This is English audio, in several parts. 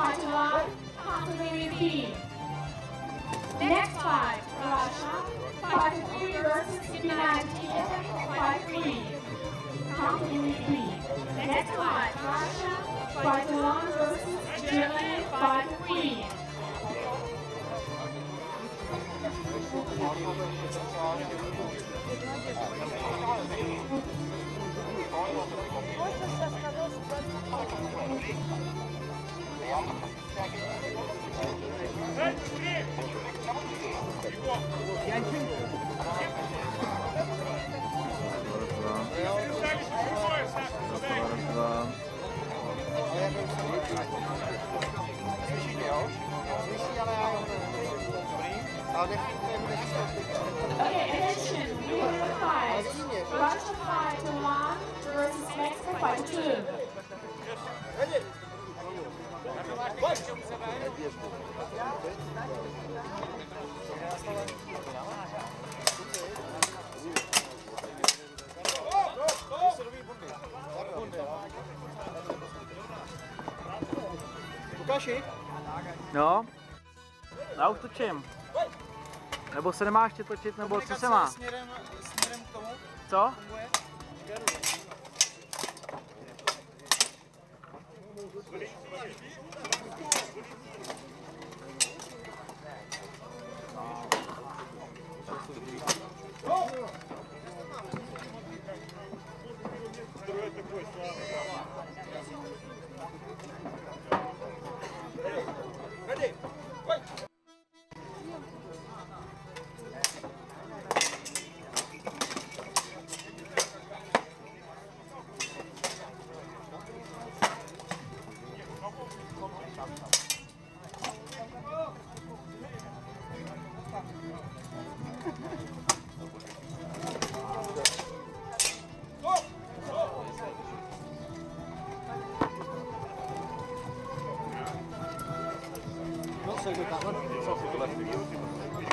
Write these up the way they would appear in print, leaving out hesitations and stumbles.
5-1, category B. Next fight, Russia, 5-3 versus United Kingdom, 5-3. Category B. Next fight, Russia, 5-1 versus Germany, 5-3. Okay, attention, we have a fight. Russia 5-1 versus Mexico 5-2. Lukáši? No, já už točím. Nebo se nemáš tě točit, nebo co se má? Směrem k tomu? Co?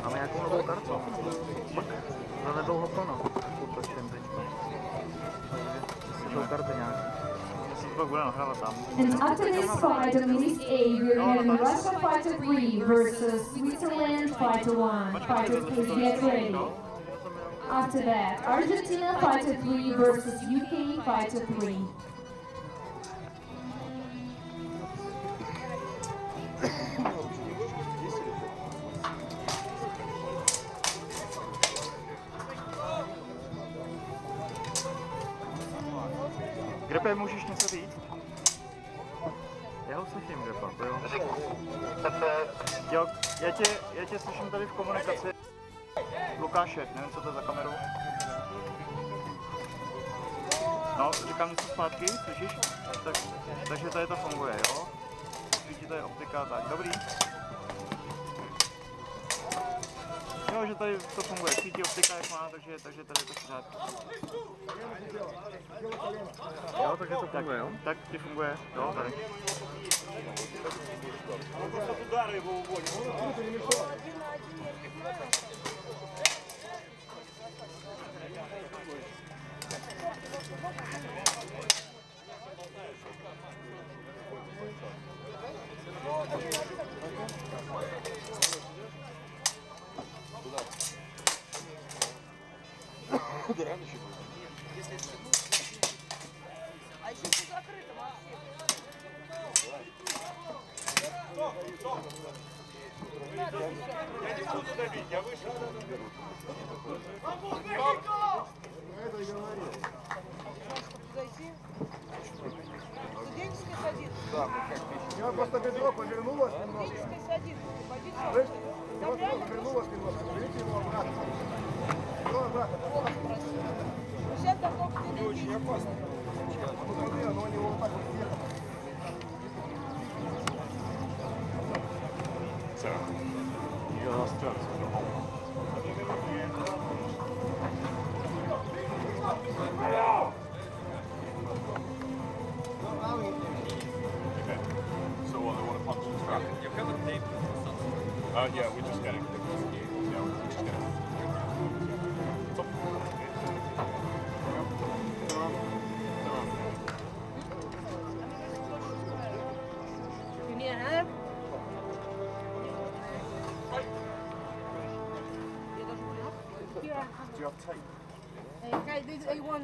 Máme nějakou novou kartu. Za nedlouho plno. Potočím teďka. Jsou karty nějaké. And after this fight on list A, we're having Russia 5-3 versus Switzerland 5-1. Fighters, please get ready. After that, Argentina 5-3 versus UK 5-3. Grepe, můžeš něco říct? Já ho slyším, Grepa, to jo. Jo, já tě slyším tady v komunikaci. Lukáše, nevím, co to je za kameru. No, říkám něco zpátky, slyšíš? Takže tady to funguje, jo? Svítí tady optika, tak, dobrý. Jo, že tady to funguje, svítí optika jak má, takže tady je to v pořádku. Jo, takže to funguje, jo? Tak ti funguje, jo, tady. А еще все закрыто, Максим. Я не буду давить, я вышел. Это и говорил. Зайти. Студенческая садится. Да, я просто бедро повернулось немного. Студенческая садится. Слышь, я вот повернулось немного. Берите его обратно. Бедро обратно. Сейчас такого Не очень опасно. Ну смотри, оно у него вот так вот съехало. So, you lost drugs at home. Okay. So what, they want to punch the truck? Yeah, we're just getting. Yeah, we're just getting. Mira, nada you have tape? Kijk, dit is A1.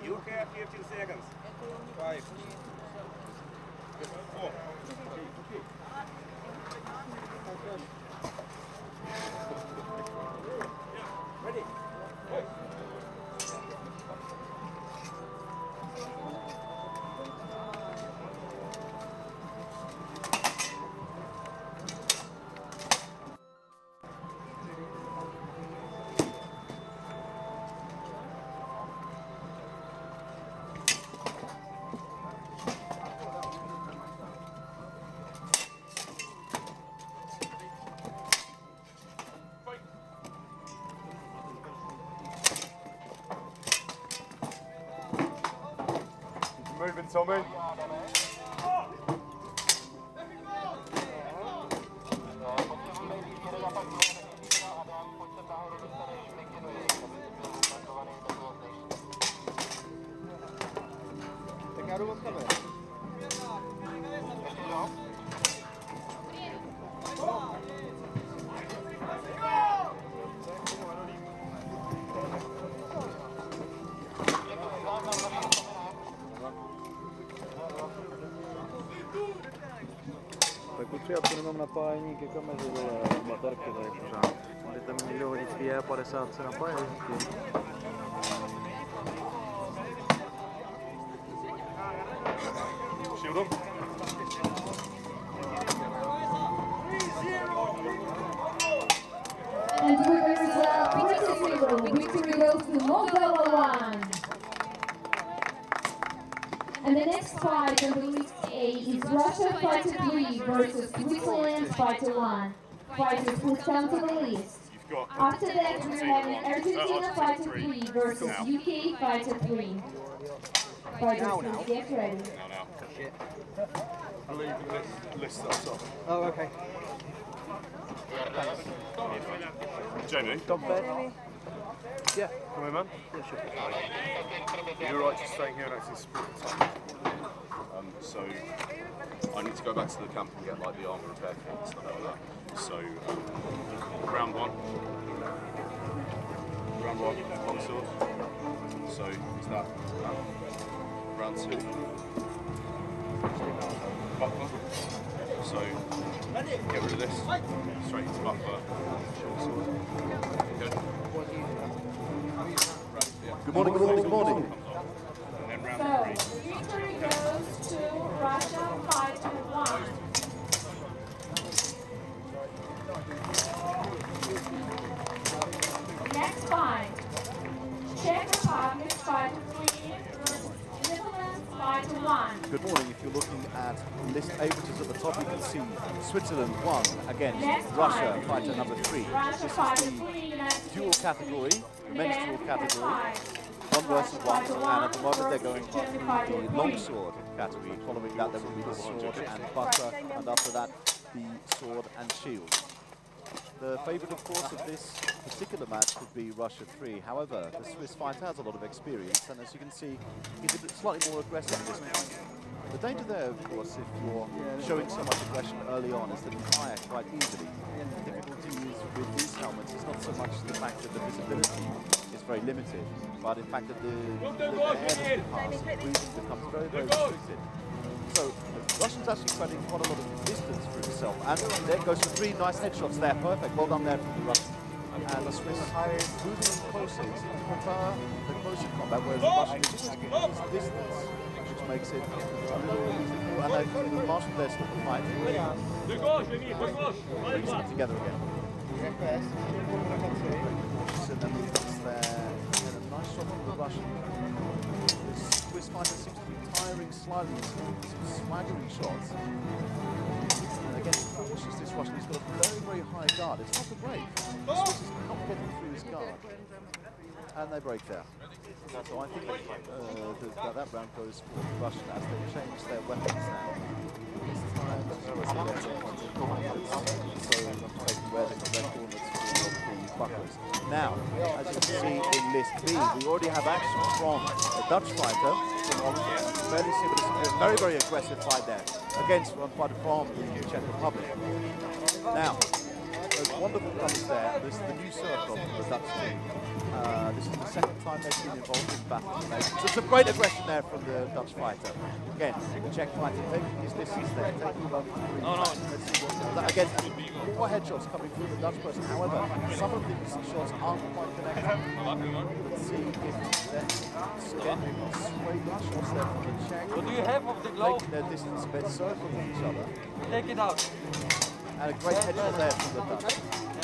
You have 15 seconds. 5. 4. Ready? Moving, Tommy. Tak určitě to nemám napájení ke kameře, baterky tady pořád. Můžete mi někdo hodit v 50 napájení. Shield them. And the winner is 3-0. Victory goes to Moldova 1. And the next fight on the list A is Russia Fighter 3 versus Switzerland Fighter 1. Fighters, please come to the list. After that, we're having Argentina Fighter 3 versus UK Fighter 3. Fighters, please get ready. I believe in this list that's up. Oh, okay. Jamie? Yeah. Come in, man. Yeah, sure. You're right, just staying here next to the sport time. So I need to go back to the camp and get like the armour repair kit and stuff like that. So round one, longsword. So is that round 2? Buckler. So get rid of this. Straight into buckler. Short sword. Good. Good morning, good morning, good morning. And then So, round 3. victory goes to Russia Fighter 1. Next fight, Czech Republic Fighter 3 versus Netherlands Fighter 1. Good morning. If you're looking at list A, which is at the top, you can see Switzerland 1 against Next Russia, fight, fighter number 3. Russia This Fighter is 3 the United dual States. category, the men's dual Then category. fight, 1 versus 1, Fighter and at the moment they're versus going German to Fighter the 3. longsword category. Following that, there will be the sword and buckler, and after that, the sword and shield. The favourite, of course, of this particular match would be Russia 3. However, the Swiss fighter has a lot of experience, and as you can see, he's a bit slightly more aggressive at this point. The danger there, of course, if you're showing so much aggression early on, is that you fire quite easily. The difficulty is with these helmets is not so much the fact that the visibility is very limited, but in fact that the air pass becomes very, very restricted. So Russian's actually spreading quite a lot of distance for himself, and there goes for 3 nice headshots there. Perfect, well done there from the Russian. And the Swiss moving in closer, he seems to prefer the closer combat, whereas the Russian is just getting this distance, which makes it a little easier. And they've marshaled their still the fight. Brings them together again. So then it's there. And a nice shot from the Russian. The Swiss fighter seems to be tiring slightly, some swaggering shots. And again, cautious this Russian. He's got a very, very high guard. It's not the break. The Swiss is not getting through his guard. And they break there. So I think that round goes for the Russian as they change their weapons now. This time, so where the red corners for the bucklers. Now, as you can see in list B, we already have action from a Dutch fighter, fairly similar, very, very aggressive fight there against one fighter from the Czech Republic. Now, those wonderful colours there. This is the new circle of the Dutch team. This is the second time they've been involved in battle. So some great aggression there from the Dutch fighter. Again, the Czech fighter taking his distance there, taking one for 3. Let's see what again, 4 headshots coming through the Dutch person. However, some of these shots aren't quite connected. Let's see if they're getting swaying shots there from the Czech. What do you have of the glove? Taking their distance a bit, circling each other. Take it out. And a great headshot there from the Dutch.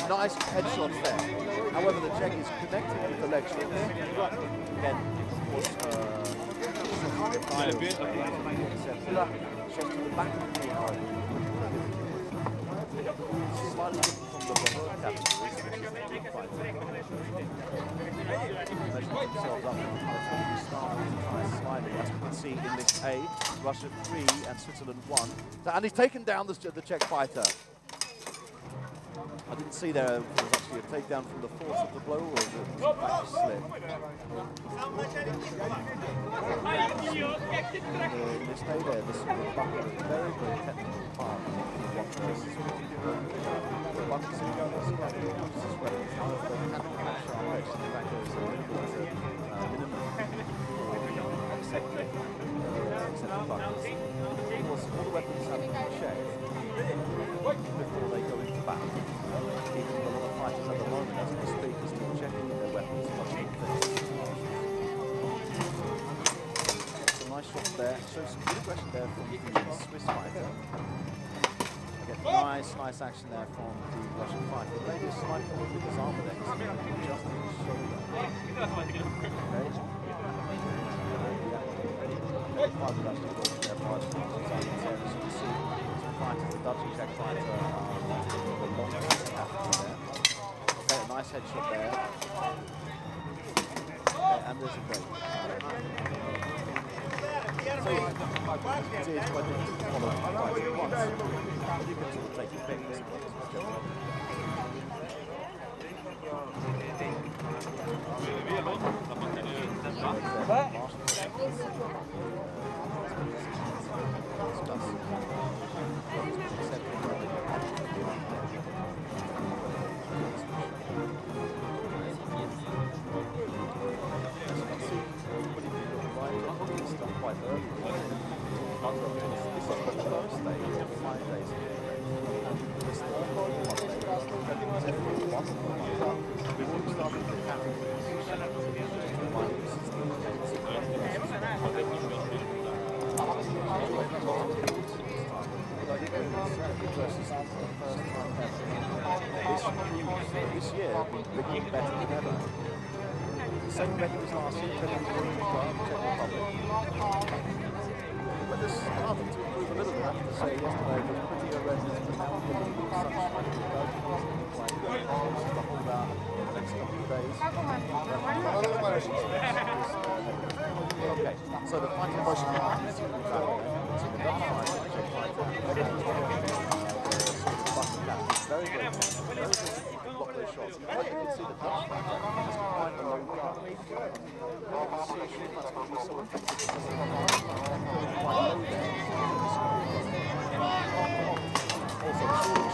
Nice headshots there. However, the Czech is connected with the leg shots. Again, of course, shots to the back of the knee, however. Slightly different from the Robert categories, which is the big fight. Measuring themselves up. Let's start sliding. As we can see in list A, Russia 3 and Switzerland 1. And he's taken down the Czech fighter. I didn't see there was actually a takedown from the force of the blow or the slip. They stay there, the sort of buckle, very, very technical part of what this is. The buckles in the other side, the weapons, they cannot have sharp edge. In fact, there's a little bit of minimum for accepting buckles. Of course, all the weapons have to be checked before they go into battle. Even a lot of fighters at the moment, as we speak, are still checking their weapons. Some nice shots there. Shows some good aggression there from the Swiss fighter. Again, nice action there from the Russian fighter. But maybe a slight point with his armor there, just on his shoulder. Okay. Fighters actually go to their parts. As you can see, fighters, the Dutch and Czech fighter the long there. Okay, a nice headshot there. Okay, and there's a break. So you can see it's quite difficult to follow twice at once. But you can sort of take your pick. This year, we're getting better than ever. The same record as last year, Czech Republic. But there's nothing to improve a little bit. I have to say, yesterday was pretty horrendous, but now we're getting the sunshine and the dark like talking about the next couple of days. Okay, so the fighting motion is the Dutch fighter, the Czech fighter, very good. Block those shots. You can see the Dutch fighter has quite a low guard. You can see a short that's going to be so effective because it's quite low there.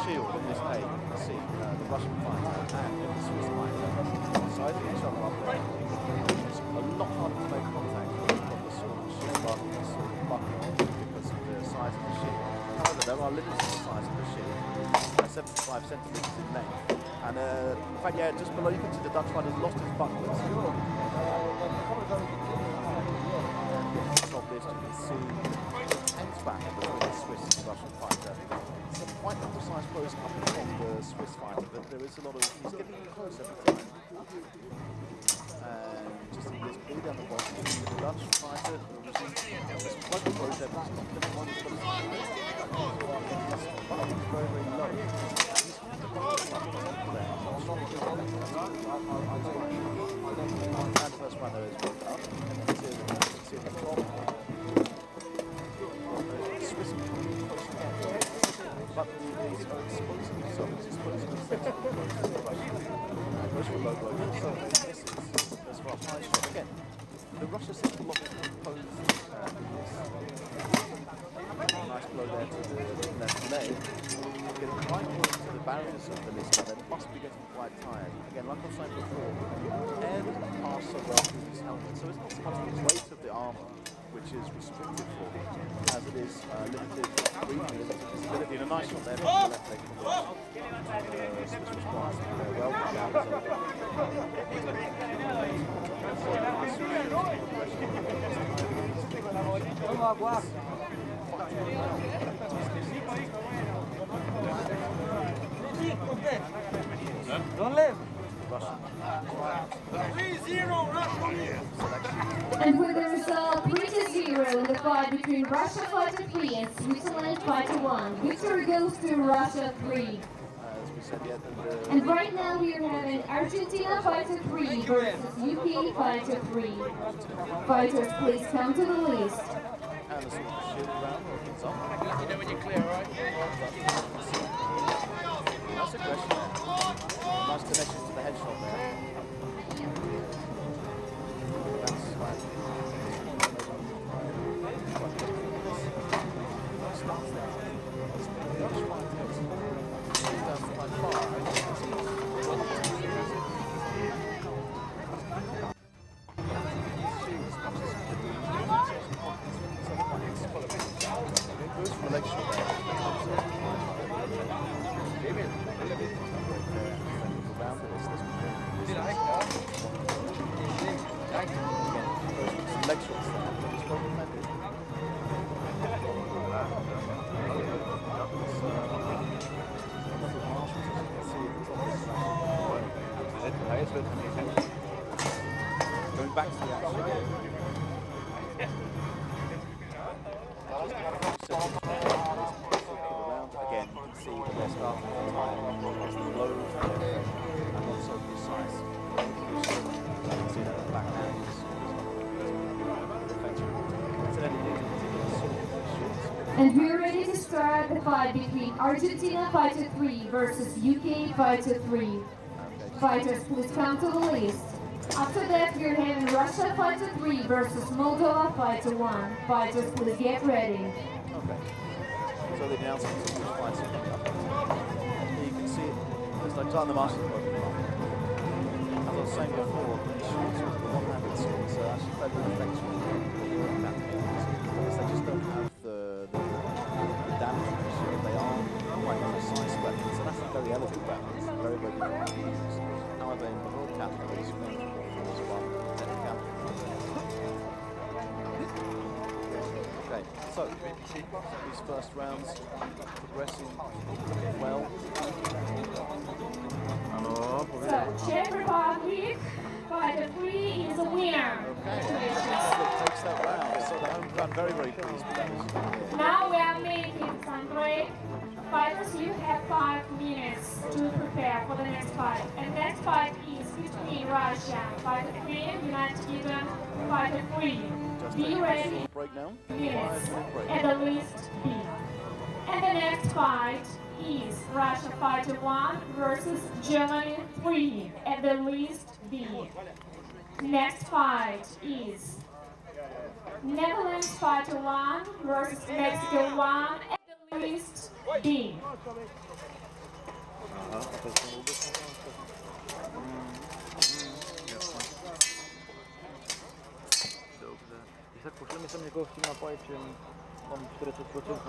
shield on this A, you can see the Russian fighter and the Swiss fighter sizing each other up there. It's a lot harder to make contact from the sort of shield rather than the sort of buckle because of the size of the shield. However, there are limits to the size of the shield, 75 centimeters in length. And in fact, yeah, just below you can see the Dutch fighter's lost his buckles. Of this, you can see the tense battle between the Swiss and Russian fighter. Some quite precise blows coming from the Swiss fighter, but there is a lot of, he's getting close every time. And just in this blue down the bottom, the Dutch fighter, there's quite a blow there, but it's not the one that's very, very low. And the first runner is broken up, and then see the top. Swiss close again, but these are exposing themselves, it's exposing themselves. Goes for low blow, so this is for a high shot. Again, the Russia seems to lock composed nice blow there to the left leg. Getting quite close to the barriers of the list, they must be getting quite tired. Again, like I was saying before, air doesn't pass so well through his helmet, so it's not so much the weight of the armour which is restricted for him, as it is limited breathing, limited visibility, and a nice shot there from the left leg from the Swiss response. Well, Don't live. And with the result 3-0 in the fight between Russia Fighter 3 and Switzerland Fighter 1, victory goes to Russia 3. And right now we are having Argentina Fighter 3 versus UK Fighter 3. Fighters, please come to the list. And the sort of shield round opens up. You know when you're clear, right? Nice aggression there. Nice connection to the headshot there. That's fine. Starts there. The Dutch fighters down quite far. Goes for the leg shot there. Leg shots there, but it's well defended. Going back to the action. Again, you can see that they're starting to time low and not so precise. You can see that the backhand is And we're ready to start the fight between Argentina Fighter 3 versus UK Fighter 3. Fighters, please come to the list. After that, we're having Russia Fighter 3 versus Moldova Fighter 1. Fighters, please get ready. Okay. So the announcement of which fights are coming up. You can see it. It's like John the Master. As I was saying before, the shoots with the one-handed skills are actually fairly effective because they just don't have the damage on the shield. They are quite precise weapons, and that's a very elegant weapons, very, very difficult to use. However, in the World Cup, there is range of as well. Okay, so these first rounds progressing well. So, Czech Republic Fighter 3 is a winner. Okay, takes that round. So the home crowd very, very pleased with that. Now we are making some break. Fighters, you have 5 minutes to prepare for the next fight. And next fight is between Russia Fighter 3 and United Kingdom Fighter 3. Be ready. Break now. Minutes at the list B. And the next fight is Russia Fighter 1 versus Germany 3 at the list B. Next fight is Netherlands Fighter 1 versus Mexico 1 at the list B. Aha, a to jsem vůbec neznal. Jasně. Dobře. Když tak pošle mi sem někoho s tím napojit, že mám 40%.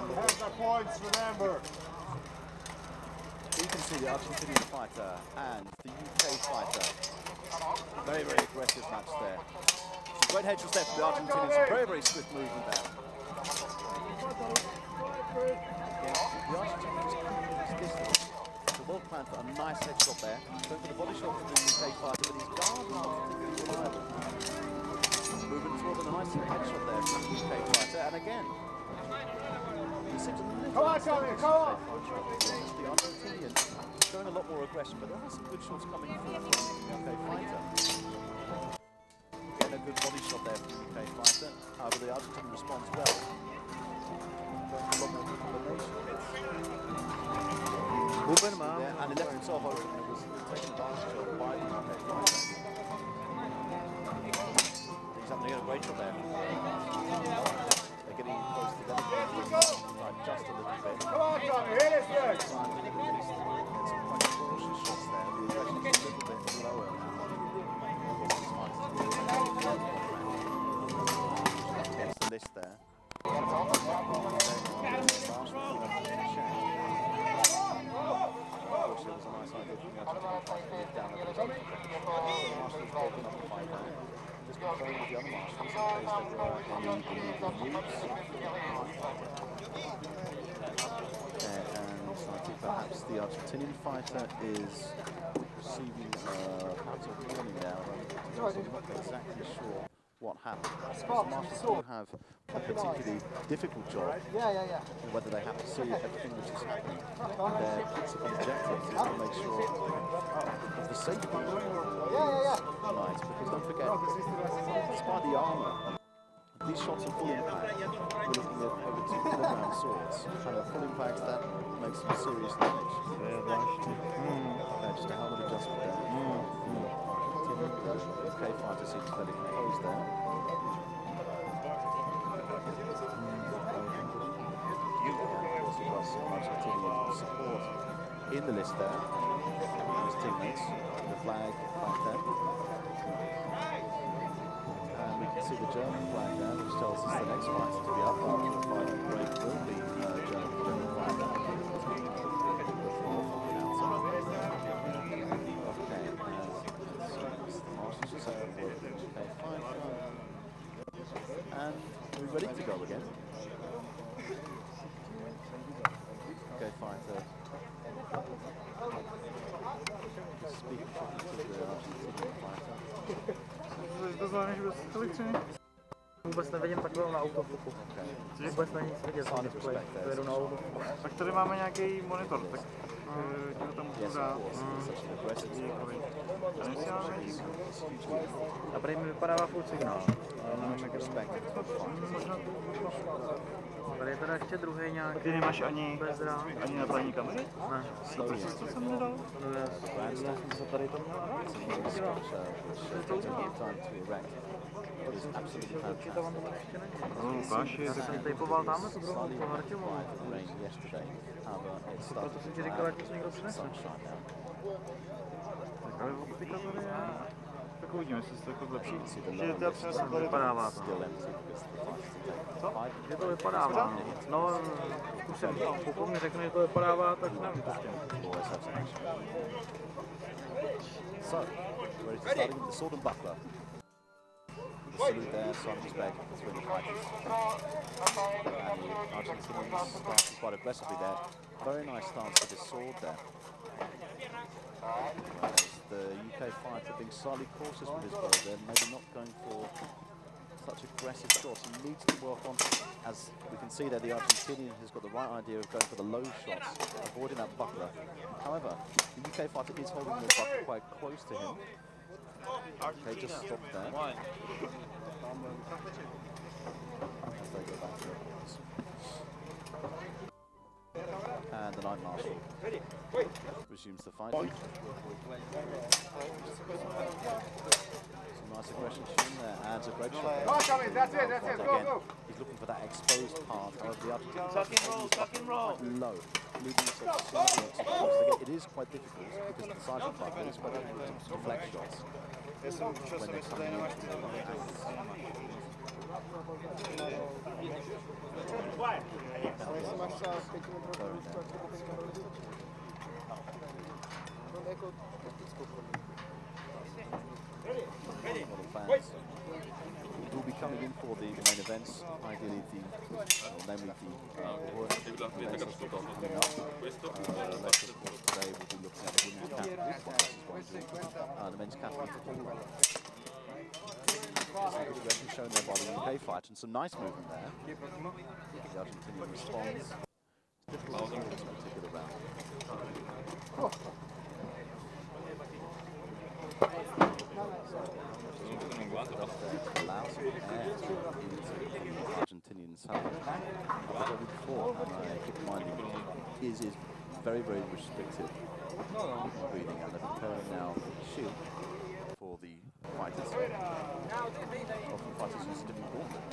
You can see the Argentinian fighter and the UK fighter. Very, very aggressive match there. Some great head shots there for the Argentinians. Some very, very swift movement there. The Argentinian just keeping his distance. So well planned for a nice head shot there. Going for the body shot from the UK fighter, but his guard is not particularly reliable. Moving toward a nice head shot there from the UK fighter, and again. He seems a little come on, Tommy, come on! The Argentinian showing a lot more aggression, but there are some good shots coming through from the UK fighter. Again, a good body shot there from the UK fighter. However, the Argentinian responds well. Going for a lot more combination hits. And he left himself open and was taken advantage of by the UK fighter. He's having a great shot there. They're getting close together. Just a little bit. Come on, Tommy, hit it, good. Some quite cautious shots there. The aggression is a little bit lower. Against the list there. Unfortunately, it was a nice idea from the Argentinian fighter to move down the list. Marshall's taken up the fight there. Just controlling with the other marshals in case there were any illegal moves. And I think perhaps the Argentinian fighter is receiving perhaps a warning now. I'm not exactly sure what happened. The marshals do have a particularly difficult job, whether they have to see everything which is happening. Their principal objective is to make sure of the safety of night, because don't forget, despite the armour, these shots are full impact. We're looking at over 2 kilogram swords. Full impact, that makes some serious damage. Just a helmet adjustment there. The UK fighter seems fairly composed there. Argentinian support in the list there. His teammates, the flag back there. And we can see the German flag there, which tells us the next fighter to be up after the final break will be German flag. And we're ready to go again. Okay, fighter. Speaking to the Argentinian fighter. Vůbec nevidím takovou na autofoku. Vůbec není nic vidět na displeji, to jedu na autofoku. Tak tady máme nějaký monitor, tak ti ho tam můžu dát. A prý mi vypadává full signál. Tady je teda ještě druhý nějaký. Ty nemáš ani na plavní kamery? Ne. Proč jsi to sem nedal? No já jsem se tady to měl rád, co jsem dělal. Určitě vám to ještě není. Ukáž, já jsem tejpoval tamhle tu druhou po Hartěvou. Proto jsem ti říkal, ať to někdo přinese. Tak ale optika tady je. Tak uvidíme, jestli se to jako zlepší. Že já přinesu tady vypadává to. Co? Že to vypadává. No, zkusím. Pokud mi řekne, že to vypadává, tak nevím prostě. So, ready to start with the sword and buckler. The salute there, Simon's back between the fighters. And the Argentinians starting quite aggressively there. Very nice stance with his sword there. As the UK fighter being slightly cautious with his bow there, maybe not going for such aggressive shots. He needs to work on, as we can see there, the Argentinian has got the right idea of going for the low shots, avoiding that buckler. However, the UK fighter is holding the buckler quite close to him. Okay, just stop there. As they go back to it. And the Night Marshal resumes the fight. Some nice aggression shown there, adds a great shot there. That's it, go, go! He's looking for that exposed part of the Argentinian. Tuck and roll. Low. moving yourself slightly exposed. It is quite difficult because the size of the bubble is quite difficult to deflect shots Já jsem when časově they're se coming tady in nemáš from the right angles. Ale jestli máš třeba 5 metrů, tak to no, jako technickou formu. Fans will be coming in for the main events, ideally namely the World events as we've got coming up. Later today we'll be looking at the women's category, the men's category Polearm. It's shown there by the UK fight, and some nice movement there. The Argentinian responds. It's difficult to get around. Allows air into Argentinian side. I've said before, and I keep reminding you, his is very, very restrictive breathing, and they're preparing now shield for the fighters. Often fighters use a different gauntlet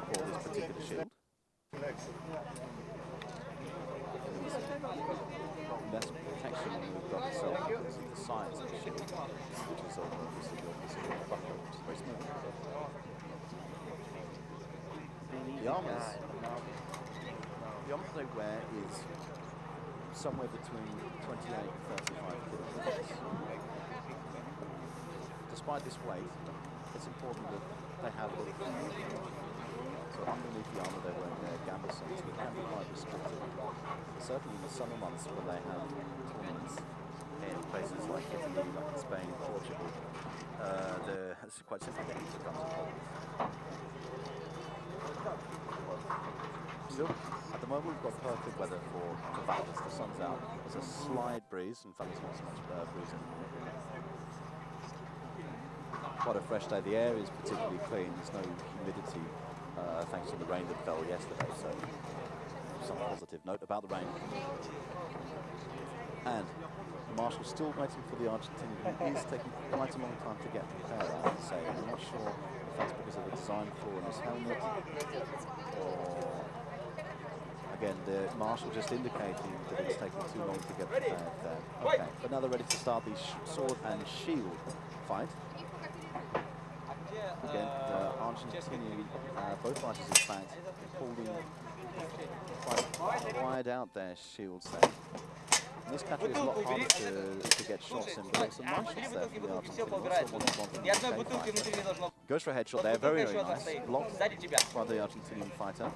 for this particular shield. Less protection on the glove itself because of the size of the shield, which is obviously the opposite of the buckle, which is very smooth. The armour they wear is somewhere between 28 and 35 kilograms. Despite this weight, it's important that they have a little fun. So underneath the armour they're wearing their gambesons, which can be quite restrictive. Certainly in the summer months when they have tournaments in places like Italy, like Spain, Portugal, it's quite simple to come to. Still, at the moment we've got perfect weather for battles. The sun's out. There's a slight breeze. In fact, there's not so much breeze anymore. Quite a fresh day. The air is particularly clean. There's no humidity thanks to the rain that fell yesterday. So some positive note about the rain. And Marshall's still waiting for the Argentinian, who is taking quite a long time to get prepared, I have to say. I'm not sure if that's because of the design flaw in his helmet, or again, the Marshall just indicating that it's taking too long to get prepared there. Okay, but now they're ready to start the sword and shield fight. Again, the Argentinian, both fighters in fact, holding quite wide out their shields there. In this category it's a lot harder to get shots in, but there's some nice shots there from the Argentinian. Goes for a headshot there, very, very nice. Blocked by the Argentinian fighter.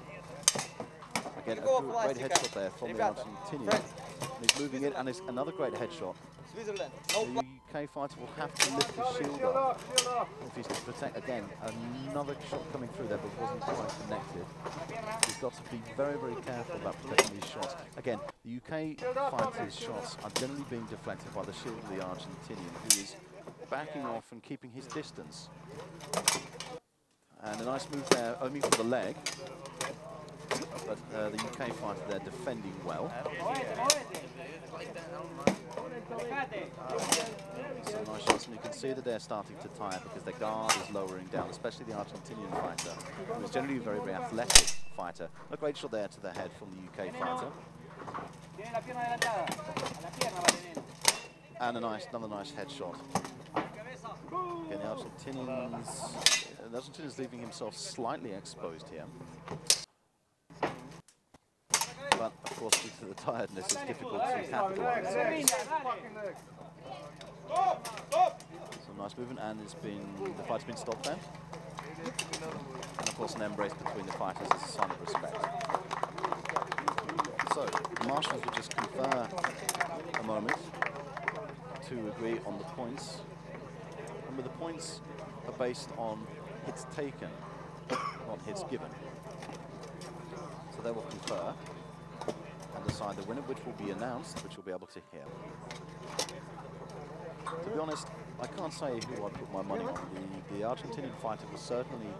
Again, a great headshot there from the Argentinian. And he's moving in, and it's another great headshot. The UK fighter will have to lift his shield up if he's to protect. Again, another shot coming through there, but wasn't quite connected. He's got to be very, very careful about protecting these shots. Again, the UK fighter's shots are generally being deflected by the shield of the Argentinian, who is backing off and keeping his distance. And a nice move there, only for the leg. But the UK fighter there defending well. Some nice shots, and you can see that they're starting to tire because their guard is lowering down, especially the Argentinian fighter, who is generally a very, very athletic fighter. A great shot there to the head from the UK fighter. And another nice headshot. Again, the Argentinian's leaving himself slightly exposed here. But, of course, due to the tiredness, it's difficult to capitalize. Some nice movement, and the fight's been stopped there. And, of course, an embrace between the fighters is a sign of respect. So, the marshals will just confer a moment to agree on the points. Remember, the points are based on hits taken, not hits given. So they will confer and decide the winner, which will be announced, which you'll be able to hear. To be honest, I can't say who I'd put my money on. The Argentinian fighter was certainly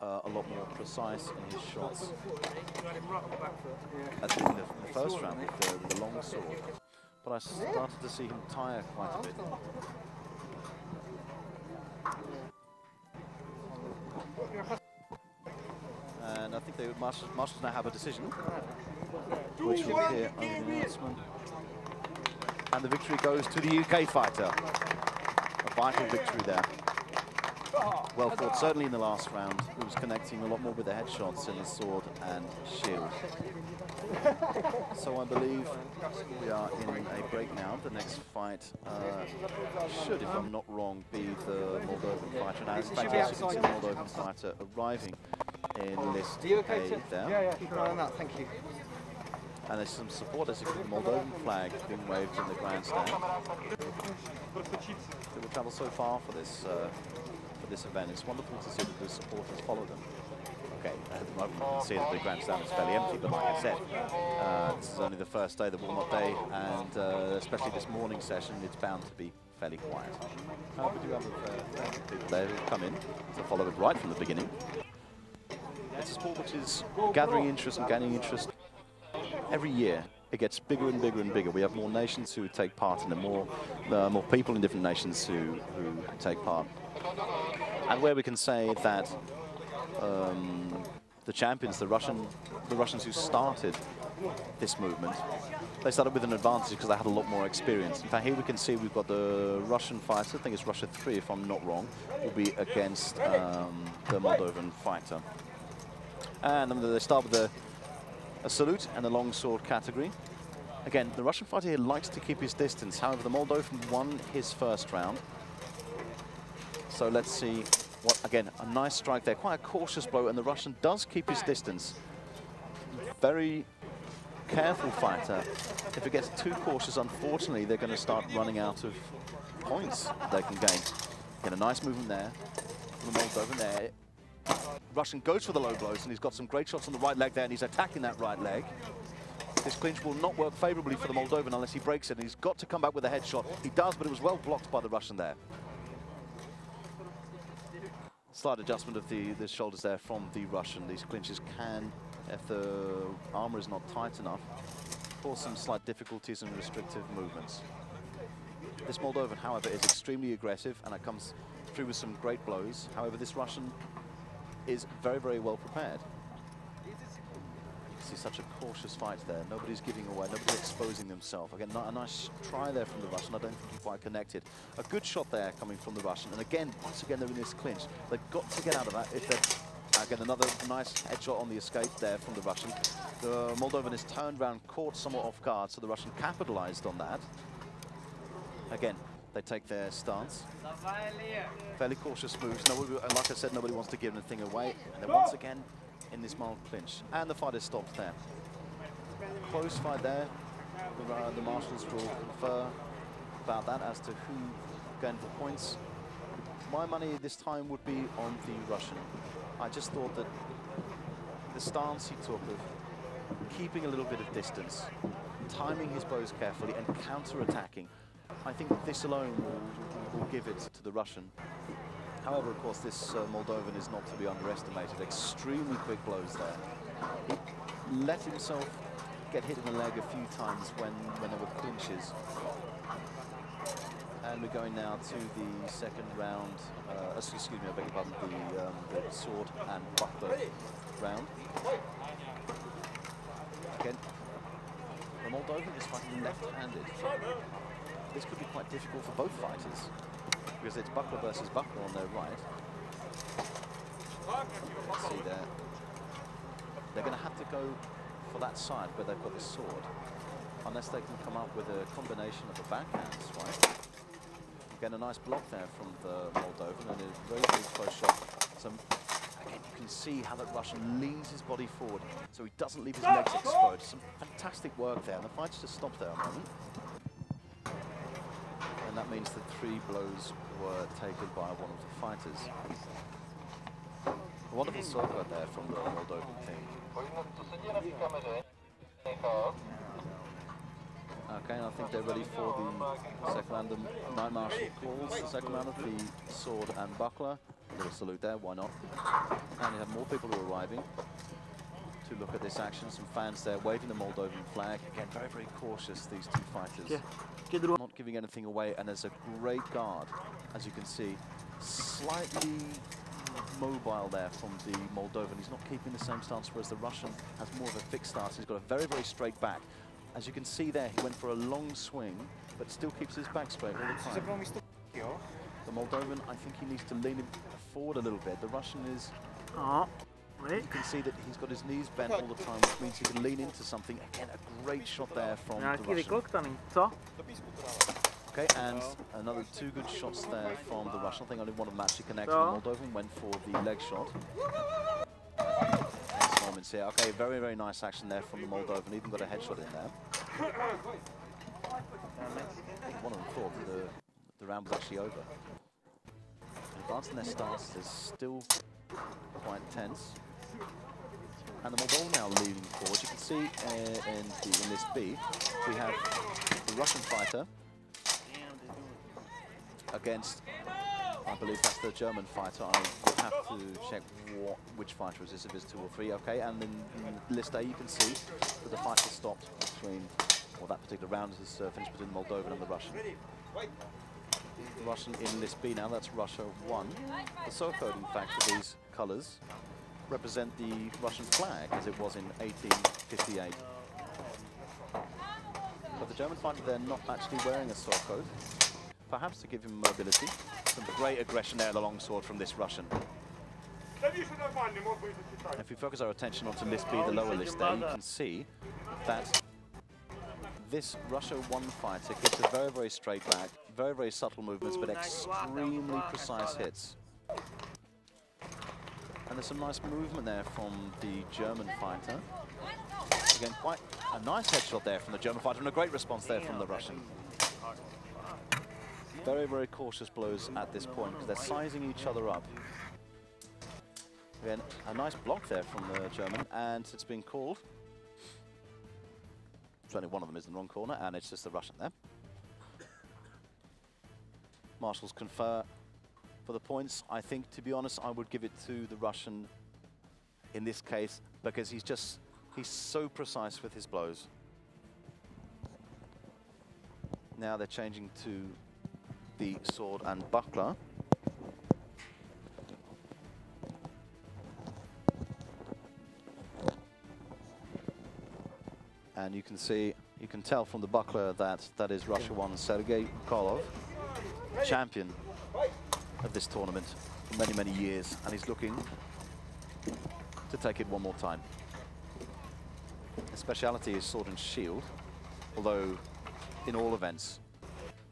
a lot more precise in his shots as in the first round with the long sword. But I started to see him tire quite a bit. And I think the marshals now have a decision. which will appear on the announcement. And the victory goes to the UK fighter. A vital victory there. Well fought, certainly in the last round. He was connecting a lot more with the headshots in the sword and shield. So I believe we are in a break now. The next fight should, if I'm not wrong, be the Moldovan fighter. Now, in fact, as you can see, the Moldovan fighter arriving in list A there. Yeah, keep an eye on that, thank you. And there's some support as you can see the Moldovan flag being waved in the grandstand. They will travel so far for this event. It's wonderful to see that the supporters follow them. Okay, at the moment you can see that the grandstand is fairly empty, but like I said, this is only the first day, the warm-up day, and especially this morning session, it's bound to be fairly quiet. We do have people there who come in to follow it right from the beginning. It's a sport which is gathering interest and gaining interest every year. It gets bigger and bigger and bigger. We have more nations who take part in it, more people in different nations who take part. And where we can say that the champions, the Russians who started this movement, they started with an advantage because they had a lot more experience. In fact, here we can see we've got the Russian fighter, I think it's Russia 3 if I'm not wrong, will be against the Moldovan fighter. And they start with a salute and a long sword category. Again, the Russian fighter here likes to keep his distance. However, the Moldovan won his first round. So let's see what, again, a nice strike there. Quite a cautious blow, and the Russian does keep his distance. Very careful fighter. If it gets too cautious, unfortunately, they're going to start running out of points they can gain. Get a nice movement there. The Moldovan there. Russian goes for the low blows, and he's got some great shots on the right leg there, and he's attacking that right leg. This clinch will not work favorably for the Moldovan unless he breaks it, and he's got to come back with a headshot. He does, but it was well blocked by the Russian there. Slight adjustment of the shoulders there from the Russian. These clinches can, if the armor is not tight enough, cause some slight difficulties and restrictive movements. This Moldovan, however, is extremely aggressive, and it comes through with some great blows. However, this Russian is very, very well prepared. You can see such a cautious fight there. Nobody's giving away, nobody's exposing themselves. Again, a nice try there from the Russian. I don't think he quite connected. A good shot there coming from the Russian. And again, once again, they're in this clinch. They've got to get out of that. If they're, again, another nice headshot on the escape there from the Russian. The Moldovan is turned around, caught somewhat off guard, so the Russian capitalized on that. Again, they take their stance. Fairly cautious moves. Nobody, like I said, nobody wants to give anything away. And then once again, in this mild clinch. And the fight is stopped there. Close fight there. The marshals will confer about that as to who gained the points. My money this time would be on the Russian. I just thought that the stance he took of keeping a little bit of distance, timing his blows carefully, and counter-attacking, I think this alone will give it to the Russian. However, of course, this Moldovan is not to be underestimated. Extremely quick blows there. He let himself get hit in the leg a few times when there were clinches. And we're going now to the second round, excuse me, I beg your pardon, the sword and buckler round. Again, the Moldovan is fighting left-handed. This could be quite difficult for both fighters, because it's buckler versus buckler on their right. Let's see there. They're going to have to go for that side where they've got the sword, unless they can come up with a combination of the backhands, right? Again, a nice block there from the Moldovan, and a very, very close shot. So, again, you can see how that Russian leans his body forward, so he doesn't leave his legs exposed. Some fantastic work there, and the fight's just stopped there a moment. And that means that 3 blows were taken by one of the fighters. A wonderful circle there from the Moldovan team. Okay, and I think they're ready for the second round. The Night Marshal calls the second round of the sword and buckler. A little salute there, why not? And you have more people who are arriving to look at this action. Some fans there waving the Moldovan flag. Again, very, very cautious, these two fighters. Not giving anything away, and there's a great guard, as you can see. Slightly mobile there from the Moldovan. He's not keeping the same stance, whereas the Russian has more of a fixed stance. He's got a very, very straight back. As you can see there, he went for a long swing, but still keeps his back straight all the time. The Moldovan, I think he needs to lean forward a little bit. The Russian is... You can see that he's got his knees bent all the time, which means he can lean into something. Again, a great shot there from the Russian. Okay, and another 2 good shots there from the Russian. I think only one of them actually connected. The Moldovan went for the leg shot. Next moments here. Okay, very, very nice action there from the Moldovan. Even got a headshot in there. I think one of them thought the round was actually over. Advancing their stance is still quite tense. And the Moldovan now leaning forward. You can see in list B, we have the Russian fighter against, I believe that's the German fighter. I would have to check which fighter is this, if it's 2 or 3. Okay, and then in list A you can see that the fight has stopped between, or that particular round has finished between the Moldovan and the Russian. The Russian in list B now, that's Russia 1. The so-code, in fact, for these colours represent the Russian flag as it was in 1858. But the German fighter, they're not actually wearing a so-code. Perhaps to give him mobility. Some great aggression there, the long sword from this Russian. If we focus our attention onto list B, the lower list there, you can see that this Russia 1 fighter gets a very, very straight back, very, very subtle movements, but extremely precise hits. And there's some nice movement there from the German fighter. Again, quite a nice headshot there from the German fighter, and a great response there from the Russian. Very, very cautious blows at this point, because they're sizing each other up. Again, a nice block there from the German, and it's been called. There's only one of them is in the wrong corner, and it's just the Russian there. Marshals confer for the points. I think, to be honest, I would give it to the Russian in this case, because he's so precise with his blows. Now they're changing to the sword and buckler. And you can see, you can tell from the buckler that that is Russia 1 Sergei Kolov, champion of this tournament for many, many years, and he's looking to take it one more time. His speciality is sword and shield, although in all events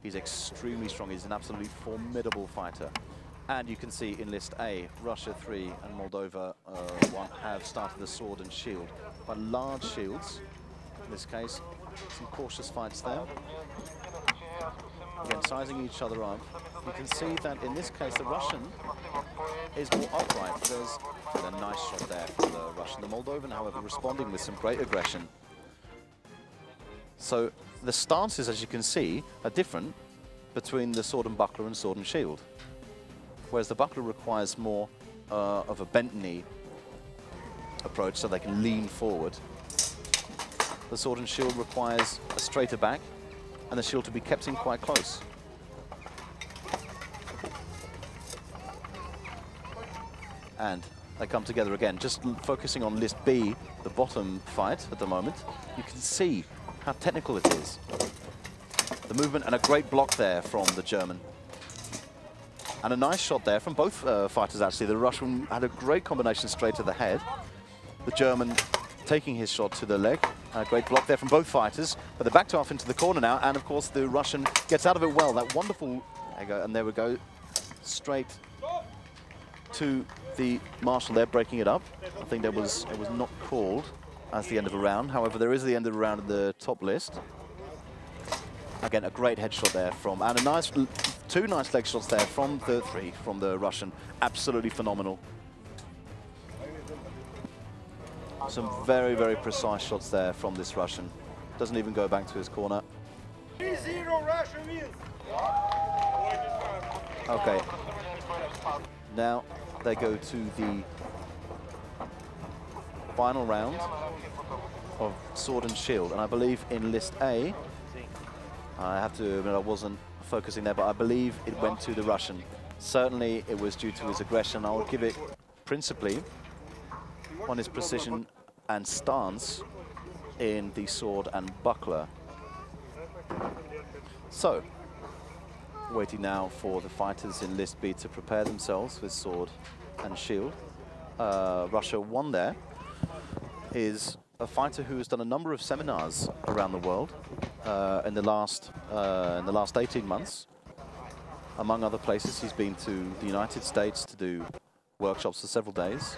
he's extremely strong. He's an absolutely formidable fighter. And you can see in list A, Russia 3 and Moldova 1 have started the sword and shield, but large shields. In this case, some cautious fights there. Again, sizing each other up. You can see that in this case, the Russian is more upright. There's a nice shot there from the Russian. The Moldovan, however, responding with some great aggression. So the stances, as you can see, are different between the sword and buckler and sword and shield. Whereas the buckler requires more of a bent knee approach, so they can lean forward. The sword and shield requires a straighter back, and the shield to be kept in quite close. And they come together again. Just focusing on list B, the bottom fight at the moment, you can see how technical it is. The movement and a great block there from the German. And a nice shot there from both fighters, actually. The Russian had a great combination straight to the head. The German taking his shot to the leg. A great block there from both fighters, but they're backed off into the corner now, and of course the Russian gets out of it well. That wonderful, and there we go, straight to the marshal there, breaking it up. I think it was not called as the end of a round. However, there is the end of the round in the top list. Again, a great headshot there from, and a nice, 2 nice leg shots there from the 3 from the Russian. Absolutely phenomenal. Some very, very precise shots there from this Russian. Doesn't even go back to his corner. 3-0 Russia wins. Okay. Now they go to the final round of sword and shield. And I believe in list A, I have to admit I wasn't focusing there, but I believe it went to the Russian. Certainly it was due to his aggression. I'll give it principally on his precision and stance in the sword and buckler. So, waiting now for the fighters in List B to prepare themselves with sword and shield. Russia won there. Is a fighter who has done a number of seminars around the world in the last 18 months. Among other places, he's been to the United States to do workshops for several days.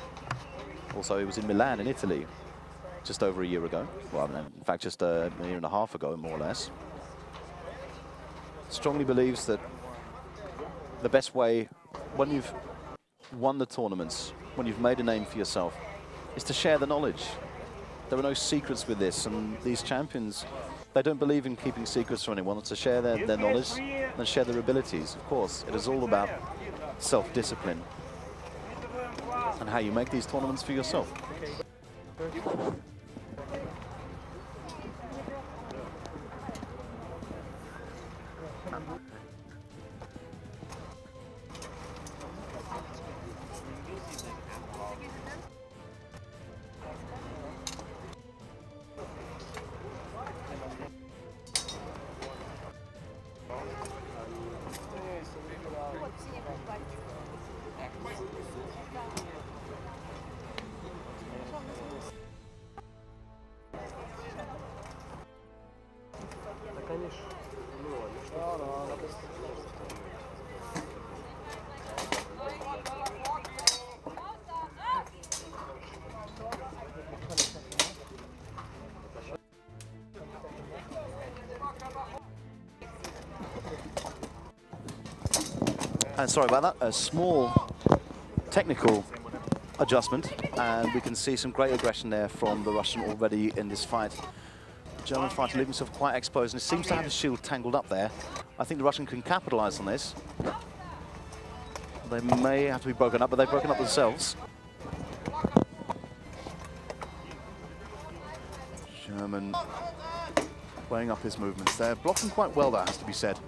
Also, he was in Milan in Italy just over a year ago. Well, in fact, just a year and a half ago, more or less. Strongly believes that the best way, when you've won the tournaments, when you've made a name for yourself, is to share the knowledge. There are no secrets with this, and these champions, they don't believe in keeping secrets from anyone. To share their knowledge and share their abilities. Of course, it is all about self-discipline and how you make these tournaments for yourself. And sorry about that, a small technical adjustment, and we can see some great aggression there from the Russian already in this fight. The German fighter leaving himself quite exposed, and it seems to have his shield tangled up there. I think the Russian can capitalize on this. They may have to be broken up, but they've broken up themselves. German weighing up his movements there, blocking quite well, that has to be said.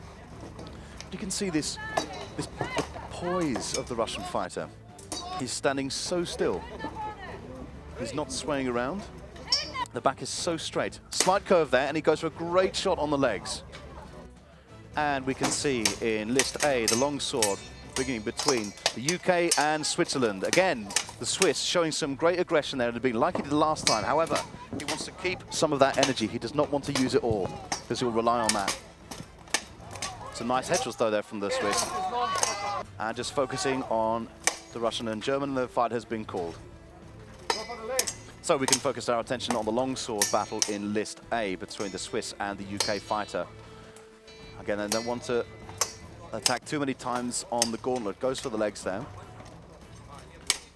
You can see this poise of the Russian fighter. He's standing so still. He's not swaying around. The back is so straight. Slight curve there, and he goes for a great shot on the legs. And we can see in List A, the long sword beginning between the UK and Switzerland. Again, the Swiss showing some great aggression there, and being like he did last time. However, he wants to keep some of that energy. He does not want to use it all, because he'll rely on that. Some nice headshots though there from the Swiss. And just focusing on the Russian and German, the fight has been called. So we can focus our attention on the longsword battle in List A between the Swiss and the UK fighter. Again, they don't want to attack too many times on the gauntlet. Goes for the legs there.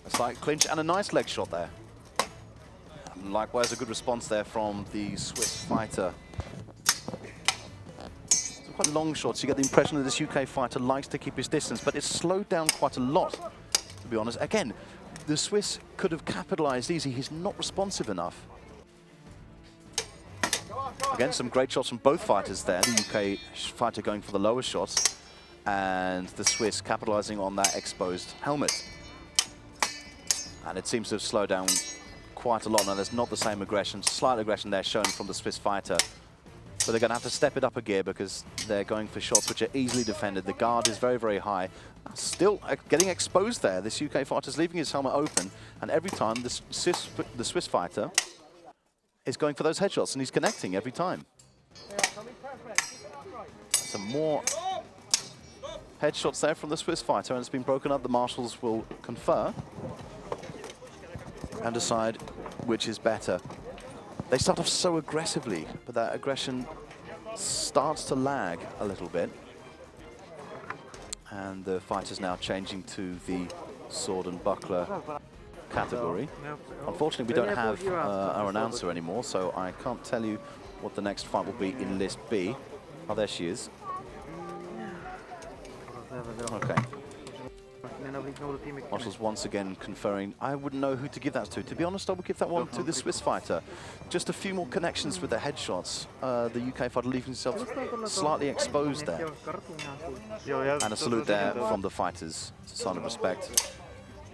A slight clinch and a nice leg shot there. And likewise, a good response there from the Swiss fighter. Quite long shots. You get the impression that this UK fighter likes to keep his distance, but it's slowed down quite a lot, to be honest. Again, the Swiss could have capitalized easy. He's not responsive enough. Again, some great shots from both fighters there. The UK fighter going for the lower shots, and the Swiss capitalizing on that exposed helmet. And it seems to have slowed down quite a lot. Now, there's not the same aggression, slight aggression there shown from the Swiss fighter. But they're going to have to step it up a gear, because they're going for shots which are easily defended. The guard is very, very high. Still getting exposed there. This UK fighter is leaving his helmet open, and every time the Swiss fighter is going for those headshots, and he's connecting every time. Some more headshots there from the Swiss fighter, and it's been broken up. The marshals will confer and decide which is better. They start off so aggressively, but that aggression starts to lag a little bit. And the fighter's now changing to the sword and buckler category. Unfortunately, we don't have our announcer anymore, so I can't tell you what the next fight will be in List B. Oh, there she is. Okay. Marshall's once again conferring. I wouldn't know who to give that to. To be honest, I would give that one to the Swiss fighter. Just a few more connections with the headshots. The UK fighter leaving himself slightly exposed there. And a salute there from the fighters. It's a sign of respect.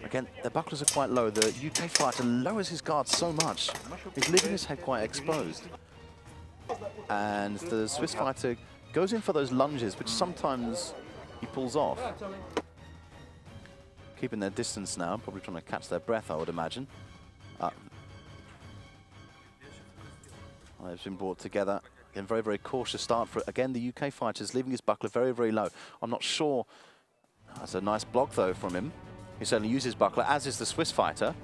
Again, their bucklers are quite low. The UK fighter lowers his guard so much. He's leaving his head quite exposed. And the Swiss fighter goes in for those lunges, which sometimes he pulls off. Keeping their distance now, probably trying to catch their breath, I would imagine. They've been brought together. Again, very, very cautious start for it. Again, the UK fighter is leaving his buckler very, very low. I'm not sure. That's a nice block, though, from him. He certainly uses buckler, as is the Swiss fighter.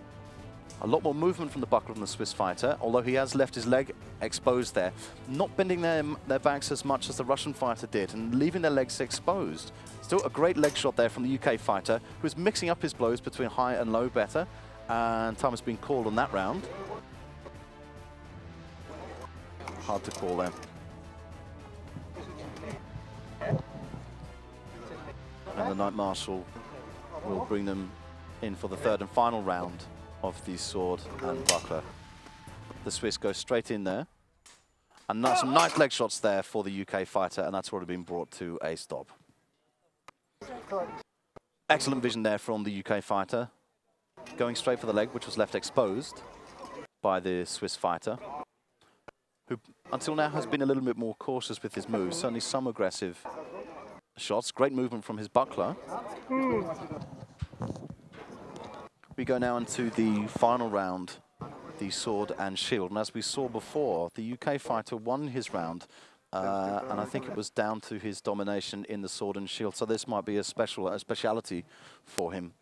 A lot more movement from the buckler than the Swiss fighter, although he has left his leg exposed there. Not bending their backs as much as the Russian fighter did, and leaving their legs exposed. Still a great leg shot there from the UK fighter, who's mixing up his blows between high and low better. And time has been called on that round. Hard to call there. And the Knight Marshal will bring them in for the third and final round of the sword and buckler. The Swiss go straight in there. And some nice leg shots there for the UK fighter, and that's already been brought to a stop. Excellent vision there from the UK fighter. Going straight for the leg, which was left exposed by the Swiss fighter, who until now has been a little bit more cautious with his moves. Certainly some aggressive shots. Great movement from his buckler. We go now into the final round, the sword and shield. And as we saw before, the UK fighter won his round. And I think it was down to his domination in the sword and shield. So this might be a speciality for him.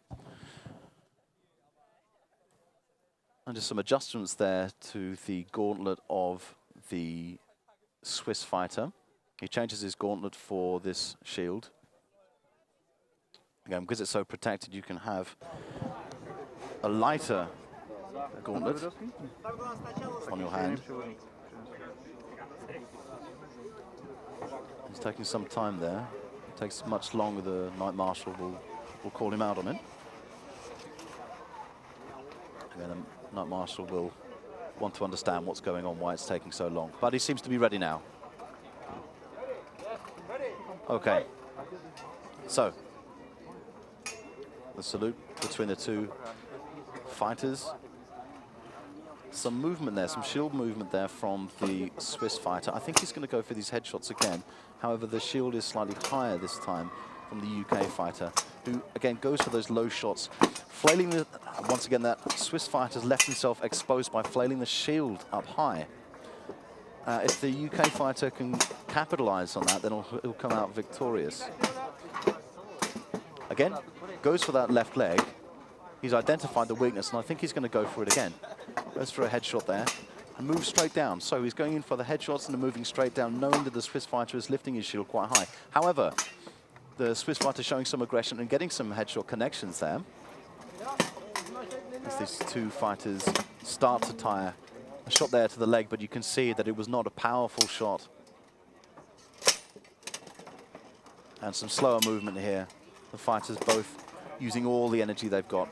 And just some adjustments there to the gauntlet of the Swiss fighter. He changes his gauntlet for this shield. Again, because it's so protected, you can have a lighter gauntlet on your hand. He's taking some time there. It takes much longer. The Knight Marshal will call him out on it. Again, the Knight Marshal will want to understand what's going on, why it's taking so long. But he seems to be ready now. Okay. So, the salute between the two fighters. Some movement there, some shield movement there from the Swiss fighter. I think he's going to go for these headshots again. However, the shield is slightly higher this time from the UK fighter, who again goes for those low shots. Flailing the, once again, that Swiss fighter's left himself exposed by flailing the shield up high. If the UK fighter can capitalize on that, then he'll come out victorious. Again, goes for that left leg. He's identified the weakness, and I think he's going to go for it again. Goes for a headshot there and moves straight down. So he's going in for the headshots and moving straight down, knowing that the Swiss fighter is lifting his shield quite high. However, the Swiss fighter showing some aggression and getting some headshot connections there. As these two fighters start to tire. A shot there to the leg, but you can see that it was not a powerful shot. And some slower movement here. The fighters both using all the energy they've got.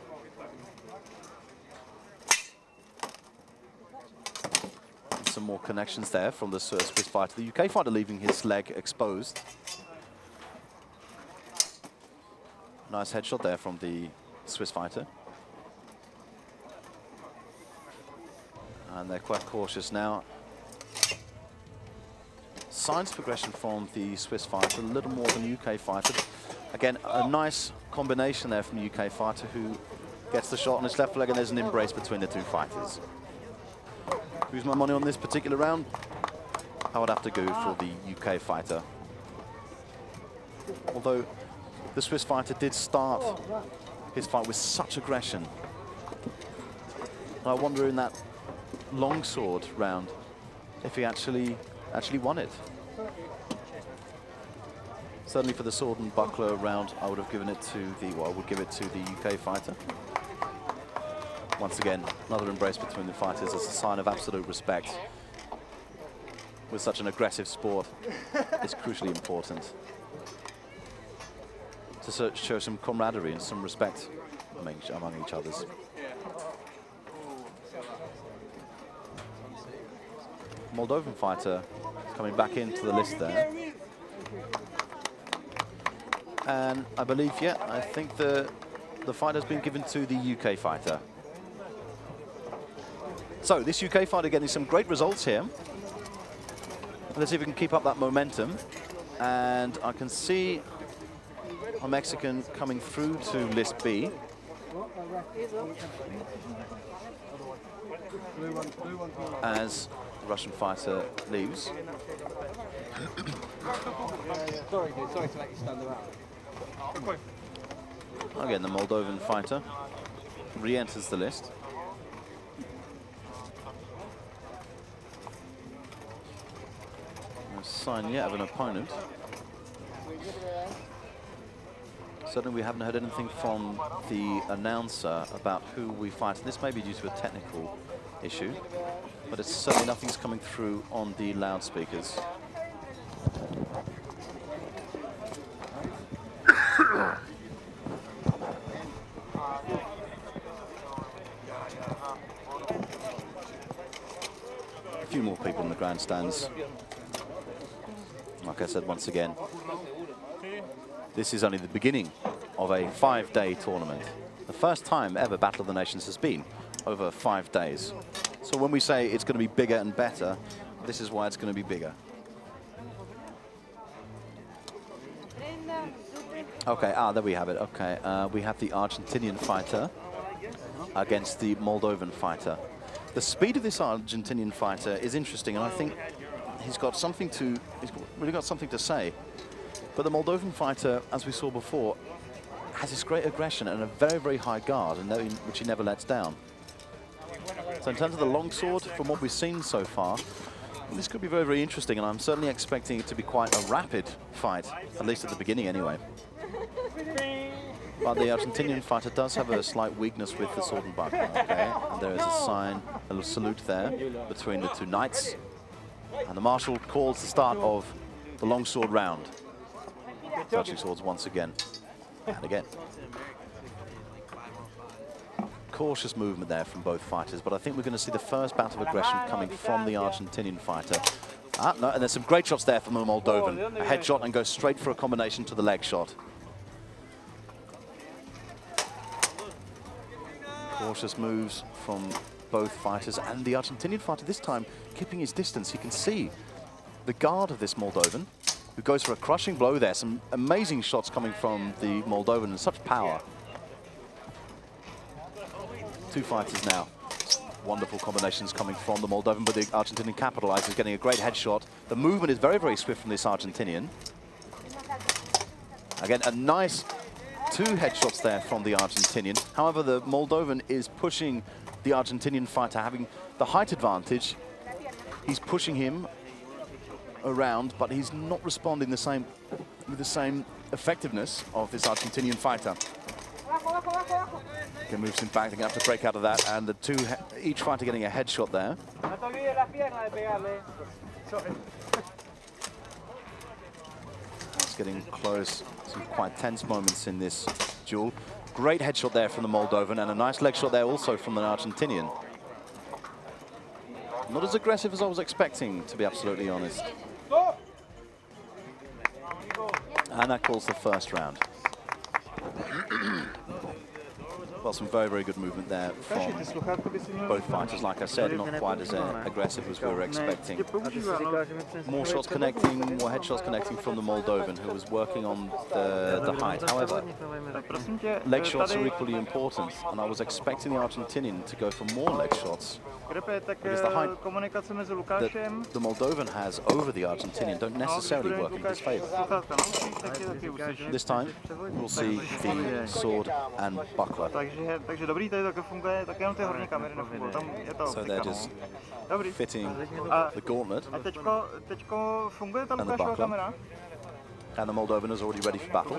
And some more connections there from the Swiss fighter. The UK fighter leaving his leg exposed. Nice headshot there from the Swiss fighter. And they're quite cautious now. Signs of progression from the Swiss fighter, a little more than the UK fighter. Again, a nice combination there from the UK fighter, who gets the shot on his left leg, and there's an embrace between the two fighters. Who's my money on this particular round? I would have to go for the UK fighter. Although the Swiss fighter did start his fight with such aggression. I wonder in that longsword round if he actually won it. Certainly for the sword and buckler round, I would have given it to the, well, I would give it to the UK fighter. Once again, another embrace between the fighters as a sign of absolute respect. With such an aggressive sport, it's crucially important. to show some camaraderie and some respect among each others. Moldovan fighter coming back into the list there. And I believe, yeah, I think the fight has been given to the UK fighter. So this UK fighter getting some great results here. Let's see if we can keep up that momentum. And I can see a Mexican coming through to list B. As the Russian fighter leaves. Sorry to let you stand around. Again, the Moldovan fighter re-enters the list. No sign yet of an opponent. Certainly we haven't heard anything from the announcer about who we fight. This may be due to a technical issue, but it's certainly nothing's coming through on the loudspeakers. A few more people in the grandstands. Like I said, once again, this is only the beginning of a 5-day tournament. The first time ever Battle of the Nations has been over 5 days. So when we say it's going to be bigger and better, this is why it's going to be bigger. Okay, there we have it. Okay, we have the Argentinian fighter against the Moldovan fighter. The speed of this Argentinian fighter is interesting, and I think he's really got something to say. But the Moldovan fighter, as we saw before, has this great aggression and a very, very high guard, and which he never lets down. So in terms of the longsword, from what we've seen so far, this could be very, very interesting, and I'm certainly expecting it to be quite a rapid fight, at least at the beginning anyway. But the Argentinian fighter does have a slight weakness with the sword and buckler, okay? And there is a sign, a little salute there between the two knights. And the marshal calls the start of the longsword round. Touching swords once again, and again. Cautious movement there from both fighters, but I think we're going to see the first bout of aggression coming from the Argentinian fighter. No, and there's some great shots there from the Moldovan. A headshot and goes straight for a combination to the leg shot. Cautious moves from both fighters, and the Argentinian fighter this time keeping his distance. You can see the guard of this Moldovan, who goes for a crushing blow there. Some amazing shots coming from the Moldovan and such power. Two fighters now. Wonderful combinations coming from the Moldovan, but the Argentinian capitalizes, getting a great headshot. The movement is very, very swift from this Argentinian. Again, a nice 2 headshots there from the Argentinian. However, the Moldovan is pushing the Argentinian fighter, having the height advantage. He's pushing him around, but he's not responding with the same effectiveness of this Argentinian fighter. He moves him back, they're going to have to break out of that, and each fighter getting a headshot there. It's getting close, some quite tense moments in this duel. Great headshot there from the Moldovan, and a nice leg shot there also from the Argentinian. Not as aggressive as I was expecting, to be absolutely honest. And that calls the first round. Well, some very, very good movement there from both fighters. Like I said, not quite as aggressive as we were expecting. More shots connecting, more headshots connecting from the Moldovan, who was working on the height. However, leg shots are equally important, and I was expecting the Argentinian to go for more leg shots, because the height that the Moldovan has over the Argentinian don't necessarily work in his favor. This time, we'll see the sword and buckler. Takže dobrý, tady to funguje, tak jenom ty horní kamery nefungují, tam je ta So they're just fitting the gauntlet. A teďko funguje ta Lukášova kamera? And the Moldovan is already ready for battle.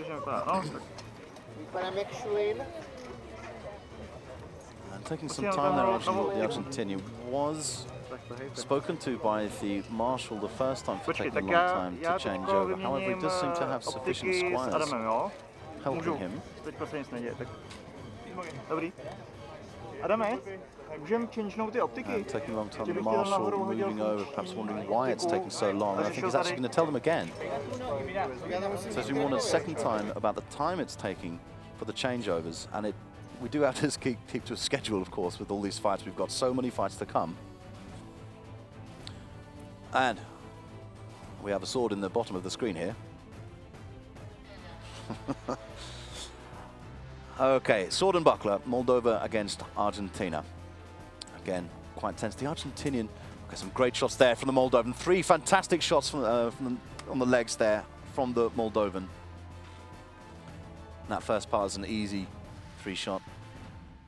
And taking some time there, the Argentinian was spoken to by the marshal the first time for taking a long time to change over. However, he does seem to have sufficient squires. helping him. Teďka se nic neděje, tak... Dobrý. Adame, můžeme changenout ty optiky? Taking a long time, Marshall moving over, perhaps wondering why it's taking so long. And I think he's actually going to tell them again. So as we warned a second time about the time it's taking for the changeovers, and we do have to keep to a schedule, of course, with all these fights. We've got so many fights to come. And we have a sword in the bottom of the screen here. Okay, sword and buckler, Moldova against Argentina. Again, quite tense. The Argentinian got some great shots there from the Moldovan. 3 fantastic shots from on the legs there from the Moldovan. That first part is an easy 3-shot.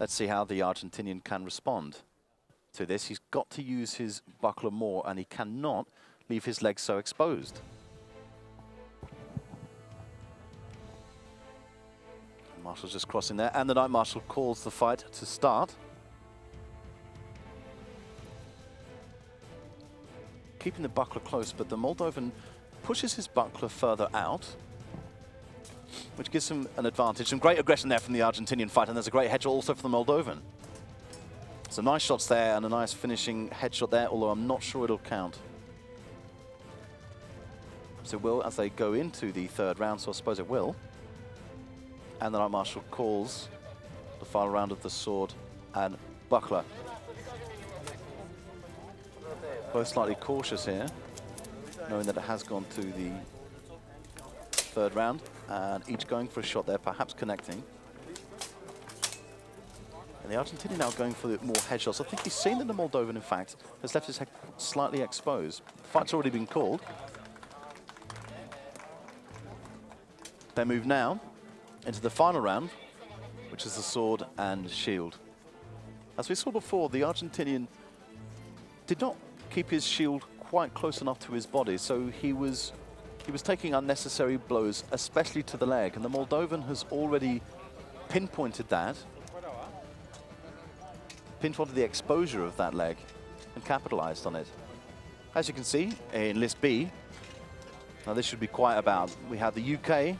Let's see how the Argentinian can respond to this. He's got to use his buckler more, and he cannot leave his legs so exposed. Marshall's just crossing there, and the Knight Marshal calls the fight to start. Keeping the buckler close, but the Moldovan pushes his buckler further out, which gives him an advantage. Some great aggression there from the Argentinian fighter, and there's a great headshot also from the Moldovan. Some nice shots there, and a nice finishing headshot there, although I'm not sure it'll count. So it will as they go into the third round, so I suppose it will. And the Knight Marshal calls the final round of the sword and buckler. Both slightly cautious here, knowing that it has gone to the third round, and each going for a shot there, perhaps connecting. And the Argentinian now going for the more headshots. I think he's seen that the Moldovan, in fact, has left his head slightly exposed. The fight's already been called. They move now into the final round, which is the sword and shield. As we saw before, the Argentinian did not keep his shield quite close enough to his body, so he was taking unnecessary blows, especially to the leg, and the Moldovan has already pinpointed that, pinpointed the exposure of that leg, and capitalized on it. As you can see in List B, now this should be quite about. We have the UK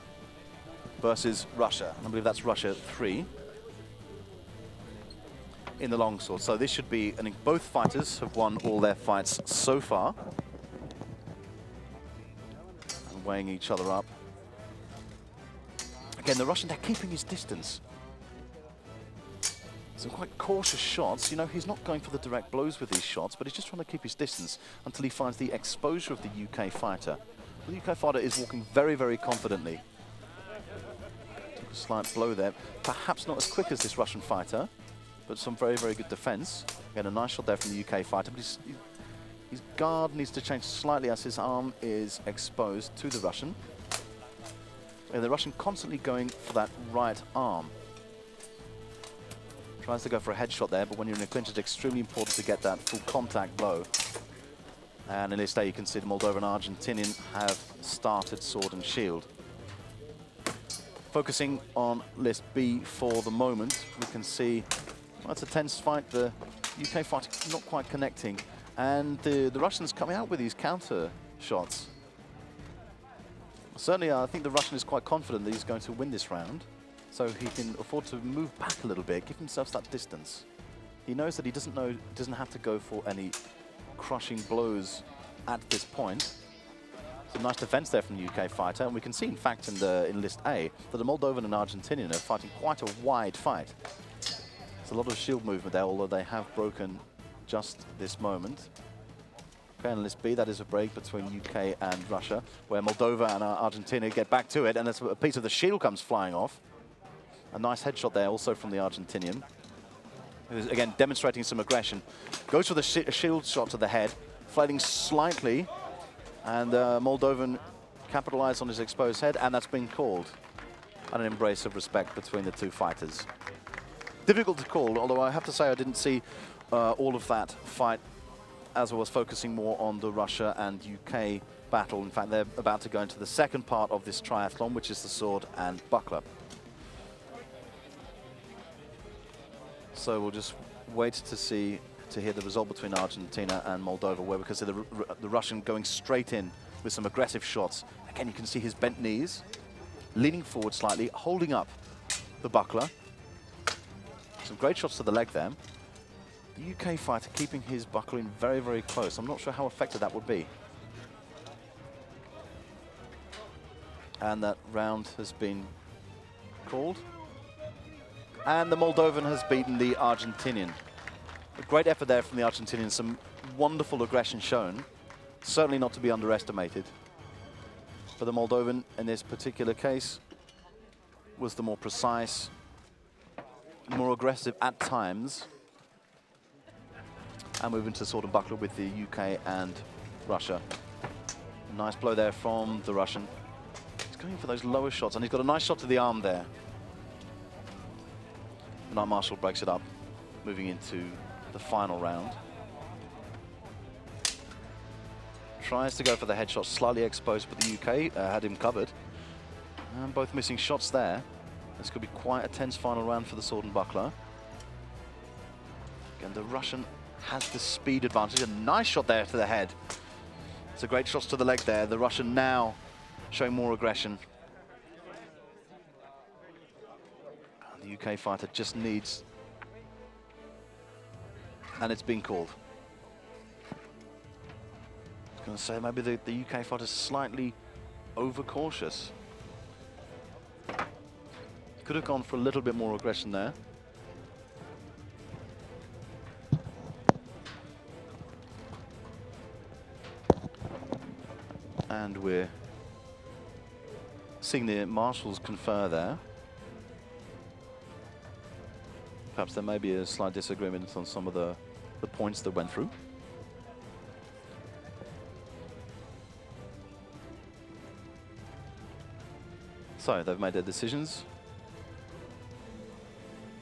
versus Russia. I believe that's Russia 3 in the longsword. So this should be, and both fighters have won all their fights so far. And weighing each other up. Again, the Russian, they're keeping his distance. Some quite cautious shots. You know, he's not going for the direct blows with these shots, but he's just trying to keep his distance until he finds the exposure of the UK fighter. The UK fighter is walking very, very confidently. Took a slight blow there. Perhaps not as quick as this Russian fighter, but some very, very good defense. Again, a nice shot there from the UK fighter, but his guard needs to change slightly as his arm is exposed to the Russian. And the Russian constantly going for that right arm. Tries to go for a headshot there, but when you're in a clinch, it's extremely important to get that full contact blow. And in this day, you can see the Moldovan and Argentinian have started sword and shield. Focusing on List B for the moment, we can see, well, it's a tense fight. The UK fighter not quite connecting, and the Russians coming out with these counter shots. Certainly, I think the Russian is quite confident that he's going to win this round, so he can afford to move back a little bit, give himself that distance. He knows that he doesn't have to go for any crushing blows at this point. Some nice defense there from the UK fighter, and we can see, in fact, in List A, that the Moldovan and Argentinian are fighting quite a wide fight. There's a lot of shield movement there, although they have broken just this moment. Okay, in List B, that is a break between UK and Russia, where Moldova and Argentina get back to it, and a piece of the shield comes flying off. A nice headshot there also from the Argentinian, who's again demonstrating some aggression. Goes for the shield shot to the head, flating slightly, and Moldovan capitalized on his exposed head, and that's been called. And an embrace of respect between the two fighters. Difficult to call, although I have to say I didn't see all of that fight, as I was focusing more on the Russia and UK battle. In fact, they're about to go into the second part of this triathlon, which is the sword and buckler. So we'll just wait to hear the result between Argentina and Moldova, where we can see the Russian going straight in with some aggressive shots. Again, you can see his bent knees, leaning forward slightly, holding up the buckler. Some great shots to the leg there. The UK fighter keeping his buckler in very, very close. I'm not sure how effective that would be. And that round has been called. And the Moldovan has beaten the Argentinian. A great effort there from the Argentinian. Some wonderful aggression shown. Certainly not to be underestimated. But the Moldovan, in this particular case, was the more precise, more aggressive at times. And moving to sword and buckler with the UK and Russia. Nice blow there from the Russian. He's going for those lower shots, and he's got a nice shot to the arm there. Knight Marshall breaks it up, moving into the final round. Tries to go for the headshot, slightly exposed, but the UK had him covered. And both missing shots there. This could be quite a tense final round for the sword and buckler. Again, the Russian has the speed advantage. A nice shot there to the head. It's a great shot to the leg there. The Russian now showing more aggression. And the UK fighter just needs... And it's been called. I was going to say maybe the UK fighter is slightly overcautious. Could have gone for a little bit more aggression there. And we're seeing the marshals confer there. Perhaps there may be a slight disagreement on some of the points that went through. So they've made their decisions.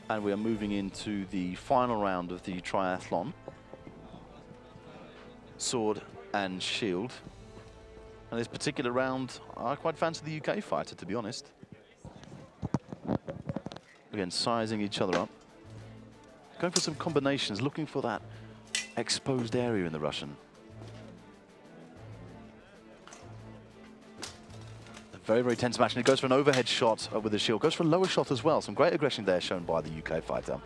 And we are moving into the final round of the triathlon. Sword and shield. And this particular round, I quite fancy the UK fighter, to be honest. Again, sizing each other up. Going for some combinations, looking for that exposed area in the Russian. A very, very tense match, and he goes for an overhead shot with the shield. Goes for a lower shot as well. Some great aggression there shown by the UK fighter.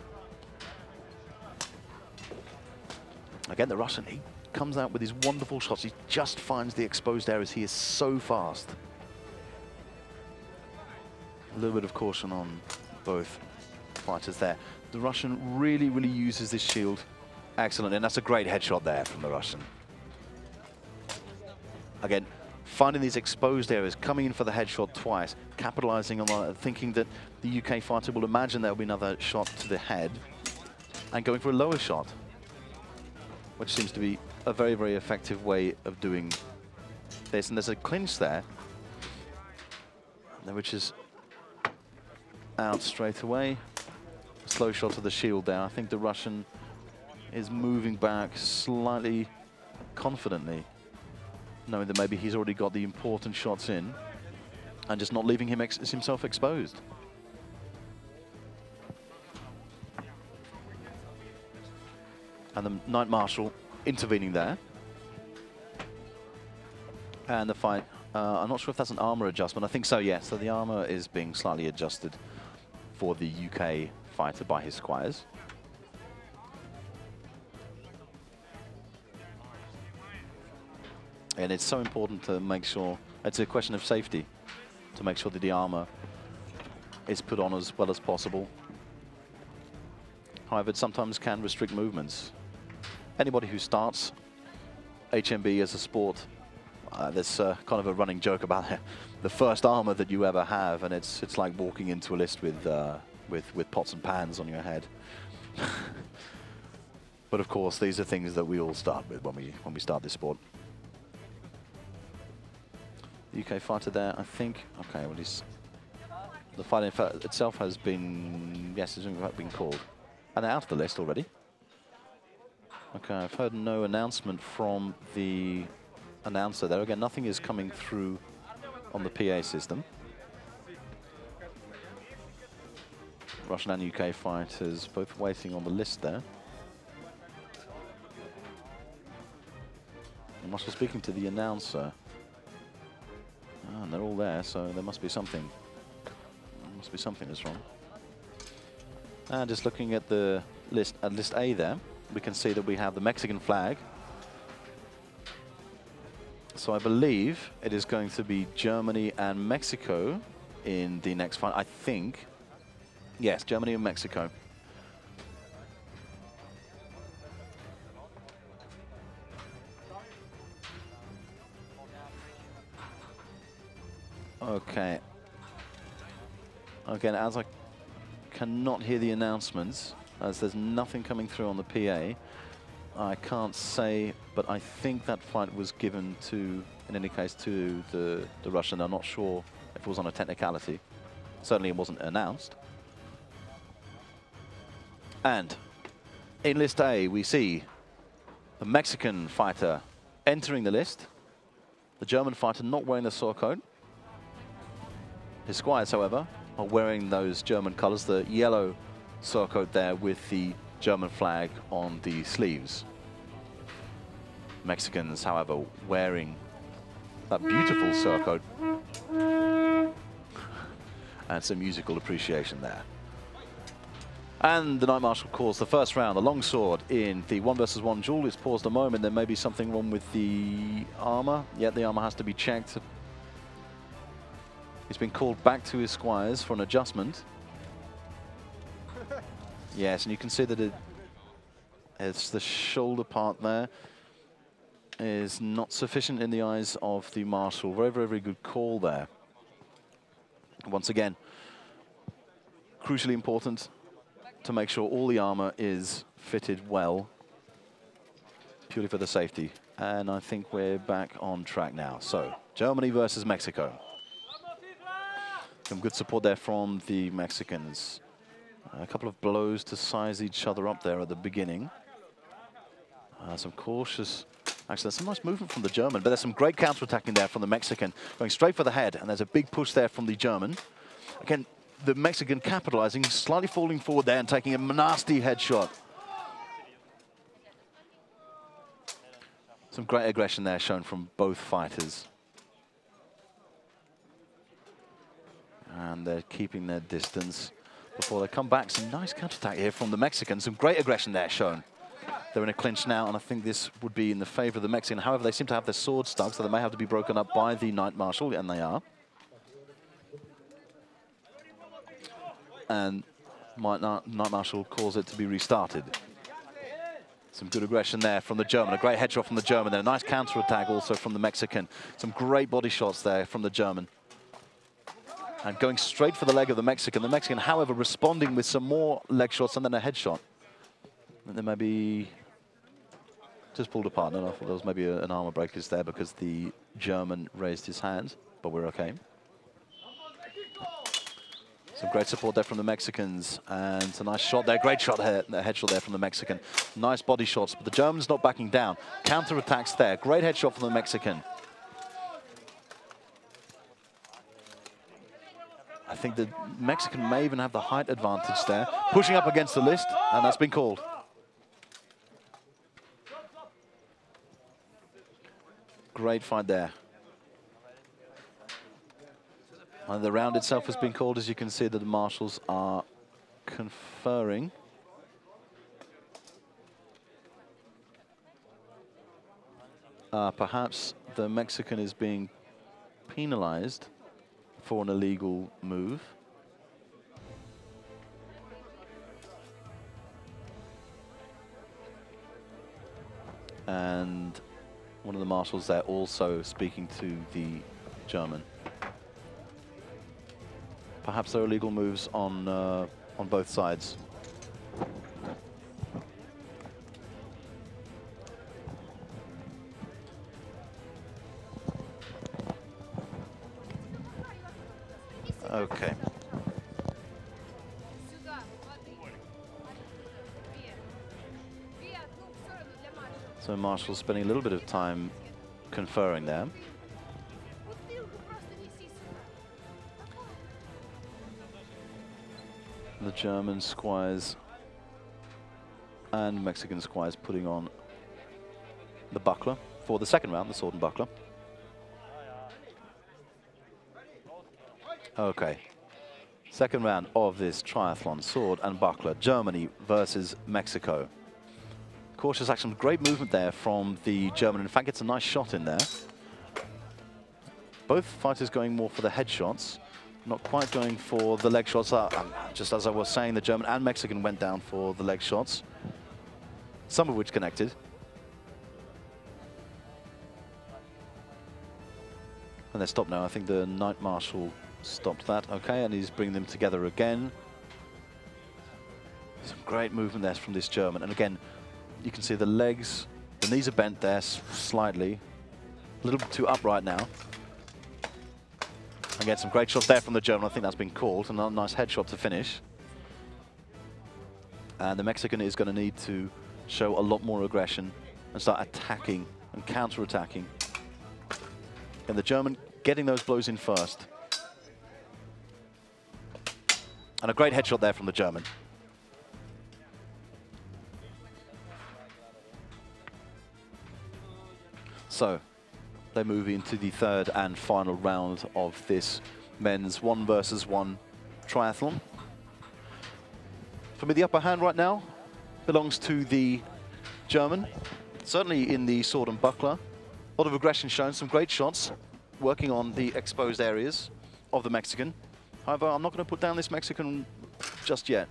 Again, the Russian, he comes out with his wonderful shots. He just finds the exposed areas. He is so fast. A little bit of caution on both fighters there. The Russian really, really uses this shield excellently, and that's a great headshot there from the Russian. Again, finding these exposed areas, coming in for the headshot twice, capitalizing on that, thinking that the UK fighter will imagine there will be another shot to the head, and going for a lower shot, which seems to be a very, very effective way of doing this. And there's a clinch there, which is out straight away. Slow shot to the shield there. I think the Russian is moving back slightly confidently, knowing that maybe he's already got the important shots in and just not leaving himself exposed. And the Knight Marshal intervening there. And the fight, I'm not sure if that's an armor adjustment. I think so, yes. So the armor is being slightly adjusted for the UK fighter by his squires. And it's so important to make sure, it's a question of safety, to make sure that the armor is put on as well as possible. However, it sometimes can restrict movements. Anybody who starts HMB as a sport, there's kind of a running joke about the first armor that you ever have, and it's like walking into a list with pots and pans on your head. But of course, these are things that we all start with when we start this sport. The UK fighter there, I think. Okay, well, the fight itself has been, yes, it's been called, and they're out of the list already. Okay, I've heard no announcement from the announcer there. Again, nothing is coming through on the PA system. Russian and UK fighters both waiting on the list there. I'm also speaking to the announcer. Oh, and they're all there, so there must be something. Must be something that's wrong. And just looking at the list, list A there, we can see that we have the Mexican flag. So I believe it is going to be Germany and Mexico in the next fight, I think. Yes, Germany and Mexico. Okay. Again, as I cannot hear the announcements, as there's nothing coming through on the PA, I can't say, but I think that fight was given to, in any case, to the Russian. I'm not sure if it was on a technicality. Certainly it wasn't announced. And in list A, we see the Mexican fighter entering the list. The German fighter not wearing the surcoat. His squires, however, are wearing those German colors, the yellow surcoat there with the German flag on the sleeves. Mexicans, however, wearing that beautiful surcoat. And some musical appreciation there. And the Knight Marshal calls the first round, the longsword in the 1 versus 1 duel. It's paused a moment. There may be something wrong with the armor. Yet the armor has to be checked. He's been called back to his squires for an adjustment. Yes, and you can see that it's the shoulder part there is not sufficient in the eyes of the marshal. Very, very, very good call there. Once again, crucially important to make sure all the armor is fitted well, purely for the safety. And I think we're back on track now. So, Germany versus Mexico. Some good support there from the Mexicans. A couple of blows to size each other up there at the beginning. Some cautious... Actually, there's some nice movement from the German, but there's some great counter-attacking there from the Mexican. Going straight for the head, and there's a big push there from the German. Again, the Mexican capitalizing, slightly falling forward there and taking a nasty headshot. Some great aggression there shown from both fighters. And they're keeping their distance before they come back. Some nice counter-attack here from the Mexicans. Some great aggression there shown. They're in a clinch now, and I think this would be in the favor of the Mexican. However, they seem to have their swords stuck, so they may have to be broken up by the Knight Marshal, and they are. And Knight Marshal calls it to be restarted. Some good aggression there from the German. A great headshot from the German there. A nice counter-attack also from the Mexican. Some great body shots there from the German. And going straight for the leg of the Mexican. The Mexican, however, responding with some more leg shots and then a headshot. And then maybe just pulled apart. No, I thought there was maybe an armor breakers there because the German raised his hand, but we're okay. Some great support there from the Mexicans, and it's a nice shot there. Great shot here, a headshot there from the Mexican. Nice body shots, but the German's not backing down. Counter attacks there. Great headshot from the Mexican. I think the Mexican may even have the height advantage there. Pushing up against the list, and that's been called. Great fight there. And the round itself has been called. As you can see, that the marshals are conferring. Perhaps the Mexican is being penalized for an illegal move. And one of the marshals there also speaking to the German. Perhaps there are illegal moves on both sides. Okay. So Marshall's spending a little bit of time conferring there. The German squires and Mexican squires putting on the buckler for the second round, the sword and buckler. So Second round of this triathlon, sword and buckler, Germany versus Mexico. Cautious action, great movement there from the German. In fact, gets a nice shot in there. Both fighters going more for the headshots, not quite going for the leg shots. Just as I was saying, the German and Mexican went down for the leg shots, some of which connected. And they're stopped now. I think the Knight Marshal stopped that. Okay, and he's bringing them together again. Some great movement there from this German. And again, you can see the legs, the knees are bent there slightly. A little bit too upright now. Again, some great shots there from the German. I think that's been called. And a nice headshot to finish. And the Mexican is going to need to show a lot more aggression and start attacking and counter-attacking. And the German getting those blows in first. And a great headshot there from the German. So they move into the third and final round of this men's 1 versus 1 triathlon. For me, the upper hand right now belongs to the German, certainly in the sword and buckler. A lot of aggression shown, some great shots, working on the exposed areas of the Mexican. However, I'm not going to put down this Mexican just yet.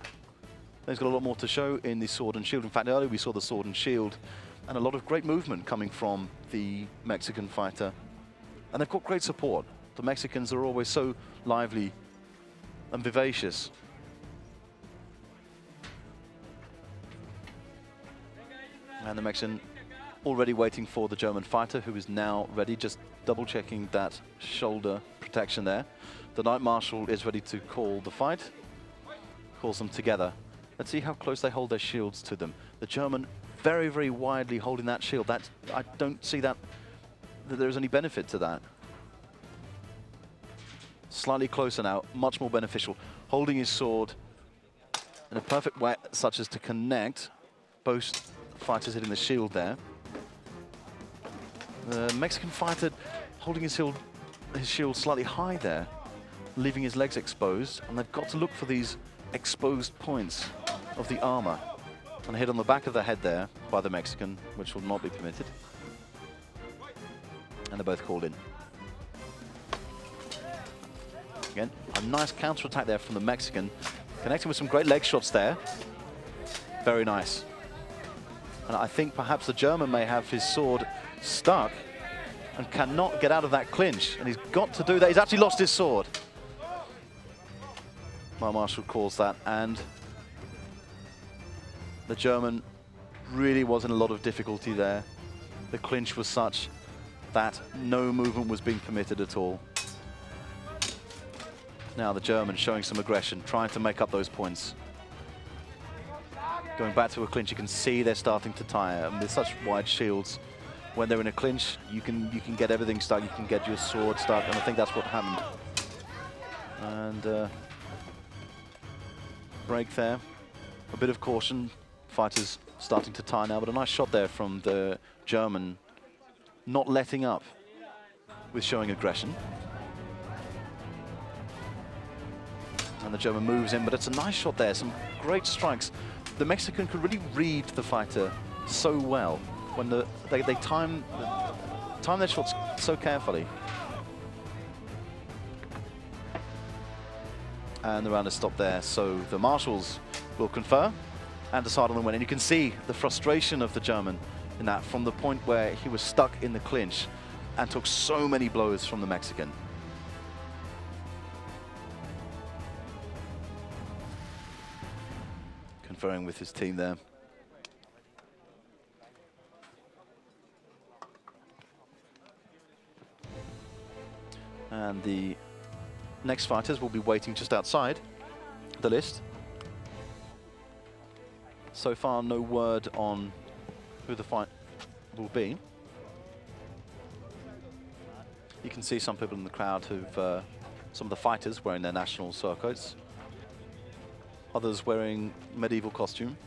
He's got a lot more to show in the sword and shield. In fact, earlier we saw the sword and shield, and a lot of great movement coming from the Mexican fighter. And they've got great support. The Mexicans are always so lively and vivacious. And the Mexican already waiting for the German fighter, who is now ready, just double-checking that shoulder protection there. The Knight Marshal is ready to call the fight, calls them together. Let's see how close they hold their shields to them. The German very, very widely holding that shield. I don't see that there's any benefit to that. Slightly closer now, much more beneficial. Holding his sword in a perfect way, such as to connect both fighters hitting the shield there. The Mexican fighter holding his shield slightly high there, leaving his legs exposed, and they've got to look for these exposed points of the armor. And hit on the back of the head there by the Mexican, which will not be permitted. And they're both called in. Again, a nice counter-attack there from the Mexican, connecting with some great leg shots there. Very nice. And I think perhaps the German may have his sword stuck and cannot get out of that clinch. And he's got to do that. He's actually lost his sword. My Marshal calls that, and the German really was in a lot of difficulty there. The clinch was such that no movement was being permitted at all. Now the German showing some aggression, trying to make up those points. Going back to a clinch, you can see they're starting to tire. And with such wide shields, when they're in a clinch, you can get everything stuck. You can get your sword stuck, and I think that's what happened. And break there. A bit of caution. Fighters starting to tire now, but a nice shot there from the German, not letting up with showing aggression. And the German moves in, but it's a nice shot there, some great strikes. The Mexican could really read the fighter so well when they time their shots so carefully. And the round is stopped there, so the Marshals will confer and decide on the win. And you can see the frustration of the German in that, from the point where he was stuck in the clinch and took so many blows from the Mexican. Conferring with his team there. And the next fighters will be waiting just outside the list. So far, no word on who the fight will be. You can see some people in the crowd who've, some of the fighters wearing their national surcoats. Others wearing medieval costume.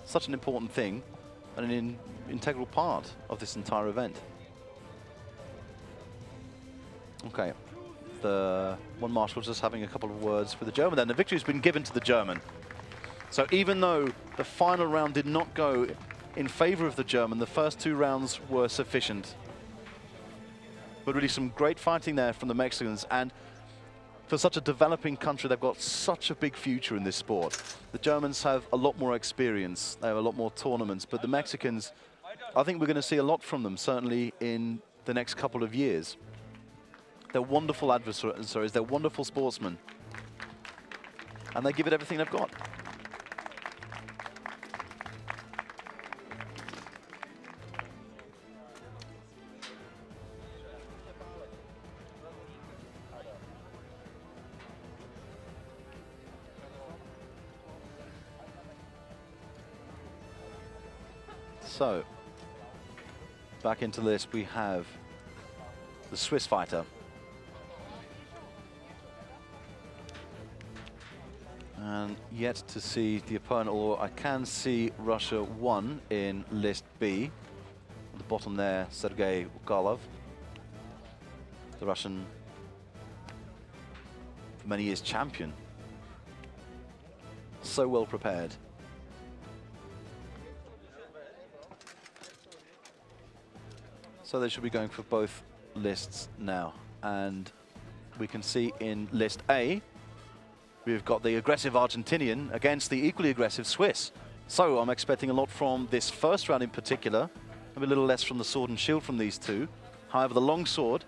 Such an important thing and an integral part of this entire event. Okay, one marshal just having a couple of words with the German. Then the victory's been given to the German. So even though the final round did not go in favor of the German, the first 2 rounds were sufficient. But really some great fighting there from the Mexicans, and for such a developing country, they've got such a big future in this sport. The Germans have a lot more experience, they have a lot more tournaments, but the Mexicans, I think we're going to see a lot from them, certainly in the next couple of years. They're wonderful adversaries, they're wonderful sportsmen, and they give it everything they've got. So, back into this, we have the Swiss fighter. And yet to see the opponent, or I can see Russia 1 in list B. At the bottom there, Sergei Ukalov, the Russian, for many years, champion. So well prepared. So they should be going for both lists now. And we can see in list A, we've got the aggressive Argentinian against the equally aggressive Swiss. So I'm expecting a lot from this first round in particular, maybe a little less from the sword and shield from these two. However, the long sword,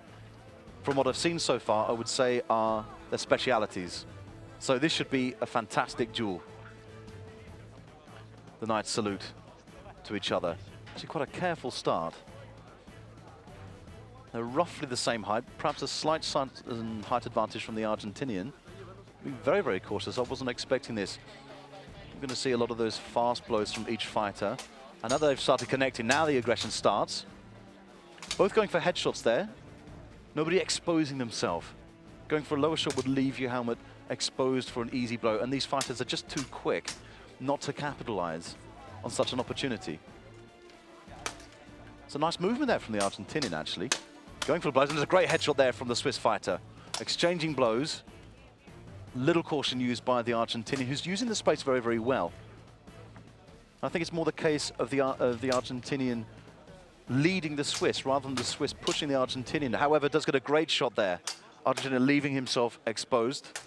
from what I've seen so far, I would say are their specialities. So this should be a fantastic duel. The knights salute to each other. Actually quite a careful start. They're roughly the same height, perhaps a slight height advantage from the Argentinian. Be very, very cautious. I wasn't expecting this. We're going to see a lot of those fast blows from each fighter. And now that they've started connecting, now the aggression starts. Both going for headshots there. Nobody exposing themselves. Going for a lower shot would leave your helmet exposed for an easy blow. And these fighters are just too quick not to capitalize on such an opportunity. It's a nice movement there from the Argentinian, actually. Going for the blows, and there's a great headshot there from the Swiss fighter. Exchanging blows. Little caution used by the Argentinian, who's using the space very, very well. I think it's more the case of the Argentinian leading the Swiss rather than the Swiss pushing the Argentinian. However, does get a great shot there. Argentina leaving himself exposed.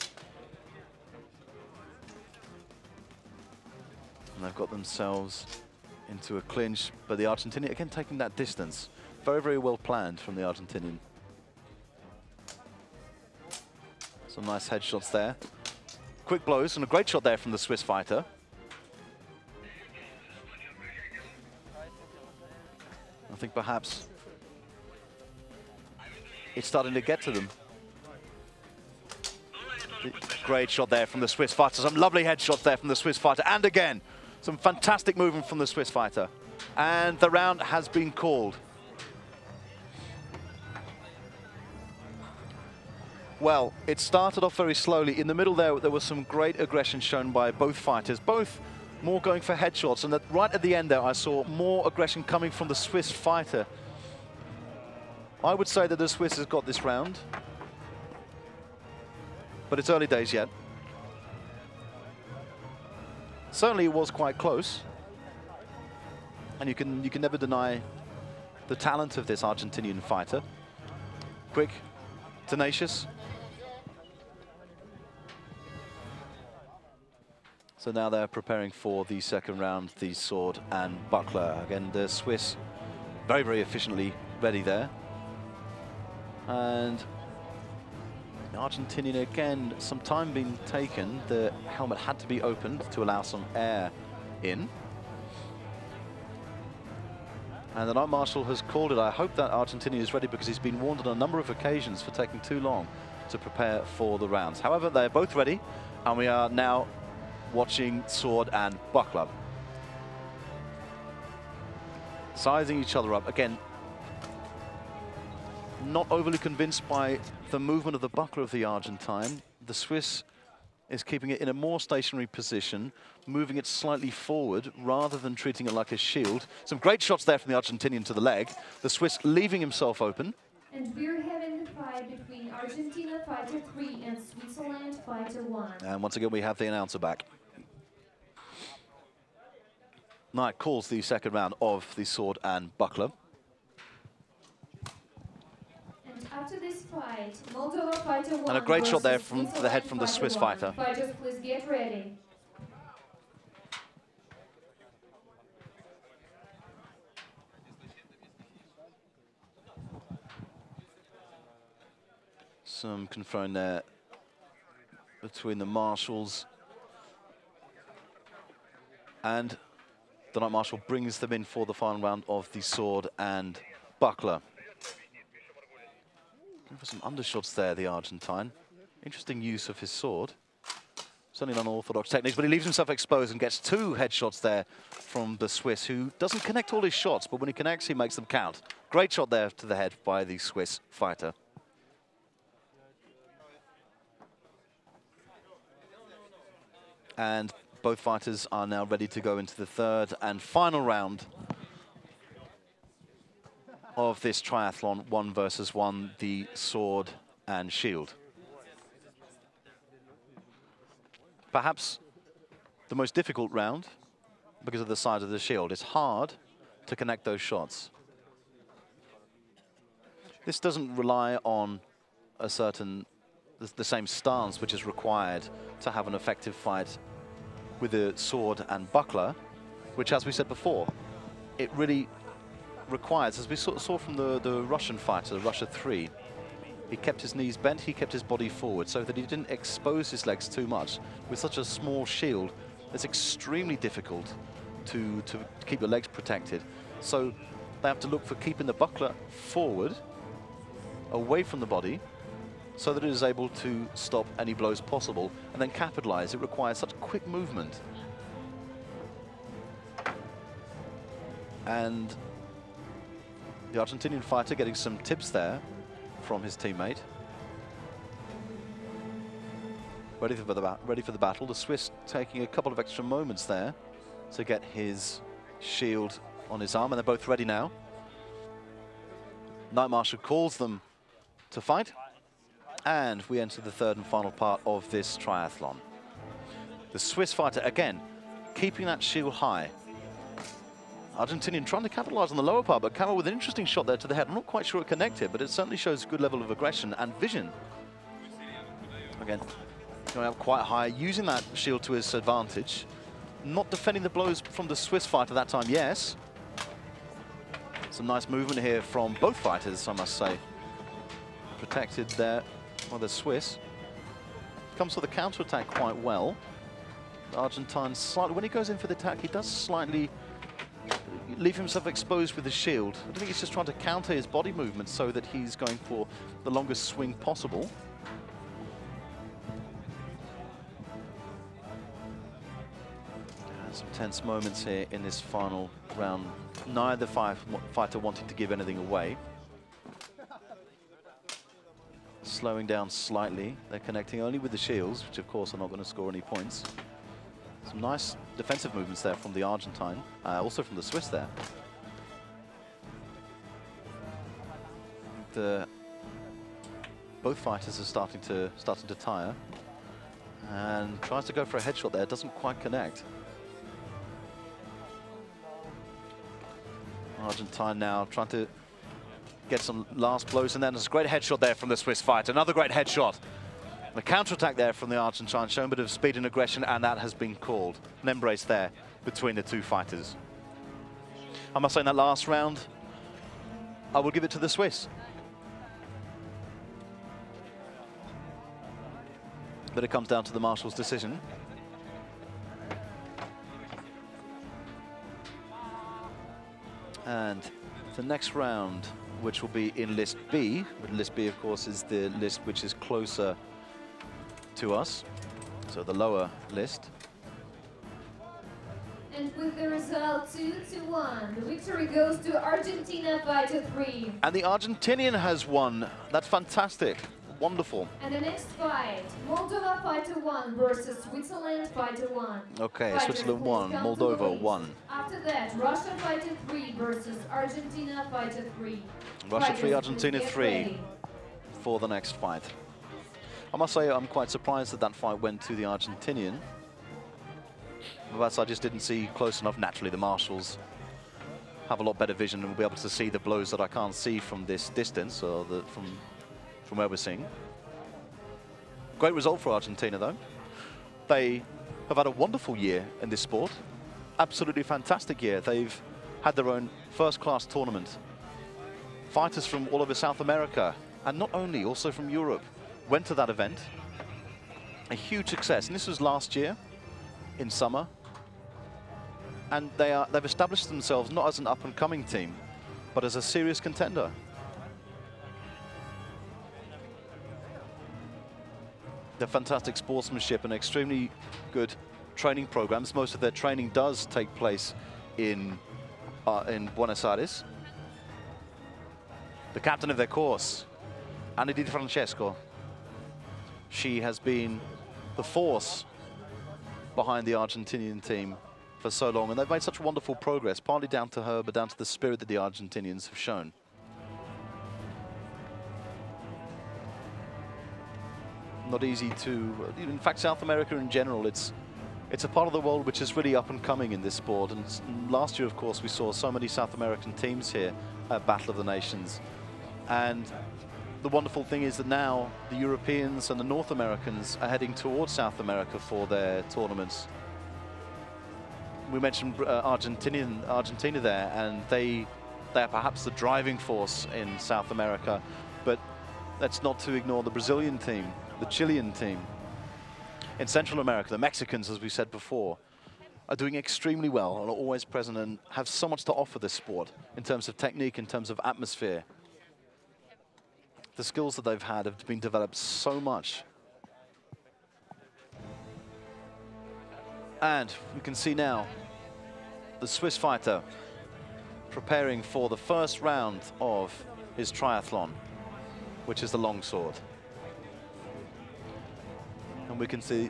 And they've got themselves into a clinch, but the Argentinian, again, taking that distance. Very, very well planned from the Argentinian. Some nice headshots there. Quick blows, and a great shot there from the Swiss fighter. I think perhaps it's starting to get to them. Great shot there from the Swiss fighter. Some lovely headshots there from the Swiss fighter. And again, some fantastic movement from the Swiss fighter. And the round has been called. Well, it started off very slowly. In the middle there was some great aggression shown by both fighters, both more going for headshots. And right at the end there, I saw more aggression coming from the Swiss fighter. I would say that the Swiss has got this round, but it's early days yet. Certainly it was quite close. And you can never deny the talent of this Argentinian fighter. Quick, tenacious. So now they're preparing for the second round, the sword and buckler. Again, the Swiss very, very efficiently ready there. And the Argentinian, again, some time being taken. The helmet had to be opened to allow some air in. And the Knight Marshal has called it. I hope that Argentinian is ready, because he's been warned on a number of occasions for taking too long to prepare for the rounds. However, they're both ready, and we are now watching sword and buckler. Sizing each other up. Again, not overly convinced by the movement of the buckler of the Argentine. The Swiss is keeping it in a more stationary position, moving it slightly forward rather than treating it like a shield. Some great shots there from the Argentinian to the leg. The Swiss leaving himself open. And we're having the fight between Argentina fighter 3 and Switzerland fighter 1. And once again, we have the announcer back. Knight calls the second round of the sword and buckler. And after this fight, Moldova fighter 1 And a great shot there versus from the head from the Swiss fighter. Fighters, please get ready. Some conferring there between the marshals. And the Knight Marshal brings them in for the final round of the sword and buckler. Going for some undershots there, the Argentine. Interesting use of his sword. Certainly unorthodox techniques, but he leaves himself exposed and gets 2 headshots there from the Swiss, who doesn't connect all his shots, but when he connects, he makes them count. Great shot there to the head by the Swiss fighter. And both fighters are now ready to go into the third and final round of this triathlon, 1 versus 1, the sword and shield. Perhaps the most difficult round because of the size of the shield. It's hard to connect those shots. This doesn't rely on a certain, the same stance which is required to have an effective fight with the sword and buckler, which, as we said before, it really requires, as we saw from the Russian fighter, Russia 3, he kept his knees bent, he kept his body forward so that he didn't expose his legs too much. With such a small shield, it's extremely difficult to keep your legs protected. So they have to look for keeping the buckler forward, away from the body, so that it is able to stop any blows possible and then capitalize. It requires such quick movement. And the Argentinian fighter getting some tips there from his teammate. Ready for the battle. The Swiss taking a couple of extra moments there to get his shield on his arm, and they're both ready now. Knight Marshal calls them to fight. And we enter the third and final part of this triathlon. The Swiss fighter, again, keeping that shield high. Argentinian trying to capitalize on the lower part, but Camel with an interesting shot there to the head. I'm not quite sure it connected, but it certainly shows a good level of aggression and vision. Again, going up quite high, using that shield to his advantage. Not defending the blows from the Swiss fighter that time, yes. Some nice movement here from both fighters, I must say. Protected there. Well, the Swiss comes for the counter-attack quite well. The Argentine slightly, when he goes in for the attack, he does slightly leave himself exposed with the shield. I think he's just trying to counter his body movement so that he's going for the longest swing possible. And some tense moments here in this final round. Neither fighter wanting to give anything away. Slowing down slightly. They're connecting only with the shields, which of course are not going to score any points. Some nice defensive movements there from the Argentine, also from the Swiss there. Both fighters are starting to tire, and tries to go for a headshot there, doesn't quite connect. Argentine now trying to get some last blows, and then there's a great headshot there from the Swiss fighter. Another great headshot. The counter-attack there from the Argentine, showing a bit of speed and aggression, and that has been called. An embrace there between the two fighters. I must say in that last round, I will give it to the Swiss. But it comes down to the Marshal's decision. And the next round, which will be in List B, but List B, of course, is the list which is closer to us, so the lower list. And with the result 2-1, the victory goes to Argentina fighter 3. And the Argentinian has won. That's fantastic. wonderful. And the next fight, Moldova Fighter 1 versus Switzerland Fighter 1. Okay, Fighters, Switzerland please 1, come to the Moldova list. 1. After that, Russia Fighter 3 versus Argentina Fighter 3. Russia 3, Fighters, Argentina please get 3 ready. for the next fight. I must say I'm quite surprised that that fight went to the Argentinian. But I just didn't see close enough. Naturally, the marshals have a lot better vision and will be able to see the blows that I can't see from this distance, or from where we're seeing. Great result for Argentina, though. They have had a wonderful year in this sport. Absolutely fantastic year. They've had their own first-class tournament. Fighters from all over South America, and not only, also from Europe, went to that event. A huge success, and this was last year in summer. And they've established themselves not as an up-and-coming team, but as a serious contender. They're fantastic sportsmanship and extremely good training programs. Most of their training does take place in Buenos Aires. The captain of their course, Anna Di Francesco, she has been the force behind the Argentinian team for so long, and they've made such wonderful progress, partly down to her, but down to the spirit that the Argentinians have shown. Not easy to, in fact, South America in general, it's a part of the world which is really up and coming in this sport. And last year, of course, we saw so many South American teams here at Battle of the Nations. And the wonderful thing is that now the Europeans and the North Americans are heading towards South America for their tournaments. We mentioned Argentina there, and they are perhaps the driving force in South America, but that's not to ignore the Brazilian team, the Chilean team. In Central America, the Mexicans, as we said before, are doing extremely well and are always present and have so much to offer this sport in terms of technique, in terms of atmosphere. The skills that they've had have been developed so much. And we can see now the Swiss fighter preparing for the first round of his triathlon, which is the longsword. And we can see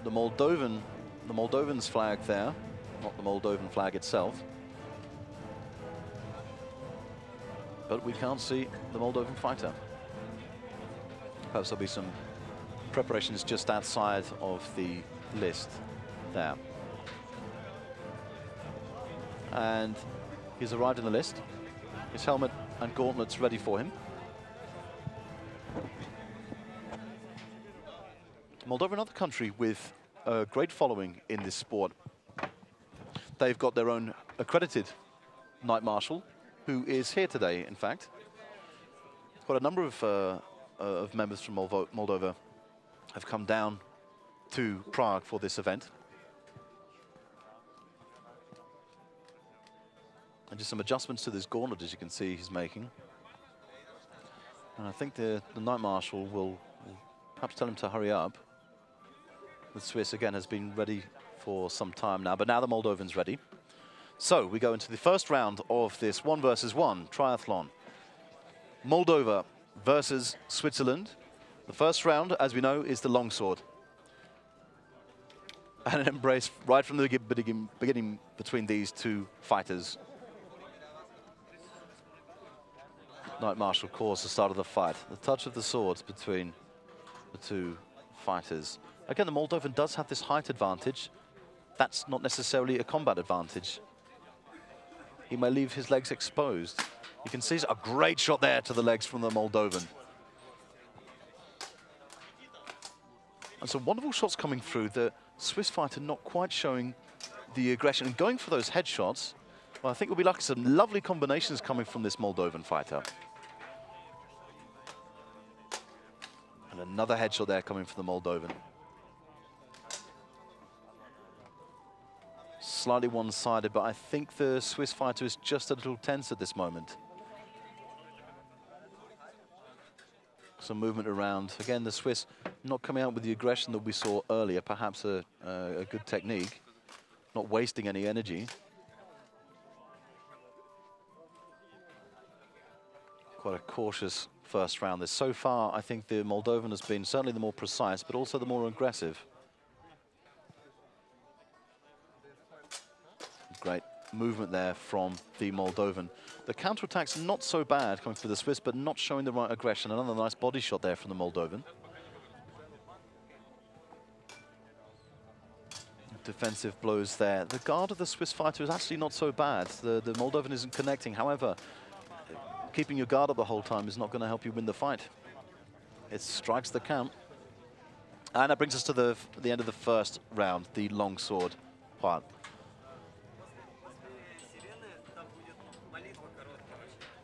the Moldovan's flag there, not the Moldovan flag itself. But we can't see the Moldovan fighter. Perhaps there'll be some preparations just outside of the list there. And he's arrived in the list. His helmet and gauntlets ready for him. Moldova, another country with a great following in this sport. They've got their own accredited Knight Marshal, who is here today, in fact. Quite a number of members from Moldova have come down to Prague for this event. And just some adjustments to this gauntlet, as you can see, he's making. And I think the Knight Marshal will perhaps tell him to hurry up. The Swiss, again, has been ready for some time now, but now the Moldovan's ready. So we go into the first round of this 1 versus 1 triathlon. Moldova versus Switzerland. The first round, as we know, is the longsword. And an embrace right from the beginning between these two fighters. Knight Marshal calls the start of the fight. The touch of the swords between the two fighters. Again, the Moldovan does have this height advantage. That's not necessarily a combat advantage. He may leave his legs exposed. You can see a great shot there to the legs from the Moldovan. And some wonderful shots coming through. The Swiss fighter not quite showing the aggression and going for those headshots. Well, I think we'll be lucky. Some lovely combinations coming from this Moldovan fighter. And another headshot there coming from the Moldovan. Slightly one-sided, but I think the Swiss fighter is just a little tense at this moment. Some movement around. Again, the Swiss not coming out with the aggression that we saw earlier. Perhaps a good technique, not wasting any energy. Quite a cautious first round. This so far, I think the Moldovan has been certainly the more precise, but also the more aggressive. Great movement there from the Moldovan. The counterattack's not so bad coming for the Swiss, but not showing the right aggression. Another nice body shot there from the Moldovan. Defensive blows there. The guard of the Swiss fighter is actually not so bad. The Moldovan isn't connecting. However, keeping your guard up the whole time is not going to help you win the fight. It strikes the count. And that brings us to the end of the first round, the long sword part.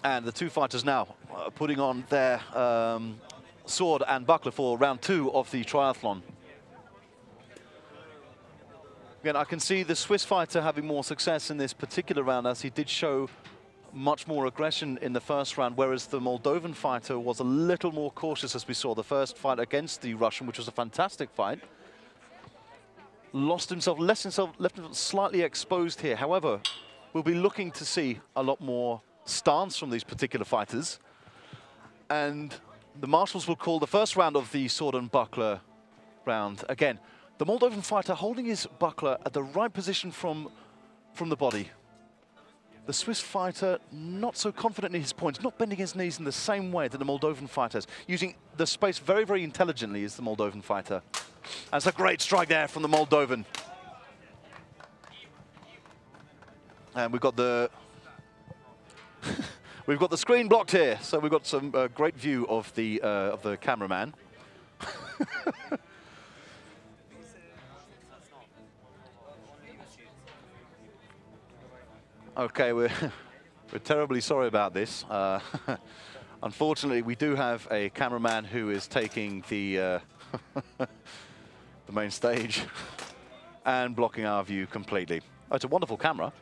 And the two fighters now putting on their sword and buckler for round 2 of the triathlon. Again, I can see the Swiss fighter having more success in this particular round, as he did show much more aggression in the first round, whereas the Moldovan fighter was a little more cautious, as we saw the first fight against the Russian, which was a fantastic fight. Left himself slightly exposed here. However, we'll be looking to see a lot more stance from these particular fighters. And the marshals will call the first round of the sword and buckler round. Again, the Moldovan fighter holding his buckler at the right position from the body. The Swiss fighter not so confident in his points, not bending his knees in the same way that the Moldovan fighter is. Using the space very, very intelligently is the Moldovan fighter. That's a great strike there from the Moldovan. And we've got the we've got the screen blocked here, so we've got some great view of the cameraman. Okay, we're terribly sorry about this. Unfortunately, we do have a cameraman who is taking the the main stage and blocking our view completely. Oh, it's a wonderful camera.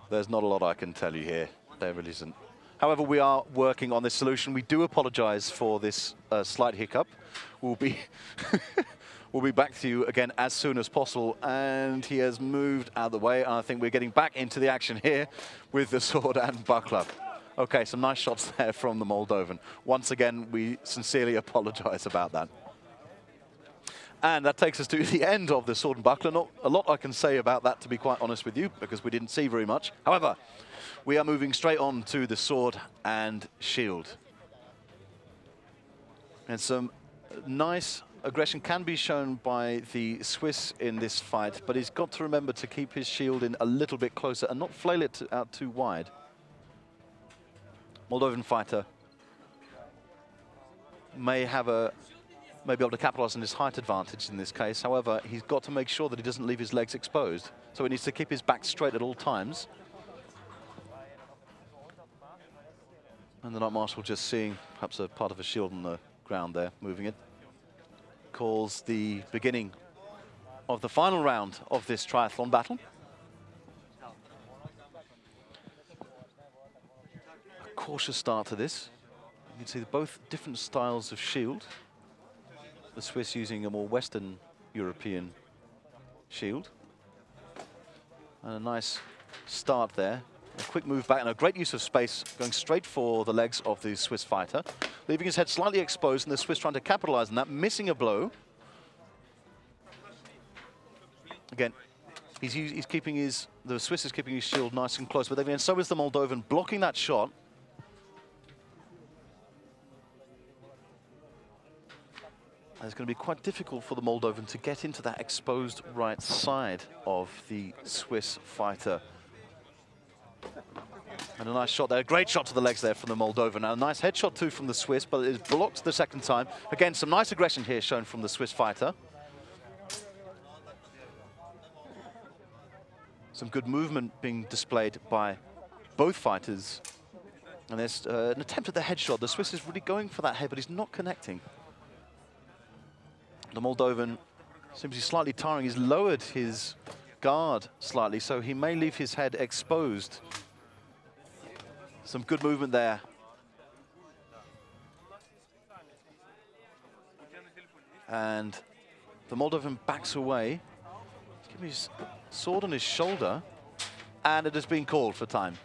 There's not a lot I can tell you here. There really isn't. However, we are working on this solution. We do apologize for this slight hiccup. We'll be we'll be back to you again as soon as possible. And he has moved out of the way. And I think we're getting back into the action here with the sword and buckler. Okay, some nice shots there from the Moldovan. Once again, we sincerely apologize about that. And that takes us to the end of the sword and buckler. Not a lot I can say about that, to be quite honest with you, because we didn't see very much. However, we are moving straight on to the sword and shield. And some nice aggression can be shown by the Swiss in this fight, but he's got to remember to keep his shield in a little bit closer and not flail it out too wide. Moldovan fighter may be able to capitalize on his height advantage in this case. However, he's got to make sure that he doesn't leave his legs exposed. So he needs to keep his back straight at all times. And the Knight Marshal just seeing perhaps a part of a shield on the ground there, moving it. Calls the beginning of the final round of this triathlon battle. A cautious start to this. You can see both different styles of shield. The Swiss using a more Western European shield. And a nice start there. A quick move back and a great use of space, going straight for the legs of the Swiss fighter, leaving his head slightly exposed, and the Swiss trying to capitalize on that, missing a blow. Again, the Swiss is keeping his shield nice and close, but then so is the Moldovan, blocking that shot. And it's going to be quite difficult for the Moldovan to get into that exposed right side of the Swiss fighter. And a nice shot there, a great shot to the legs there from the Moldovan. And a nice headshot too from the Swiss, but it is blocked the second time. Again, some nice aggression here shown from the Swiss fighter. Some good movement being displayed by both fighters. And there's an attempt at the headshot. The Swiss is really going for that head, but he's not connecting. The Moldovan seems to be slightly tiring. He's lowered his guard slightly, so he may leave his head exposed. Some good movement there. And the Moldovan backs away. He's giving his sword on his shoulder. And it has been called for time.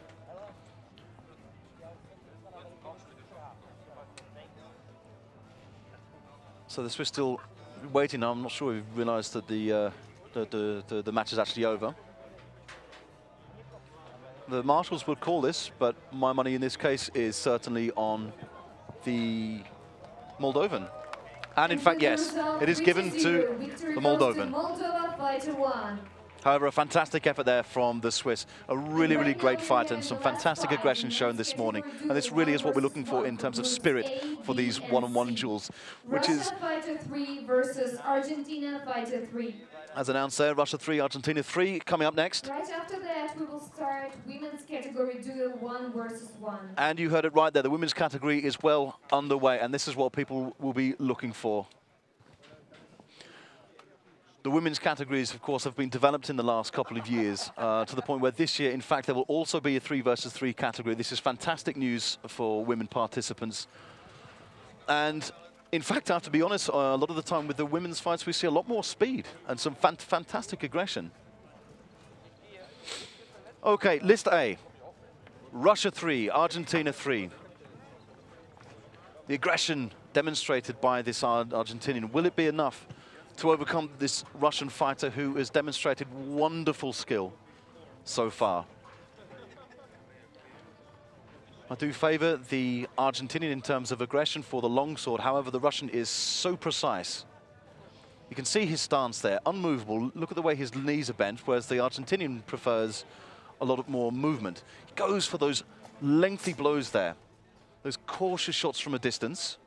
So the Swiss still waiting. I'm not sure we've realized that the match is actually over. The marshals will call this, but my money in this case is certainly on the Moldovan. And in fact, yes, it is given to the Moldovan. However, a fantastic effort there from the Swiss. A really, really great fight and some fantastic aggression shown this morning. And this really is what we're looking for in terms of spirit for these one-on-one duels, which is... Russia Fighter 3 versus Argentina Fighter 3. As announced there, Russia 3, Argentina 3, coming up next. Right after that, we will start women's category duel 1 versus 1. And you heard it right there, the women's category is well underway, and this is what people will be looking for. The women's categories, of course, have been developed in the last couple of years to the point where this year, in fact, there will also be a 3 versus 3 category. This is fantastic news for women participants. And in fact, I have to be honest, a lot of the time with the women's fights, we see a lot more speed and some fantastic aggression. Okay, list A. Russia 3, Argentina 3. The aggression demonstrated by this Argentinian, will it be enough to overcome this Russian fighter who has demonstrated wonderful skill so far? I do favor the Argentinian in terms of aggression for the longsword. However, the Russian is so precise. You can see his stance there, unmovable. Look at the way his knees are bent, whereas the Argentinian prefers a lot more movement. He goes for those lengthy blows there, those cautious shots from a distance.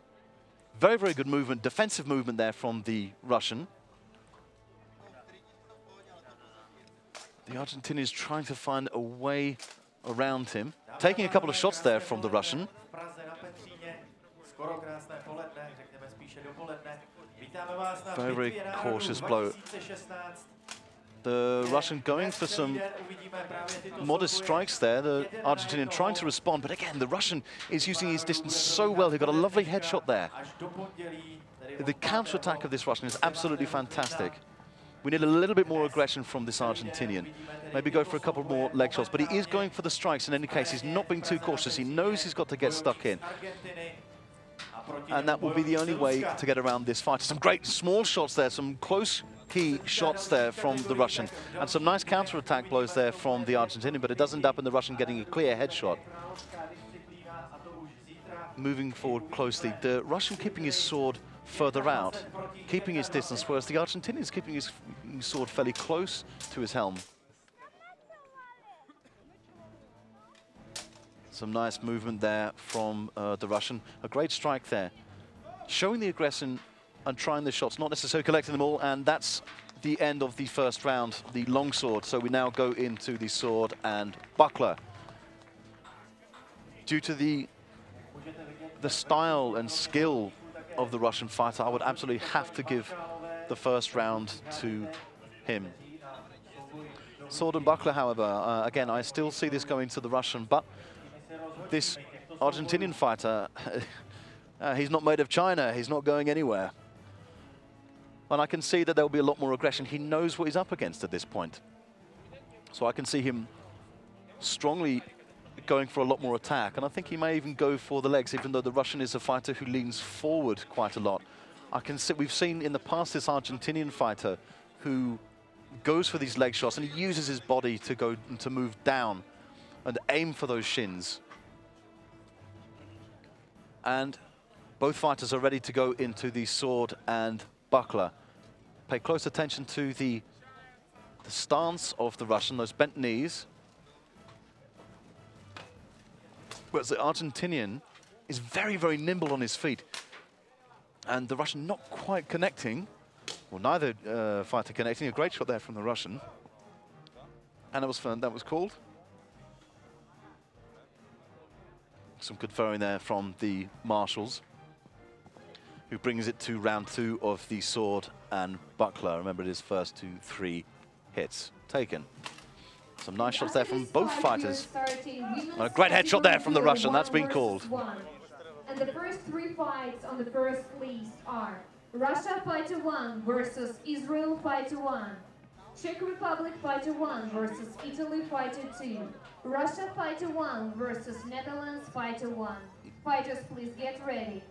Very, very good movement, defensive movement there from the Russian. The Argentinian is trying to find a way around him. Taking a couple of shots there from the Russian. Very, very cautious blow. The Russian going for some modest strikes there. The Argentinian trying to respond, but again, the Russian is using his distance so well. He got a lovely headshot there. The counter-attack of this Russian is absolutely fantastic. We need a little bit more aggression from this Argentinian. Maybe go for a couple more leg shots, but he is going for the strikes in any case. He's not being too cautious. He knows he's got to get stuck in. And that will be the only way to get around this fight. Some great small shots there, some close key shots there from the Russian. And some nice counter-attack blows there from the Argentinian, but it does end up in the Russian getting a clear headshot. Moving forward closely, the Russian keeping his sword further out, keeping his distance, whereas the Argentinian is keeping his sword fairly close to his helm. Some nice movement there from the Russian. A great strike there. Showing the aggression and trying the shots, not necessarily collecting them all, and that's the end of the first round, the longsword. So we now go into the sword and buckler. Due to the style and skill of the Russian fighter, I would absolutely have to give the first round to him. Sword and buckler, however, again, I still see this going to the Russian, but this Argentinian fighter, he's not made of China, he's not going anywhere. And I can see that there will be a lot more aggression. He knows what he's up against at this point. So I can see him strongly going for a lot more attack, and I think he may even go for the legs, even though the Russian is a fighter who leans forward quite a lot. I can see, we've seen in the past this Argentinian fighter who goes for these leg shots and he uses his body to go to move down and aim for those shins. And both fighters are ready to go into the sword and buckler. Pay close attention to the stance of the Russian, those bent knees. Whereas the Argentinian is very, very nimble on his feet. And the Russian not quite connecting. Well, neither fighter connecting. A great shot there from the Russian. And that was called. Some good throwing there from the marshals, who brings it to round 2 of the sword and buckler. Remember, it is first to 3 hits taken. Some nice shots there from both fighters. And a great headshot there from the Russian. That's been called. And the first 3 fights on the first list are Russia Fighter 1 versus Israel Fighter 1. Czech Republic Fighter 1 versus Italy Fighter 2. Russia Fighter 1 versus Netherlands Fighter 1. Fighters, please get ready.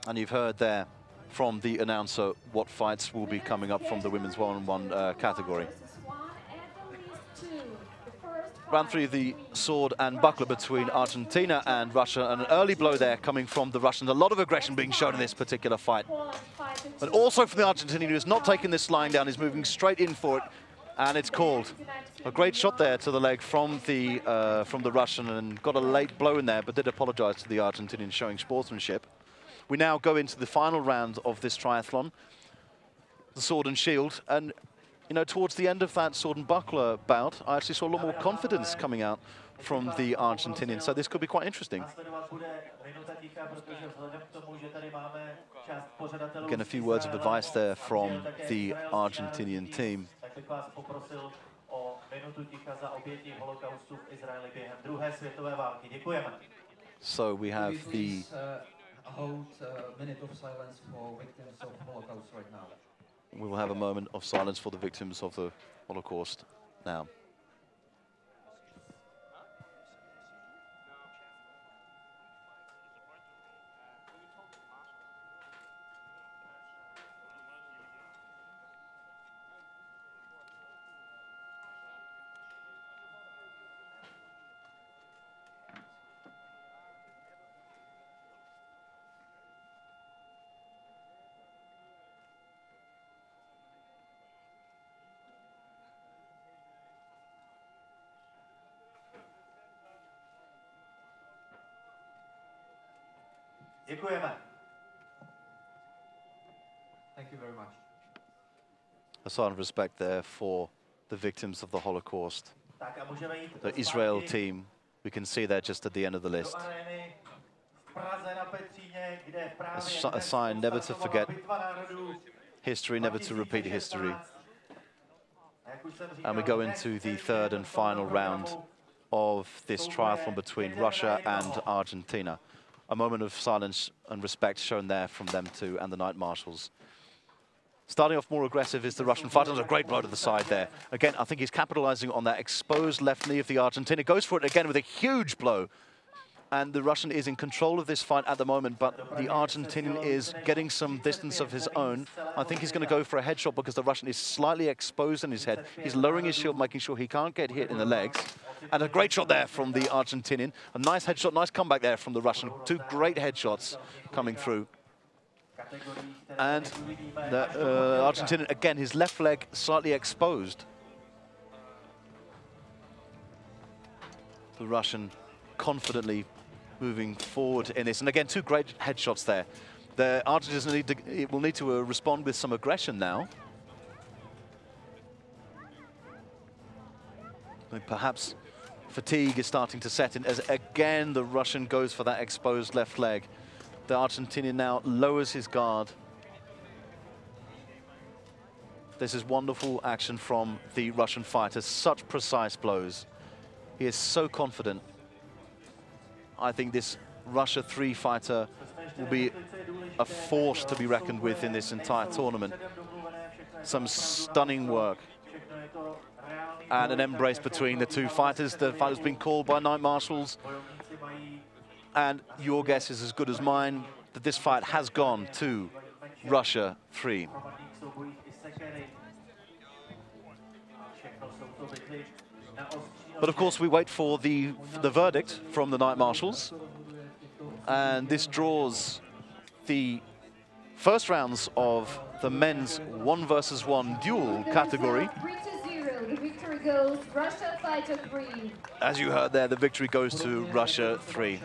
And you've heard there from the announcer what fights will be coming up from the women's 1-on-1 category. Round 3 of the sword and buckler between Argentina and Russia. An early blow there coming from the Russians. A lot of aggression being shown in this particular fight. But also from the Argentinian, who has not taken this lying down, is moving straight in for it. And it's called. A great shot there to the leg from the Russian, and got a late blow in there, but did apologize to the Argentinian, showing sportsmanship. We now go into the final round of this triathlon, the sword and shield. And, you know, towards the end of that sword and buckler bout, I actually saw a lot more confidence coming out from the Argentinian. So this could be quite interesting. Again, a few words of advice there from the Argentinian team. So we have the hold a minute of silence for victims of Holocaust right now. We will have a moment of silence for the victims of the Holocaust now. Děkujeme. Thank you very much. A sign of respect there for the victims of the Holocaust. The Israel team, we can see that just at the end of the list. A sign never to forget history, never to repeat history. And we go into the third and final round of this triathlon between Russia and Argentina. A moment of silence and respect shown there from them too, and the Knight Marshals. Starting off more aggressive is the Russian fighter. A great blow to the side there. Again, I think he's capitalizing on that exposed left knee of the Argentinian. Goes for it again with a huge blow. And the Russian is in control of this fight at the moment, but the Argentinian is getting some distance of his own. I think he's going to go for a headshot because the Russian is slightly exposed in his head. He's lowering his shield, making sure he can't get hit in the legs. And a great shot there from the Argentinian. A nice headshot, nice comeback there from the Russian. Two great headshots coming through. And the Argentinian, again, his left leg slightly exposed. The Russian confidently moving forward in this. And again, two great headshots there. The Argentinians will need to respond with some aggression now. And perhaps fatigue is starting to set in as again the Russian goes for that exposed left leg. The Argentinian now lowers his guard. This is wonderful action from the Russian fighter. Such precise blows. He is so confident. I think this Russia 3 fighter will be a force to be reckoned with in this entire tournament. Some stunning work. And an embrace between the two fighters. The fight has been called by Knight Marshals. And your guess is as good as mine that this fight has gone to Russia 3. But of course, we wait for the verdict from the Knight Marshals. And this draws the first rounds of the men's 1 versus 1 duel category. The victory goes Russia Fighter 3. As you heard there, the victory goes to Russia 3.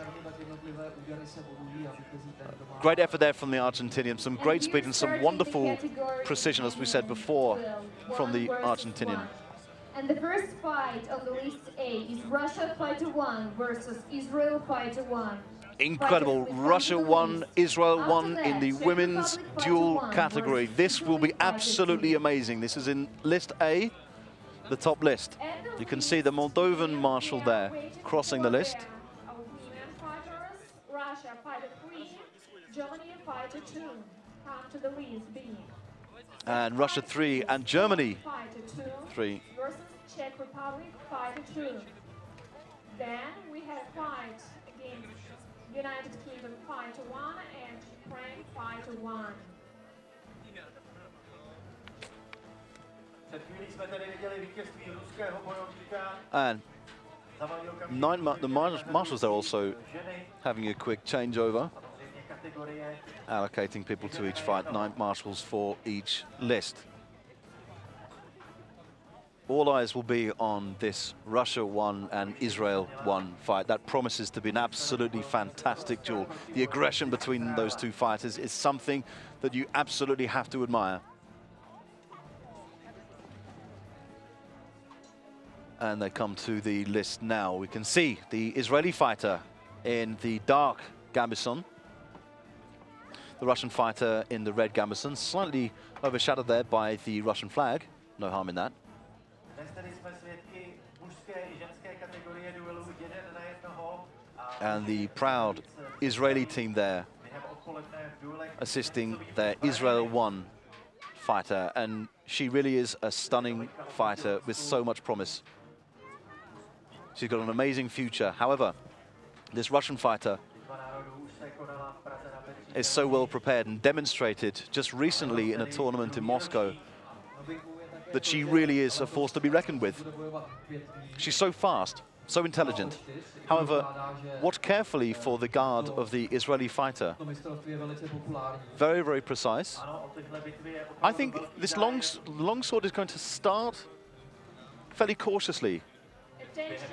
Great effort there from the Argentinian, some great speed and some wonderful precision, as we said before, from the Argentinian. And the first fight on the list A is Russia Fighter 1 versus Israel Fighter 1. Incredible. Russia 1, Israel 1 in the women's duel category. This will be absolutely amazing. This is in list A, the top list. You can see the Moldovan marshal there crossing the list. Russia Fighter 3, Germany Fighter 2. Come to the list B. And Russia 3 and Germany Fighter 2 3. versus Czech Republic Fighter 2. Then we have fight against United Kingdom Fighter 1 and Ukraine Fighter 1. And the marshals are also having a quick changeover, allocating people to each fight, 9 marshals for each list. All eyes will be on this Russia 1 and Israel 1 fight. That promises to be an absolutely fantastic duel. The aggression between those two fighters is something that you absolutely have to admire. And they come to the list now. We can see the Israeli fighter in the dark gambeson. The Russian fighter in the red gambeson, slightly overshadowed there by the Russian flag. No harm in that. And the proud Israeli team there assisting their Israel 1 fighter. And she really is a stunning fighter with so much promise. She's got an amazing future. However, this Russian fighter is so well prepared and demonstrated just recently in a tournament in Moscow that she really is a force to be reckoned with. She's so fast, so intelligent. However, watch carefully for the guard of the Israeli fighter. Very, very precise. I think this longsword is going to start fairly cautiously.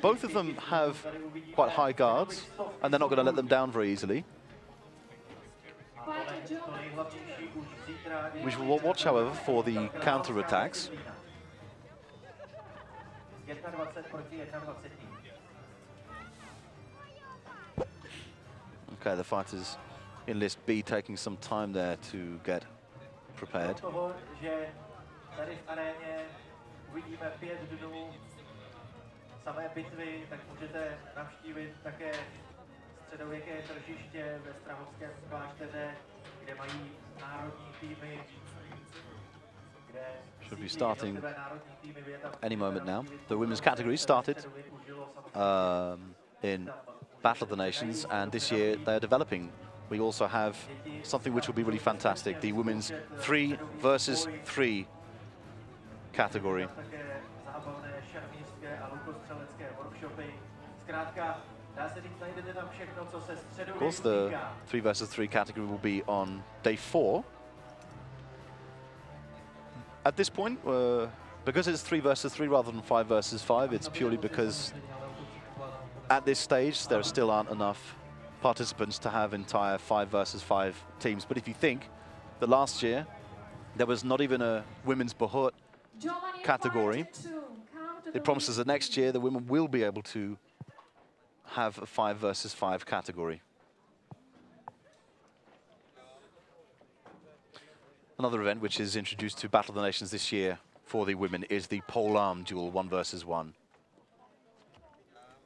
Both of them have quite high guards, and they're not going to let them down very easily. We should watch, however, for the counter-attacks. Okay, the fighters in list B taking some time there to get prepared. Samé bitvy, tak můžete navštívit také středověké tržiště ve Strahovském klášteře, kde mají národní týmy, should be starting any moment now. The women's category started in Battle of the Nations, and this year they're developing. We also have something which will be really fantastic, the women's 3 versus 3 category. Of course, the 3 versus 3 category will be on day 4. At this point, because it's 3 versus 3 rather than 5 versus 5, it's purely because at this stage there still aren't enough participants to have entire 5 versus 5 teams. But if you think that last year there was not even a women's Bahut category, it promises that next year the women will be able to have a 5 versus 5 category. Another event which is introduced to Battle of the Nations this year for the women is the Polearm duel 1 versus 1.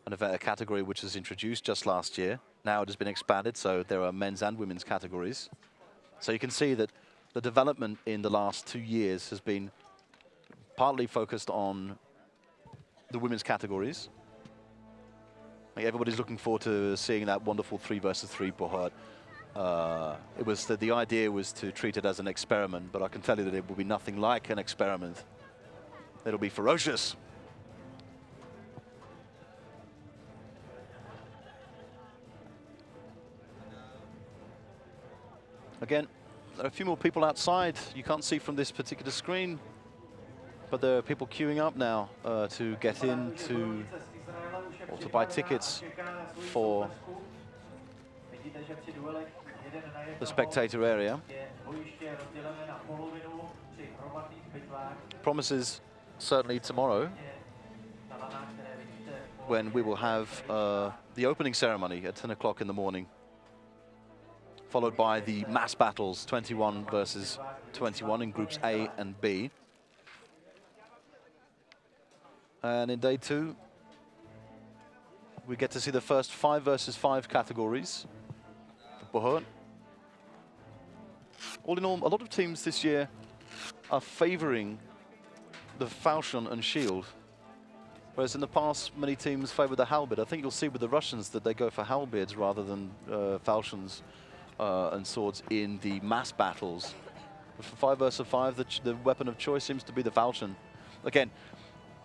An event, a category which was introduced just last year. Now it has been expanded, so there are men's and women's categories. So you can see that the development in the last 2 years has been partly focused on the women's categories. Everybody's looking forward to seeing that wonderful 3 versus 3 Bahut. It was the idea was to treat it as an experiment, but I can tell you that it will be nothing like an experiment. It'll be ferocious. Again, there are a few more people outside. You can't see from this particular screen, but there are people queuing up now to get in or to buy tickets for the spectator area. Promises certainly tomorrow when we will have the opening ceremony at 10 o'clock in the morning, followed by the mass battles, 21 versus 21 in groups A and B. And in day 2, we get to see the first 5 versus 5 categories for Bahut. All in all, a lot of teams this year are favoring the falchion and shield, whereas in the past many teams favored the halberd. I think you'll see with the Russians that they go for halberds rather than falchions and swords in the mass battles. But for 5 versus 5, the weapon of choice seems to be the falchion. Again,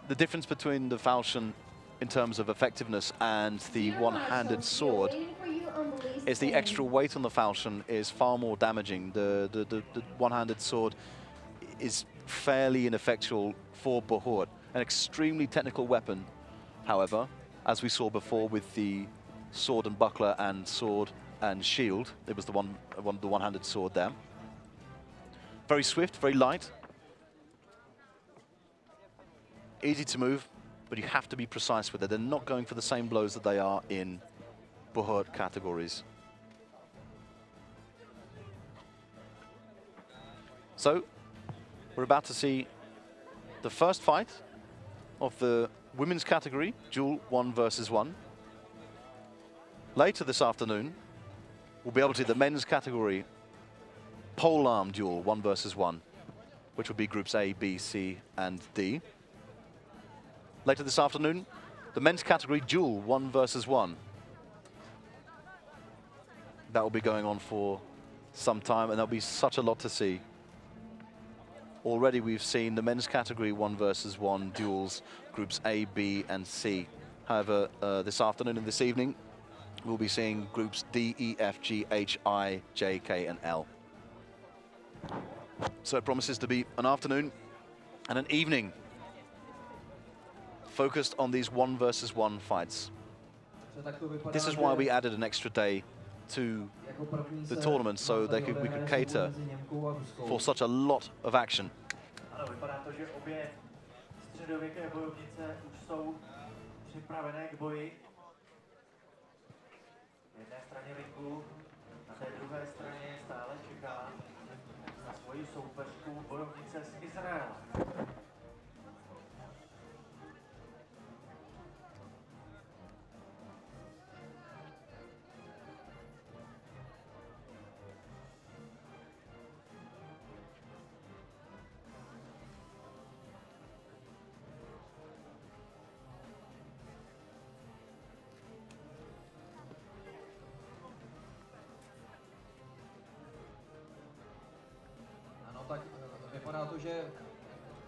the difference between the falchion in terms of effectiveness and the one-handed sword is the extra weight on the falchion is far more damaging. The one-handed sword is fairly ineffectual for Bohort. An extremely technical weapon, however, as we saw before with the sword and buckler and sword and shield. It was the one-handed sword there. Very swift, very light. Easy to move, but you have to be precise with it. They're not going for the same blows that they are in Bohort categories. So, we're about to see the first fight of the women's category, Duel 1 versus 1. Later this afternoon, we'll be able to see the men's category, Polearm Duel 1 versus 1, which will be groups A, B, C, and D. Later this afternoon, the men's category, Duel 1 versus 1. That will be going on for some time, and there'll be such a lot to see. Already we've seen the men's category 1 versus 1 duels, groups A, B, and C. However, this afternoon and this evening, we'll be seeing groups D, E, F, G, H, I, J, K, and L. So it promises to be an afternoon and an evening focused on these 1 versus 1 fights. This is why we added an extra day to the tournament, so we could cater for such a lot of action. Ano, vypadá to, že obě středověké bojovnice už jsou připravené k boji. Na jedné straně ringu, na té druhé straně stále čeká na svoji soupeřku bojovnice z Izraela. Tak vypadá to, že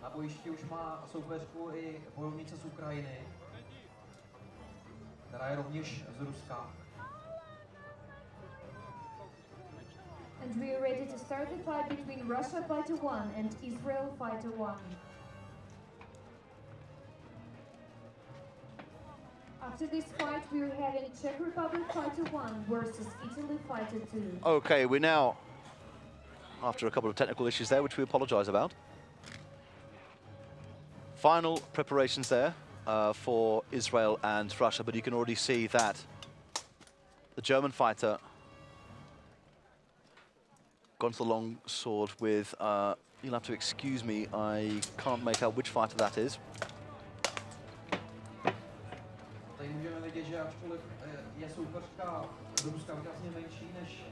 na bojišti už má soupeřku i bojovnice z Ukrajiny, která je rovněž z Ruska. And we are ready to start the fight between Russia Fighter 1 and Israel Fighter 1. After this fight, we are having Czech Republic Fighter 1 versus Italy Fighter 2. Okay, we're now, after a couple of technical issues there, which we apologize about. Final preparations there for Israel and Russia, but you can already see that the German fighter gone to the long sword with, you'll have to excuse me, I can't make out which fighter that is. Tady můžeme vidět, že ačkoliv je soupeřka Ruska výrazně menší než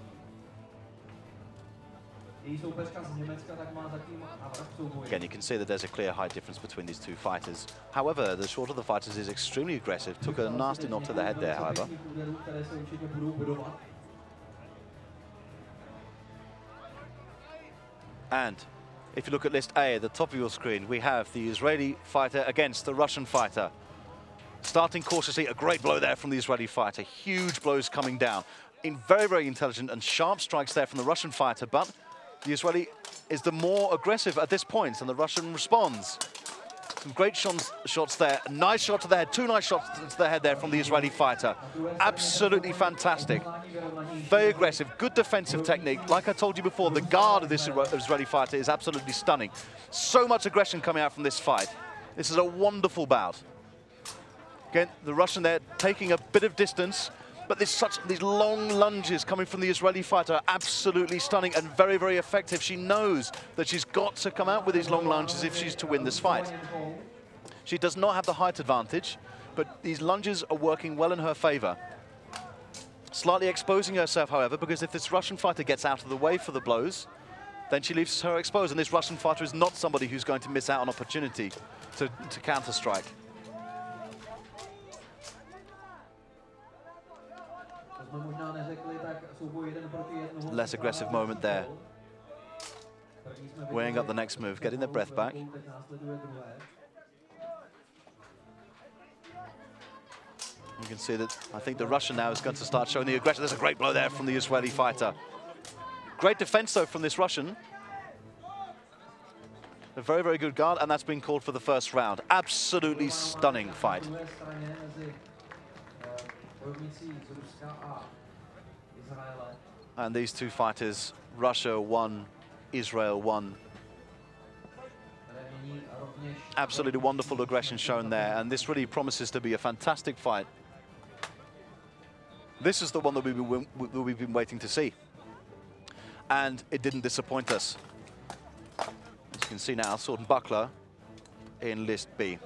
again, you can see that there's a clear height difference between these two fighters. However, the shorter of the fighters is extremely aggressive. Took a nasty knock to the head there, however. And if you look at list A at the top of your screen, we have the Israeli fighter against the Russian fighter. Starting cautiously, a great blow there from the Israeli fighter. Huge blows coming down. In very, very intelligent and sharp strikes there from the Russian fighter, but the Israeli is the more aggressive at this point, and the Russian responds. Some great shots there. A nice shot to the head. 2 nice shots to the head there from the Israeli fighter. Absolutely fantastic. Very aggressive. Good defensive technique. Like I told you before, the guard of this Israeli fighter is absolutely stunning. So much aggression coming out from this fight. This is a wonderful bout. Again, the Russian there taking a bit of distance, but these long lunges coming from the Israeli fighter are absolutely stunning and very, very effective. She knows that she's got to come out with these long lunges if she's to win this fight. She does not have the height advantage, but these lunges are working well in her favor. Slightly exposing herself, however, because if this Russian fighter gets out of the way for the blows, then she leaves her exposed, and this Russian fighter is not somebody who's going to miss out on opportunity to counter-strike. Less aggressive moment there. Weighing up the next move, getting their breath back. You can see that I think the Russian now is going to start showing the aggression. There's a great blow there from the Israeli fighter. Great defense, though, from this Russian. A very, very good guard, and that's been called for the first round. Absolutely stunning fight. And these two fighters, Russia won, Israel won. Absolutely wonderful aggression shown there, and this really promises to be a fantastic fight. This is the one that we've been waiting to see. And it didn't disappoint us. As you can see now, sword and buckler in list B.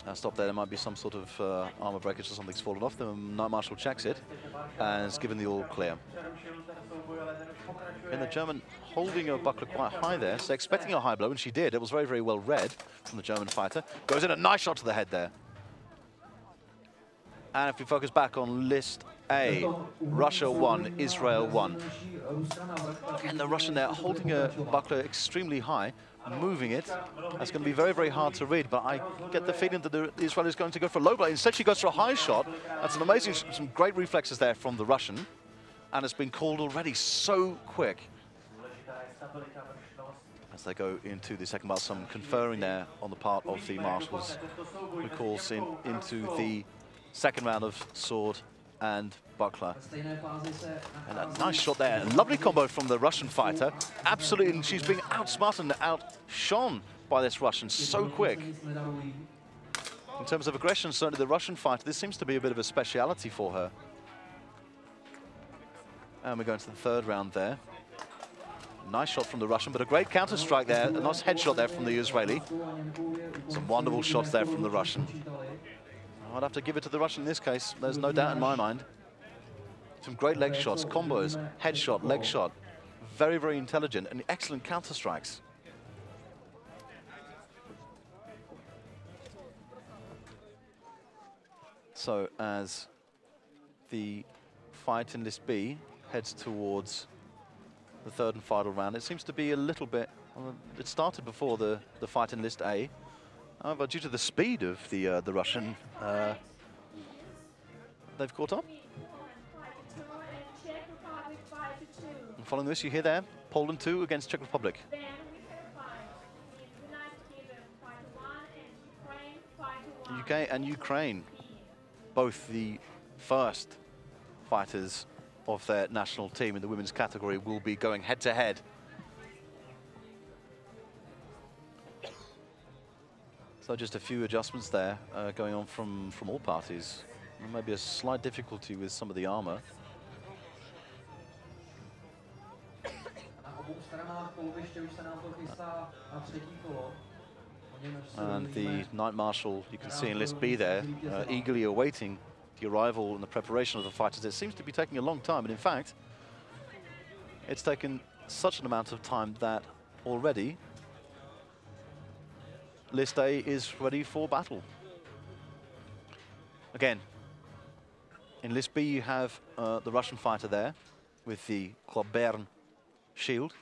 Now stop there, might be some sort of armor breakage or something's fallen off. The Night Marshal checks it and is given the all clear. And the German holding her buckler quite high there, so expecting a high blow, and she did. It was very, very well read from the German fighter. Goes in a nice shot to the head there. And if we focus back on list A, Russia won, Israel won. And the Russian there holding her buckler extremely high, moving it. That's going to be very, very hard to read, but I get the feeling that the Israeli is going to go for a low blow. Instead, she goes for a high shot. That's an amazing, some great reflexes there from the Russian. And it's been called already so quick. As they go into the second bout, some conferring there on the part of the marshals, who calls into the second round of sword and buckler. And a nice shot there. A lovely combo from the Russian fighter. Absolutely, and she's being outsmarted and outshone by this Russian so quick. In terms of aggression, certainly the Russian fighter, this seems to be a bit of a speciality for her. And we're going to the third round there. Nice shot from the Russian, but a great counter-strike there. A nice headshot there from the Israeli. Some wonderful shots there from the Russian. I'd have to give it to the Russian in this case. There's no doubt in my mind. Some great leg shots, combos, headshot, leg shot. Very, very intelligent and excellent counter-strikes. So as the fight in list B heads towards the third and final round, it seems to be a little bit, it started before the fight in list A. However, due to the speed of the Russian, they've caught up. And following this, you hear there, Poland 2 against Czech Republic. UK and Ukraine, both the first fighters of their national team in the women's category, will be going head-to-head. So just a few adjustments there going on from all parties. Maybe a slight difficulty with some of the armor. And the Night Marshal, you can see in list B there, eagerly awaiting the arrival and the preparation of the fighters. It seems to be taking a long time, and in fact, it's taken such an amount of time that already list A is ready for battle. Again, in list B you have the Russian fighter there with the Club Bern shield.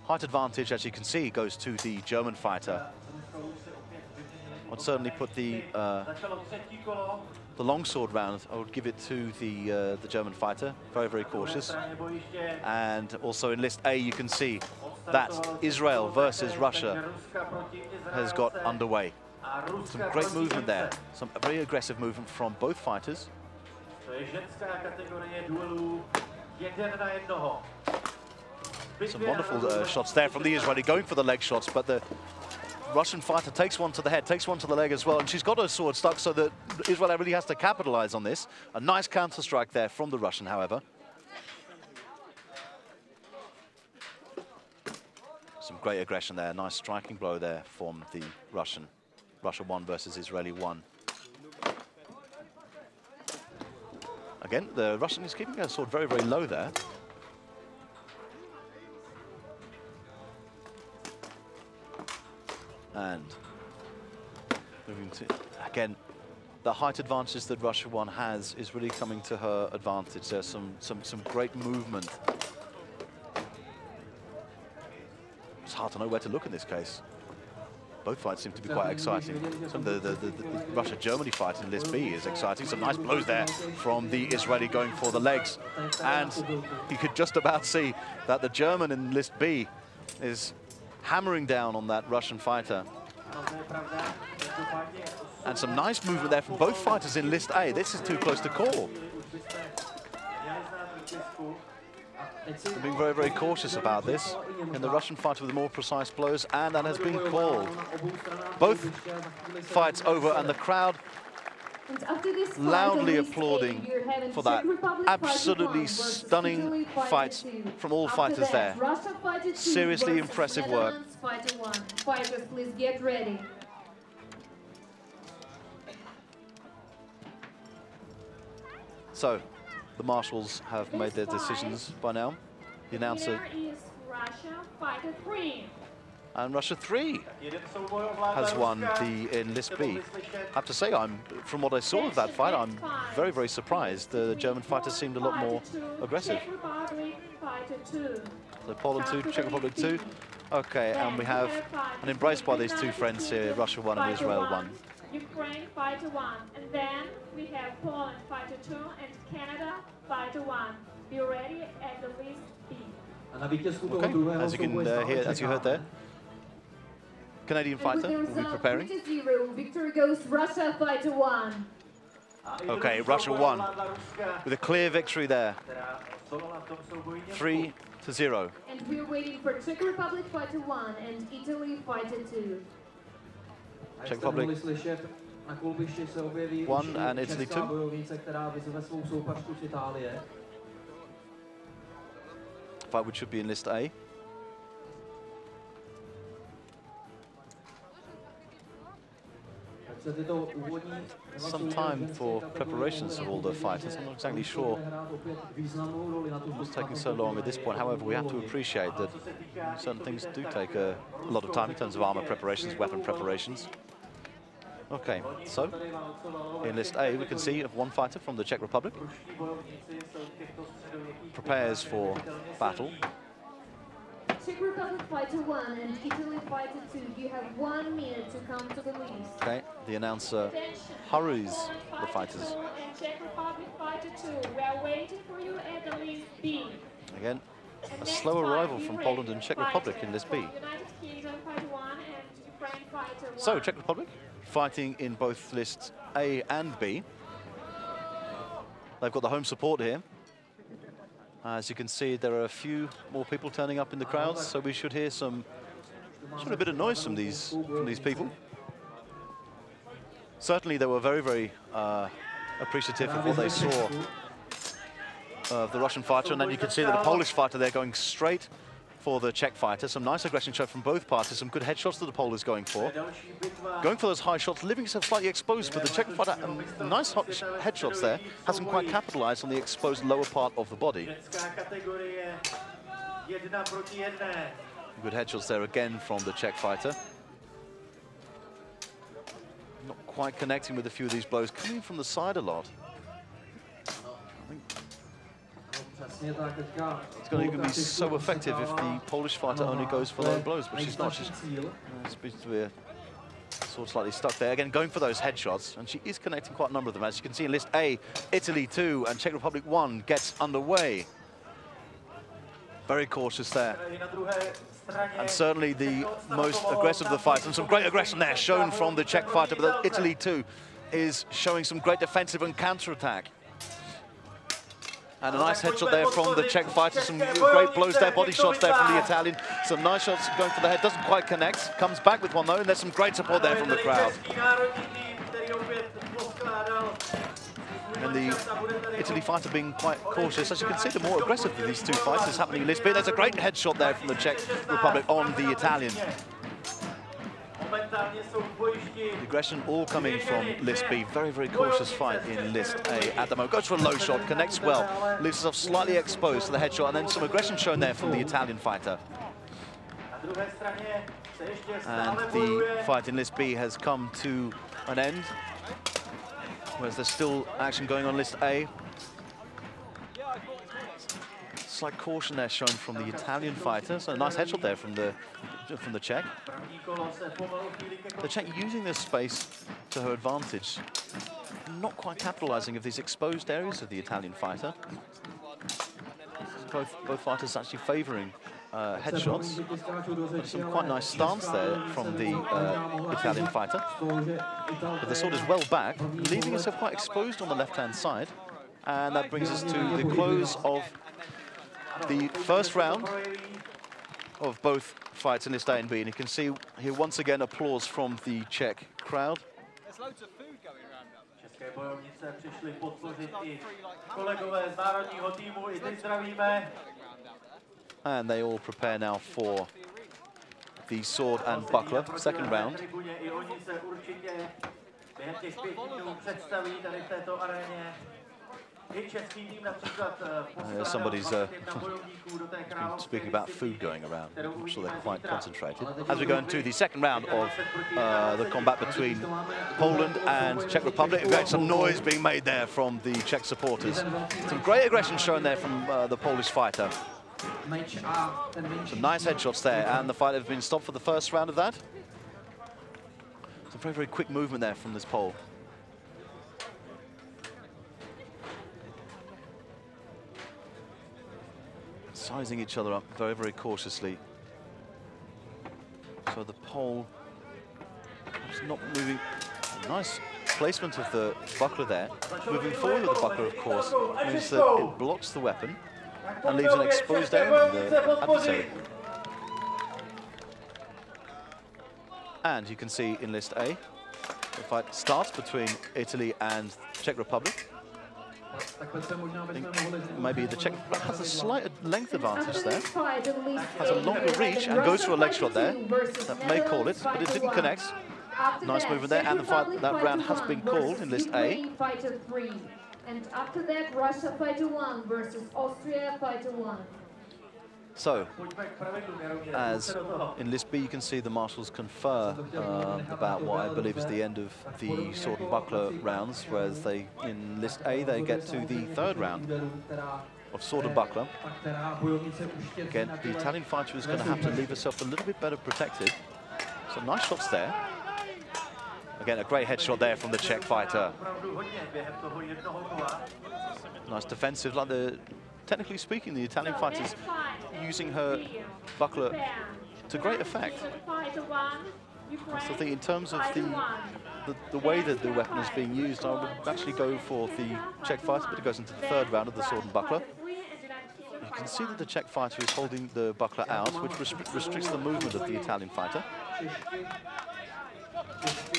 Height advantage, as you can see, goes to the German fighter. I'd certainly put the longsword round, I would give it to the German fighter. Very, very cautious. And also in list A, you can see that Israel versus Russia has got underway. Some great movement there. Some very aggressive movement from both fighters. Some wonderful shots there from the Israeli, going for the leg shots, but the Russian fighter takes one to the head, takes one to the leg as well, and she's got her sword stuck, so that Israel really has to capitalize on this. A nice counter-strike there from the Russian, however. Some great aggression there, nice striking blow there from the Russian. Russia 1 versus Israeli 1. Again, the Russian is keeping her sword very, very low there. And moving to, again, the height advantage that Russia 1 has is really coming to her advantage. There's some great movement. It's hard to know where to look in this case. Both fights seem to be quite exciting. Some of the Russia-Germany fight in list B is exciting. Some nice blows there from the Israeli going for the legs. And you could just about see that the German in list B is hammering down on that Russian fighter. And some nice movement there from both fighters in list A. This is too close to call. They're being very, very cautious about this. And the Russian fighter with more precise blows, and that has been called. Both fights over, and the crowd loudly applauding for that. Absolutely stunning fights from all fighters there. Seriously impressive work. Fighters, please get ready. So, the marshals have made their decisions by now. The announcer is Russia Fighter 3. And Russia 3 has won the in list B. I have to say, from what I saw of that fight, I'm very, very surprised. The German fighter seemed a lot more aggressive. So Poland 2, Czech Republic 2. Okay, and we have an embrace by these two friends here, Russia 1 and Israel 1. Ukraine Fighter 1, and then we have Poland Fighter 2 and Canada Fighter 1. Be ready at the list B. Okay, as you can hear, as you heard there, Canadian fighter will be preparing. Victory goes Russia Fighter 1. Okay, Russia 1 with a clear victory there. 3-0. And we're waiting for Czech Republic Fighter 1 and Italy Fighter 2. Czech Republic 1 and Italy 2. Fight which should be in list A. Some time for preparations of all the fighters. I'm not exactly sure what's taking so long at this point. However, we have to appreciate that certain things do take a lot of time in terms of armor preparations, weapon preparations. Okay, so in list A, we can see one fighter from the Czech Republic prepares for battle. Czech Republic Fighter 1 and Italy Fighter 2, you have 1 minute to come to the list. Okay, the announcer hurries the fighters. And Czech Republic Fighter 2, we are waiting for you at the list B. Again, a slow arrival from Poland and Czech Republic in list B. So, Czech Republic fighting in both lists A and B. They've got the home support here. As you can see, there are a few more people turning up in the crowds, so we should hear a bit of noise from these people. Certainly, they were very, very appreciative of what they saw of the Russian fighter, and then you can see that the Polish fighter there going straight for the Czech fighter. Some nice aggression shown from both parties, some good headshots that the Pole is going for. Going for those high shots, leaving himself slightly exposed, but the Czech fighter, nice headshots there, hasn't quite capitalized on the exposed lower part of the body. Good headshots there again from the Czech fighter. Not quite connecting with a few of these blows, coming from the side a lot. It's going to be so effective if the Polish fighter only goes for low blows, but she's not. She's seems to be sort of slightly stuck there. Again, going for those headshots, and she is connecting quite a number of them. As you can see in list A, Italy 2 and Czech Republic 1 gets underway. Very cautious there. And certainly the most aggressive of the fights, and some great aggression there shown from the Czech fighter, but Italy 2 is showing some great defensive and counter-attack. And a nice headshot there from the Czech fighter, some great blows there, body shots there from the Italian. Some nice shots going for the head, doesn't quite connect. Comes back with one though, and there's some great support there from the crowd. And the Italy fighter being quite cautious. As you can see, the more aggressive of these two fights is happening in list B. There's a great headshot there from the Czech Republic on the Italian. The aggression all coming from list B. Very, very cautious fight in list A at the moment. Goes for a low shot, connects well, leaves himself slightly exposed to the headshot, and then some aggression shown there from the Italian fighter. And the fight in list B has come to an end, whereas there's still action going on list A. Slight caution there shown from the Italian fighter, so a nice headshot there from the Czech. The Czech using this space to her advantage, not quite capitalizing of these exposed areas of the Italian fighter. Both fighters actually favoring headshots. Some quite nice stance there from the Italian fighter. But the sword is well back, leaving herself quite exposed on the left-hand side. And that brings us to the close of the first round of both fights in list A and B. And you can see here once again applause from the Czech crowd. There's loads of food going around up there. České bojovnice přišli podpořit i kolegové z národního týmu, i teď zdravíme. And they all prepare now for the sword and buckler, second round. I oni se určitě během těch 5 minut představí tady v této aréně. Somebody's speaking about food going around. I'm sure they're quite concentrated. As we go into the second round of the combat between Poland and Czech Republic, we've got some noise being made there from the Czech supporters. Some great aggression shown there from the Polish fighter. Some nice headshots there, and the fight has been stopped for the first round of that. Some very, very quick movement there from this Pole. Sizing each other up very, very cautiously. So the Pole is not moving. Nice placement of the buckler there. Moving forward with the buckler, of course, means that it blocks the weapon and leaves an exposed area in the adversary. And you can see in list A, the fight starts between Italy and Czech Republic. I think maybe the Czech has a slight length advantage there. Has a longer reach and goes for a leg shot there. That may call it, but it didn't connect. Nice movement there, and the fight, that round has been called in list A. And after that, Russia fighter 1 versus Austria fighter 1. So, as in list B, you can see the marshals confer about what I believe is the end of the sword and buckler rounds, whereas in list A, they get to the third round of sword and buckler. Again, the Italian fighter is going to have to leave herself a little bit better protected. Some nice shots there. Again, a great headshot there from the Czech fighter. Nice defensive, like technically speaking, the Italian fighter's using her buckler to great effect. So I think in terms of the way that the weapon is being used, I would actually go for the Czech fighter, but it goes into the third round of the sword and buckler. You can see that the Czech fighter is holding the buckler out, which restricts the movement of the Italian fighter.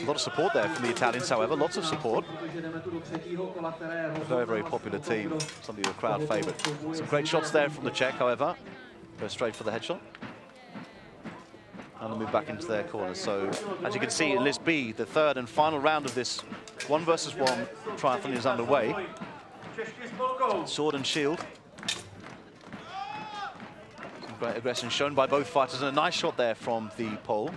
A lot of support there from the Italians, however, lots of support. Very, very popular team, something of a crowd favourite. Some great shots there from the Czech, however. Go straight for the headshot. And they move back into their corners. So, as you can see in list B, the third and final round of this 1 versus 1 triathlon is underway. Sword and shield. Some great aggression shown by both fighters, and a nice shot there from the Pole.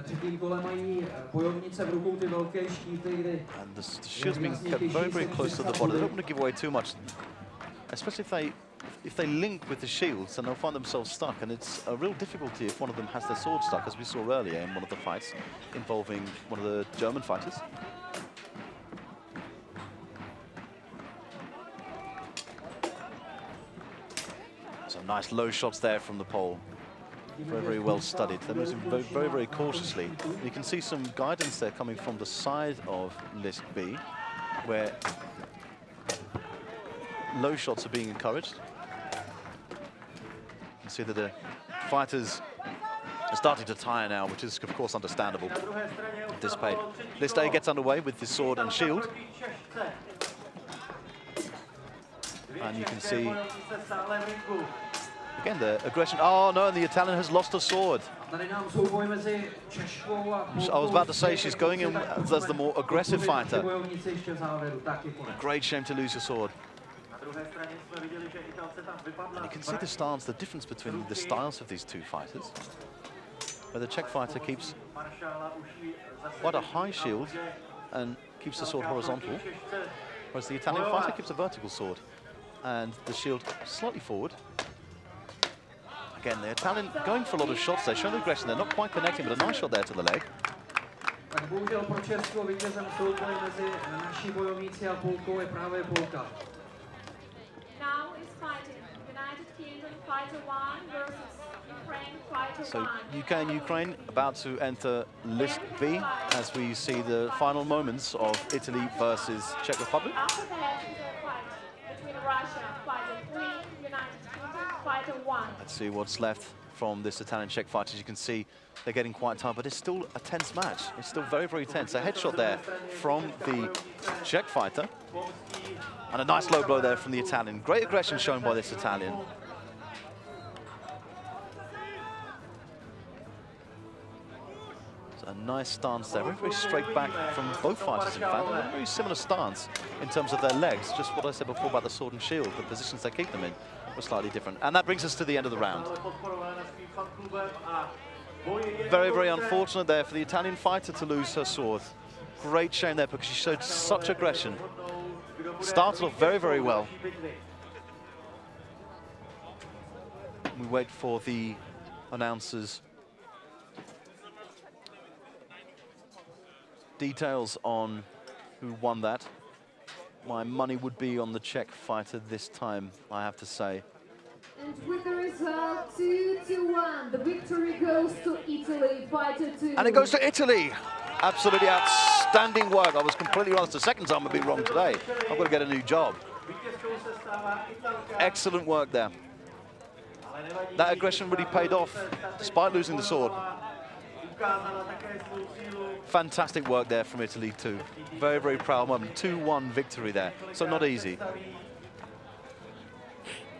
třetím kole mají bojovnice v rukou ty velké štíty, and the shield's being kept very, very close to the body. They don't want to give away too much, especially if they link with the shields, then they'll find themselves stuck, and it's a real difficulty if one of them has their sword stuck, as we saw earlier in one of the fights involving one of the German fighters. Some nice low shots there from the Pole. Very, very well studied. They're moving very, very cautiously. You can see some guidance there coming from the side of list B, where low shots are being encouraged. You can see that the fighters are starting to tire now, which is, of course, understandable at this pace. List A gets underway with the sword and shield. And you can see, again, the aggression. Oh, no, and the Italian has lost her sword. I was about to say she's going in as the more aggressive fighter. Great shame to lose your sword. And you can see the stance, the difference between the styles of these two fighters, where the Czech fighter keeps quite a high shield and keeps the sword horizontal, whereas the Italian fighter keeps a vertical sword and the shield slightly forward. Again, the Italian going for a lot of shots there, showing aggression. They're not quite connecting, but a nice shot there to the leg. Tak bohužel pro Česko vítězem souboj mezi naší bojovníci a Polkou je právě Polka. Now is fighting United Kingdom fighter 1 versus Ukraine fighter 1. So UK and Ukraine about to enter list B as we see the final moments of Italy versus Czech Republic. After that is a fight between Russia fighter 3, United Kingdom fighter 1. Let's see what's left from this Italian-Czech fight. As you can see, they're getting quite tight, but it's still a tense match. It's still very, very tense. A headshot there from the Czech fighter. And a nice low blow there from the Italian. Great aggression shown by this Italian. So a nice stance there. Very, very straight back from both fighters, in fact. A very similar stance in terms of their legs. Just what I said before about the sword and shield. The positions they keep them in were slightly different. And that brings us to the end of the round. Very, very unfortunate there for the Italian fighter to lose her sword. Great shame there because she showed such aggression. Started off very, very well. We wait for the announcers' details on who won that. My money would be on the Czech fighter this time, I have to say. And with the result 2-1, the victory goes to Italy, fighter 2. And it goes to Italy. Absolutely outstanding work. I was completely wrong. It's the second time I've been wrong today. I've got to get a new job. Excellent work there. That aggression really paid off, despite losing the sword. Fantastic work there from Italy too. Very, very proud moment. 2-1 victory there. So not easy.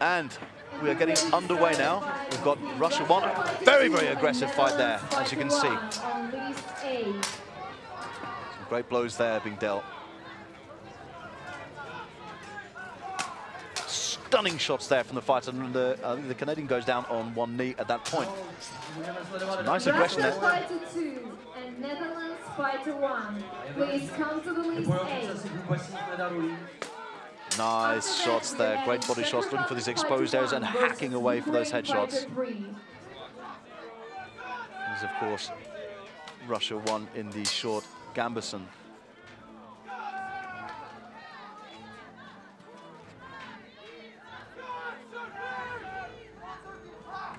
And we are getting underway now. We've got Russia 1. Very, very aggressive fight there, as you can see. Some great blows there being dealt. Stunning shots there from the fighter. And I think the Canadian goes down on one knee at that point. Some nice aggression there. Fighter 2 and Netherlands fighter 1. Please come to the list A. Nice shots there, great body shots, looking for these exposed areas and hacking away for those headshots. This is, of course, Russia 1 in the short Gambison.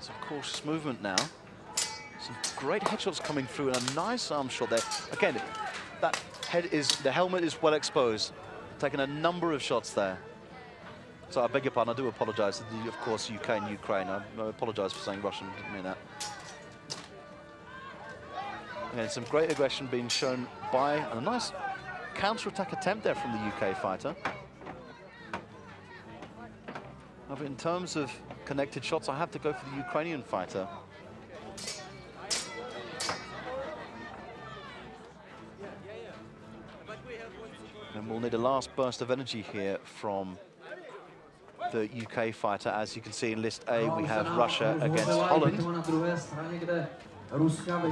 Some cautious movement now. Some great headshots coming through and a nice arm shot there. Again, that the helmet is well exposed. Taken a number of shots there. So I beg your pardon, I do apologize. Of course, UK and Ukraine. I apologize for saying Russian, didn't mean that. And some great aggression being shown by, and a nice counter-attack attempt there from the UK fighter. Now, in terms of connected shots, I have to go for the Ukrainian fighter. And we'll need a last burst of energy here from the UK fighter. As you can see in list A, we have Russia against Holland. The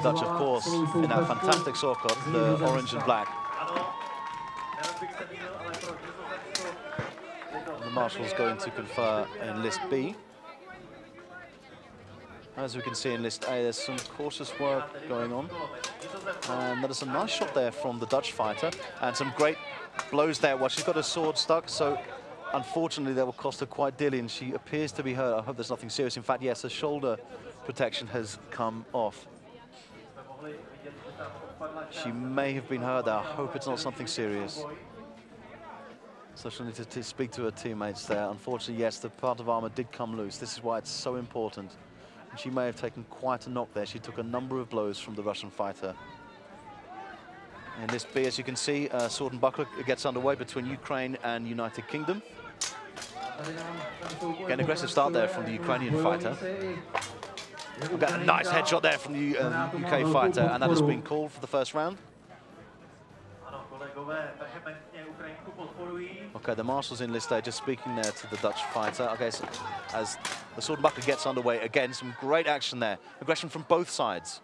Dutch, of course, in that fantastic sword-cut, the orange and black. The marshal's going to confer in list B. As we can see in list A, there's some cautious work going on. And there's a nice shot there from the Dutch fighter, and some great blows there. Well, she's got her sword stuck, so unfortunately that will cost her quite dearly, and she appears to be hurt. I hope there's nothing serious. In fact, yes, her shoulder protection has come off. She may have been hurt there. I hope it's not something serious. So she'll need to speak to her teammates there. Unfortunately, yes, the part of armor did come loose. This is why it's so important. And she may have taken quite a knock there. She took a number of blows from the Russian fighter. In this B, as you can see, sword and buckler gets underway between Ukraine and United Kingdom. Again, aggressive start there from the Ukrainian fighter. We've got a nice headshot there from the UK fighter, and that has been called for the first round. Well, Okay, the marshals in list A just speaking there to the Dutch fighter. Okay, so as the sword and buckler gets underway again, some great action there. Aggression from both sides.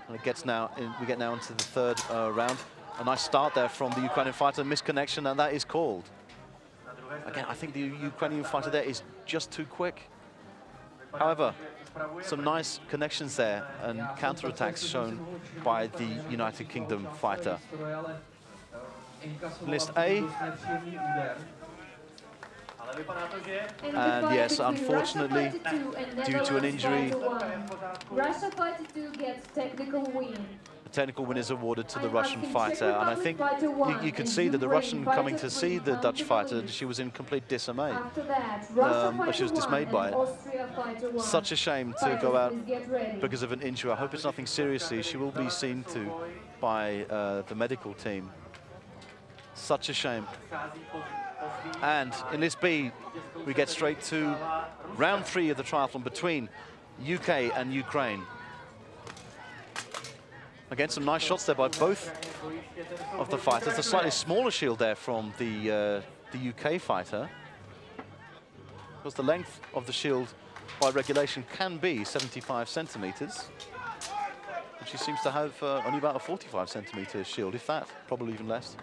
And it gets now, we get now into the third round. A nice start there from the Ukrainian fighter, misconnection, and that is called. Again, I think the Ukrainian fighter there is just too quick. However, some nice connections there and counterattacks shown by the United Kingdom fighter. List A. And yes, unfortunately, due to an injury, Russia fighter 2 gets technical win. a technical win is awarded to the Russian fighter, and I think you can see that the Russian coming to see the Dutch fighter, she was in complete dismay. She was dismayed by it. Such a shame to go out because of an injury. I hope it's nothing seriously. She will be seen to by the medical team. Such a shame. And in list B, we get straight to round 3 of the triathlon between UK and Ukraine. Again, some nice shots there by both of the fighters. A slightly smaller shield there from the UK fighter. Because the length of the shield by regulation can be 75 centimeters. But she seems to have only about a 45 centimeter shield, if that, probably even less.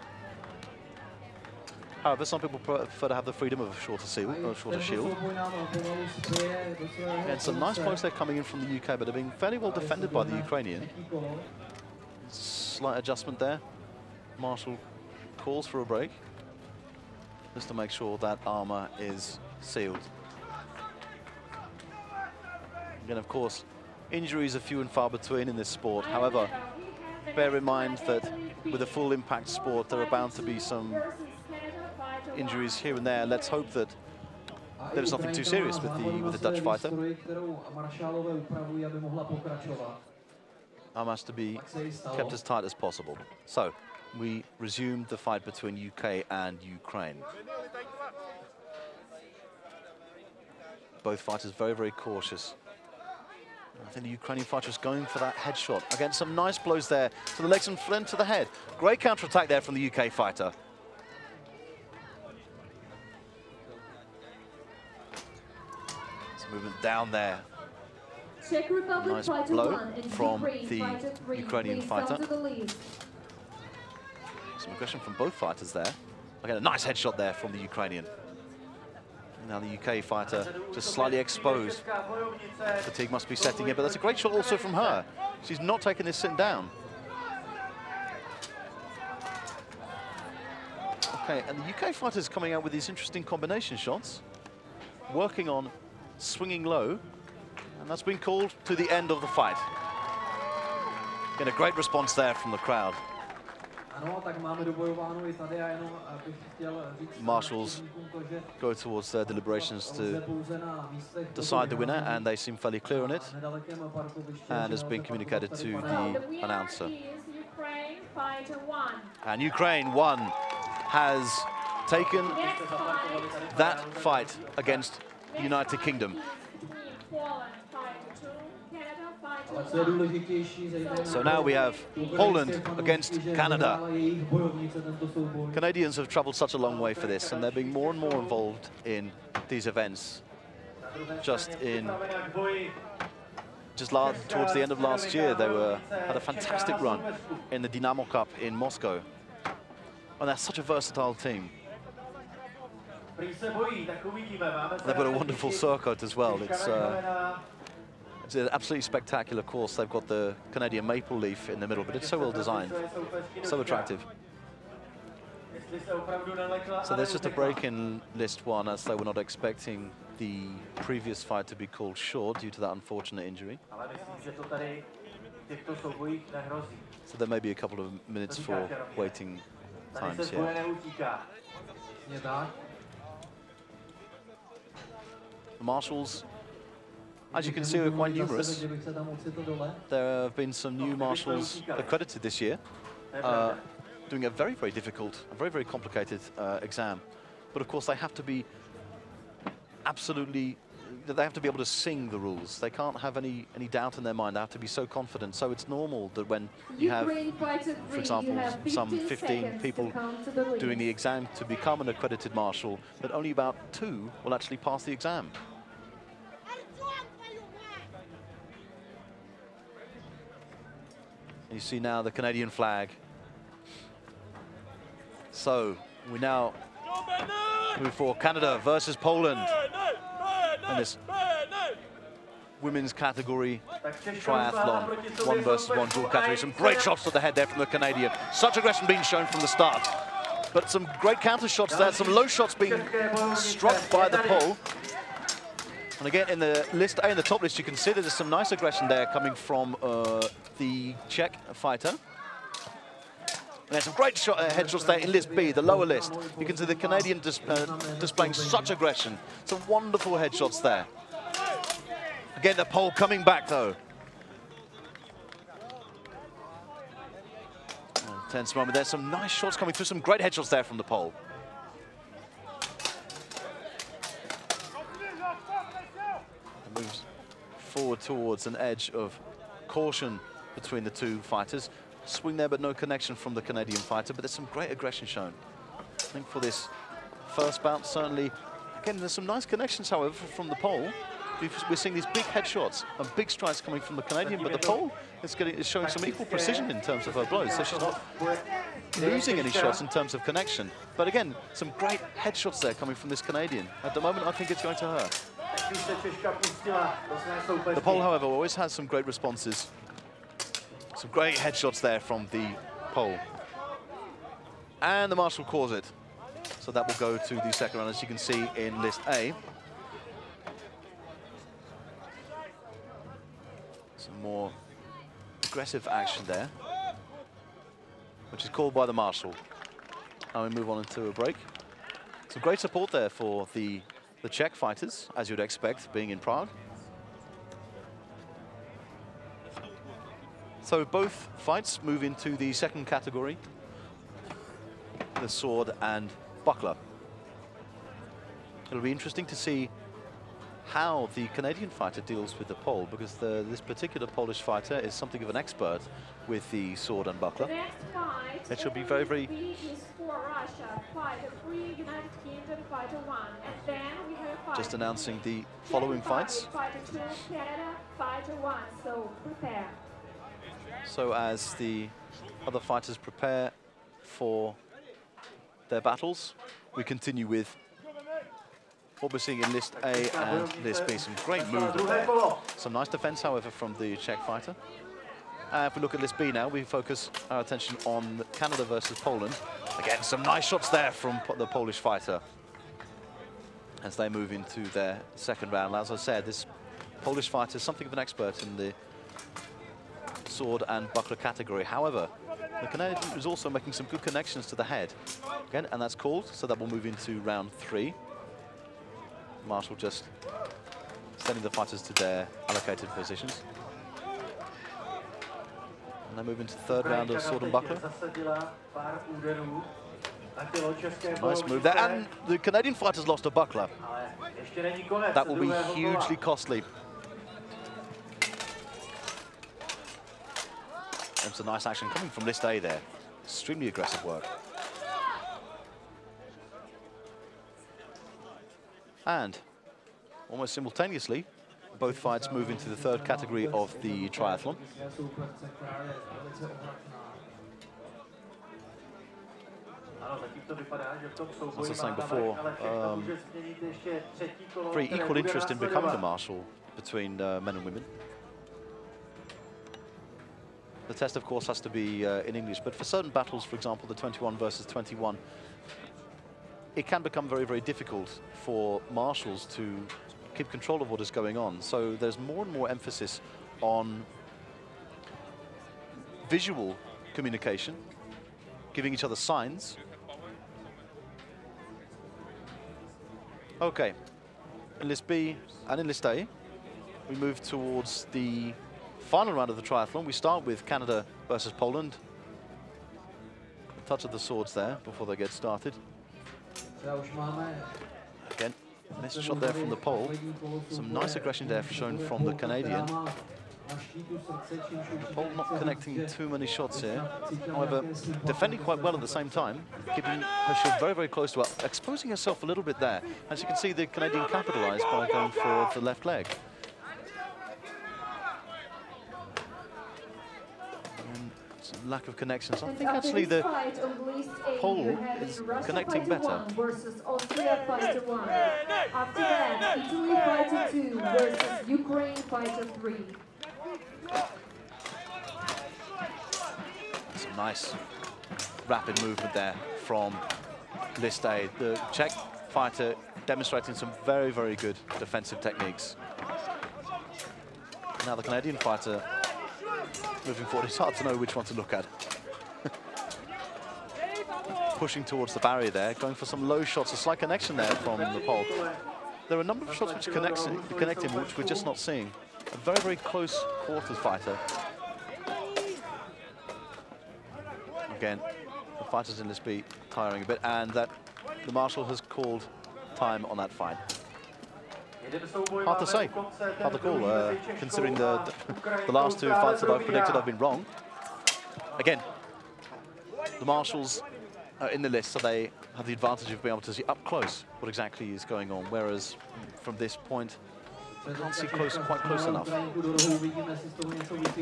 However, some people prefer to have the freedom of a shorter shield. And some nice points there coming in from the UK, but they're being fairly well defended by the Ukrainian. Slight adjustment there. Marshall calls for a break, just to make sure that armor is sealed. Again, of course, injuries are few and far between in this sport. However, bear in mind that with a full impact sport, there are bound to be some injuries here and there. Let's hope that there's nothing too serious with the Dutch fighter. Arm has to be kept as tight as possible. So we resume the fight between UK and Ukraine. Both fighters very, very cautious. I think the Ukrainian fighter is going for that headshot. Again, some nice blows there to the legs and flint to the head. Great counter-attack there from the UK fighter. Some movement down there. Czech Republic Nice fighter blow 1 and from Ukraine the fighter 3, Ukrainian please fighter. come to the lead. Some aggression from both fighters there. Again, a nice headshot there from the Ukrainian. Now the UK fighter just slightly exposed. Fatigue must be setting in, but that's a great shot also from her. She's not taking this sitting down. Okay, and the UK fighter is coming out with these interesting combination shots, working on swinging low, and that's been called to the end of the fight. Again, a great response there from the crowd. Marshals go towards their deliberations to decide the winner, and they seem fairly clear on it, and has been communicated to the announcer. And Ukraine 1 has taken that fight against United Kingdom. So now we have Poland against Canada. Canadians have travelled such a long way for this, and they're being more and more involved in these events. Towards the end of last year, they had a fantastic run in the Dynamo Cup in Moscow. And they're such a versatile team. They've got a wonderful circuit as well. It's an absolutely spectacular course. They've got the Canadian maple leaf in the middle, but it's so well designed, so attractive. So there's just a break in list 1, as they were not expecting the previous fight to be called short due to that unfortunate injury. So there may be a couple of minutes for waiting times here. The marshals, as you can see, are quite numerous. There have been some new marshals accredited this year, doing a very, very difficult, a very, very complicated exam. But of course, they have to be absolutely they have to be able to sing the rules. They can't have any doubt in their mind. They have to be so confident. So it's normal that when you have, for example, some 15 people doing the exam to become an accredited marshal, that only about 2 will actually pass the exam. You see now the Canadian flag. So we now move for Canada versus Poland. And this women's category triathlon, 1 versus 1 dual category. Some great shots to the head there from the Canadian. Such aggression being shown from the start. But some great counter shots there, some low shots being struck by the pole. And again, in the list A, in the top list, you can see there's some nice aggression there coming from the Czech fighter. And there's some great headshots there in list B, the lower list. You can see the Canadian displaying such aggression. Some wonderful headshots there. Again, the pole coming back, though. Tense moment. There's some nice shots coming through, some great headshots there from the pole. And moves forward towards an edge of caution between the 2 fighters. Swing there, but no connection from the Canadian fighter, but there's some great aggression shown. I think for this first bout, certainly, again, there's some nice connections, however, from the pole. We're seeing these big headshots and big strikes coming from the Canadian, but the pole is showing some equal precision in terms of her blows, so she's not losing any shots in terms of connection. But again, some great headshots there coming from this Canadian. At the moment, I think it's going to her. The pole, however, always has some great responses. Some great headshots there from the pole. And the marshal calls it. So that will go to the second round, as you can see in list A. Some more aggressive action there, which is called by the marshal. And we move on into a break. Some great support there for the Czech fighters, as you'd expect, being in Prague. So both fights move into the second category, the sword and buckler. It'll be interesting to see how the Canadian fighter deals with the pole, because this particular Polish fighter is something of an expert with the sword and buckler. It should be very, very... Just announcing the following fights. So as the other fighters prepare for their battles, we continue with what we're seeing in list A and list B. Some great movement there. Some nice defense, however, from the Czech fighter. If we look at list B now, we focus our attention on Canada versus Poland. Again, some nice shots there from the Polish fighter as they move into their second round. As I said, this Polish fighter is something of an expert in the sword and buckler category. However, the Canadian is also making some good connections to the head. Again, and that's called, so that will move into round 3. Marshal just sending the fighters to their allocated positions. And they move into the third round of sword and buckler. Nice move there, and the Canadian fighters lost a buckler. That will be hugely costly. And some nice action coming from list A there. Extremely aggressive work. And almost simultaneously, both fights move into the third category of the triathlon. As I was saying before, very equal interest in becoming a marshal between men and women. The test, of course, has to be in English, but for certain battles, for example, the 21 versus 21, it can become very, very difficult for marshals to keep control of what is going on. So there's more and more emphasis on visual communication, giving each other signs. Okay, in list B and in list A, we move towards the final round of the triathlon. We start with Canada versus Poland. A touch of the swords there before they get started. Again, Missed shot there from the pole. Some nice aggression there shown from the Canadian. Pole not connecting too many shots here. However, defending quite well at the same time, keeping her shield very, very close to her, exposing herself a little bit there. As you can see, the Canadian capitalized by going for the left leg. And some lack of connection. So I think actually the pole is connecting better. Versus Austria fighter 1. After that, Italy fighter 2 versus Ukraine fighter 3. Some nice rapid movement there from List A. The Czech fighter demonstrating some very, very good defensive techniques. Now the Canadian fighter moving forward. It's hard to know which one to look at. Pushing towards the barrier there, going for some low shots. A slight connection there from the pole. There are a number of shots which connect him, which we're just not seeing. A very, very close quarters fighter. Again, the fighters in List B tiring a bit, and that the marshal has called time on that fight. Hard to say, hard to call, considering the last two fights that I've predicted I've been wrong. Again, the marshals are in the list, so they have the advantage of being able to see up close what exactly is going on, whereas from this point, I can't see quite close enough.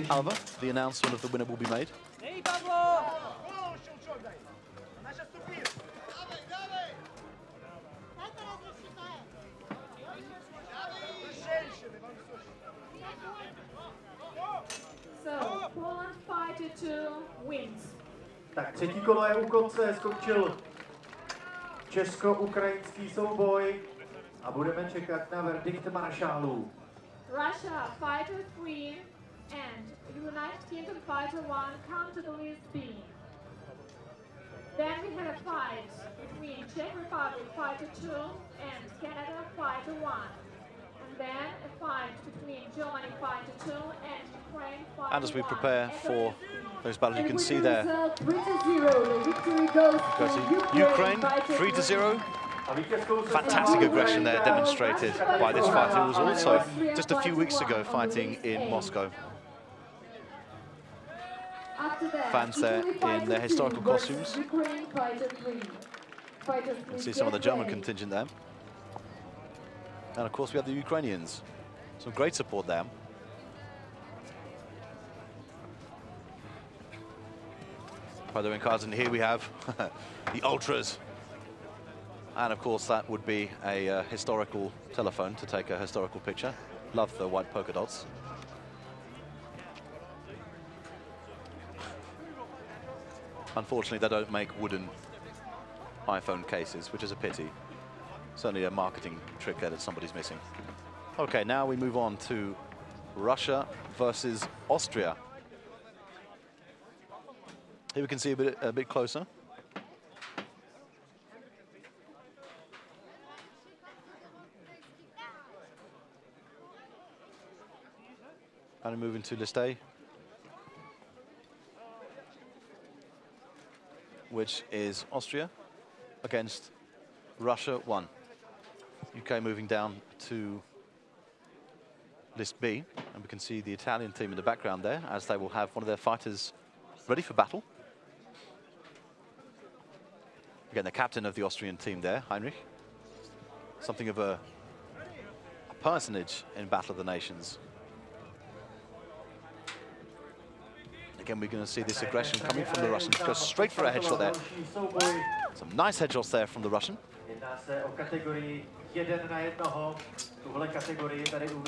However, the announcement of the winner will be made. So, Poland fighter 2 wins. Tak třetí kolo je u konce, skončil česko-ukrajinský souboj a budeme čekat na verdikt maršálů. Russia fighter 3 and United Kingdom fighter 1 come to the List B. Then we had a fight between Czech Republic fighter 2 and Canada fighter 1. And then a fight between Germany fighter 2 and Ukraine fighter 1. And as we prepare for those battles, you can see there. 3-0, the victory goes to Ukraine 3-0. Fantastic aggression there demonstrated by this fighter, who was also just a few weeks ago fighting in Moscow. Fans there in their historical costumes. You can see some of the German contingent there. And of course we have the Ukrainians. Some great support there. By the way, cards, and here we have the Ultras. And of course that would be a historical telephone to take a historical picture. Love the white polka dots. Unfortunately, they don't make wooden iPhone cases, which is a pity. Certainly a marketing trick there that somebody's missing. Okay, now we move on to Russia versus Austria. Here we can see a bit closer. And we move into List A, which is Austria against Russia 1. UK moving down to List B, and we can see the Italian team in the background there, as they will have one of their fighters ready for battle. Again, the captain of the Austrian team there, Heinrich. Something of a personage in Battle of the Nations. Again, we're going to see this aggression coming from the Russians. Goes straight for a headshot there. Some nice headshots there from the Russian.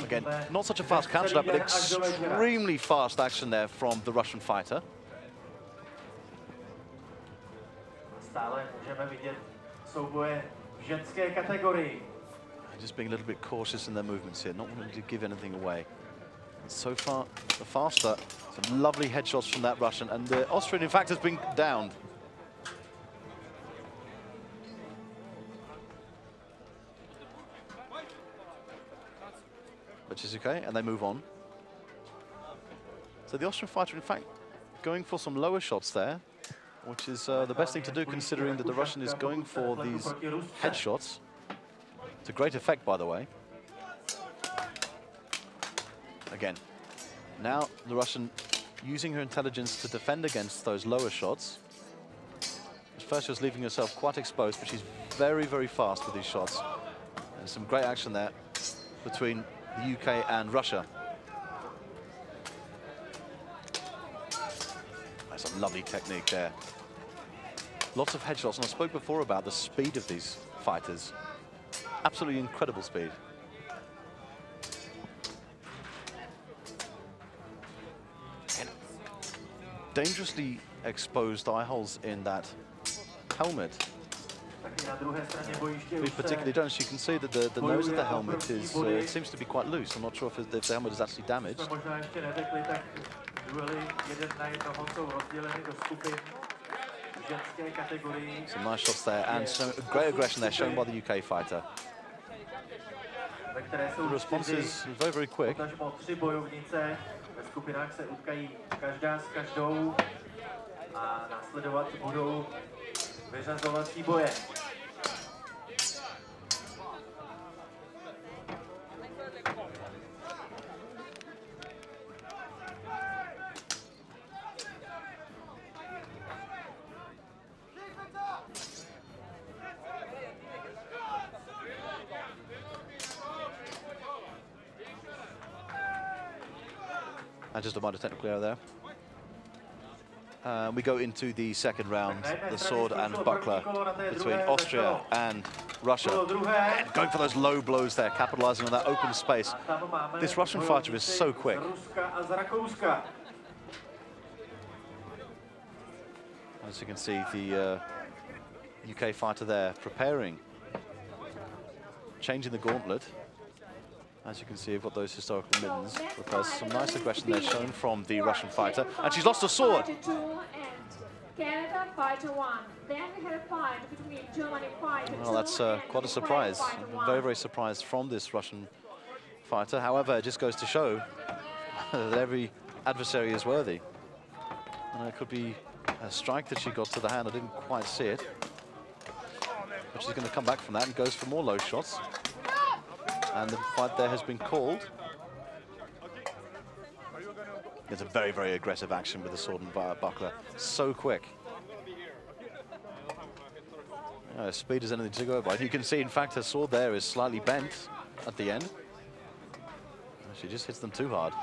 Again, not such a fast counter, but extremely fast action there from the Russian fighter. Just being a little bit cautious in their movements here, not wanting to give anything away. And so far, the faster, some lovely headshots from that Russian, and the Austrian, in fact, has been downed. Which is okay, and they move on. So the Austrian fighter, in fact, going for some lower shots there, which is the best thing to do, considering that the Russian is going for these headshots. To great effect, by the way. Again, now the Russian using her intelligence to defend against those lower shots. At first she was leaving herself quite exposed, but she's very, very fast with these shots. And some great action there between the UK and Russia. That's a lovely technique there. Lots of headshots, and I spoke before about the speed of these fighters. Absolutely incredible speed. And dangerously exposed eye holes in that helmet. We particularly don't. You can see that the nose of the helmet is it seems to be quite loose. I'm not sure if the helmet is actually damaged. Some nice shots there, and some great aggression there shown by the UK fighter. The response is very, very quick. And just a minor technical error there. We go into the second round, the sword and buckler between Austria and Russia. And going for those low blows there, capitalizing on that open space. This Russian fighter is so quick. As you can see, the UK fighter there preparing, changing the gauntlet. As you can see, we've got those historical middens, but there's some nice aggression there shown from the Russian fighter, and she's lost her sword. Canada fighter 1. Then we had a fight between Germany fighter 2. Well, that's quite a surprise. I'm very, very surprised from this Russian fighter. However, it just goes to show that every adversary is worthy. And it could be a strike that she got to the hand. I didn't quite see it. But she's going to come back from that and goes for more low shots. And the fight there has been called. It's a very, very aggressive action with the sword and buckler. So quick. Speed is anything to go by. You can see, in fact, her sword there is slightly bent at the end. She just hits them too hard.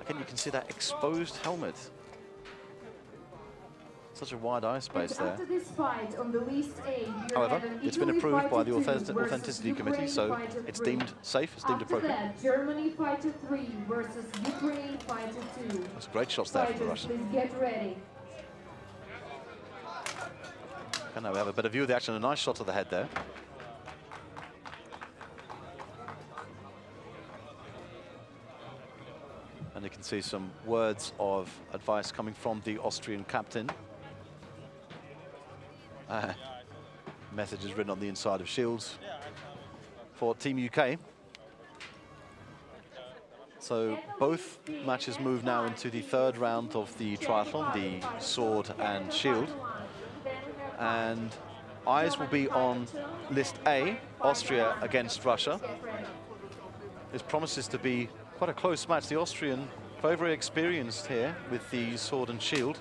Again, you can see that exposed helmet. Such a wide eye space there. After this fight on the list A, however, it's been approved by the Authenticity Committee, so it's deemed safe, it's deemed appropriate. After that, Germany fighter 3 versus Ukraine fighter 2. That's great shots there from the Russian. Please get ready. And now we have a better view of the action. A nice shot to the head there. And you can see some words of advice coming from the Austrian captain. Messages written on the inside of shields for Team UK. So both matches move now into the third round of the triathlon, the sword and shield. And eyes will be on list A, Austria against Russia. This promises to be quite a close match. The Austrian, very, very experienced here with the sword and shield.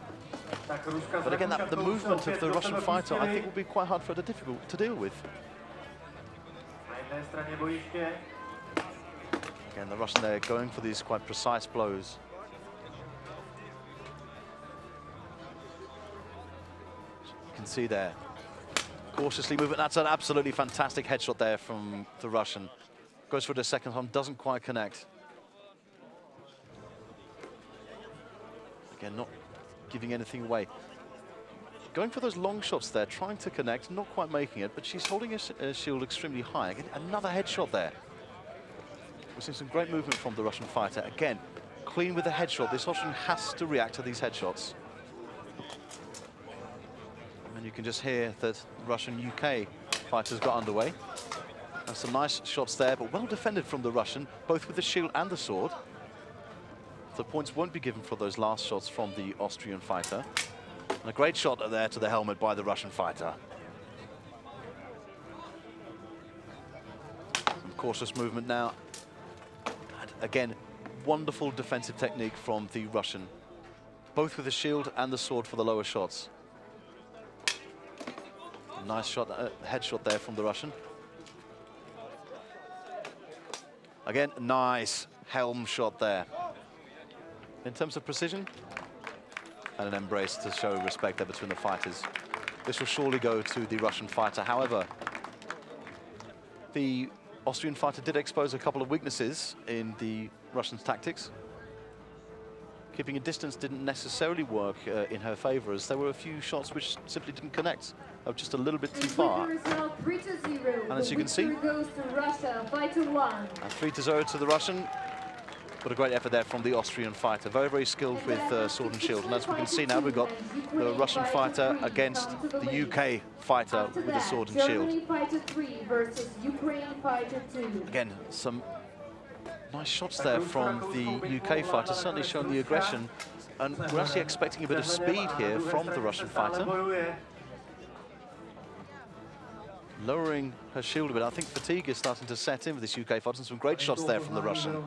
But again, the movement of the Russian fighter, I think, will be quite hard for her difficult to deal with. Again, the Russian there going for these quite precise blows. You can see there, cautiously moving. That's an absolutely fantastic headshot there from the Russian. Goes for the second time, doesn't quite connect. Again, not giving anything away. Going for those long shots there, trying to connect, not quite making it, but she's holding a shield extremely high. Again, another headshot there. We're seeing some great movement from the Russian fighter. Again, clean with the headshot. This Austrian has to react to these headshots. And you can just hear that Russian UK fighters got underway. And some nice shots there, but well defended from the Russian, both with the shield and the sword. The points won't be given for those last shots from the Austrian fighter. And a great shot there to the helmet by the Russian fighter. cautious movement now. And again, wonderful defensive technique from the Russian, both with the shield and the sword for the lower shots. Nice shot, headshot there from the Russian. Again, nice helm shot there. In terms of precision, and an embrace to show respect there between the fighters. This will surely go to the Russian fighter. However, the Austrian fighter did expose a couple of weaknesses in the Russians' tactics. Keeping a distance didn't necessarily work in her favor, as there were a few shots which simply didn't connect, just a little bit too far. And as you can see, goes to Russia, 5-1. 3-0 to the Russian. But a great effort there from the Austrian fighter. Very, very skilled with sword and shield. And as we can see now, we've got the Russian fighter against the UK fighter with the sword and shield. Germany fighter 3 versus Ukraine fighter 2. Again, some nice shots there from the UK fighter, certainly showing the aggression. And we're actually expecting a bit of speed here from the Russian fighter. Lowering her shield a bit. I think fatigue is starting to set in with this UK fighter. Some great shots there from the Russian.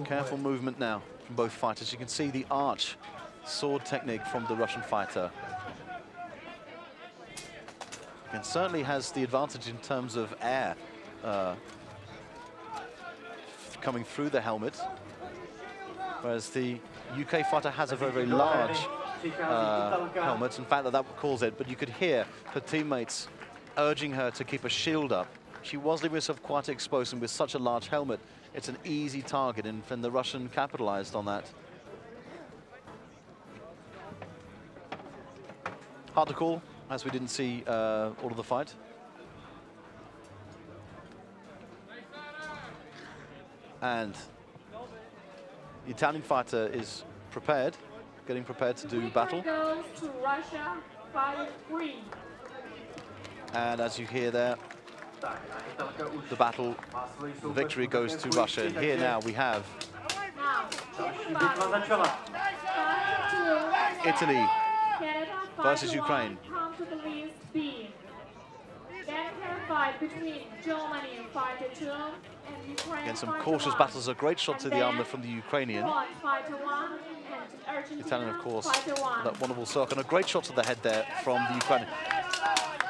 Careful movement now from both fighters. You can see the arch sword technique from the Russian fighter. And certainly has the advantage in terms of air coming through the helmet, whereas the UK fighter has a very, very large helmet. In fact, that calls it, but you could hear her teammates urging her to keep a shield up. She was leaving herself quite exposed, and with such a large helmet, it's an easy target, and the Russian capitalized on that. Hard to call, as we didn't see all of the fight. And the Italian fighter is prepared, getting prepared to do battle. Goes to Russia, 5-3. And as you hear there, the battle, the victory goes to Russia. And here now we have Italy versus Ukraine. Fight between Germany and fighter 2 and Ukraine. Again, some cautious battles, a great shot to the armor from the Ukrainian. Italian, of course, that wonderful circle, and a great shot to the head there from the Ukrainian,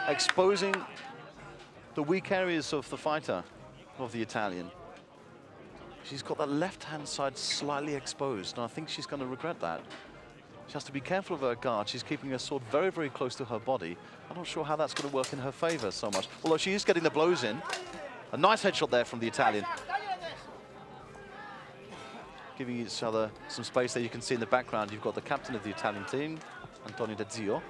exposing the weak areas of the fighter, of the Italian. She's got that left-hand side slightly exposed, and I think she's going to regret that. She has to be careful of her guard. She's keeping her sword very, very close to her body. I'm not sure how that's going to work in her favor so much, although she is getting the blows in. A nice headshot there from the Italian. Giving each other some space there. You can see in the background, you've got the captain of the Italian team, Antonio De Zio.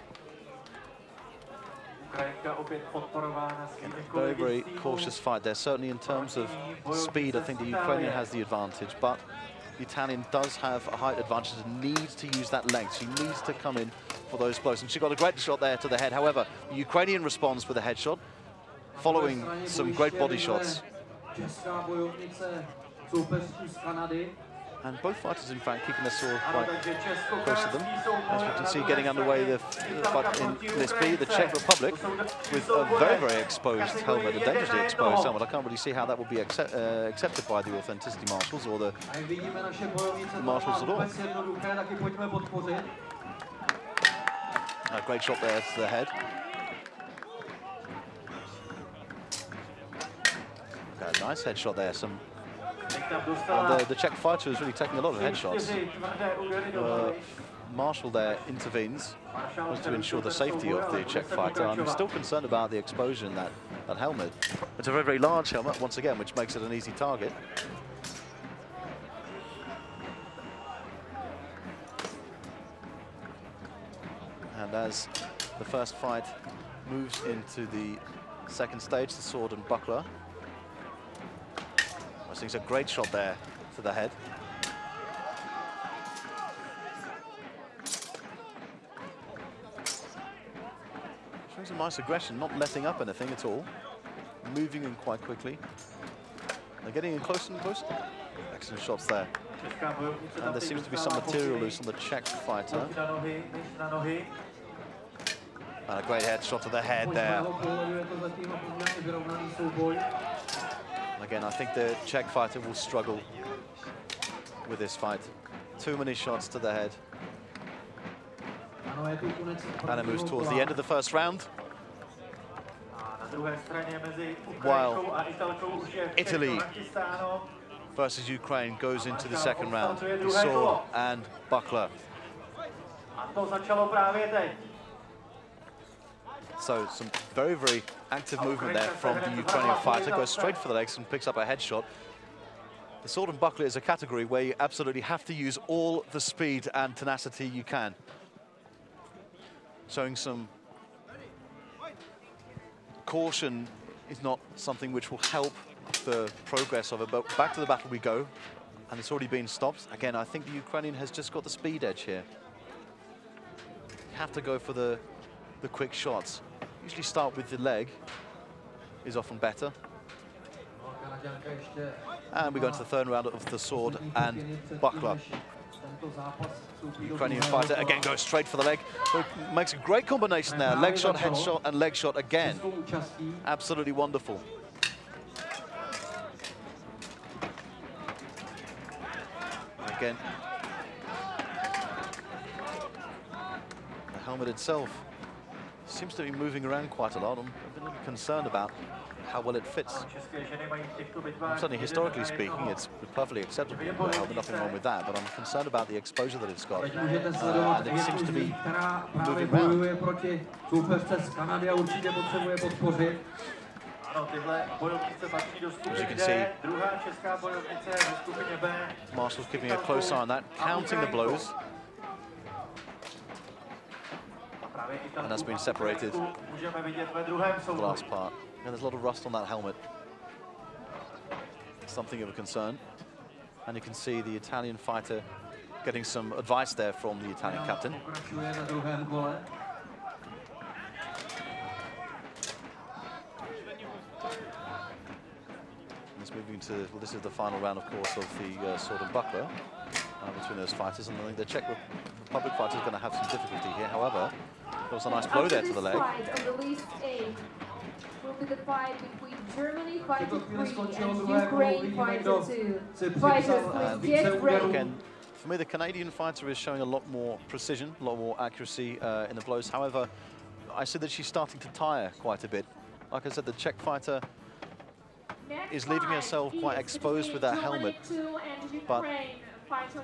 Very, very cautious fight there. Certainly in terms of speed, I think the Ukrainian has the advantage, but the Italian does have a height advantage and needs to use that length. She needs to come in for those blows. And she got a great shot there to the head. However, the Ukrainian responds with a headshot, following some great body shots. And both fighters, in fact, keeping their sword quite close to them. As we can see, getting underway but in this B, the Czech Republic, with a very, very exposed helmet, a dangerously exposed helmet. I can't really see how that would be accepted by the authenticity marshals or the marshals at all. A great shot there to the head. Okay, nice headshot there. And the Czech fighter is really taking a lot of headshots. Marshal there intervenes to ensure the safety of the Czech fighter. I'm still concerned about the exposure in that helmet. It's a very, very large helmet, once again, which makes it an easy target. And as the first fight moves into the second stage, the sword and buckler, I think it's a great shot there to the head. Shows a nice aggression, not letting up anything at all. Moving in quite quickly. They're getting in closer and closer. Excellent shots there. And there seems to be some material loose on the Czech fighter. And a great headshot to the head there. Again, I think the Czech fighter will struggle with this fight. Too many shots to the head. And it moves towards the end of the first round. While Italy versus Ukraine goes into the second round. Sword and buckler. So some very, very active movement there from the Ukrainian fighter. Goes straight for the legs and picks up a headshot. The sword and buckler is a category where you absolutely have to use all the speed and tenacity you can. Showing some caution is not something which will help the progress of it, but back to the battle we go, and it's already been stopped. Again, I think the Ukrainian has just got the speed edge here. You have to go for the quick shots. Usually start with the leg, is often better. And we go into the third round of the sword and buckler. The Ukrainian fighter again goes straight for the leg. So makes a great combination there. Leg shot, head shot, and leg shot again. Absolutely wonderful. Again, the helmet itself seems to be moving around quite a lot. I'm a little concerned about how well it fits. Certainly, historically speaking, it's perfectly acceptable. There's nothing wrong with that, but I'm concerned about the exposure that it's got. And it seems to be moving around. As you can see, Marshall's keeping a close eye on that, counting the blows. And that's been separated for the last part. And there's a lot of rust on that helmet. Something of a concern. And you can see the Italian fighter getting some advice there from the Italian captain. It's moving to, well, this is the final round, of course, of the sword and buckler between those fighters. And I think the Czech Republic fighter is going to have some difficulty here. However, there was a nice blow there to the leg. Will be the fight between Germany fighter 3 and Ukraine fighter 2. Fighters, please get ready. Again, for me, the Canadian fighter is showing a lot more precision, a lot more accuracy in the blows. However, I see that she's starting to tire quite a bit. Like I said, the Czech fighter is leaving herself quite exposed with that helmet. But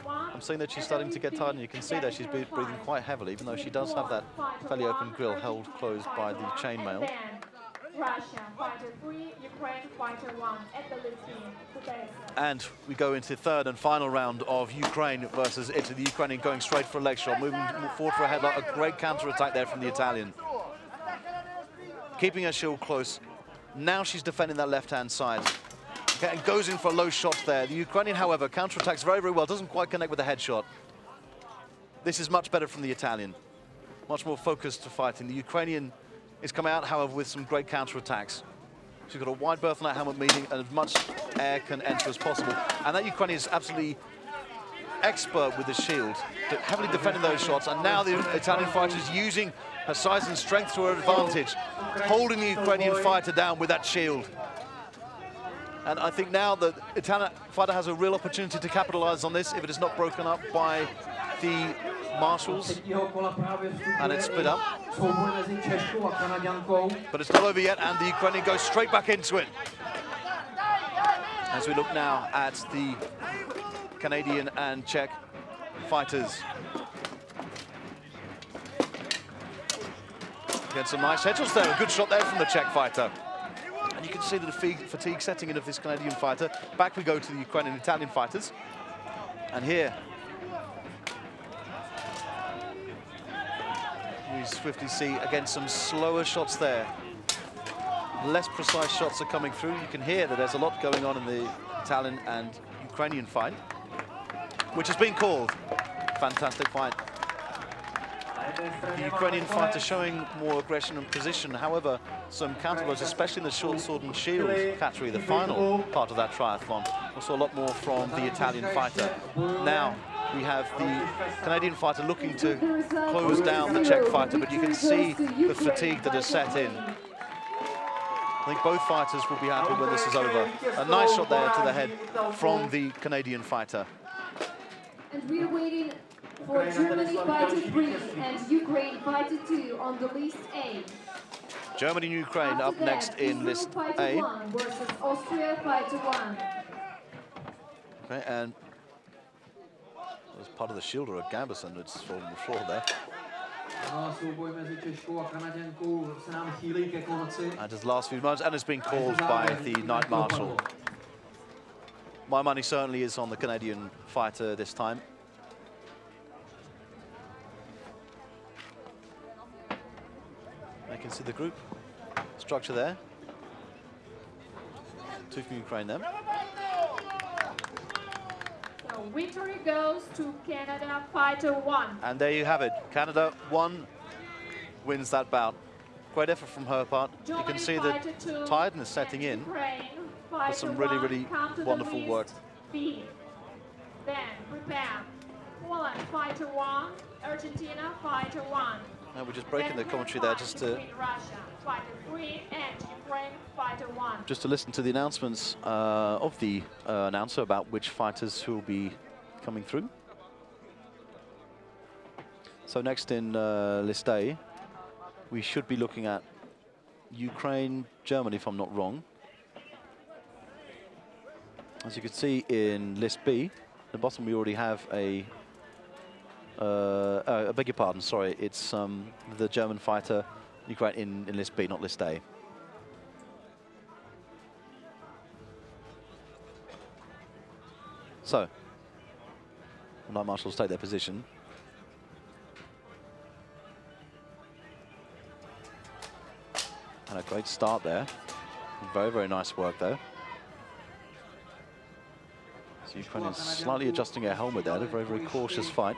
I'm saying that she's starting to get tired, and you can see that she's breathing quite heavily, even though she does have that fairly open grill held closed by the chainmail. Russia, fighter 3, Ukraine, fighter 1 at the Lithuania. And we go into the third and final round of Ukraine versus Italy. The Ukrainian going straight for a leg shot, moving forward for a headlock. A great counter-attack there from the Italian. Keeping her shield close. Now she's defending that left-hand side. Okay, and goes in for a low shot there. The Ukrainian, however, counter-attacks very, very well. Doesn't quite connect with the headshot. This is much better from the Italian. Much more focused to fighting. The Ukrainian is coming out, however, with some great counter-attacks. She's got a wide berth on that helmet, meaning as much air can enter as possible. And that Ukrainian is absolutely expert with the shield, heavily defending those shots. And now the Italian fighter is using her size and strength to her advantage, holding the Ukrainian fighter down with that shield. And I think now the Italian fighter has a real opportunity to capitalize on this if it is not broken up by the marshals, and it's split up. But it's not over yet, and the Ukrainian goes straight back into it. As we look now at the Canadian and Czech fighters. Again, some nice headshots there. A good shot there from the Czech fighter. And you can see the fatigue setting in of this Canadian fighter. Back we go to the Ukrainian and Italian fighters. And here, we swiftly see, again, some slower shots there. Less precise shots are coming through. You can hear that there's a lot going on in the Italian and Ukrainian fight, which has been called. Fantastic fight. The Ukrainian fighter showing more aggression and position. However, some counter blows, especially in the short sword and shield category, the final part of that triathlon. Also a lot more from the Italian fighter. Now, we have the Canadian fighter looking to close down the Czech fighter, but you can see the fatigue that has set in. I think both fighters will be happy when this is over. A nice shot there to the head from the Canadian fighter. And we're waiting for Germany fighter 3 and Ukraine fighter 2 on the list A. Germany and Ukraine up next in list A. Versus Austria fighter 1. Okay, and as part of the shield or a Gambison that's fallen on the floor there. And his last few moments, and it's been called by the Night Marshal. My money certainly is on the Canadian fighter this time. I can see the group structure there. Two from Ukraine then. So victory goes to Canada fighter 1. And there you have it. Canada 1 wins that bout. Great effort from her part. You can see the tiredness setting in. There's some really wonderful work. B. Then prepare. Poland fighter 1, Argentina fighter 1. And we're just breaking the commentary there just to listen to the announcements of the announcer about which fighters who will be coming through. So next in list A, we should be looking at Ukraine, Germany, if I'm not wrong. As you can see in list B, at the bottom we already have I beg your pardon, sorry, it's the German fighter Ukraine in list B, not list A. So, the Night Marshals take their position. And a great start there. Very nice work there. So Ukraine is slightly adjusting her helmet there, a very cautious fight.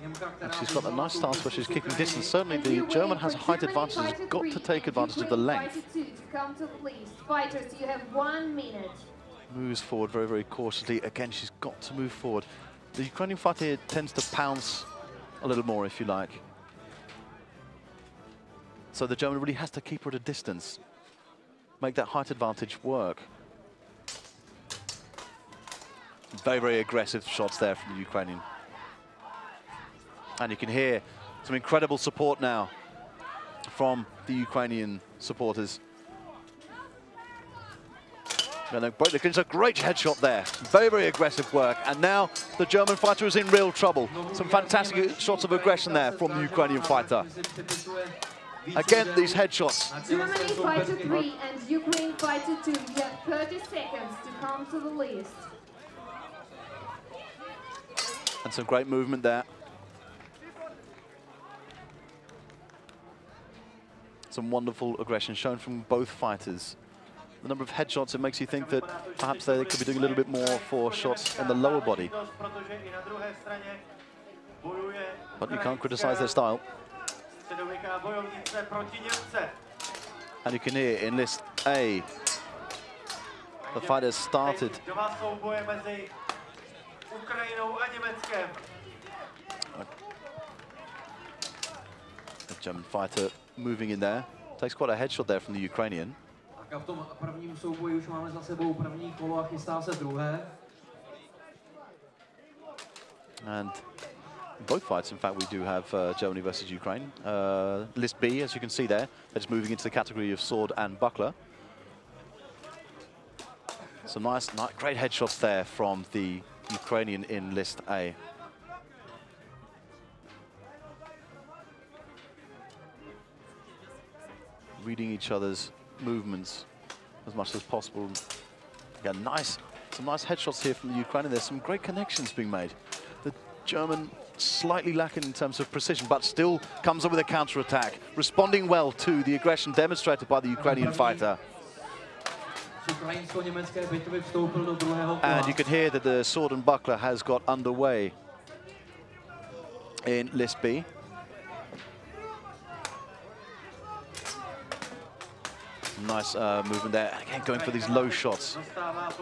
And she's got a nice stance where she's keeping distance. Certainly the German has a height advantage, she's got to take advantage of the length. Fighters, you have 1 minute. Moves forward very cautiously. Again, she's got to move forward. The Ukrainian fighter here tends to pounce a little more, if you like. So the German really has to keep her at a distance, make that height advantage work. Very aggressive shots there from the Ukrainian. And you can hear some incredible support now from the Ukrainian supporters. And it's a great headshot there. Very aggressive work. And now the German fighter is in real trouble. Some fantastic shots of aggression there from the Ukrainian fighter. Again, these headshots. Germany fighter 3 and Ukraine fighter 2. You have 30 seconds to come to the list. And some great movement there. Some wonderful aggression shown from both fighters. The number of headshots, it makes you think that perhaps they could be doing a little bit more for shots in the lower body. But you can't criticize their style. And you can hear in list A, the fight has started. The German fighter moving in there. Takes quite a headshot there from the Ukrainian. V tom prvním souboji už máme za sebou první kolo a chystá se druhé. And in both fights, in fact, we do have Germany versus Ukraine. List B, as you can see there, that's moving into the category of sword and buckler. Some nice, great headshots there from the Ukrainian in list A. Reading each other's movements as much as possible. Again, some nice headshots here from the Ukrainian. There's some great connections being made. The German slightly lacking in terms of precision, but still comes up with a counter-attack, responding well to the aggression demonstrated by the Ukrainian fighter. And you can hear that the sword and buckler has got underway in list B. Some nice movement there. And again, going for these low shots.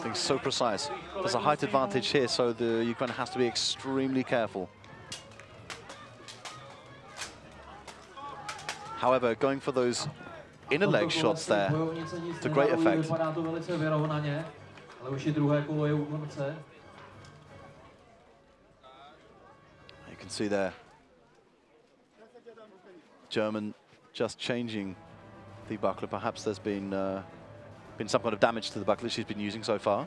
Being so precise. There's a height advantage here, so the Ukraine has to be extremely careful. However, going for those inner leg shots there to great effect. You can see there, German just changing the buckler. Perhaps there's been some kind of damage to the buckler she's been using so far.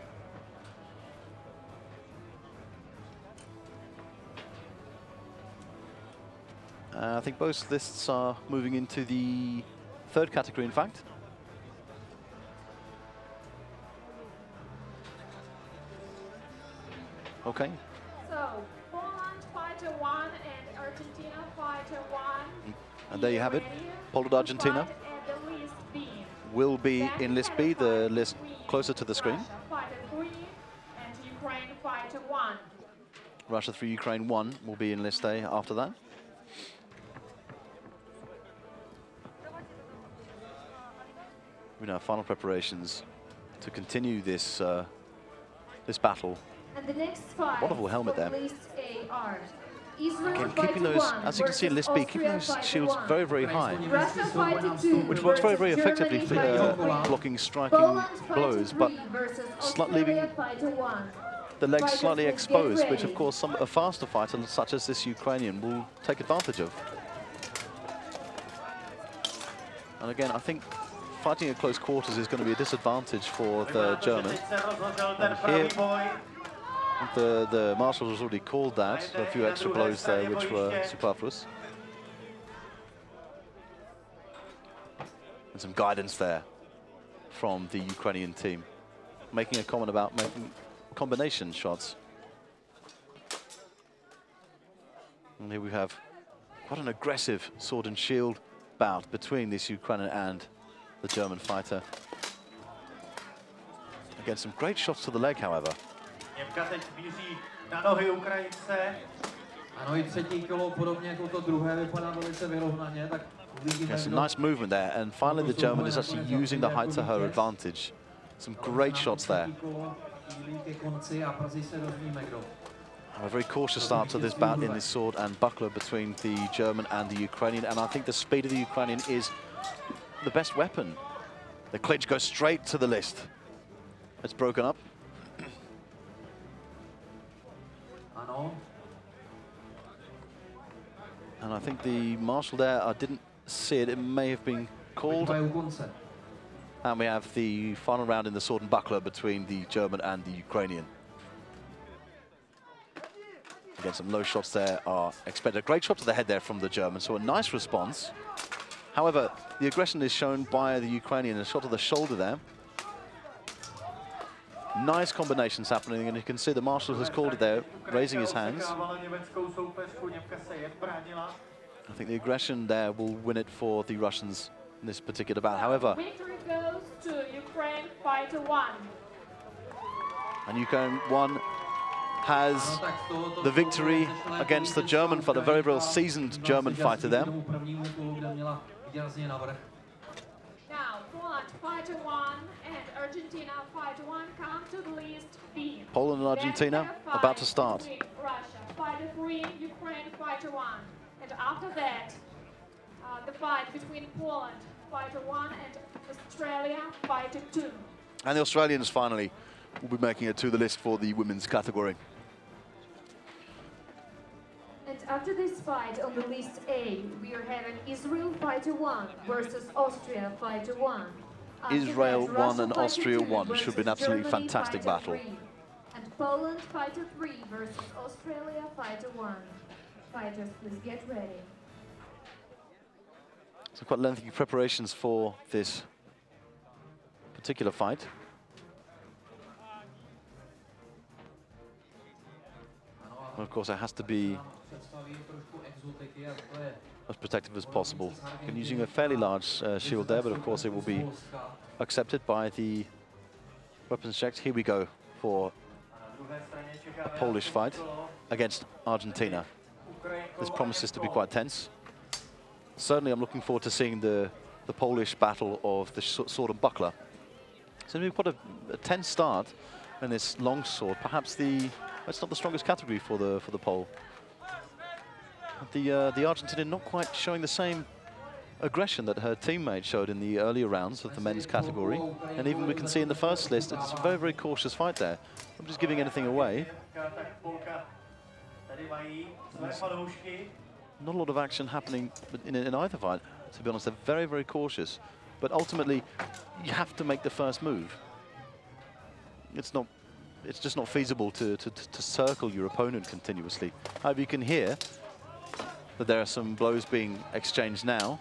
I think both lists are moving into the third category, in fact. Okay. So, Poland fighter 1 and Argentina fighter 1. And there you have it. Poland Argentina will be in list B, the list closer to the screen. Fighter 3 and Ukraine fighter 1. Russia 3, Ukraine 1 will be in list A after that. We now have final preparations to continue this this battle. And the next fight, wonderful helmet there. List A are Israel Again, keeping those, as you can see in list B, keeping those shields very, very high, which works very, very effectively blocking striking blows, but leaving the legs slightly exposed, which of course a faster fighter such as this Ukrainian will take advantage of. And again, I think fighting at close quarters is going to be a disadvantage for the German. And here, the marshal has already called that, a few extra blows there which were superfluous. And some guidance there from the Ukrainian team, making a comment about making combination shots. And here we have quite an aggressive sword and shield bout between this Ukrainian and the German fighter. Again, some great shots to the leg, however. Yes, some nice movement there, and finally the German is actually using the height to her advantage. Some great shots there. A very cautious start to this bout in this sword and buckler between the German and the Ukrainian, and I think the speed of the Ukrainian is the best weapon. The clinch goes straight to the list. It's broken up. And I think the marshal there, I didn't see it, it may have been called. And we have the final round in the sword and buckler between the German and the Ukrainian. Again, some low shots there are expected. A great shot to the head there from the German, so a nice response. However, the aggression is shown by the Ukrainian, a shot to the shoulder there. Nice combinations happening, and you can see the marshal has called it there, raising his hands. I think the aggression there will win it for the Russians in this particular bout. However, victory goes to Ukraine fighter 1. And Ukraine 1 has the victory against the German fighter, a very, very seasoned German fighter there. Now, Poland fighter 1 and Argentina fighter 1 come to the list B. Poland and Argentina about to start. Russia fighter 3, Ukraine fighter 1. And after that, the fight between Poland fighter 1 and Australia fighter 2. And the Australians finally will be making it to the list for the women's category. And after this fight on the list A, we are having Israel fighter 1 versus Austria fighter 1. Israel 1 and Austria 1 should be an absolutely fantastic battle. And Poland fighter 3 versus Australia fighter 1. Fighters, please get ready. So quite lengthy preparations for this particular fight. And of course, it has to be as protective as possible. And using a fairly large shield there, but of course it will be accepted by the weapons checked. Here we go for a Polish fight against Argentina. This promises to be quite tense. Certainly I'm looking forward to seeing the the Polish battle of the sword and buckler. So we've got a tense start in this long sword. Perhaps it's not the strongest category for the Pole. The Argentinian not quite showing the same aggression that her teammate showed in the earlier rounds of the men's category. And even we can see in the first list, it's a very, very cautious fight there. I'm just giving anything away. Not a lot of action happening in either fight, to be honest. They're very, very cautious. But ultimately, you have to make the first move. It's just not feasible to circle your opponent continuously. However, you can hear that there are some blows being exchanged now.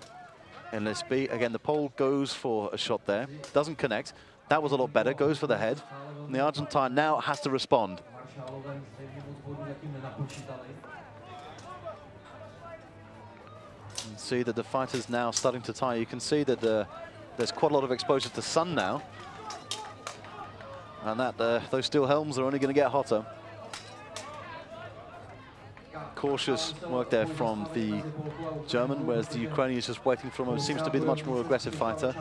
And let's be, again, the Pole goes for a shot there, doesn't connect. That was a lot better, goes for the head. And the Argentine now has to respond. You can see that the fighter's now starting to tire. You can see that there's quite a lot of exposure to sun now. And that those steel helms are only going to get hotter. Cautious work there from the German, whereas the Ukrainian is just waiting for him. Seems to be the much more aggressive fighter.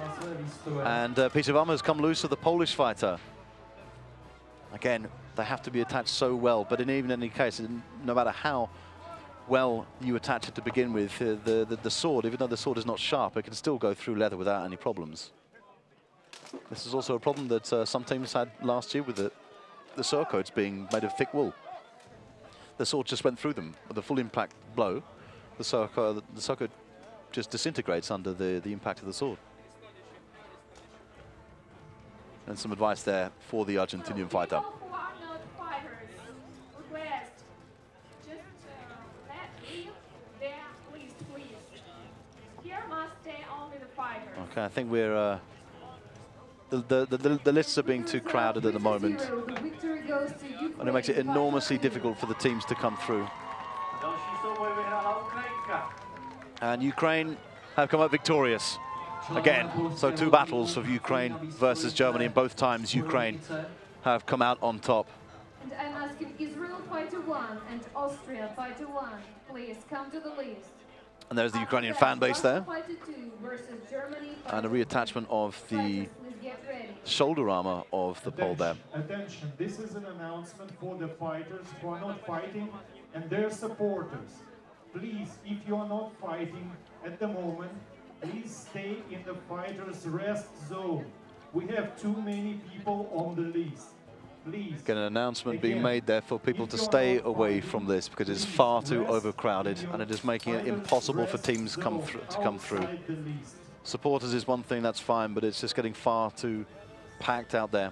And a piece of armor has come loose of the Polish fighter. Again, they have to be attached so well, but even in any case, no matter how well you attach it to begin with, the sword, even though the sword is not sharp, it can still go through leather without any problems. This is also a problem that some teams had last year with the surcoats being made of thick wool. The sword just went through them with a full impact blow. The surcoat just disintegrates under the impact of the sword. And some advice there for the Argentinian fighter. Okay, I think we're the lists are being too crowded at the moment, and it makes it enormously difficult for the teams to come through. And Ukraine have come out victorious again. So 2 battles of Ukraine versus Germany, and both times Ukraine have come out on top. And I'm asking Israel fighter 1 and Austria fighter 1, please come to the list. And there's the Ukrainian fan base there. And a reattachment of the shoulder armor of the Pole there. Attention, this is an announcement for the fighters who are not fighting and their supporters. Please, if you are not fighting at the moment, please stay in the fighters' rest zone. We have too many people on the list. Please. Again, an announcement being made there for people to stay away from this because it's far too overcrowded and it is making it impossible for teams to come through. Supporters is one thing, that's fine, but it's just getting far too packed out there.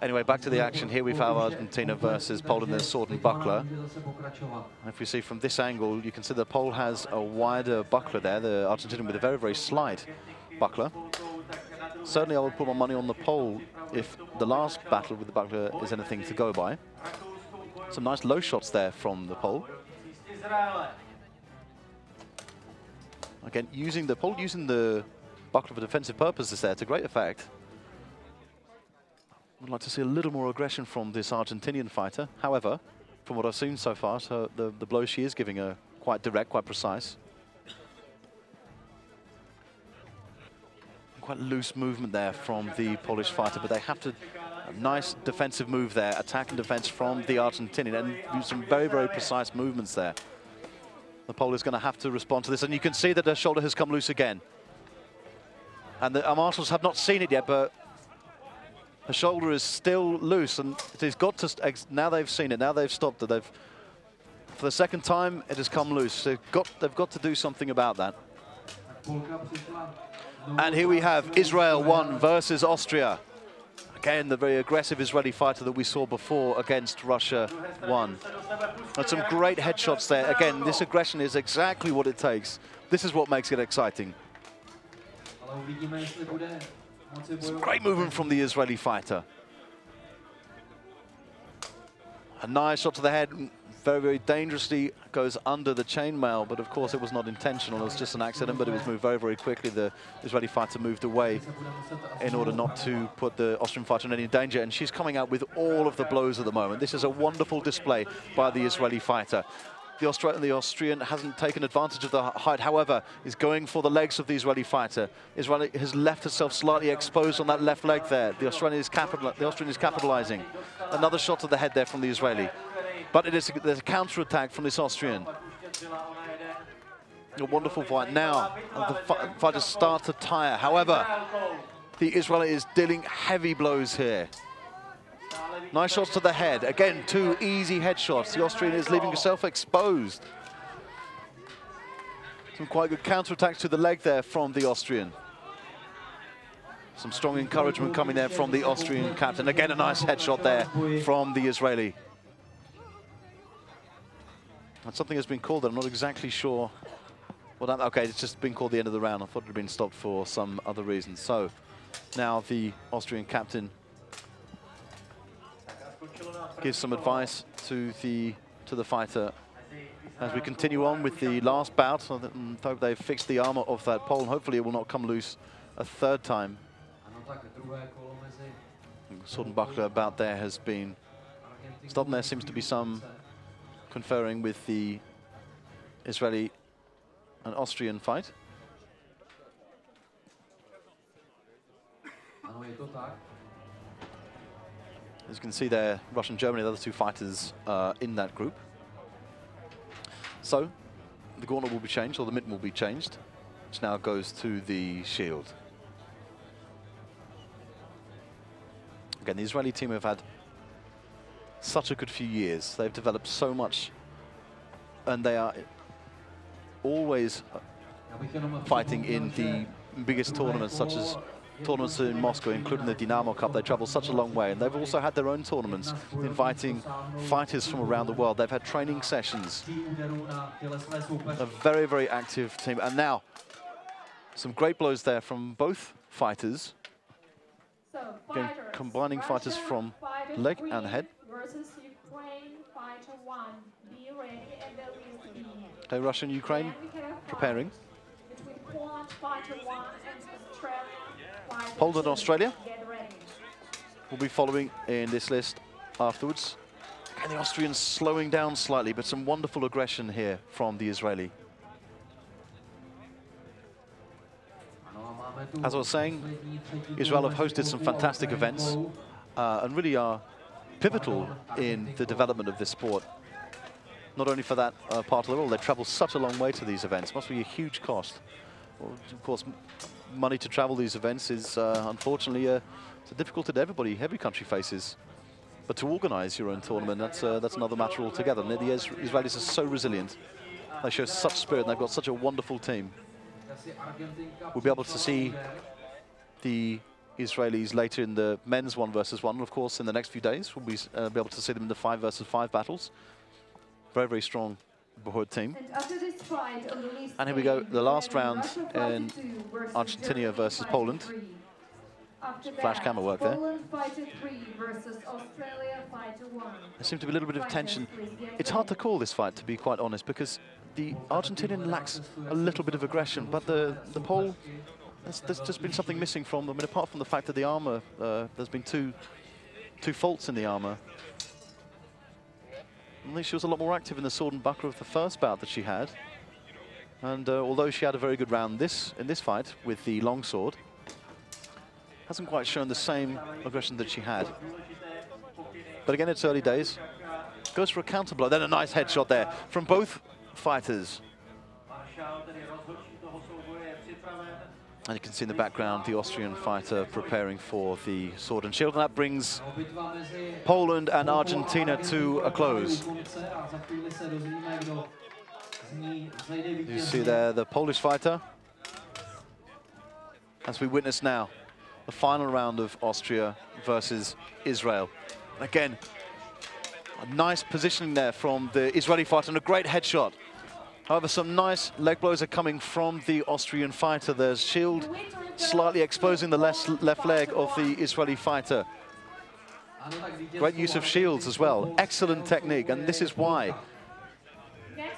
Anyway, back to the action. Here we've had Argentina versus Poland in their sword and buckler. And if we see from this angle, you can see the Pole has a wider buckler there, the Argentinian with a very, very slight buckler. Certainly I would put my money on the Pole if the last battle with the buckler is anything to go by. Some nice low shots there from the Pole. Again, using the Pole, using the buckler for defensive purposes there to great effect. I'd like to see a little more aggression from this Argentinian fighter. However, from what I've seen so far, the blows she is giving are quite direct, quite precise. Quite loose movement there from the Polish fighter, but they have to, a nice defensive move there, attack and defense from the Argentinian, and do some very, very precise movements there. The Pole is going to have to respond to this, and you can see that her shoulder has come loose again. And the marshals have not seen it yet, but her shoulder is still loose, and it has got to, now they've seen it, now they've stopped it. For the second time, it has come loose. They've got to do something about that. And here we have Israel 1 versus Austria. Again, the very aggressive Israeli fighter that we saw before against Russia 1. And some great headshots there. Again, this aggression is exactly what it takes. This is what makes it exciting. Some great movement from the Israeli fighter. A nice shot to the head. Very, very dangerously goes under the chainmail, but of course it was not intentional. It was just an accident, but it was moved very, very quickly. The Israeli fighter moved away in order not to put the Austrian fighter in any danger, and she's coming out with all of the blows at the moment. This is a wonderful display by the Israeli fighter. The Austrian hasn't taken advantage of the height, however, is going for the legs of the Israeli fighter. Israeli has left herself slightly exposed on that left leg there. The Austrian is capitalizing. Another shot to the head there from the Israeli. But there's a counter-attack from this Austrian. A wonderful fight. Now, the fighters start to tire. However, the Israeli is dealing heavy blows here. Nice shots to the head. Again, 2 easy headshots. The Austrian is leaving herself exposed. Some quite good counterattacks to the leg there from the Austrian. Some strong encouragement coming there from the Austrian captain. Again, a nice headshot there from the Israeli. And something has been called. I'm not exactly sure. Well, okay, it's just been called the end of the round. I thought it had been stopped for some other reason. So now the Austrian captain gives some advice to the fighter as we continue on with the last bout. So hope they've fixed the armor of that pole, and hopefully it will not come loose a third time. Sword and buckler bout there has been stopped. There seems to be some conferring with the Israeli and Austrian fight. As you can see there, Russia and Germany, the other 2 fighters in that group. So, the gauntlet will be changed, or the mitten will be changed, which now goes to the shield. Again, the Israeli team have had such a good few years. They've developed so much, and they are always fighting in the biggest tournaments, such as tournaments in Moscow, including the Dynamo Cup. They travel such a long way, and they've also had their own tournaments, inviting fighters from around the world. They've had training sessions. A very, very active team. And now, some great blows there from both fighters. Again, combining fighters from leg and head. Okay, Russia and Ukraine preparing. Poland and Australia will be following in this list afterwards. And the Austrians slowing down slightly, but some wonderful aggression here from the Israeli. As I was saying, Israel have hosted some fantastic events and really are pivotal in the development of this sport. Not only for that part of the world, they travel such a long way to these events. Must be a huge cost. Well, of course, money to travel these events is unfortunately it's a difficulty that every country faces. But to organize your own tournament, that's another matter altogether. And the Israelis are so resilient. They show such spirit, and they've got such a wonderful team. We'll be able to see the Israelis later in the men's 1 versus 1. Of course, in the next few days, we'll be able to see them in the 5 versus 5 battles. Very, very strong Bohort team. And here we go, the last round in Argentina versus Poland. Flash camera work there. There seems to be a little bit of tension. It's hard to call this fight, to be quite honest, because the Argentinian lacks a little bit of aggression, but the Pole, there's just been something missing from them. I mean, apart from the fact that the armor, there's been two faults in the armor. At least she was a lot more active in the sword and buckler of the first bout that she had. And although she had a very good round in this fight with the long sword, hasn't quite shown the same aggression that she had. But again, it's early days. Goes for a counter blow. Then a nice headshot there from both fighters. And you can see in the background the Austrian fighter preparing for the sword and shield. And that brings Poland and Argentina to a close. You see there the Polish fighter. As we witness now, the final round of Austria versus Israel. Again, a nice positioning there from the Israeli fighter and a great headshot. However, some nice leg blows are coming from the Austrian fighter. There's shield slightly exposing the left leg of the Israeli fighter. Great use of shields as well. Excellent technique, and this is why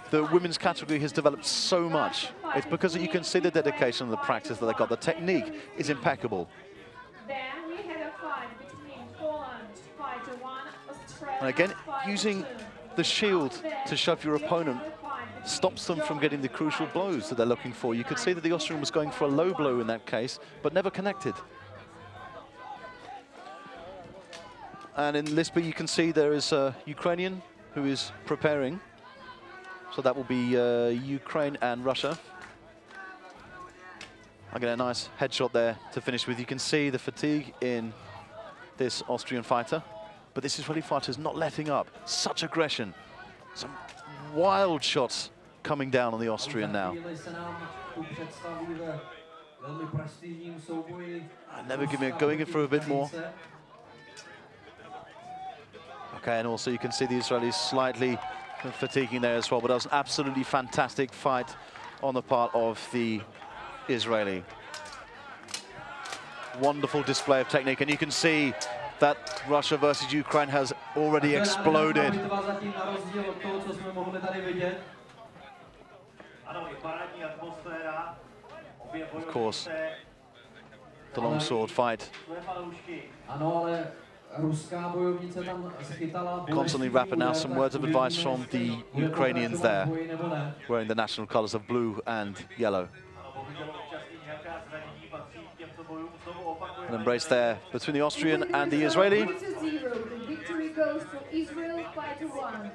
the women's category has developed so much. It's because you can see the dedication and the practice that they've got. The technique is impeccable. And again, using the shield to shove your opponent stops them from getting the crucial blows that they're looking for. You could see that the Austrian was going for a low blow in that case, but never connected. And in list B, you can see there is a Ukrainian who is preparing. So that will be Ukraine and Russia. I get a nice headshot there to finish with. You can see the fatigue in this Austrian fighter, but this Israeli fighter is not letting up. Such aggression. Some wild shots coming down on the Austrian now. Never going in for a bit more. Okay, and also you can see the Israelis slightly fatiguing there as well, but that was an absolutely fantastic fight on the part of the Israeli. Wonderful display of technique, and you can see that Russia versus Ukraine has already exploded. Of course, the longsword fight. Constantly rapping now some words of advice from the Ukrainians there, wearing the national colours of blue and yellow. An embrace there between the Austrian and the Israeli.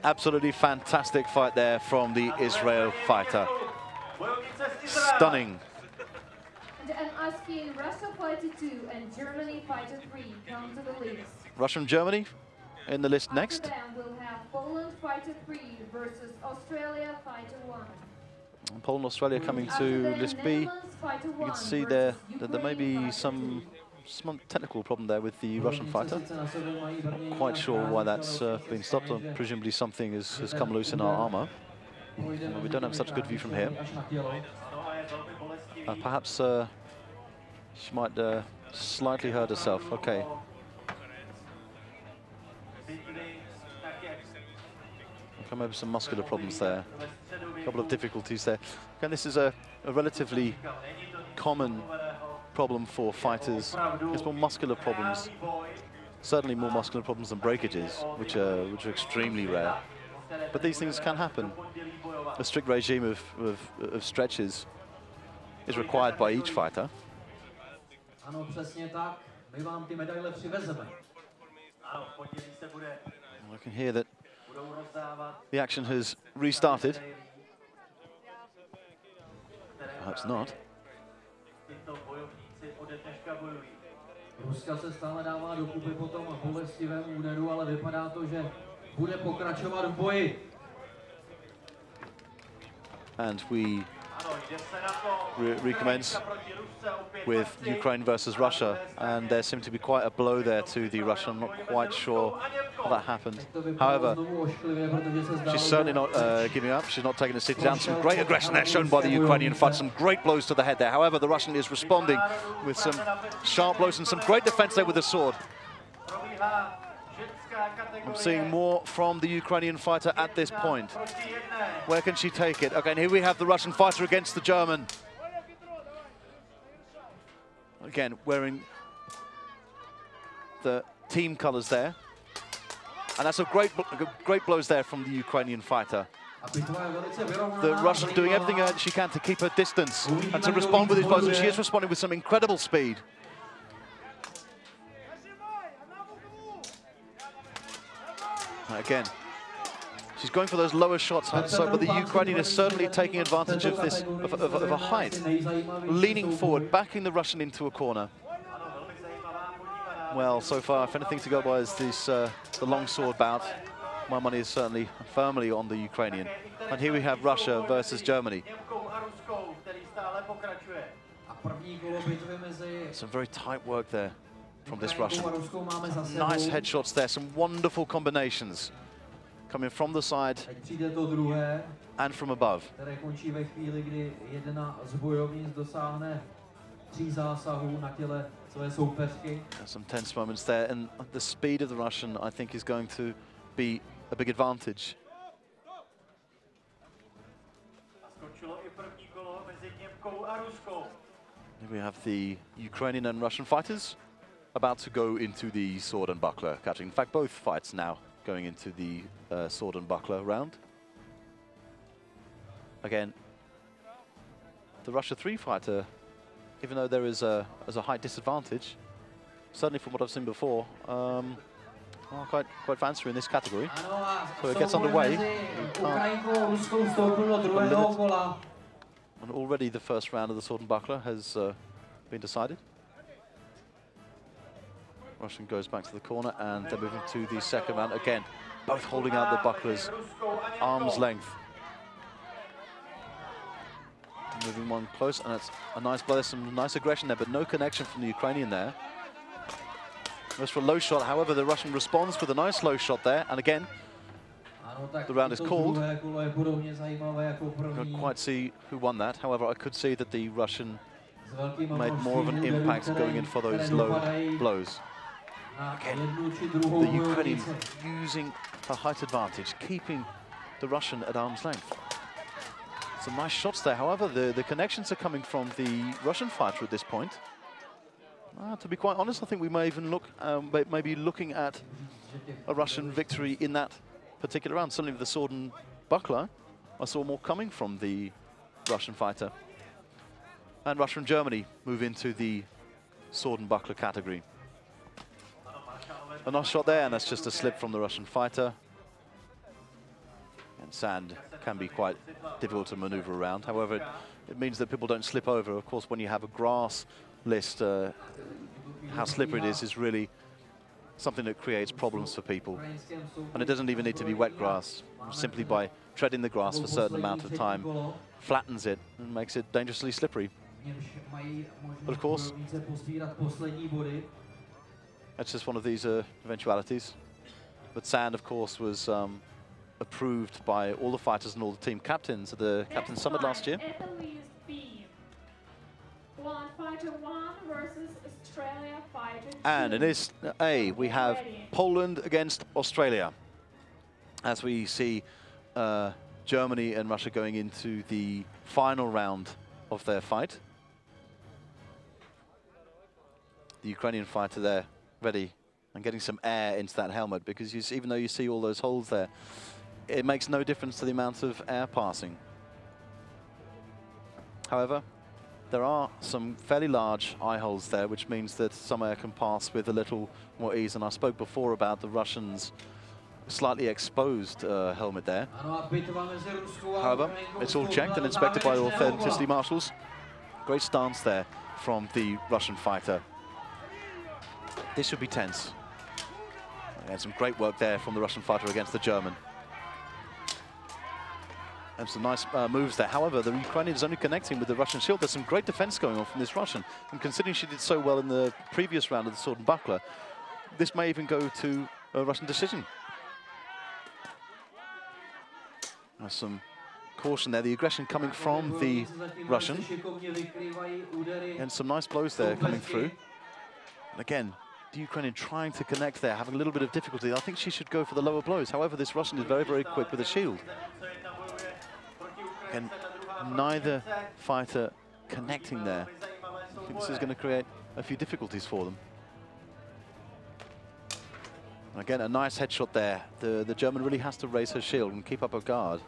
Absolutely fantastic fight there from the Israel fighter. Stunning. And asking Russia fighter 2 and Germany fighter 3 come to the list. Russia and Germany in the list next. After them we'll have Poland fighter 3 versus Australia fighter 1. And Poland and Australia coming to list B. You can see there that there may be some technical problem there with the Russian fighter. Not quite sure why that's been stopped. Presumably something has come loose in our armour. We don't have such a good view from here. Perhaps she might slightly hurt herself. Okay. Okay, maybe some muscular problems there. A couple of difficulties there. Again, this is a relatively common problem for fighters. It's more muscular problems. Certainly more muscular problems than breakages, which are extremely rare. But these things can happen. A strict regime of stretches is required by each fighter. I can hear that the action has restarted. Perhaps not. Ruska se stále dává dokupy po tom bolestivém úderu, ale vypadá to, že bude pokračovat v boji. And we recommence with Ukraine versus Russia, and there seemed to be quite a blow there to the Russian. I'm not quite sure how that happened. However, she's certainly not giving up. She's not taking the city down. Some great aggression there shown by the Ukrainian fighter. Some great blows to the head there. However, the Russian is responding with some sharp blows and some great defense there with the sword. I'm seeing more from the Ukrainian fighter at this point. Where can she take it? Okay, and here we have the Russian fighter against the German. Again, wearing the team colors there. And that's a great blows there from the Ukrainian fighter. The Russian doing everything she can to keep her distance and to respond with his blows, and she is responding with some incredible speed. Again, she's going for those lower shots, but the Ukrainian is certainly taking advantage of this, of a height, leaning forward, backing the Russian into a corner. Well, so far, if anything to go by is this, the longsword bout, my money is certainly firmly on the Ukrainian. And here we have Russia versus Germany. Some very tight work there from this Russian. Some nice headshots there, some wonderful combinations coming from the side and from above. Some tense moments there, and the speed of the Russian, I think, is going to be a big advantage. Here we have the Ukrainian and Russian fighters about to go into the sword and buckler catching. In fact, both fights now going into the sword and buckler round. Again, the Russia 3 fighter, even though there is a height disadvantage, certainly from what I've seen before, quite fancy in this category. So it gets underway. And already the first round of the sword and buckler has been decided. Russian goes back to the corner and they're moving to the second round. Again, both holding out the bucklers arm's length. Moving one close, and it's a nice blow. There's some nice aggression there, but no connection from the Ukrainian there. Goes for a low shot, however, the Russian responds with a nice low shot there, and again, the round is called. I couldn't quite see who won that, however, I could see that the Russian made more of an impact going in for those low blows. Again, the Ukrainian using her height advantage, keeping the Russian at arm's length. Some nice shots there, however, the connections are coming from the Russian fighter at this point. To be quite honest, I think we may even look, maybe looking at a Russian victory in that particular round. Certainly with the sword and buckler, I saw more coming from the Russian fighter. And Russia and Germany move into the sword and buckler category. A nice shot there, and that's just a slip from the Russian fighter. And sand can be quite difficult to maneuver around. However, it means that people don't slip over. Of course, when you have a grass list, how slippery it is really something that creates problems for people. And it doesn't even need to be wet grass. Simply by treading the grass for a certain amount of time, flattens it and makes it dangerously slippery. But of course, that's just one of these eventualities. But sand, of course, was approved by all the fighters and all the team captains at the Captain's Summit last year. And in this A, we have Poland against Australia. As we see Germany and Russia going into the final round of their fight. The Ukrainian fighter there, ready and getting some air into that helmet, because you see, even though you see all those holes there, it makes no difference to the amount of air passing. However, there are some fairly large eye holes there, which means that some air can pass with a little more ease. And I spoke before about the Russians' slightly exposed helmet there. However, it's all checked and inspected by the authenticity marshals. Great stance there from the Russian fighter. This should be tense. And some great work there from the Russian fighter against the German. And some nice moves there. However, the Ukrainian is only connecting with the Russian shield. There's some great defense going on from this Russian. And considering she did so well in the previous round of the sword and buckler, this may even go to a Russian decision. There's some caution there. The aggression coming from the Russian. And some nice blows there coming through. And again, the Ukrainian trying to connect there, having a little bit of difficulty. I think she should go for the lower blows. However, this Russian is very, very quick with a shield. And neither fighter connecting there. I think this is going to create a few difficulties for them. Again, a nice headshot there. The German really has to raise her shield and keep up her guard.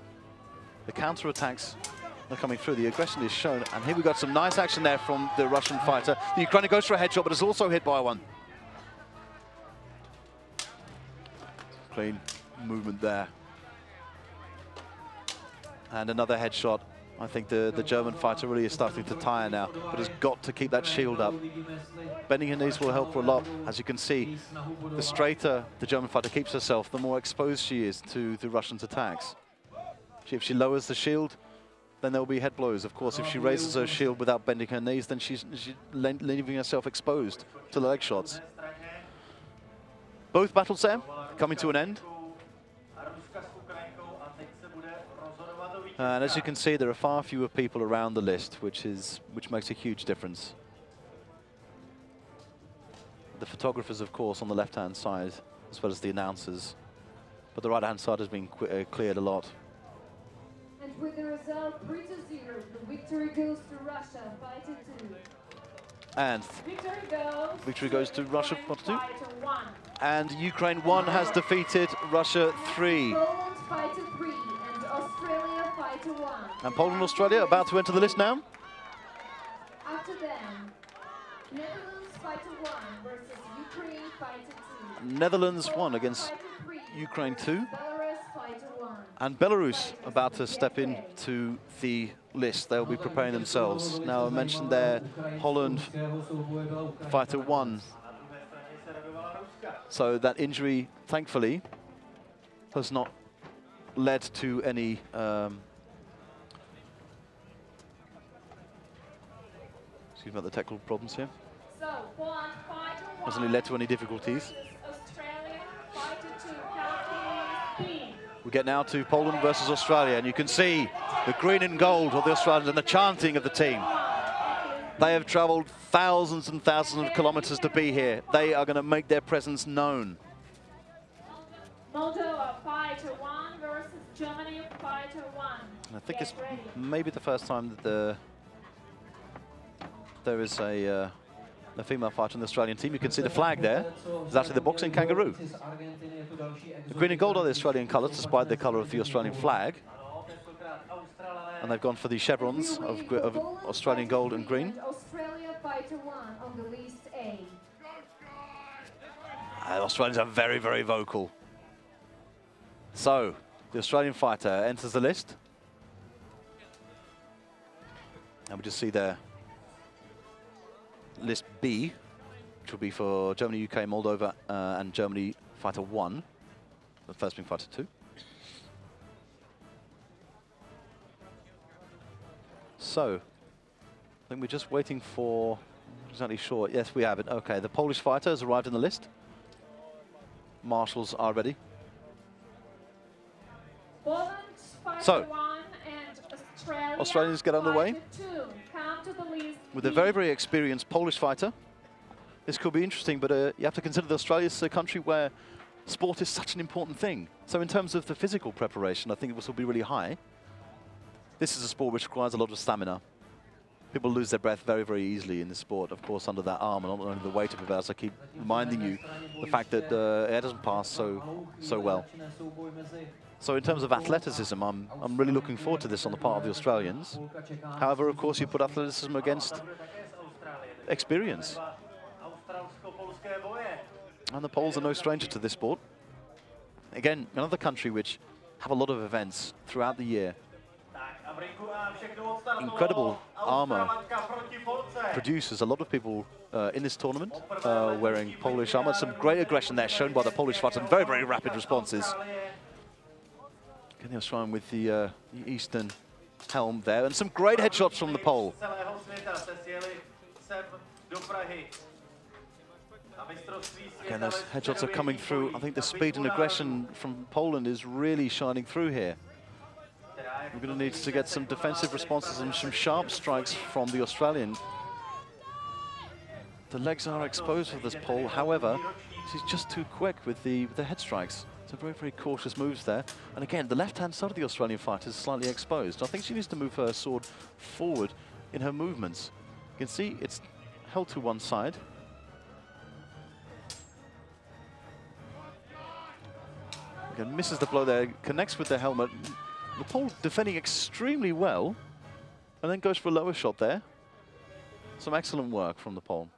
The counter-attacks are coming through. The aggression is shown. And here we got some nice action there from the Russian fighter. The Ukrainian goes for a headshot, but is also hit by one. Clean movement there. And another headshot. I think the German fighter really is starting to tire now, but has got to keep that shield up. Bending her knees will help her a lot. As you can see, the straighter the German fighter keeps herself, the more exposed she is to the Russians' attacks. If she lowers the shield, then there will be head blows. Of course, if she raises her shield without bending her knees, then she's leaving herself exposed to the leg shots. Both battles there coming to an end. And as you can see, there are far fewer people around the list, which makes a huge difference. The photographers, of course, on the left-hand side, as well as the announcers. But the right-hand side has been cleared a lot. And with the result 3-0, the victory goes to Russia, 5-2. And victory goes to Russia 4-2. And Ukraine 1 has defeated Russia 3. Poland 5-3 and Australia 5-1. And Poland and Australia about to enter the list now. After them, Netherlands 5-1 versus Ukraine 5-2. Netherlands 1 against Ukraine 2. Belarus 5-1. And Belarus about to step into the list. They'll be preparing themselves. Now I mentioned there Holland 5-1. So that injury, thankfully, has not led to any excuse me about the technical problems here. So, Poland 5-1. Hasn't led to any difficulties. Australia 5-2. We get now to Poland versus Australia, and you can see the green and gold of the Australians and the chanting of the team. They have traveled thousands and thousands of kilometers to be here. They are going to make their presence known. Moldova 5-1 versus Germany 5-1. I think it's maybe the first time that there is a female fighter in the Australian team. You can see the flag there. It's actually the boxing kangaroo. The green and gold are the Australian colours, despite the colour of the Australian flag. And they've gone for the chevrons of Australian gold and green. Australia 5-1 on the list A. Australians are very, very vocal. So, the Australian fighter enters the list. And we just see there list B, which will be for Germany, UK, Moldova, and Germany fighter 1. The first being fighter 2. So, I think we're just waiting for, I'm not exactly sure, yes we have it, okay, the Polish fighter has arrived in the list. Marshals are ready. Poland So, 5-1 and Australia Australians get underway. 5-2. Come to the list With a very, very experienced Polish fighter. This could be interesting, but you have to consider that Australia is a country where sport is such an important thing. So in terms of the physical preparation, I think this will be really high. This is a sport which requires a lot of stamina. People lose their breath very, very easily in this sport, of course, under that arm and not only the weight of it, but as I keep reminding you, the fact that air doesn't pass so well. So in terms of athleticism, I'm really looking forward to this on the part of the Australians. However, of course, you put athleticism against experience. And the Poles are no stranger to this sport. Again, another country which have a lot of events throughout the year. Incredible armor produces a lot of people in this tournament wearing Polish armor. Some great aggression there shown by the Polish fighter, and very, very rapid responses. Getting Australian with the Eastern helm there, and some great headshots from the Pole. Again, those headshots are coming through. I think the speed and aggression from Poland is really shining through here. We're going to need to get some defensive responses and some sharp strikes from the Australian. The legs are exposed for this Pole, however, she's just too quick with the head strikes. So very, very cautious moves there. And again, the left-hand side of the Australian fighter is slightly exposed. I think she needs to move her sword forward in her movements. You can see it's held to one side. Again, misses the blow there, connects with the helmet. The Pole defending extremely well, and then goes for a lower shot there. Some excellent work from the Pole.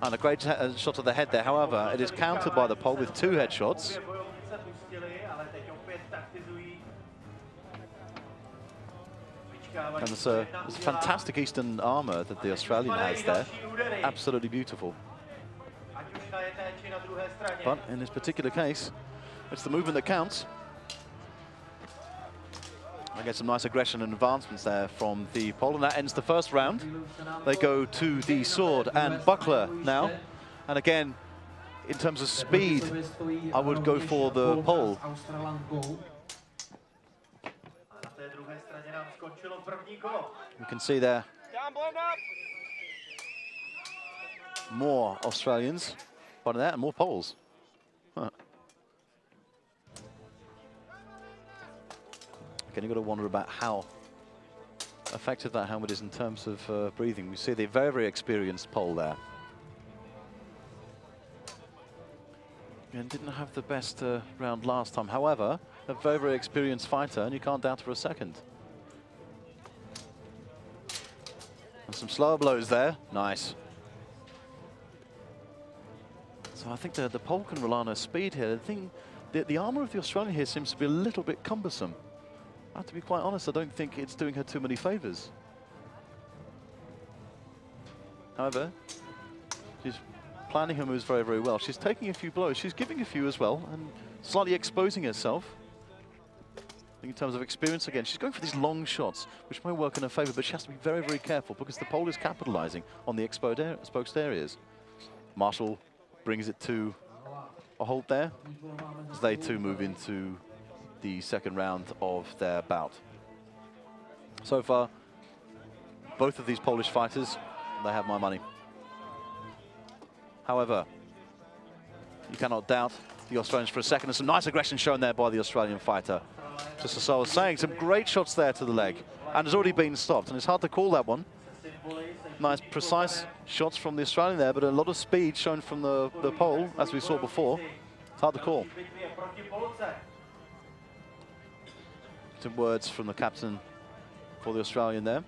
And a great shot to the head there. However, it is countered by the Pole with two headshots. And there's a fantastic Eastern armor that the Australian has there. Absolutely beautiful. But in this particular case, it's the movement that counts. I get some nice aggression and advancements there from the Pole, and that ends the first round. They go to the sword and buckler now. And again, in terms of speed, I would go for the Pole. You can see there more Australians fighting that and more Poles. Huh. Again, you've got to wonder about how effective that helmet is in terms of breathing. We see the very, very experienced Pole there. And didn't have the best round last time. However, a very, very experienced fighter, and you can't doubt for a second. And some slower blows there. Nice. So I think the Pole can rely on her speed here. The thing, the armor of the Australian here seems to be a little bit cumbersome. I have to be quite honest, I don't think it's doing her too many favors. However, she's planning her moves very, very well. She's taking a few blows. She's giving a few as well and slightly exposing herself. I think in terms of experience, again, she's going for these long shots, which may work in her favor, but she has to be very, very careful because the Pole is capitalizing on the exposed areas. Marshall brings it to a halt there as they too move into the second round of their bout. So far, both of these Polish fighters, they have my money. However, you cannot doubt the Australians for a second. There's some nice aggression shown there by the Australian fighter. Just as I was saying, some great shots there to the leg, and has already been stopped, and it's hard to call that one. Nice, precise shots from the Australian there, but a lot of speed shown from the Pole, as we saw before. It's hard to call. Some words from the captain for the Australian there.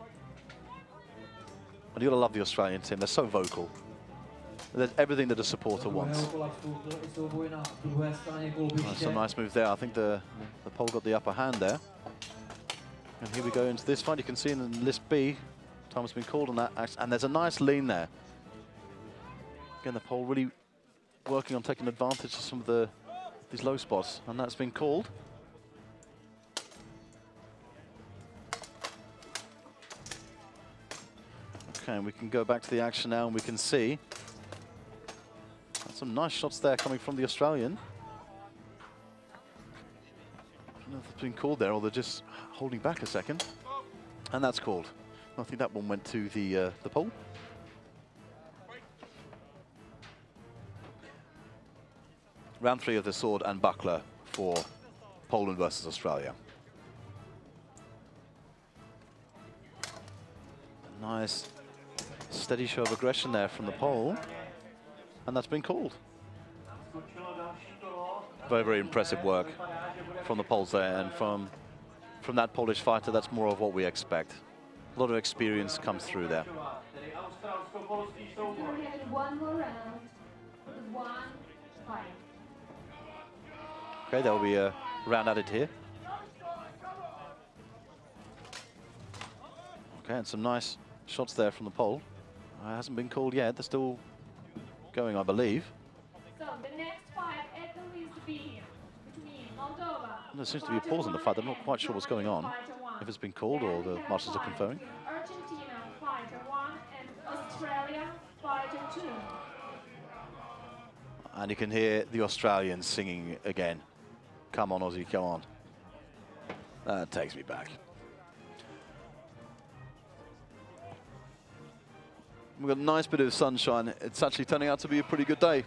And you gotta love the Australian team, they're so vocal. There's everything that a supporter wants. Some nice move there. I think the Pole got the upper hand there. And here we go into this fight. You can see in list B, time has been called on that, and there's a nice lean there. Again, the Pole really working on taking advantage of some of these low spots, and that's been called. Okay, and we can go back to the action now, and we can see some nice shots there coming from the Australian. I don't know if it's been called there, or they're just holding back a second. And that's called. I think that one went to the Pole. Round 3 of the sword and buckler for Poland versus Australia. A nice steady show of aggression there from the Pole. And that's been called. Very, very impressive work from the Poles there, and from that Polish fighter, that's more of what we expect. A lot of experience comes through there. One more round, one fight. Okay, there'll be a round added here. Okay, and some nice shots there from the Pole. Hasn't been called yet. They're still going, I believe. So the next fight at the list B between Moldova. There seems to be a pause in the fight. I'm not quite sure what's going on. If it's been called or the marshals are confirming. Argentina fighter 1 and Australia fighter 2. And you can hear the Australians singing again. Come on, Aussie, come on. That takes me back. We've got a nice bit of sunshine. It's actually turning out to be a pretty good day.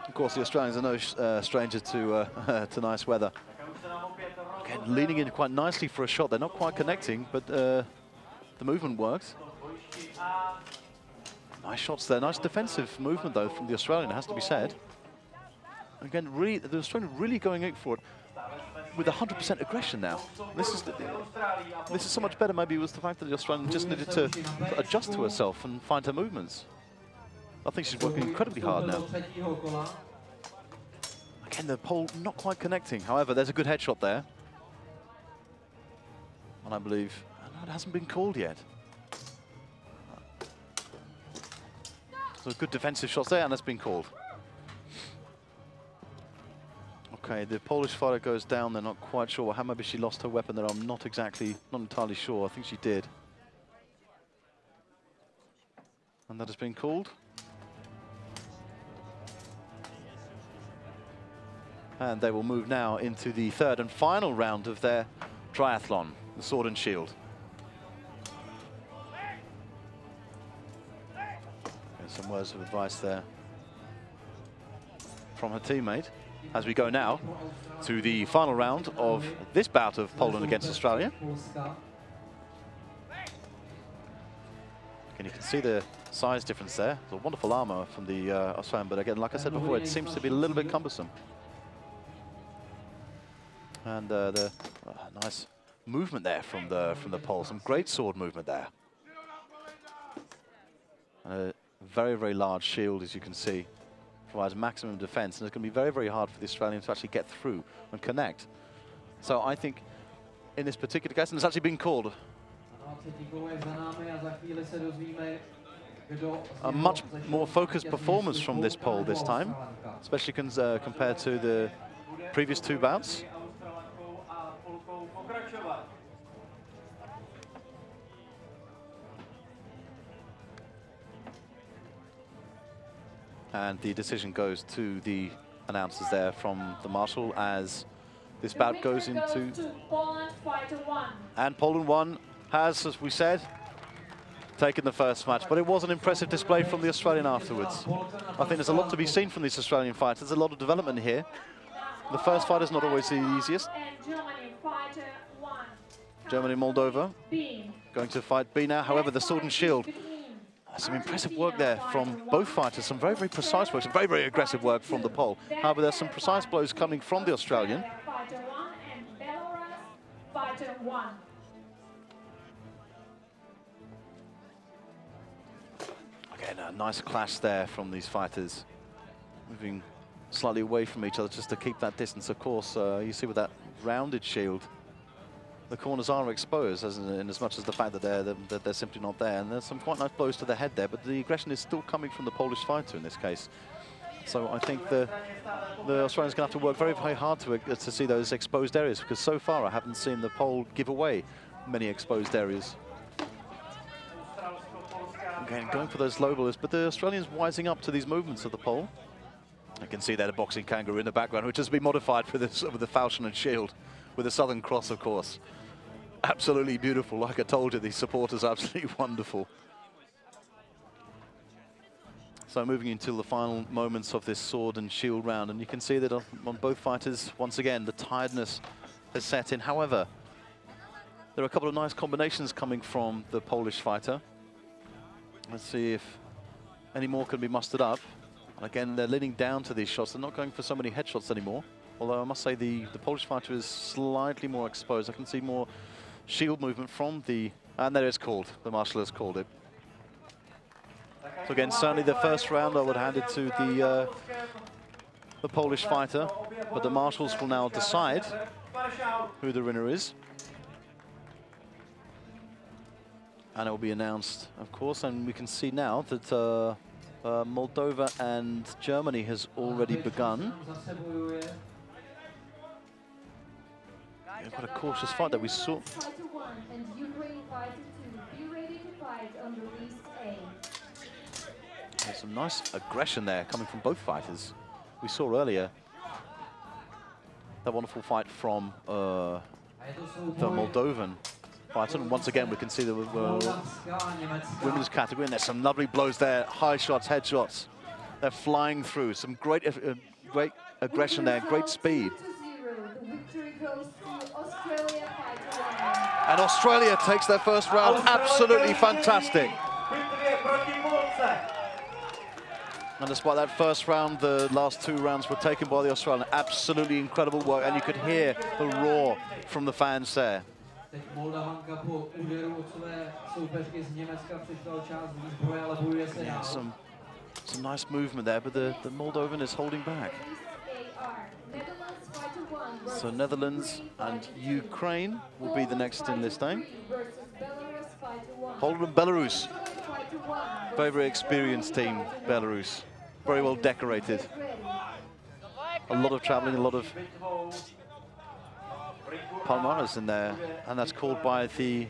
Of course, the Australians are no stranger to nice weather. Again, leaning in quite nicely for a shot. They're not quite connecting, but the movement works. Nice shots there. Nice defensive movement, though, from the Australian, it has to be said. Again, really, the Australian really going out for it with 100% aggression now. This is so much better. Maybe it was the fact that the Australian just needed to adjust to herself and find her movements. I think she's working incredibly hard now. Again, the Pole not quite connecting. However, there's a good headshot there. And I believe it hasn't been called yet. So good defensive shots there, and that's been called. Okay, the Polish fighter goes down. They're not quite sure how maybe she lost her weapon there. I'm not entirely sure. I think she did. And that has been called. And they will move now into the third and final round of their triathlon, the sword and shield. There's some words of advice there from her teammate. As we go now to the final round of this bout of Poland against Australia. And you can see the size difference there. It's a wonderful armor from the Australian, but again, like I said before, it seems to be a little bit cumbersome. And the nice movement there from the Pole. Some great sword movement there. And a very, very large shield, as you can see, provides maximum defense. And it's going to be very, very hard for the Australians to actually get through and connect. So I think in this particular case, and it's actually been called, a much more focused performance from this Pole this time, especially compared to the previous two bouts. And the decision goes to the announcers there from the marshal as this bout goes into Poland Fighter 1. And Poland 1 has, as we said, taken the first match, but it was an impressive display from the Australian afterwards. I think there's a lot to be seen from these Australian fighters. There's a lot of development here. The first fight is not always the easiest. Germany, Moldova, going to fight B now. However, the sword and shield. Some impressive work there from both fighters. Some very, very precise work. Some very, very aggressive work from the Pole. However, there's some precise blows coming from the Australian. Fighter 1 and Belarus Fighter 1. Again, a nice clash there from these fighters. Moving slightly away from each other just to keep that distance. Of course, you see with that rounded shield, the corners are exposed, in as much as the fact that they're simply not there. And there's some quite nice blows to the head there, but the aggression is still coming from the Polish fighter in this case. So I think the Australians are going to have to work very, very hard to see those exposed areas, because so far I haven't seen the Pole give away many exposed areas. Again, going for those low blows, but the Australians wising up to these movements of the Pole. I can see there the boxing kangaroo in the background, which has been modified for this with the falchion and shield, with the Southern Cross, of course. Absolutely beautiful. Like I told you, these supporters are absolutely wonderful. So moving into the final moments of this sword and shield round, and you can see that on both fighters, once again, the tiredness has set in. However, there are a couple of nice combinations coming from the Polish fighter. Let's see if any more can be mustered up. And again, they're leaning down to these shots. They're not going for so many headshots anymore. Although I must say the Polish fighter is slightly more exposed. I can see more shield movement from the... And there it's called. The marshal has called it. So again, certainly the first round I would hand it to the Polish fighter. But the marshals will now decide who the winner is. And it will be announced, of course. And we can see now that Moldova and Germany has already begun. They've got a cautious fight that we saw. There's some nice aggression there coming from both fighters. We saw earlier that wonderful fight from the Moldovan fighter. And once again, we can see the women's category, and there's some lovely blows there. High shots, head shots. They're flying through. Some great aggression there, great speed. And Australia takes their first round. Absolutely fantastic. And despite that first round, the last two rounds were taken by the Australian. Absolutely incredible work, and you could hear the roar from the fans there. Yeah, some nice movement there, but the Moldovan is holding back. So Netherlands and Ukraine will be the next in this time. Poland and Belarus. Very, very experienced team, Belarus. Very well decorated. A lot of traveling, a lot of palmares in there, and that's called by the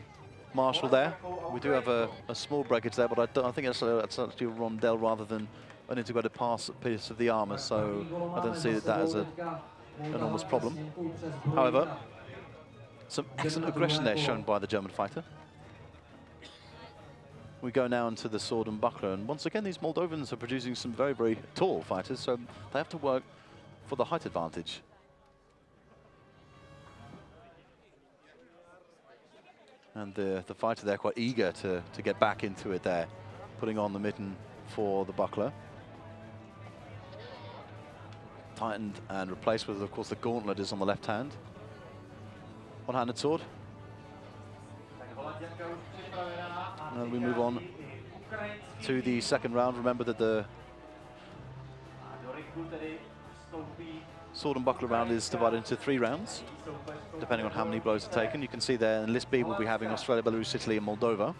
marshal there. We do have a small breakage there, but I think it's actually a rondelle rather than an integrated piece of the armor, so I don't see that as an enormous problem. However, some excellent aggression there shown by the German fighter. We go now into the sword and buckler, and once again these Moldovans are producing some very, very tall fighters, so they have to work for the height advantage. And the fighter there quite eager to get back into it there, putting on the mitten for the buckler. Tightened and replaced with, of course, the gauntlet is on the left hand. One-handed sword. And we move on to the second round. Remember that the sword and buckler round is divided into 3 rounds, depending on how many blows are taken. You can see there in list B we'll be having Australia, Belarus, Italy and Moldova.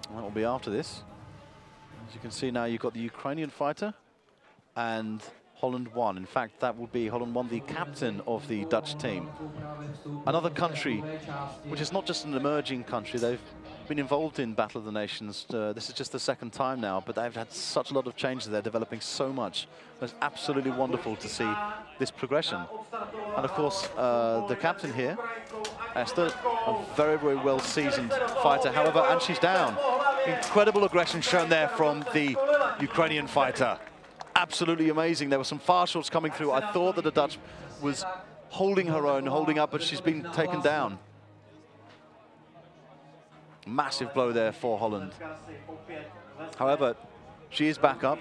And that will be after this. As you can see now, you've got the Ukrainian fighter and Holland won. In fact, that would be Holland won, the captain of the Dutch team. Another country, which is not just an emerging country, they've been involved in Battle of the Nations. This is just the 2nd time now, but they've had such a lot of changes. They're developing so much. It's absolutely wonderful to see this progression. And of course, the captain here, Esther, a very, very well-seasoned fighter. However, and she's down. Incredible aggression shown there from the Ukrainian fighter. Absolutely amazing. There were some far shots coming through. I thought that the Dutch was holding her own, holding up, but she's been taken down. Massive blow there for Holland. However, she is back up.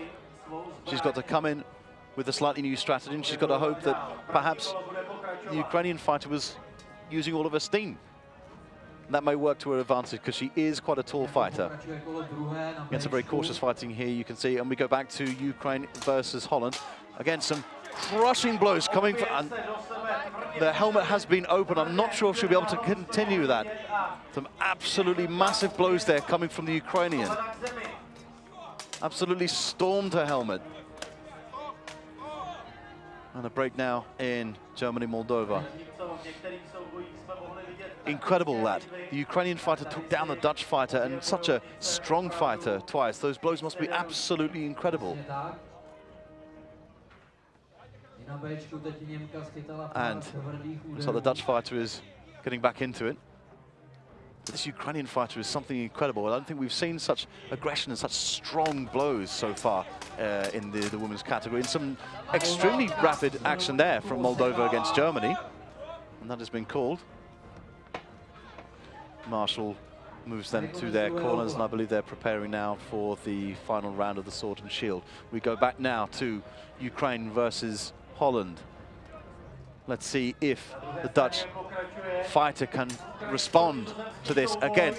She's got to come in with a slightly new strategy, and she's got to hope that perhaps the Ukrainian fighter was using all of her steam. That may work to her advantage because she is quite a tall fighter. Against a very cautious fighting here, you can see, and we go back to Ukraine versus Holland. Again, some crushing blows coming from, and the helmet has been open. I'm not sure if she'll be able to continue that. Some absolutely massive blows there coming from the Ukrainian. Absolutely stormed her helmet. And a break now in Germany, Moldova. Incredible that. The Ukrainian fighter took down the Dutch fighter, and such a strong fighter twice. Those blows must be absolutely incredible. And so the Dutch fighter is getting back into it. This Ukrainian fighter is something incredible. I don't think we've seen such aggression and such strong blows so far in the women's category. And some extremely rapid action there from Moldova against Germany. And that has been called. Marshall moves them to their corners, and I believe they're preparing now for the final round of the sword and shield. We go back now to Ukraine versus Holland. Let's see if the Dutch fighter can respond to this. Again,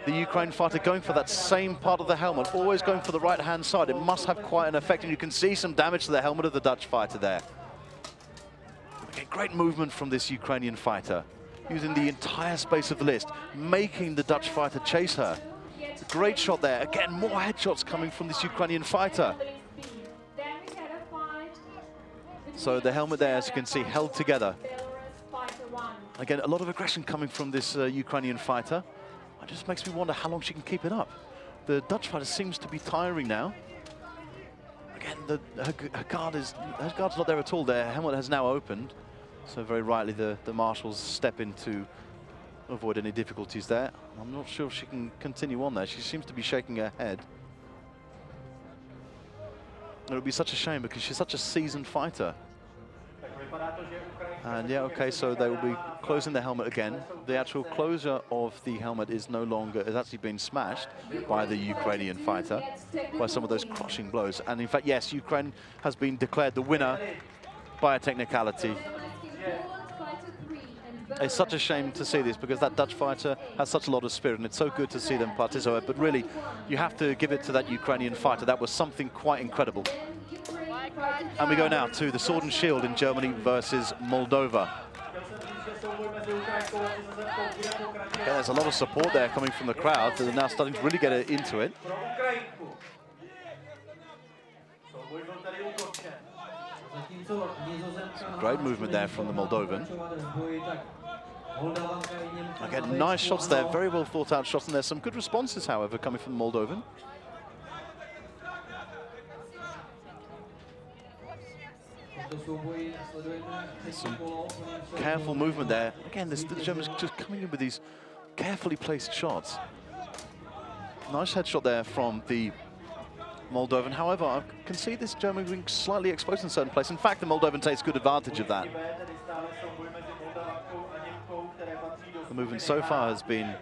the Ukraine fighter going for that same part of the helmet, always going for the right-hand side. It must have quite an effect, and you can see some damage to the helmet of the Dutch fighter there. Okay, great movement from this Ukrainian fighter, using the entire space of the list, making the Dutch fighter chase her. Great shot there. Again, more headshots coming from this Ukrainian fighter. So the helmet there, as you can see, held together. Again, a lot of aggression coming from this Ukrainian fighter. It just makes me wonder how long she can keep it up. The Dutch fighter seems to be tiring now. Again, her guard's not there at all. Their helmet has now opened. So very rightly, the marshals step in to avoid any difficulties there. I'm not sure if she can continue on there. She seems to be shaking her head. It would be such a shame because she's such a seasoned fighter. And yeah, okay, so they will be closing the helmet again. The actual closure of the helmet is no longer, has actually been smashed by the Ukrainian fighter by some of those crushing blows. And in fact, yes, Ukraine has been declared the winner by a technicality. It's such a shame to see this because that Dutch fighter has such a lot of spirit, and it's so good to see them participate. But really, you have to give it to that Ukrainian fighter. That was something quite incredible. And we go now to the sword and shield in Germany versus Moldova. Okay, there's a lot of support there coming from the crowd. They're now starting to really get into it. Some great movement there from the Moldovan. Again, nice shots there, very well thought out shots, and there's some good responses, however, coming from the Moldovan. Some careful movement there. Again, the Germans just coming in with these carefully placed shots. Nice headshot there from the Moldovan. However, I can see this German being slightly exposed in certain places. In fact, the Moldovan takes good advantage of that. The movement so far has been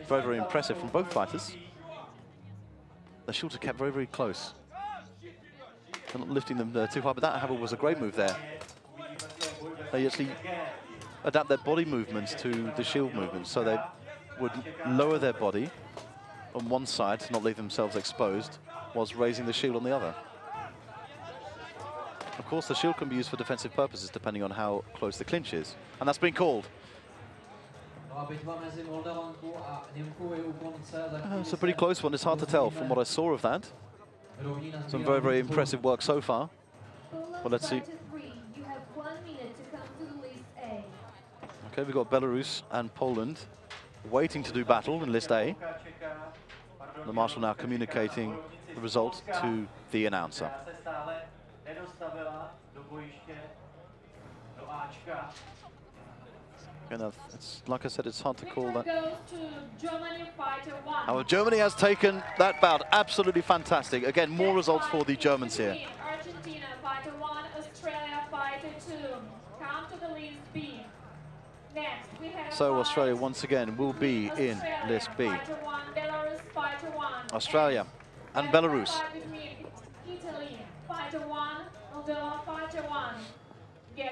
very, very impressive from both fighters. The shields are kept very, very close. They're not lifting them too high, but that, however, was a great move there. They actually adapt their body movements to the shield movements, so they would lower their body on one side to not leave themselves exposed, whilst raising the shield on the other. Of course, the shield can be used for defensive purposes, depending on how close the clinch is. And that's been called. It's a pretty close one. It's hard to tell from what I saw of that. Some very, very impressive work so far. Well, let's see. Okay, we've got Belarus and Poland waiting to do battle in list A. The marshal now communicating the result to the announcer. And it's, like I said, it's hard to call that. Our Germany has taken that bout. Absolutely fantastic. Again, more results for the Germans here. Argentina, fighter 1, Australia, fighter 2. Come to the list B. Next, we have so Australia once again will be in list B. Fighter 1, Belarus, fighter 1. Australia and Belarus. Italy, fighter 1, Moldova, fighter 1.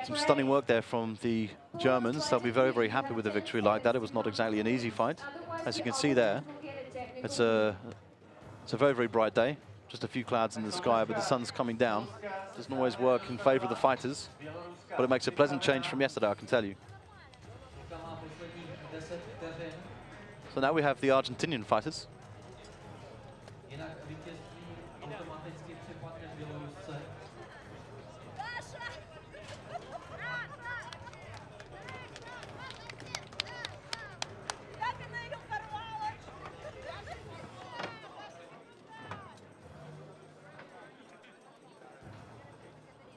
Some stunning work there from the Germans. They'll be very, very happy with a victory like that. It was not exactly an easy fight. As you can see there, it's a very, very bright day. Just a few clouds in the sky, but the sun's coming down. Doesn't always work in favor of the fighters, but it makes a pleasant change from yesterday, I can tell you. So now we have the Argentinian fighters.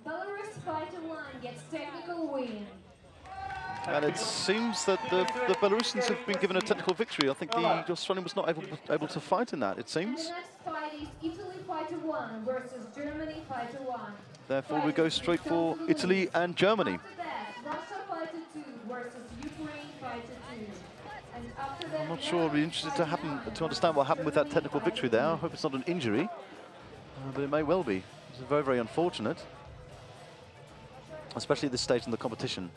Belarus fighter 1 gets technical win. And it seems that the Belarusians have been given a technical victory. I think the Australian was not able to fight in that, it seems. And the next fight is Italy fighter 1 versus Germany fighter 1. Therefore, we go straight for Italy and Germany. After that, Russia fighter 2 versus Ukraine fighter 2. And after that, I'm not sure. I'll be interested to understand what happened with that technical victory there. I hope it's not an injury, but it may well be. It's very, very unfortunate, especially at this stage in the competition.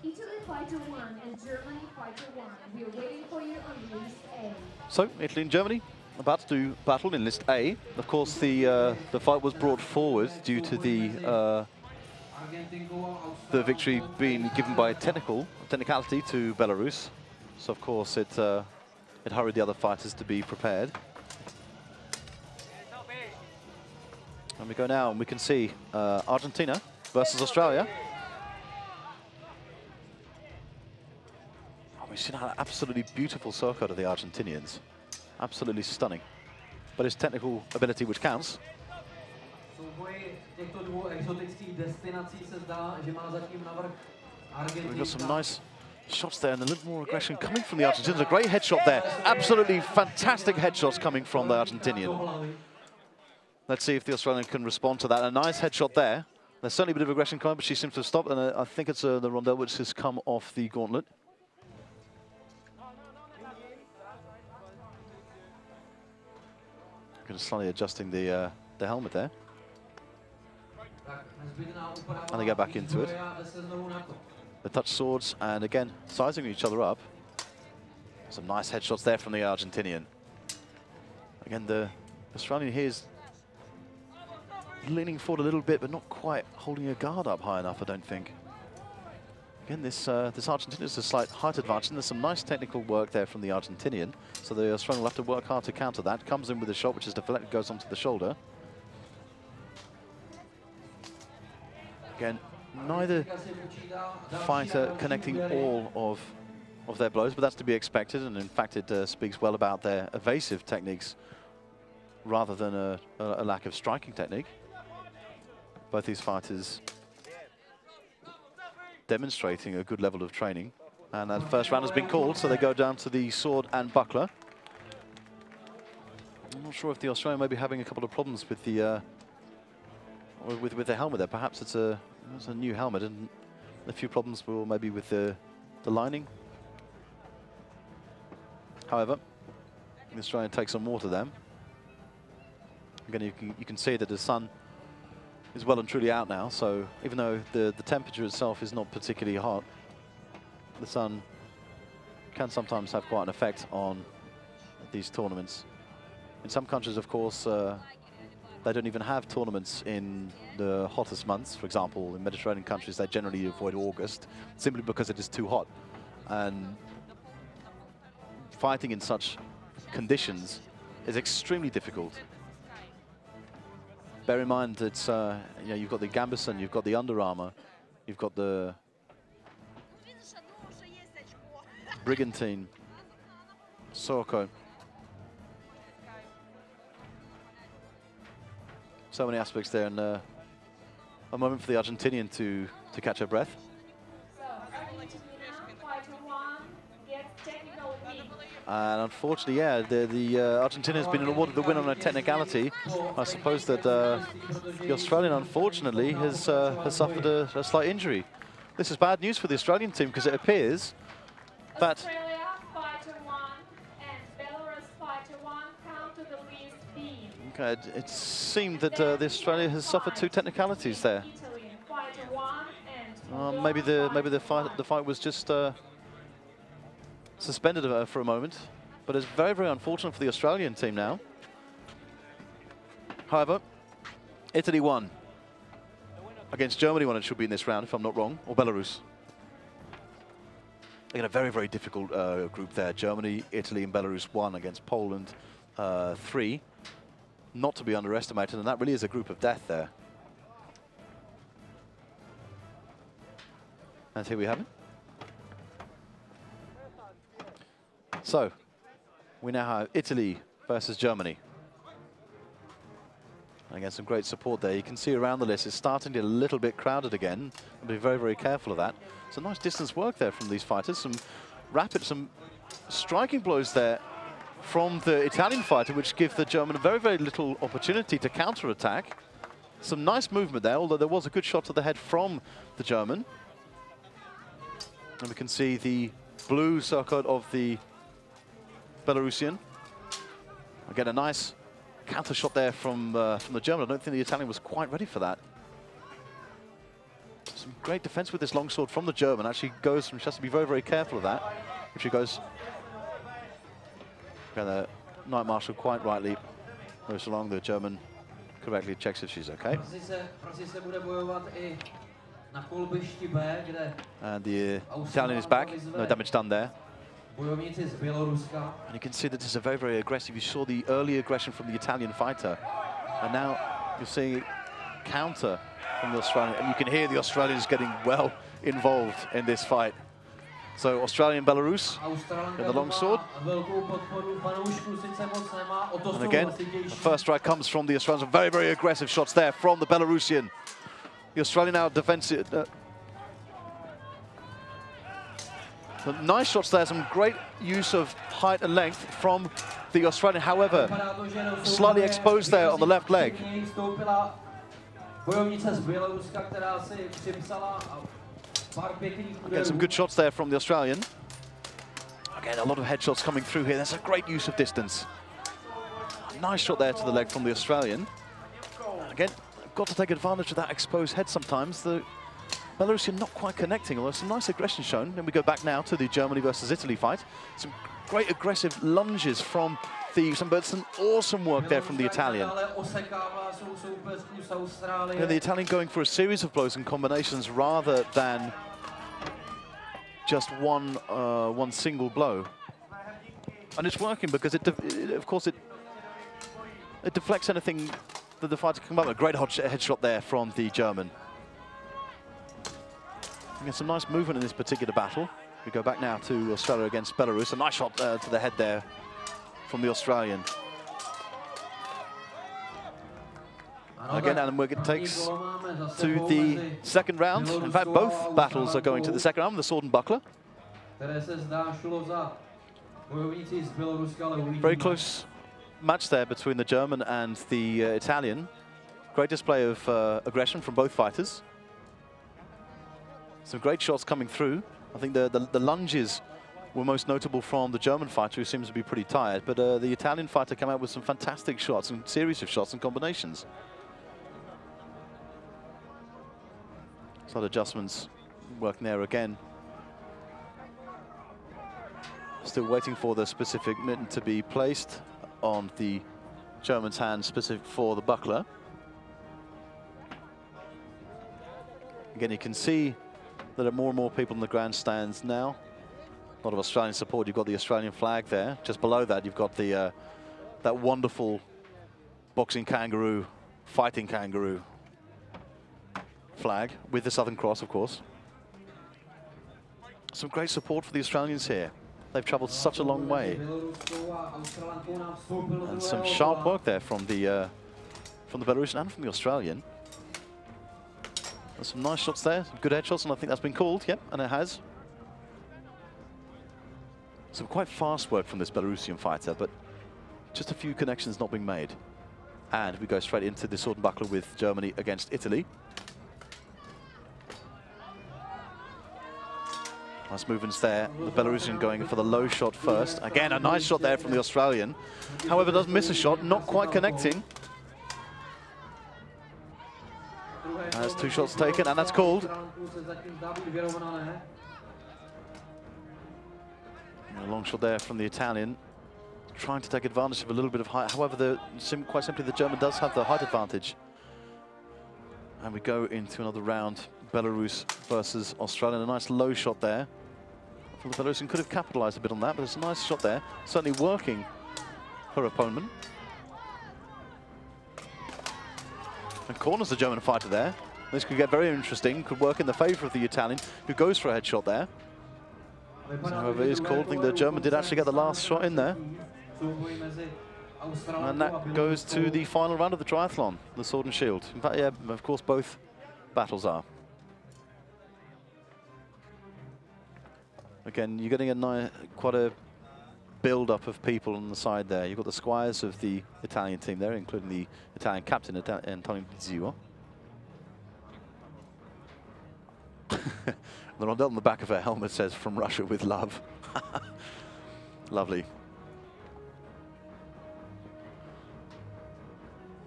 Italy fighter 1 and Germany fighter 1. We are waiting for you on list A. So, Italy and Germany about to do battle in list A. Of course, the fight was brought forward due to the victory being given by technicality to Belarus. So, of course, it hurried the other fighters to be prepared. And we go now, and we can see Argentina versus Australia. We've seen an absolutely beautiful circle of the Argentinians. Absolutely stunning. But it's technical ability which counts. We've got some nice shots there and a little more aggression coming from the Argentinians. A great headshot there. Absolutely fantastic headshots coming from the Argentinian. Let's see if the Australian can respond to that. A nice headshot there. There's certainly a bit of aggression coming, but she seems to have stopped. And I think it's the rondelle which has come off the gauntlet. Just slightly adjusting the helmet there. And they get back into it. They touch swords and again sizing each other up. Some nice headshots there from the Argentinian. Again, the Australian here is leaning forward a little bit, but not quite holding her guard up high enough, I don't think. Again, this Argentinian is a slight height advantage, and there's some nice technical work there from the Argentinian. So the Australian will have to work hard to counter that. Comes in with a shot, which is deflected, goes onto the shoulder. Again, neither fighter connecting all of their blows, but that's to be expected, and in fact it speaks well about their evasive techniques rather than a lack of striking technique. Both these fighters demonstrating a good level of training, and that first round has been called, so they go down to the sword and buckler. I'm not sure if the Australian may be having a couple of problems with the with the helmet there. Perhaps it's a new helmet, and a few problems will maybe with the lining. However, the Australian takes some water there. Again, you can see that the sun is well and truly out now, so even though the temperature itself is not particularly hot, the sun can sometimes have quite an effect on these tournaments. In some countries, of course, they don't even have tournaments in the hottest months. For example, in Mediterranean countries, they generally avoid August simply because it is too hot. And fighting in such conditions is extremely difficult. Bear in mind that you know, you've got the gambeson, you've got the Under Armour, you've got the brigantine, Sorko. So many aspects there, and a moment for the Argentinian to catch her breath. And unfortunately, yeah, the Argentina has been awarded the win on a technicality. I suppose that the Australian, unfortunately, has suffered a slight injury. This is bad news for the Australian team, because it appears that Australia, fighter 1 and Belarus, fighter 1, counter the list B. okay, it seemed that the Australia has suffered 2 technicalities there. Italy, fighter 1 and Maybe the fight was just suspended for a moment, but it's very, very unfortunate for the Australian team now. However, Italy won against Germany when it should be in this round, if I'm not wrong, or Belarus. Again, a very, very difficult group there. Germany, Italy, and Belarus won against Poland 3. Not to be underestimated, and that really is a group of death there. And here we have it. So, we now have Italy versus Germany. And again, some great support there. You can see around the list, it's starting to get a little bit crowded again. Be very, very careful of that. Some nice distance work there from these fighters. Some rapid, some striking blows there from the Italian fighter, which give the German very, very little opportunity to counter-attack. Some nice movement there, although there was a good shot to the head from the German. And we can see the blue circlet of the Belarusian. Again, a nice counter shot there from the German. I don't think the Italian was quite ready for that. Some great defense with this longsword from the German. Actually goes from, she has to be very, very careful of that. If she goes, the Knight Marshal quite rightly moves along. The German correctly checks if she's okay. And the Italian is back. No damage done there. And you can see that this is a very, very aggressive. You saw the early aggression from the Italian fighter. And now you're seeing counter from the Australian. And you can hear the Australians getting well involved in this fight. So Australian Belarus in the longsword. And again, the first strike comes from the Australians. Very, very aggressive shots there from the Belarusian. The Australian now defensive. Nice shots there, some great use of height and length from the Australian. However, slightly exposed there on the left leg. Again, some good shots there from the Australian. Again, a lot of headshots coming through here. That's a great use of distance. Nice shot there to the leg from the Australian. Again, got to take advantage of that exposed head sometimes. The Belarusian not quite connecting, although some nice aggression shown. Then we go back now to the Germany versus Italy fight. Some great aggressive lunges from the but some awesome work there from the Italian. Yeah, the Italian going for a series of blows and combinations rather than just one single blow. And it's working because of course it deflects anything that the fighter can come up with. A great headshot there from the German. And some nice movement in this particular battle. We go back now to Australia against Belarus. A nice shot to the head there from the Australian. Again, and it takes to the second round. In fact, both battles are going to the second round, the sword and buckler. Very close match there between the German and the Italian. Great display of aggression from both fighters. Some great shots coming through. I think the lunges were most notable from the German fighter, who seems to be pretty tired, but the Italian fighter came out with some fantastic shots and series of shots and combinations. Slight adjustments working there again. Still waiting for the specific mitten to be placed on the German's hand, specific for the buckler. Again, you can see that there are more and more people in the grandstands now. A lot of Australian support. You've got the Australian flag there. Just below that, you've got the that wonderful boxing kangaroo, fighting kangaroo flag with the Southern Cross, of course. Some great support for the Australians here. They've travelled such a long way. And some sharp work there from the Belarusian and from the Australian. There's some nice shots there, some good headshots, and I think that's been called, yep, and it has. Some quite fast work from this Belarusian fighter, but just a few connections not being made. And we go straight into the sword and buckler with Germany against Italy. Nice movements there. The Belarusian going for the low shot first. Again, a nice shot there from the Australian. However, does miss a shot, not quite connecting. That's two shots taken, and that's called. A long shot there from the Italian, trying to take advantage of a little bit of height. However, quite simply, the German does have the height advantage. And we go into another round, Belarus versus Australia. A nice low shot there. The Belarusian could have capitalized a bit on that, but it's a nice shot there. Certainly working her opponent. And corners the German fighter there. This could get very interesting, could work in the favor of the Italian, who goes for a headshot there. However, it is called. I think the German did actually get the last shot in there. And that goes to the final round of the triathlon, the sword and shield. In fact, yeah, of course, both battles are. Again, you're getting quite a build-up of people on the side there. You've got the squires of the Italian team there, including the Italian captain, Antonio Zio. The rondelle on the back of her helmet says, "From Russia with love." Lovely.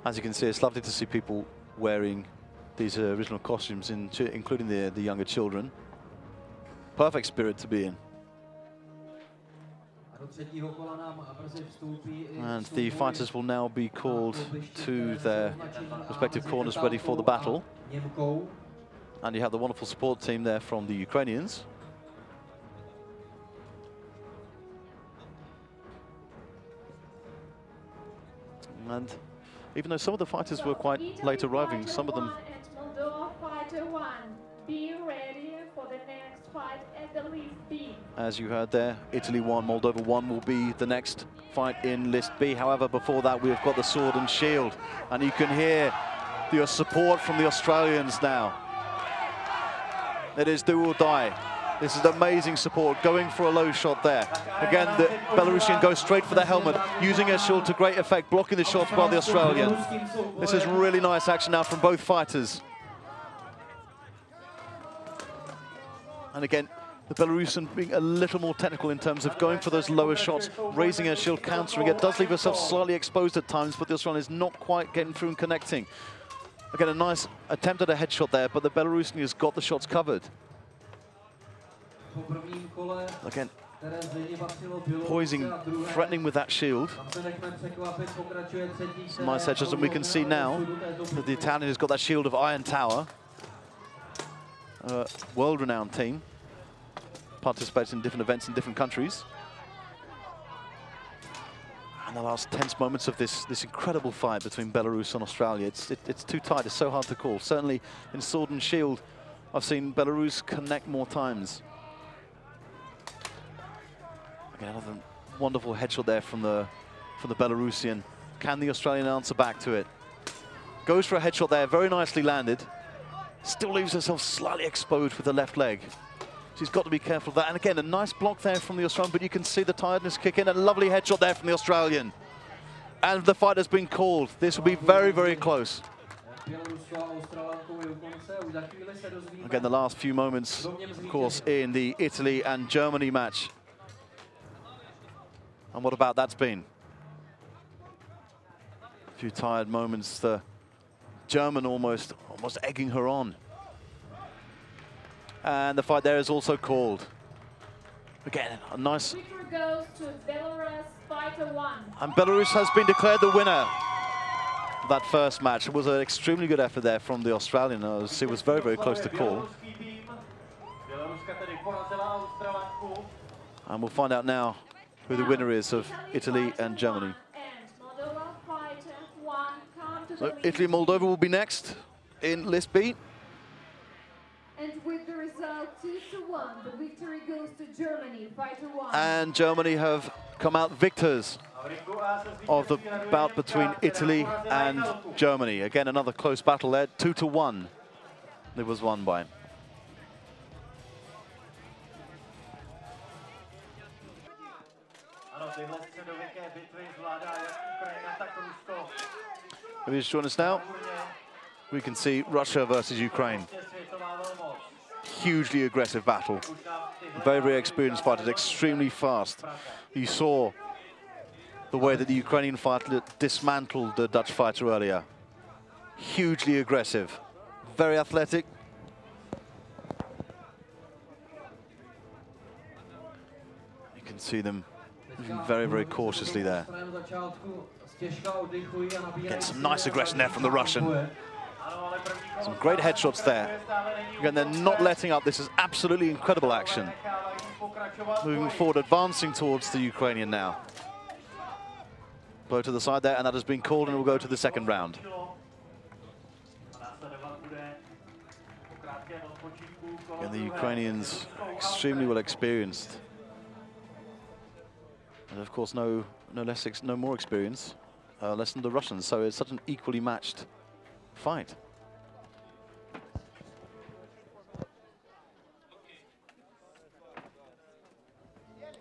As you can see, it's lovely to see people wearing these original costumes, including the younger children. Perfect spirit to be in. And the fighters will now be called to their respective corners, ready for the battle. And you have the wonderful support team there from the Ukrainians. And even though some of the fighters were quite late arriving, some of them... Be ready for the next fight at the list B. As you heard there, Italy 1, Moldova 1 will be the next fight in list B. However, before that, we've got the sword and shield. And you can hear the support from the Australians now. It is do or die. This is amazing support, going for a low shot there. Again, the Belarusian goes straight for the helmet, using her shield to great effect, blocking the shots by the Australian. This is really nice action now from both fighters. And again, the Belarusian being a little more technical in terms of going for those lower shots, raising her shield, countering it. Does leave herself slightly exposed at times, but the Australian is not quite getting through and connecting. Again, a nice attempt at a headshot there, but the Belarusian has got the shots covered. Again, Poising, threatening with that shield. Some nice headshots, and we can see now that the Italian has got that shield of Iron Tower. World-renowned team. Participates in different events in different countries. And the last tense moments of this incredible fight between Belarus and Australia. It's too tight, it's so hard to call. Certainly in Sword and Shield, I've seen Belarus connect more times. Again, another wonderful headshot there from the Belarusian. Can the Australian answer back to it? Goes for a headshot there, very nicely landed. Still leaves herself slightly exposed with the left leg. She's got to be careful of that. And again, a nice block there from the Australian, but you can see the tiredness kick in. A lovely headshot there from the Australian. And the fight has been called. This will be very, very close. Again, the last few moments, of course, in the Italy and Germany match. And what about that's been? A few tired moments. The German almost egging her on. And the fight there is also called. Again, a nice... Victor goes to Belarus, fighter 1. And Belarus has been declared the winner of that first match. It was an extremely good effort there from the Australian. It was very, very close to call. And we'll find out now who the winner is of Italy and Germany. So Italy and Moldova will be next in List B. And with the result 2-1, the victory goes to Germany, fighter 1. And Germany have come out victors of the bout between Italy and Germany. Again, another close battle there, 2-1. It was won by. If you just join us now, we can see Russia versus Ukraine. Hugely aggressive battle. Very, very experienced fighters, extremely fast. You saw the way that the Ukrainian fighter dismantled the Dutch fighter earlier. Hugely aggressive, very athletic. You can see them moving very, very cautiously there. Get some nice aggression there from the Russian. Some great headshots there. Again, they're not letting up. This is absolutely incredible action. Moving forward, advancing towards the Ukrainian now. Blow to the side there, and that has been called, and we'll go to the second round. And the Ukrainians extremely well experienced. And of course, no more experience, less than the Russians. So it's such an equally matched fight.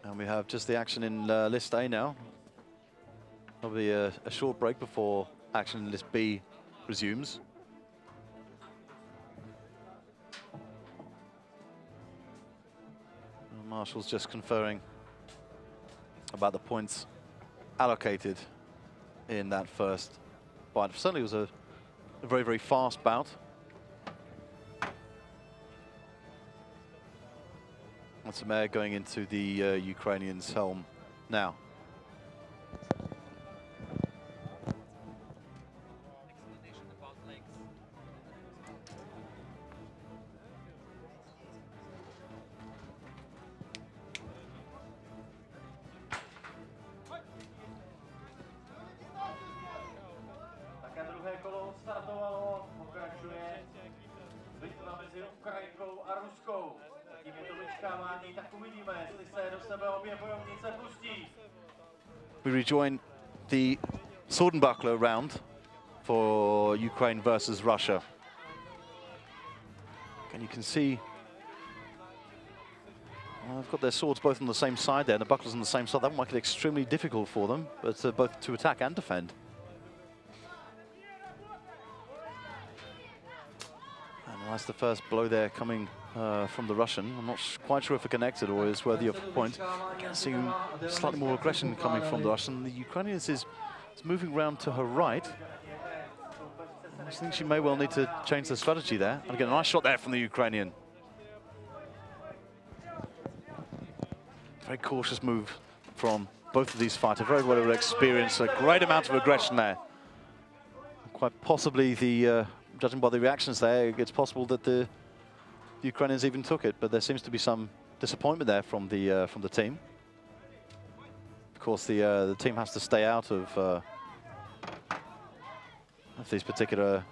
And we have just the action in List A now. There'll be a short break before action in List B resumes. Marshall's just conferring about the points allocated in that first fight. Certainly it was a very, very fast bout. That's Samir going into the Ukrainian's helm now. We rejoin the sword and buckler round for Ukraine versus Russia. And you can see they've got their swords both on the same side there, and the bucklers on the same side. That might make it extremely difficult for them, but both to attack and defend. And that's the first blow there coming from the Russian. I'm not quite sure if it connected or is worthy of a point. I can see slightly more aggression coming from the Russian. The Ukrainian is moving around to her right. I think she may well need to change the strategy there. And again, a nice shot there from the Ukrainian. Very cautious move from both of these fighters. Very well experienced, a great amount of aggression there. Quite possibly, judging by the reactions there, it's possible that the Ukrainians even took it, but there seems to be some disappointment there from the team. Of course, the team has to stay out of these particular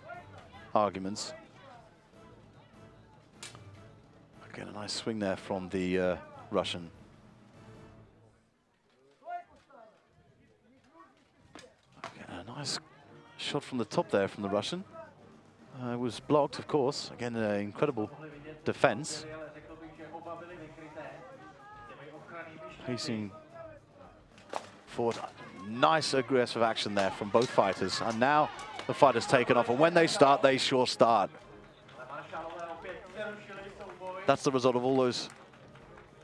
arguments. Again, a nice swing there from the Russian. Again, a nice shot from the top there from the Russian. It was blocked, of course. Again, incredible defense. Pacing forward. Nice aggressive action there from both fighters. And now the fight has taken off. And when they start, they sure start. That's the result of all those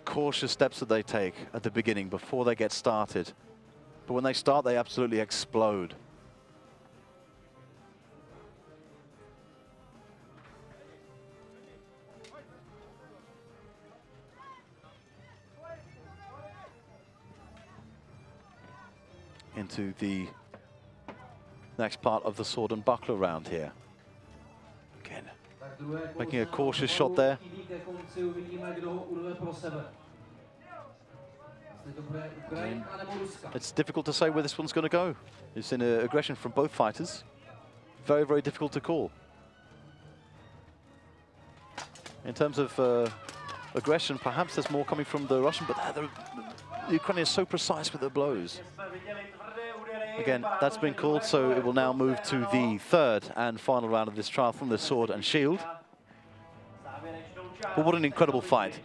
cautious steps that they take at the beginning before they get started. But when they start, they absolutely explode. Into the next part of the sword and buckler round here. Again, making a cautious shot there. It's difficult to say where this one's going to go. It's in aggression from both fighters. Very, very difficult to call. In terms of aggression, perhaps there's more coming from the Russian, but the Ukrainian is so precise with their blows. Again, that's been called, so it will now move to the third and final round of this trial from the sword and shield. But what an incredible fight.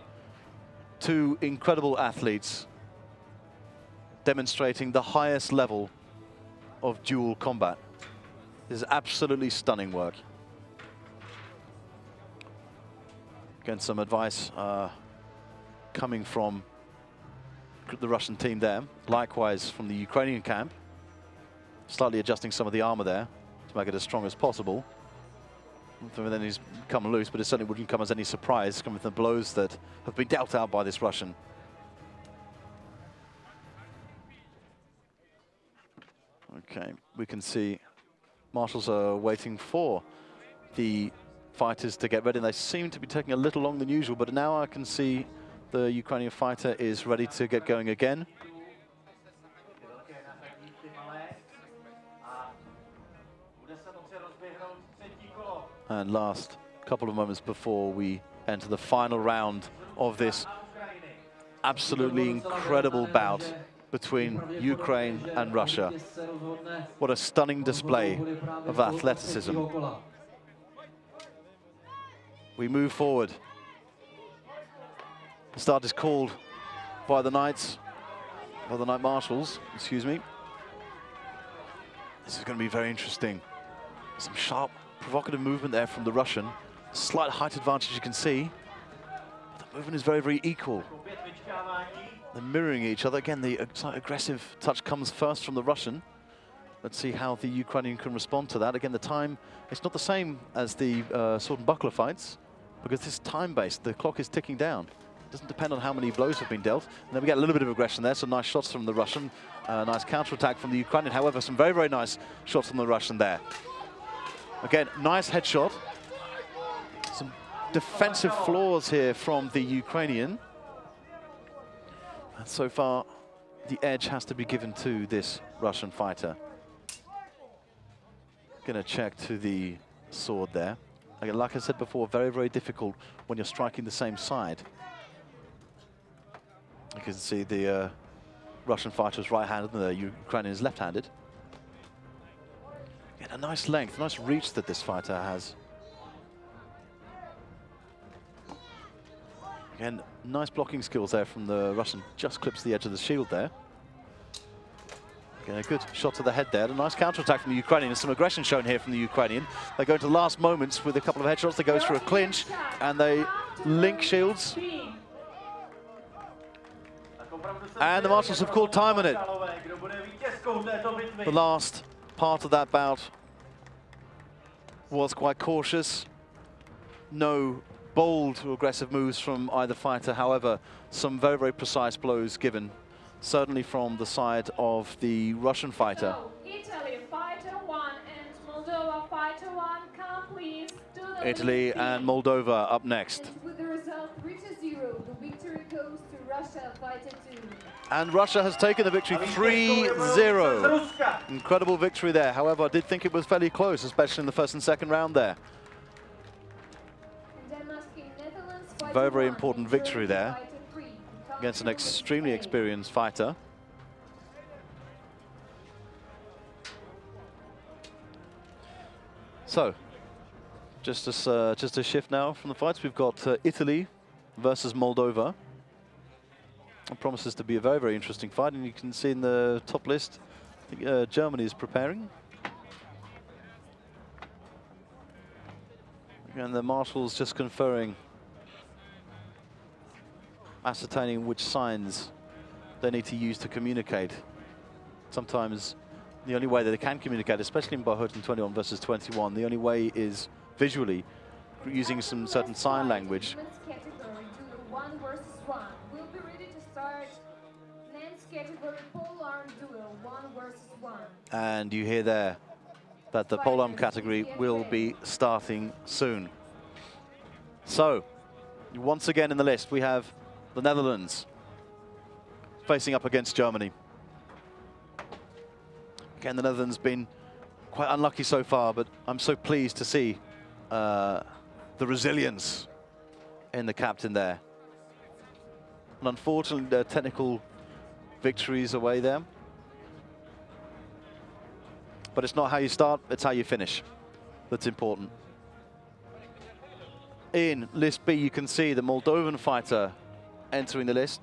Two incredible athletes demonstrating the highest level of duel combat. This is absolutely stunning work. Again, some advice coming from the Russian team there. Likewise from the Ukrainian camp. Slightly adjusting some of the armor there to make it as strong as possible. And then he's come loose, but it certainly wouldn't come as any surprise coming from the blows that have been dealt out by this Russian. Okay, we can see marshals are waiting for the fighters to get ready. And they seem to be taking a little longer than usual, but now I can see the Ukrainian fighter is ready to get going again. And last couple of moments before we enter the final round of this absolutely incredible bout between Ukraine and Russia. What a stunning display of athleticism. We move forward. The start is called by the Knights, by the Knight Marshals, excuse me. This is going to be very interesting. Some sharp, provocative movement there from the Russian. Slight height advantage you can see. But the movement is very, very equal. They're mirroring each other. Again, the aggressive touch comes first from the Russian. Let's see how the Ukrainian can respond to that. Again, the time, it's not the same as the sword and buckler fights, because this is time-based. The clock is ticking down. It doesn't depend on how many blows have been dealt. And then we get a little bit of aggression there, so nice shots from the Russian. Nice counter-attack from the Ukrainian. However, some very, very nice shots from the Russian there. Again, nice headshot. Some defensive flaws here from the Ukrainian. And so far, the edge has to be given to this Russian fighter. Gonna check to the sword there. Again, like I said before, very, very difficult when you're striking the same side. You can see the Russian fighter is right-handed and the Ukrainian is left-handed. Again, a nice length, nice reach that this fighter has. Again, nice blocking skills there from the Russian. Just clips the edge of the shield there. Again, a good shot to the head there. A nice counter-attack from the Ukrainian. There's some aggression shown here from the Ukrainian. They go into the last moments with a couple of headshots. They go for a clinch, and they link shields. And the marshals have called time on it. The last part of that bout was quite cautious. No bold or aggressive moves from either fighter. However, some very, very precise blows given, certainly from the side of the Russian fighter. So, Italy, fighter 1 and Moldova, fighter 1, come please to the Italy and Moldova up next. And with the result 3-0, the victory goes to Russia, fighter 2. And Russia has taken the victory 3-0. Incredible victory there. However, I did think it was fairly close, especially in the first and second round there. Very, very important victory there against an extremely experienced fighter. So, just a shift now from the fights. We've got Italy versus Moldova. It promises to be a very, very interesting fight, and you can see in the top list, I think, Germany is preparing. And the marshals just conferring, ascertaining which signs they need to use to communicate. Sometimes the only way that they can communicate, especially in Barhoten 21 versus 21, the only way is visually, using some certain sign language. One versus one. We'll be ready to start men's category Polearm Duel, 1 versus 1. And you hear there that the Polearm category will be starting soon. So, once again in the list, we have the Netherlands facing up against Germany. Again, the Netherlands been quite unlucky so far, but I'm so pleased to see the resilience in the captain there. And unfortunately, the technical victories away there. But it's not how you start, it's how you finish that's important. In list B, you can see the Moldovan fighter entering the list.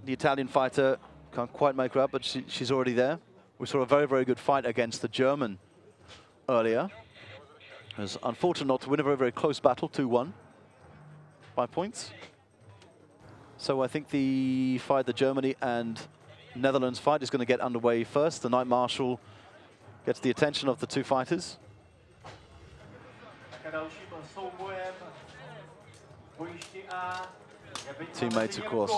The Italian fighter can't quite make her up, but she's already there. We saw a very, very good fight against the German earlier. It was unfortunate not to win, a very, very close battle, 2-1 by points. So I think the fight, the Germany and Netherlands fight, is going to get underway first. The Knight Marshal gets the attention of the two fighters. Teammates, of course,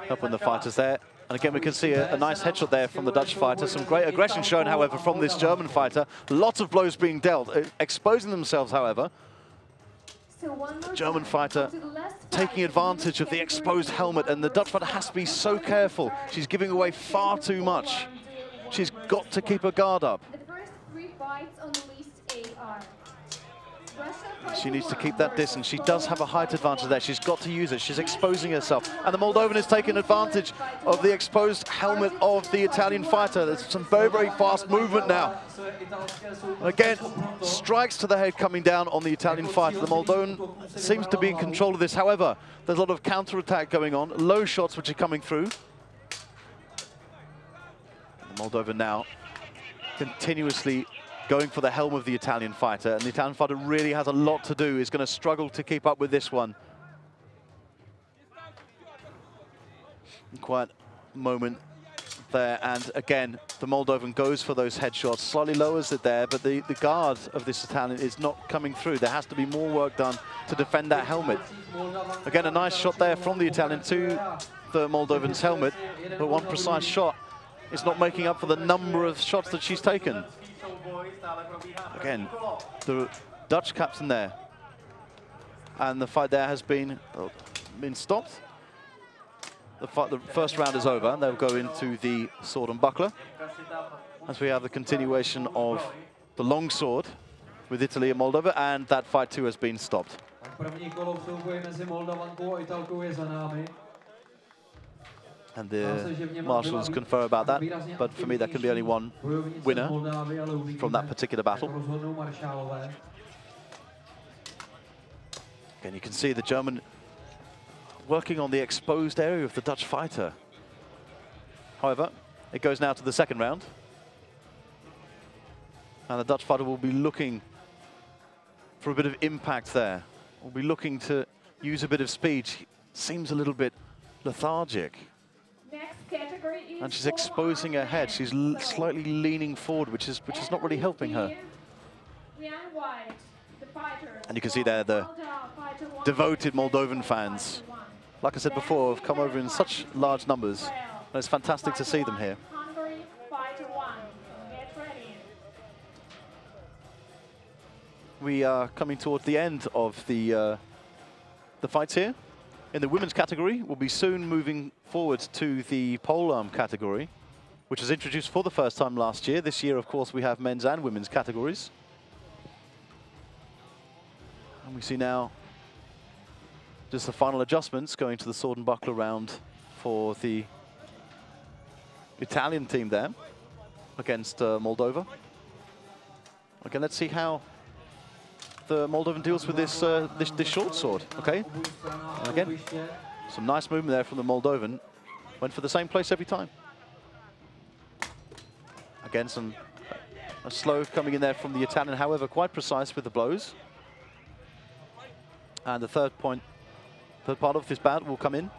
helping the fighters there. And again, we can see a nice headshot there from the Dutch fighter. Some great aggression shown, however, from this German fighter. Lots of blows being dealt, exposing themselves, however. The German fighter taking advantage of the exposed helmet, and the Dutch fighter has to be so careful. She's giving away far too much. She's got to keep her guard up. The first 3 fights on the list A are She needs to keep that distance. She does have a height advantage there. She's got to use it. She's exposing herself. And the Moldovan is taking advantage of the exposed helmet of the Italian fighter. There's some very, very fast movement now. Again, strikes to the head coming down on the Italian fighter. The Moldovan seems to be in control of this. However, there's a lot of counter-attack going on. Low shots which are coming through. The Moldovan now continuously going for the helm of the Italian fighter, and the Italian fighter really has a lot to do. Is going to struggle to keep up with this one. Quiet moment there, and again, the Moldovan goes for those headshots, slightly lowers it there, but the guard of this Italian is not coming through. There has to be more work done to defend that helmet. Again, a nice shot there from the Italian to the Moldovan's helmet, but one precise shot is not making up for the number of shots that she's taken. Again, the Dutch captain there, and the fight there has been stopped. The first round is over, and they'll go into the sword and buckler, as we have the continuation of the long sword with Italy and Moldova, and that fight too has been stopped. And the marshals confer about that, but for me, there can be only one winner from that particular battle. Again, you can see the German working on the exposed area of the Dutch fighter. However, it goes now to the second round. And the Dutch fighter will be looking for a bit of impact there. Will be looking to use a bit of speed. She seems a little bit lethargic. And she's exposing her head. She's slightly leaning forward, which is not really helping her. And you can see there the devoted Moldovan fans, like I said before, have come over in such large numbers. And it's fantastic to see them here. We are coming towards the end of the fights here. In the women's category, we'll be soon moving forward to the polearm category, which was introduced for the first time last year. This year, of course, we have men's and women's categories. And we see now just the final adjustments going to the sword and buckler round for the Italian team there against Moldova. Okay, let's see how the Moldovan deals with this this short sword. Okay, and again, some nice movement there from the Moldovan. Went for the same place every time. Again, a slow coming in there from the Italian, however, quite precise with the blows. And the third part of this bout will come in.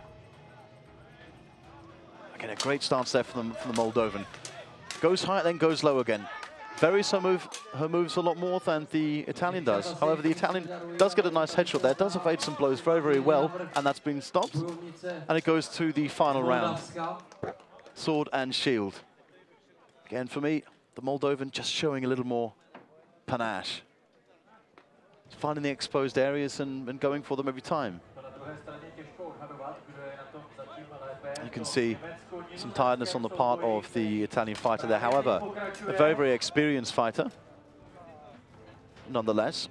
Again, a great stance there from the Moldovan. Goes high, then goes low again. Varies her moves a lot more than the Italian does. However, the Italian does get a nice headshot there, does evade some blows very, very well, and that's been stopped. And it goes to the final round. Sword and shield. Again, for me, the Moldovan just showing a little more panache. Finding the exposed areas and going for them every time. You can see some tiredness on the part of the Italian fighter there. However, a very, very experienced fighter, nonetheless.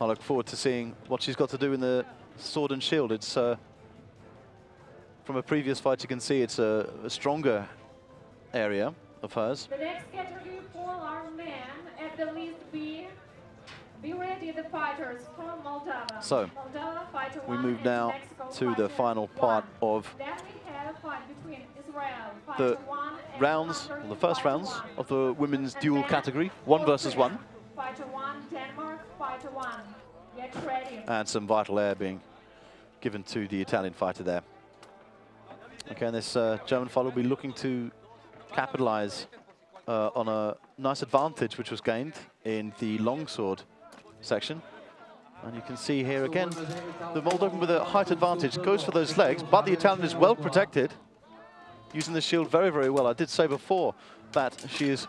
I look forward to seeing what she's got to do in the sword and shield. It's from a previous fight, you can see it's a stronger area of hers. The next category, polearm men, at the list B. Be ready, the fighters from Moldova. So, we move now to the final part of the rounds, the first rounds of the women's duel category, 1 versus 1. Fighter 1, Denmark, fighter 1. Get ready. And some vital air being given to the Italian fighter there. Okay, and this German fighter will be looking to capitalize on a nice advantage which was gained in the longsword section. And you can see here again, the Moldovan with a height advantage goes for those legs, but the Italian is well protected, using the shield very, very well. I did say before that she is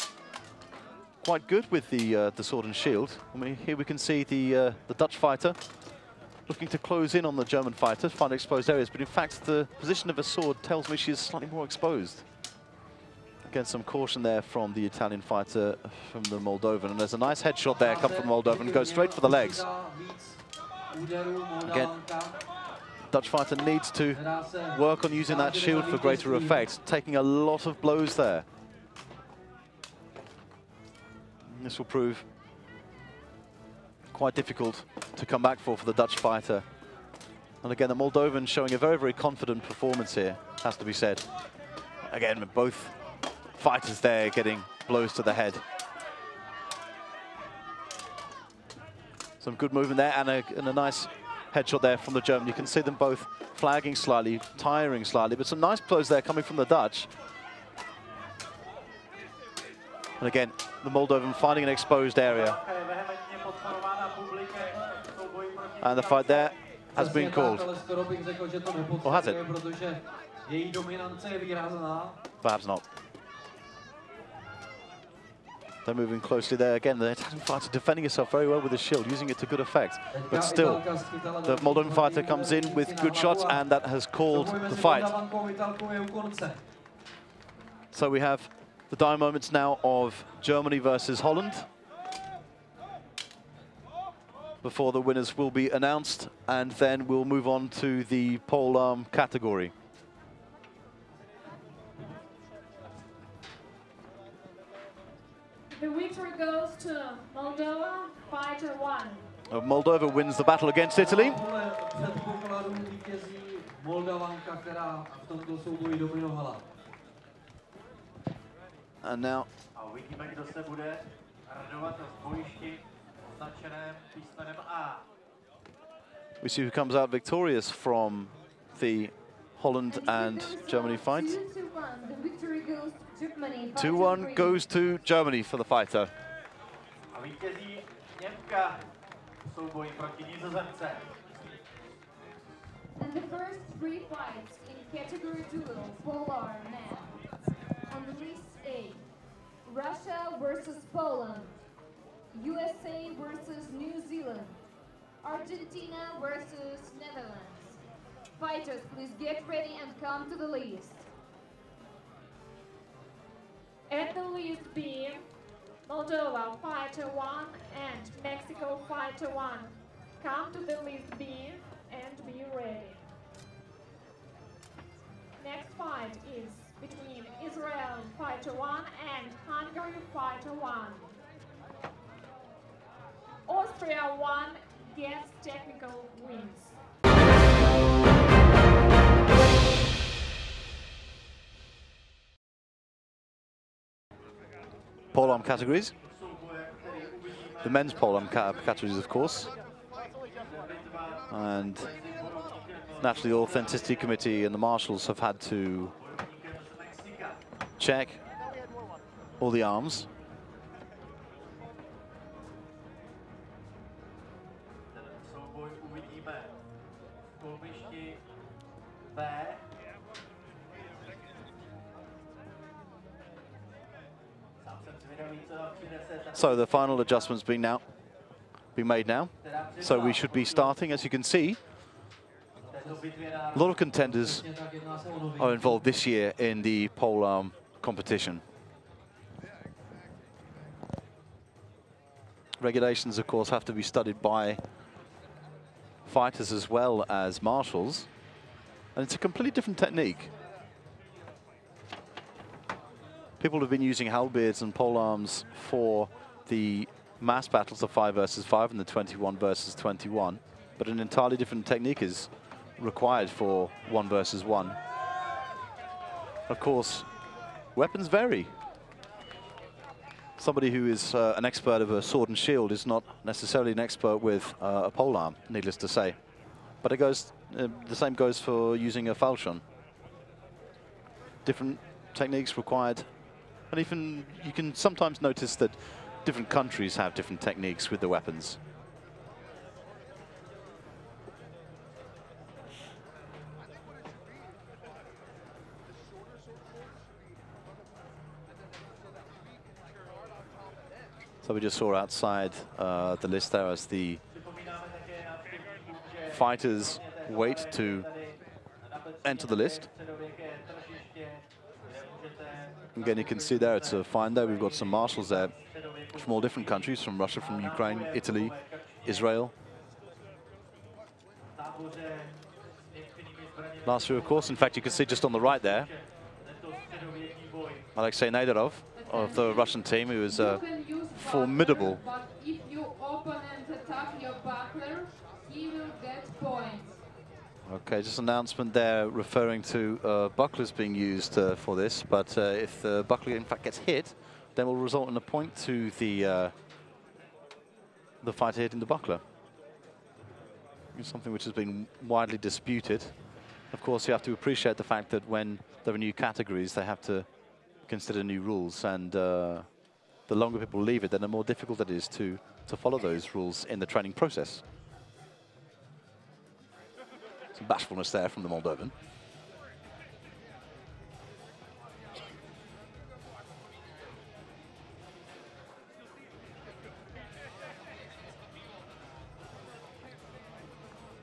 quite good with the sword and shield. I mean, here we can see the Dutch fighter looking to close in on the German fighter, find exposed areas, but in fact the position of her sword tells me she is slightly more exposed. Again, some caution there from the Italian fighter, from the Moldovan. And there's a nice headshot there, come from Moldovan, goes straight for the legs. Again, Dutch fighter needs to work on using that shield for greater effect, taking a lot of blows there. And this will prove quite difficult to come back for the Dutch fighter. And again, the Moldovan showing a very, very confident performance here, has to be said. Again, both fighters there getting blows to the head. Some good movement there and a nice headshot there from the German. You can see them both flagging slightly, tiring slightly, but some nice blows there coming from the Dutch. And again, the Moldovan finding an exposed area. And the fight there has been called. Or has it? Perhaps not. They're moving closely there again. The Italian fighter defending herself very well with the shield, using it to good effect. But still, the Moldovan fighter comes in with good shots, and that has called the fight. So we have the dire moments now of Germany versus Holland, before the winners will be announced, and then we'll move on to the polearm category. The victory goes to Moldova, fighter 1. Moldova wins the battle against Italy. And now we see who comes out victorious from the Holland and Germany fight. 2-1 goes to Germany for the fighter. Němka v souboji proti Nizozemce. And the first 3 fights in category Duel Polearm men. On the list A, Russia versus Poland, USA versus New Zealand, Argentina versus Netherlands. Fighters, please get ready and come to the list. At the list B, Moldova Fighter 1 and Mexico Fighter 1. Come to the list B and be ready. Next fight is between Israel Fighter 1 and Hungary Fighter 1. Austria 1 gets technical wins. Polearm categories. The men's polearm categories, of course. And naturally, the Authenticity Committee and the marshals have had to check all the arms. So the final adjustments being made now. So we should be starting, as you can see. A lot of contenders are involved this year in the polearm competition. Regulations, of course, have to be studied by fighters as well as marshals. And it's a completely different technique. People have been using halberds and polearms for the mass battles of 5 versus 5 and the 21 versus 21, but an entirely different technique is required for 1 versus 1. Of course, weapons vary. Somebody who is an expert of a sword and shield is not necessarily an expert with a polearm, needless to say. But it goes, the same goes for using a falchion. Different techniques required. And even you can sometimes notice that different countries have different techniques with the weapons. So we just saw outside the list there as the fighters wait to enter the list. Again, you can see there, it's fine there. We've got some marshals there from all different countries, from Russia, from Ukraine, Italy, Israel. Last year, of course, in fact, you can see just on the right there, Alexei Naderov of the Russian team, who is formidable. But if your opponent attack your buckler, he will get points. Okay, just an announcement there referring to bucklers being used for this, but if the buckler in fact gets hit, then will result in a point to the fighter hitting the buckler. It's something which has been widely disputed. Of course, you have to appreciate the fact that when there are new categories, they have to consider new rules, and the longer people leave it, then the more difficult it is to follow those rules in the training process. Some bashfulness there from the Moldovan.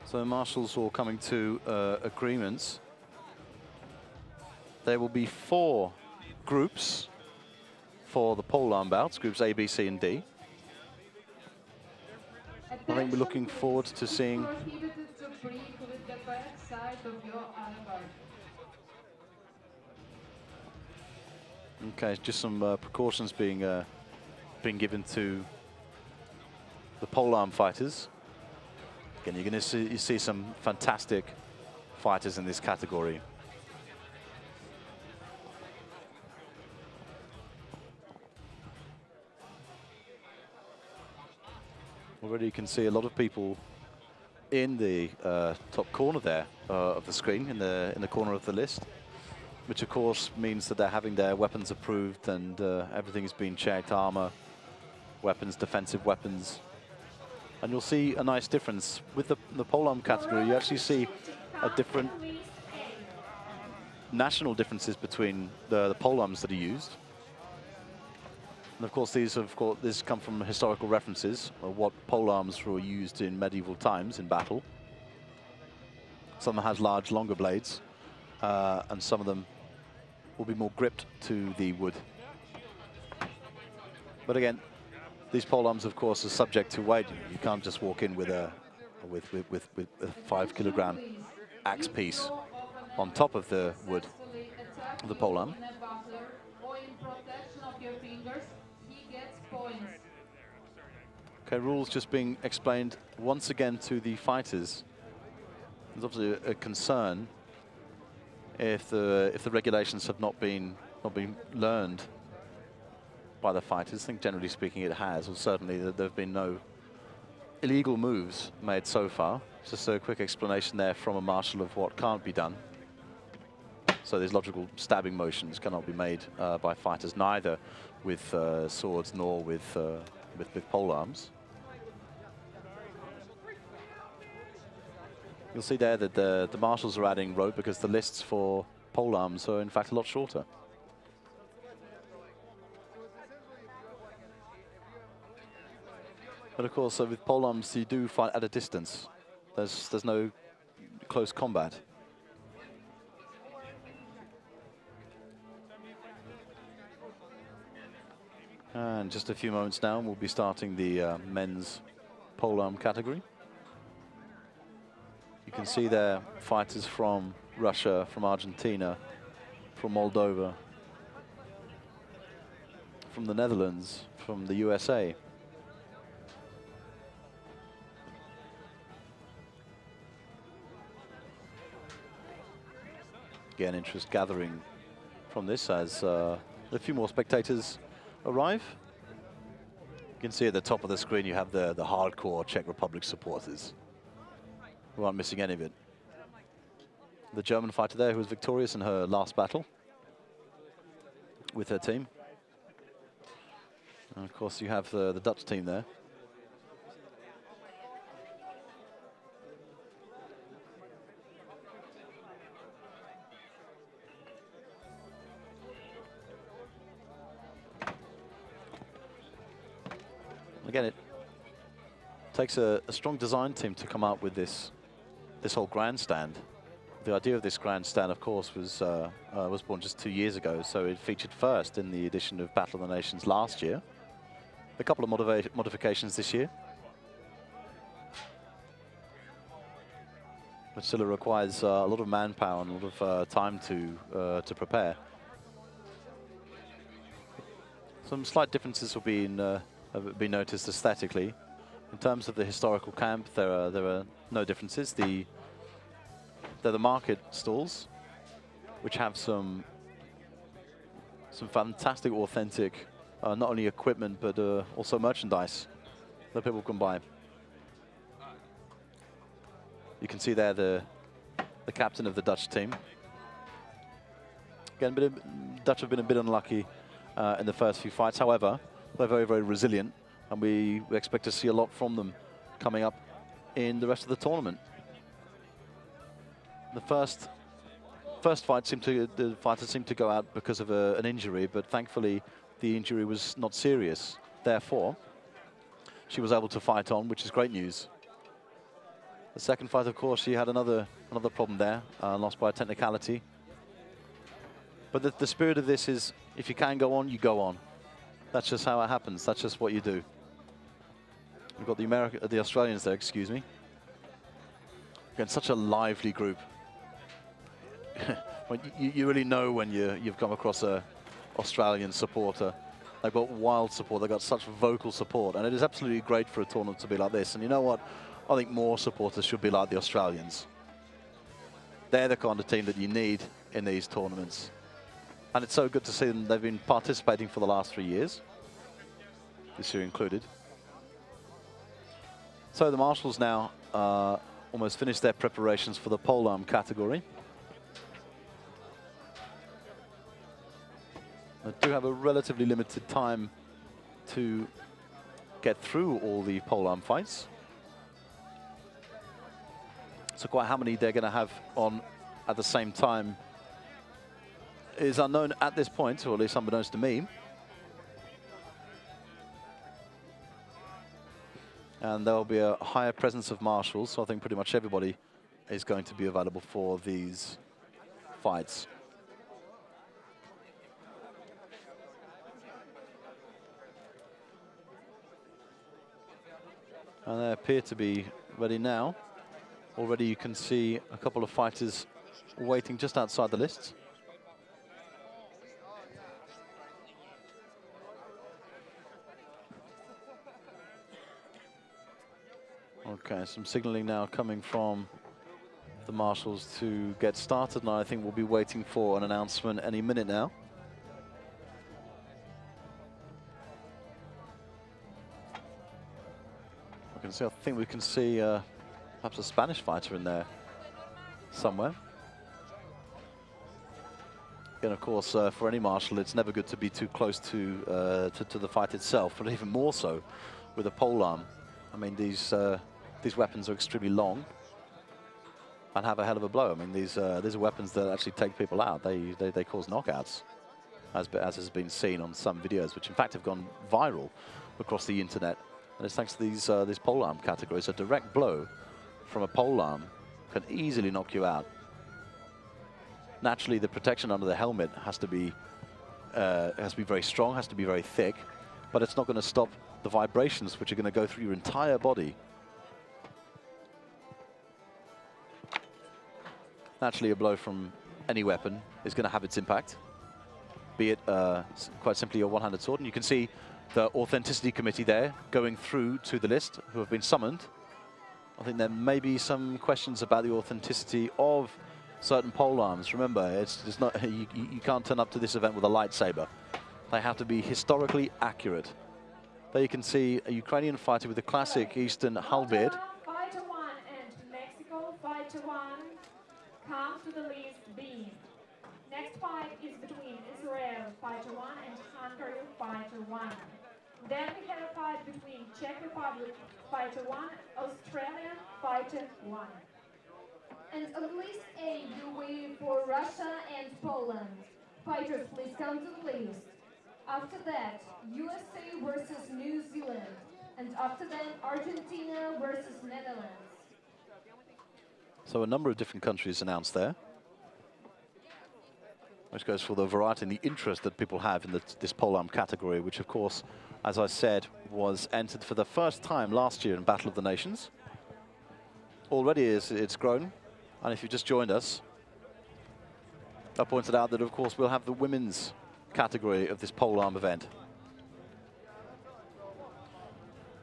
So marshals all coming to agreements. There will be 4 groups for the polearm bouts, groups A, B, C, and D. I think we're looking forward to seeing okay, just some precautions being given to the polearm fighters. Again, you're going to see some fantastic fighters in this category. Already you can see a lot of people in the top corner there of the screen, in the corner of the list, which of course means that they're having their weapons approved and everything is being checked, armor, weapons, defensive weapons. And you'll see a nice difference. With the polearm category, you actually see a different national differences between the polearms that are used. And of course, these come from historical references of what polearms were used in medieval times in battle. Some has large, longer blades, and some of them will be more gripped to the wood. But again, these polearms, of course, are subject to weight. You can't just walk in with a 5-kilogram axe piece on top of the wood of the polearm. Okay, rules just being explained once again to the fighters. There's obviously a concern if the regulations have not been learned by the fighters. I think generally speaking it has, or certainly that there have been no illegal moves made so far. Just a quick explanation there from a marshal of what can't be done. So these logical stabbing motions cannot be made by fighters, neither with swords nor with polearms. You'll see there that the marshals are adding rope because the lists for polearms are in fact a lot shorter. But of course, with polearms, you do fight at a distance. There's no close combat. And just a few moments now, we'll be starting the men's polearm category. You can see there fighters from Russia, from Argentina, from Moldova, from the Netherlands, from the USA. Again, interest gathering from this as a few more spectators arrive. You can see at the top of the screen you have the hardcore Czech Republic supporters who aren't missing any of it. The German fighter there who was victorious in her last battle with her team. And of course you have the Dutch team there. Again, it takes a strong design team to come up with this whole grandstand. The idea of this grandstand, of course, was born just 2 years ago, so it featured first in the edition of Battle of the Nations last year. A couple of modifications this year, but still it requires a lot of manpower and a lot of time to prepare. Some slight differences will be have been noticed aesthetically. In terms of the historical camp, there are no differences. They're the market stalls, which have some fantastic, authentic, not only equipment but also merchandise that people can buy. You can see there the captain of the Dutch team. Again, Dutch have been a bit unlucky in the first few fights. However, they're very, very resilient, and we expect to see a lot from them coming up in the rest of the tournament. The first fight the fighters seemed to go out because of an injury, but thankfully the injury was not serious. Therefore, she was able to fight on, which is great news. The second fight, of course, she had another problem there, lost by a technicality. But the spirit of this is, if you can go on, you go on. That's just how it happens. That's just what you do. We've got the Australians there, excuse me. Again, such a lively group. You really know when you've come across a Australian supporter. They've got wild support. They've got such vocal support, and it is absolutely great for a tournament to be like this. And you know what? I think more supporters should be like the Australians. They're the kind of team that you need in these tournaments. And it's so good to see them. They've been participating for the last 3 years, this year included. So the marshals now almost finished their preparations for the polearm category. They do have a relatively limited time to get through all the polearm fights. So quite how many they're going to have on at the same time is unknown at this point, or at least unbeknownst to me. And there will be a higher presence of marshals, so I think pretty much everybody is going to be available for these fights. And they appear to be ready now. Already you can see a couple of fighters waiting just outside the lists. Okay, some signaling now coming from the marshals to get started, and I think we'll be waiting for an announcement any minute now. I think we can see perhaps a Spanish fighter in there somewhere. And of course, for any marshal, it's never good to be too close to the fight itself, but even more so with a polearm. I mean, these weapons are extremely long and have a hell of a blow. I mean, these are weapons that actually take people out. They cause knockouts, as has been seen on some videos, which in fact have gone viral across the internet. And it's thanks to these polearm categories. A direct blow from a polearm can easily knock you out. Naturally, the protection under the helmet has to be very strong, has to be very thick, but it's not going to stop the vibrations which are going to go through your entire body. Naturally, a blow from any weapon is going to have its impact, be it quite simply a one-handed sword. And you can see the authenticity committee there going through to the list who have been summoned. I think there may be some questions about the authenticity of certain polearms. Remember, it's not you can't turn up to this event with a lightsaber. They have to be historically accurate. There you can see a Ukrainian fighter with a classic Eastern halberd. Fighter 1 and Mexico Fighter 1 come to the list B. Next fight is between Israel Fighter 1 and Hungary Fighter 1. Then we have a fight between Czech Republic Fighter 1, Australian Fighter 1. And on list A, you wait for Russia and Poland. Fighters, please come to the list. After that, USA versus New Zealand. And after that, Argentina versus Netherlands. So a number of different countries announced there, which goes for the variety and the interest that people have in this polearm category, which of course, as I said, was entered for the first time last year in Battle of the Nations. Already it's grown, and if you just joined us, I pointed out that of course we'll have the women's category of this polearm event.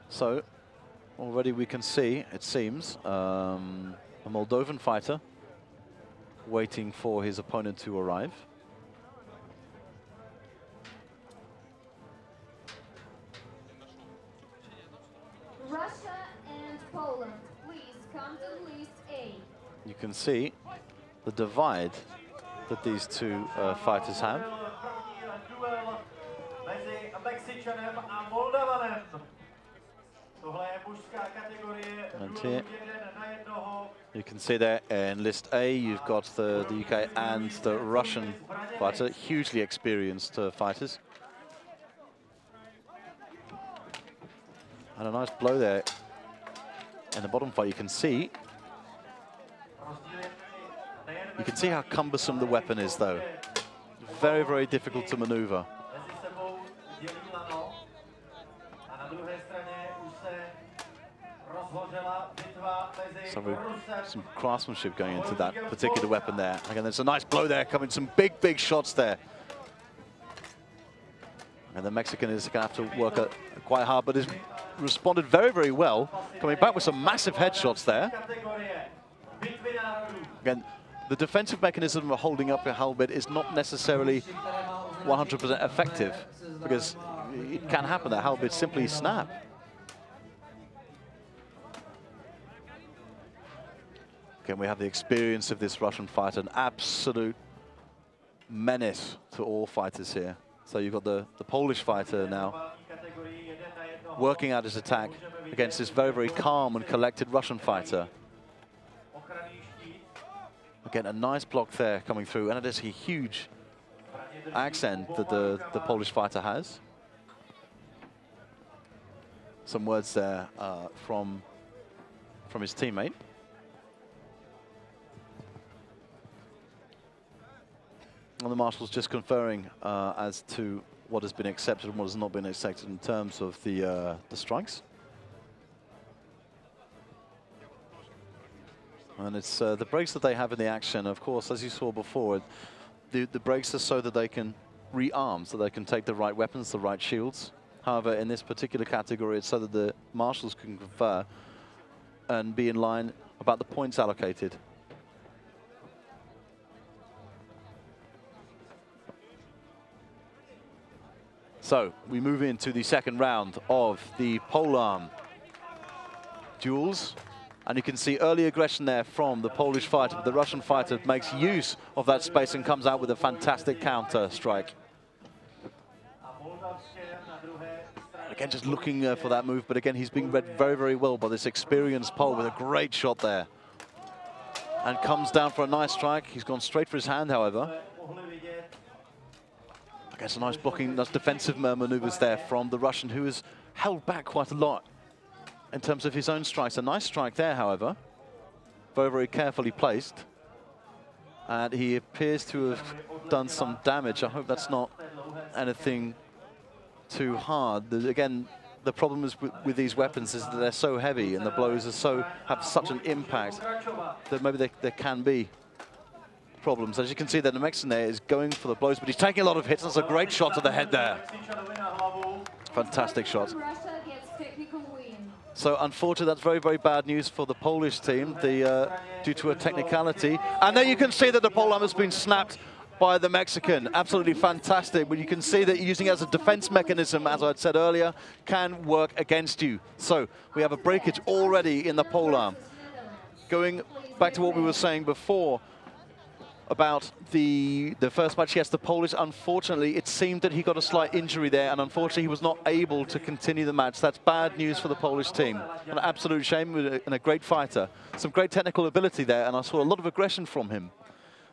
So already we can see, it seems, a Moldovan fighter waiting for his opponent to arrive. Russia and Poland, please come to list A. You can see the divide that these two fighters have. And here you can see there in list A, you've got the UK and the Russian fighter, hugely experienced fighters. And a nice blow there in the bottom fight. You can see how cumbersome the weapon is, though. Very, very difficult to maneuver. So some craftsmanship going into that particular weapon there. Again, there's a nice blow there, coming some big, big shots there. And the Mexican is going to have to work quite hard, but has responded very, very well, coming back with some massive headshots there. Again, the defensive mechanism of holding up your halberd is not necessarily 100% effective, because it can happen that halberds simply snap. Again, we have the experience of this Russian fighter, an absolute menace to all fighters here. So you've got the Polish fighter now working out his attack against this very, very calm and collected Russian fighter. Again, a nice block there coming through, and it is a huge accent that the Polish fighter has. Some words there from his teammate. And the marshals just conferring as to what has been accepted and what has not been accepted in terms of the strikes. And it's the breaks that they have in the action, of course, as you saw before, the breaks are so that they can rearm, so they can take the right weapons, the right shields. However, in this particular category, it's so that the marshals can confer and be in line about the points allocated. So we move into the second round of the polearm duels. And you can see early aggression there from the Polish fighter. The Russian fighter makes use of that space and comes out with a fantastic counter strike. Again, just looking for that move, but again, he's being read very, very well by this experienced Pole with a great shot there. And comes down for a nice strike. He's gone straight for his hand, however. Again, some nice blocking, nice defensive maneuvers there from the Russian, who has held back quite a lot in terms of his own strikes. A nice strike there, however. Very, very carefully placed. And he appears to have done some damage. I hope that's not anything too hard. Again, the problem is with these weapons is that they're so heavy and the blows are have such an impact that maybe there can be problems. As you can see, the Mexican there is going for the blows, but he's taking a lot of hits. That's a great shot to the head there. Fantastic shot. So unfortunately, that's very, very bad news for the Polish team, due to a technicality. And there you can see that the polearm has been snapped by the Mexican. Absolutely fantastic. But you can see that using it as a defense mechanism, as I had said earlier, can work against you. So we have a breakage already in the polearm. Going back to what we were saying before, about the first match, yes, the Polish, unfortunately, it seemed that he got a slight injury there, and unfortunately he was not able to continue the match. That's bad news for the Polish team. An absolute shame, and a great fighter. Some great technical ability there, and I saw a lot of aggression from him.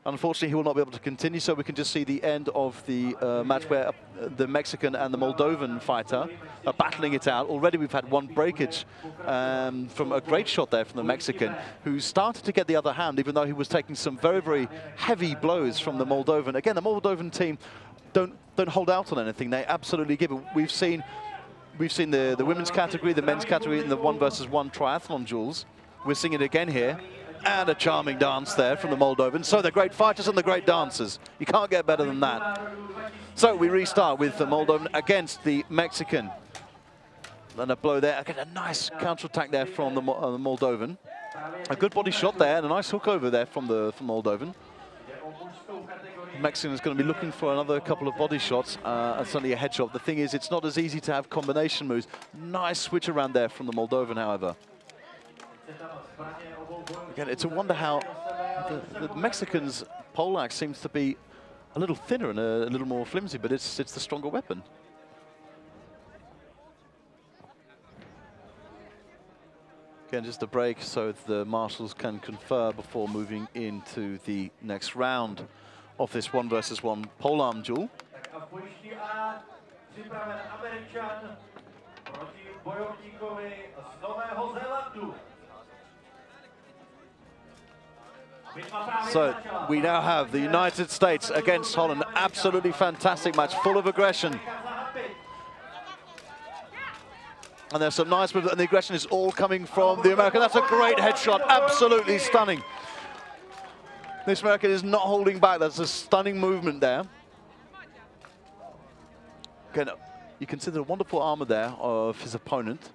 Unfortunately, he will not be able to continue, so we can just see the end of the match where the Mexican and the Moldovan fighter are battling it out. Already we've had one breakage from a great shot there from the Mexican, who started to get the other hand, even though he was taking some very, very heavy blows from the Moldovan. Again, the Moldovan team don't hold out on anything. They absolutely give it. We've seen the women's category, the men's category in the 1-versus-1 triathlon duels. We're seeing it again here. And a charming dance there from the Moldovans. So they're great fighters and they're great dancers. You can't get better than that. So we restart with the Moldovan against the Mexican. And a blow there. Again, a nice counterattack there from the Moldovan. A good body shot there and a nice hook over there from Moldovan. The Mexican is going to be looking for another couple of body shots and certainly a headshot. The thing is, it's not as easy to have combination moves. Nice switch around there from the Moldovan, however. Again, it's a wonder how the Mexicans' pole axe seems to be a little thinner and a little more flimsy, but it's the stronger weapon. Again, just a break so the marshals can confer before moving into the next round of this 1-versus-1 polearm duel. So we now have the United States against Holland. Absolutely fantastic match, full of aggression. And there's some nice moves, and the aggression is all coming from the American. That's a great headshot, absolutely stunning. This American is not holding back. That's a stunning movement there. Again, you can see the wonderful armor there of his opponent.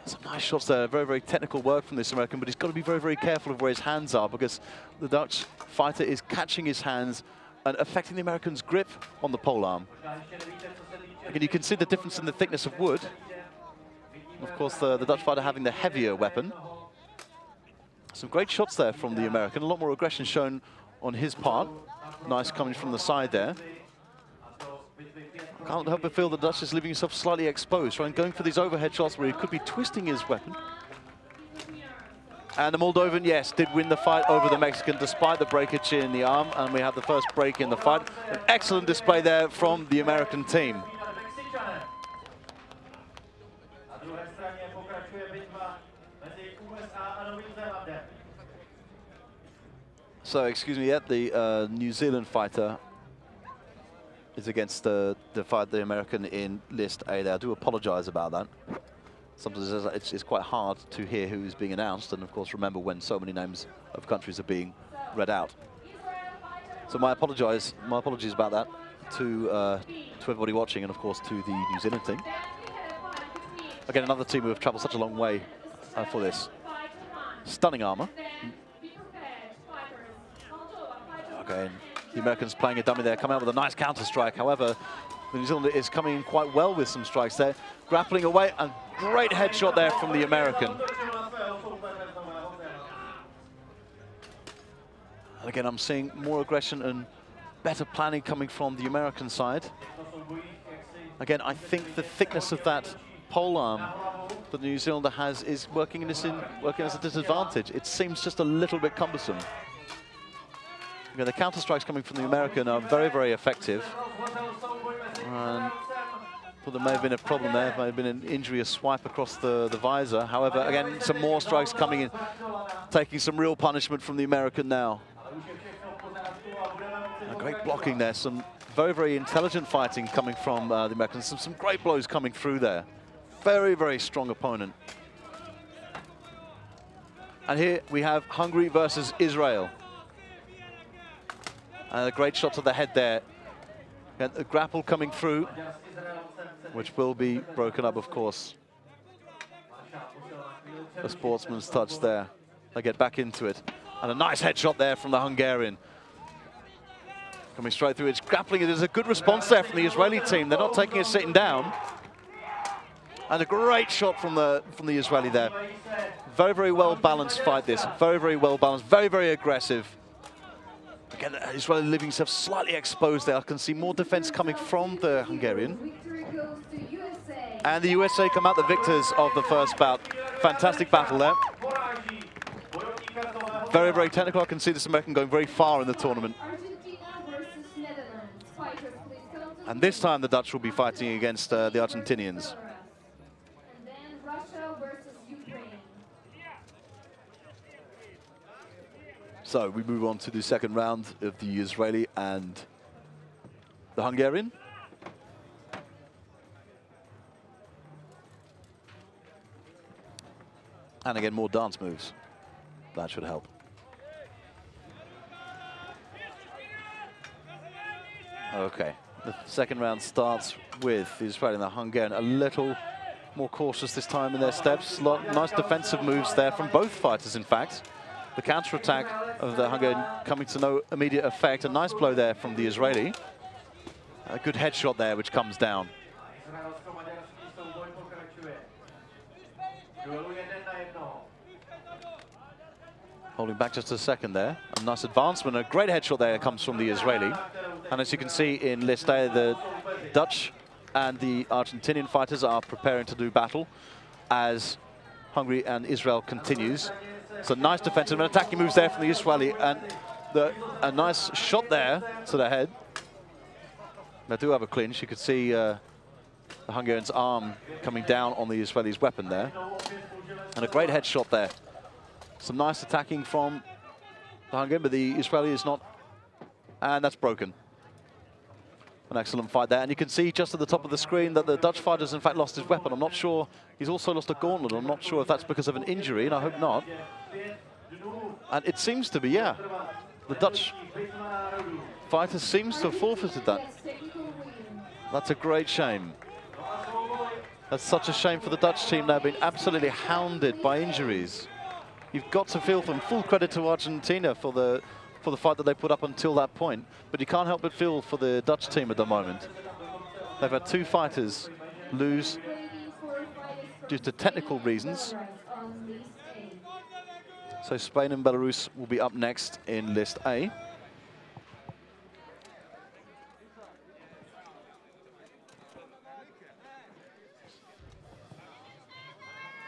Some nice shots there, very, very technical work from this American, but he's got to be very, very careful of where his hands are because the Dutch fighter is catching his hands and affecting the American's grip on the polearm. Again, you can see the difference in the thickness of wood. Of course, the Dutch fighter having the heavier weapon. Some great shots there from the American, a lot more aggression shown on his part. Nice coming from the side there. Can't help but feel the Dutch is leaving himself slightly exposed, going for these overhead shots where he could be twisting his weapon. And the Moldovan, yes, did win the fight over the Mexican despite the breakage in the arm, and we had the first break in the fight. An excellent display there from the American team. So, excuse me, yet the New Zealand fighter is against the American in list A there. I do apologize about that. Sometimes it's quite hard to hear who is being announced, and of course remember when so many names of countries are being read out. So my apologies about that to everybody watching, and of course to the New Zealand team. Again, another team who have travelled such a long way for this. Stunning armour. Okay, the Americans playing a dummy there, coming out with a nice counter strike. However, the New Zealander is coming in quite well with some strikes there, grappling away, and great headshot there from the American. And again, I'm seeing more aggression and better planning coming from the American side. Again, I think the thickness of that polearm that the New Zealander has is working as a disadvantage. It seems just a little bit cumbersome. Again, the counter strikes coming from the American are very, very effective. And thought there may have been a problem there. There may have been an injury, a swipe across the visor. However, again, some more strikes coming in, taking some real punishment from the American now. Great blocking there. Some very, very intelligent fighting coming from the Americans. Some great blows coming through there. Very, very strong opponent. And here we have Hungary versus Israel. And a great shot to the head there. And a grapple coming through, which will be broken up, of course. A sportsman's touch there. They get back into it. And a nice headshot there from the Hungarian. Coming straight through, it's grappling. There's a good response there from the Israeli team. They're not taking it sitting down. And a great shot from the Israeli there. Very, very well balanced fight this. Very, very well balanced. Very, very aggressive. Again, Israel leaving himself slightly exposed there. I can see more defense coming from the Hungarian. And the USA come out the victors of the first bout. Fantastic battle there. Very, very technical. I can see this American going very far in the tournament. And this time the Dutch will be fighting against the Argentinians. So we move on to the second round of the Israeli and the Hungarian. And again, more dance moves. That should help. Okay, the second round starts with the Israeli and the Hungarian a little more cautious this time in their steps. Nice defensive moves there from both fighters, in fact. The counter-attack of the Hungarian coming to no immediate effect. A nice blow there from the Israeli. A good headshot there, which comes down. Holding back just a second there. A nice advancement. A great headshot there comes from the Israeli. And as you can see in list A, the Dutch and the Argentinian fighters are preparing to do battle as Hungary and Israel continues. So nice defensive and attacking moves there from the Israeli, and a nice shot there to the head. They do have a clinch. You could see the Hungarian's arm coming down on the Israeli's weapon there. And a great headshot there. Some nice attacking from the Hungarian, but the Israeli is not. And that's broken. An excellent fight there. And you can see just at the top of the screen that the Dutch fighter's in fact lost his weapon. I'm not sure. He's also lost a gauntlet. I'm not sure if that's because of an injury, and I hope not. And it seems to be, yeah. The Dutch fighter seems to have forfeited that. That's a great shame. That's such a shame for the Dutch team. They've been absolutely hounded by injuries. You've got to feel them. Full credit to Argentina for the fight that they put up until that point. But you can't help but feel for the Dutch team at the moment. They've had two fighters lose due to technical reasons. So Spain and Belarus will be up next in list A.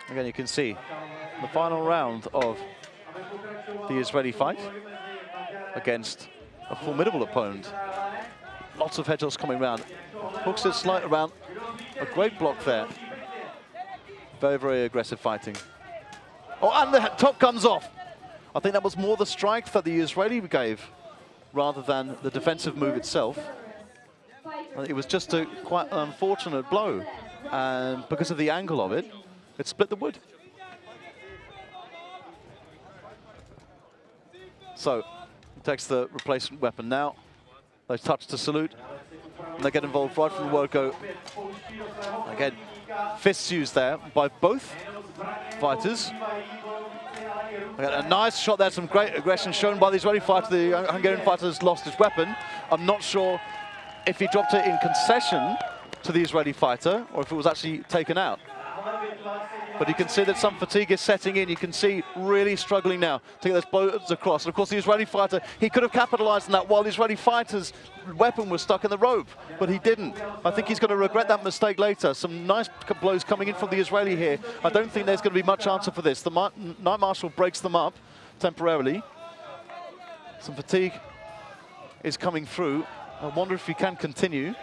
Again, you can see the final round of the Israeli fight against a formidable opponent. Lots of headshots coming around. Hooks it slight around. A great block there. Very, very aggressive fighting. Oh, and the top comes off. I think that was more the strike that the Israeli gave rather than the defensive move itself. It was just a quite unfortunate blow. And because of the angle of it, it split the wood. So, he takes the replacement weapon now. They touch to salute. And they get involved right from the word go. Again, fists used there by both fighters. A nice shot there, some great aggression shown by the Israeli fighter. The Hungarian fighter has lost his weapon. I'm not sure if he dropped it in concession to the Israeli fighter or if it was actually taken out. But you can see that some fatigue is setting in. You can see really struggling now to get those blows across. And of course, the Israeli fighter, he could have capitalized on that while the Israeli fighter's weapon was stuck in the rope, but he didn't. I think he's going to regret that mistake later. Some nice blows coming in from the Israeli here. I don't think there's going to be much answer for this. The Night Marshal breaks them up temporarily. Some fatigue is coming through. I wonder if he can continue.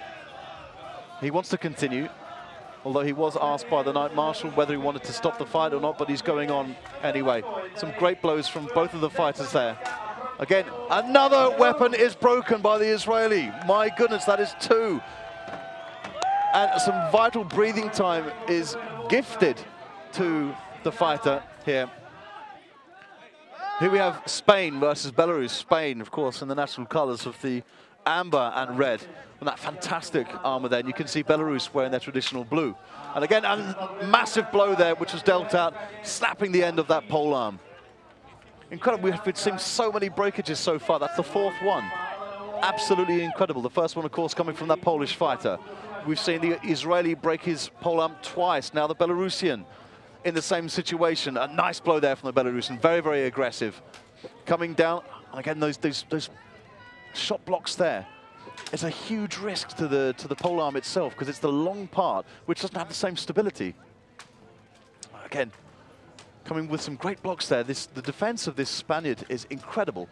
He wants to continue. Although he was asked by the Night Marshal whether he wanted to stop the fight or not, but he's going on anyway. Some great blows from both of the fighters there. Again, another weapon is broken by the Israeli. My goodness, that is 2. And some vital breathing time is gifted to the fighter here. Here we have Spain versus Belarus. Spain, of course, in the national colors of the amber and red. And that fantastic armor there. And you can see Belarus wearing their traditional blue. And again, a massive blow there, which was dealt out, snapping the end of that polearm. Incredible. We've seen so many breakages so far. That's the 4th one. Absolutely incredible. The first one, of course, coming from that Polish fighter. We've seen the Israeli break his polearm twice. Now the Belarusian in the same situation. A nice blow there from the Belarusian. Very, very aggressive. Coming down. And again, those shot blocks there. It's a huge risk to the polearm itself because it's the long part which doesn't have the same stability. Again, coming with some great blocks there. The defense of this Spaniard is incredible.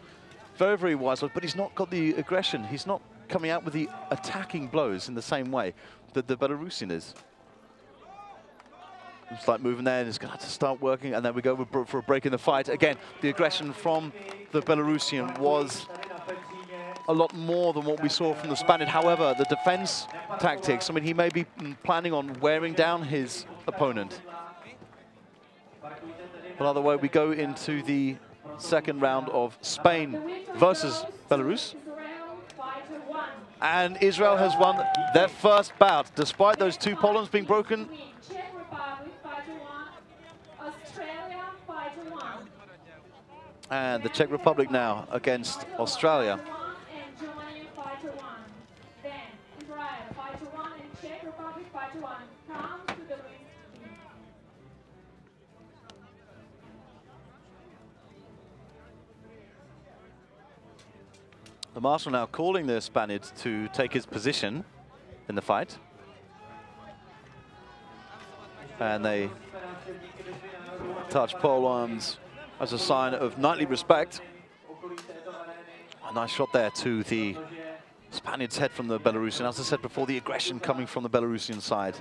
Very, very wise, but he's not got the aggression. He's not coming out with the attacking blows in the same way that the Belarusian is. It's like moving there and it's going to have to start working, and then we go for a break in the fight. Again, the aggression from the Belarusian was a lot more than what we saw from the Spaniard. However, the defense tactics, I mean, he may be planning on wearing down his opponent. But either way, we go into the second round of Spain versus Belarus. And Israel has won their first bout, despite those 2 polearms being broken. And the Czech Republic now against Australia. The Marshal now calling the Spaniard to take his position in the fight. And they touch polearms as a sign of knightly respect. A nice shot there to the Spaniard's head from the Belarusian. As I said before, the aggression coming from the Belarusian side.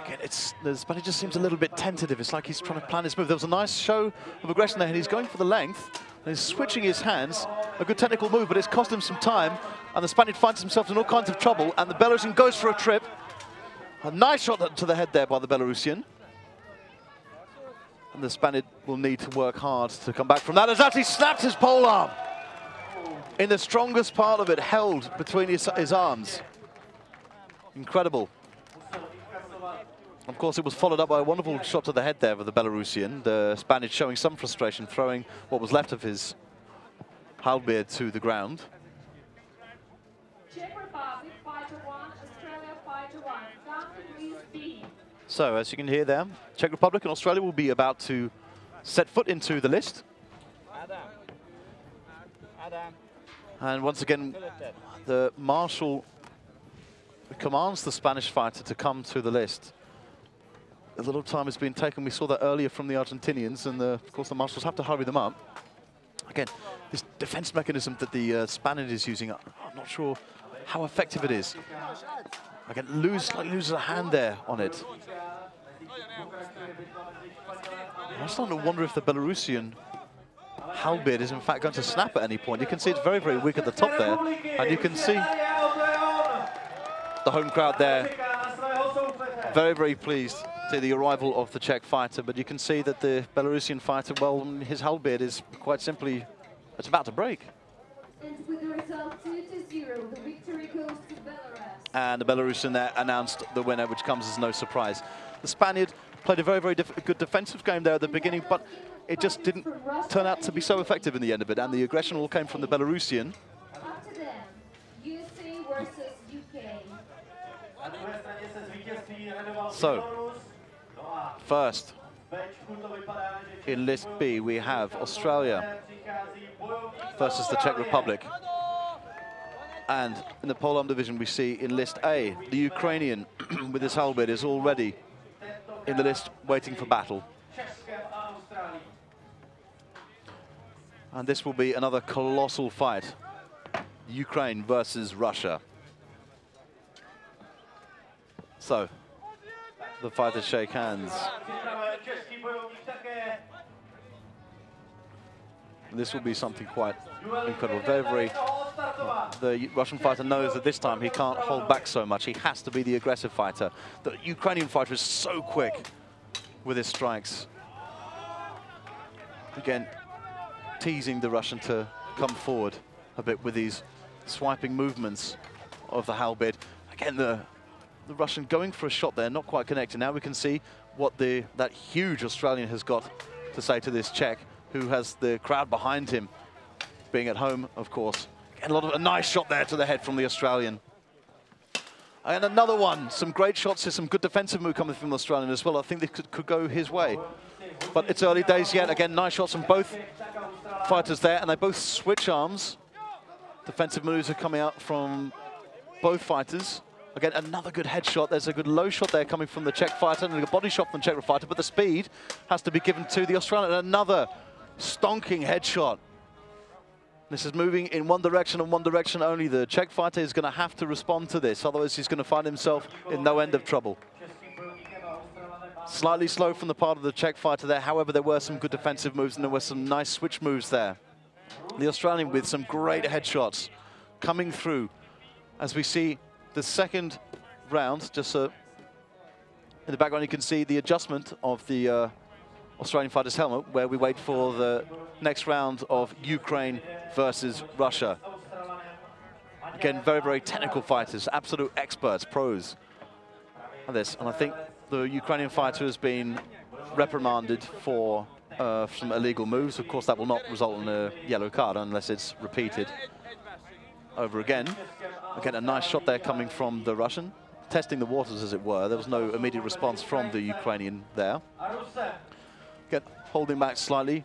Again, the Spaniard just seems a little bit tentative. It's like he's trying to plan his move. There was a nice show of aggression there, and he's going for the length. And he's switching his hands. A good technical move, but it's cost him some time. And the Spaniard finds himself in all kinds of trouble. And the Belarusian goes for a trip. A nice shot to the head there by the Belarusian. And the Spaniard will need to work hard to come back from that. Has actually snapped his polearm in the strongest part of it, held between his arms. Incredible. Of course, it was followed up by a wonderful shot to the head there of the Belarusian. The Spaniard showing some frustration, throwing what was left of his halberd to the ground. Czech Republic, fighter 1, Australia, fighter 1. Come to Greece B. So, as you can hear there, Czech Republic and Australia will be about to set foot into the list. And once again, the Marshal commands the Spanish fighter to come to the list. A lot of time has been taken. We saw that earlier from the Argentinians, and of course the marshals have to hurry them up. Again, this defense mechanism that the Spaniard is using, I'm not sure how effective it is. Again, loses a hand there on it. I'm starting to wonder if the Belarusian halberd is in fact going to snap at any point. You can see it's very, very weak at the top there, and you can see the home crowd there very, very pleased to the arrival of the Czech fighter, but you can see that the Belarusian fighter, well, his halberd is quite simply, it's about to break. And with the result 2-0, the victory goes to Belarus. And the Belarusian there announced the winner, which comes as no surprise. The Spaniard played a very, very good defensive game there at the beginning, but it just didn't turn out to be so effective in the end of it, and the aggression all came from the Belarusian. After them, USA versus UK. So, first, in List B, we have Australia versus the Czech Republic. And in the Polearm division, we see in List A, the Ukrainian with his halberd is already in the list waiting for battle. And this will be another colossal fight. Ukraine versus Russia. So, the fighters shake hands. This will be something quite incredible. The Russian fighter knows that this time he can't hold back so much. He has to be the aggressive fighter. The Ukrainian fighter is so quick with his strikes. Again, teasing the Russian to come forward a bit with these swiping movements of the halberd. Again, the Russian going for a shot there, not quite connected. Now we can see what that huge Australian has got to say to this Czech, who has the crowd behind him, being at home, of course. Again, a nice shot there to the head from the Australian. And another one, some great shots here, some good defensive move coming from the Australian as well. I think this could go his way. But it's early days yet. Again, nice shots from both fighters there, and they both switch arms. Defensive moves are coming out from both fighters. Again, another good headshot. There's a good low shot there coming from the Czech fighter, and a body shot from the Czech fighter, but the speed has to be given to the Australian. And another stonking headshot. This is moving in one direction and one direction only. The Czech fighter is going to have to respond to this, otherwise he's going to find himself in no end of trouble. Slightly slow from the part of the Czech fighter there. However, there were some good defensive moves and there were some nice switch moves there. The Australian with some great headshots coming through as we see the second round. Just in the background, you can see the adjustment of the Australian fighter's helmet, where we wait for the next round of Ukraine versus Russia. Again, very, very technical fighters, absolute experts, pros at this. And I think the Ukrainian fighter has been reprimanded for some illegal moves. Of course, that will not result in a yellow card unless it's repeated over again. Again, a nice shot there coming from the Russian, testing the waters, as it were. There was no immediate response from the Ukrainian there. Again, holding back slightly.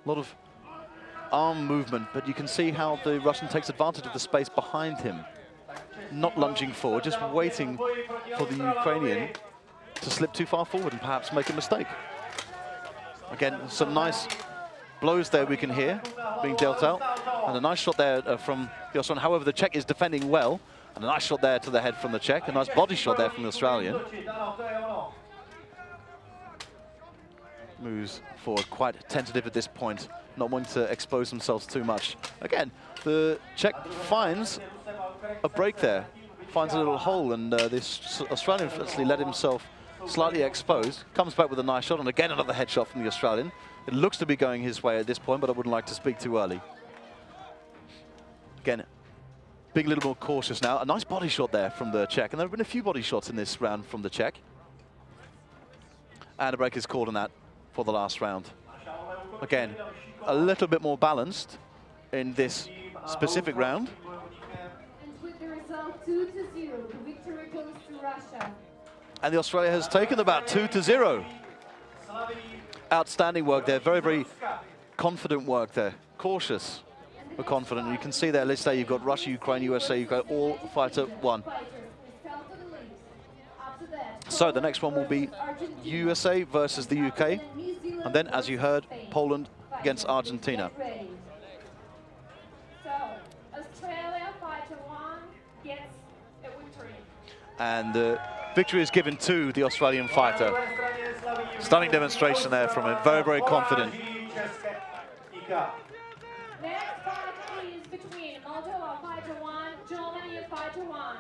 A lot of arm movement, but you can see how the Russian takes advantage of the space behind him. Not lunging forward, just waiting for the Ukrainian to slip too far forward and perhaps make a mistake. Again, some nice blows there we can hear being dealt out. And a nice shot there from the Australian. However, the Czech is defending well. And a nice shot there to the head from the Czech. A nice body shot there from the Australian. Moves forward, quite tentative at this point, not wanting to expose themselves too much. Again, the Czech finds a break there, finds a little hole, and this Australian actually let himself slightly exposed, comes back with a nice shot, and again another headshot from the Australian. It looks to be going his way at this point, but I wouldn't like to speak too early. Again, being a little more cautious now. A nice body shot there from the Czech, and there have been a few body shots in this round from the Czech. And a break is called on that for the last round. Again, a little bit more balanced in this specific round. And with the result 2-0, the victory goes to Russia. And the Australia has taken about 2-0. Outstanding work there, very, very confident work there. Cautious but confident. You can see there, let's say you've got Russia, Ukraine, USA, you've got all fighter one. So the next one will be USA versus the UK. And then, as you heard, Poland against Argentina. So, Australia fighter 1 gets a victory. And the victory is given to the Australian fighter. Stunning demonstration there from him, very, very confident. Next fight is between Moldova fighter 1, Germany fighter 1.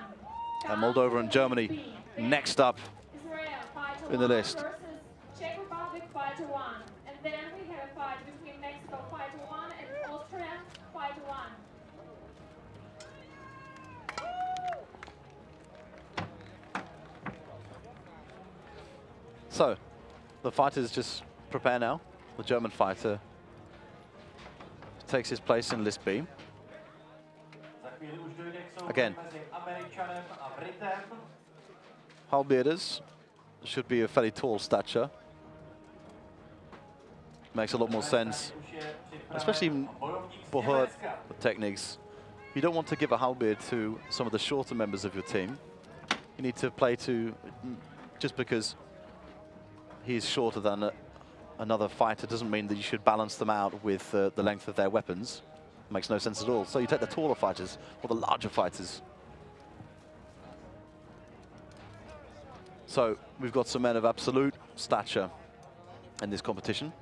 And Moldova and Germany next up Israel fighter in the 1 list. versus Czech Republic fighter 1. And then we have a fight between Mexico fighter 1 and Austria fighter 1. So, the fighters just prepare now. The German fighter takes his place in list B. Again, halberders should be a fairly tall stature. Makes a lot more sense, especially for her techniques. You don't want to give a halberd to some of the shorter members of your team. You need to play to, just because he's shorter than another fighter doesn't mean that you should balance them out with the length of their weapons. Makes no sense at all. So you take the taller fighters or the larger fighters. So we've got some men of absolute stature in this competition.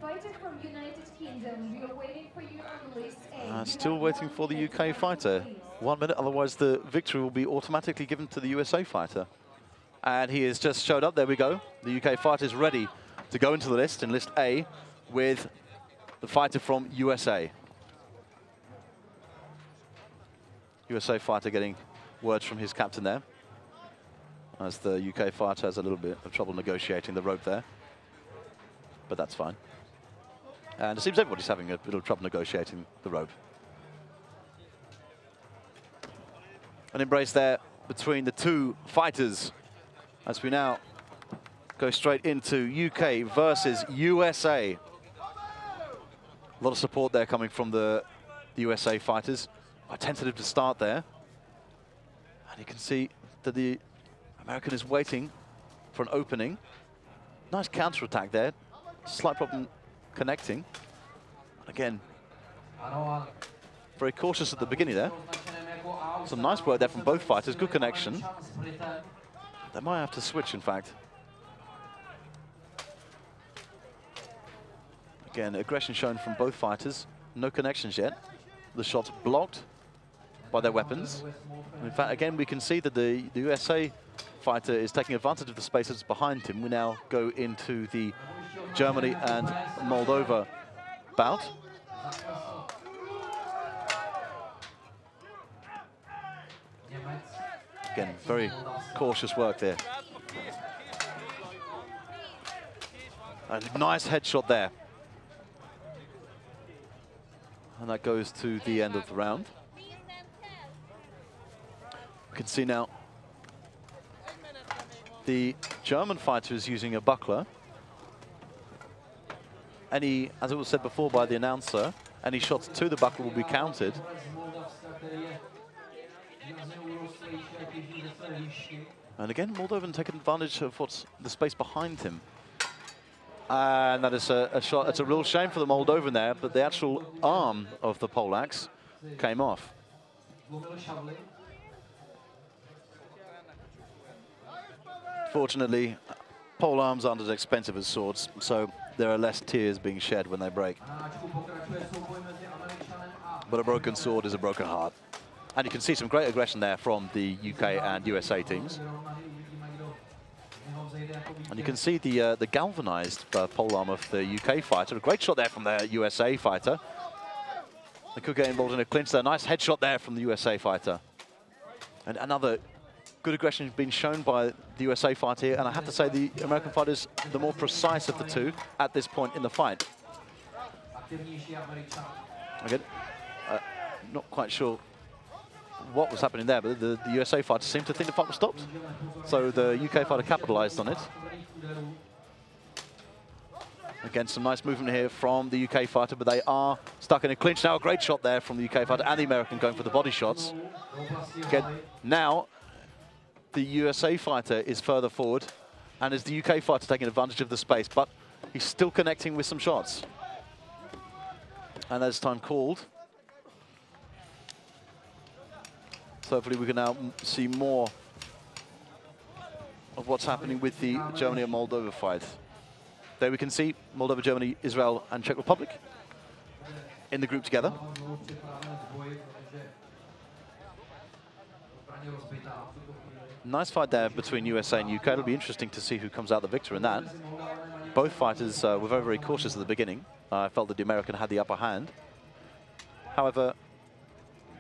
Fighter from United Kingdom, we are waiting for you on list A. Still waiting for the UK fighter. 1 minute, otherwise the victory will be automatically given to the USA fighter. And he has just showed up. There we go. The UK fighter is ready to go into the list, in list A, with the fighter from USA. USA fighter getting words from his captain there, as the UK fighter has a little bit of trouble negotiating the rope there. But that's fine. And it seems everybody's having a little trouble negotiating the rope. An embrace there between the two fighters, as we now go straight into UK versus USA. A lot of support there coming from the USA fighters. Quite tentative to start there. And you can see that the American is waiting for an opening. Nice counter-attack there. Slight problem connecting. And again, very cautious at the beginning there. Some nice work there from both fighters. Good connection. They might have to switch, in fact. Again, aggression shown from both fighters. No connections yet. The shots blocked by their weapons. And in fact, again, we can see that the USA fighter is taking advantage of the spaces behind him. We now go into the Germany and Moldova bout. Again, very cautious work there. A nice headshot there. And that goes to the end of the round. We can see now the German fighter is using a buckler. Any, as it was said before by the announcer, any shots to the buckler will be counted. And again, Moldovan taking advantage of what's the space behind him. And that is a shot. It's a real shame for the Moldovan there, but the actual arm of the poleaxe came off. Fortunately, pole arms aren't as expensive as swords, so there are less tears being shed when they break. But a broken sword is a broken heart. And you can see some great aggression there from the UK and USA teams. And you can see the galvanized polearm of the UK fighter. A great shot there from the USA fighter. They could get involved in a clinch there. Nice headshot there from the USA fighter. And another good aggression has been shown by the USA fighter here. And I have to say the American fighter is the more precise of the two at this point in the fight. Again, not quite sure what was happening there, but the USA fighter seemed to think the fight was stopped. So the UK fighter capitalized on it. Again, some nice movement here from the UK fighter, but they are stuck in a clinch now. A great shot there from the UK fighter and the American going for the body shots. Again, now the USA fighter is further forward, and is the UK fighter taking advantage of the space, but he's still connecting with some shots. And as time called, so hopefully we can now see more of what's happening with the Germany and Moldova fight. There we can see Moldova, Germany, Israel, and Czech Republic in the group together. Nice fight there between USA and UK. It'll be interesting to see who comes out the victor in that. Both fighters were very, very cautious at the beginning. I felt that the American had the upper hand. However,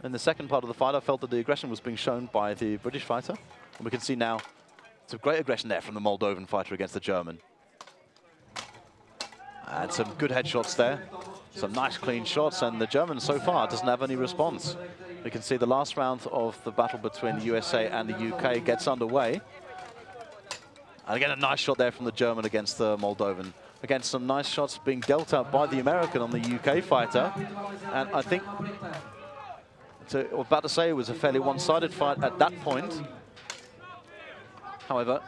in the second part of the fight, I felt that the aggression was being shown by the British fighter. And we can see now some great aggression there from the Moldovan fighter against the German. And some good headshots there. Some nice clean shots, and the German so far doesn't have any response. We can see the last round of the battle between the USA and the UK gets underway. And again, a nice shot there from the German against the Moldovan. Again, some nice shots being dealt out by the American on the UK fighter. And I think, I was about to say, it was a fairly one-sided fight at that point. However,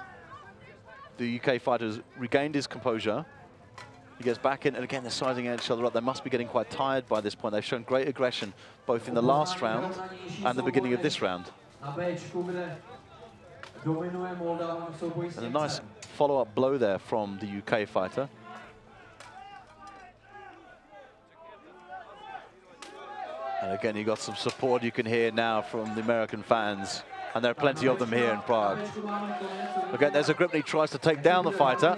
the UK fighter has regained his composure. He gets back in, and again, they're sizing each other up. They must be getting quite tired by this point. They've shown great aggression, both in the last round and the beginning of this round. And a nice follow-up blow there from the UK fighter. And again, you got some support you can hear now from the American fans. And there are plenty of them here in Prague. Again, there's a grip, and he tries to take down the fighter.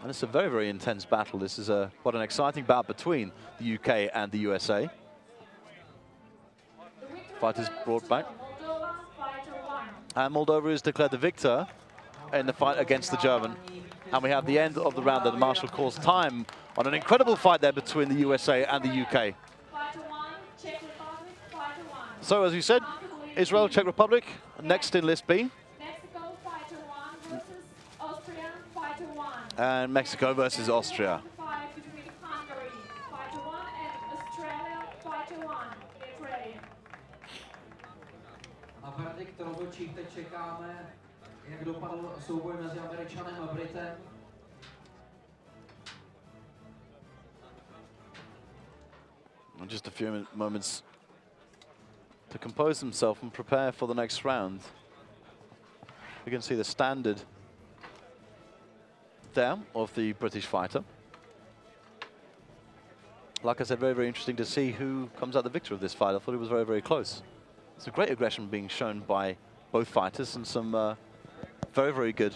And it's a very, very intense battle. This is quite an exciting bout between the UK and the USA. Fighters brought back. And Moldova is declared the victor in the fight against the German. And we have the end of the round, and the marshal calls time on an incredible fight there between the USA and the UK. So, as you said, Israel, Czech Republic, next in list B. Mexico, fighter 1 versus Austria, fighter 1. And Mexico versus Austria. Fight between Hungary, fighter 1, and Australia, fighter 1. Get ready. Na verdikt rozhodčích teď čekáme, jak dopadl souboj mezi Američanem a Britem. Just a few moments to compose himself and prepare for the next round. You can see the standard there of the British fighter. Like I said, very, very interesting to see who comes out the victor of this fight. I thought it was very, very close. Some great aggression being shown by both fighters, and some very, very good,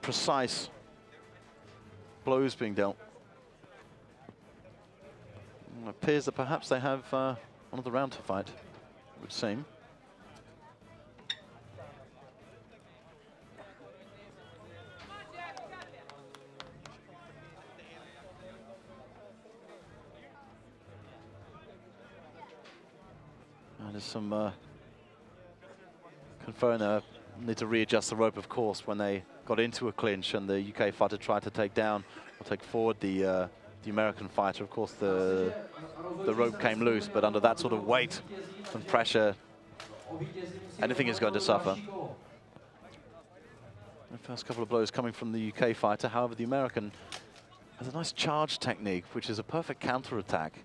precise blows being dealt. It appears that perhaps they have another round to fight, it would seem. And there's some conferring need to readjust the rope, of course, when they got into a clinch and the UK fighter tried to take down or take forward the American fighter. Of course, the rope came loose, but under that sort of weight and pressure, anything is going to suffer. The first couple of blows coming from the UK fighter. However, the American has a nice charge technique, which is a perfect counter-attack.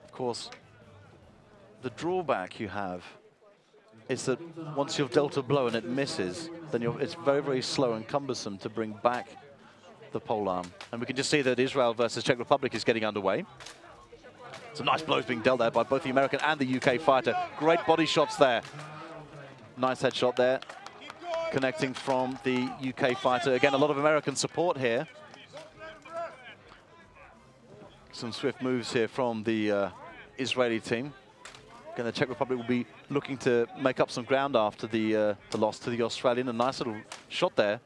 Of course, the drawback you have is that once you've dealt a blow and it misses, then it's very, very slow and cumbersome to bring back the polearm. And we can just see that Israel versus Czech Republic is getting underway. Some nice blows being dealt there by both the American and the UK fighter. Great body shots there. Nice headshot there, connecting from the UK fighter. Again, a lot of American support here. Some swift moves here from the Israeli team. Again, the Czech Republic will be looking to make up some ground after the loss to the Australian. A nice little shot there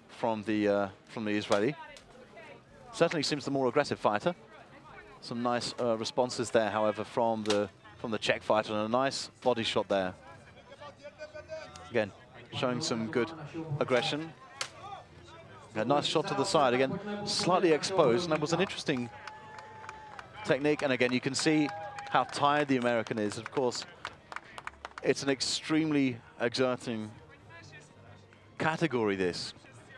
from the Israeli. Certainly seems the more aggressive fighter. Some nice responses there, however, from the Czech fighter, and a nice body shot there. Again, showing some good aggression. A nice shot to the side, again, slightly exposed, and that was an interesting technique. And again, you can see how tired the American is. Of course, it's an extremely exerting category, this.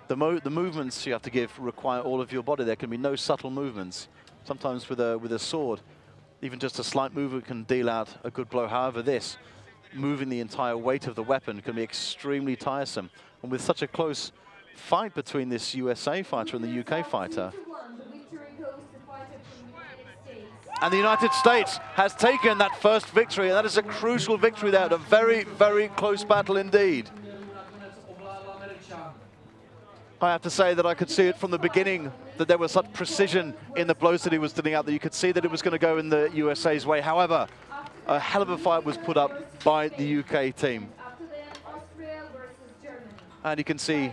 The movements you have to give require all of your body. There can be no subtle movements. Sometimes with a sword, even just a slight movement can deal out a good blow. However, this, moving the entire weight of the weapon, can be extremely tiresome. And with such a close fight between this USA fighter and the UK fighter. And the United States has taken that first victory, and that is a crucial victory there. A very, very close battle indeed. I have to say that I could see it from the beginning, that there was such precision in the blows that he was dealing out, that you could see that it was going to go in the USA's way. However, a hell of a fight was put up by the UK team. And you can see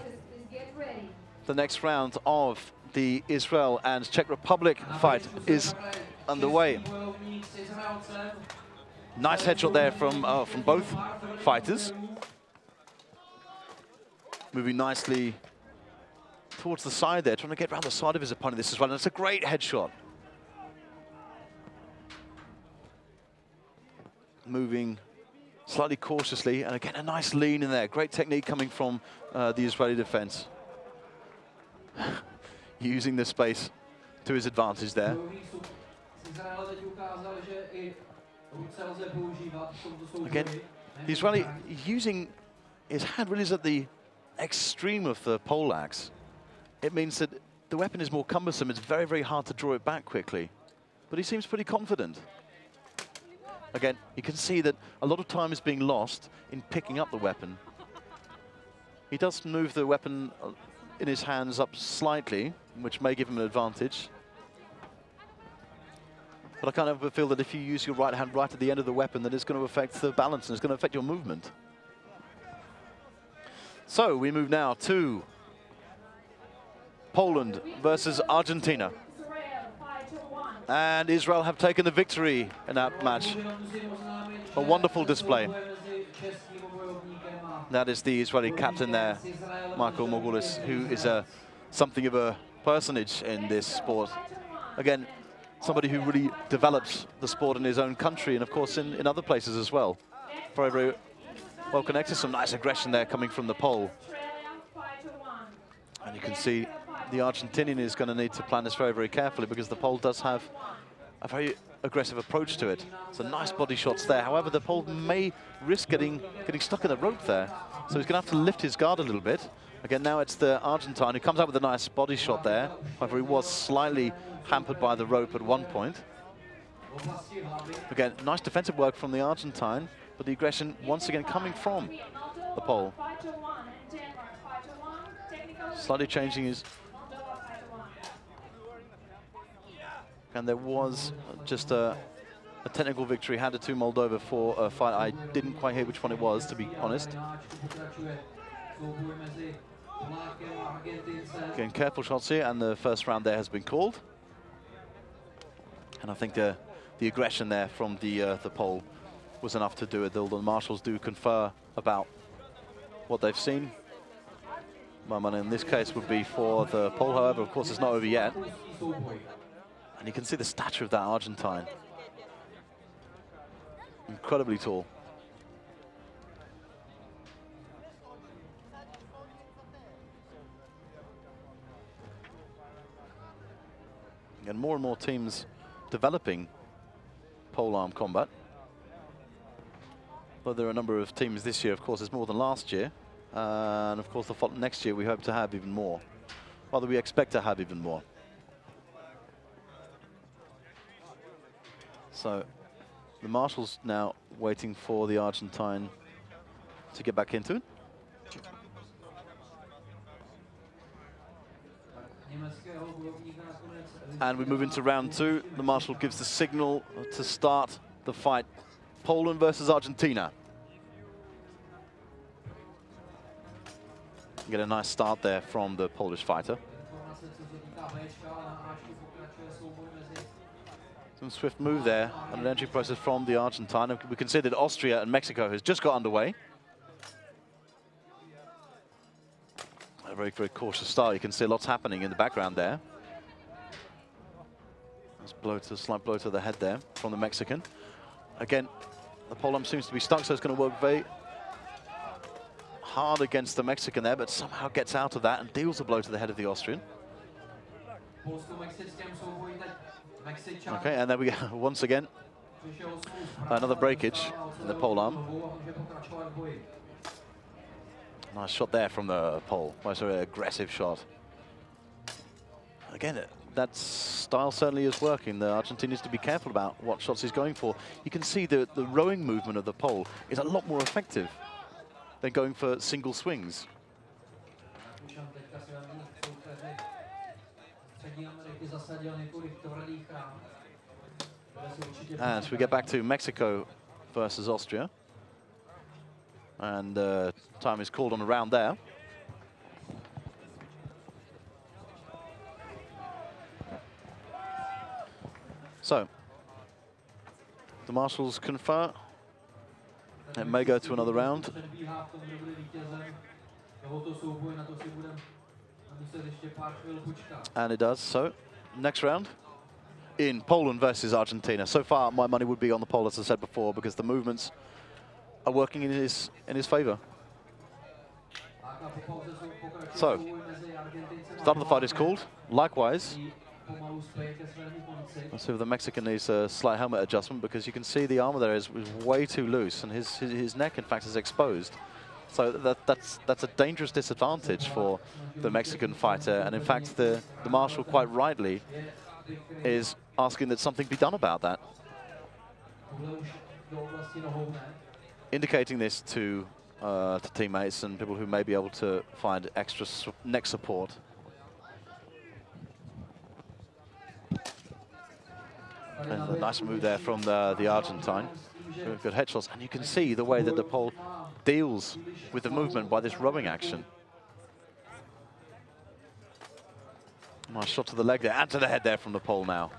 the next round of the Israel and Czech Republic fight is underway. Nice headshot there from both fighters. Moving nicely towards the side there, trying to get around the side of his opponent this as well. And it's a great headshot. Moving slightly cautiously, and again a nice lean in there. Great technique coming from the Israeli defense. Using the space to his advantage there. Again, the Israeli using his hand really is at the extreme of the pole axe. It means that the weapon is more cumbersome. It's very, very hard to draw it back quickly. But he seems pretty confident. Again, you can see that a lot of time is being lost in picking up the weapon. He does move the weapon in his hands up slightly, which may give him an advantage. But I kind of feel that if you use your right hand right at the end of the weapon, then it's going to affect the balance and it's going to affect your movement. So we move now to Poland versus Argentina. And Israel have taken the victory in that match. A wonderful display. That is the Israeli captain there, Michael Mogulis, who is something of a personage in this sport. Again, somebody who really develops the sport in his own country and, of course, in other places as well. Very, very well connected. Some nice aggression there coming from the Pole. And you can see the Argentinian is going to need to plan this very, very carefully, because the Pole does have a very aggressive approach to it. So nice body shots there. However, the Pole may risk getting stuck in the rope there. So he's going to have to lift his guard a little bit. Again, now it's the Argentine who comes out with a nice body shot there. However, he was slightly hampered by the rope at one point. Again, nice defensive work from the Argentine, but the aggression once again coming from the Pole. Slightly changing his... And there was just a technical victory handed to Moldova for a fight. I didn't quite hear which one it was, to be honest. Again, careful shots here, and the first round there has been called. And I think the aggression there from the Pole was enough to do it. Although the marshals do confer about what they've seen. My money in this case would be for the Pole, however, of course, it's not over yet. And you can see the stature of that Argentine. Incredibly tall. And more teams developing polearm combat. But there are a number of teams this year, of course, it's more than last year. And of course, the next year we hope to have even more. Rather, we expect to have even more. So the marshals now waiting for the Argentine to get back into it. And we move into round two. The marshal gives the signal to start the fight. Poland versus Argentina. Get a nice start there from the Polish fighter. Some swift move there, and an entry process from the Argentine. We can see that Austria and Mexico has just got underway. A very, very cautious start. You can see lots happening in the background there. Slight blow to the head there from the Mexican. Again, the Polearm seems to be stuck, so it's going to work very hard against the Mexican there, but somehow gets out of that and deals a blow to the head of the Austrian. Okay, and then we once again another breakage in the Polearm. Nice shot there from the pole. Nice, very aggressive shot. Again, that style certainly is working. The Argentine needs to be careful about what shots he's going for. You can see the rowing movement of the pole is a lot more effective than going for single swings. And so we get back to Mexico versus Austria. And time is called on a round there. So, the marshals confer. It may go to another round. And it does. So, next round in Poland versus Argentina. So far, my money would be on the pole, as I said before, because the movements are working in his favor. So, start of the fight is called. Likewise, let's see if the Mexican needs a slight helmet adjustment, because you can see the armor there is way too loose, and his neck, in fact, is exposed. So that's a dangerous disadvantage for the Mexican fighter, and in fact, the marshal quite rightly is asking that something be done about that, indicating this to teammates and people who may be able to find extra neck support. And a nice move there from the Argentine. Good headshots, and you can see the way that the pole deals with the movement by this rowing action. Nice shot to the leg there, and to the head there from the pole now.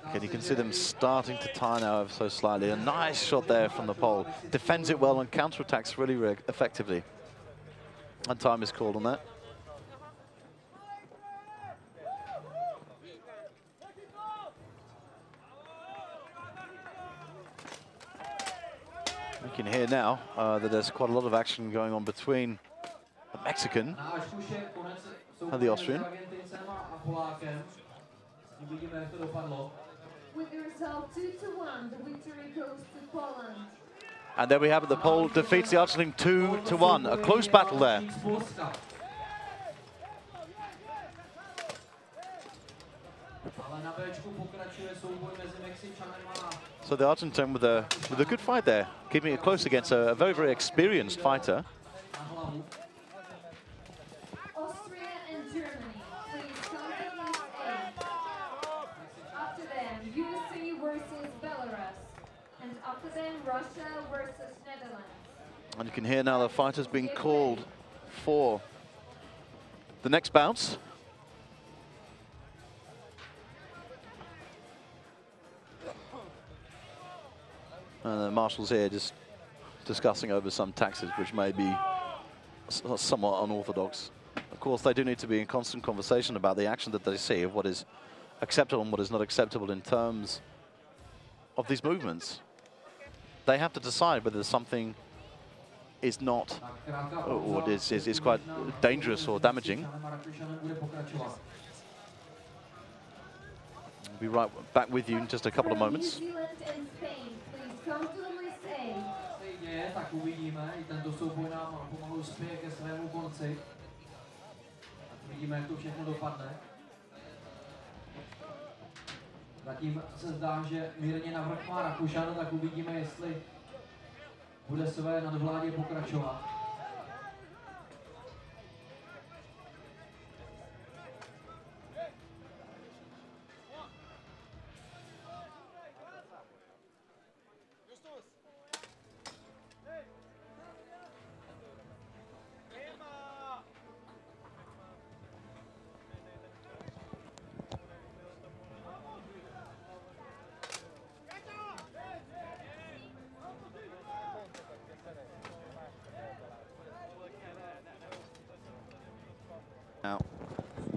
Again, you can see them starting to tie now ever so slightly. A nice shot there from the pole. Defends it well and counterattacks really, really effectively. And time is called on that. We can hear now that there's quite a lot of action going on between the Mexican and the Austrian. With the result 2-1, the victory goes to Poland. And there we have it, the pole defeats the Argentine 2-1. A close battle there. So the Argentine with a good fight there, keeping it close against a very, very experienced fighter. Austria and Germany, please come to list A. After them, USA versus Belarus. And after them, Russia versus Netherlands. And you can hear now the fighters being called for the next bounce. And the marshals here just discussing over some taxes, which may be somewhat unorthodox. Of course, they do need to be in constant conversation about the action that they see, of what is acceptable and what is not acceptable in terms of these movements. They have to decide whether something is not, or is quite dangerous or damaging. We'll be right back with you in just a couple of moments. New Zealand and Spain, please come to list A. Tak uvidíme, i tento souboj nám pomalu spěje ke svému konci. Vidíme, jak to všechno dopadne. Zatím se zdá, že mírně navrch má Rakušan, tak uvidíme, jestli bude své nadvládě pokračovat.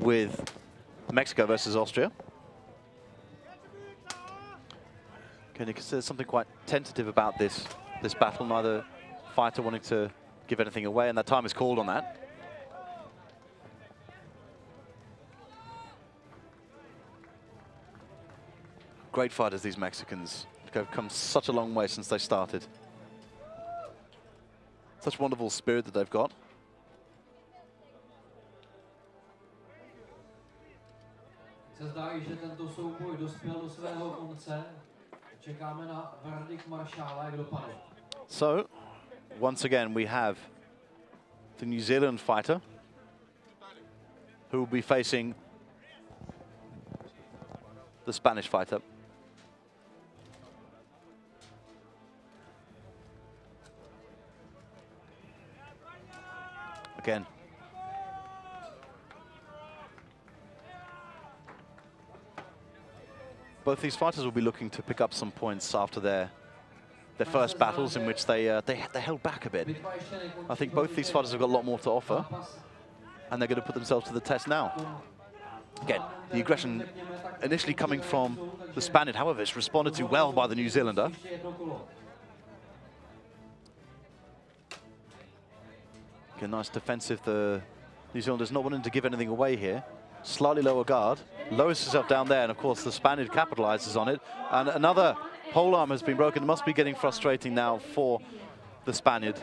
with Mexico versus Austria. Can you consider something quite tentative about this battle? Neither fighter wanting to give anything away, and that time is called on that. Great fighters, these Mexicans. They've come such a long way since they started. Such wonderful spirit that they've got. Se zdá, že tento souboj dospěl do svého konce. Čekáme na verdikt maršála, jak dopadl. So, once again, we have the New Zealand fighter who will be facing the Spanish fighter. Again. Both these fighters will be looking to pick up some points after their first battles, in which they held back a bit. I think both these fighters have got a lot more to offer, and they're going to put themselves to the test now. Again, the aggression initially coming from the Spaniard, however, it's responded to well by the New Zealander. Again, nice defensive. The New Zealander's not wanting to give anything away here. Slightly lower guard, lowers himself down there, and of course the Spaniard capitalizes on it. And another polearm has been broken. It must be getting frustrating now for the Spaniard.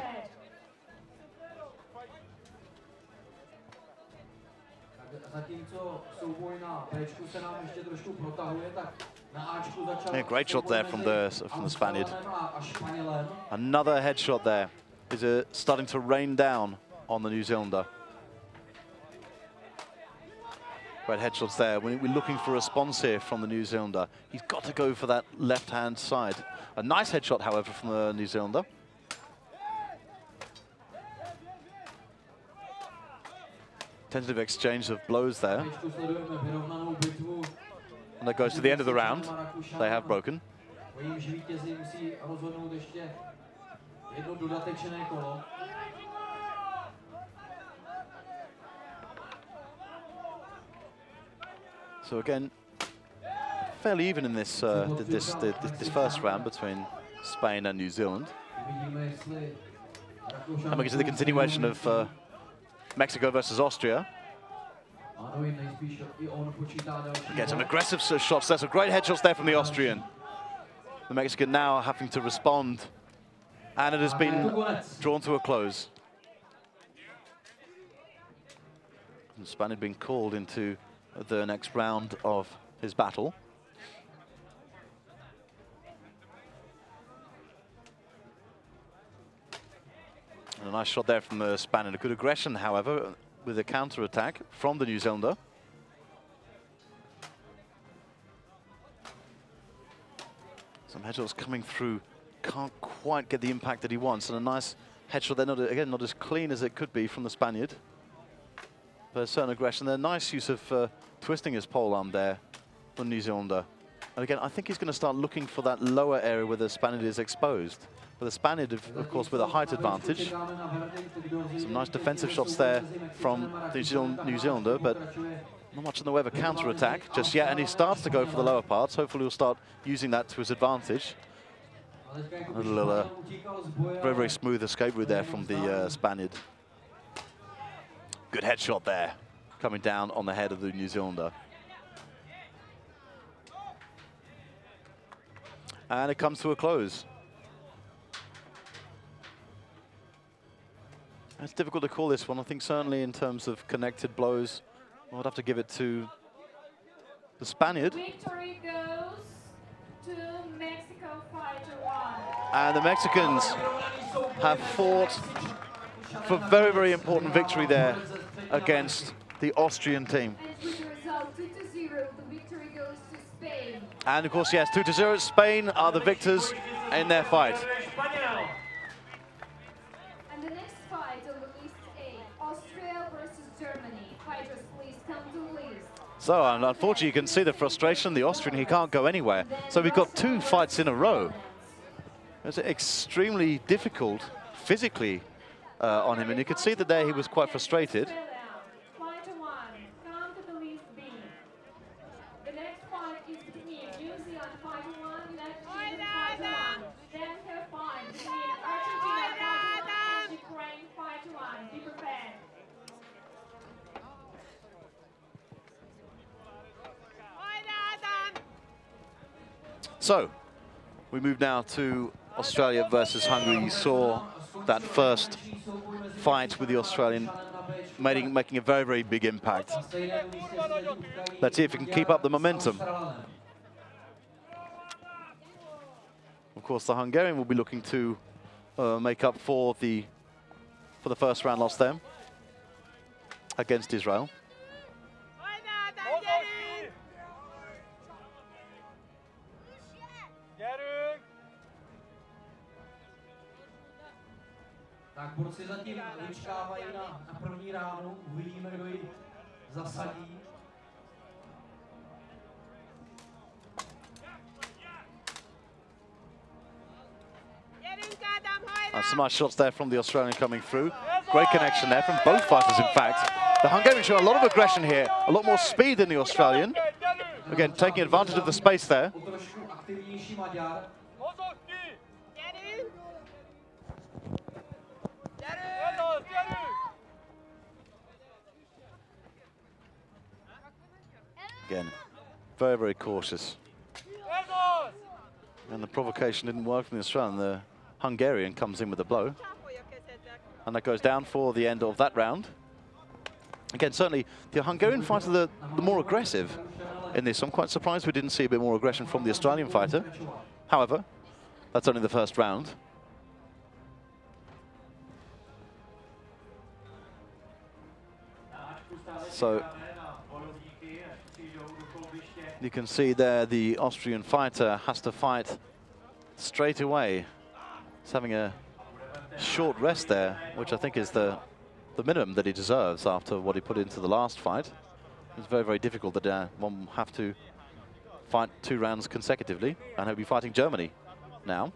Yeah, great shot there from the Spaniard. Another headshot there. Is starting to rain down on the New Zealander. Great headshots there. We're looking for a response here from the New Zealander. He's got to go for that left-hand side. A nice headshot, however, from the New Zealander. Tentative exchange of blows there. And that goes to the end of the round. They have broken. So again, fairly even in this this first round between Spain and New Zealand. And we get to the continuation of Mexico versus Austria. Again, some aggressive shots there, some great headshots there from the Austrian. The Mexican now having to respond, and it has been drawn to a close. And Spain had been called into the next round of his battle. And a nice shot there from the Spaniard. A good aggression, however, with a counter-attack from the New Zealander. Some headshots coming through. Can't quite get the impact that he wants. And a nice headshot there, again, not as clean as it could be from the Spaniard. But a certain aggression there. Nice use of twisting his polearm there from New Zealander. And again, I think he's going to start looking for that lower area where the Spaniard is exposed. But the Spaniard, of course, with a height advantage. Some nice defensive shots there from the New Zealander, but not much in the way of a counter-attack just yet. And he starts to go for the lower parts. Hopefully he'll start using that to his advantage. A little very, very smooth escape route there from the Spaniard. Good headshot there, coming down on the head of the New Zealander. And it comes to a close. It's difficult to call this one. I think certainly in terms of connected blows, I would have to give it to the Spaniard. Victory goes to Mexico fighter 1. And the Mexicans have fought for very, very important victory there against the Austrian team. And with the result 2-0, the victory goes to Spain. And of course, yes, 2-0. Spain are the victors in their fight. And the next fight on the list A, Austria versus Germany. Fighters, please come to the list. So unfortunately, you can see the frustration. The Austrian, he can't go anywhere. So we've got 2 fights in a row. It's extremely difficult physically on him, and you could see that there he was quite frustrated. Fighter 1, come to the So, we move now to Australia versus Hungary. You saw that first fight with the Australian making a very, very big impact. Let's see if he can keep up the momentum. Of course, the Hungarian will be looking to make up for the first round loss there against Israel. Tak borci zatím vyčkávají na první ránu, uvidíme, kdo ji zasadí. Some nice shots there from the Australian coming through. Great connection there from both fighters, in fact. The Hungarian showing a lot of aggression here, a lot more speed than the Australian. Again, taking advantage of the space there. Again, very, very cautious. And the provocation didn't work from the Australian. The Hungarian comes in with a blow. And that goes down for the end of that round. Again, certainly the Hungarian fighter, the more aggressive in this. I'm quite surprised we didn't see a bit more aggression from the Australian fighter. However, that's only the first round. So you can see there the Austrian fighter has to fight straight away. He's having a short rest there, which I think is the minimum that he deserves after what he put into the last fight. It's very, very difficult that one will have to fight 2 rounds consecutively, and he'll be fighting Germany now.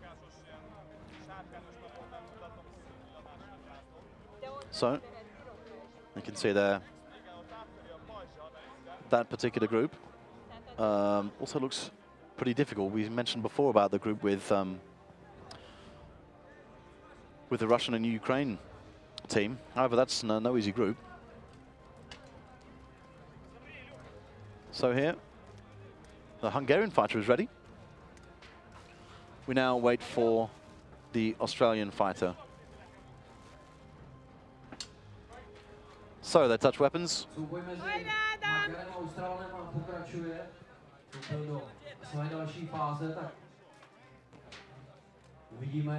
So you can see there that particular group also looks pretty difficult. We mentioned before about the group with the Russian and Ukraine team. However, that's no easy group. So here, the Hungarian fighter is ready. We now wait for the Australian fighter. So they touch weapons.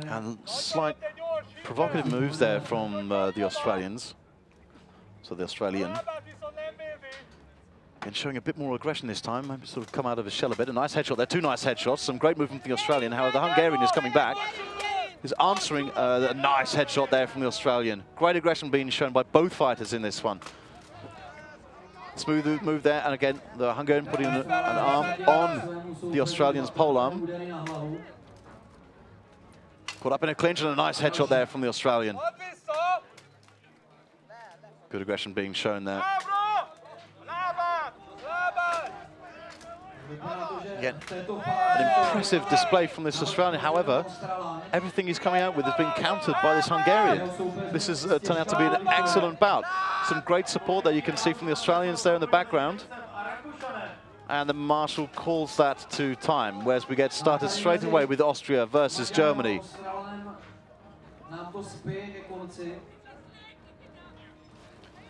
And slight provocative moves there from the Australians. So the Australian. And showing a bit more aggression this time, maybe sort of come out of his shell a bit. A nice headshot there, 2 nice headshots, some great movement from the Australian. However, the Hungarian is coming back. He's answering a nice headshot there from the Australian. Great aggression being shown by both fighters in this one. Smooth move there, and again, the Hungarian putting an arm on the Australian's polearm. Caught up in a clinch and a nice headshot there from the Australian. Good aggression being shown there. Again, an impressive display from this Australian. However, everything he's coming out with has been countered by this Hungarian. This has turned out to be an excellent bout. Some great support that you can see from the Australians there in the background. And the marshal calls that to time, whereas we get started straight away with Austria versus Germany.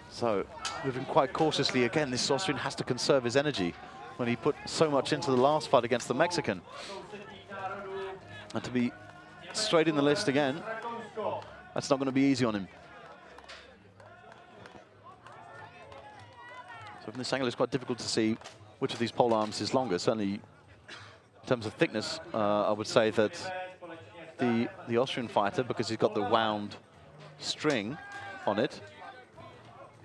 So, moving quite cautiously again, this Austrian has to conserve his energy when he put so much into the last fight against the Mexican. And to be straight in the list again, that's not going to be easy on him. So from this angle, it's quite difficult to see which of these pole arms is longer. Certainly, in terms of thickness, I would say that the Austrian fighter, because he's got the wound string on it,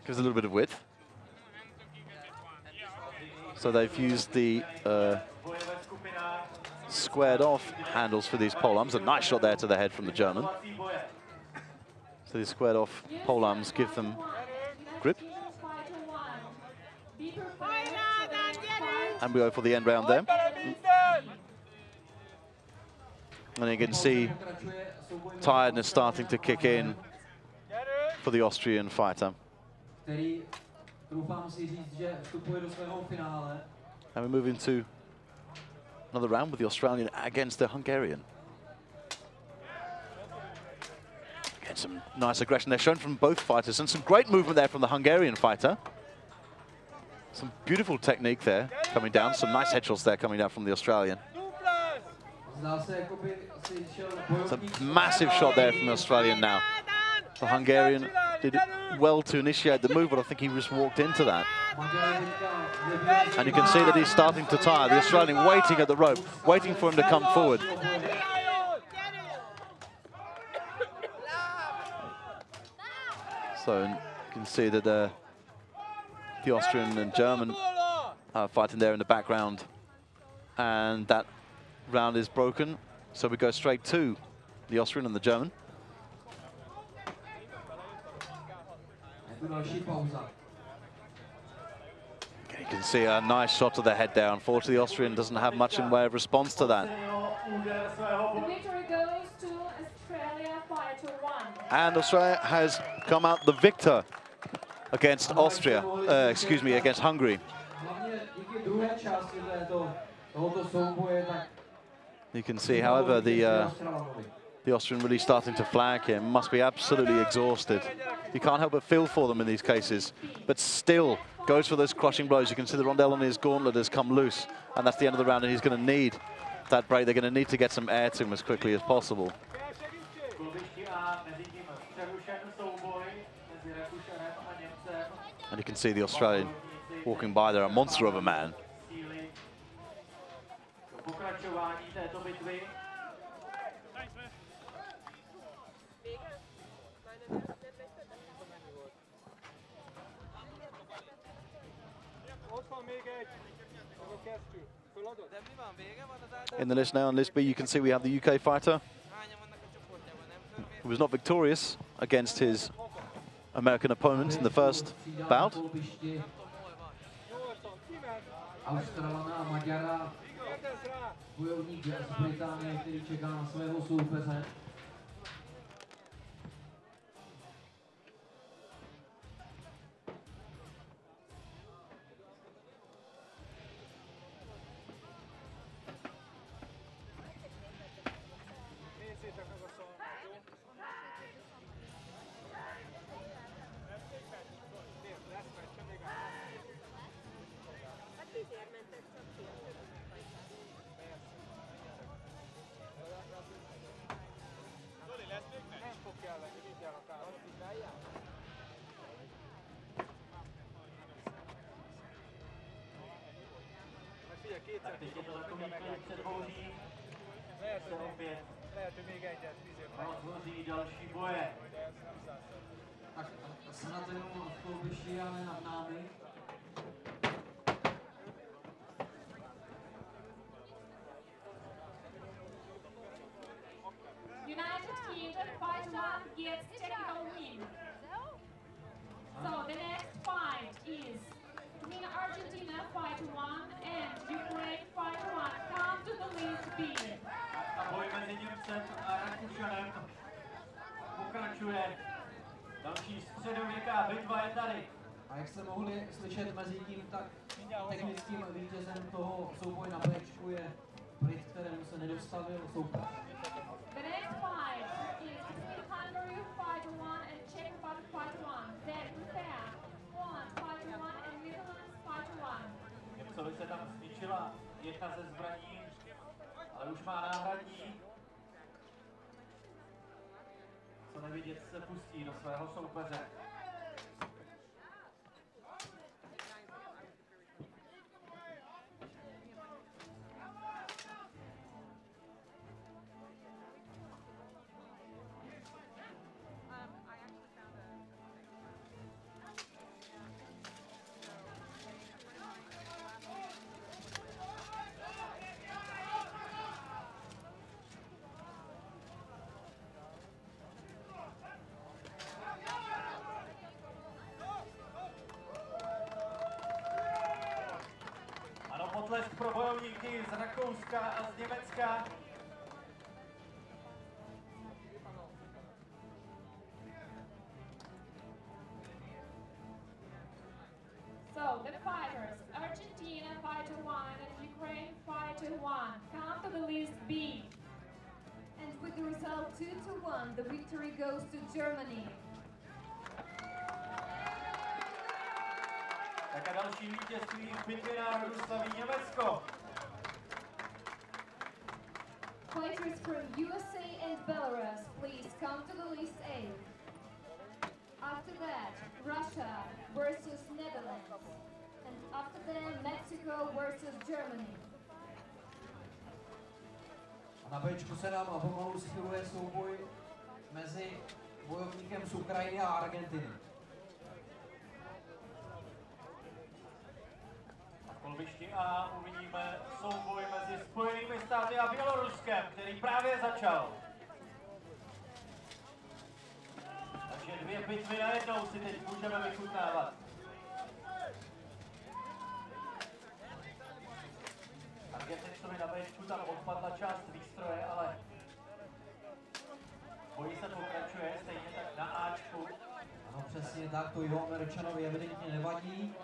gives a little bit of width. So they've used the squared off handles for these pole arms. A nice shot there to the head from the German. So these squared off pole arms give them grip. And we go for the end round there. And you can see tiredness starting to kick in for the Austrian fighter. And we move into Another round with the Australian against the Hungarian. Again, some nice aggression there shown from both fighters, and some great movement there from the Hungarian fighter. Some beautiful technique there coming down. Some nice headshots there coming down from the Australian. It's a massive shot there from the Australian now. The Hungarian did well to initiate the move, but I think he just walked into that. And you can see that he's starting to tire. The Australian waiting at the rope, waiting for him to come forward. So you can see that the Austrian and German are fighting there in the background. And that round is broken. So we go straight to the Austrian and the German. Okay, you can see a nice shot to the head there. Unfortunately, the Austrian doesn't have much in way of response to that. The victory goes to Australia 5-1. And Australia has come out the victor against Austria, against Hungary. You can see, however, the Austrian really starting to flag here, must be absolutely exhausted. You can't help but feel for them in these cases, but still goes for those crushing blows. You can see the rondelle on his gauntlet has come loose, and that's the end of the round, and he's going to need that break. They're going to need to get some air to him as quickly as possible. And you can see the Australian walking by there, a monster of a man. In the list now, on list B, you can see we have the UK fighter who was not victorious against his American opponent in the first bout. Tak teď je to takový klid předhoří, se opět rozhoří další boje. Tak snad jenom v kolbišti, ale nad námi. United Kingdom 5-1 gets technical win. So the next fight is between Argentina 5-1 and Ukraine 5-1. Come to the list B. A boj mezi Němcem a Rakušanem pokračuje. Další středověká bitva je tady. A jak jste mohli slyšet mezi tím, tak technickým vítězem toho souboje na Bčku je Brit, kterému se nedostavil soupeř. The next fight is between Hungary 5-1 and Czech Republic 5-1. Then prepare Poland 5-1 and Netherlands 5-1. Němcovi se tam zničila jedna ze zbraní, ale už má náhradní. Co nevidět, se pustí do svého soupeře. Potlesk pro bojovníky z Rakouska a z Německa. So the fighters, Argentina 5-1 and Ukraine 5-1. fighter 1, come to the list B. And with the result 2-1, the victory goes to Germany. Tak a další vítězství v bitvě národů slaví Německo. Fighters from USA and Belarus, please come to the list A. After that, Russia versus Netherlands. And after that, Mexico versus Germany. Na Bčku se nám pomalu schyluje souboj mezi bojovníkem z Ukrajiny a Argentiny. Na kolbišti A uvidíme souboj mezi Spojenými státy a Běloruskem, který právě začal. Takže dvě bitvy najednou si teď můžeme vychutnávat. Argentincovi na Bčku tam odpadla část výstroje, ale boj se pokračuje, stejně tak na Ačku. Ano, přesně tak, to jeho Američanovi evidentně nevadí.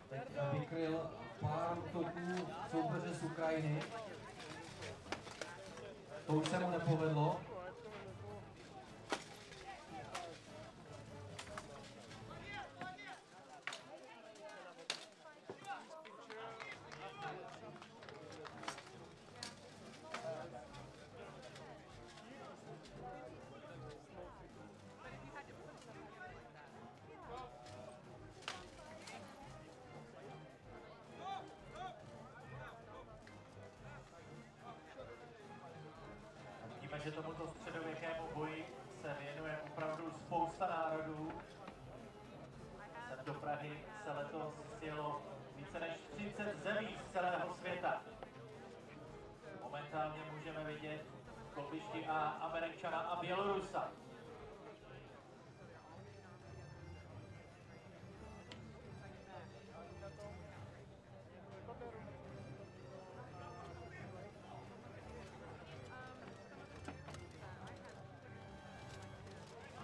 Teď vykryl pár útoků soupeře z Ukrajiny. To už se mu nepovedlo. Že tomuto středověkému boji se věnuje opravdu spousta národů. Sem do Prahy se letos sjelo více než 30 zemí z celého světa. Momentálně můžeme vidět v kolbišti A Američana a Bělorusa.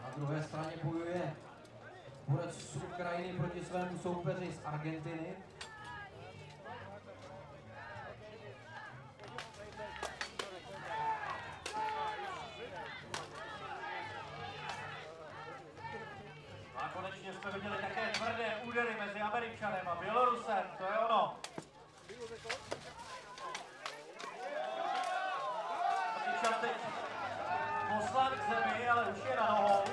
Na druhé straně bojuje borec z Ukrajiny proti svému soupeři z Argentiny. A konečně jsme viděli také tvrdé údery mezi Američanem a Bělorusem, to je ono. Američan teď poslán k zemi, ale už je na nohou.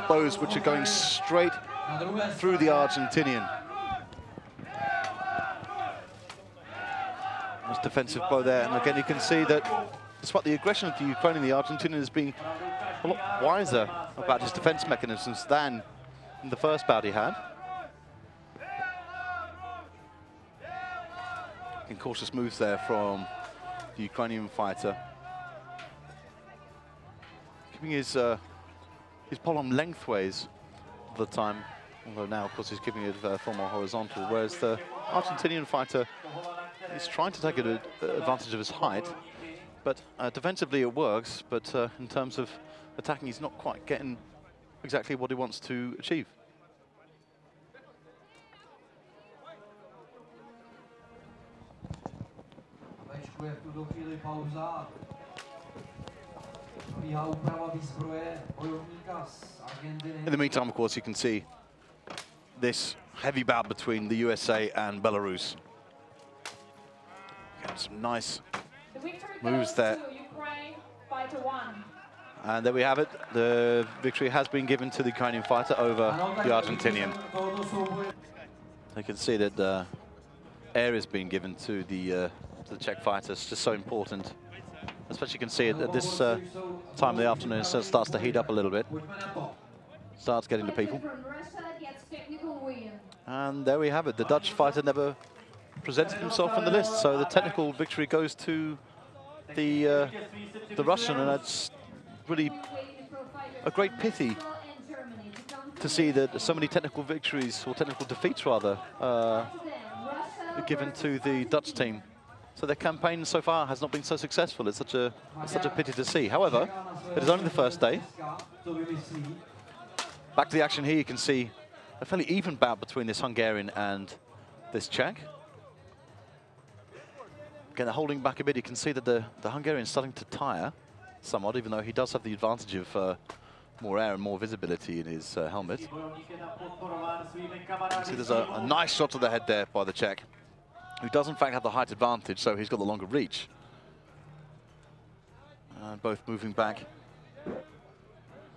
Blows which are going straight through the Argentinian. Nice defensive blow there, and again you can see that despite the aggression of the Ukrainian, the Argentinian has been a lot wiser about his defense mechanisms than in the first bout he had. Incautious moves there from the Ukrainian fighter. Keeping his polearm lengthways all the time, although now, of course, he's keeping it far more horizontal, whereas the Argentinian fighter is trying to take advantage of his height, but defensively it works, but in terms of attacking, he's not quite getting exactly what he wants to achieve. In the meantime, of course, you can see this heavy bout between the USA and Belarus. Got some nice moves there. And there we have it. The victory has been given to the Ukrainian fighter over the Argentinian. You can see that the air has been given to the Czech fighter. It's just so important. Especially you can see it at this time of the afternoon, so it starts to heat up a little bit. Starts getting to people. And there we have it. The Dutch fighter never presented himself on the list, so the technical victory goes to the Russian, and that's really a great pity to see that so many technical victories, or technical defeats rather, are given to the Dutch team. So their campaign so far has not been so successful. It's such a pity to see. However, it is only the first day. Back to the action here, you can see a fairly even bout between this Hungarian and this Czech. Again, holding back a bit, you can see that the Hungarian is starting to tire somewhat, even though he does have the advantage of more air and more visibility in his helmet. You see there's a nice shot to the head there by the Czech, who does in fact have the height advantage, so he's got the longer reach. And both moving back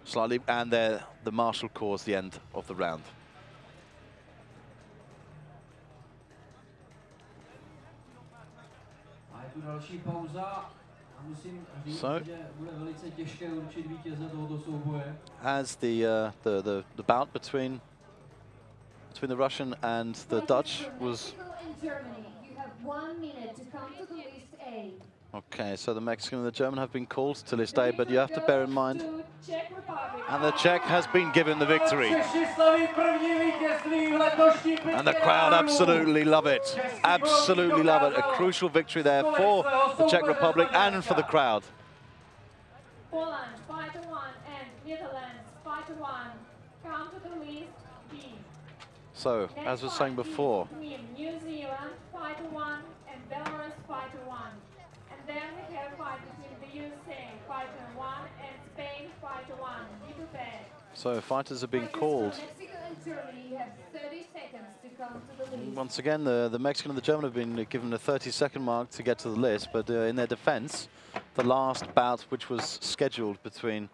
slightly, and there the marshal calls the end of the round. So, as the bout between the Russian and the Dutch was. Okay, so the Mexican and the German have been called to list A, but you have to bear in mind, and the Czech has been given the victory. And the crowd absolutely love it. Absolutely love it. A crucial victory there for the Czech Republic and for the crowd. Poland 5-1 and Netherlands 5-1. Come to the list B. So, as I was saying before, New Zealand 5-1 and Belarus 5-1. And then we have fight between the USA 5-1 and Spain 5-1. Be prepared. So fighters are being called. Mexico and Germany have 30 seconds to come to the list. Once again, the Mexican and the German have been given a 30-second mark to get to the list, but in their defense, the last bout, which was scheduled between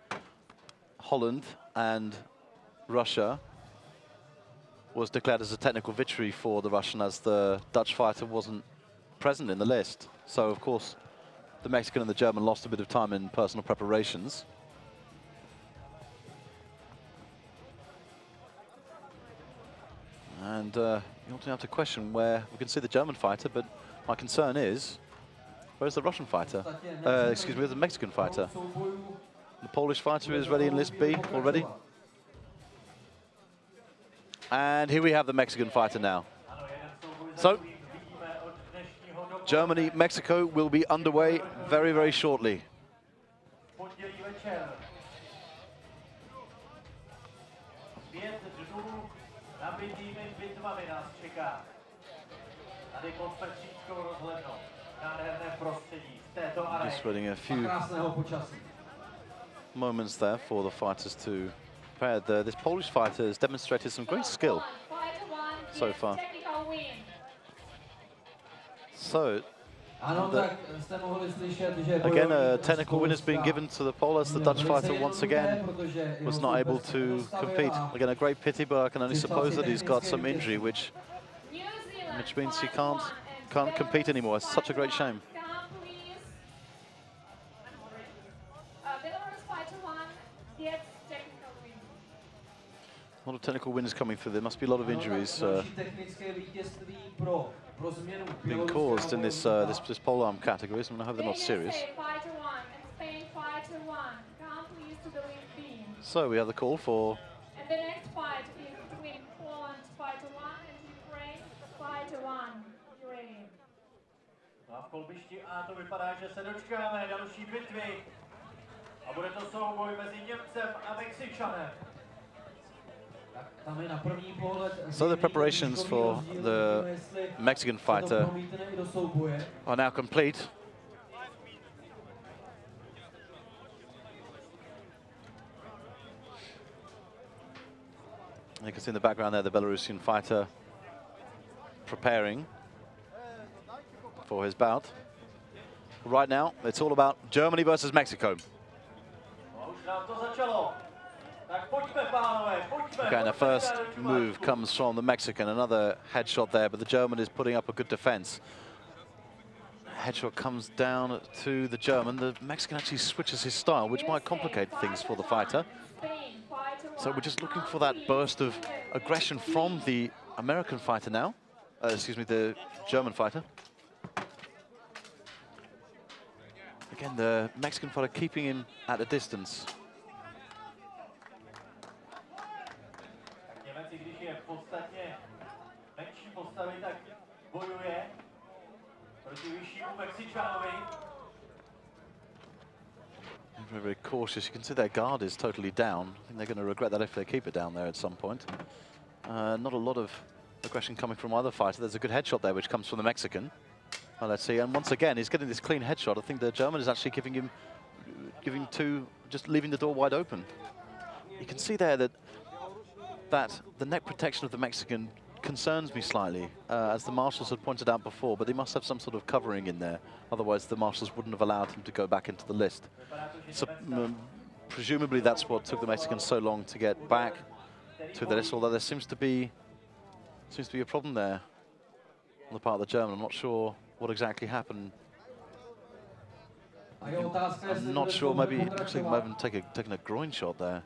Holland and Russia, was declared as a technical victory for the Russian, as the Dutch fighter wasn't present in the list. So, of course, the Mexican and the German lost a bit of time in personal preparations. And you often have to question where we can see the German fighter, but my concern is, where's the Russian fighter? Excuse me, the Mexican fighter. The Polish fighter is ready in list B already. And here we have the Mexican fighter now. So, Germany, Mexico will be underway very, very shortly. Just waiting a few moments there for the fighters to prepare. This Polish fighter has demonstrated some great skill so far. So, again, a technical win has been given to the Pole, as the Dutch fighter once again was not able to compete. Again, a great pity, but I can only suppose that he's got some injury, which means he can't compete anymore. It's such a great shame. A lot of technical wins coming through. There must be a lot of injuries being caused in this polearm category. So I hope they're not serious. So we have the call for. And the next fight is between Poland 5-1 and Ukraine 5-1. Ukraine. A v kolbišti A to vypadá, že se dočkáme další bitvy. A bude to souboj mezi Němcem a Mexičanem. So the preparations for the Mexican fighter are now complete. You can see in the background there the Belarusian fighter preparing for his bout. Right now, it's all about Germany versus Mexico. Okay, and the first move comes from the Mexican. Another headshot there, but the German is putting up a good defense. Headshot comes down to the German. The Mexican actually switches his style, which might complicate things for the fighter. So we're just looking for that burst of aggression from the American fighter now. Excuse me, the German fighter. Again, the Mexican fighter keeping him at a distance. Very, very cautious. You can see their guard is totally down. I think they're going to regret that if they keep it down there at some point. Not a lot of aggression coming from either fighter. There's a good headshot there, which comes from the Mexican. Let's see, and once again, he's getting this clean headshot. I think the German is actually just leaving the door wide open. You can see there that the neck protection of the Mexican concerns me slightly, as the marshals had pointed out before, but they must have some sort of covering in there. Otherwise, the marshals wouldn't have allowed him to go back into the list. So, presumably, that's what took the Mexicans so long to get back to the list, although there seems to be a problem there on the part of the German. I'm not sure what exactly happened. I'm not sure, maybe actually might have taken a groin shot there.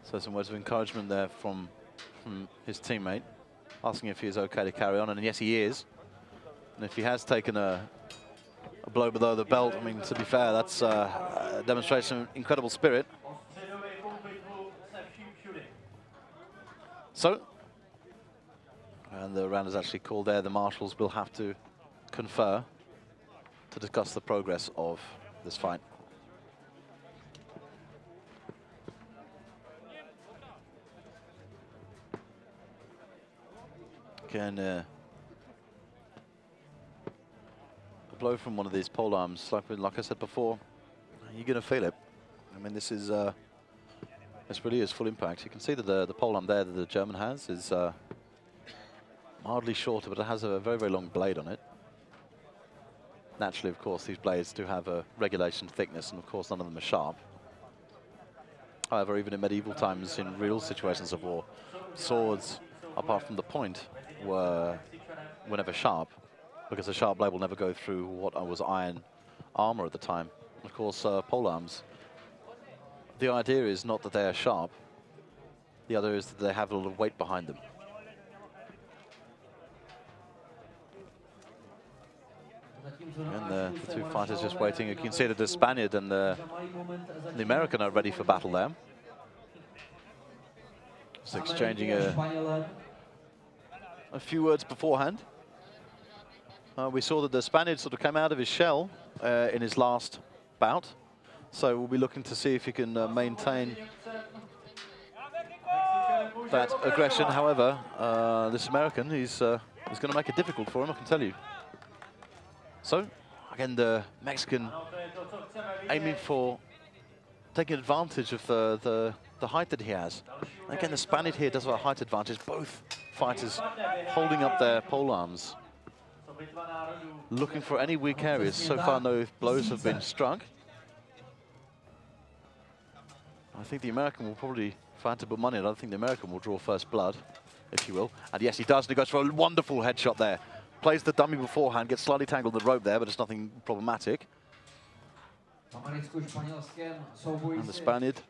So some words of encouragement there from his teammate, asking if he is okay to carry on, and yes, he is. And if he has taken a blow below the belt, I mean, to be fair, that's a demonstration of incredible spirit. So, and the round is actually called there. The marshals will have to confer to discuss the progress of this fight. Again, a blow from one of these polearms, like I said before, you're going to feel it. I mean, this really is full impact. You can see that the polearm there that the German has is mildly shorter, but it has a very, very long blade on it. Naturally, of course, these blades do have a regulation thickness, and of course, none of them are sharp. However, even in medieval times, in real situations of war, swords, apart from the point, were never sharp, because a sharp blade will never go through what was iron armor at the time. Of course, polearms, the idea is not that they are sharp, the other is that they have a lot of weight behind them. And the two fighters just waiting. You can see that the Spaniard and the American are ready for battle there. Just exchanging a few words beforehand. We saw that the Spaniard sort of came out of his shell in his last bout, so we'll be looking to see if he can maintain that aggression. However, this American, he's going to make it difficult for him, I can tell you. So, again, the Mexican aiming for taking advantage of the height that he has. Again, the Spaniard here does have a height advantage. Both fighters holding up their polearms, looking for any weak areas. So far, no blows have been struck. I think the American will probably, if I had to put money, I don't think the American will draw first blood, if you will. And yes, he does, and he goes for a wonderful headshot there. Plays the dummy beforehand, gets slightly tangled in the rope there, but it's nothing problematic. And the Spaniard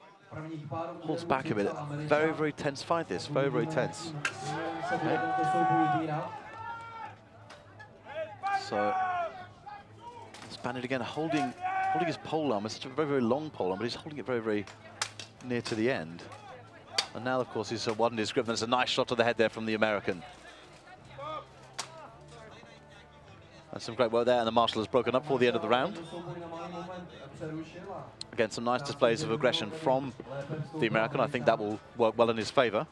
holds back a bit. Very, very tense fight this. Very, very tense. Okay. So, Spaniard again holding his polearm. It's such a very, very long polearm, but he's holding it very, very near to the end. And now, of course, he's widened his grip. There's a nice shot to the head there from the American. And some great work there, and the marshal has broken up for the end of the round. Again, some nice displays of aggression from the American. I think that will work well in his favor.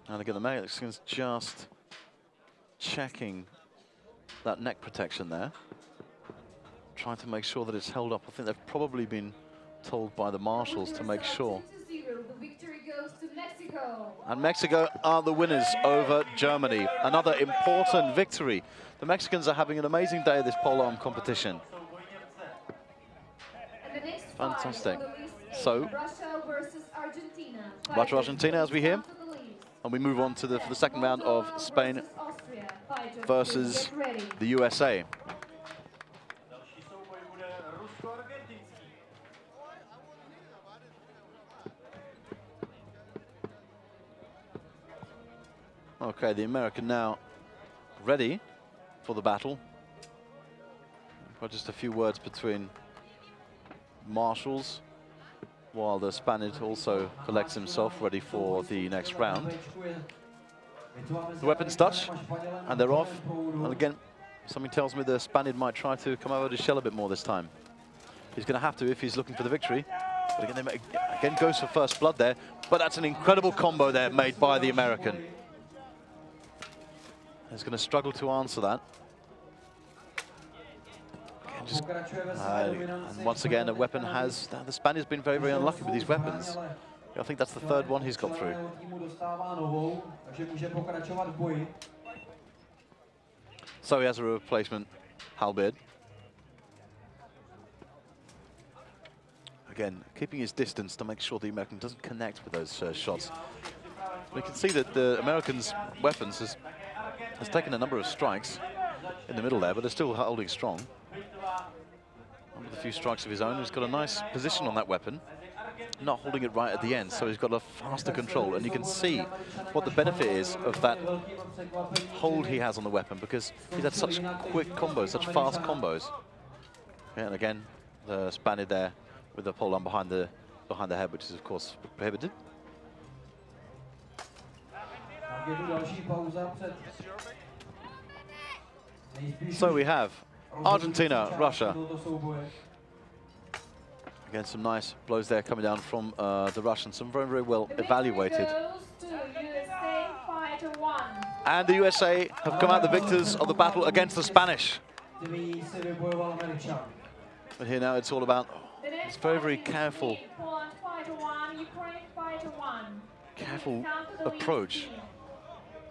And again, the Mexican's just checking that neck protection there, trying to make sure that it's held up. I think they've probably been told by the marshals to make sure. And Mexico are the winners over Germany. Another important victory. The Mexicans are having an amazing day at this polearm competition. Fantastic. So, Russia, Argentina, as we hear. And we move on to the second round of Spain versus the USA. Okay, the American now ready for the battle. Got just a few words between marshals, while the Spaniard also collects himself ready for the next round. The weapons touch, and they're off. And again, Something tells me the Spaniard might try to come out of his shell a bit more this time. He's going to have to if he's looking for the victory. But again goes for first blood there. But that's an incredible combo there made by the American. He's going to struggle to answer that. And once again, a weapon has... The Spaniard's been very, very unlucky with these weapons. I think that's the third one he's got through. So he has a replacement halberd. Again, keeping his distance to make sure the American doesn't connect with those shots. We can see that the American's weapons has taken a number of strikes in the middle there, but they're still holding strong. With a few strikes of his own, he's got a nice position on that weapon, not holding it right at the end, so he's got a faster control, and you can see what the benefit is of that hold he has on the weapon, because he's had such quick combos, such fast combos. And again, the Spaniard there with the polearm behind the head, which is of course prohibited. So we have Argentina, Russia. Again, some nice blows there coming down from the Russians, some very, very well evaluated. And the USA have come out the victors of the battle against the Spanish. But here now it's all about, it's very, very careful approach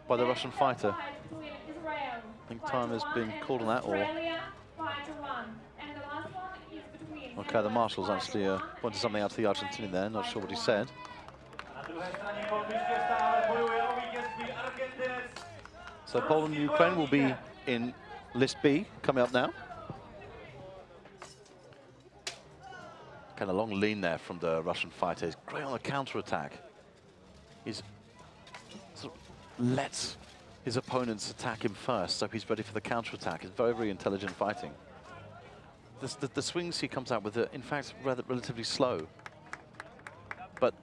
by the Russian fighter. I think time has been called on that, or... Okay, the Marshal's actually pointed something out to the Argentinian there, not sure what he said. So Poland and Ukraine will be in list B, coming up now. Kind of long lean there from the Russian fighter. He's great on the counter-attack. He's sort of lets his opponents attack him first, so he's ready for the counter-attack. It's very, very intelligent fighting. The swings he comes out with are, in fact, relatively slow. But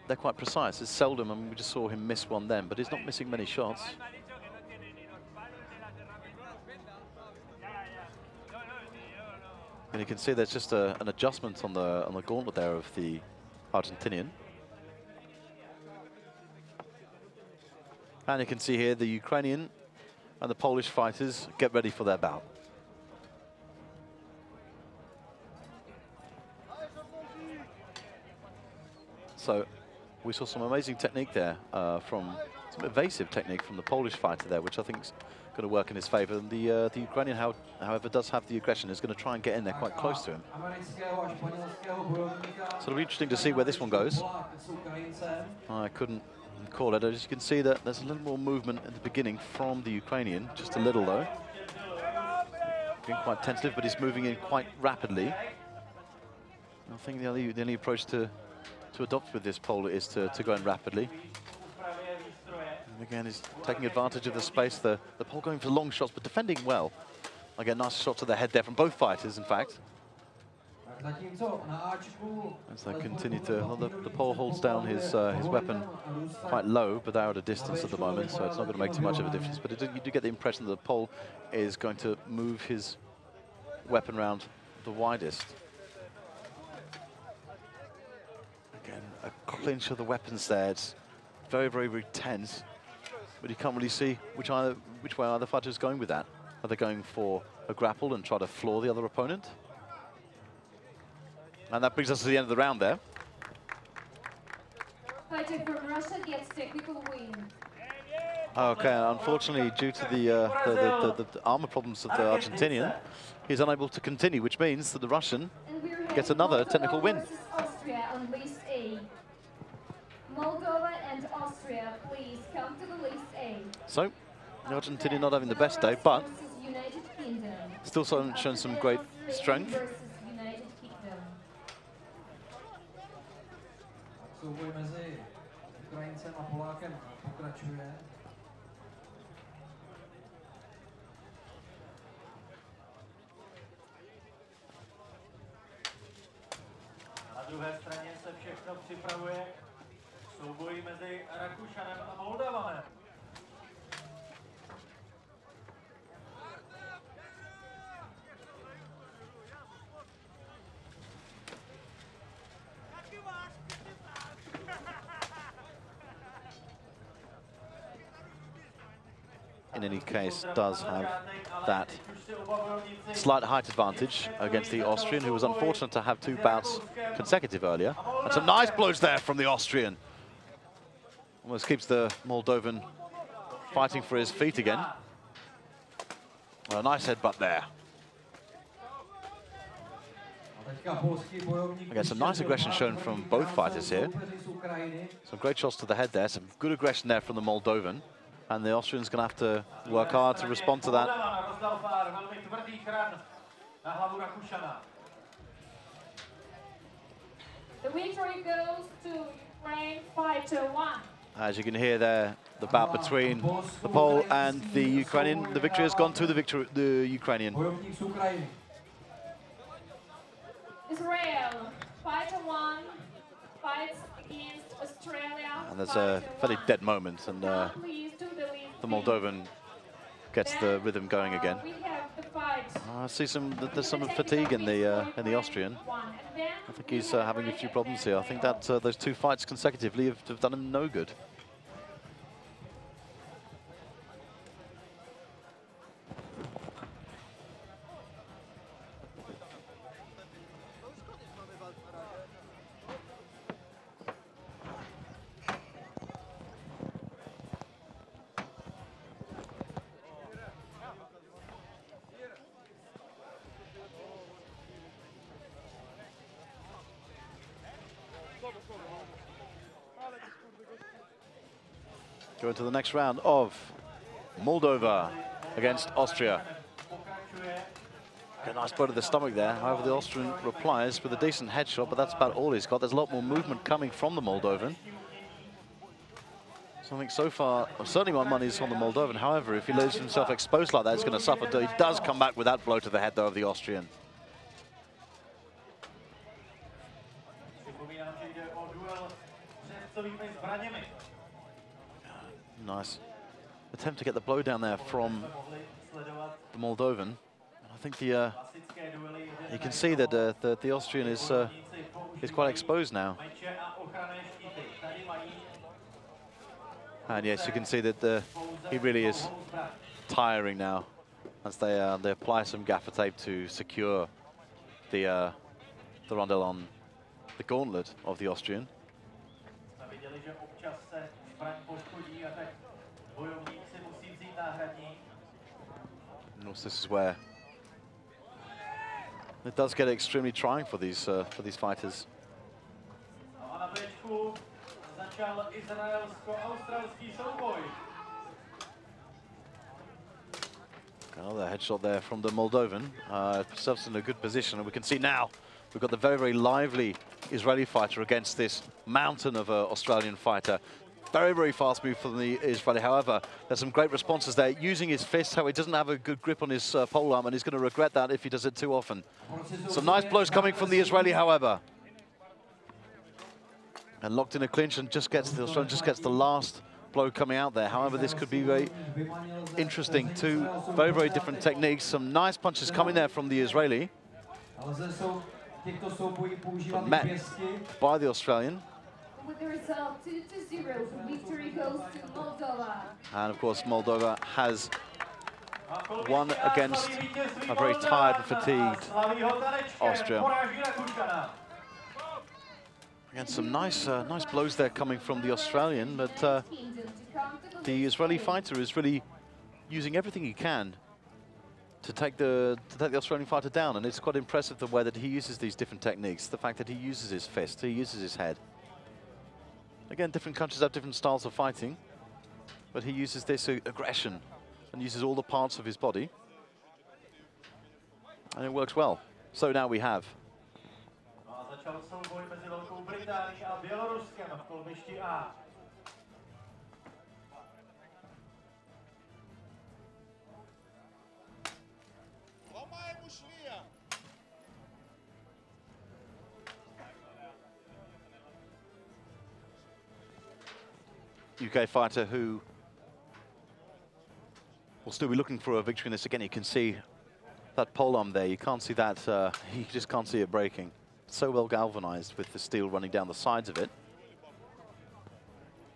they're quite precise. It's seldom, I mean, we just saw him miss one then, but he's not missing many shots. And you can see there's just an adjustment on the gauntlet there of the Argentinian. And you can see here the Ukrainian and the Polish fighters get ready for their bout. So we saw some amazing technique there, some evasive technique from the Polish fighter there, which I think is going to work in his favor. And the Ukrainian, however, does have the aggression, is going to try and get in there quite close to him. So it'll be interesting to see where this one goes. I couldn't call it. As you can see, that there's a little more movement at the beginning from the Ukrainian, just a little though. Being quite tentative, but he's moving in quite rapidly. I think the only approach to adopt with this pole is to go in rapidly. And again, he's taking advantage of the space. The pole going for long shots, but defending well. Again, nice shot to the head there from both fighters, in fact. As they continue to, well, the pole holds down his weapon quite low, but they're at a distance at the moment, so it's not going to make too much of a difference. But you do get the impression that the pole is going to move his weapon round the widest. Again, a clinch of the weapons there. It's very, very, very tense, but you can't really see which way either fighter is going with that. Are they going for a grapple and try to floor the other opponent? And that brings us to the end of the round there. Fighter from Russia gets technical win. Okay, unfortunately, due to the armor problems of the Argentinian, he's unable to continue, which means that the Russian gets another technical win. Austria on list A. Moldova and Austria, please come to the list A. So, the Argentinian not having the best day, but still showing some great strength. Souboj mezi Ukrajincem a Polákem pokračuje. Na druhé straně se všechno připravuje k souboji mezi Rakušanem a Moldavanem. in any case, does have that slight height advantage against the Austrian, who was unfortunate to have 2 bouts consecutive earlier. And some nice blows there from the Austrian. Almost keeps the Moldovan fighting for his feet again. Well, a nice headbutt there. Again, some nice aggression shown from both fighters here. Some great shots to the head there. Some good aggression there from the Moldovan. And the Austrian's going to have to work hard to respond to that. The victory goes to Ukraine fighter 1. As you can hear there, the bout between the Pole and the Ukrainian. The victory has gone to the Ukrainian. Israel fighter 1 fights against Australia. And there's a fairly dead moment, and the Moldovan gets the rhythm going again. I see there's some fatigue in the Austrian. I think he's having a few problems here. I think that those 2 fights consecutively have done him no good. Go into the next round of Moldova against Austria. A nice blow to the stomach there. However, the Austrian replies with a decent headshot, but that's about all he's got. There's a lot more movement coming from the Moldovan. So I think so far, certainly my money's on the Moldovan. However, if he leaves himself exposed like that, he's going to suffer. He does come back with that blow to the head, though, of the Austrian. Nice attempt to get the blow down there from the Moldovan. I think you can see that the Austrian is quite exposed now. And yes, you can see that he really is tiring now as they apply some gaffer tape to secure the rondel on the gauntlet of the Austrian. And also this is where it does get extremely trying for these fighters. Another headshot there from the Moldovan. Himself in a good position, and we can see now we've got the very, very lively Israeli fighter against this mountain of an Australian fighter. Very, very fast move from the Israeli. However, there's some great responses there. Using his fist, how he doesn't have a good grip on his polearm, and he's going to regret that if he does it too often. Some nice blows coming from the Israeli, however. And locked in a clinch, and the Australian just gets the last blow coming out there. However, this could be very interesting. 2 very, very different techniques. Some nice punches coming there from the Israeli. But met by the Australian. With the result 2-0, victory goes to Moldova. And of course, Moldova has won against a very tired and fatigued Austria. Again, some nice blows there coming from the Australian, but the Israeli fighter is really using everything he can to take the Australian fighter down, and it's quite impressive the way that he uses these different techniques. The fact that he uses his fist, he uses his head. Again, different countries have different styles of fighting, but he uses this aggression and uses all the parts of his body, and it works well. So now we have UK fighter who will still be looking for a victory in this. Again, you can see that polearm there. You can't see that, you just can't see it breaking. It's so well galvanized with the steel running down the sides of it.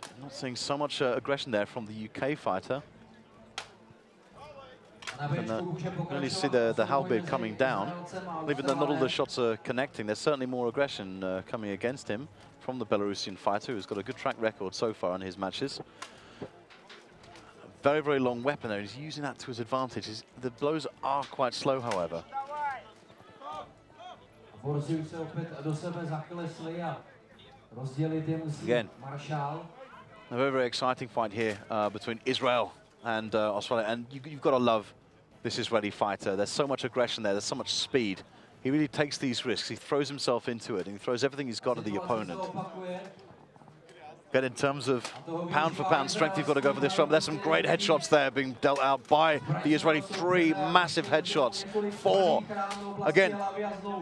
I'm not seeing so much aggression there from the UK fighter. can really see the Halberd coming down. Even though not all the shots are connecting, there's certainly more aggression coming against him from the Belarusian fighter, who's got a good track record so far in his matches. Very, very long weapon there. He's using that to his advantage. The blows are quite slow, however. Again, a very, very exciting fight here between Israel and Australia. And you've got to love this Israeli fighter. There's so much aggression there. There's so much speed. He really takes these risks. He throws himself into it, and he throws everything he's got at the opponent. Again, in terms of pound-for-pound strength, you've got to go for this one. There's some great headshots there being dealt out by the Israeli. 3 massive headshots. 4. Again,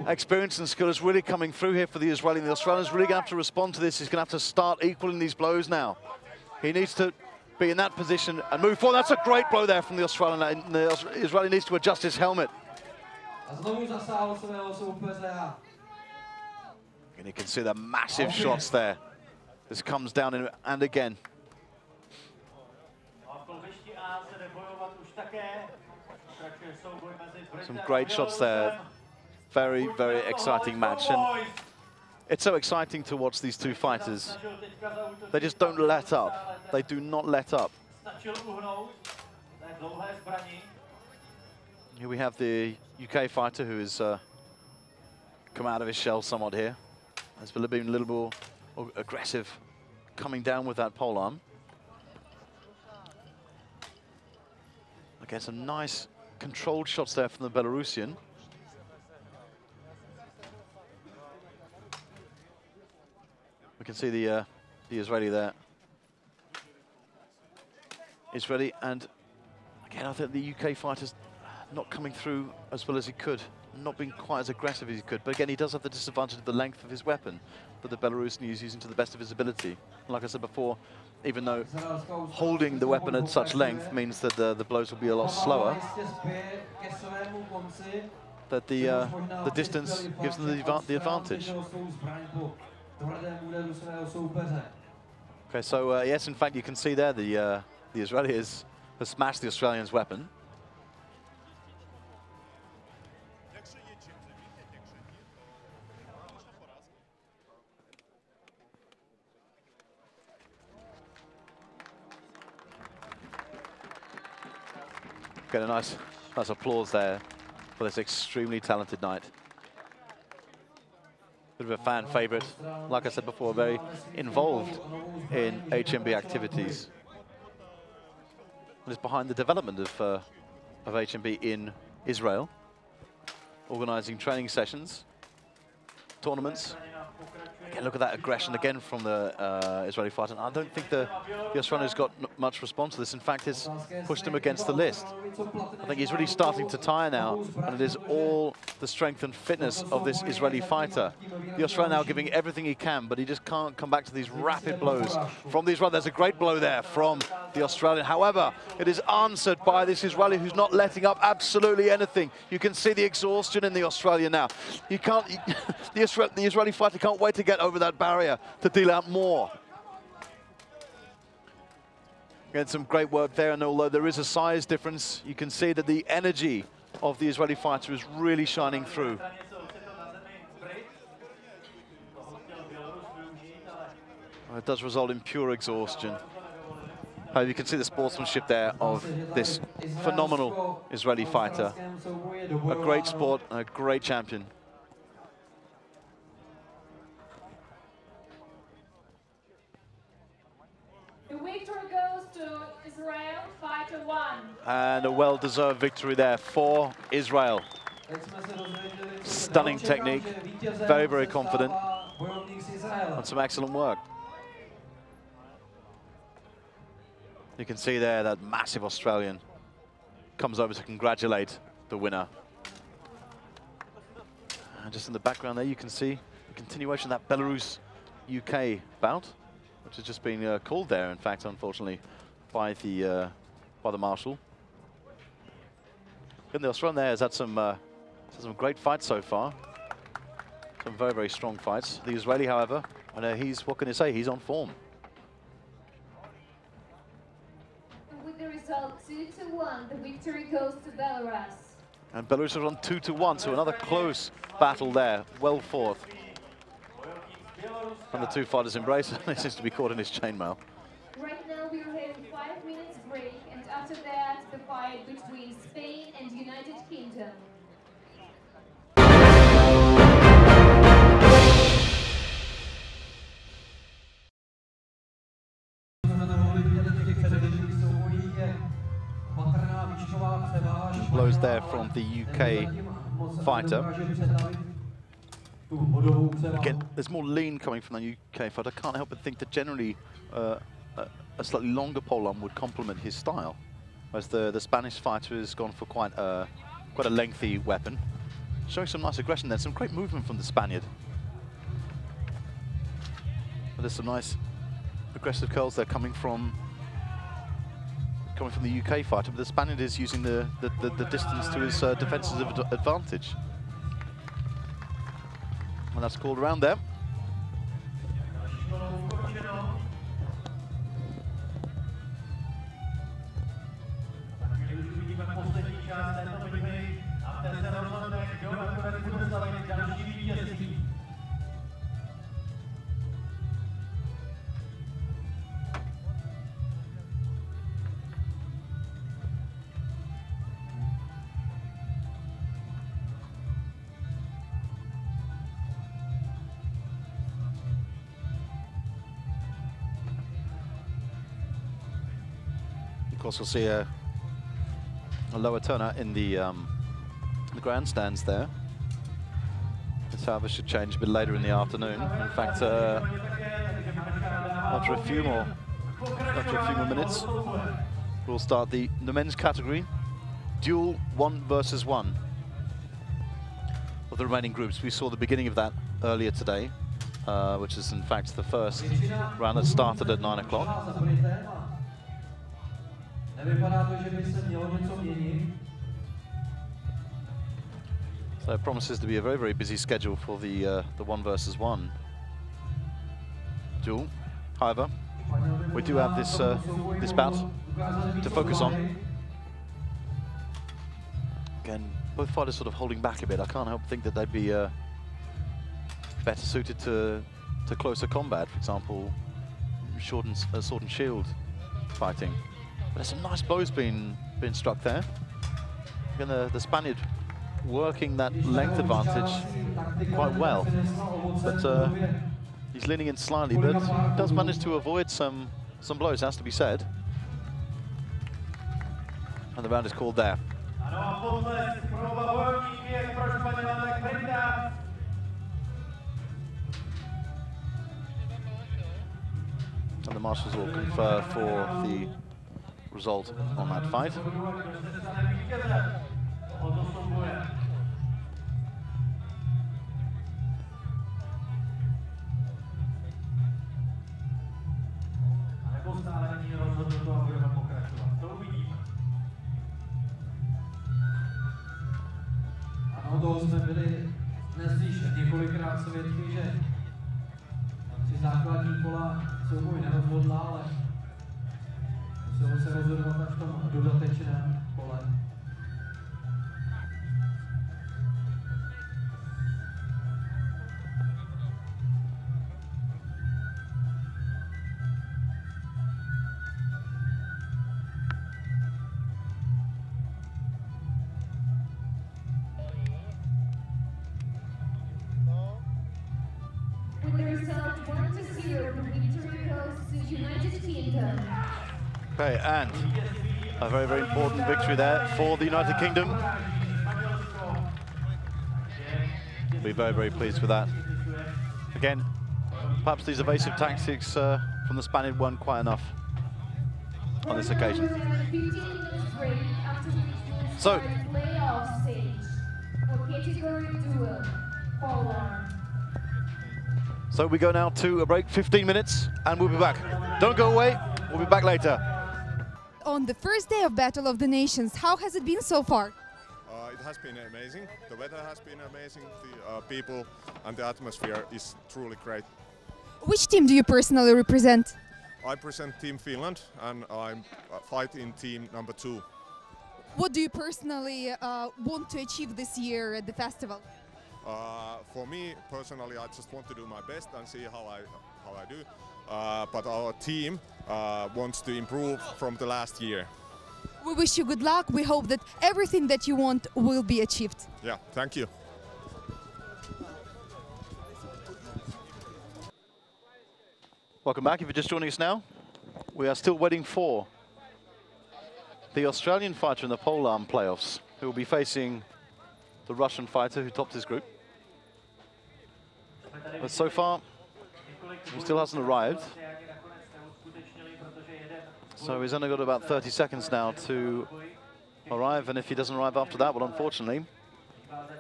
experience and skill is really coming through here for the Israeli. The Australian's really going to have to respond to this. He's going to have to start equaling these blows now. He needs to be in that position and move forward. That's a great blow there from the Australian. The Israeli needs to adjust his helmet. And you can see the massive shots there. This comes down in, and again. Some great shots there. Very, very exciting match. And it's so exciting to watch these two fighters. They just don't let up. They do not let up. Here we have the UK fighter who has come out of his shell somewhat here. Has been a little more aggressive, coming down with that polearm. Again, some nice controlled shots there from the Belarusian. We can see the Israeli there. Israeli, and again, I think the UK fighter's not coming through as well as he could, not being quite as aggressive as he could. But again, he does have the disadvantage of the length of his weapon, but the Belarusian is using to the best of his ability. And like I said before, even though holding the weapon at such length means that the blows will be a lot slower, that the distance gives them the advantage. Okay, so yes, in fact, you can see there the Israeli has smashed the Australian's weapon. Get a nice applause there for this extremely talented knight. Bit of a fan favorite. Like I said before, very involved in HMB activities. And is behind the development of HMB in Israel, organizing training sessions, tournaments. Again, look at that aggression again from the Israeli fighter. And I don't think the Australian has got much response to this. In fact, it's pushed him against the list. I think he's really starting to tire now, and it is all the strength and fitness of this Israeli fighter. The Australian now giving everything he can, but he just can't come back to these rapid blows from the Israeli. There's a great blow there from the Australian. However, it is answered by this Israeli who's not letting up absolutely anything. You can see the exhaustion in the Australian now. You can't, the Israeli fighter can't wait to get over that barrier to deal out more. Again, some great work there, and although there is a size difference, you can see that the energy of the Israeli fighter is really shining through. It does result in pure exhaustion. You can see the sportsmanship there of this phenomenal Israeli fighter. A great sport, a great champion. The victory goes to Israel, fighter 1. And a well-deserved victory there for Israel. Stunning technique, very, very confident, and some excellent work. You can see there that massive Australian comes over to congratulate the winner. And just in the background there, you can see the continuation of that Belarus-UK bout, which has just been called there, in fact, unfortunately, by the marshal. And the Australian there has had some great fights so far. Some very, very strong fights. The Israeli, however, and what can you say? He's on form. With the result 2 2-1. The victory goes to Belarus. And Belarus are on 2-1, so another close battle there, well fought. And the two fighters embrace, and he seems to be caught in his chainmail. Right now we're having 5 minutes break, and after that the fight between Spain and United Kingdom. Blows there from the UK fighter. Again, there's more lean coming from the UK fighter. I can't help but think that generally a slightly longer polearm would complement his style, whereas the Spanish fighter has gone for quite a lengthy weapon. Showing some nice aggression there, some great movement from the Spaniard. But there's some nice aggressive curls there coming from the UK fighter, but the Spaniard is using the distance to his defensive advantage. And that's called around there. Of course, we'll see a lower turnout in the grandstands there. This, however, should change a bit later in the afternoon. In fact, after a few more minutes, we'll start the men's category. Duel 1 versus 1 of the remaining groups. We saw the beginning of that earlier today, which is in fact the first round that started at 9 o'clock. So it promises to be a very, very busy schedule for the 1 versus 1 duel. However, we do have this this bout to focus on. Again, both fighters sort of holding back a bit. I can't help but think that they'd be better suited to closer combat. For example, sword and shield fighting. But there's some nice blows being struck there. Again, the Spaniard working that length advantage quite well. But he's leaning in slightly, but does manage to avoid some blows, has to be said. And the round is called there. And the marshals will confer for the result on that fight. Ano, toho jsme byli dnes již několikrát svědky, že při základní kola souboj nerozhodla, ale muselo se rozhodovat až v tom dodatečném kole. Okay, and a very, very important victory there for the United Kingdom. We'll be very, very pleased with that. Again, perhaps these evasive tactics from the Spaniard weren't quite enough on this occasion. So, we go now to a break, 15 minutes, and we'll be back. Don't go away, we'll be back later. On the first day of Battle of the Nations, how has it been so far? It has been amazing. The weather has been amazing. The people and the atmosphere is truly great. Which team do you personally represent? I present Team Finland and I fight in team number 2. What do you personally want to achieve this year at the festival? For me personally, I just want to do my best and see how I do. But our team wants to improve from the last year. We wish you good luck. We hope that everything that you want will be achieved. Yeah, thank you. Welcome back. If you're just joining us now, we are still waiting for the Australian fighter in the Polearm playoffs, who will be facing the Russian fighter who topped his group. But so far, he still hasn't arrived. So he's only got about 30 seconds now to arrive, and if he doesn't arrive after that, well, unfortunately,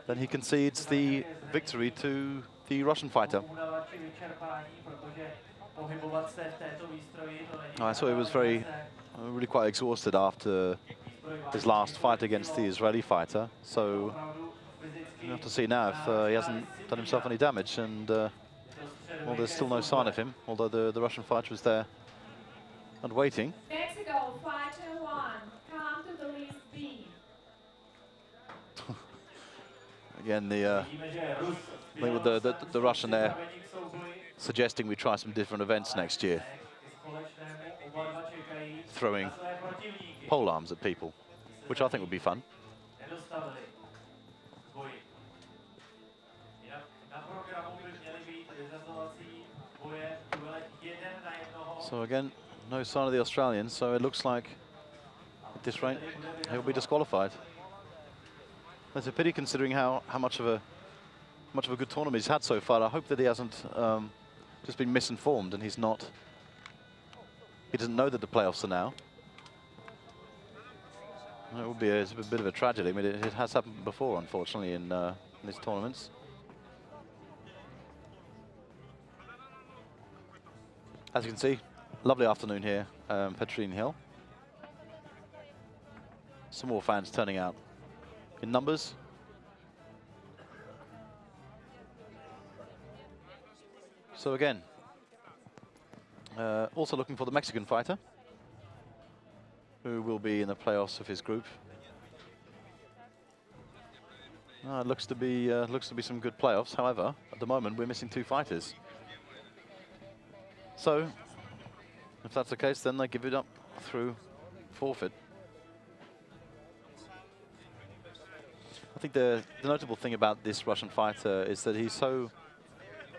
then he concedes the victory to the Russian fighter. I saw he was really quite exhausted after his last fight against the Israeli fighter, so we'll have to see now if he hasn't done himself any damage, and well, there's still no sign of him, although the Russian fighter is there and waiting. Mexico, fighter 1, come to the list B. Again, the Russian there suggesting we try some different events next year, throwing polearms at people, which I think would be fun. So again, no sign of the Australian, so it looks like at this rate he'll be disqualified. That's a pity, considering how much of a good tournament he's had so far. I hope that he hasn't just been misinformed and he doesn't know that the playoffs are now. It would be a bit of a tragedy. I mean, it has happened before, unfortunately, in these tournaments. As you can see, lovely afternoon here, Petrine Hill. Some more fans turning out in numbers. So again, also looking for the Mexican fighter, who will be in the playoffs of his group. It looks to be some good playoffs. However, at the moment we're missing 2 fighters. So, if that's the case, then they give it up through forfeit. I think the notable thing about this Russian fighter is that he's so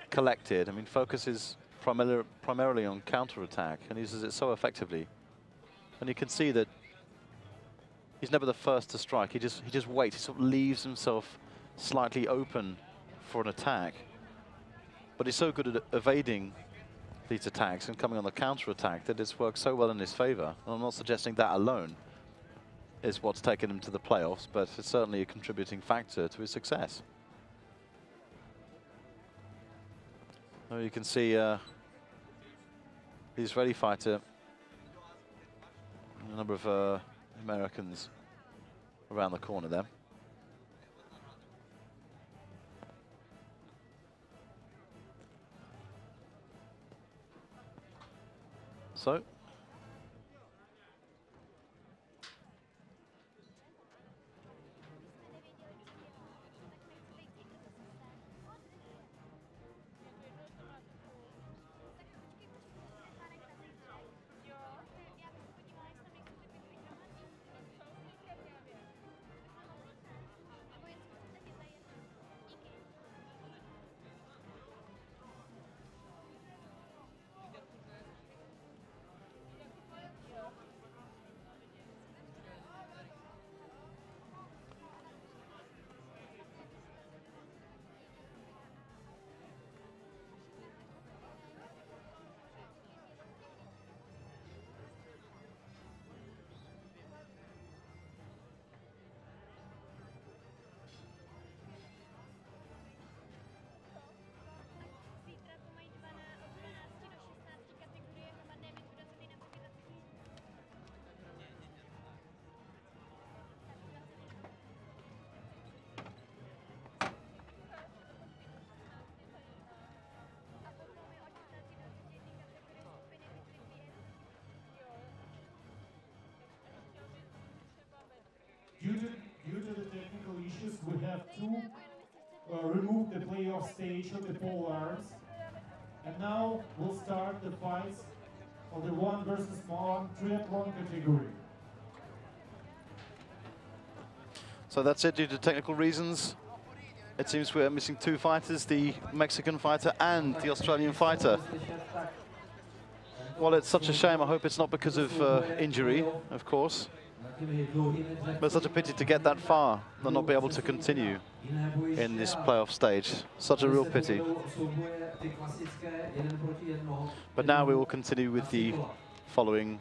collected. I mean, focuses primarily on counter-attack and uses it so effectively. And you can see that he's never the first to strike. He just waits. He sort of leaves himself slightly open for an attack. But he's so good at evading these attacks and coming on the counter-attack that it's worked so well in his favor. And I'm not suggesting that alone is what's taken him to the playoffs, but it's certainly a contributing factor to his success. So you can see the Israeli fighter, a number of Americans around the corner there. So, have to remove the playoff stage of the polearms. And now we'll start the fights of the 1 versus 1 triathlon category. So that's it due to technical reasons. It seems we're missing 2 fighters, the Mexican fighter and the Australian fighter. Well, it's such a shame. I hope it's not because of injury, of course. But it's such a pity to get that far and not be able to continue in this playoff stage. Such a real pity. But now we will continue with the following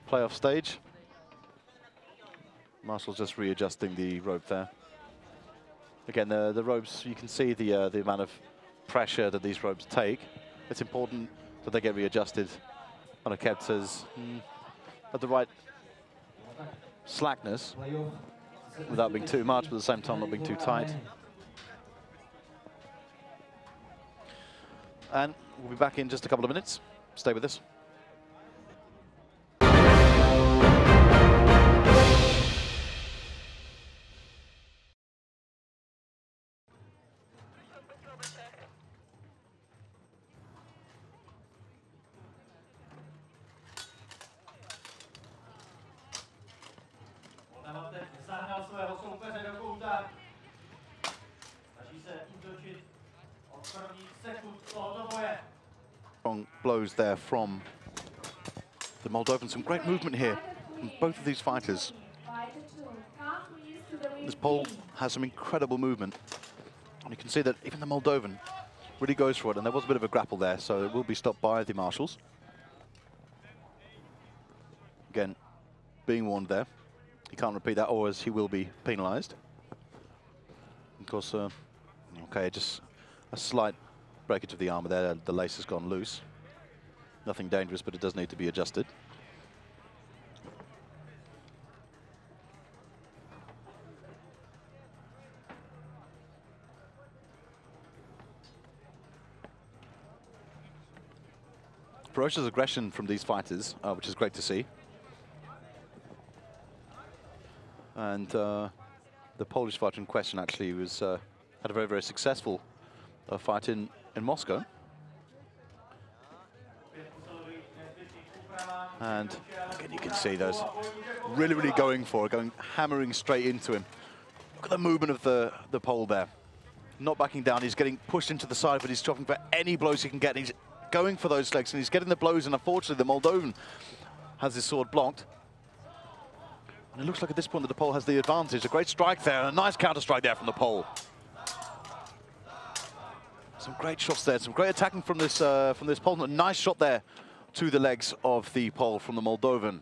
playoff stage. Marshall's just readjusting the rope there. Again, the ropes, you can see the amount of pressure that these ropes take. It's important that they get readjusted and are kept as at the right slackness without being too much, but at the same time not being too tight. And we'll be back in just a couple of minutes. Stay with us. Strong blows there from the Moldovan. Some great movement here from both of these fighters. This pole has some incredible movement. And you can see that even the Moldovan really goes for it. And there was a bit of a grapple there, so it will be stopped by the marshals. Again, being warned there. He can't repeat that, or as he will be penalised. Of course, okay, just a slight breakage of the armour there. The lace has gone loose. Nothing dangerous, but it does need to be adjusted. Ferocious aggression from these fighters, which is great to see. And the Polish fighter in question actually was had a very, very successful fight in Moscow. And again, you can see those really, really going for it, hammering straight into him. Look at the movement of the pole there. Not backing down, he's getting pushed into the side, but he's dropping for any blows he can get. He's going for those legs, and he's getting the blows, and unfortunately, the Moldovan has his sword blocked. And it looks like at this point that the pole has the advantage. A great strike there, and a nice counter strike there from the pole. Some great shots there, some great attacking from this pole. A nice shot there to the legs of the pole from the Moldovan.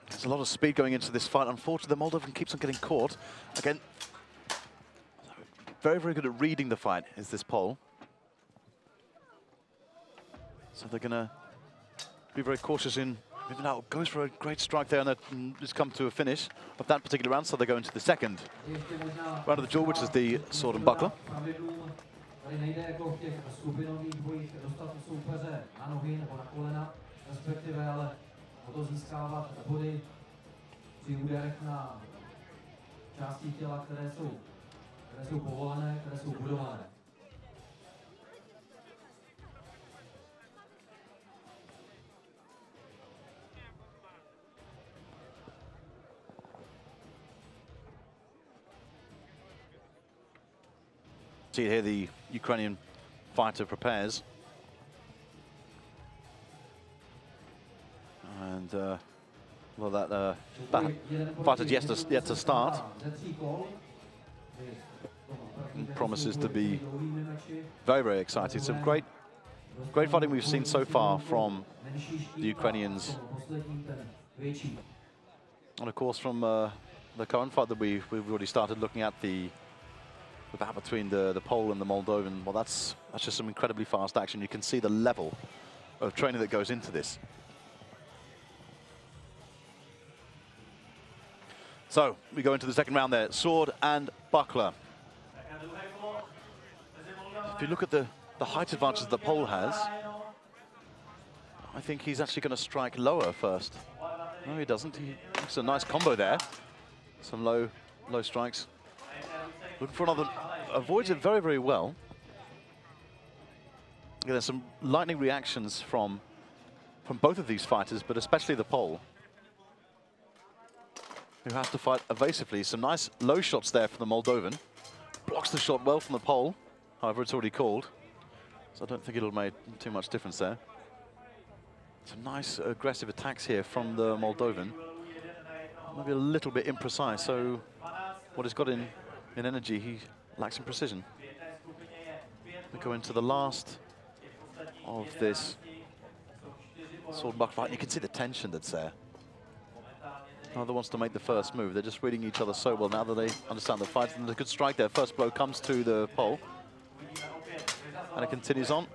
There's a lot of speed going into this fight. Unfortunately, the Moldovan keeps on getting caught. Again, very, very good at reading the fight is this pole. So they're going to be very cautious in moving out. Goes for a great strike there, and that has come to a finish of that particular round. So they go into the second round of the duel, which is the sword and buckler. Tady nejde jako v těch skupinových bojích dostat soupeře na nohy nebo na kolena, respektive ale o to získávat body při úderech na části těla, které jsou povolené, které jsou budované. See here the Ukrainian fighter prepares. And well, that fighter yet to start. It promises to be very, very exciting. Some great fighting we've seen so far from the Ukrainians. And of course from the current fight that we've already started looking at, the battle between the Pole and the Moldovan. Well, that's just some incredibly fast action. You can see the level of training that goes into this. So we go into the second round there, sword and buckler. If you look at the height advantage the Pole has, I think he's actually going to strike lower first. No, he doesn't. It's a nice combo there. Some low strikes. Looking for another, avoids it very, very well. There's some lightning reactions from both of these fighters, but especially the Pole, who has to fight evasively. Some nice low shots there from the Moldovan. Blocks the shot well from the Pole. However, it's already called, so I don't think it'll make too much difference there. Some nice aggressive attacks here from the Moldovan. Maybe a little bit imprecise, so what he's got in energy, he lacks in precision. We go into the last of this sword and buckler fight. You can see the tension that's there. Neither wants to make the first move. They're just reading each other so well now that they understand the fight. And a good strike there. First blow comes to the Pole. And it continues on.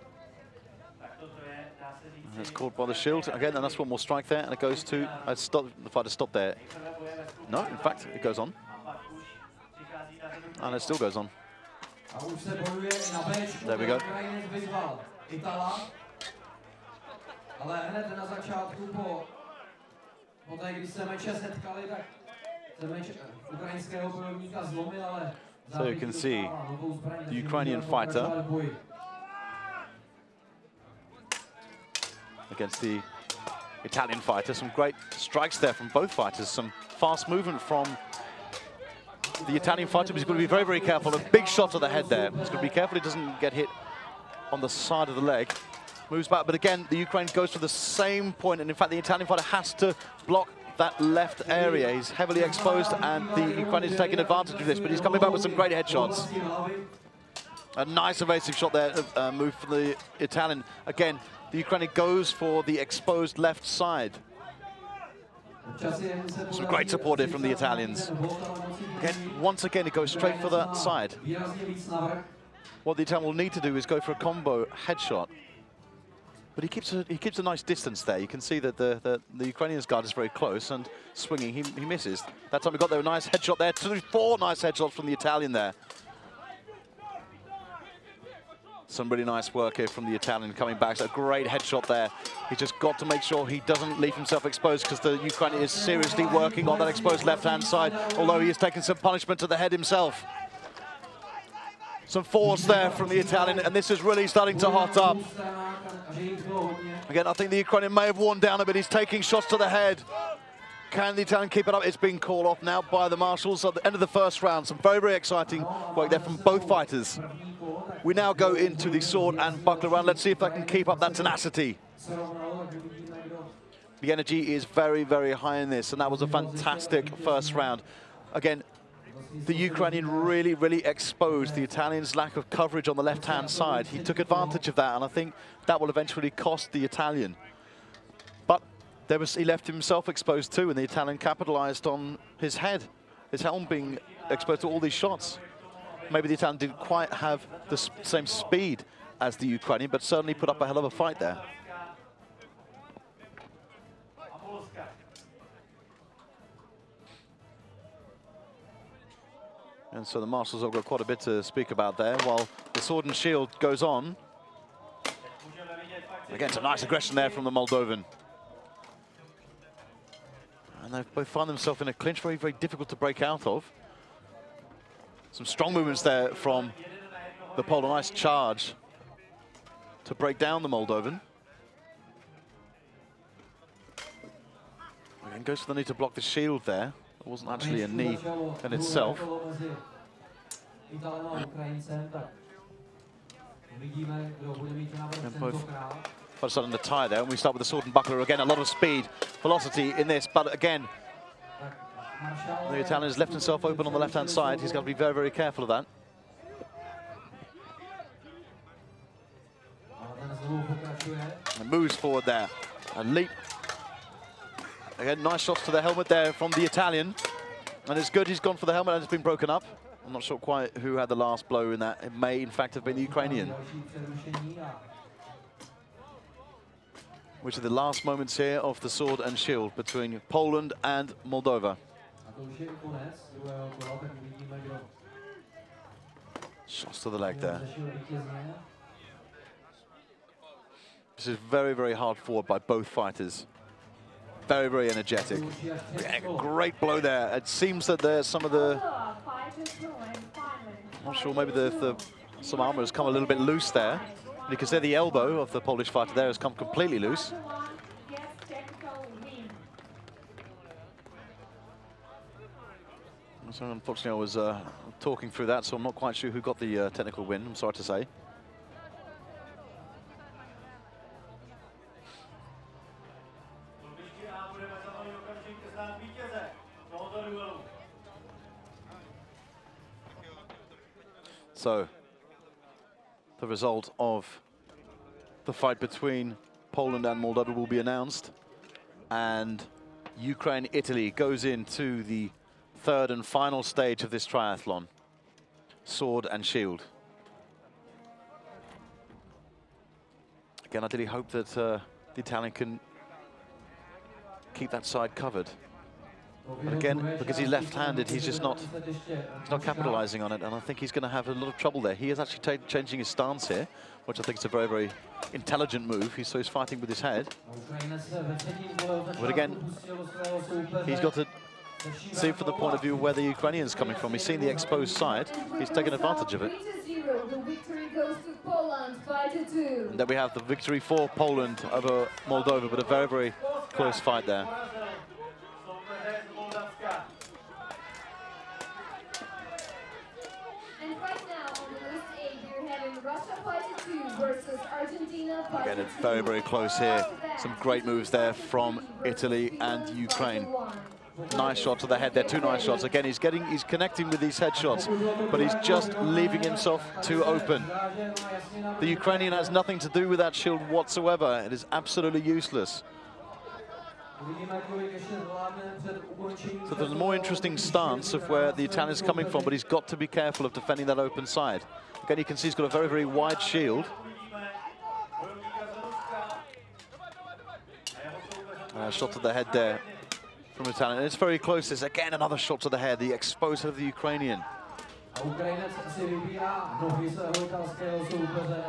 And it's caught by the shield. Again, and that's one more strike there. And it goes to... the fighter stopped there. No, in fact, it goes on. And it still goes on. There we go. So you can see the Ukrainian fighter against the Italian fighter. Some great strikes there from both fighters. Some fast movement from the Italian fighter, but he's going to be very, very careful. A big shot to the head there. He's going to be careful he doesn't get hit on the side of the leg. Moves back, but again, the Ukraine goes to the same point, and in fact, the Italian fighter has to block that left area. He's heavily exposed, and the Ukrainian is taking advantage of this, but he's coming back with some great headshots. A nice evasive shot there, move from the Italian. Again, the Ukrainian goes for the exposed left side. Some great support here from the Italians. Again, once again, it goes straight for that side. What the Italian will need to do is go for a combo headshot. But he keeps a nice distance there. You can see that the Ukrainian's guard is very close, and swinging, he misses. That time we got there a nice headshot there. 4 nice headshots from the Italian there. Some really nice work here from the Italian coming back. So a great headshot there. He's just got to make sure he doesn't leave himself exposed, because the Ukrainian is seriously working on that exposed left-hand side, although he is taking some punishment to the head himself. Some force there from the Italian, and this is really starting to hot up. Again, I think the Ukrainian may have worn down a bit. He's taking shots to the head. Can the Italian keep it up? It's been called off now by the marshals at the end of the first round. Some very, very exciting work there from both fighters. We now go into the sword and buckler round. Let's see if they can keep up that tenacity. The energy is very, very high in this, and that was a fantastic first round. Again, the Ukrainian really, really exposed the Italian's lack of coverage on the left-hand side. He took advantage of that, and I think that will eventually cost the Italian. But he left himself exposed too, and the Italian capitalized on his head, his helm being exposed to all these shots. Maybe the Italian didn't quite have the same speed as the Ukrainian, but certainly put up a hell of a fight there. And so the marshals have got quite a bit to speak about there, while the sword and shield goes on. Again, some nice aggression there from the Moldovan. And they both find themselves in a clinch, very, very difficult to break out of. Some strong movements there from the Pole, a nice charge to break down the Moldovan. And goes for the knee to block the shield there. It wasn't actually a knee in itself. And both starting to tie there, and we start with the sword and buckler again. A lot of speed, velocity in this, but again, the Italian has left himself open on the left-hand side. He's got to be very, very careful of that. And moves forward there. A leap. Again, nice shots to the helmet there from the Italian. And it's good he's gone for the helmet and it's been broken up. I'm not sure quite who had the last blow in that. It may, in fact, have been the Ukrainian. Which are the last moments here of the sword and shield between Poland and Moldova. Shots to the leg there. This is very, very hard fought by both fighters. very, very energetic. Yeah, great blow there. It seems that there's some of the... I'm not sure, maybe some armor has come a little bit loose there. And you can see the elbow of the Polish fighter there has come completely loose. So unfortunately, I was talking through that, so I'm not quite sure who got the technical win, I'm sorry to say. So, the result of the fight between Poland and Moldova will be announced, and Ukraine-Italy goes into the third and final stage of this triathlon, sword and shield. Again, I really hope that the Italian can keep that side covered. But again, because he's left-handed, he's not capitalizing on it, and I think he's going to have a lot of trouble there. He is actually changing his stance here, which I think is a very, very intelligent move. So he's fighting with his head. But again, he's got to see from the point of view where the Ukrainian's coming from. He's seen the exposed side. He's taken advantage of it. The victory goes to Poland, 5-2. And then we have the victory for Poland over Moldova, but a very, very close fight there. And right now on the list A, we're having Russia 5-2 versus Argentina 5-2. Again, it's very, very close here. Some great moves there from Italy and Ukraine. Nice shot to the head there, two nice shots. Again, he's connecting with these headshots, but he's just leaving himself too open. The Ukrainian has nothing to do with that shield whatsoever. It is absolutely useless. So there's a more interesting stance of where the Italian's coming from, but he's got to be careful of defending that open side. Again, you can see he's got a very, very wide shield. Shot to the head there from Italian. And it's very close. There's again another shot to the head, the exposed head of the Ukrainian.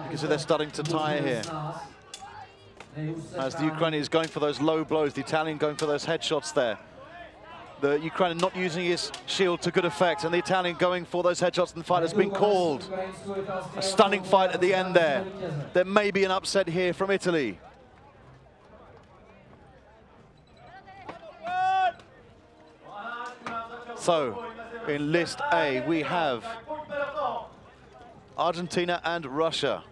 Because they're starting to tire here. As the Ukrainian is going for those low blows, the Italian going for those headshots there. The Ukrainian not using his shield to good effect, and the Italian going for those headshots, and the fight has been called. A stunning fight at the end there. There may be an upset here from Italy. So, in list A, we have Argentina and Russia.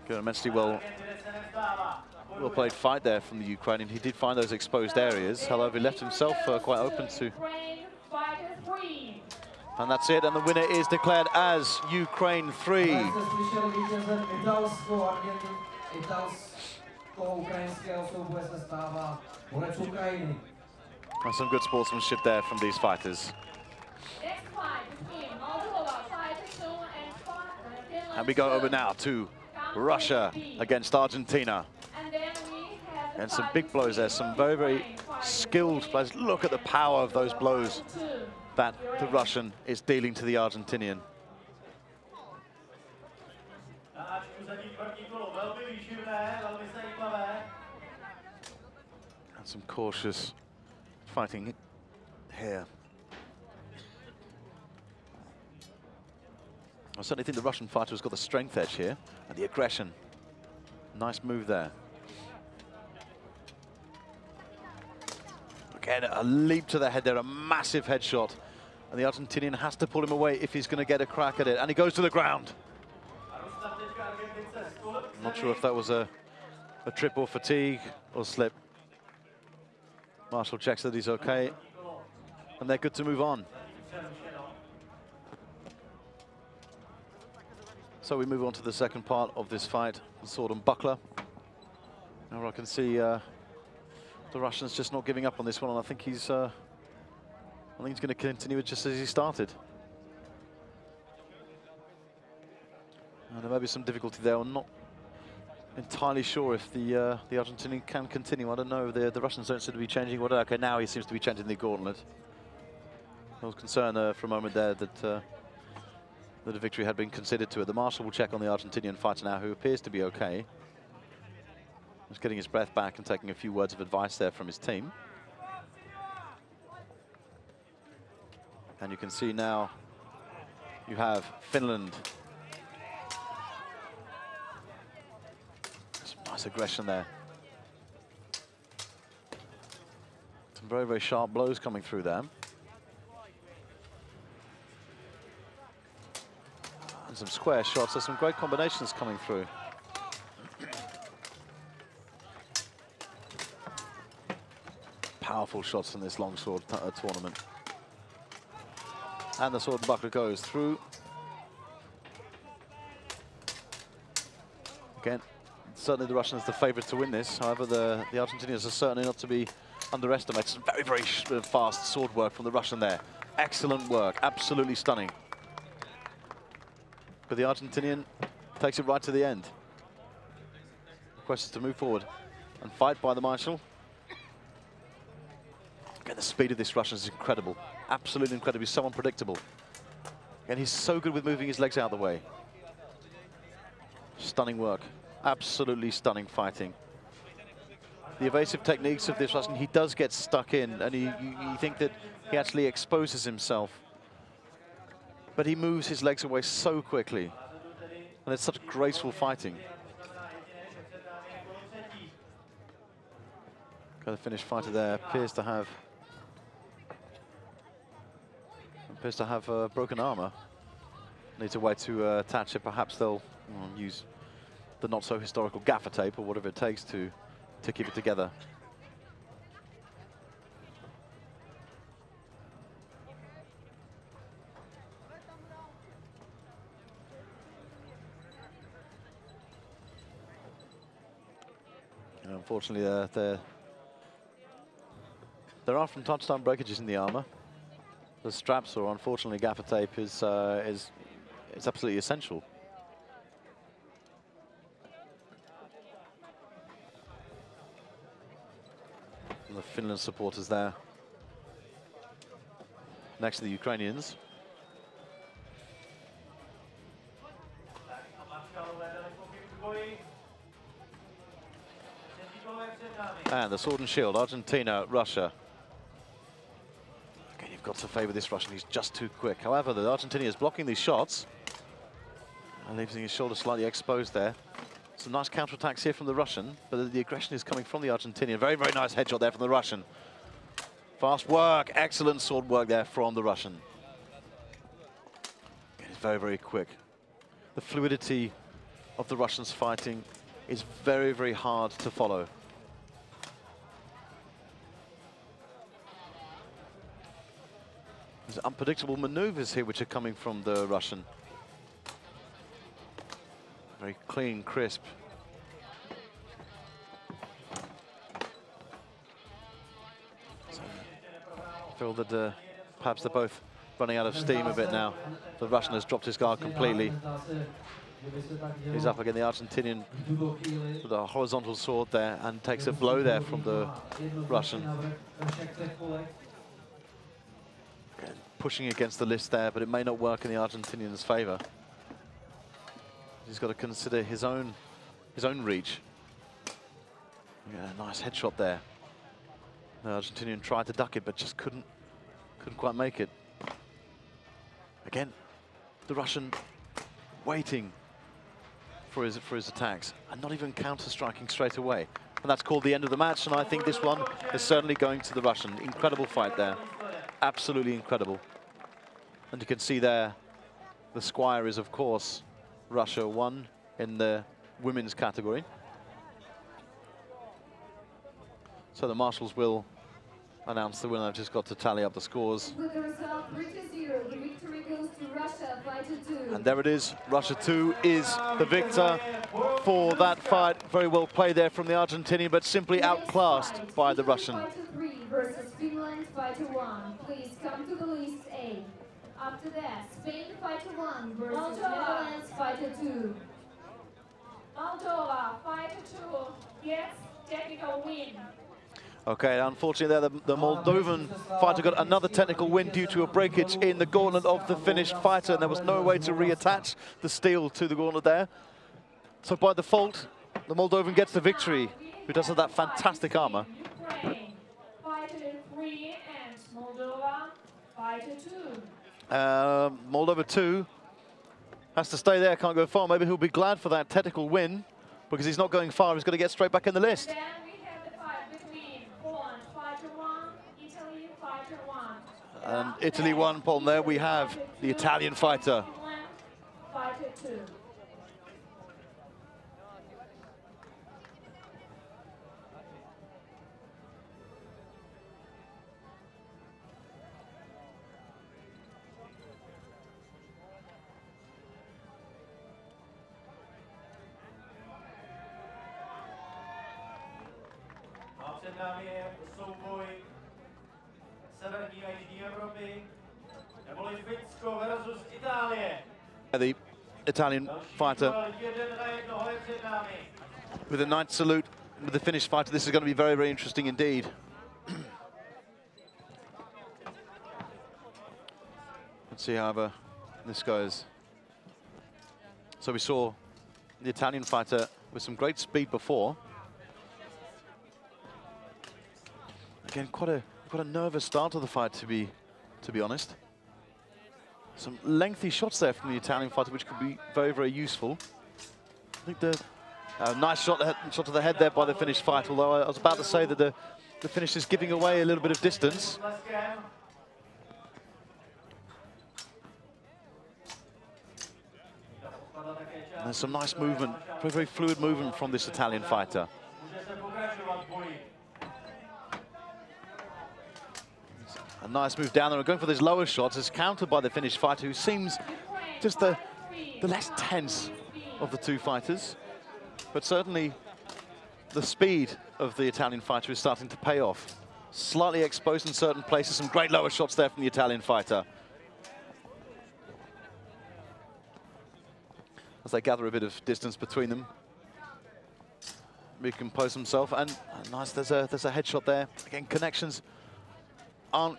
Good, immensely well played fight there from the Ukrainian. He did find those exposed areas. However, he left himself quite open to. And that's it, and the winner is declared as Ukraine 3. And some good sportsmanship there from these fighters. And we go over now to Russia against Argentina. And some big blows there, some very, very skilled players. Look at the power of those blows that the Russian is dealing to the Argentinian. And some cautious fighting here. I certainly think the Russian fighter has got the strength edge here and the aggression. Nice move there. Again, a leap to the head there, a massive headshot. And the Argentinian has to pull him away if he's going to get a crack at it. And he goes to the ground. I'm not sure if that was a trip or fatigue or slip. Marshall checks that he's okay. And they're good to move on. So we move on to the second part of this fight, the sword and buckler. Now I can see the Russian's just not giving up on this one, and I think he's going to continue it just as he started. And there may be some difficulty there. I'm not entirely sure if the Argentinian can continue. I don't know. The Russians don't seem to be changing. Well, okay, now he seems to be changing the gauntlet. I was concerned for a moment there that that a victory had been considered to it. The marshal will check on the Argentinian fighter now, who appears to be okay. Just getting his breath back and taking a few words of advice there from his team. And you can see now you have Finland. Some nice aggression there. Some very, very sharp blows coming through there. And some square shots. There's some great combinations coming through. Powerful shots in this longsword tournament. And the sword and buckler goes through. Again, certainly the Russians the favourite to win this. However, the Argentinians are certainly not to be underestimated. Some very, very fast sword work from the Russian there. Excellent work, absolutely stunning. But the Argentinian takes it right to the end. The question is to move forward and fight by the marshal. Again, the speed of this Russian is incredible. Absolutely incredible. He's so unpredictable. And he's so good with moving his legs out of the way. Stunning work. Absolutely stunning fighting. The evasive techniques of this Russian, he does get stuck in, and you think that he actually exposes himself. But he moves his legs away so quickly. And it's such graceful fighting. The finished fighter there appears to have broken armor. Needs a way to attach it. Perhaps they'll use the not so historical gaffer tape or whatever it takes to keep it together. And unfortunately, there are from time to time breakages in the armor. The straps, or unfortunately gaffer tape, is absolutely essential. And the Finland supporters there, next to the Ukrainians. And the sword and shield, Argentina, Russia. Okay, you've got to favour this Russian, he's just too quick. However, the Argentinian is blocking these shots and leaving his shoulder slightly exposed there. Some nice counterattacks here from the Russian, but the aggression is coming from the Argentinian. Very, very nice headshot there from the Russian. Fast work, excellent sword work there from the Russian. It's very, very quick. The fluidity of the Russians fighting is very, very hard to follow. There's unpredictable maneuvers here which are coming from the Russian. Very clean, crisp. So I feel that perhaps they're both running out of steam a bit now. The Russian has dropped his guard completely. He's up again, the Argentinian with a horizontal sword there, and takes a blow there from the Russian. Pushing against the list there, but it may not work in the Argentinian's favour. He's got to consider his own reach. Yeah, nice headshot there. The Argentinian tried to duck it, but just couldn't quite make it. Again, the Russian waiting for his attacks and not even counter-striking straight away. And that's called the end of the match, and I think this one is certainly going to the Russian. Incredible fight there. Absolutely incredible. And you can see there, the squire is, of course, Russia won in the women's category. So the marshals will announce the winner. I've just got to tally up the scores. With the result 3-0, the victory goes to Russia, fighter 2. And there it is. Russia 2 is the victor for that fight. Very well played there from the Argentinian, but simply outclassed by the Russian. Fighter 3 versus Finland, fighter 1. Please come to the list A. After that, Spain, fighter 1 versus Netherlands, fighter 2. Moldova, fighter 2, gets technical win. Okay, unfortunately there, the Moldovan fighter got another technical win due to a breakage in the gauntlet of the Finnish fighter, and there was no way to reattach the steel to the gauntlet there. So by default, the Moldovan gets the victory, who does have that fantastic armor. Ukraine, fighter 3 and Moldova, fighter 2. Moldova 2 has to stay there, can't go far. Maybe he'll be glad for that technical win, because he's not going far. He's got to get straight back in the list. Then we have the fight between Poland, fighter 1, Italy, fighter 1. And Italy won, Poland there. We have the Italian fighter. Finland, fighter 2. A před námi je souboj severní a jižní Evropy, neboli Finsko versus Itálie. The Italian fighter with a nice salute with the Finnish fighter. This is going to be very, very interesting indeed. Let's see however this goes. So we saw the Italian fighter with some great speed before. Again, quite a nervous start to the fight, to be honest. Some lengthy shots there from the Italian fighter, which could be very, very useful. I think the nice shot to the head there by the Finnish fighter. Although I was about to say that the Finnish is giving away a little bit of distance. And there's some nice movement, very, very fluid movement from this Italian fighter. A nice move down there and going for these lower shots is countered by the Finnish fighter, who seems just the less tense of the two fighters. But certainly the speed of the Italian fighter is starting to pay off. Slightly exposed in certain places, some great lower shots there from the Italian fighter. As they gather a bit of distance between them, recompose himself, and nice, there's a headshot there. Again, connections aren't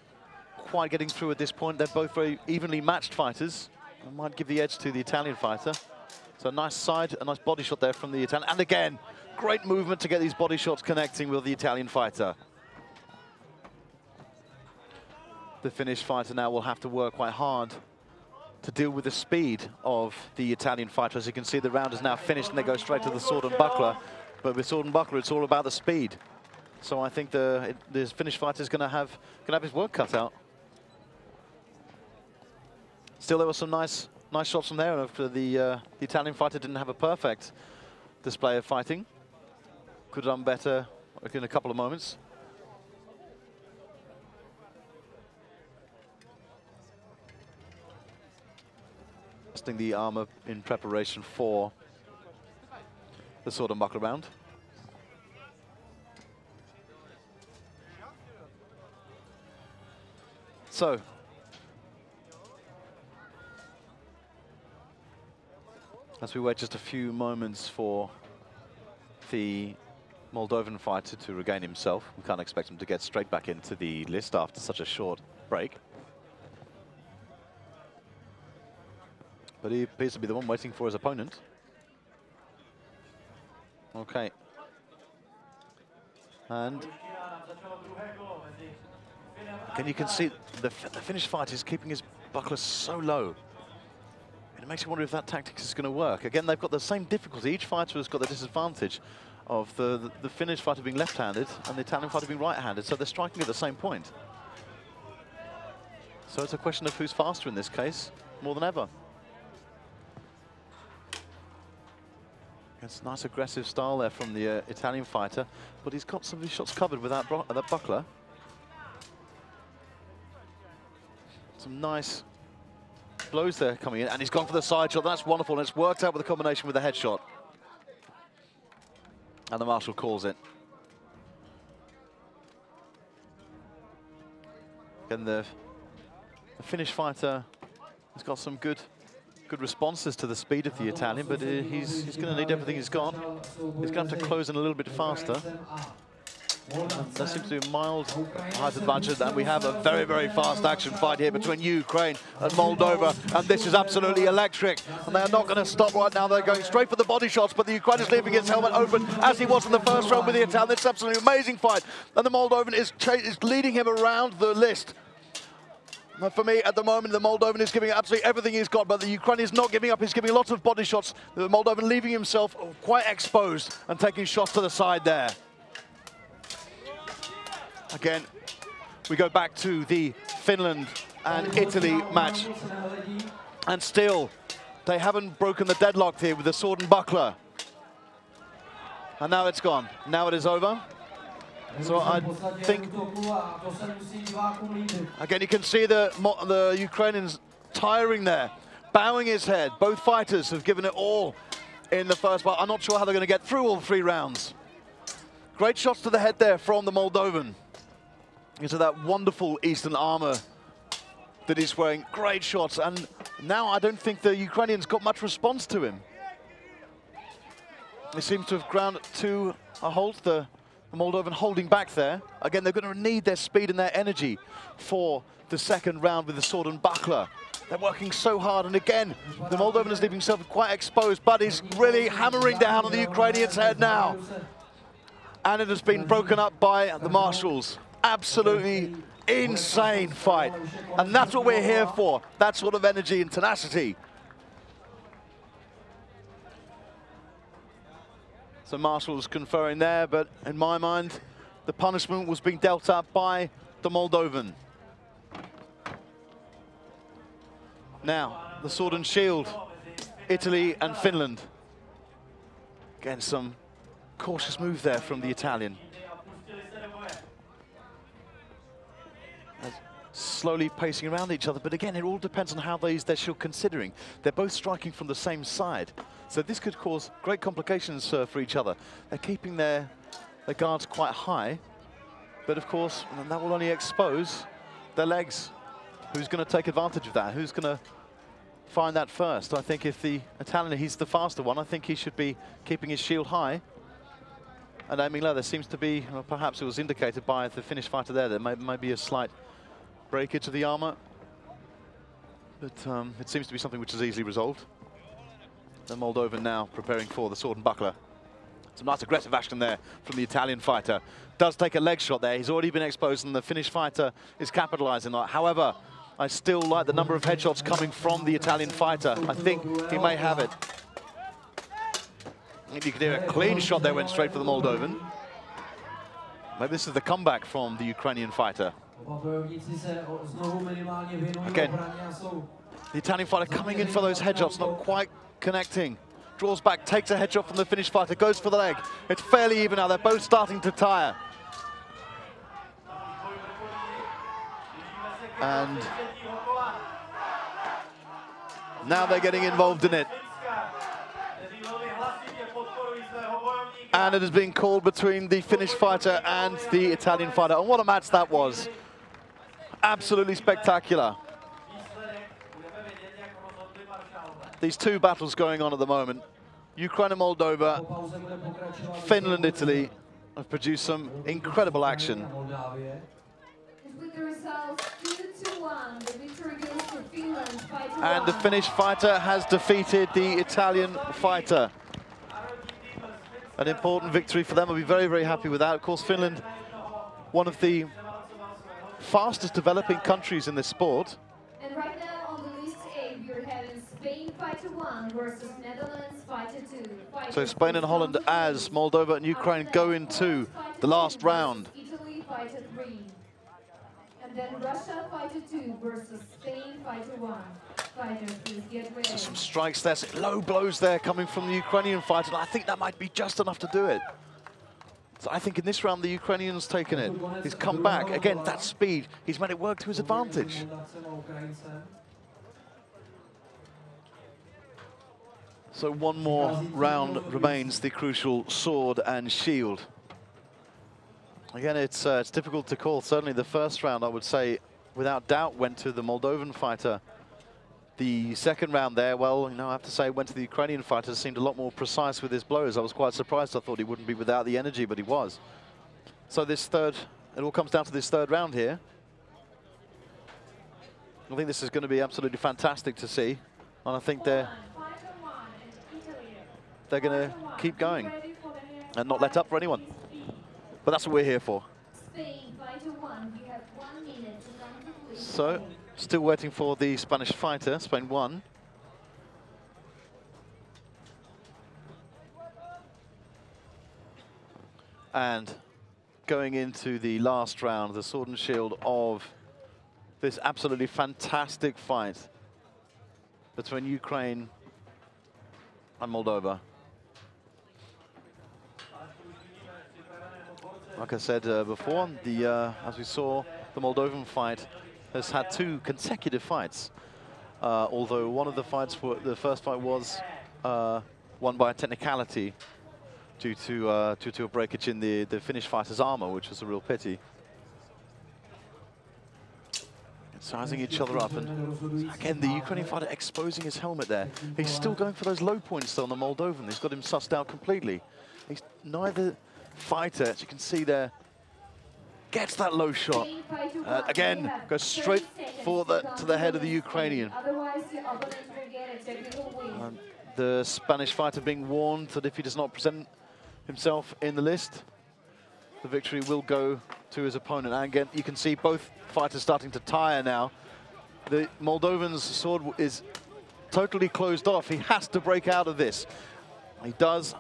quite getting through at this point. They're both very evenly matched fighters. I might give the edge to the Italian fighter. So a nice side, a nice body shot there from the Italian. And again, great movement to get these body shots connecting with the Italian fighter. The Finnish fighter now will have to work quite hard to deal with the speed of the Italian fighter. As you can see, the round is now finished and they go straight to the sword and buckler. But with sword and buckler, it's all about the speed. So I think the Finnish fighter is going to have his work cut out. Still, there were some nice shots from there. The Italian fighter didn't have a perfect display of fighting. Could have done better in a couple of moments. Testing the armor in preparation for the sword and buckler round. So, as we wait just a few moments for the Moldovan fighter to regain himself, we can't expect him to get straight back into the list after such a short break. But he appears to be the one waiting for his opponent. Okay. And again, you can see the Finnish fighter is keeping his buckler so low. And it makes you wonder if that tactic is going to work. Again, they've got the same difficulty. Each fighter has got the disadvantage of the Finnish fighter being left-handed and the Italian fighter being right-handed, so they're striking at the same point. So it's a question of who's faster in this case, more than ever. It's a nice aggressive style there from the Italian fighter, but he's got some of his shots covered with that buckler. Some nice blows there coming in, and he's gone for the side shot. That's wonderful, and it's worked out with a combination with the headshot. And the marshal calls it. Again, the Finnish fighter has got some good responses to the speed of the Italian, but he's going to need everything he's got. He's going to have to close in a little bit faster. There seems to be a mild height advantage, and we have a very, very fast action fight here between Ukraine and Moldova, and this is absolutely electric. And they're not going to stop right now. They're going straight for the body shots, but the Ukraine is leaving his helmet open as he was in the first round with the Italian. It's absolutely amazing fight, and the Moldovan is leading him around the list. For me, at the moment, the Moldovan is giving absolutely everything he's got, but the Ukrainian is not giving up. He's giving lots of body shots. The Moldovan leaving himself quite exposed and taking shots to the side there. Again, we go back to the Finland and Italy match. And still, they haven't broken the deadlock here with the sword and buckler. And now it's gone. Now it is over. So I think, again, you can see the Ukrainians tiring there, bowing his head. Both fighters have given it all in the first part. I'm not sure how they're going to get through all 3 rounds. Great shots to the head there from the Moldovan. Into that wonderful Eastern armor that he's wearing. Great shots. And now I don't think the Ukrainians got much response to him. They seem to have ground to a halt. The Moldovan holding back there. Again, they're going to need their speed and their energy for the second round with the sword and buckler. They're working so hard, and again, the Moldovan is leaving himself quite exposed, but he's really hammering down on the Ukrainian's head now. And it has been broken up by the marshals. Absolutely insane fight. And that's what we're here for. That sort of energy and tenacity. So marshals conferring there, but in my mind, the punishment was being dealt out by the Moldovan. Now, the sword and shield, Italy and Finland. Again, some cautious move there from the Italian. Slowly pacing around each other, but again, it all depends on how they're still considering. They're both striking from the same side, so this could cause great complications for each other. They're keeping their guards quite high, but of course, that will only expose their legs. Who's going to take advantage of that? Who's going to find that first? I think if the Italian, he's the faster one, I think he should be keeping his shield high and aiming low. There seems to be, well, perhaps it was indicated by the Finnish fighter there, might be a slight breakage of the armor, but it seems to be something which is easily resolved. The Moldovan now preparing for the sword and buckler. Some nice aggressive action there from the Italian fighter. Does take a leg shot there. He's already been exposed, and the Finnish fighter is capitalizing on it. However, I still like the number of headshots coming from the Italian fighter. I think he may have it. You can hear a clean shot there, went straight for the Moldovan. Maybe this is the comeback from the Ukrainian fighter. Again, the Italian fighter coming in for those headshots, not quite connecting. Draws back, takes a headshot from the Finnish fighter, goes for the leg. It's fairly even now, they're both starting to tire. And now they're getting involved in it. And it has been called between the Finnish fighter and the Italian fighter. And what a match that was. Absolutely spectacular. These two battles going on at the moment. Ukraine and Moldova, Finland, Italy have produced some incredible action. And the Finnish fighter has defeated the Italian fighter. An important victory for them. I'll be very, very happy with that. Of course, Finland, one of the fastest developing countries in this sport. And right now on the list A, we're having Spain fighter 1 versus Netherlands fighter 2. So Spain and Holland as Moldova and Ukraine go into the last round. Italy fighter 3. And then Russia fighter 2 versus Spain fighter 1. Fighters, please get ready. So some strikes there, some low blows there coming from the Ukrainian fighter. And I think that might be just enough to do it. So I think in this round, the Ukrainian's taken it. He's come back. Again, that speed, he's made it work to his advantage. So one more round remains, the crucial sword and shield. Again, it's difficult to call. Certainly the first round, I would say, without doubt, went to the Moldovan fighter. The second round there, well, you know, I have to say, went to the Ukrainian fighter. Seemed a lot more precise with his blows. I was quite surprised. I thought he wouldn't be without the energy, but he was. So this third, it all comes down to this third round here. I think this is going to be absolutely fantastic to see, and I think they're going to keep going and not let up for anyone. But that's what we're here for. So, still waiting for the Spanish fighter, Spain 1. And going into the last round, the sword and shield of this absolutely fantastic fight between Ukraine and Moldova. Like I said before, as we saw, the Moldovan fight has had 2 consecutive fights. Although one of the fights, the first fight was won by a technicality due to a breakage in the Finnish fighter's armor, which was a real pity. Sizing each other up, and again the Ukrainian fighter exposing his helmet there. He's still going for those low points though on the Moldovan. He's got him sussed out completely. Neither fighter, as you can see there, gets that low shot. Again, goes straight for to the head of the Ukrainian. The Spanish fighter being warned that if he does not present himself in the list, the victory will go to his opponent. And again, you can see both fighters starting to tire now. The Moldovan's sword is totally closed off. He has to break out of this. He does.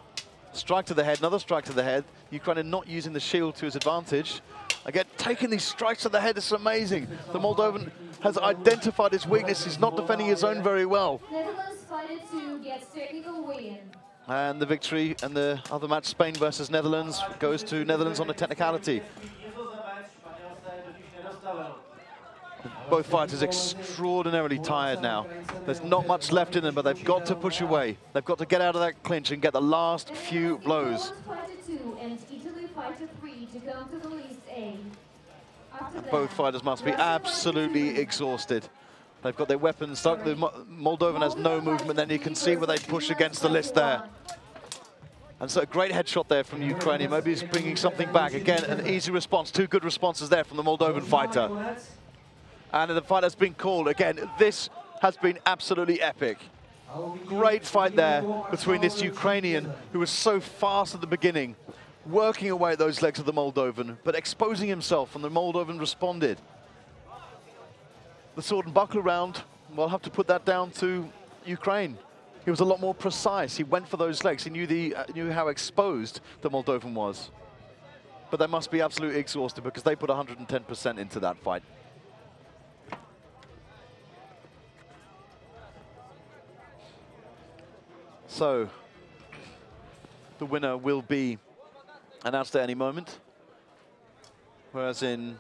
Strike to the head, another strike to the head. Ukraine not using the shield to his advantage. Again, taking these strikes to the head is amazing. The Moldovan has identified his weakness. He's not defending his own very well. Netherlands fighter 2 gets technical win. And the victory and the other match, Spain versus Netherlands, goes to Netherlands on a technicality. Both fighters extraordinarily tired now. There's not much left in them, but they've got to push away. They've got to get out of that clinch and get the last few blows. And both fighters must be absolutely exhausted. They've got their weapons stuck. The Moldovan has no movement. Then you can see where they push against the list there. And so a great headshot there from Ukraine. Maybe he's bringing something back. Again, an easy response. 2 good responses there from the Moldovan fighter. And the fight has been called. Again, this has been absolutely epic. Great fight there between this Ukrainian, who was so fast at the beginning, working away at those legs of the Moldovan, but exposing himself, and the Moldovan responded. The sword and buckler round, we'll have to put that down to Ukraine. He was a lot more precise. He went for those legs. He knew how exposed the Moldovan was. But they must be absolutely exhausted because they put 110% into that fight. So, the winner will be announced at any moment. Whereas in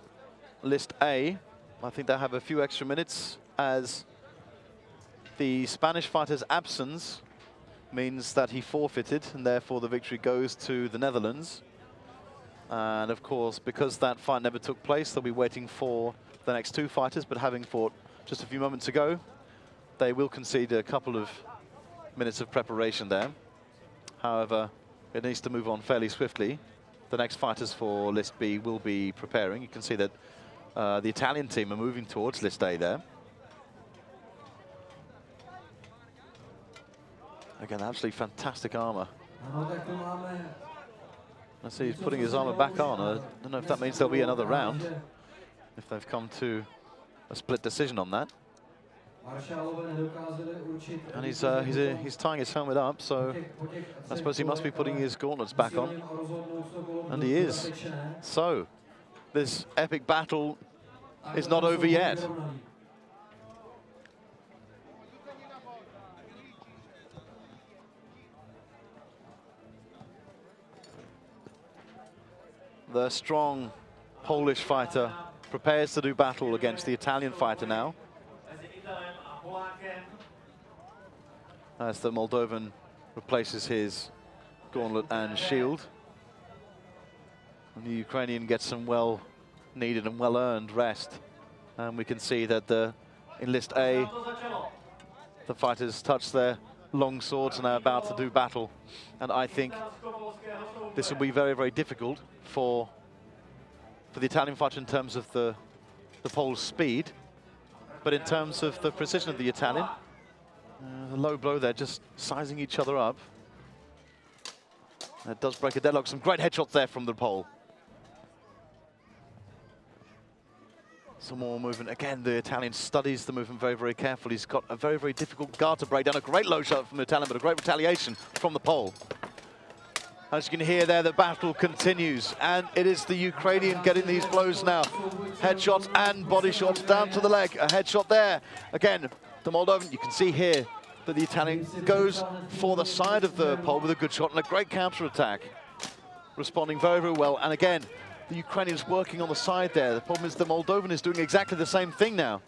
list A, I think they have a few extra minutes, as the Spanish fighter's absence means that he forfeited, and therefore the victory goes to the Netherlands. And of course, because that fight never took place, they'll be waiting for the next 2 fighters, but having fought just a few moments ago, they will concede a couple of minutes of preparation there. However, it needs to move on fairly swiftly. The next fighters for list B will be preparing. You can see that the Italian team are moving towards list A there. Again, absolutely fantastic armor. Let's see, he's putting his armor back on. I don't know if that means there'll be another round, if they've come to a split decision on that. And he's tying his helmet up, so I suppose he must be putting his gauntlets back on. And he is. So, this epic battle is not over yet. The strong Polish fighter prepares to do battle against the Italian fighter now, as the Moldovan replaces his gauntlet and shield. And the Ukrainian gets some well-needed and well-earned rest. And we can see that in list A, the fighters touch their long swords and are about to do battle. And I think this will be very, very difficult for for the Italian fighter in terms of the Pole's speed, but in terms of the precision of the Italian, the low blow there, just sizing each other up. That does break a deadlock. Some great headshots there from the Pole. Some more movement. Again, the Italian studies the movement very, very carefully. He's got a very, very difficult guard to break down. A great low shot from the Italian, but a great retaliation from the Pole. As you can hear there, the battle continues. And it is the Ukrainian getting these blows now. Headshots and body shots down to the leg. A headshot there. Again, the Moldovan, you can see here that the Italian goes for the side of the Pole with a good shot and a great counter-attack. Responding very, very well. And again, the Ukrainian's working on the side there. The problem is the Moldovan is doing exactly the same thing now.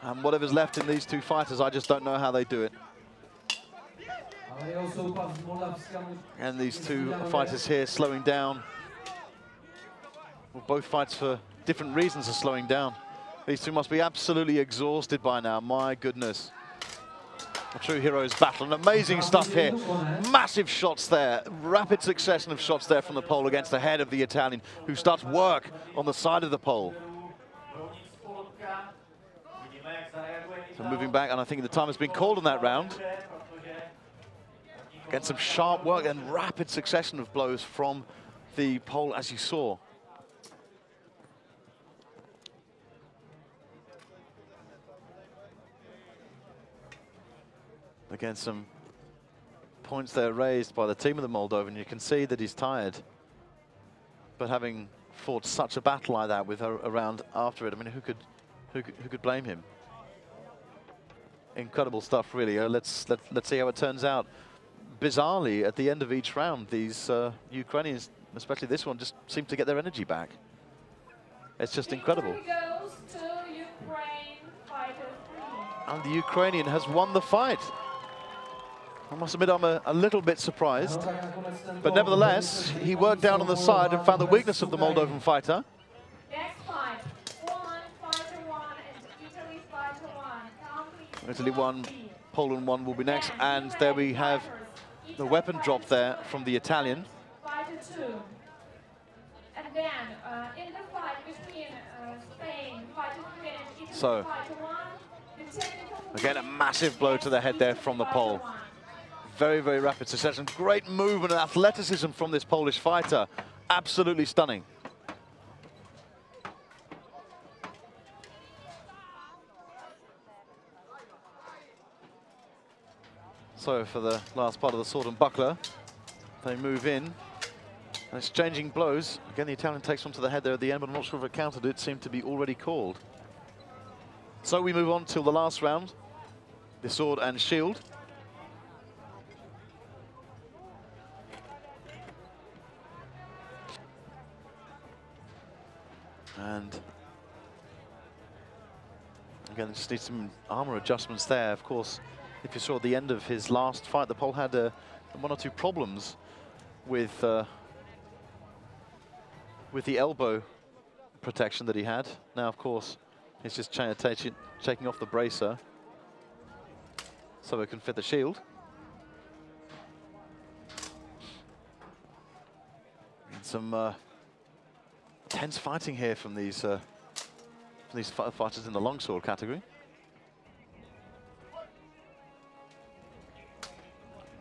And whatever's left in these two fighters, I just don't know how they do it. And these two fighters here slowing down. Well, both fights for different reasons are slowing down. These two must be absolutely exhausted by now, my goodness. A true hero's battle, and amazing stuff here. Massive shots there, rapid succession of shots there from the Pole against the head of the Italian, who starts work on the side of the Pole. So moving back, and I think the time has been called on that round. Again, some sharp work and rapid succession of blows from the Pole, as you saw. Again, some points there raised by the team of the Moldovan. You can see that he's tired. But having fought such a battle like that with a round after it, I mean, who could blame him? Incredible stuff, really. Let's see how it turns out. Bizarrely, at the end of each round, these Ukrainians, especially this one, just seem to get their energy back. It's just incredible. And the Ukrainian has won the fight. I must admit I'm a little bit surprised, but nevertheless, he worked down on the side and found the weakness of the Moldovan fighter. Next fight, Poland fighter 1 and Italy fighter 1. Italy 1, Poland 1 will be next, and there we have the weapon drop there from the Italian. Fighter 2. And then in the fight between Spain fighter 3 and Italy So, fighter 1, the technical again, a massive blow to the head there from the Pole. Very, very rapid succession. Great movement and athleticism from this Polish fighter. Absolutely stunning. So for the last part of the sword and buckler, they move in. And exchanging blows. Again, the Italian takes one to the head there at the end, but I'm not sure if it counted. It seemed to be already called. So we move on till the last round. The sword and shield. And again, just need some armor adjustments there. Of course, if you saw at the end of his last fight, the Pole had one or two problems with the elbow protection that he had. Now, of course, he's just taking off the bracer so it can fit the shield. And some tense fighting here from these fighters in the longsword category.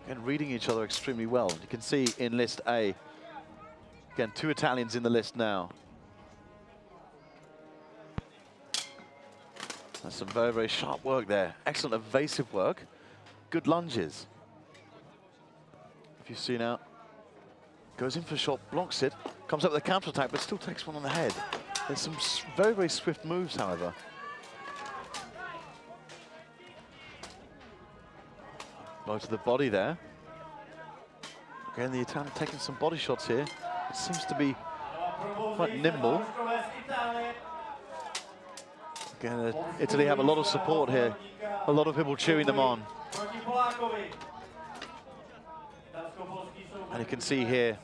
Again, reading each other extremely well. You can see in list A, again, 2 Italians in the list now. That's some very, very sharp work there. Excellent evasive work. Good lunges. If you see now, goes in for a shot, blocks it, comes up with a counter-attack, but still takes one on the head. There's some very, very swift moves, however. Blow to the body there. Again, the Italian taking some body shots here. It seems to be quite nimble. Again, Italy have a lot of support here. A lot of people cheering them on. And you can see here,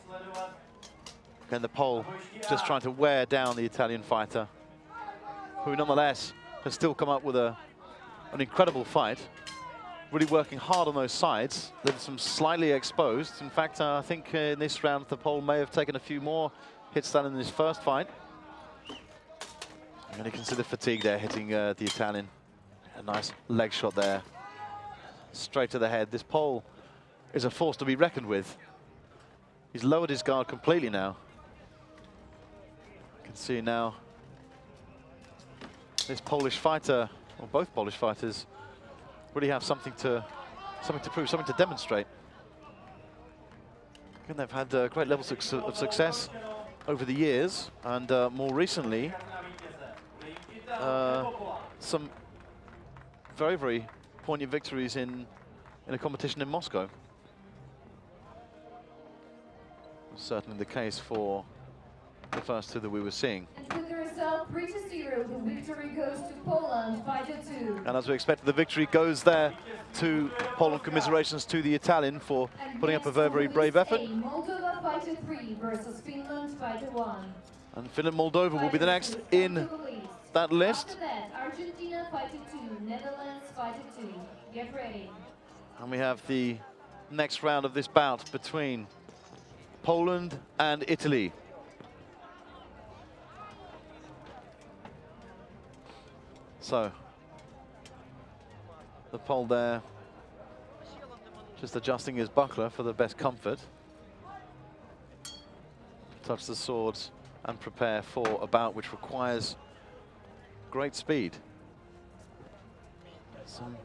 again, the Pole just trying to wear down the Italian fighter, who nonetheless has still come up with an incredible fight. really working hard on those sides. There's some slightly exposed. In fact, I think in this round, the Pole may have taken a few more hits than in his first fight. And you can see the fatigue there hitting the Italian. A nice leg shot there. Straight to the head. This Pole is a force to be reckoned with. He's lowered his guard completely now. You can see now this Polish fighter, or both Polish fighters, really have something to prove, something to demonstrate. And they've had great levels of success over the years, and more recently, some very, very poignant victories in a competition in Moscow. Certainly the case for the first two that we were seeing. And with the result 3-0, the victory goes to Poland, fighter 2. And as we expected, the victory goes there to Poland. Commiserations to the Italian for putting up a very, very brave effort. Moldova fighter 3 versus Finland fighter 1. And Finland-Moldova will be the next in that list. After that, Argentina fighter 2, Netherlands fighter 2. Get ready. And we have the next round of this bout between Poland and Italy. So, the Pole there, just adjusting his buckler for the best comfort. Touch the swords and prepare for a bout which requires great speed. Some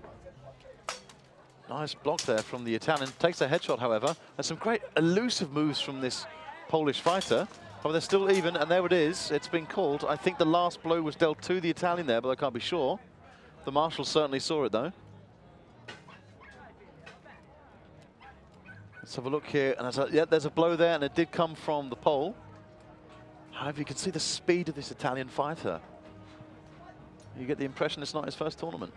nice block there from the Italian. Takes a headshot, however, and some great elusive moves from this Polish fighter. However, they're still even, and there it is. It's been called. I think the last blow was dealt to the Italian there, but I can't be sure. The marshal certainly saw it, though. Let's have a look here. And yeah, there's a blow there, and it did come from the Pole. However, you can see the speed of this Italian fighter. You get the impression it's not his first tournament.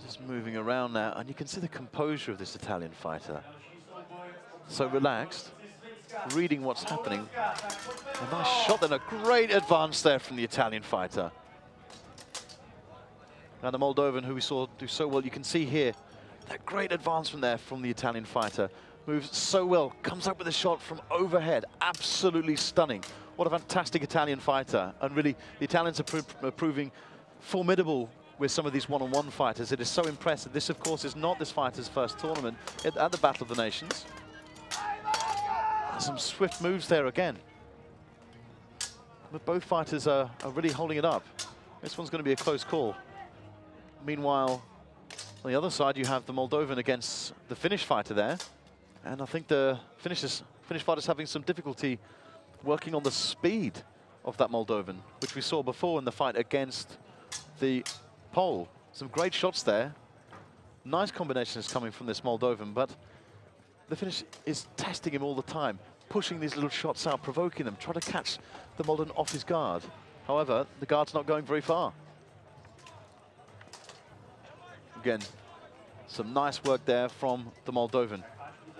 Just moving around now, and you can see the composure of this Italian fighter. So relaxed, reading what's happening. A nice shot and a great advance there from the Italian fighter. And the Moldovan, who we saw do so well, you can see here, that great advancement there from the Italian fighter. Moves so well, comes up with a shot from overhead. Absolutely stunning. What a fantastic Italian fighter. And really, the Italians are proving formidable with some of these one-on-one fighters. It is so impressive. This, of course, is not this fighter's first tournament at the Battle of the Nations. Some swift moves there again. But both fighters are really holding it up. This one's going to be a close call. Meanwhile, on the other side, you have the Moldovan against the Finnish fighter there. And I think the Finnish fighter's having some difficulty working on the speed of that Moldovan, which we saw before in the fight against the Pole. Some great shots there. Nice combinations coming from this Moldovan, but the Finnish is testing him all the time, pushing these little shots out, provoking them, trying to catch the Moldovan off his guard. However, the guard's not going very far. Again, some nice work there from the Moldovan.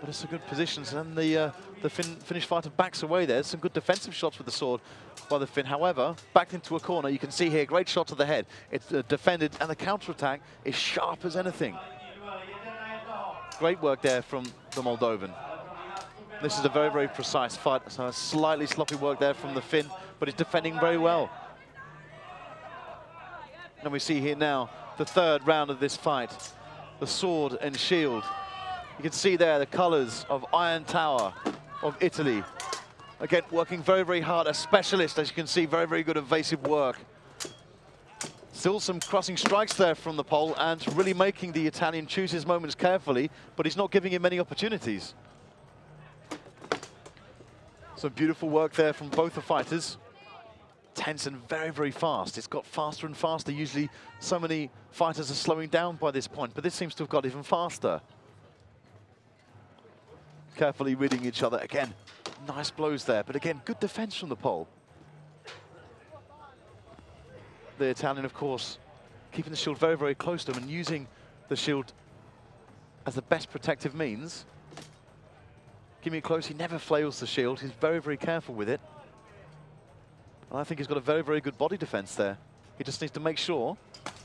But it's some good positions, and the Finnish fighter backs away there. Some good defensive shots with the sword by the Finn. However, backed into a corner, you can see here, great shot to the head. It's defended, and the counter-attack is sharp as anything. Great work there from the Moldovan. This is a very, very precise fight. So a slightly sloppy work there from the Finn, but he's defending very well. And we see here now the third round of this fight. The sword and shield. You can see there the colors of Iron Tower of Italy. Again, working very, very hard. A specialist, as you can see, very, very good evasive work. Still some crossing strikes there from the Pole, and really making the Italian choose his moments carefully, but he's not giving him many opportunities. Some beautiful work there from both the fighters. Tense and very, very fast. It's got faster and faster. Usually so many fighters are slowing down by this point, but this seems to have got even faster. Carefully reading each other. Again, nice blows there, but again, good defense from the Pole. The Italian, of course, keeping the shield very, very close to him and using the shield as the best protective means. Keeping it close, he never flails the shield. He's very, very careful with it. And I think he's got a very, very good body defense there. He just needs to make sure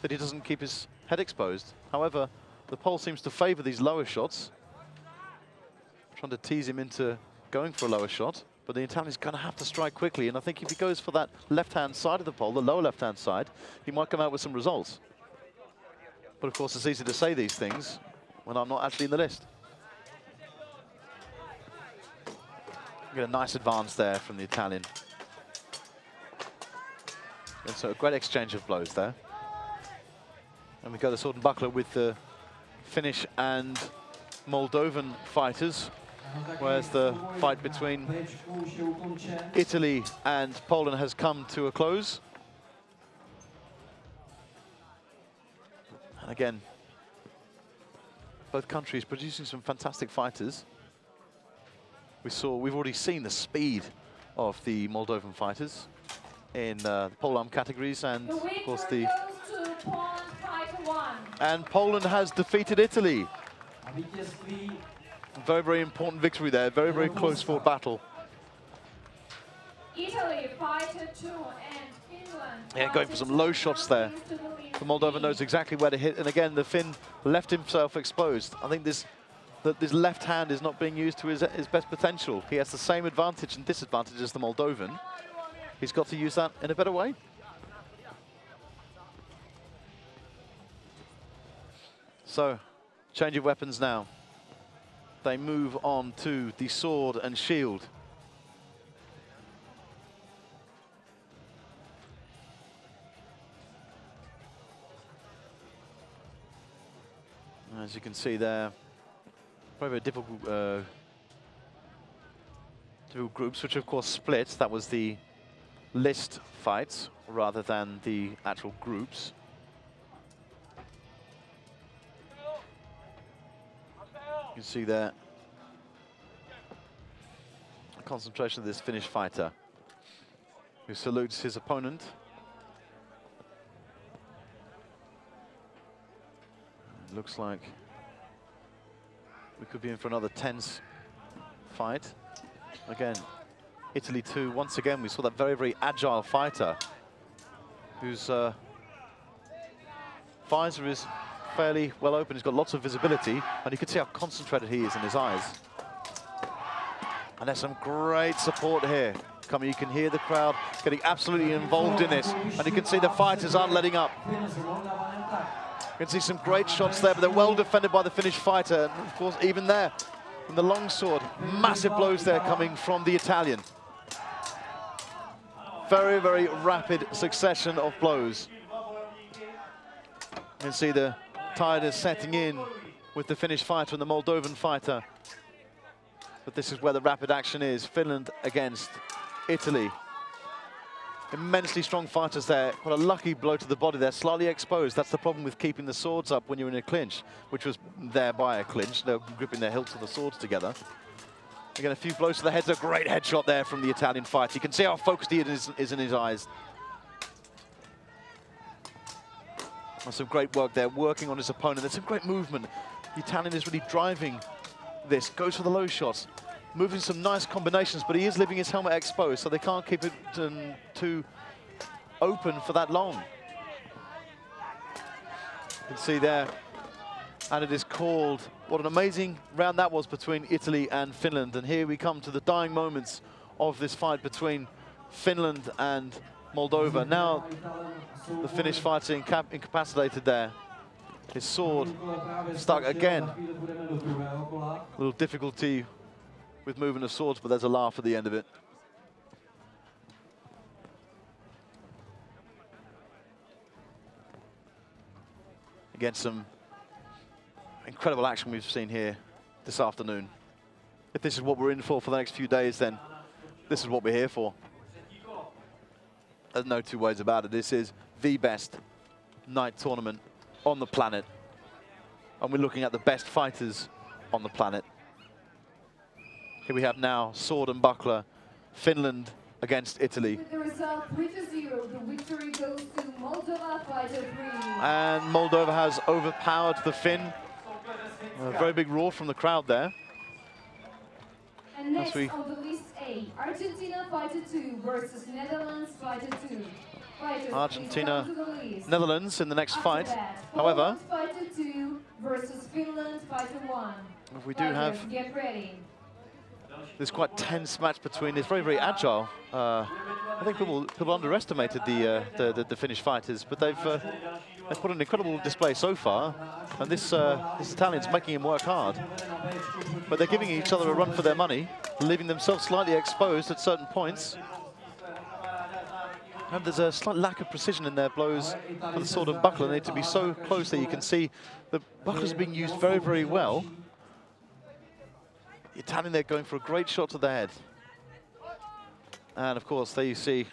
that he doesn't keep his head exposed. However, the Pole seems to favor these lower shots, trying to tease him into going for a lower shot. But the Italian's going to have to strike quickly. And I think if he goes for that left-hand side of the pole, the lower left-hand side, he might come out with some results. But of course, it's easy to say these things when I'm not actually in the list. Get a nice advance there from the Italian. And so a great exchange of blows there. And we go to sword and buckler with the Finnish and Moldovan fighters, whereas the fight between Italy and Poland has come to a close. And again, both countries producing some fantastic fighters. We've already seen the speed of the Moldovan fighters in the Polearm categories, and of course and Poland has defeated Italy. Very, very important victory there. Very, very close fought battle. Italy, fighter 2, and Finland. Yeah, going for some low shots there. The Moldovan knows exactly where to hit, and again, the Finn left himself exposed. I think this left hand is not being used to his best potential. He has the same advantage and disadvantage as the Moldovan. He's got to use that in a better way. So, change of weapons now. They move on to the sword and shield. As you can see there, very difficult, difficult groups, which of course split. That was the list fights rather than the actual groups. You can see there the concentration of this Finnish fighter, who salutes his opponent. It looks like we could be in for another tense fight. Again, Italy 2, once again, we saw that very, very agile fighter whose visor is fairly well open. He's got lots of visibility, and you can see how concentrated he is in his eyes. And there's some great support here coming. You can hear the crowd getting absolutely involved in it, and you can see the fighters aren't letting up. You can see some great shots there, but they're well defended by the Finnish fighter. And of course, even there, in the long sword, massive blows there coming from the Italian. Very, very rapid succession of blows. You can see the tide is setting in with the Finnish fighter and the Moldovan fighter. But this is where the rapid action is. Finland against Italy. Immensely strong fighters there. What a lucky blow to the body there, slightly exposed. That's the problem with keeping the swords up when you're in a clinch, which was there by a clinch. They're gripping their hilts of the swords together. Again, a few blows to the head. A great headshot there from the Italian fighter. You can see how focused he is in his eyes. And some great work there, working on his opponent. There's some great movement. The Italian is really driving this. Goes for the low shots. Moving some nice combinations, but he is leaving his helmet exposed, so they can't keep it too open for that long. You can see there, and it is called. What an amazing round that was between Italy and Finland. And here we come to the dying moments of this fight between Finland and Moldova. Now the Finnish fighter incapacitated there. His sword stuck again. A little difficulty with moving the swords, but there's a laugh at the end of it. Again, some incredible action we've seen here this afternoon. If this is what we're in for the next few days, then this is what we're here for. There's no two ways about it. This is the best night tournament on the planet. And we're looking at the best fighters on the planet. Here we have now sword and buckler, Finland against Italy. With the result 3-0, the victory goes to Moldova fighter 3. And Moldova has overpowered the Finn. A very big roar from the crowd there. And next on the list A A, Argentina fighter 2 versus Netherlands fighter 2. Fighters, Argentina, please come to the list. Netherlands in the next After fight. that, However, Poland fighter 2 versus Finland fighter 1. we do have Get ready. this quite tense match between this very, very agile. I think people underestimated the Finnish fighters, but they've put an incredible display so far, and this Italian's making him work hard. But they're giving each other a run for their money, leaving themselves slightly exposed at certain points. And there's a slight lack of precision in their blows for the sword and buckler. They need to be so close that you can see the bucklers being used very, very well. The Italian, they're going for a great shot to the head. And of course, there you see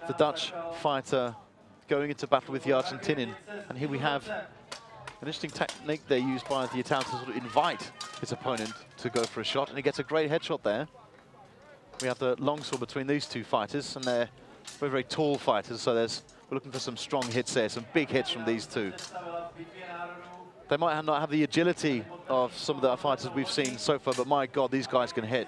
the Dutch fighter going into battle with the Argentinian. And here we have an interesting technique they used by the Italian to sort of invite his opponent to go for a shot. And he gets a great headshot there. We have the longsword between these two fighters, and they're very, very tall fighters. So we're looking for some strong hits there, some big hits from these two. They might not have the agility of some of the fighters we've seen so far, but my God, these guys can hit.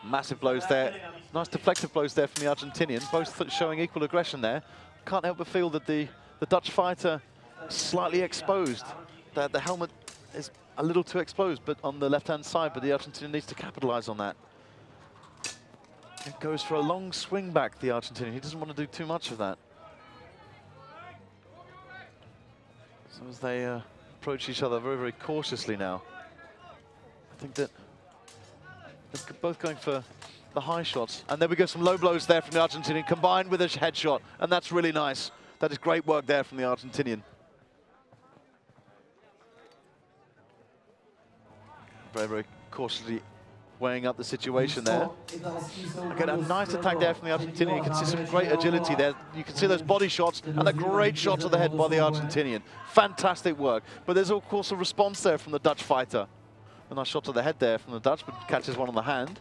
Massive blows there. Nice deflective blows there from the Argentinian, both showing equal aggression there. Can't help but feel that the Dutch fighter slightly exposed. The helmet is a little too exposed, but on the left-hand side, but the Argentinian needs to capitalize on that. It goes for a long swing back, the Argentinian. He doesn't want to do too much of that. So as they approach each other very, very cautiously now. I think that they're both going for the high shots. And there we go, some low blows there from the Argentinian, combined with a headshot. And that's really nice. That is great work there from the Argentinian. Very, very cautiously weighing up the situation there. Again, a nice attack there from the Argentinian. You can see some great agility there. You can see those body shots and a great shot to the head by the Argentinian. Fantastic work. But there's, of course, a response there from the Dutch fighter. A nice shot to the head there from the Dutch, but catches one on the hand.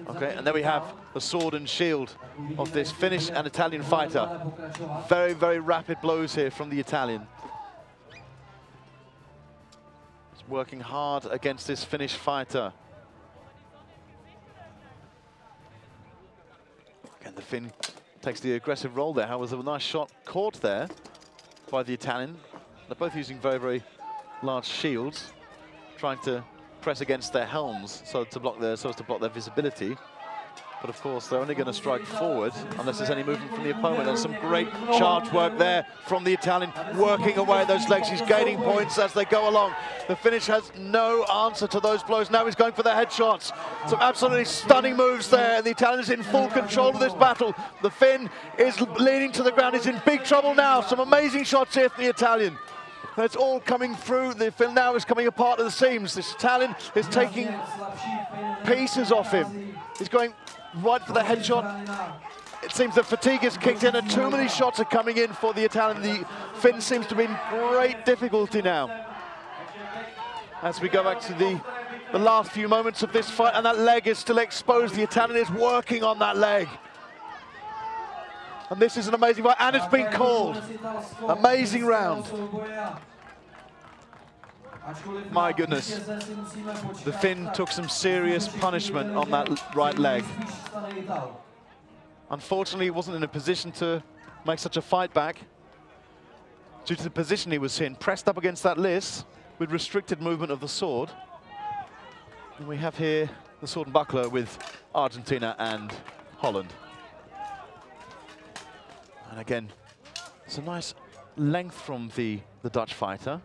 Okay, and there we have the sword and shield of this Finnish and Italian fighter. Very, very rapid blows here from the Italian. He's working hard against this Finnish fighter. Again, the Finn takes the aggressive role there. How was a nice shot caught there by the Italian. They're both using very, very large shields, trying to press against their helms so as to block their visibility. But of course, they're only going to strike forward unless there's any movement from the opponent. And some great charge work there from the Italian, working away at those legs. He's gaining points as they go along. The Finnish has no answer to those blows. Now he's going for the headshots. Some absolutely stunning moves there. The Italian is in full control of this battle. The Finn is leaning to the ground. He's in big trouble now. Some amazing shots here from the Italian. It's all coming through. The Finn now is coming apart at the seams. This Italian is taking pieces off him. He's going right for the headshot. It seems that fatigue has kicked in and too many shots are coming in for the Italian. The Finn seems to be in great difficulty now. As we go back to the last few moments of this fight, and that leg is still exposed. The Italian is working on that leg. And this is an amazing fight, and it's been called. Amazing round. My goodness. The Finn took some serious punishment on that right leg. Unfortunately, he wasn't in a position to make such a fight back due to the position he was in, pressed up against that list with restricted movement of the sword. And we have here the sword and buckler with Argentina and Holland. And again, it's a nice length from the Dutch fighter,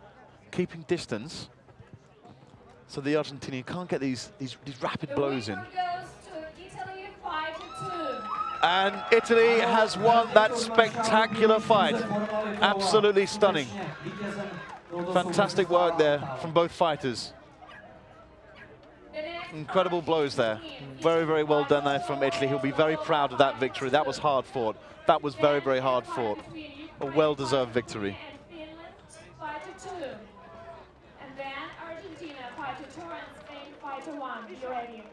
keeping distance, so the Argentinian can't get these rapid blows in. And Italy has won that spectacular fight. Absolutely stunning. Fantastic work there from both fighters. Incredible blows there. Very, very well done there from Italy. He'll be very proud of that victory. That was hard fought. That was very, very hard fought. A well-deserved victory. And then Argentina, fighter 2 and Spain, fighter 1. Be ready.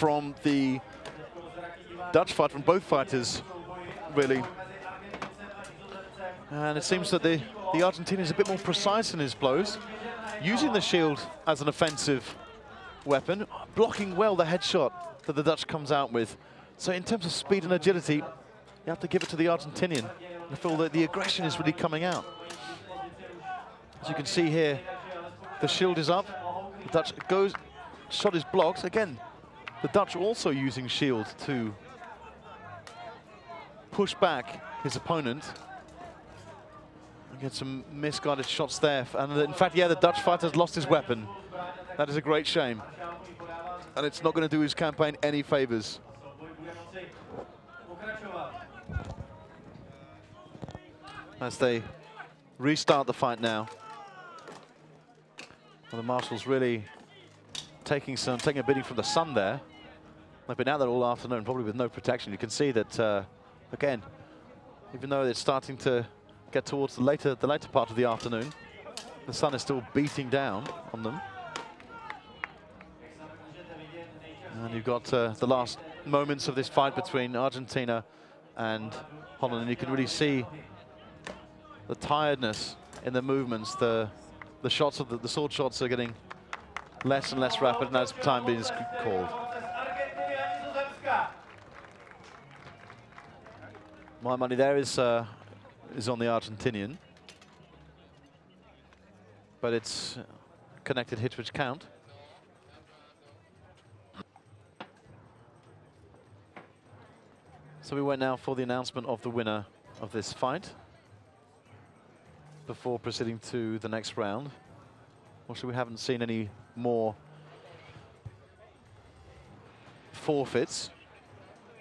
from the Dutch fight, from both fighters, really. And it seems that the Argentinian is a bit more precise in his blows, using the shield as an offensive weapon, blocking well the headshot that the Dutch comes out with. So in terms of speed and agility, you have to give it to the Argentinian. I feel that the aggression is really coming out. As you can see here, the shield is up. The Dutch shot is blocked. Again, the Dutch also using shield to push back his opponent. Get some misguided shots there. And in fact, yeah, the Dutch fighter's lost his weapon. That is a great shame. And it's not going to do his campaign any favors. As they restart the fight now. Well, the marshals really taking a beating from the sun there. They've been out there all afternoon, probably with no protection. You can see that, again, even though it's starting to get towards the later part of the afternoon, the sun is still beating down on them. And you've got the last moments of this fight between Argentina and Holland, and you can really see the tiredness in the movements. The shots of the sword shots are getting less and less rapid, and as time is called. My money there is on the Argentinian, but it's connected hits which count. So we wait now for the announcement of the winner of this fight before proceeding to the next round. Also, we haven't seen any more forfeits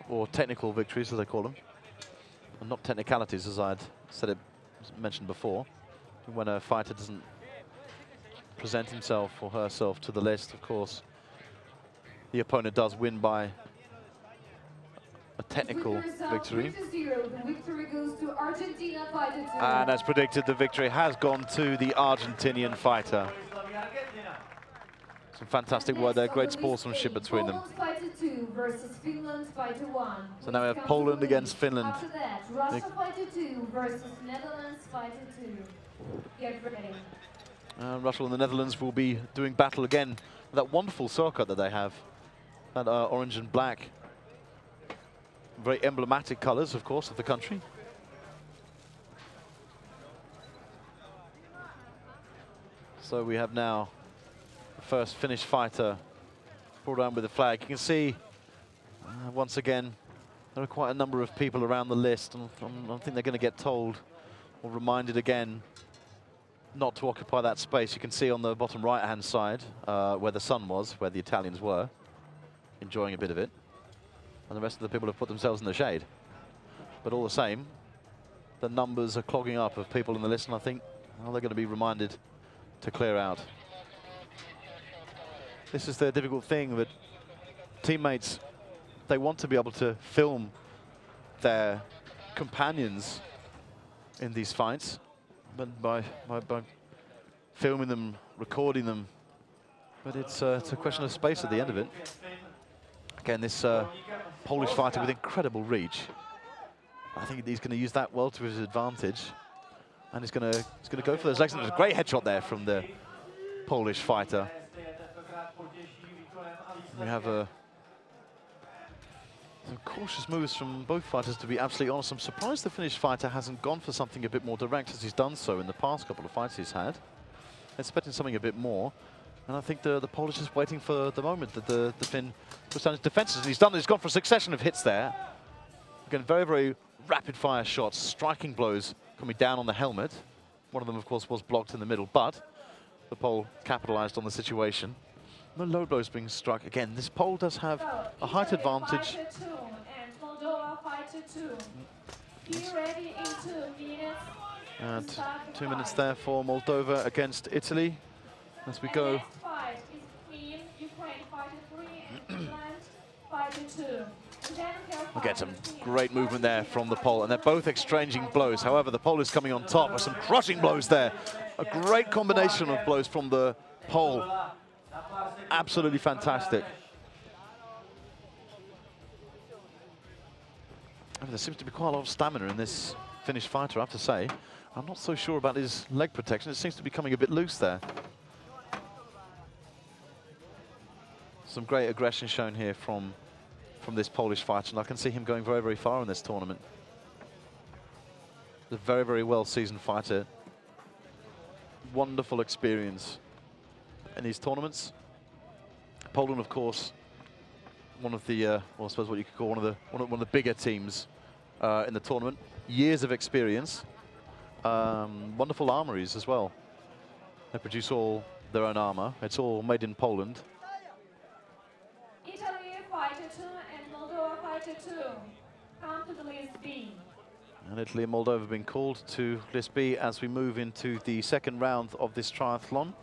or technical victories, as they call them. And not technicalities, as I'd mentioned before. When a fighter doesn't present himself or herself to the list, of course, the opponent does win by a technical victory. The victory goes to Argentina fighter 2. And as predicted, the victory has gone to the Argentinian fighter. Some fantastic work there, great sportsmanship between them. Poland fighter 2 versus Finland fighter 1. So now we have Poland against Finland. After that, Russia fighter 2 versus Netherlands fighter 2. Get ready. Russia and the Netherlands will be doing battle again with that wonderful circuit that they have. That orange and black. Very emblematic colours, of course, of the country. So we have now the first Finnish fighter brought down with the flag. You can see, once again, there are quite a number of people around the list, and I think they're going to get told or reminded again not to occupy that space. You can see on the bottom right-hand side where the sun was, where the Italians were, enjoying a bit of it. And the rest of the people have put themselves in the shade. But all the same, the numbers are clogging up of people in the list, and I think they're going to be reminded to clear out. This is the difficult thing, that teammates, they want to be able to film their companions in these fights, but by filming them, recording them, but it's a question of space at the end of it. Again, this Polish fighter with incredible reach. I think he's going to use that well to his advantage, and he's going to go for those legs. And there's a great headshot there from the Polish fighter. We have some cautious moves from both fighters, to be absolutely honest. I'm surprised the Finnish fighter hasn't gone for something a bit more direct, as he's done so in the past couple of fights he's had. Expecting something a bit more. And I think the Polish is waiting for the moment that the Finn puts down his defences. And he's gone for a succession of hits there. Again, very, very rapid-fire shots, striking blows coming down on the helmet. One of them, of course, was blocked in the middle, but the Pole capitalised on the situation. No low blows being struck. Again, this Pole does have a height advantage. Fighter 2 and Moldova fighter 2. Be ready in 2 minutes. And 2 minutes there for Moldova against Italy. As we go. Next fight is between Ukraine fighter 3 and Finland fighter 2. We'll get some great movement there from the Pole, and they're both exchanging blows. However, the Pole is coming on top with some crushing blows there. A great combination of blows from the Pole. Absolutely fantastic. There seems to be quite a lot of stamina in this Finnish fighter, I have to say. I'm not so sure about his leg protection. It seems to be coming a bit loose there. Some great aggression shown here from this Polish fighter, and I can see him going very, very far in this tournament. A very, very well-seasoned fighter. Wonderful experience in these tournaments. Poland, of course, one of the, well, I suppose what you could call one of the bigger teams in the tournament. Years of experience. Wonderful armories as well. They produce all their own armor. It's all made in Poland. Italy fighter 2 and Moldova fighter 2 come to the list B. And Italy and Moldova have been called to list B as we move into the second round of this triathlon.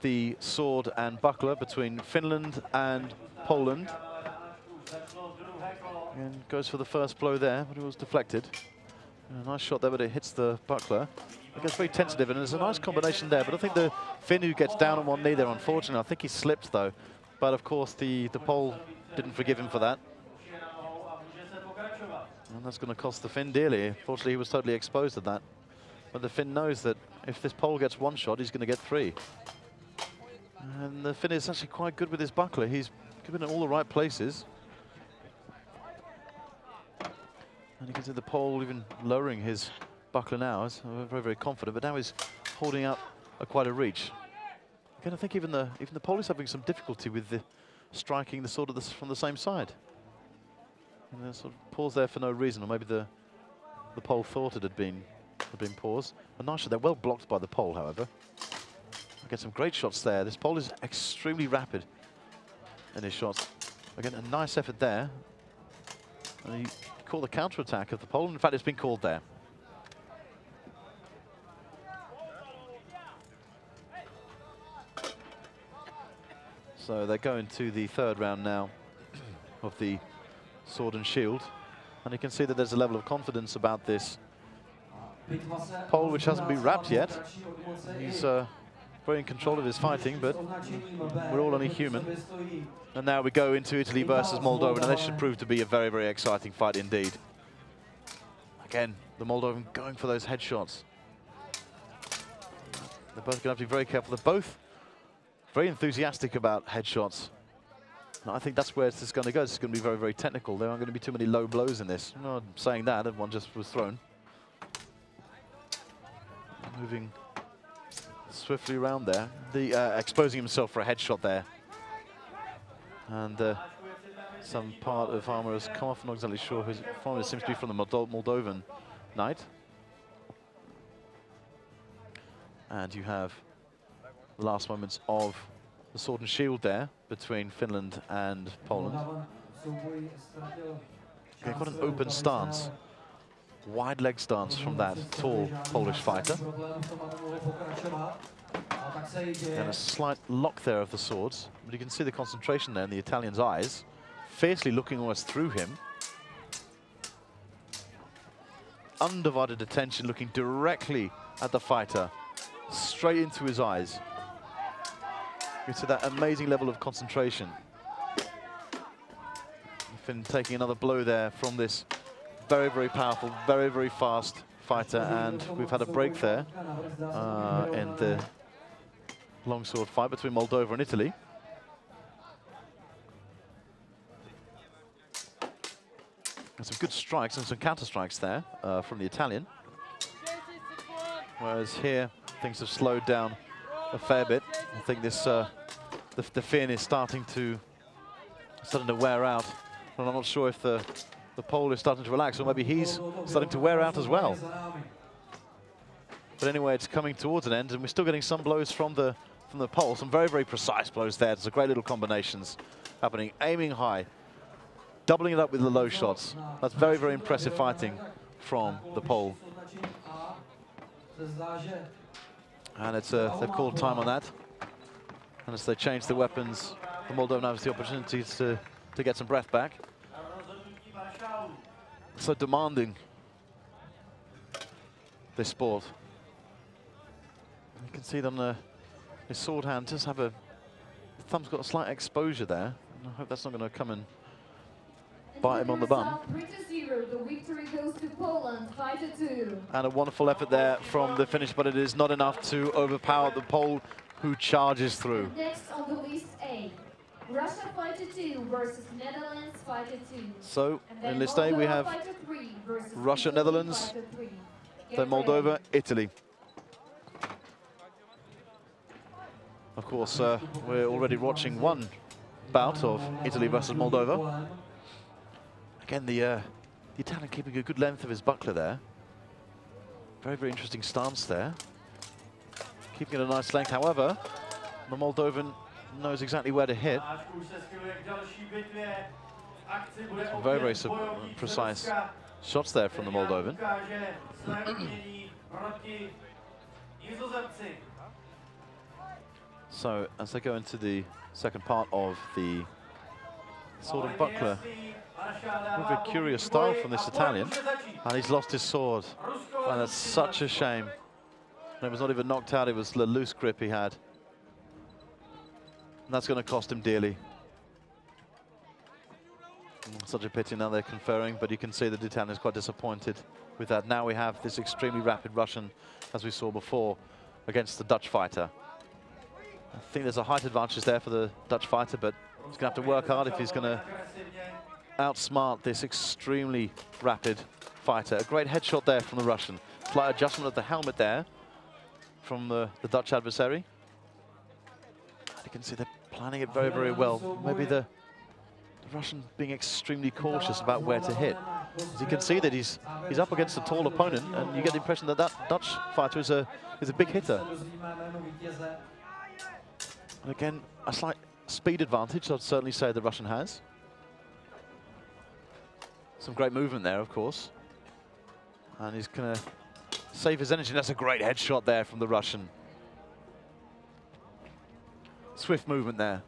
The sword and buckler between Finland and Poland. And goes for the first blow there, but it was deflected. And a nice shot there, but it hits the buckler. It gets very tentative, and there's a nice combination there, but I think the Finn who gets down on one knee there, unfortunately, I think he slipped though. But of course, the Pole didn't forgive him for that. And that's going to cost the Finn dearly. Unfortunately, he was totally exposed to that. But the Finn knows that if this Pole gets one shot, he's going to get three. And the Finn is actually quite good with his buckler. He's given it all the right places. And you can see the Pole even lowering his buckler now. He's very, very confident, but now he's holding out quite a reach. Again, I think even the Pole is having some difficulty with the striking the sword of from the same side. And there's sort of pause there for no reason, or maybe the Pole thought it had been paused. A nice shot there, well blocked by the Pole, however. Get some great shots there. This Pole is extremely rapid in his shots. Again, a nice effort there. And he caught the counter-attack of the Pole. In fact, it's been called there. So they're going to the third round now of the sword and shield. And you can see that there's a level of confidence about this Pole, which hasn't been wrapped yet. He's very in control of his fighting, but we're all only human. And now we go into Italy versus Moldova, and this should prove to be a very, very exciting fight indeed. Again, the Moldovan going for those headshots. They're both going to have to be very careful. They're both very enthusiastic about headshots. And I think that's where this is going to go. It's going to be very, very technical. There aren't going to be too many low blows in this. No, I'm saying that, one just was thrown. Moving swiftly around there, exposing himself for a headshot there. And some part of armor has come off. I'm not exactly sure who's from. It seems to be from the Moldovan knight. And you have the last moments of the sword and shield there between Finland and Poland. Okay, quite an open stance. Wide leg stance from that tall Polish fighter. And a slight lock there of the swords. But you can see the concentration there in the Italian's eyes, fiercely looking almost through him. Undivided attention, looking directly at the fighter, straight into his eyes. You can see that amazing level of concentration. Finn taking another blow there from this very, very powerful, very, very fast fighter, and we've had a break there in the longsword fight between Moldova and Italy. And some good strikes and some counter strikes there from the Italian. Whereas here, things have slowed down a fair bit. I think this the Finn is starting to wear out, and I'm not sure if the Pole is starting to relax, or maybe he's starting to wear out as well. But anyway, it's coming towards an end, and we're still getting some blows from the Pole. Some very, very precise blows there. There's some great little combinations happening, aiming high, doubling it up with the low shots. That's very, very impressive fighting from the Pole. And it's they've called time on that. And as they change the weapons, the Moldovan has the opportunity to get some breath back. So demanding, this sport. You can see them, his sword hand just have the thumb's got a slight exposure there. And I hope that's not going to come and bite him on the bum. 3-0. The victory goes to Poland, 5-2. And a wonderful effort there from the finish, but it is not enough to overpower the Pole who charges through. Next on the list A, Russia 5-2 versus Netherlands 5-2. So in list A we have Russia, Netherlands, then Moldova, Italy. Of course, we're already watching one bout of Italy versus Moldova. Again, the Italian keeping a good length of his buckler there. Very, very interesting stance there. Keeping it a nice length. However, the Moldovan knows exactly where to hit. Some very, very precise shots there from the Moldovan. So, as they go into the second part of the sword and buckler, a very curious style from this Italian, and he's lost his sword, and that's such a shame. And it was not even knocked out, it was the loose grip he had. And that's going to cost him dearly. Such a pity now they're conferring, but you can see that the Italian is quite disappointed with that. Now we have this extremely rapid Russian, as we saw before, against the Dutch fighter. I think there's a height advantage there for the Dutch fighter, but he's going to have to work hard if he's going to outsmart this extremely rapid fighter. A great headshot there from the Russian. Slight adjustment of the helmet there from the Dutch adversary. You can see they're planning it very, very well. Maybe the Russian being extremely cautious about where to hit. As you can see that he's up against a tall opponent, and you get the impression that that Dutch fighter is a big hitter. And again, a slight speed advantage, I'd certainly say the Russian has. Some great movement there, of course. And he's going to save his energy. That's a great headshot there from the Russian. Swift movement there.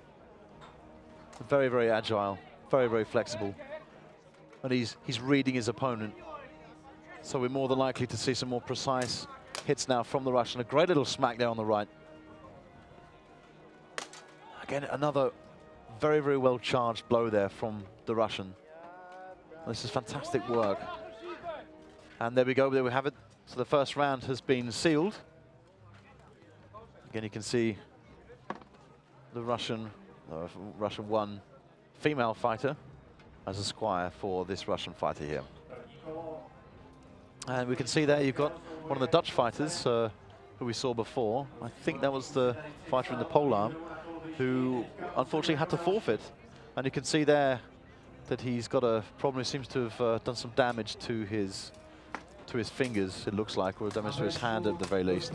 Very, very agile, very, very flexible. And he's reading his opponent. So we're more than likely to see some more precise hits now from the Russian. A great little smack there on the right. Again, another very, very well charged blow there from the Russian. This is fantastic work. And there we go, there we have it. So the first round has been sealed. Again, you can see the Russian 1 female fighter as a squire for this Russian fighter here. And we can see there you've got one of the Dutch fighters who we saw before. I think that was the fighter in the Polearm, who unfortunately had to forfeit. And you can see there that he's got a problem. He seems to have done some damage to his fingers, it looks like, or damage to his hand at the very least.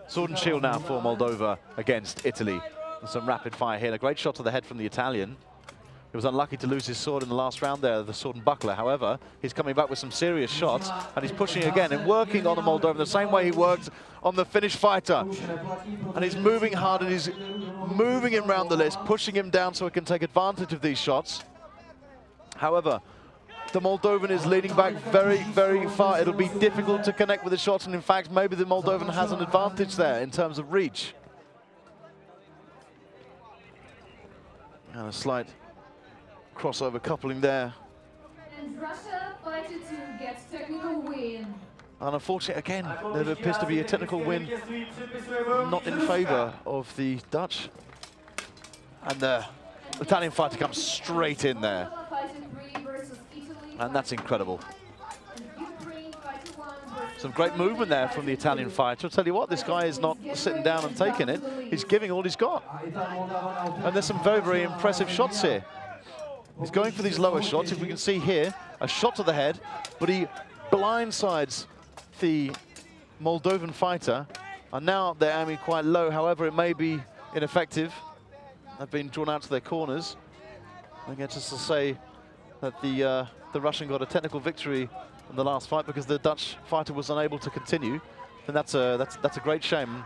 Sword and shield now for Moldova against Italy. And some rapid fire here. A great shot to the head from the Italian. He was unlucky to lose his sword in the last round there, the sword and buckler. However, he's coming back with some serious shots, and he's pushing again and working on the Moldovan the same way he worked on the Finnish fighter. And he's moving hard, and he's moving him round the list, pushing him down so he can take advantage of these shots. However, the Moldovan is leaning back very, very far. It'll be difficult to connect with the shots, and in fact, maybe the Moldovan has an advantage there in terms of reach. And a slight crossover coupling there. And Russia 5-2 gets technical win. And unfortunately, again, there appears to be a technical win not in favour of the Dutch. And the Italian fighter comes straight in there. And that's incredible. Some great movement there from the Italian fighter. I'll tell you what, this guy is not sitting down and taking it. He's giving all he's got. And there's some very, very impressive shots here. He's going for these lower shots. If we can see here, a shot to the head, but he blindsides the Moldovan fighter. And now they're aiming quite low. However, it may be ineffective. They've been drawn out to their corners. Again, just to say that the Russian got a technical victory in the last fight because the Dutch fighter was unable to continue. And that's a great shame.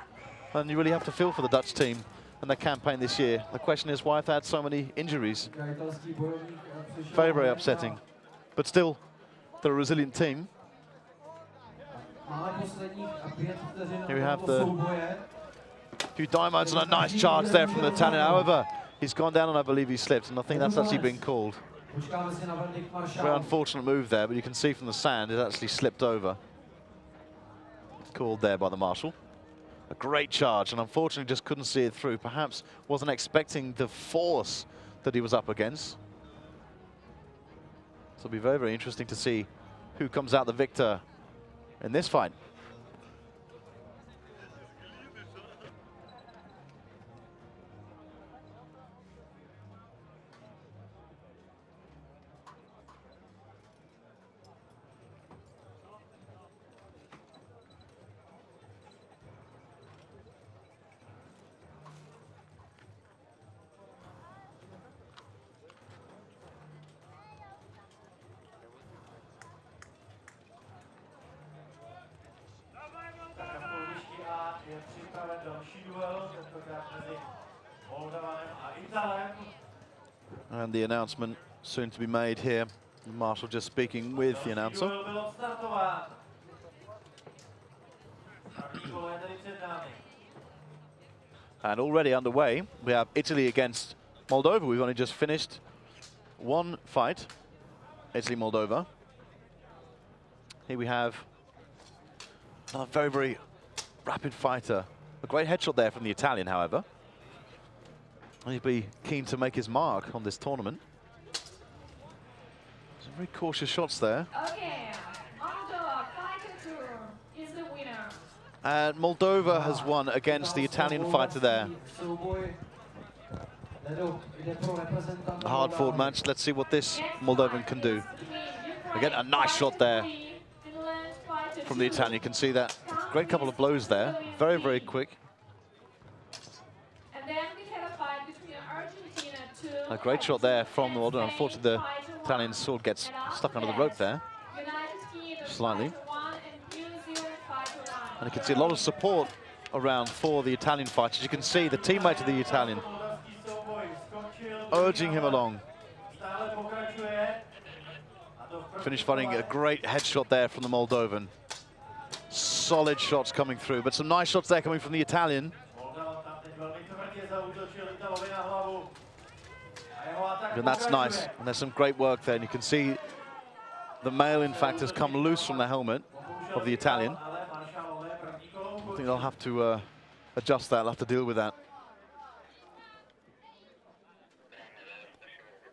And you really have to feel for the Dutch team and their campaign this year. The question is, why have they had so many injuries? Very, very upsetting. But still, they're a resilient team. Here we have the few diamonds and a nice charge there from the Italian. However, He's gone down and I believe he slipped, and I think that's actually been called. Very unfortunate move there, but you can see from the sand it actually slipped over. Called there by the marshal. A great charge, and unfortunately just couldn't see it through. Perhaps wasn't expecting the force that he was up against. So it'll be very, very interesting to see who comes out the victor in this fight. And the announcement soon to be made here. The marshal just speaking with the announcer. And already underway, we have Italy against Moldova. We've only just finished one fight, Italy-Moldova. Here we have another very, very rapid fighter. A great headshot there from the Italian, however. He'll be keen to make his mark on this tournament. Some very cautious shots there. Okay, Moldova, fighter 2 is the winner. And Moldova has won against the Italian fighter there. A hard-fought match. Let's see what this Moldovan can do. Again, a nice shot there from the Italian. You can see that. Great couple of blows there. Very, very quick. And then we have a fight between Argentina 2. A great shot there from the Moldovan. Unfortunately, the Italian sword gets stuck under the rope there. Slightly. And you can see a lot of support around for the Italian fighters. You can see the teammate of the Italian urging him along. Finished fighting a great headshot there from the Moldovan. Solid shots coming through, but some nice shots there coming from the Italian. And that's nice. And there's some great work there. And you can see the mail, in fact, has come loose from the helmet of the Italian. I think they'll have to adjust that. They'll have to deal with that.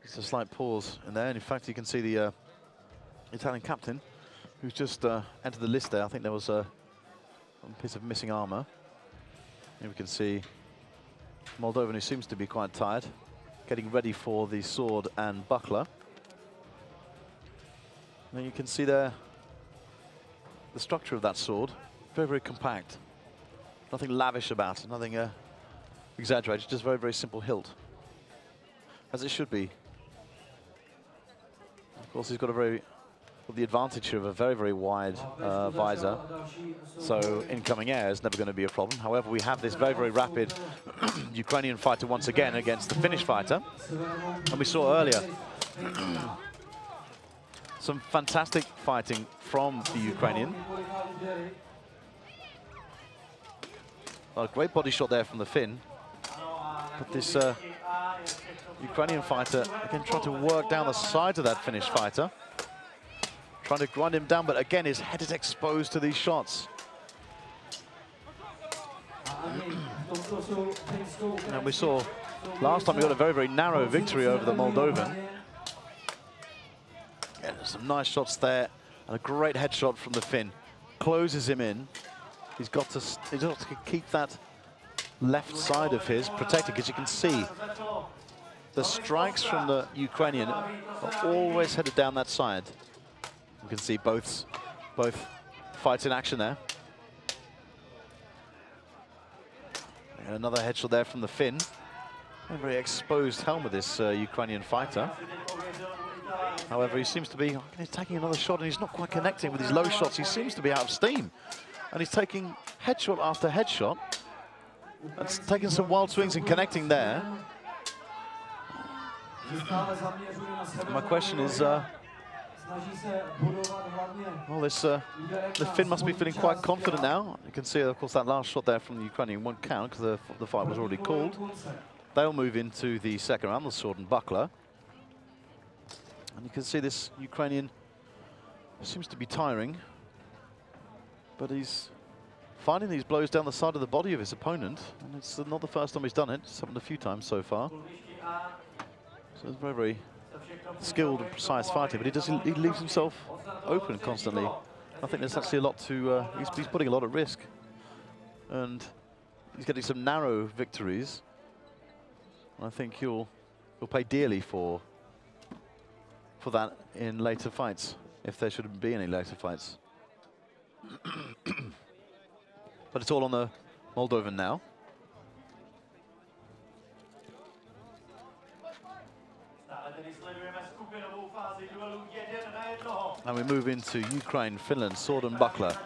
Just a slight pause in there. And in fact, you can see the Italian captain who's just entered the list there. I think there was a piece of missing armor. Here we can see Moldovan, who seems to be quite tired, getting ready for the sword and buckler. And you can see there the structure of that sword. Very, very compact. Nothing lavish about it, nothing exaggerated, just very, very simple hilt. As it should be. Of course, he's got the advantage of a very, very wide visor. So incoming air is never going to be a problem. However, we have this very, very rapid Ukrainian fighter once again against the Finnish fighter. And we saw earlier some fantastic fighting from the Ukrainian. A great body shot there from the Finn. But this Ukrainian fighter, again, trying to work down the sides of that Finnish fighter. Trying to grind him down, but again, his head is exposed to these shots. And we saw last time we got a very, very narrow victory over the Moldovan. Yeah, there's some nice shots there, and a great headshot from the Finn. Closes him in. He's got to keep that left side of his protected, because you can see the strikes from the Ukrainian are always headed down that side. You can see both fights in action there. And another headshot there from the Finn. A very exposed helmet, this Ukrainian fighter. However, he seems to be taking another shot, and he's not quite connecting with his low shots. He seems to be out of steam. And he's taking headshot after headshot. And taking some wild swings and connecting there. My question is, well, the Finn must be feeling quite confident now. You can see, of course, that last shot there from the Ukrainian won't count because the fight was already called. they'll move into the second round, the sword and buckler. And you can see this Ukrainian seems to be tiring, but he's finding these blows down the side of the body of his opponent. And it's not the first time he's done it. It's happened a few times so far. So it's very, very skilled and precise fighting, but he leaves himself open constantly. I think there's actually a lot to, he's putting a lot at risk. And he's getting some narrow victories. And I think he'll pay dearly for that in later fights, if there shouldn't be any later fights. But it's all on the Moldovan now. And we move into Ukraine, Finland, sword and buckler.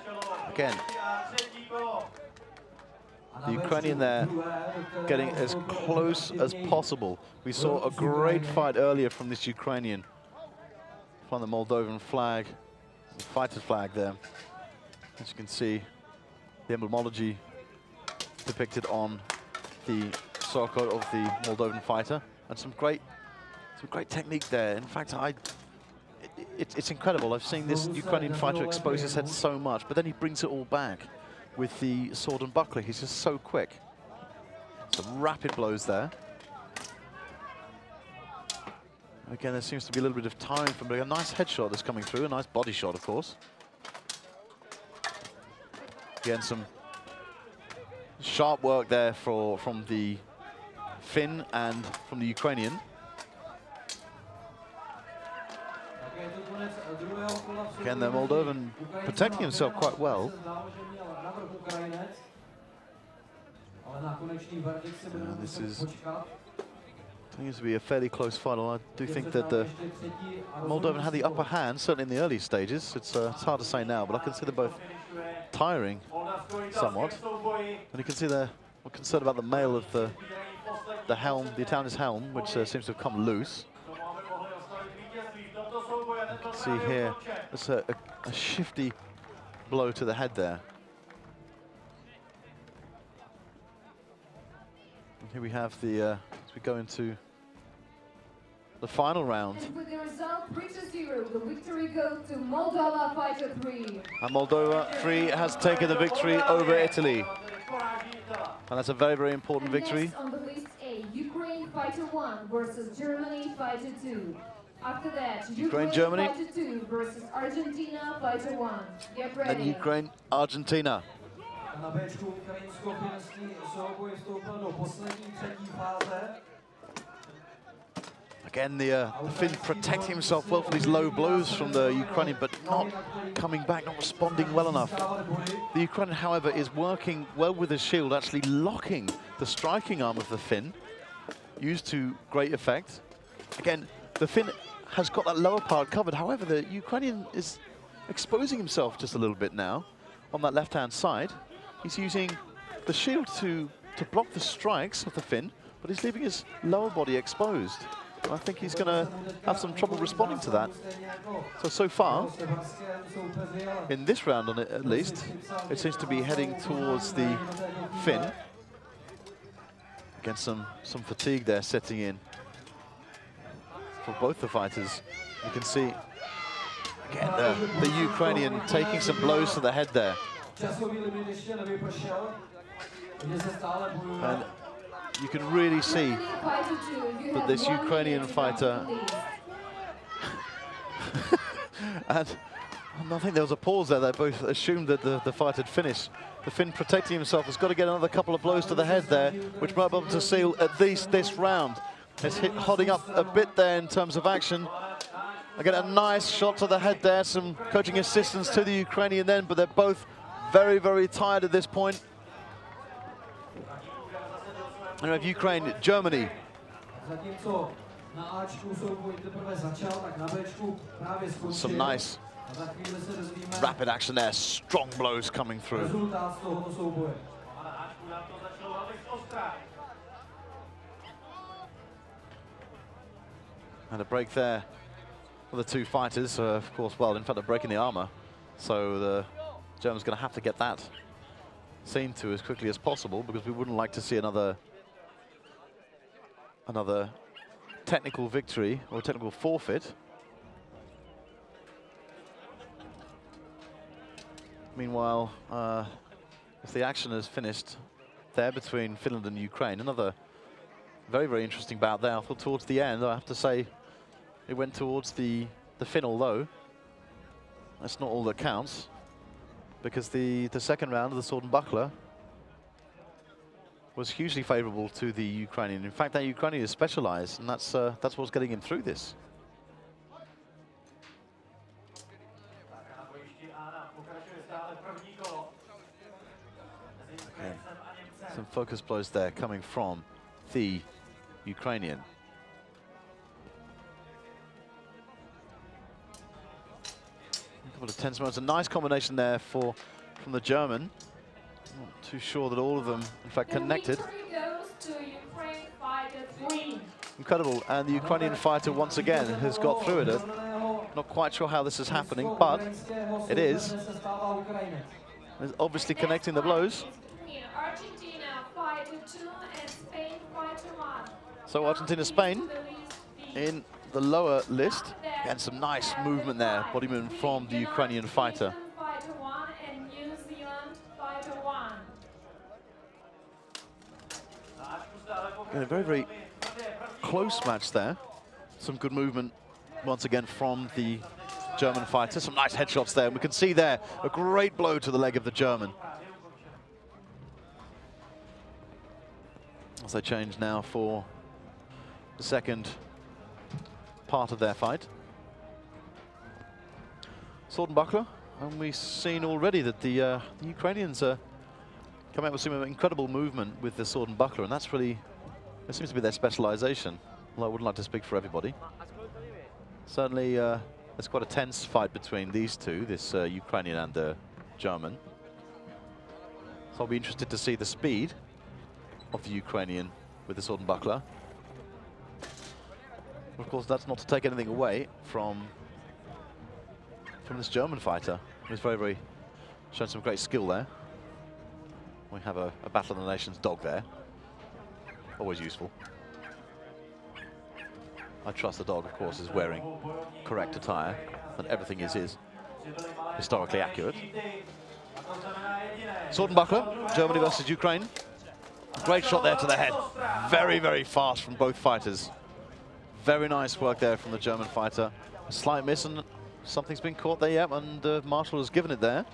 Again, the Ukrainian there getting as close as possible. We saw a great fight earlier from this Ukrainian. From the Moldovan flag, the fighter's flag there. As you can see, the emblemology depicted on the surcoat of the Moldovan fighter. And some great technique there. In fact, it's incredible. I've seen this Ukrainian fighter expose his head so much, but then he brings it all back with the sword and buckler. He's just so quick. Some rapid blows there. Again, there seems to be a little bit of time from a nice headshot that's coming through, a nice body shot, of course. Again, some sharp work there from the Finn and from the Ukrainian. Again, the Moldovan protecting himself quite well. This is seems to be a fairly close final. I do think that the Moldovan had the upper hand, certainly in the early stages. It's hard to say now, but I can see them both tiring somewhat. And you can see they're concerned about the mail of the helm, the Italian's helm, which seems to have come loose. You can see here, there's a shifty blow to the head there. And here we have the, as we go into the final round. And with the result 3-0, the victory goes to Moldova Fighter 3. And Moldova 3 has taken the victory over Italy. And that's a very, very important victory. Next on the list A, Ukraine Fighter 1 versus Germany Fighter 2. After that, Ukraine Germany Fighter 2 versus Argentina Fighter 1. Get ready. And Ukraine Argentina. Na Bčku ukrajinsko-finský souboj vstoupil do poslední třetí fáze. Again, the Finn protecting himself well for these low blows from the Ukrainian, but not coming back, not responding well enough. The Ukrainian, however, is working well with his shield, actually locking the striking arm of the Finn, used to great effect. Again, the Finn has got that lower part covered. However, the Ukrainian is exposing himself just a little bit now on that left-hand side. He's using the shield to block the strikes of the Finn, but he's leaving his lower body exposed. I think he's going to have some trouble responding to that. So far, in this round on it at least, it seems to be heading towards the Finn. Again, some fatigue there setting in for both the fighters. You can see, again, the Ukrainian taking some blows to the head there. And you can really see that this Ukrainian fighter, and I think there was a pause there. They both assumed that the fight had finished. The Finn protecting himself has got to get another couple of blows to the head there, which might be able to seal at least this round. It's holding up a bit there in terms of action. Again, a nice shot to the head there, some coaching assistance to the Ukrainian then, but they're both very, very tired at this point. And we have Ukraine, Germany. Some nice rapid action there, strong blows coming through. And a break there for the two fighters, of course, well, in fact, a break in the armor. So the Germans going to have to get that seen to as quickly as possible, because we wouldn't like to see another another technical victory or technical forfeit. Meanwhile, if the action has finished there between Finland and Ukraine, another very, very interesting bout there. I thought towards the end, I have to say, it went towards the Finn, although that's not all that counts, because the second round of the sword and buckler was hugely favourable to the Ukrainian. In fact, that Ukrainian is specialised, and that's what's getting him through this. Okay. Some focus blows there coming from the Ukrainian. A couple of tense moments. A nice combination there from the German. Not too sure that all of them, in fact, connected. Incredible, and the Ukrainian fighter once again has got through it. Not quite sure how this is happening, but it is. It's obviously connecting the blows. So Argentina-Spain in the lower list, and some nice movement there, body movement from the Ukrainian fighter. And a very, very close match there. Some good movement once again from the German fighter. Some nice headshots there. We can see there a great blow to the leg of the German. As they change now for the second part of their fight. Sword and buckler, and we've seen already that the Ukrainians are coming out with some incredible movement with the sword and buckler, and that's really, it seems to be their specialization. Well, I wouldn't like to speak for everybody. Certainly, it's quite a tense fight between these two, this Ukrainian and the German. So I'll be interested to see the speed of the Ukrainian with the sword and buckler. Of course, that's not to take anything away from this German fighter, who's very shown some great skill there. We have a Battle of the Nations dog there. Always useful. I trust the dog, of course, is wearing correct attire, and everything is historically accurate. Sword and buckler, Germany versus Ukraine. Great shot there to the head. Very, very fast from both fighters. Very nice work there from the German fighter. A slight miss, and something's been caught there, yeah, and Marshall has given it there.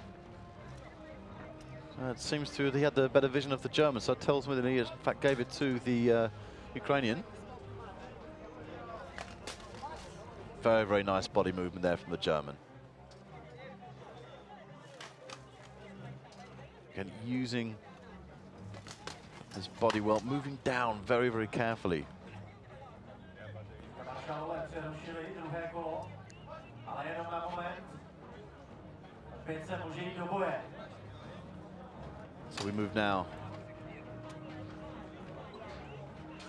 It seems to, he had the better vision of the German, so it tells me that he, in fact, gave it to the Ukrainian. Very, very nice body movement there from the German. Again, using his body well, moving down very, very carefully. So we move now.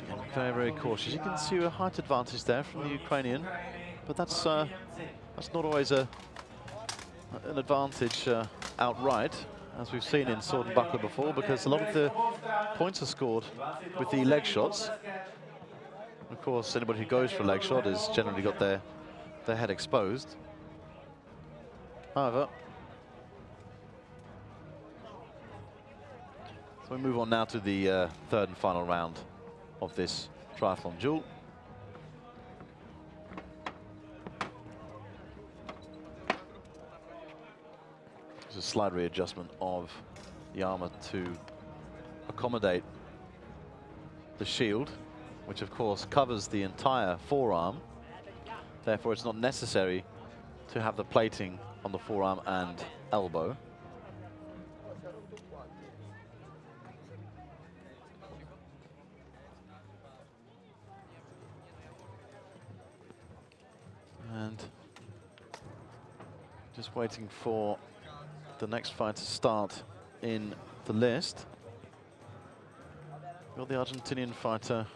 Again, very, very cautious. You can see a height advantage there from the Ukrainian, but that's not always an advantage outright, as we've seen in sword and buckler before, because a lot of the points are scored with the leg shots. Of course, anybody who goes for a leg shot has generally got their head exposed. However, so we move on now to the third and final round of this triathlon duel. There's a slight readjustment of the armor to accommodate the shield, which of course covers the entire forearm. Therefore, it's not necessary to have the plating on the forearm and elbow. And just waiting for the next fight to start in the list. Got the Argentinian fighter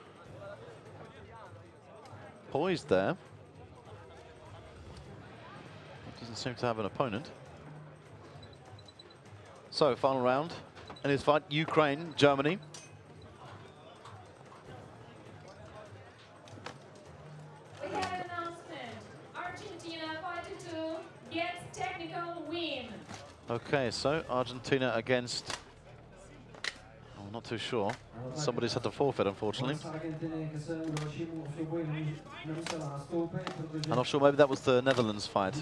poised there. Doesn't seem to have an opponent. So, final round in his fight, Ukraine, Germany. gets technical win. Okay, so Argentina against... I'm not too sure. Somebody's had to forfeit, unfortunately. I'm not sure, maybe that was the Netherlands fight.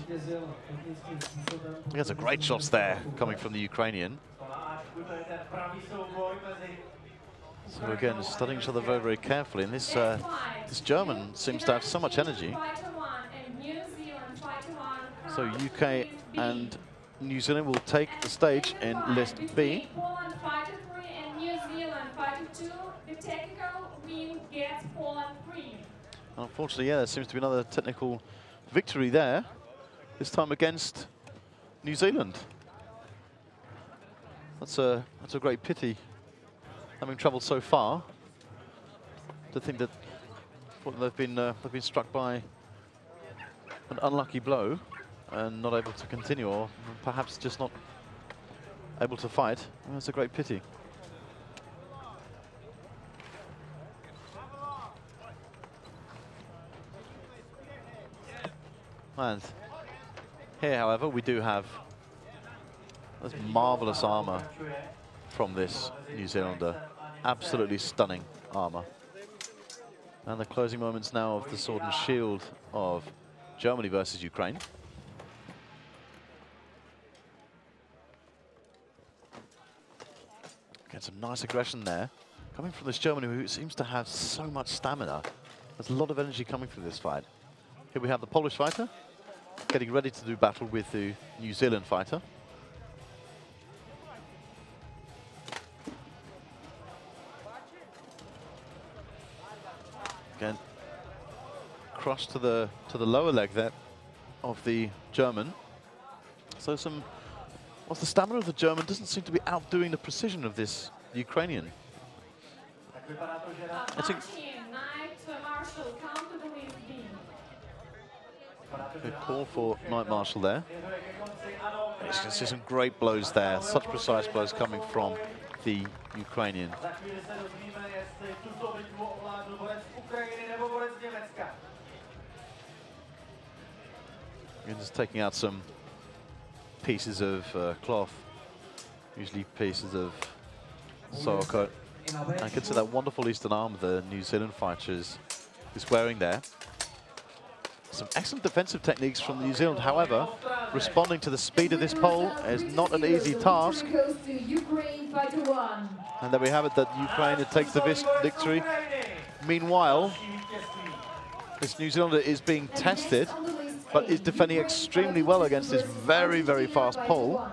He has a great shots there coming from the Ukrainian. So again, studying each other very, very carefully. And this this German seems to have so much energy. So UK and New Zealand will take the stage in list B. Poland fighter 3 and New Zealand fighter 2. The technical win gets Poland 3. Unfortunately, yeah, there seems to be another technical victory there. This time against New Zealand. That's a great pity. Having travelled so far, to think that they've been struck by an unlucky blow and not able to continue, or perhaps just not able to fight. That's a great pity. And here, however, we do have this marvellous armour from this New Zealander. Absolutely stunning armour. And the closing moments now of the sword and shield of Germany versus Ukraine. Get some nice aggression there. Coming from this German who seems to have so much stamina. There's a lot of energy coming through this fight. Here we have the Polish fighter getting ready to do battle with the New Zealand fighter. Again, cross to the lower leg there of the German. So whilst the stamina of the German doesn't seem to be outdoing the precision of this Ukrainian. I think good call for Knight Marshall there. You can see some great blows there, such precise blows coming from the Ukrainian. Again, just taking out some pieces of cloth, usually pieces of sauerkraut. I can see that wonderful Eastern arm the New Zealand fighter is wearing there. Some excellent defensive techniques from New Zealand, however, responding to the speed of this pole is not an easy task. And there we have it, that Ukraine takes the victory. Meanwhile, this New Zealander is being tested, but is defending extremely well against this very, very fast pole.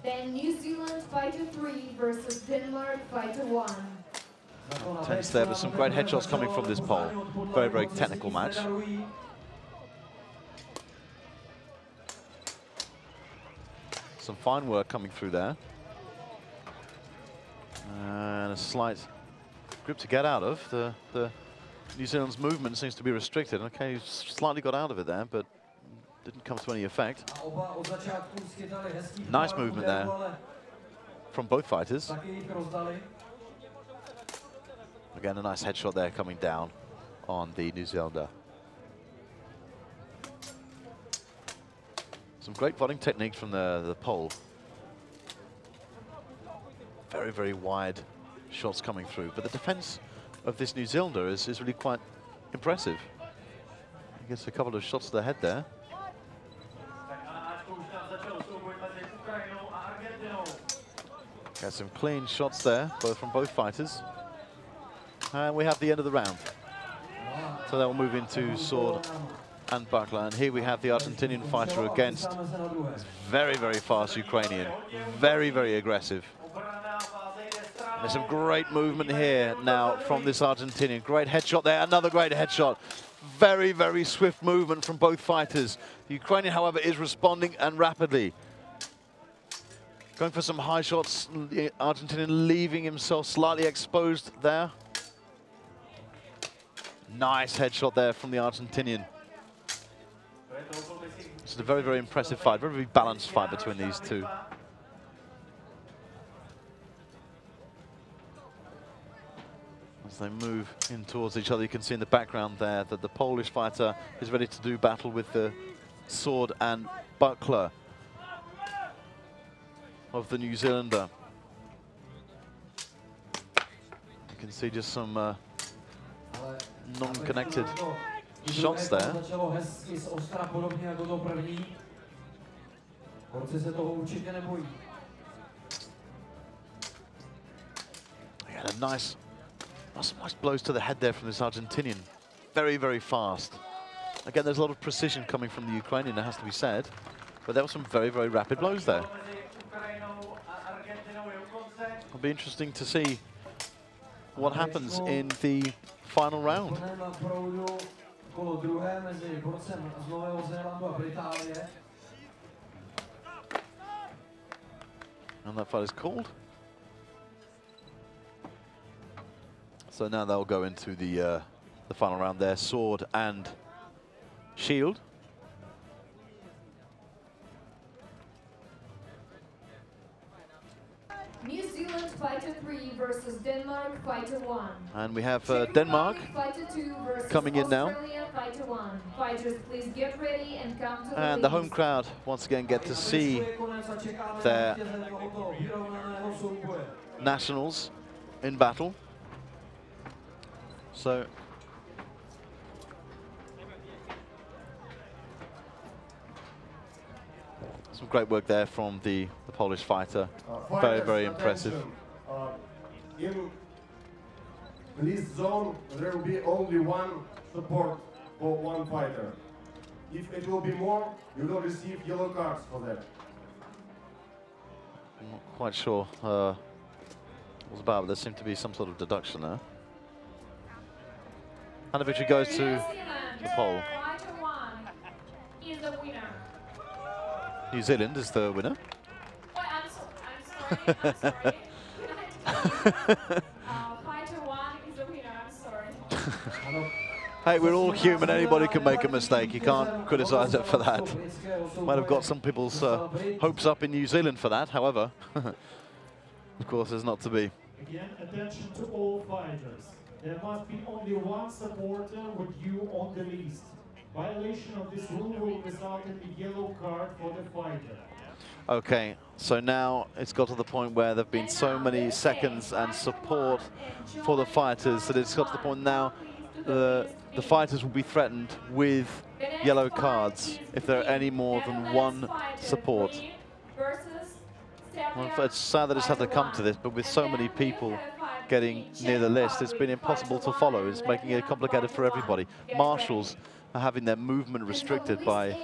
Then New Zealand fighter 3 versus Denmark fighter 1. Tense there, but some great headshots coming from this pole. Very, very technical match. Some fine work coming through there. And a slight grip to get out of. The New Zealand's movement seems to be restricted. Okay, he's slightly got out of it there, but didn't come to any effect. Nice movement there from both fighters. Again, a nice headshot there coming down on the New Zealander. Some great volleying technique from the pole. Very, very wide shots coming through. But the defense of this New Zealander is really quite impressive. He gets a couple of shots to the head there. Got some clean shots there, both from both fighters. And we have the end of the round. So that will move into sword and buckler. And here we have the Argentinian fighter against this very, very fast Ukrainian. Very, very aggressive. There's some great movement here now from this Argentinian. Great headshot there, another great headshot. Very, very swift movement from both fighters. The Ukrainian, however, is responding and rapidly. Going for some high shots, the Argentinian leaving himself slightly exposed there. Nice headshot there from the Argentinian. It's a very, very impressive fight, very, very balanced fight between these two. As they move in towards each other, you can see in the background there that the Polish fighter is ready to do battle with the sword and buckler of the New Zealander. You can see just some non-connected shots there. He had some nice blows to the head there from this Argentinian. Very, very fast. Again, there's a lot of precision coming from the Ukrainian, it has to be said. But there were some very, very rapid blows there. It'll be interesting to see what happens in the final round. And that fight is called. So now they'll go into the final round there, sword and shield. New Zealand fighter 3 versus Denmark fighter 1. And we have Denmark coming in now. Fighter 1. Fighters, please get ready and come to and the home crowd once again get to see their nationals in battle. So some great work there from the Polish fighter. Very, very impressive. In this zone, there will be only one support for one fighter. If it will be more, you will receive yellow cards for that. I'm not quite sure what it was about, but there seemed to be some sort of deduction there. And the victory goes to the pole. Fighter 1 is the winner. New Zealand is the winner. Wait, I'm sorry. Fighter 1 is the winner, I'm sorry. Hey, we're all human, anybody can make a mistake. You can't criticize it for that. Might have got some people's hopes up in New Zealand for that, however, of course, it's not to be. Again, attention to all fighters. There must be only one supporter with you on the list. Violation of this rule will result in a yellow card for the fighter. Okay, so now it's got to the point where there have been so many seconds and support for the fighters that it's got to the point now the fighters will be threatened with yellow cards if there are any more than one support. Well, it's sad that it's had to come to this, but with so many people getting near the list, it's been impossible to follow. It's making it complicated for everybody. Marshals are having their movement restricted by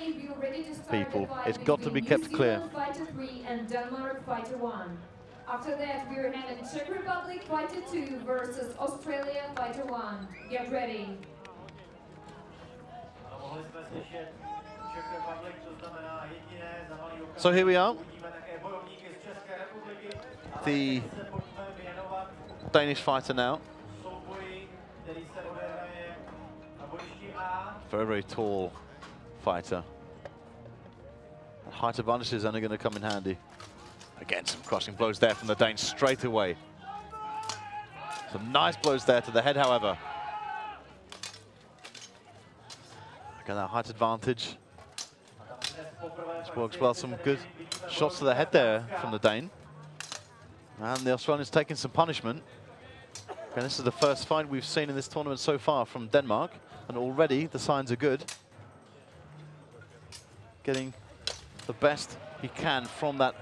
people. It's got to be kept clear. Fighter 3 and Denmark fighter 1. After that, we're having Czech Republic fighter 2 versus Australia fighter 1. Get ready. So here we are. The Danish fighter now. Very, very tall fighter. Height advantage is only going to come in handy. Again, some crushing blows there from the Danes straight away. Some nice blows there to the head, however. Again, that height advantage. This works well. Some good shots to the head there from the Dane. And the Australian's taking some punishment. Okay, this is the first fight we've seen in this tournament so far from Denmark. And already the signs are good. Getting the best he can from that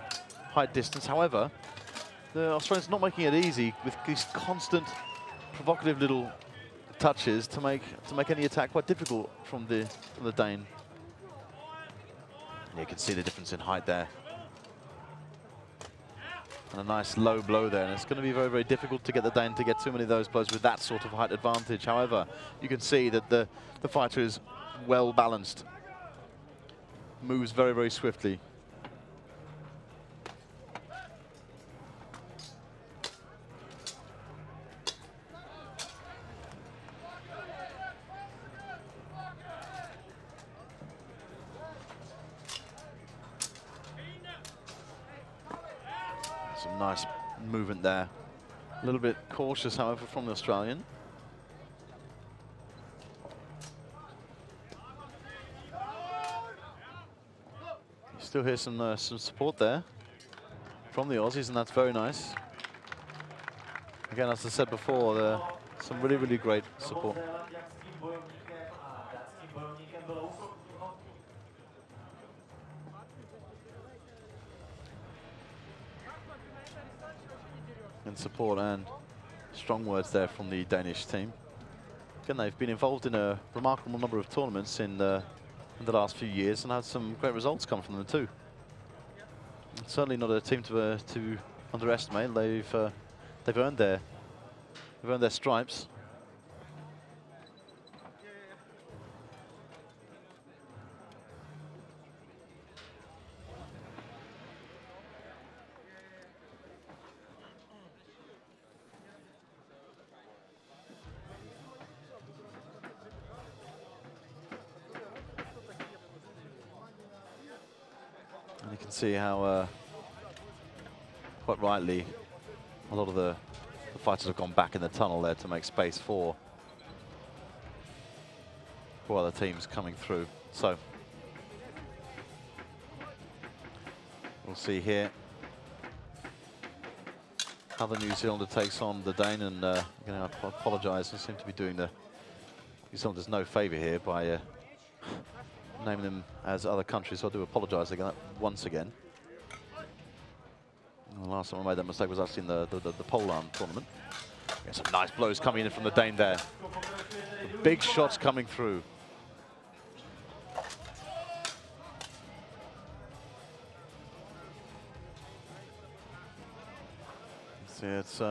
height distance. However, the Australian's not making it easy with these constant provocative little touches to make any attack quite difficult from the Dane. And you can see the difference in height there. And a nice low blow there, and it's going to be very, very difficult to get the Dane to get too many of those blows with that sort of height advantage. However, you can see that the fighter is well balanced. Moves very, very swiftly. Some nice movement there. A little bit cautious, however, from the Australian. Still hear some support there from the Aussies, and that's very nice. Again, as I said before, some really, really great support. And support and strong words there from the Danish team. Again, they've been involved in a remarkable number of tournaments in the last few years and had some great results come from them too. It's certainly not a team to underestimate. They've earned their stripes. And you can see how, quite rightly, a lot of the fighters have gone back in the tunnel there to make space for other teams coming through. So we'll see here how the New Zealander takes on the Dane, and again, I apologise. I seem to be doing the New Zealanders no favour here by naming them as other countries, so I do apologise again once again. The last time I made that mistake was actually in the Polearm tournament. Some nice blows coming in from the Dane there. The big shots coming through. See, it's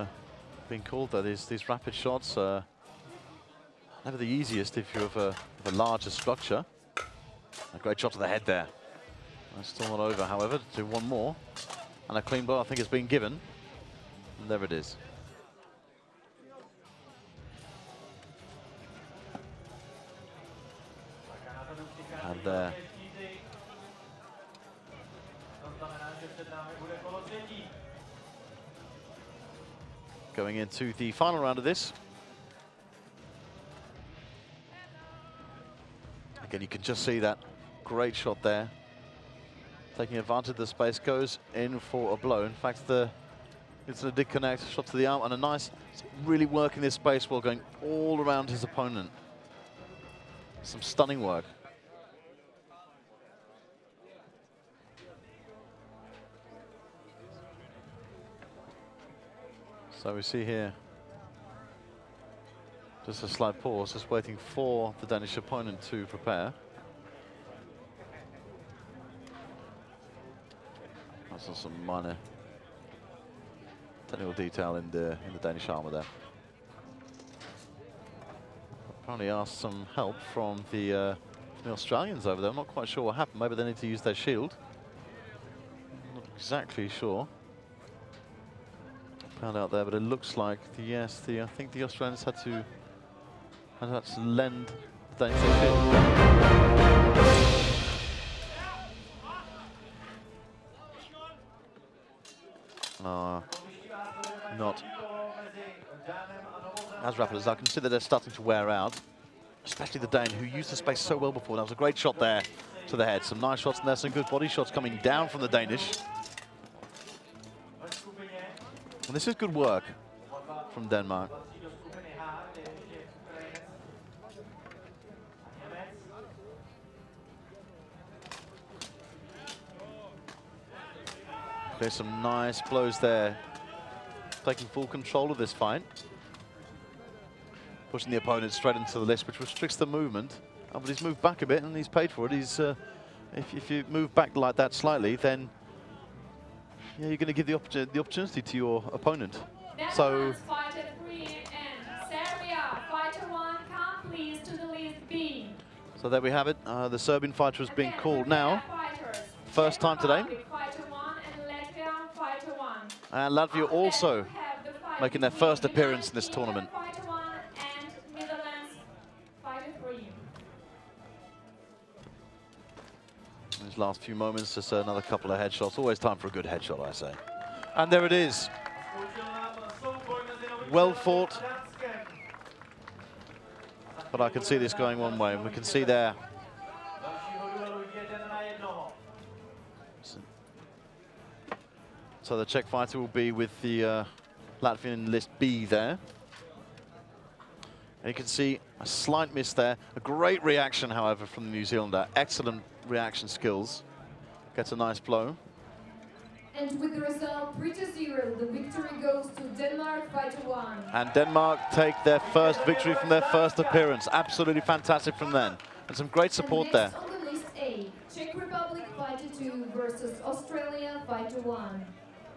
been called that these rapid shots are never the easiest if you have a larger structure. A great shot to the head there. That's still not over, however, to do one more. And a clean blow, I think, has been given. And there it is. And going into the final round of this. Again, you can just see that great shot there. Taking advantage of the space, goes in for a blow. In fact, it's a did connect, shot to the arm, and a nice, really working this space while going all around his opponent. Some stunning work. So we see here just a slight pause, just waiting for the Danish opponent to prepare. That's some minor technical detail in the Danish armor there. Apparently asked some help from the Australians over there. I'm not quite sure what happened. Maybe they need to use their shield. Not exactly sure. Found out there, but it looks like I think the Australians had to lend the Danish their shield. Not as rapid as I can see that they're starting to wear out, especially the Dane, who used the space so well before. That was a great shot there to the head. Some nice shots, and there's some good body shots coming down from the Danish. And this is good work from Denmark. There's some nice blows there. Taking full control of this fight. Pushing the opponent straight into the list, which restricts the movement. Oh, but he's moved back a bit and he's paid for it. He's, if you move back like that slightly, then yeah, you're going to give the opportunity to your opponent. So fighter 3 and Serbia, fighter 1, come please to the list B. So there we have it. The Serbian fighter has been called now. First time today. And Latvia also making their first appearance in this tournament. These last few moments, just another couple of headshots. Always time for a good headshot, I say. And there it is. Well fought. But I can see this going one way, and we can see there So the Czech fighter will be with the Latvian list B there. And you can see a slight miss there. A great reaction, however, from the New Zealander. Excellent reaction skills. Gets a nice blow. And with the result 3-0, the victory goes to Denmark 5-1. And Denmark take their first victory from their first appearance. Absolutely fantastic from them. And some great support there. Next on the list A, Czech Republic 5-2 versus Australia 5-1.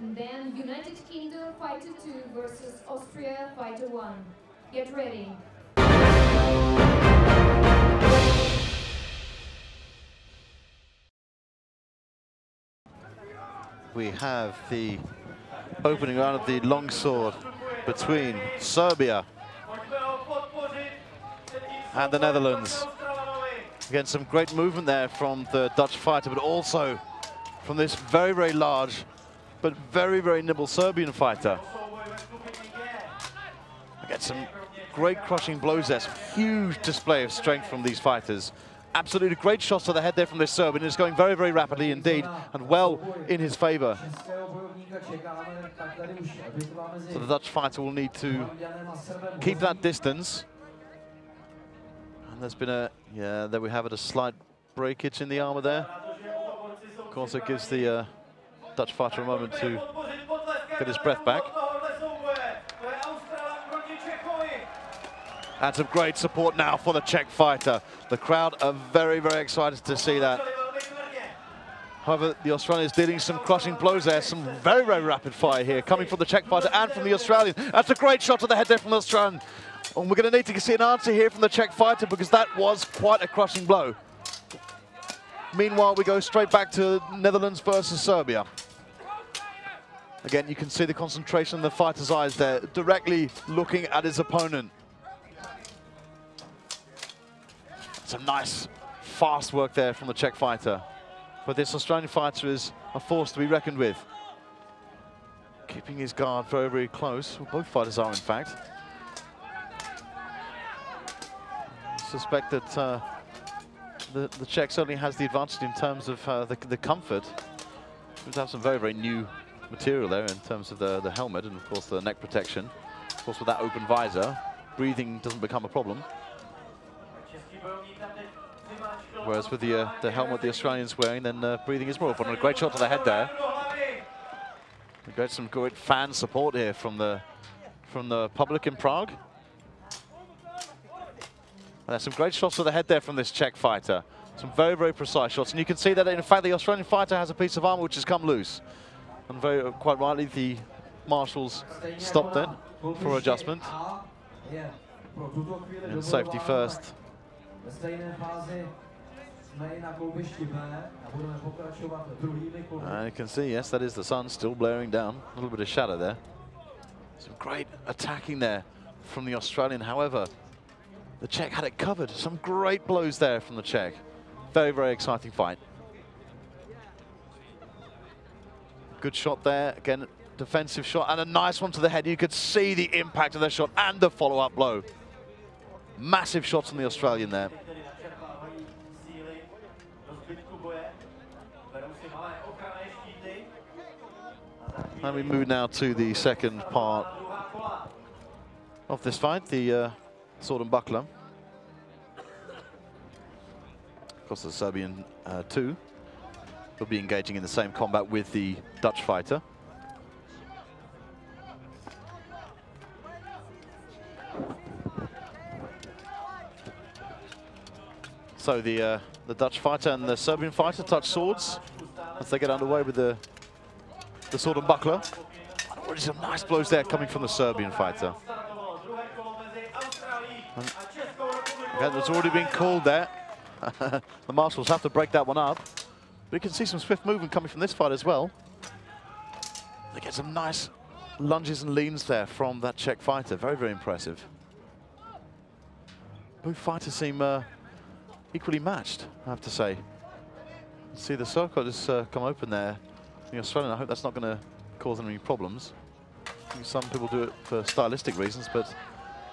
And then United Kingdom 5-2 versus Austria 5-1. Get ready. We have the opening round of the longsword between Serbia and the Netherlands. Again, some great movement there from the Dutch fighter, but also from this very, very large, but very, very nimble Serbian fighter. Again, some great crushing blows there, some huge display of strength from these fighters. Absolutely great shots to the head there from this Serbian. It's going very, very rapidly indeed, and well in his favor. So the Dutch fighter will need to keep that distance. And there's been a, yeah, there we have it, a slight breakage in the armor there. Of course, it gives the Dutch fighter a moment to get his breath back. And some great support now for the Czech fighter. The crowd are very, very excited to see that. However, the Australian is dealing some crushing blows there. Some very, very rapid fire here coming from the Czech fighter and from the Australian. That's a great shot to the head there from the Australian. And we're going to need to see an answer here from the Czech fighter because that was quite a crushing blow. Meanwhile, we go straight back to Netherlands versus Serbia. Again, you can see the concentration in the fighter's eyes there, directly looking at his opponent. Some nice, fast work there from the Czech fighter. But this Australian fighter is a force to be reckoned with. Keeping his guard very, very close. Well, both fighters are, in fact. I suspect that the Czech certainly has the advantage in terms of the comfort. We have some very, very new material there in terms of the helmet and, of course, the neck protection. Of course, with that open visor, breathing doesn't become a problem. Whereas with the helmet the Australian's wearing, then breathing is more open. A great shot to the head there. We got some great fan support here from the public in Prague. And there's some great shots to the head there from this Czech fighter. Some very, very precise shots. And you can see that, in fact, the Australian fighter has a piece of armor which has come loose. And very quite rightly, the marshals stopped then for adjustment. And safety first. And you can see, yes, that is the sun still blaring down. A little bit of shadow there. Some great attacking there from the Australian. However, the Czech had it covered. Some great blows there from the Czech. Very, very exciting fight. Good shot there. Again, defensive shot and a nice one to the head. You could see the impact of that shot and the follow-up blow. Massive shots from the Australian there. And we move now to the second part of this fight, the sword and buckler. Of course, the Serbian too will be engaging in the same combat with the Dutch fighter. So the Dutch fighter and the Serbian fighter touch swords as they get underway with the sword and buckler. Already some nice blows there coming from the Serbian fighter. And again, it's already been called there. The marshals have to break that one up. But you can see some swift movement coming from this fight as well. They get some nice lunges and leans there from that Czech fighter. Very, very impressive. Both fighters seem equally matched, I have to say. See the circle just come open there. The Australian, I hope that's not going to cause any problems. I think some people do it for stylistic reasons, but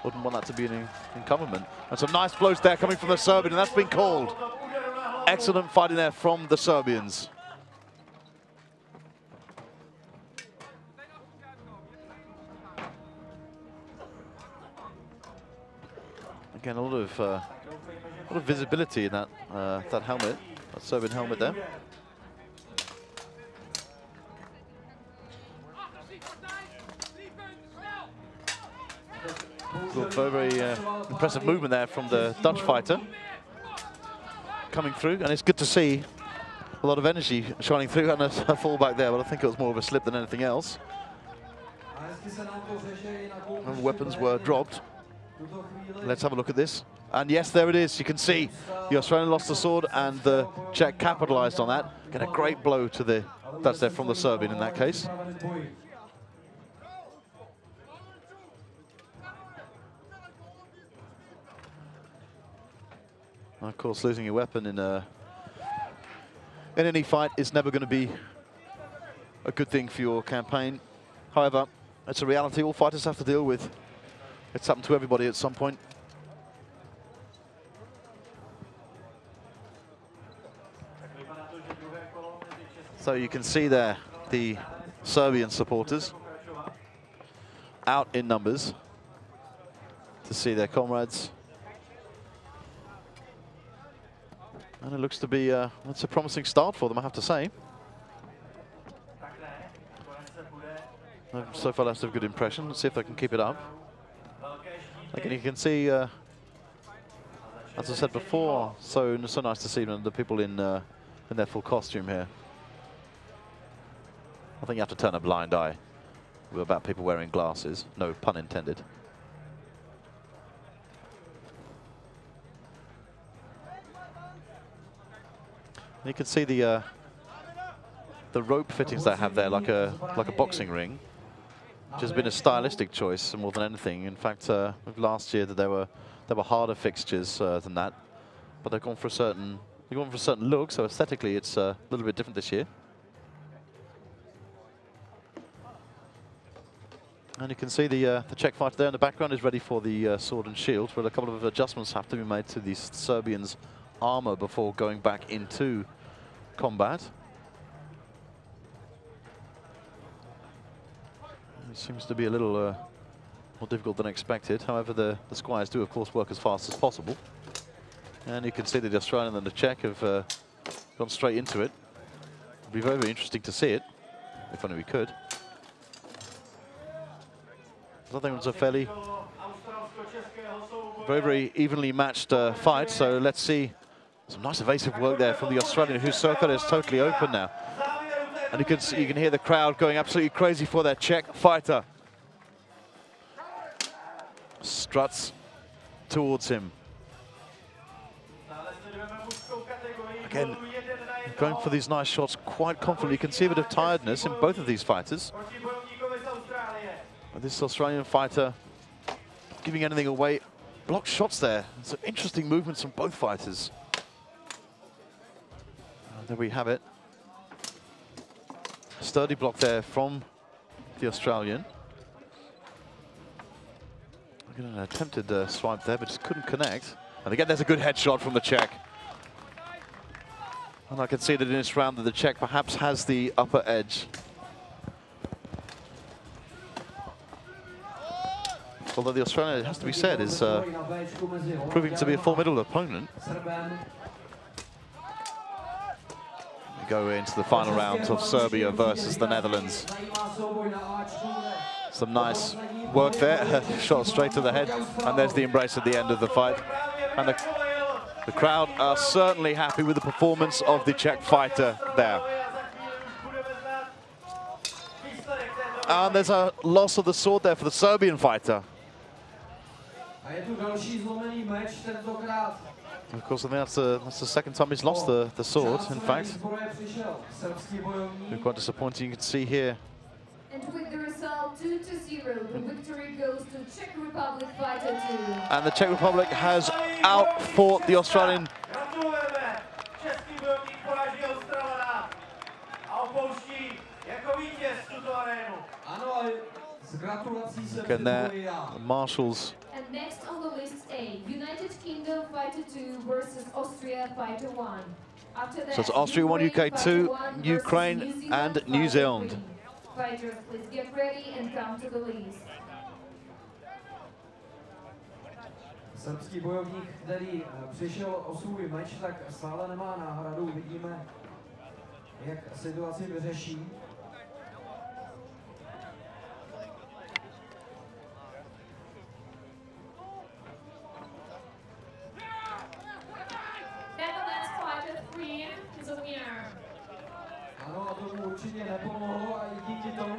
wouldn't want that to be an encumberment. And some nice blows there coming from the Serbian, and that's been called. Excellent fighting there from the Serbians. Again, a lot of visibility in that that helmet, that Serbian helmet there. Very, very impressive movement there from the Dutch fighter coming through, and it's good to see a lot of energy shining through and a fallback there, but I think it was more of a slip than anything else. And weapons were dropped. Let's have a look at this. And yes, there it is. You can see the Australian lost the sword and the Czech capitalized on that. Get a great blow to the Dutch there from the Serbian in that case. Of course, losing your weapon in any fight is never going to be a good thing for your campaign. However, it's a reality all fighters have to deal with. It's happened to everybody at some point. So you can see there the Serbian supporters out in numbers to see their comrades. And it looks to be that's a promising start for them, I have to say. So far, that's a good impression. Let's see if they can keep it up. Again, you can see, as I said before, so nice to see the people in their full costume here. I think you have to turn a blind eye about people wearing glasses. No pun intended. You can see the rope fittings they have there, like a boxing ring, which has been a stylistic choice more than anything. In fact, last year that there were harder fixtures than that, but they've gone for a certain look. So aesthetically, it's a little bit different this year. And you can see the Czech fighter there in the background is ready for the sword and shield, but a couple of adjustments have to be made to the Serbians' armor before going back into combat. It seems to be a little more difficult than expected. However, the squires do, of course, work as fast as possible. And you can see that the Australian and the Czech have gone straight into it. It'll be very, very interesting to see it, if only we could. I think it was a fairly, very, very evenly matched fight. So let's see some nice evasive work there from the Australian, whose circle is totally open now. And you can hear the crowd going absolutely crazy for their Czech fighter. Struts towards him. Again, going for these nice shots quite confidently. You can see a bit of tiredness in both of these fighters. This Australian fighter giving anything away. Blocked shots there. Some interesting movements from both fighters. There we have it. Sturdy block there from the Australian. An attempted swipe there, but just couldn't connect. And again, there's a good headshot from the Czech. And I can see that in this round that the Czech perhaps has the upper edge. Although the Australian, it has to be said, is proving to be a formidable opponent. We go into the final round of Serbia versus the Netherlands. Some nice work there, shot straight to the head, and there's the embrace at the end of the fight. And the crowd are certainly happy with the performance of the Czech fighter there. And there's a loss of the sword there for the Serbian fighter. Of course, I think that's the second time he's lost the sword, in fact. Quite disappointing, you can see here. And with the result 2-0, the victory goes to Czech Republic fighter 2. And the Czech Republic has outfought the Australian. Again there, the marshals. And next on the list A, United Kingdom fighter 2 versus Austria fighter 1. After that, So it's Austria 1, UK 2, Ukraine and New Zealand. Fighters, please get ready and come to the list. srbský bojovník, který přišel o svůj meč, tak stále nemá náhradu. Uvidíme, jak situaci vyřeší.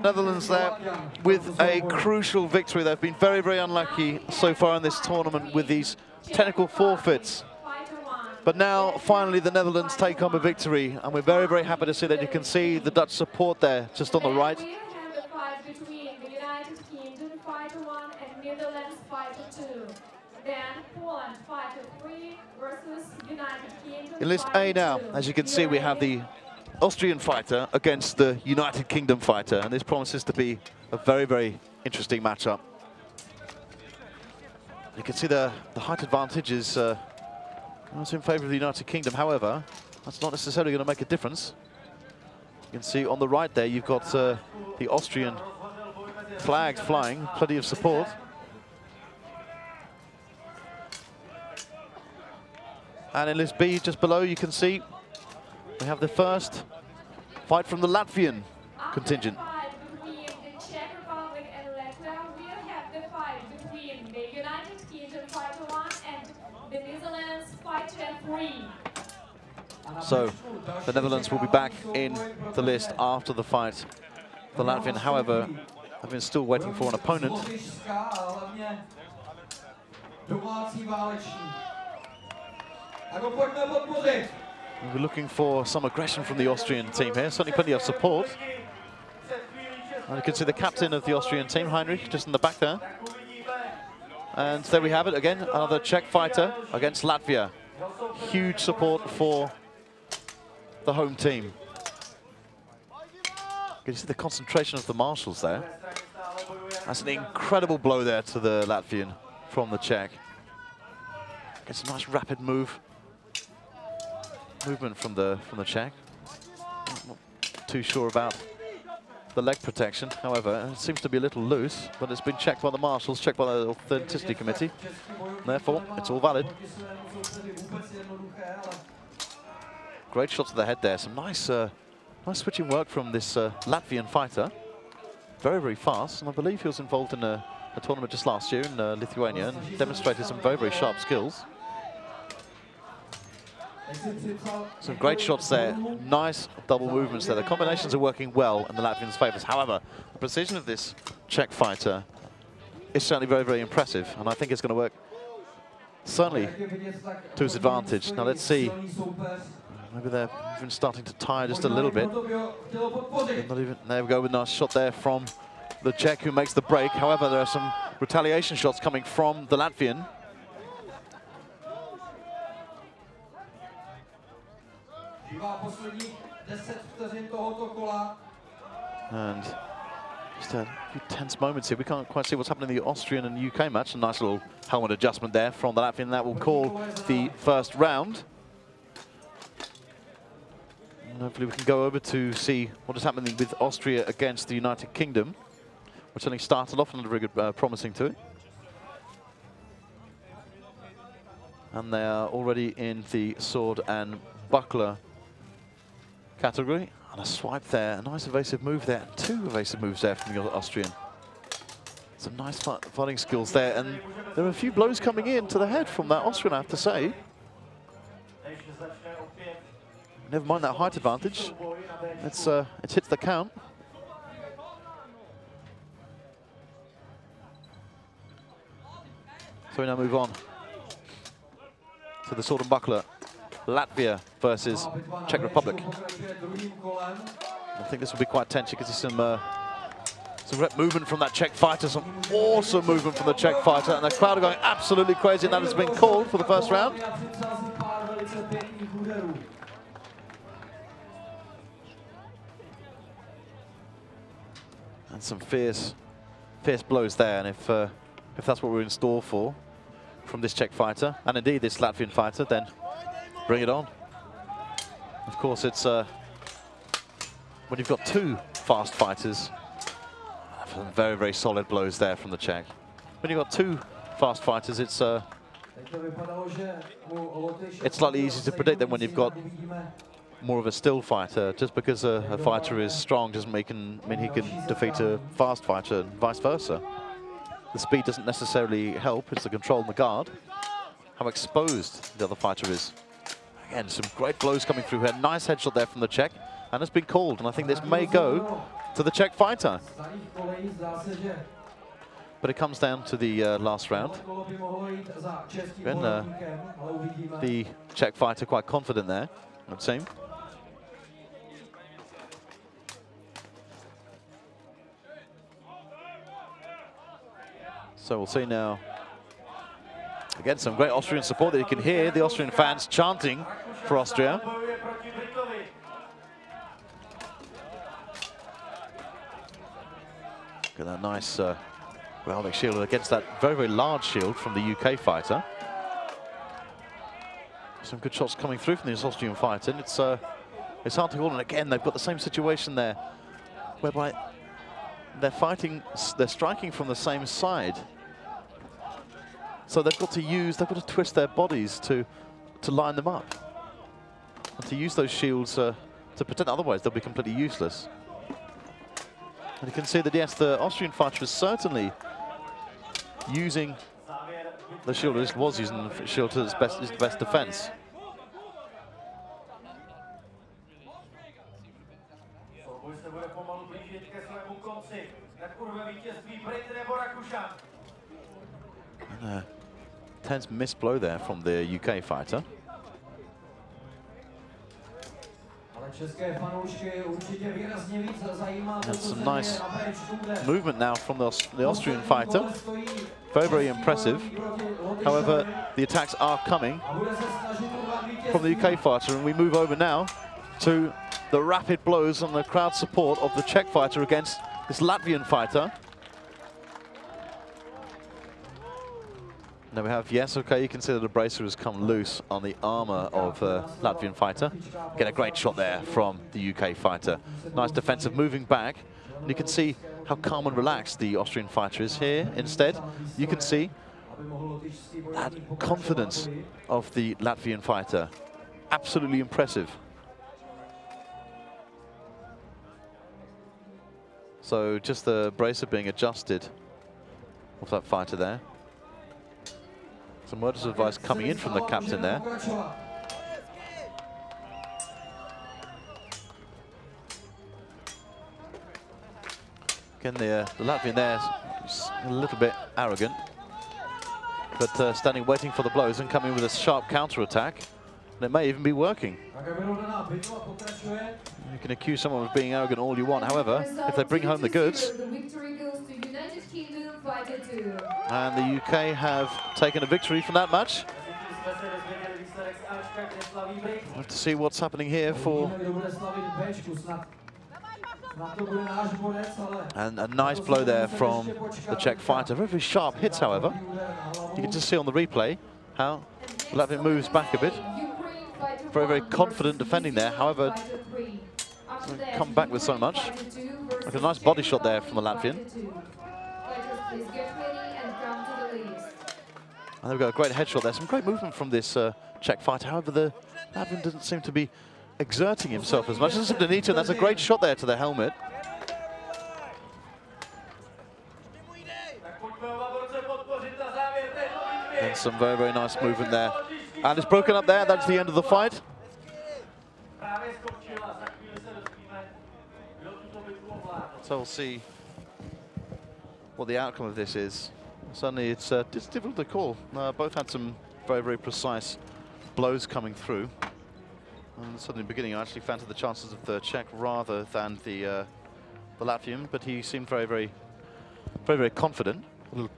Netherlands there with a crucial victory. They've been very, very unlucky so far in this tournament with these technical forfeits. But now, finally, the Netherlands take home a victory, and we're very, very happy to see that. You can see the Dutch support there, just on the right. We have the fight between the United Kingdom Fighter 1 and Netherlands Fighter 2. Then Poland Fighter 3 versus United Kingdom. In list A now, as you can see, we have the Austrian fighter against the United Kingdom fighter, and this promises to be a very, very interesting matchup. You can see the height advantage is in favour of the United Kingdom. However, that's not necessarily going to make a difference. You can see on the right there, you've got the Austrian flags flying, plenty of support. And in list B, just below, you can see we have the first fight from the Latvian contingent. Between the Czech Republic and Latvia, we'll have the fight between the United Kingdom Fighter 1 and the Netherlands Fighter 3. So the Netherlands will be back in the list after the fight. The Latvian, however, have been still waiting for an opponent. We're looking for some aggression from the Austrian team here. Certainly plenty of support. And you can see the captain of the Austrian team, Heinrich, just in the back there. And there we have it again, another Czech fighter against Latvia. Huge support for the home team. You can see the concentration of the marshals there. That's an incredible blow there to the Latvian from the Czech. Gets a nice rapid movement from the Czech. Not too sure about the leg protection, however, it seems to be a little loose, but it's been checked by the marshals, checked by the authenticity committee. Therefore, it's all valid. Great shots to the head there. Some nice, nice switching work from this Latvian fighter. Very, very fast, and I believe he was involved in a tournament just last year in Lithuania and demonstrated some very, very sharp skills. Some great shots there, nice double movements there. The combinations are working well in the Latvians' favours. However, the precision of this Czech fighter is certainly very, very impressive, and I think it's going to work certainly to his advantage. Now let's see, maybe they're even starting to tire just a little bit. Not even, there we go with a nice shot there from the Czech who makes the break. However, there are some retaliation shots coming from the Latvian. And just a few tense moments here. We can't quite see what's happening in the Austrian and UK match. A nice little helmet adjustment there from the Latvian. That will call the first round. And hopefully we can go over to see what is happening with Austria against the United Kingdom, which only started off and very good, promising to it. And they are already in the sword and buckler category. And a swipe there, a nice evasive move there. Two evasive moves there from the Austrian. Some nice fighting skills there, and there are a few blows coming in to the head from that Austrian, I have to say. Never mind that height advantage. It hits the count. So we now move on to the sword and buckler. Latvia versus Czech Republic. I think this will be quite tense. You can see some rep movement from that Czech fighter, some awesome movement from the Czech fighter, and the crowd are going absolutely crazy, and that has been called for the first round. And some fierce blows there, and if that's what we're in store for from this Czech fighter, and indeed this Latvian fighter, then bring it on. Of course, it's when you've got two fast fighters, some very, very solid blows there from the Czech. When you've got two fast fighters, it's It's slightly easier to predict than when you've got more of a still fighter. Just because a fighter is strong doesn't mean he can defeat a fast fighter and vice versa. The speed doesn't necessarily help, it's the control and the guard. How exposed the other fighter is. Again, some great blows coming through here. Nice headshot there from the Czech, and it's been called, and I think this may go to the Czech fighter. But it comes down to the last round. Again, the Czech fighter quite confident there, it would seem. So we'll see now. Again, some great Austrian support that you can hear the Austrian fans chanting for Austria. Look at that nice Heraldic shield against that very, very large shield from the UK fighter. Some good shots coming through from this Austrian fighter, and it's hard to call. And again, they've got the same situation there, whereby they're striking from the same side. So they've got to twist their bodies to line them up. And to use those shields to protect, otherwise they'll be completely useless. And you can see that, yes, the Austrian fighter is certainly using the shield, or was using the shield to his best defense. And a tense missed blow there from the UK fighter. And some nice movement now from the Austrian fighter. Very, very impressive. However, the attacks are coming from the UK fighter, and we move over now to the rapid blows and the crowd support of the Czech fighter against this Latvian fighter. Now we have, yes, okay, you can see that the bracer has come loose on the armor of Latvian fighter. Get a great shot there from the UK fighter. Nice defensive moving back. And you can see how calm and relaxed the Austrian fighter is here. Instead, you can see that confidence of the Latvian fighter. Absolutely impressive. So just the bracer being adjusted of that fighter there. Some words of advice coming in from the captain there. Again, the Latvian there is a little bit arrogant, but standing waiting for the blows and coming with a sharp counter-attack. And it may even be working. You can accuse someone of being arrogant all you want. However, if they bring home the goods, and the UK have taken a victory from that match. We'll have to see what's happening here for... And a nice blow there from the Czech fighter. Very, very sharp hits, however. You can just see on the replay how Latvian moves back a bit. Very, very confident defending there. However, doesn't come back with so much. Like a nice body shot there from the Latvian. And they've got a great headshot there. Some great movement from this Czech fighter. However, the Latvian doesn't seem to be exerting himself as much. Doesn't seem to need to, and that's a great shot there to the helmet. And some very, very nice movement there. And it's broken up there. That's the end of the fight. So we'll see what the outcome of this is. Certainly, it's difficult to call. Both had some very, very precise blows coming through. And certainly, in the beginning, I actually fancied the chances of the Czech rather than the Latvian. But he seemed very, very, very, very confident, a little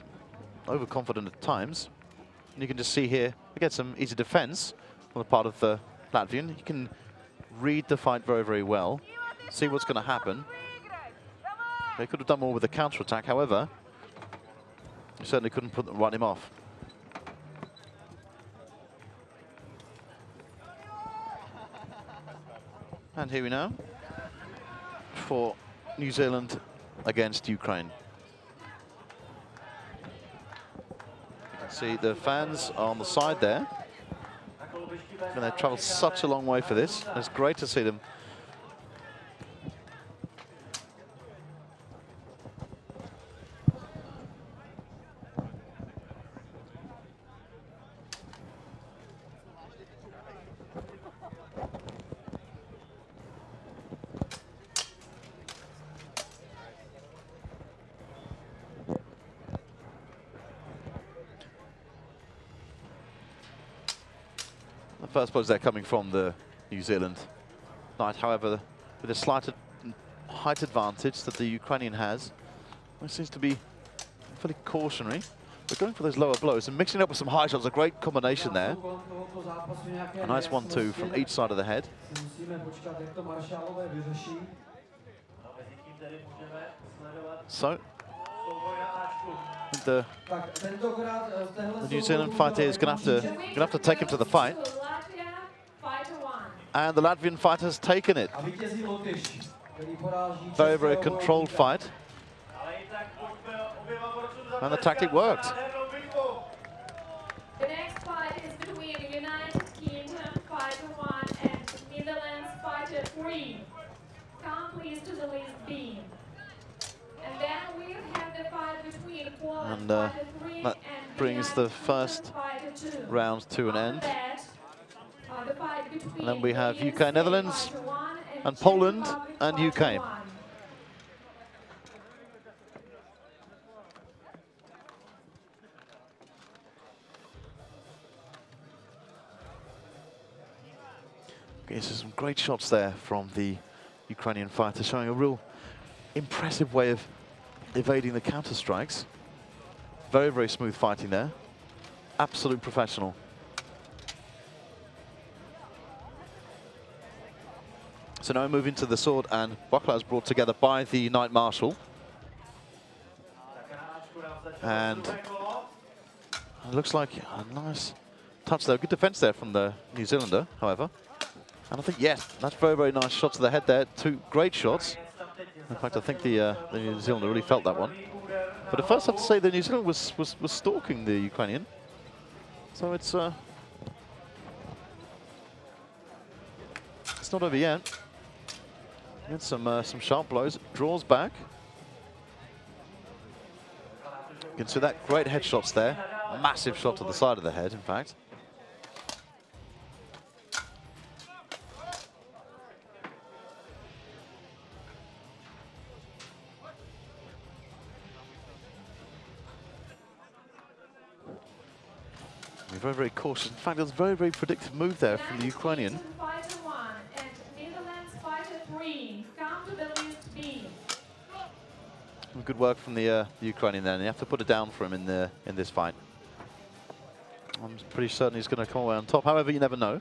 overconfident at times. And you can just see here, we get some easy defense on the part of the Latvian. You can read the fight very, very well, see what's going to happen. They could have done more with the counter-attack, however, you certainly couldn't write him off. And here we know for New Zealand against Ukraine. You can See the fans on the side there. And they've travelled such a long way for this. It's great to see them. The first blows there coming from the New Zealand knight, however, with a slight height advantage that the Ukrainian has, it seems to be fairly cautionary. But going for those lower blows and mixing up with some high shots, a great combination there. A nice 1-2 from each side of the head. So, the New Zealand fighter is going to have to take him to the fight. And the Latvian fighter has taken it. Very, very controlled fight. And the tactic worked. The next fight is between United Kingdom Fighter 1 and Netherlands Fighter 3. Come please to the list B. And then we have the fight between Poland Fighter 3 that brings the first round to an end. And then we have UK, Netherlands, and Poland and UK. Okay, so some great shots there from the Ukrainian fighter, showing a real impressive way of evading the counter strikes. Very, very smooth fighting there. Absolute professional. So now we move into the sword and bucklers brought together by the Knight Marshal. And it looks like a nice touch there. Good defense there from the New Zealander, however. And I think, yes, that's very, very nice shot to the head there. Two great shots. In fact, I think the New Zealander really felt that one. But at first, I have to say the New Zealand was stalking the Ukrainian. So it's not over yet. Get some sharp blows. Draws back. You can see that great headshots there. Massive shot to the side of the head, in fact. Very, very cautious. In fact, it was a very, very predictive move there from the Ukrainian. Fighter 1 and Netherlands Fighter 3. Come to the list B. Good work from the Ukrainian there, and you have to put it down for him in this fight. I'm pretty certain he's going to come away on top. However, you never know.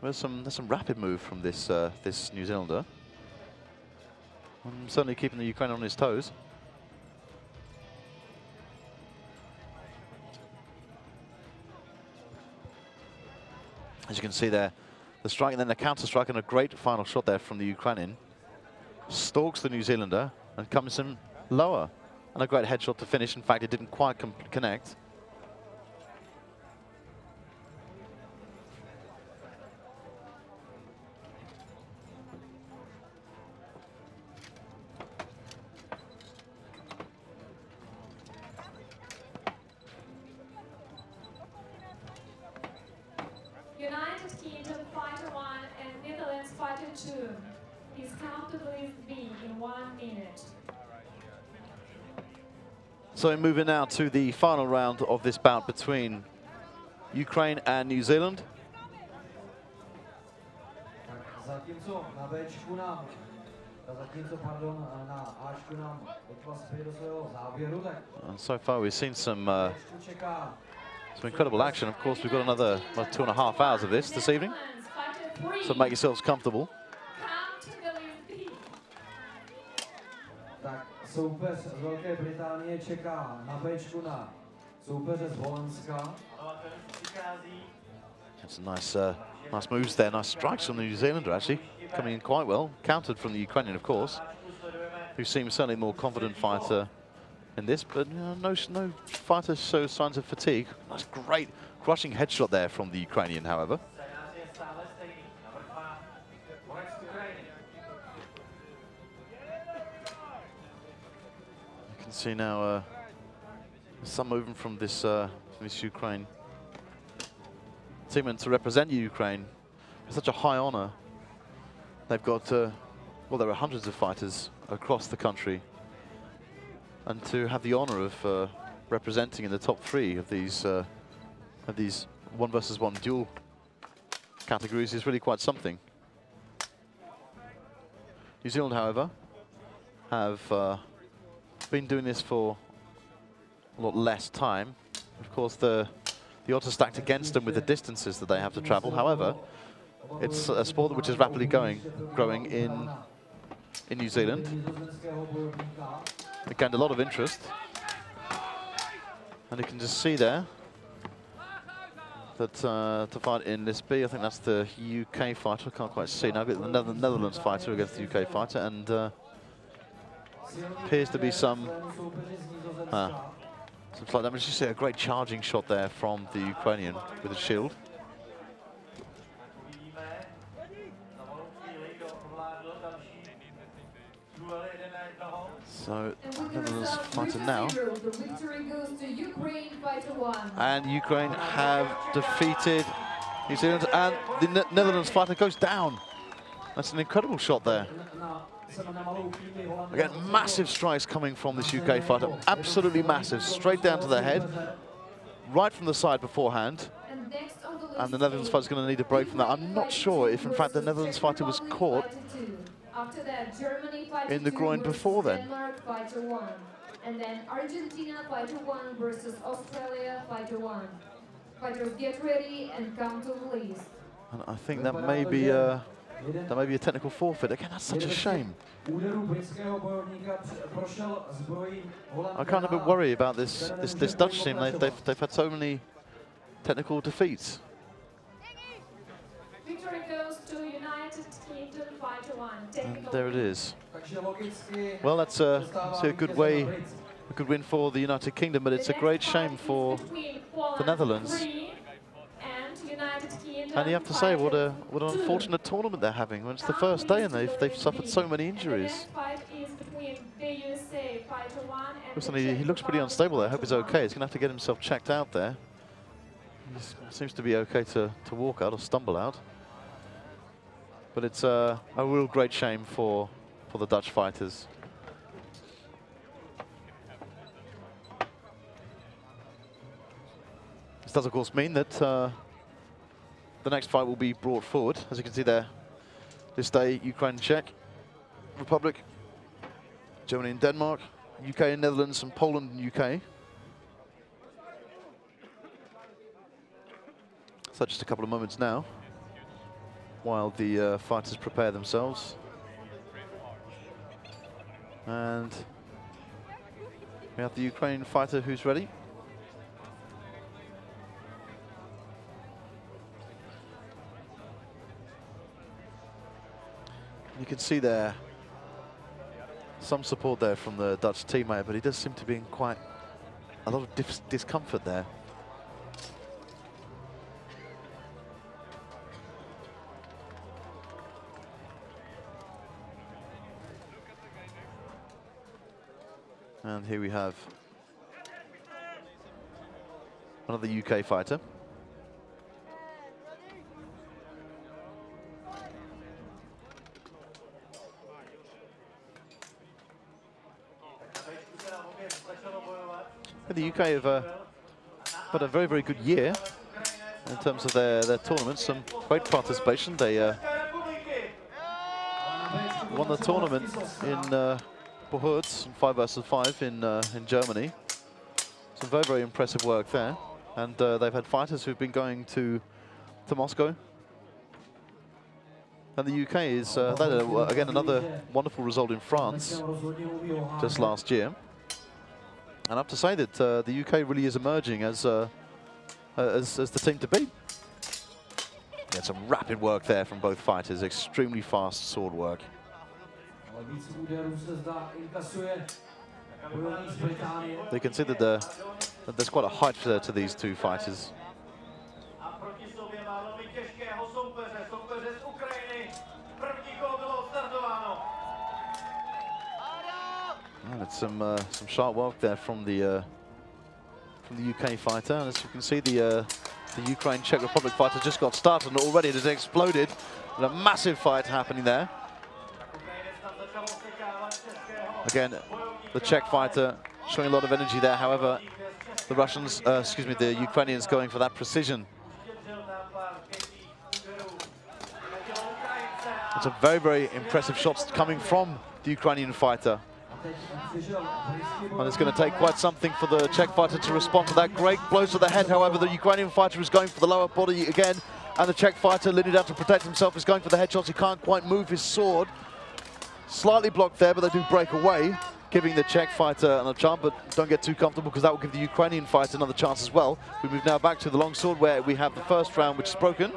There's some rapid move from this this New Zealander. I'm certainly keeping the Ukrainian on his toes. As you can see there, the strike and then the counter strike, and a great final shot there from the Ukrainian. Stalks the New Zealander and comes in lower. And a great headshot to finish. In fact, it didn't quite connect. United Kingdom Fighter 1 and Netherlands Fighter 2. Please come to the list B in 1 minute. So we're moving now to the final round of this bout between Ukraine and New Zealand. And so far we've seen some incredible action. Of course, we've got another 2.5 hours of this evening. So make yourselves comfortable. Soupeř z Velké Británie čeká na Bčku na soupeře z Holandska. Some nice moves there, nice strikes from the New Zealander actually, coming in quite well. Countered from the Ukrainian, of course, who seems certainly a more confident fighter in this, but no fighter shows signs of fatigue. That's great crushing headshot there from the Ukrainian, however. You can see now some movement from this Ukraine team, and to represent Ukraine, it's such a high honor. They've got, well, there are hundreds of fighters across the country, and to have the honor of representing in the top 3 of these 1 versus 1 duel categories is really quite something. New Zealand, however, have been doing this for a lot less time. Of course, the odds are stacked against them with the distances that they have to travel. However, it's a sport which is rapidly growing in New Zealand. It gained a lot of interest, and you can just see there that to fight in List B, I think that's the UK fighter. I can't quite see now. I've got the Netherlands fighter against the UK fighter, and appears to be some slight damage. You see a great charging shot there from the Ukrainian with a shield. So, Netherlands fighter now. The victory goes to Ukraine, fighter 1. And Ukraine have defeated New Zealand, and the Netherlands fighter goes down. That's an incredible shot there. Again, massive strikes coming from this UK fighter. Absolutely massive, straight down to the head, right from the side beforehand. And the Netherlands fighter is going to need a break from that. I'm not sure if, in fact, the Netherlands fighter was caught After that, Germany fighter in the groin before then. Denmark fighter 1. And then Argentina fighter 1 versus Australia fighter 1. Fighters, get ready and come to the list. And I think that may be a technical forfeit. Again, that's such a shame. I can't help but worry about this Dutch team. They've had so many technical defeats. Victory goes to United Kingdom fighter 1. And there it is. Well, that's a good win for the United Kingdom, but it's a great shame for the Netherlands. And you have to say, what an unfortunate tournament they're having when it's the first day and they've suffered so many injuries. Listen, he looks pretty unstable there. I hope he's okay. He's going to have to get himself checked out there. He seems to be okay to walk out or stumble out. But it's a real great shame for the Dutch fighters. This does, of course, mean that the next fight will be brought forward. As you can see there, this day, Ukraine, Czech Republic, Germany and Denmark, UK and Netherlands, and Poland and UK. So just a couple of moments now, while the fighters prepare themselves. And we have the Ukraine fighter who's ready. You can see there some support there from the Dutch teammate, but he does seem to be in quite a lot of discomfort there. And here we have another UK fighter. The UK have had a very, very good year in terms of their tournaments. Some great participation. They won the tournament in Polearm 5 versus 5 in Germany. Some very, very impressive work there. And they've had fighters who've been going to Moscow. And the UK is, again, another wonderful result in France just last year. And I have to say that the UK really is emerging as the team to beat. Yeah, some rapid work there from both fighters, extremely fast sword work. They can see that, that there's quite a height to these two fighters. And it's some sharp work there from the UK fighter, and as you can see, the Ukraine-Czech Republic fighter just got started, and already it has exploded. And a massive fight happening there. Again, the Czech fighter showing a lot of energy there. However, the Russians, the Ukrainians going for that precision. It's a very, very impressive shots coming from the Ukrainian fighter. And it's going to take quite something for the Czech fighter to respond to that. Great blows to the head, however, the Ukrainian fighter is going for the lower body again. And the Czech fighter, leaning down to protect himself, is going for the headshots. He can't quite move his sword. Slightly blocked there, but they do break away, giving the Czech fighter another chance, but don't get too comfortable because that will give the Ukrainian fighter another chance as well. We move now back to the long sword where we have the first round, which is broken.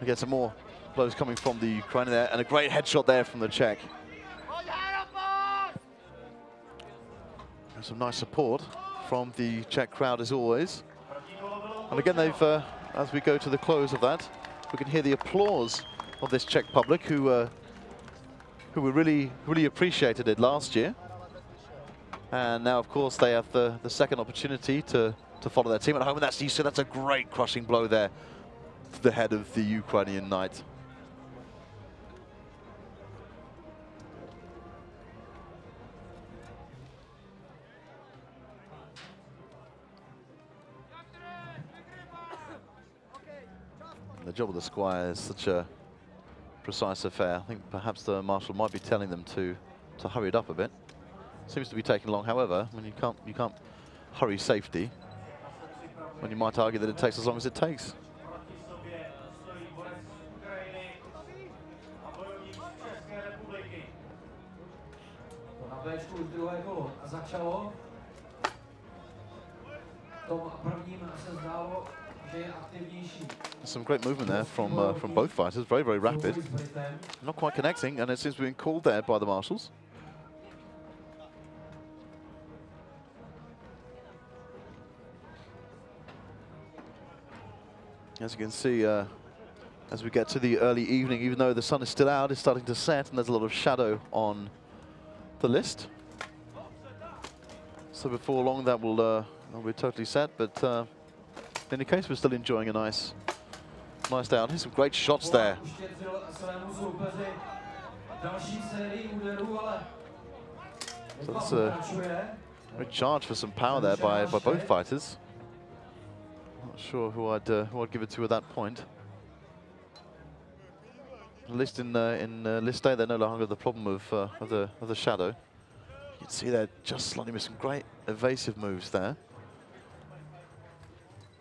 We get some more blows coming from the Ukrainian there, and a great headshot there from the Czech. And some nice support from the Czech crowd as always. And again, they've, as we go to the close of that, we can hear the applause of this Czech public who really appreciated it last year. And now, of course, they have the second opportunity to follow their team at home. And that's, you see, that's a great crushing blow there to the head of the Ukrainian knight. The job of the squire is such a precise affair. I think perhaps the marshal might be telling them to hurry it up a bit. Seems to be taking long. However, I mean, you can't hurry safety when you might argue that it takes as long as it takes. Some great movement there from both fighters, very, very rapid. Not quite connecting, and it seems to be called there by the marshals. As you can see, as we get to the early evening, even though the sun is still out, it's starting to set, and there's a lot of shadow on the list. So before long, that will be totally set. But in any case, we're still enjoying a nice day out. Here's some great shots there. So that's a great charge for some power there by both fighters. Not sure who I'd give it to at that point. At least in list day, they're no longer the problem of the shadow. You can see they're just slightly missing. Great evasive moves there.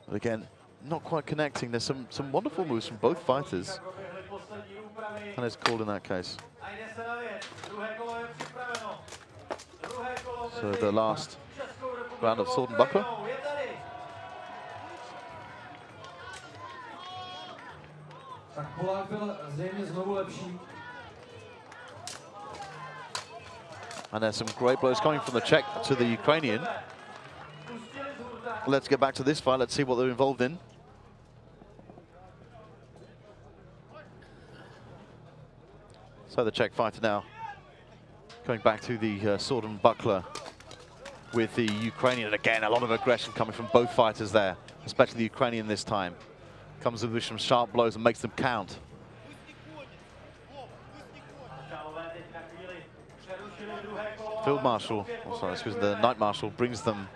But again, not quite connecting. There's some wonderful moves from both fighters, and it's called in that case. So the last round of sword and buckler. And there's some great blows coming from the Czech to the Ukrainian. Let's get back to this fight. Let's see what they're involved in. So the Czech fighter now going back to the sword and buckler with the Ukrainian. And again, a lot of aggression coming from both fighters there, especially the Ukrainian this time. Comes with some sharp blows and makes them count. Field Marshal, oh sorry, excuse me, the Knight Marshal brings them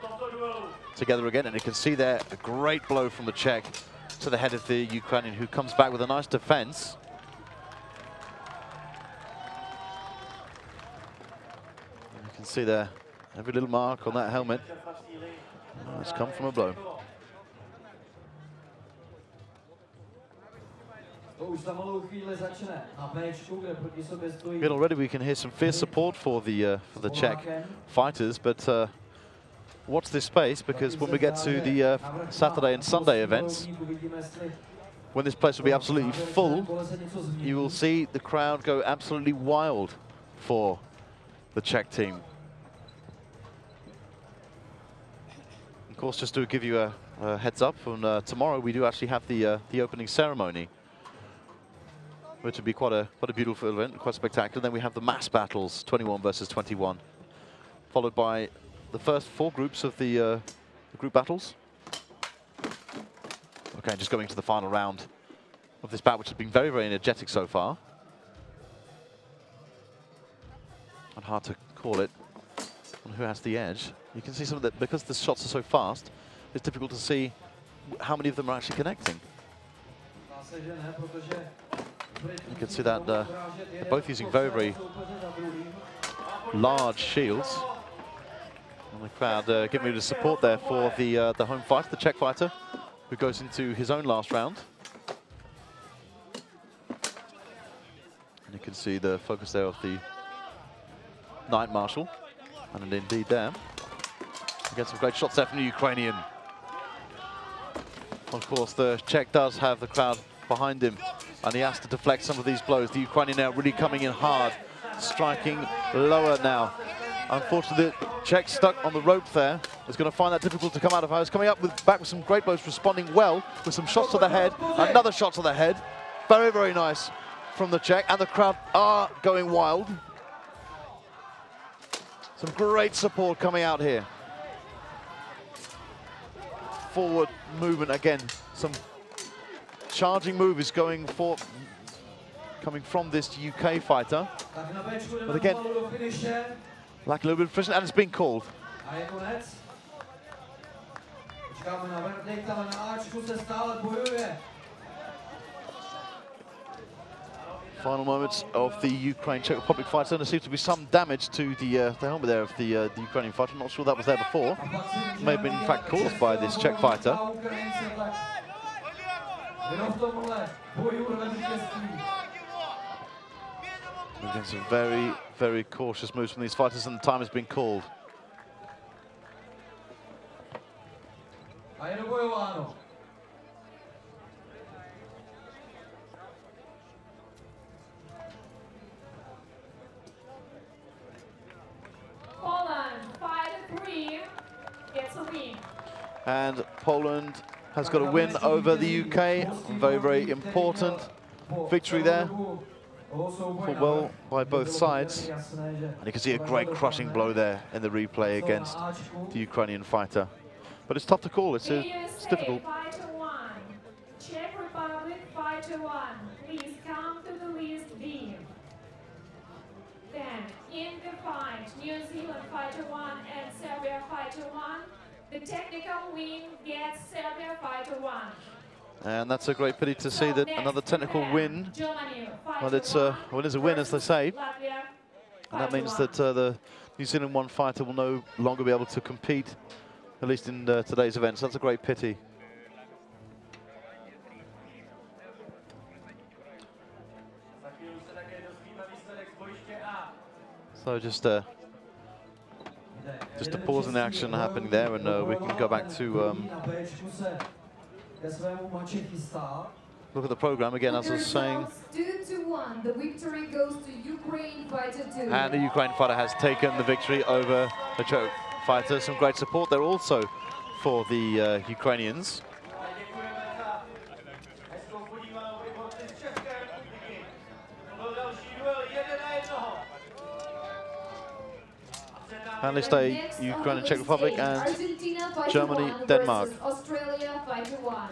together again, and you can see there a great blow from the Czech to the head of the Ukrainian, who comes back with a nice defense. And you can see there every little mark on that helmet has come from a blow. Again, already we can hear some fierce support for the Czech fighters, but watch this space, because when we get to the Saturday and Sunday events, when this place will be absolutely full, you will see the crowd go absolutely wild for the Czech team. Of course, just to give you a heads up, on tomorrow we do actually have the opening ceremony, which would be quite a beautiful event, quite spectacular. Then we have the mass battles, 21 versus 21, followed by the first 4 groups of the group battles. Okay, just going to the final round of this bout, which has been very, very energetic so far. And hard to call it on who has the edge. You can see some of that, because the shots are so fast, it's difficult to see how many of them are actually connecting. You can see that they're both using very, very large shields. And the crowd giving me the support there for the home fighter, the Czech fighter, who goes into his own last round. And you can see the focus there of the Knight Marshal. And indeed there. Again, some great shots there from the Ukrainian. Of course, the Czech does have the crowd behind him, and he has to deflect some of these blows. The Ukrainian now really coming in hard, striking lower now. Unfortunately, the Czech stuck on the rope there. Is going to find that difficult to come out of. I was coming up back with some great blows, responding well with some shots to the head. Another shot to the head. Very, very nice from the Czech, and the crowd are going wild. Some great support coming out here. Forward movement again. Some charging move is coming from this UK fighter. But again, like a little bit of precision, and it's been called. Final moments of the Ukraine-Czech Republic fight. There seems to be some damage to the helmet there of the Ukrainian fighter. I'm not sure that was there before. It may have been in fact caused by this Czech fighter. Again, some very, very cautious moves from these fighters, and the time has been called. Poland, 5-3, gets a win. And Poland has got a win over the UK. Very, very important victory there. Fought well by both sides. And you can see a great crushing blow there in the replay against the Ukrainian fighter. But it's tough to call, it's difficult. Fighter 1, Czech Republic, Fighter 1, please come to the list B. Then, in the fight, New Zealand Fighter 1 and Serbia Fighter 1, the technical win gets Serbia Fighter 1. And that's a great pity to see that another technical win. Well, it's a win is a win, as they say. And that means that the New Zealand 1 fighter will no longer be able to compete, at least in today's event. So that's a great pity. So just a pause in the action happening there, and we can go back to look at the program again, as I was saying. 2-1, the victory goes to Ukraine Fighter 2. And the Ukraine fighter has taken the victory over the Czech fighter. Some great support there also for the Ukrainians. Finally stay Ukraine and Czech Republic, and Germany, Denmark. Australia Fighter 1.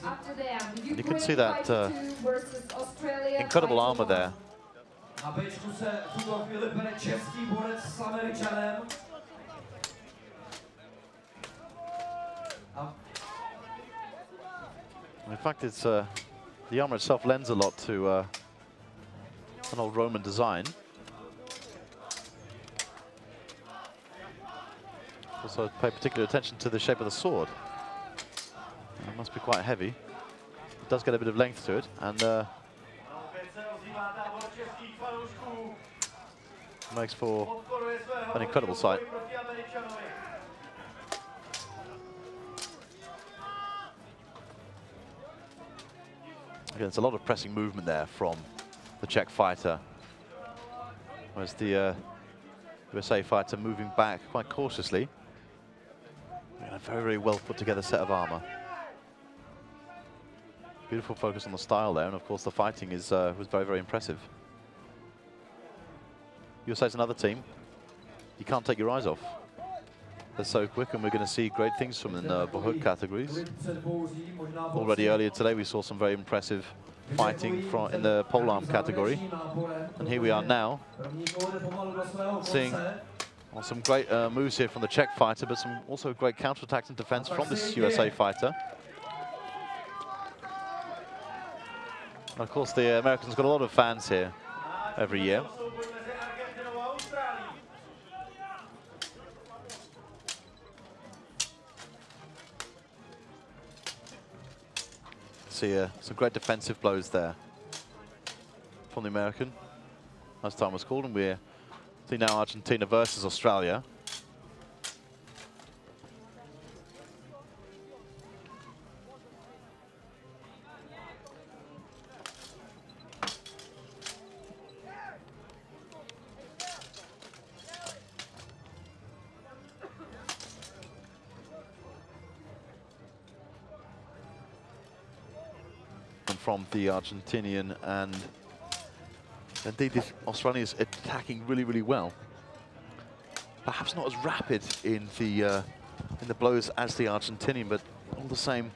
After them, You can see that incredible armor there. In fact, it's the armor itself lends a lot to an old Roman design. Also pay particular attention to the shape of the sword. It must be quite heavy. does get a bit of length to it, and makes for an incredible sight. Again, there's a lot of pressing movement there from the Czech fighter, whereas the USA fighter moving back quite cautiously. And a very, very well put together set of armor. Beautiful focus on the style there, and of course the fighting is was very, very impressive. USA's another team you can't take your eyes off. They're so quick, and we're going to see great things from them in the Bohut categories. Already earlier today we saw some very impressive fighting in the polearm category, and here we are now seeing some great moves here from the Czech fighter, but some also great counterattacks and defense from this USA fighter. And of course the Americans got a lot of fans here every year. See some great defensive blows there from the American, as time was called, and we're seeing now Argentina versus Australia. From the Argentinian, and indeed this Australian is attacking really, really well. Perhaps not as rapid in the blows as the Argentinian, but all the same,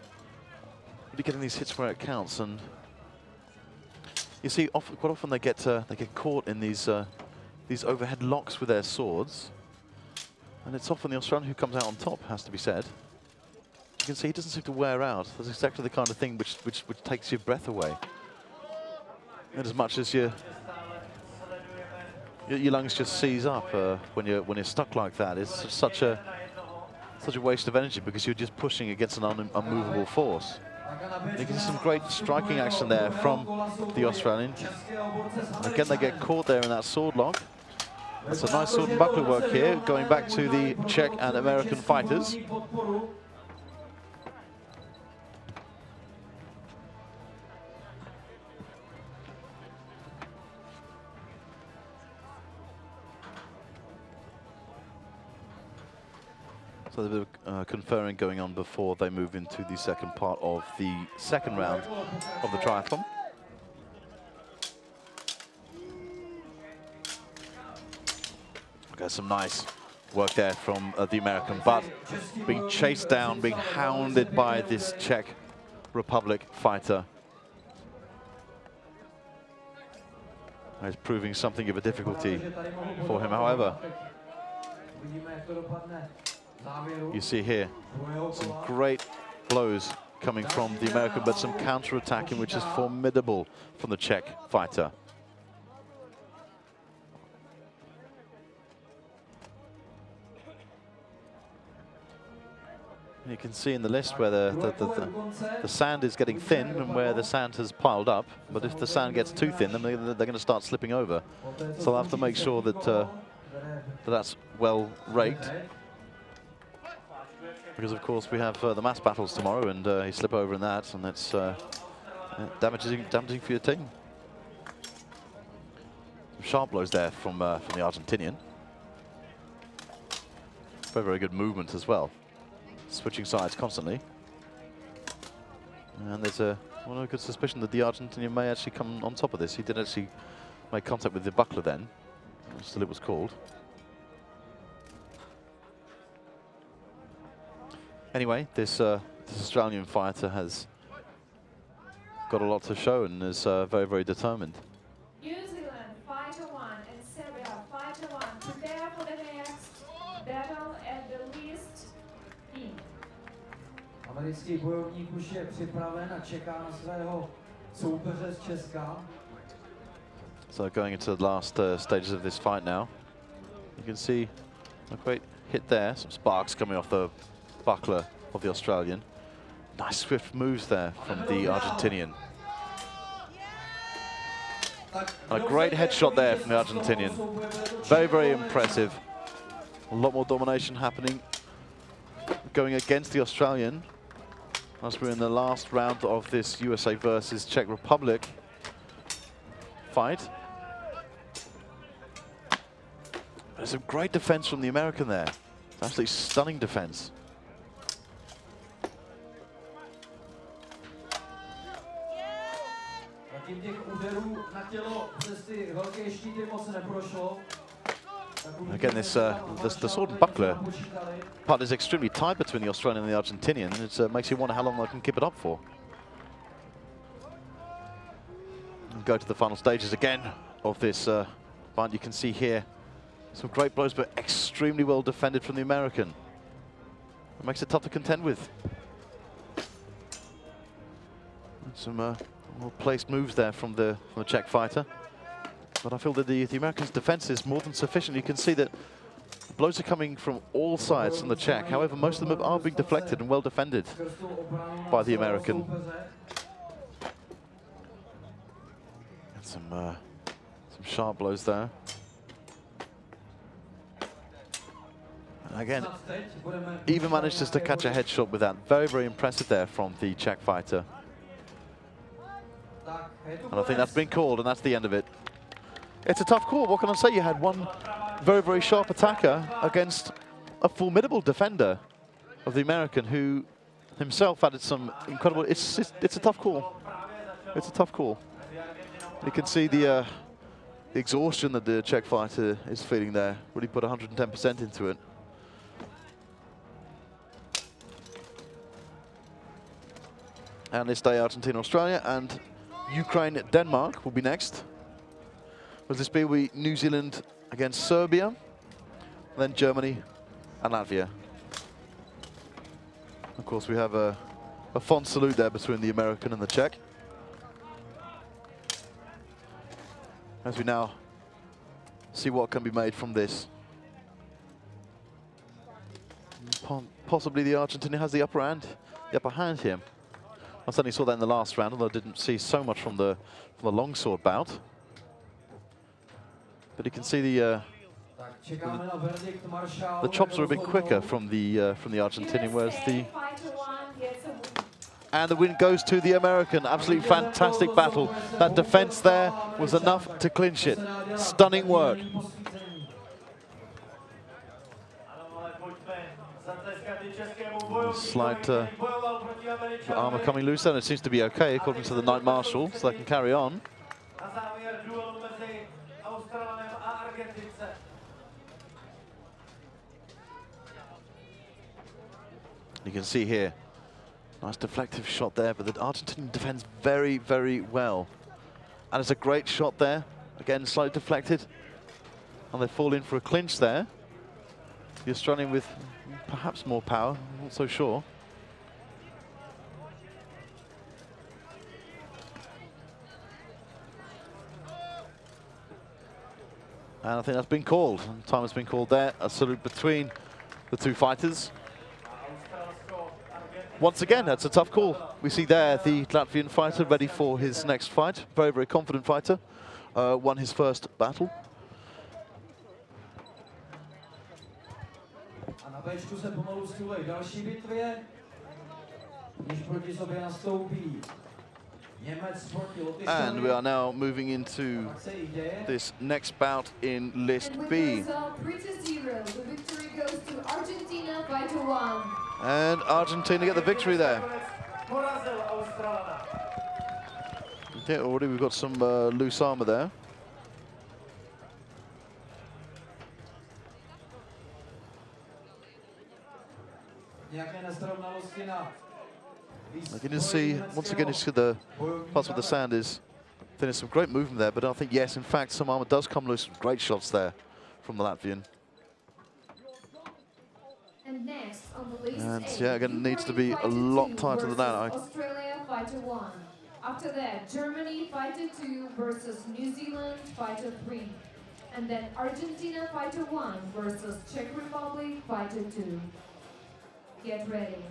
really getting these hits where it counts. And you see, quite often they get caught in these overhead locks with their swords, and it's often the Australian who comes out on top, has to be said. You can see he doesn't seem to wear out. That's exactly the kind of thing which takes your breath away. And as much as your lungs just seize up when you're stuck like that, it's such a waste of energy, because you're just pushing against an unmovable force. And you can see some great striking action there from the Australian. And again, they get caught there in that sword lock. That's a nice sword and buckler work here, going back to the Czech and American fighters. So there's a bit of conferring going on before they move into the second part of the second round of the triathlon. Okay, some nice work there from the American, but being chased down, being hounded by this Czech Republic fighter. It's proving something of a difficulty for him, however. You see here some great blows coming from the American, but some counter-attacking which is formidable from the Czech fighter. And you can see in the list where the sand is getting thin and where the sand has piled up, but if the sand gets too thin, then they're going to start slipping over. So they'll have to make sure that that's well raked. Because of course we have the mass battles tomorrow, and you slip over in that, and that's damaging for your team. Some sharp blows there from the Argentinian. Very, very good movement as well, switching sides constantly. And there's a good suspicion that the Argentinian may actually come on top of this. He did actually make contact with the buckler then, still it was called. Anyway, this Australian fighter has got a lot to show and is very, very determined. New Zealand, fighter 1, and Serbia, fighter 1. Prepare for the next battle at the list B. Americký bojovník už je připraven a čeká na svého soupeře z Česka. So going into the last stages of this fight now, you can see a great hit there. Some sparks coming off the buckler of the Australian. Nice swift moves there from the Argentinian. A great headshot there from the Argentinian. Very, very impressive. A lot more domination happening going against the Australian as we're in the last round of this USA versus Czech Republic fight. There's a great defense from the American there. It's absolutely stunning defense. Again, this the sword and buckler part is extremely tight between the Australian and the Argentinian, and it makes you wonder how long they can keep it up for. And go to the final stages again of this fight. You can see here some great blows, but extremely well defended from the American. It makes it tough to contend with. And some well-placed moves there from the Czech fighter. But I feel that the Americans' defense is more than sufficient. You can see that blows are coming from all sides from the Czech. However, most of them are being deflected and well defended by the American. And some sharp blows there. And again, even managed just to catch a headshot with that. Very, very impressive there from the Czech fighter. And I think that's been called, and that's the end of it. It's a tough call. What can I say? You had one very, very sharp attacker against a formidable defender of the American who himself added some incredible... It's a tough call. It's a tough call. You can see the exhaustion that the Czech fighter is feeling there. Really put 110% into it. And this day, Argentina, Australia, and Ukraine, Denmark will be next. Will this be New Zealand against Serbia, then Germany and Latvia. Of course, we have a fond salute there between the American and the Czech. As we now see what can be made from this. Possibly the Argentinian has the upper hand here. I certainly saw that in the last round, although I didn't see so much from the longsword bout. But you can see the chops are a bit quicker from the Argentinian, whereas and the win goes to the American. Absolutely fantastic battle. That defense there was enough to clinch it. Stunning work. Slight armor coming loose, and it seems to be okay according to the Knight Marshal, so they can carry on. You can see here, nice deflective shot there, but the Argentinian defends very, very well. And it's a great shot there. Again, slightly deflected. And they fall in for a clinch there. The Australian with perhaps more power, I'm not so sure. And I think that's been called. Time has been called there. A salute between the two fighters. Once again, that's a tough call. We see there the Latvian fighter ready for his next fight. Very, very confident fighter. Won his first battle. And we are now moving into this next bout in List B. The victory goes to Argentina by 2-1. And Argentina get the victory there. Okay, already we've got some loose armor there. I can just see, once again, you see the parts where the sand is. There's some great movement there, but I think, yes, in fact, some armor does come loose. Great shots there from the Latvian. And next on the list, and yeah, again, it needs to be a lot tighter than that. Australia fighter 1. After that, Germany fighter 2 versus New Zealand fighter 3. And then Argentina fighter 1 versus Czech Republic fighter 2. Get ready.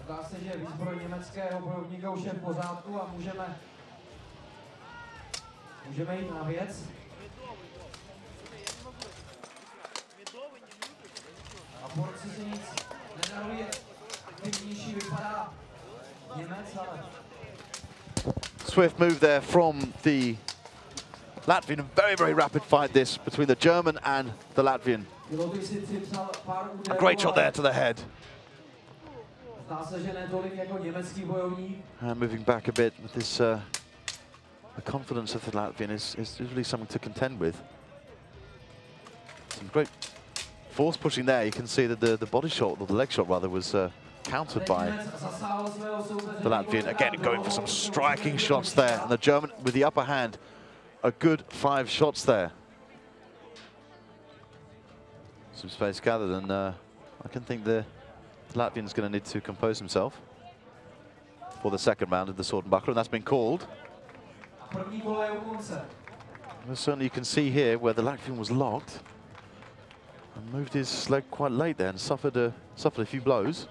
Zdá se, že výzbroj německého bojovníka už je v pořádku a můžeme jít na věc. A borci si nic nedarují, aktivnější vypadá Němec, ale... Swift move there from the Latvian. Very, very rapid fight this between the German and the Latvian. A great shot there to the head. And moving back a bit with this, the confidence of the Latvian is really something to contend with. Some great force pushing there. You can see that the body shot, or the leg shot rather, was countered by the Latvian. Again, going for some striking shots there. And the German with the upper hand. A good 5 shots there. Some space gathered, and I can think the Latvian's going to need to compose himself for the second round of the sword and buckler, and that's been called. Well, certainly you can see here where the Latvian was locked and moved his leg quite late there and suffered a few blows.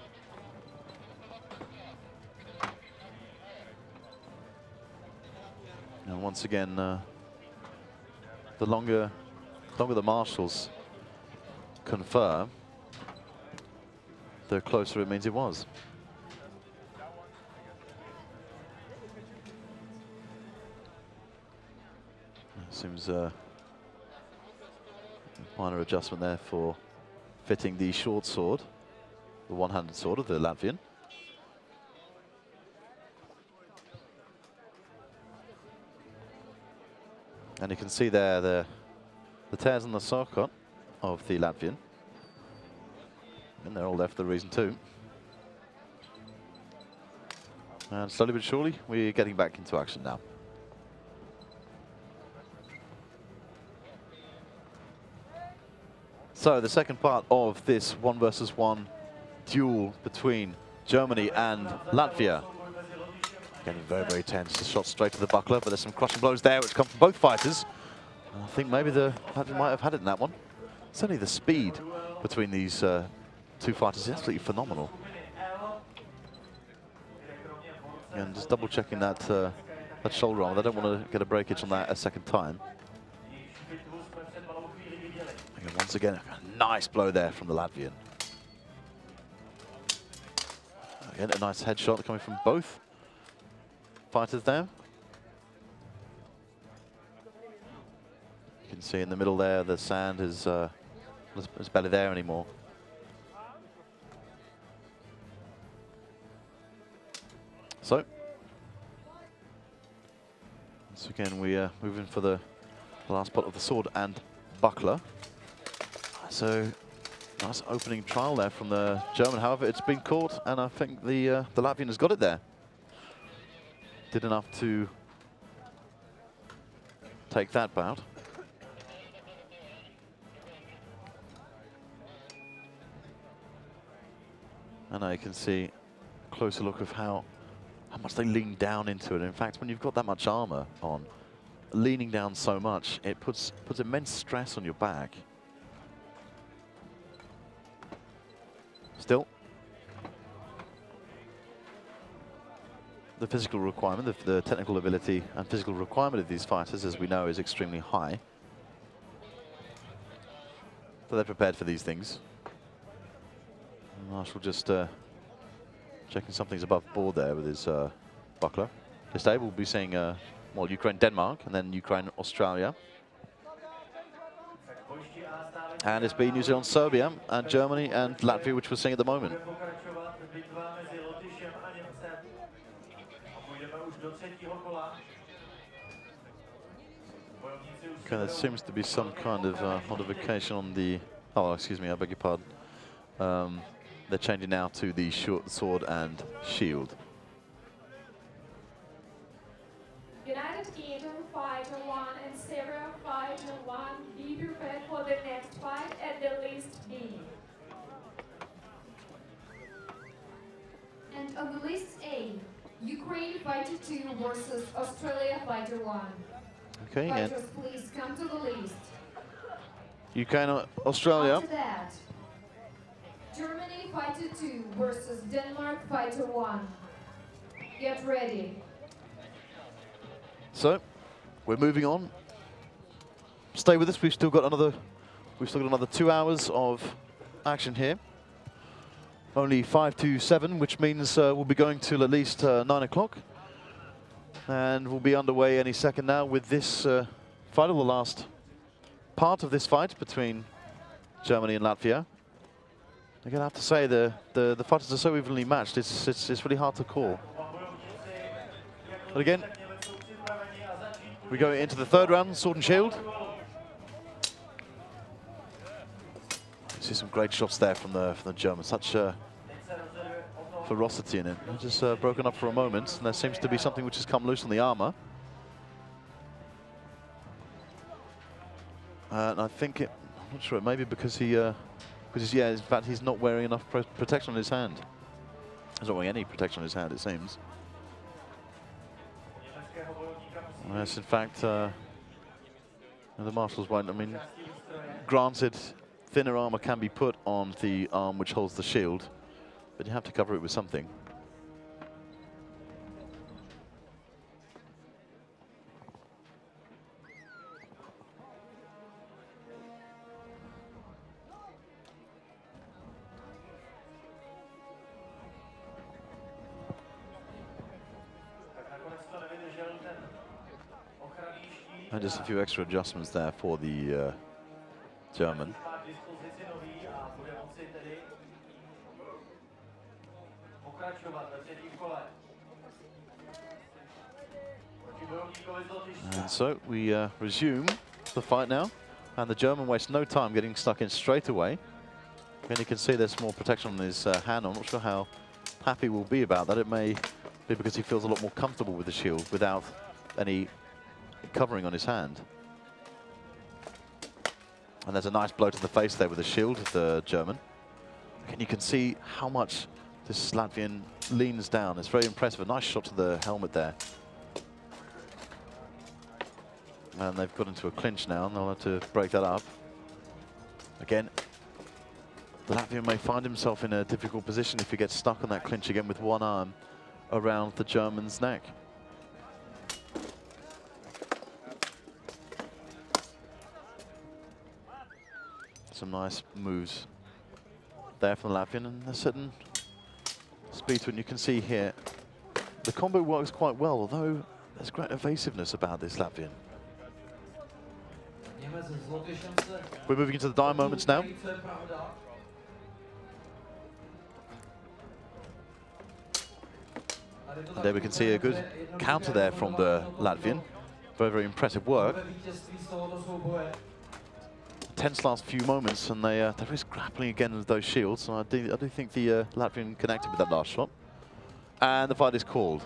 And once again, the longer the marshals confirm, the closer it means it was. Seems a minor adjustment there for fitting the short sword, the one-handed sword of the Latvian. And you can see there the tears on the socket of the Latvian. And they're all there for the reason too. And slowly but surely, we're getting back into action now. So the second part of this 1 versus 1 duel between Germany and Latvia. Getting very, very tense. The shot straight to the buckler, but there's some crushing blows there which come from both fighters. I think maybe the Latvian might have had it in that one. Certainly the speed between these two fighters is absolutely phenomenal. And just double checking that that shoulder arm. I don't want to get a breakage on that a second time. And once again, a nice blow there from the Latvian. Again, a nice headshot coming from both fighters there. You can see in the middle there, the sand is barely there anymore. So, once again, we are moving for the last part of the sword and buckler. So, nice opening trial there from the German. However, it's been caught, and I think the Latvian has got it there. Did enough to take that bout. And now you can see a closer look of how much they lean down into it. In fact, when you've got that much armor on, leaning down so much, it puts immense stress on your back. Still, the physical requirement, the technical ability and physical requirement of these fighters, as we know, is extremely high. So they're prepared for these things. Marshall just checking something's above board there with his buckler. This day we'll be seeing well, Ukraine-Denmark and then Ukraine-Australia. And it's been New Zealand, Serbia, and Germany and Latvia, which we're seeing at the moment. Okay, there seems to be some kind of modification on the... Oh, excuse me, I beg your pardon. They're changing now to the short sword and shield. United Kingdom Fighter 1 and Serbia Fighter 1, be prepared for the next fight at the list B. And on the list A, Ukraine Fighter 2 versus Australia Fighter 1. Okay, Fighters, please come to the list. Ukraine, Australia. After that, Germany Fighter 2 versus Denmark Fighter 1. Get ready. So, we're moving on. Stay with us. We've still got another 2 hours of action here. Only 5 to 7, which means we'll be going till at least 9 o'clock. And we'll be underway any second now with this fight, or the last part of this fight between Germany and Latvia. Again, I have to say the fighters are so evenly matched. It's really hard to call. But again, we go into the third round, sword and shield. See some great shots there from the Germans. Such ferocity in it. They're just broken up for a moment, and there seems to be something which has come loose on the armor. And I think I'm not sure. Maybe because in fact he's not wearing enough protection on his hand. He's not wearing any protection on his hand, it seems. Yes, in fact, the marshals won't. I mean, granted, thinner armor can be put on the arm which holds the shield, but you have to cover it with something. And just a few extra adjustments there for the German. And so we resume the fight now, and the German wastes no time getting stuck in straight away. And you can see there's more protection on his hand. I'm not sure how happy we'll be about that. It may be because he feels a lot more comfortable with the shield without any covering on his hand. And there's a nice blow to the face there with the shield of the German. And you can see how much this Latvian leans down. It's very impressive. A nice shot to the helmet there. And they've got into a clinch now, and they'll have to break that up. Again, the Latvian may find himself in a difficult position if he gets stuck on that clinch again with one arm around the German's neck. Some nice moves there from the Latvian, and there's certain speed to it. And you can see here the combo works quite well, although there's great evasiveness about this Latvian. We're moving into the dire moments now. And there we can see a good counter there from the Latvian. Very, very impressive work. Tense last few moments, and there is grappling again with those shields. And I do think the Latvian connected with that last shot. And the fight is called.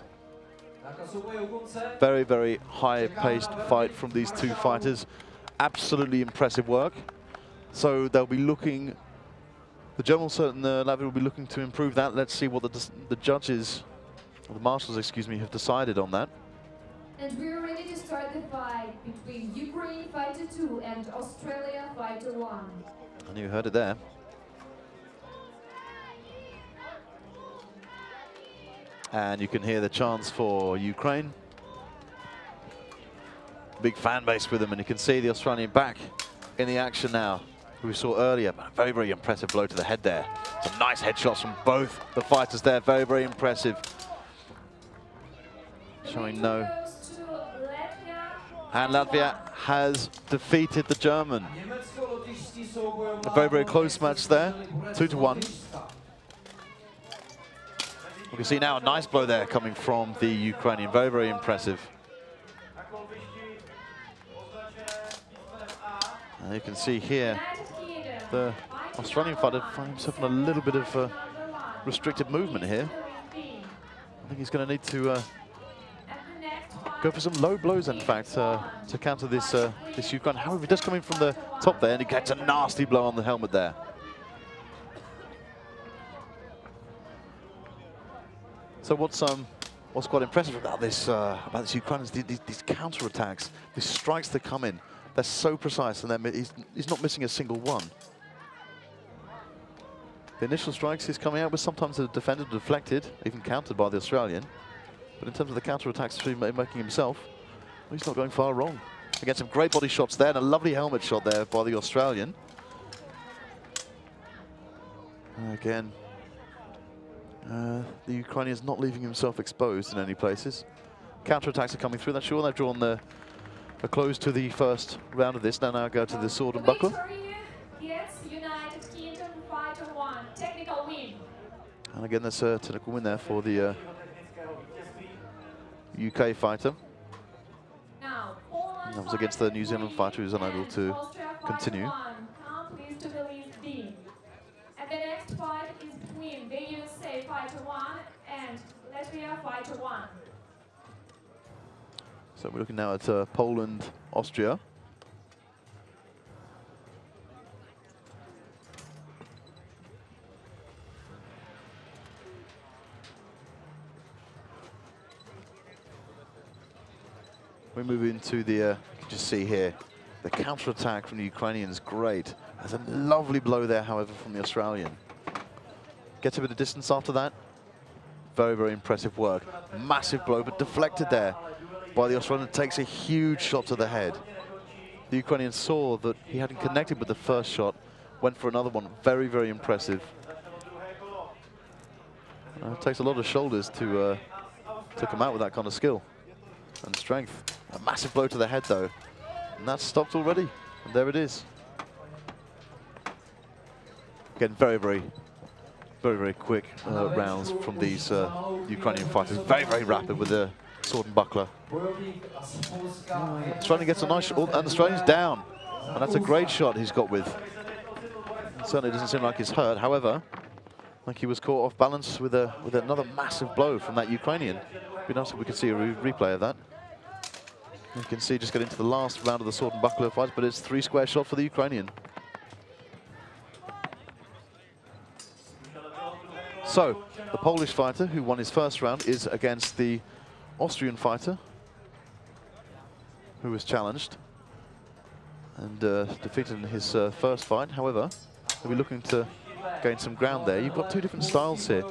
Very, very high-paced fight from these two fighters. Absolutely impressive work. So they'll be looking, the Germans and the Latvian will be looking to improve that. Let's see what the judges, or the marshals, excuse me, have decided on that. And we're ready to start the fight between Ukraine Fighter 2 and Australia Fighter 1. And you heard it there. And you can hear the chants for Ukraine. Big fan base with them, and you can see the Australian back in the action now, who we saw earlier. But a very, very impressive blow to the head there. Some nice headshots from both the fighters there. Very, very impressive. Showing no. And Latvia has defeated the German. A very, very close match there, 2-1. We can see now a nice blow there coming from the Ukrainian. Very, very impressive. And you can see here the Australian fighter finds himself in a little bit of restricted movement here. I think he's going to need to go for some low blows, in fact, to counter this this Ukraine. However, he does come in from the top there, and he gets a nasty blow on the helmet there. So what's quite impressive about this Ukraine is these counter attacks, these strikes that come in. They're so precise, and he's not missing a single one. The initial strikes he's coming out with, sometimes the defender deflected, even countered by the Australian. But in terms of the counter-attacks he's making himself, well, he's not going far wrong. Again, some great body shots there and a lovely helmet shot there by the Australian. Again, the Ukrainian's not leaving himself exposed in any places. Counter-attacks are coming through. That's sure they've drawn a close to the first round of this. Now go to the sword and buckler. Yes, United Kingdom fighter 1, technical win. And again, there's a technical win there for the UK fighter. Now, that was against the New Zealand fighter who's unable to continue. Please to the list B. And the next fight is between the USA fighter 1 and Latvia fighter 1. So we're looking now at Poland, Austria. We move into the, you can just see here, the counter-attack from the Ukrainians, great. There's a lovely blow there, however, from the Australian. Gets a bit of distance after that. Very, very impressive work. Massive blow, but deflected there by the Australian. Takes a huge shot to the head. The Ukrainian saw that he hadn't connected with the first shot, went for another one. Very, very impressive. It takes a lot of shoulders to come out with that kind of skill and strength. A massive blow to the head, though. And that's stopped already. And there it is. Again, very, very quick rounds from these Ukrainian fighters. Very, very rapid with the sword and buckler. Australian gets a nice shot, and the Australian's down. And that's a great shot he's got with. It certainly doesn't seem like he's hurt. However, like he was caught off balance with another massive blow from that Ukrainian. It'd be nice if we could see a replay of that. You can see just getting to the last round of the sword and buckler fight, but it's 3 square shot for the Ukrainian. So, the Polish fighter who won his first round is against the Austrian fighter who was challenged and defeated in his first fight. However, he'll be looking to gain some ground there. You've got 2 different styles here.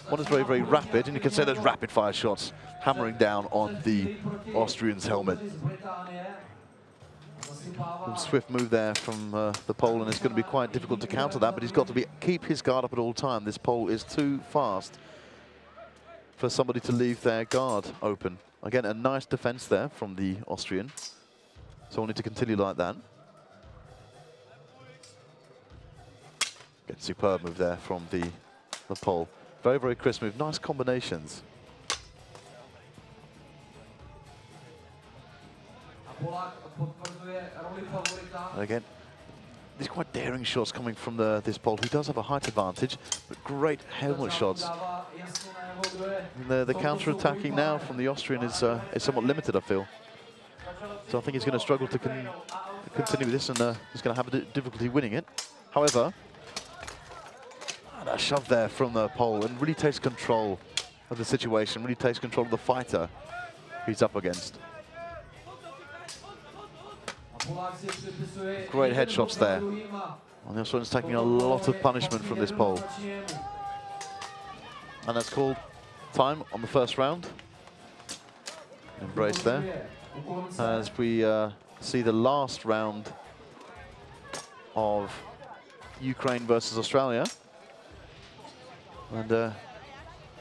One is very, very rapid, and you can see those rapid fire shots hammering down on the Austrian's helmet. A swift move there from the Pole, and it's going to be quite difficult to counter that, but he's got to keep his guard up at all time. This Pole is too fast for somebody to leave their guard open. Again, a nice defense there from the Austrian. So we'll need to continue like that. Again, superb move there from the Pole. Very, very crisp move. Nice combinations. Again, these quite daring shots coming from this Pole. He does have a height advantage, but great helmet shots. And the counter-attacking now from the Austrian is somewhat limited, I feel. So I think he's going to struggle to continue with this, and he's going to have a difficulty winning it. However, that shove there from the Pole, and really takes control of the situation, really takes control of the fighter he's up against. Great headshots there. And the Australian's taking a lot of punishment from this Pole. And that's called time on the first round. Embrace there. As we see the last round of Ukraine versus Australia. And it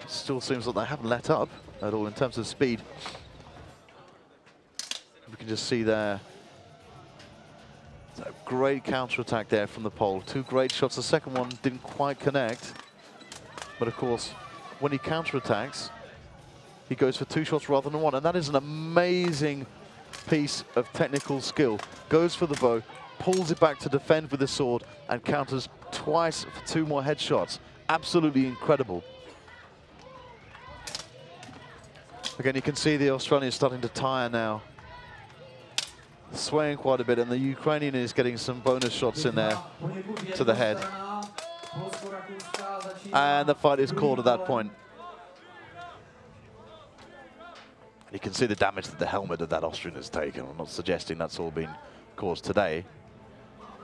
still seems like they haven't let up at all in terms of speed. We can just see there. A great counter-attack there from the Pole. 2 great shots. The second one didn't quite connect. But of course, when he counter-attacks, he goes for 2 shots rather than 1. And that is an amazing piece of technical skill. Goes for the bow, pulls it back to defend with the sword, and counters twice for 2 more headshots. Absolutely incredible. Again, you can see the Australian starting to tire now. Swaying quite a bit, and the Ukrainian is getting some bonus shots in there to the head. And the fight is called at that point. You can see the damage that the helmet of that Austrian has taken. I'm not suggesting that's all been caused today,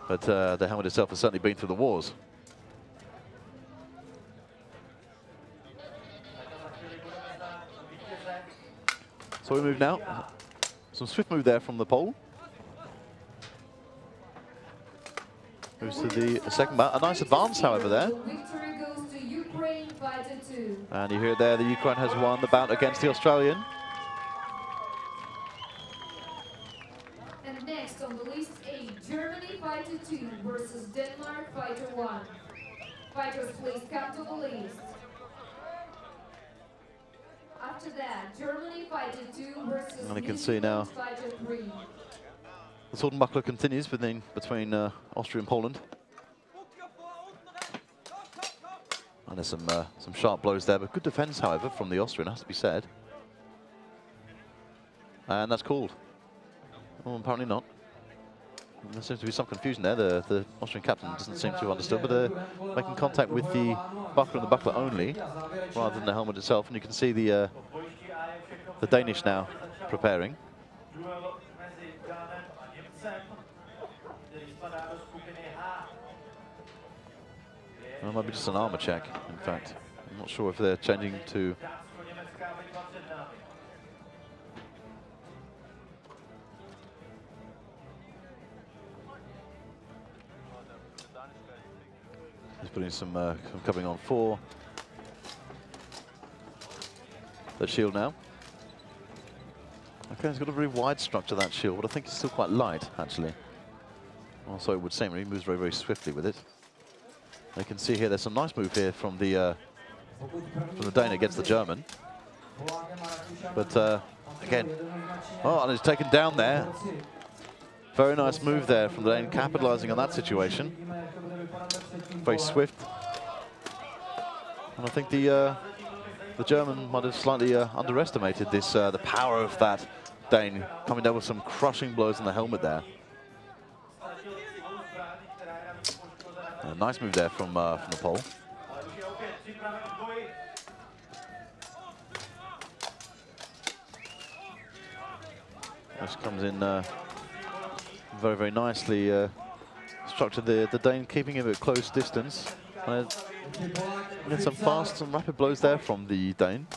but the helmet itself has certainly been through the wars. So we move now. Some swift move there from the Pole. Moves to the second bout. A nice advance, however, there. Victory goes to Ukraine fighter 2. And you hear it there, the Ukraine has won the bout against the Australian. And next on the list A, Germany fighter 2 versus Denmark fighter 1. Fighters, please come to the list. After that, Germany fighter 2 versus And you can see now fighter 3. the sword and buckler continues between Austria and Poland. And there's some sharp blows there, but good defense, however, from the Austrian, has to be said. And that's called. Well, apparently not. There seems to be some confusion there. The Austrian captain doesn't seem to have understood, but they're making contact with the buckler and the buckler only, rather than the helmet itself. And you can see the Danish now preparing. Well, it might be just an armor check, in fact. I'm not sure if they're changing to... He's putting some covering on for the shield now. Okay, he's got a very wide structure, that shield, but I think it's still quite light, actually. Well, so it would seem. He moves very, very swiftly with it. You can see here there's some nice move here from the Dane against the German. But again, oh, and he's taken down there. Very nice move there from the Dane, capitalizing on that situation. Very swift. And I think the German might have slightly underestimated this, the power of that Dane coming down with some crushing blows on the helmet there. A nice move there from the Pole. This comes in very, very nicely structured. The Dane keeping him at a close distance. And get some fast and rapid blows there from the Dane.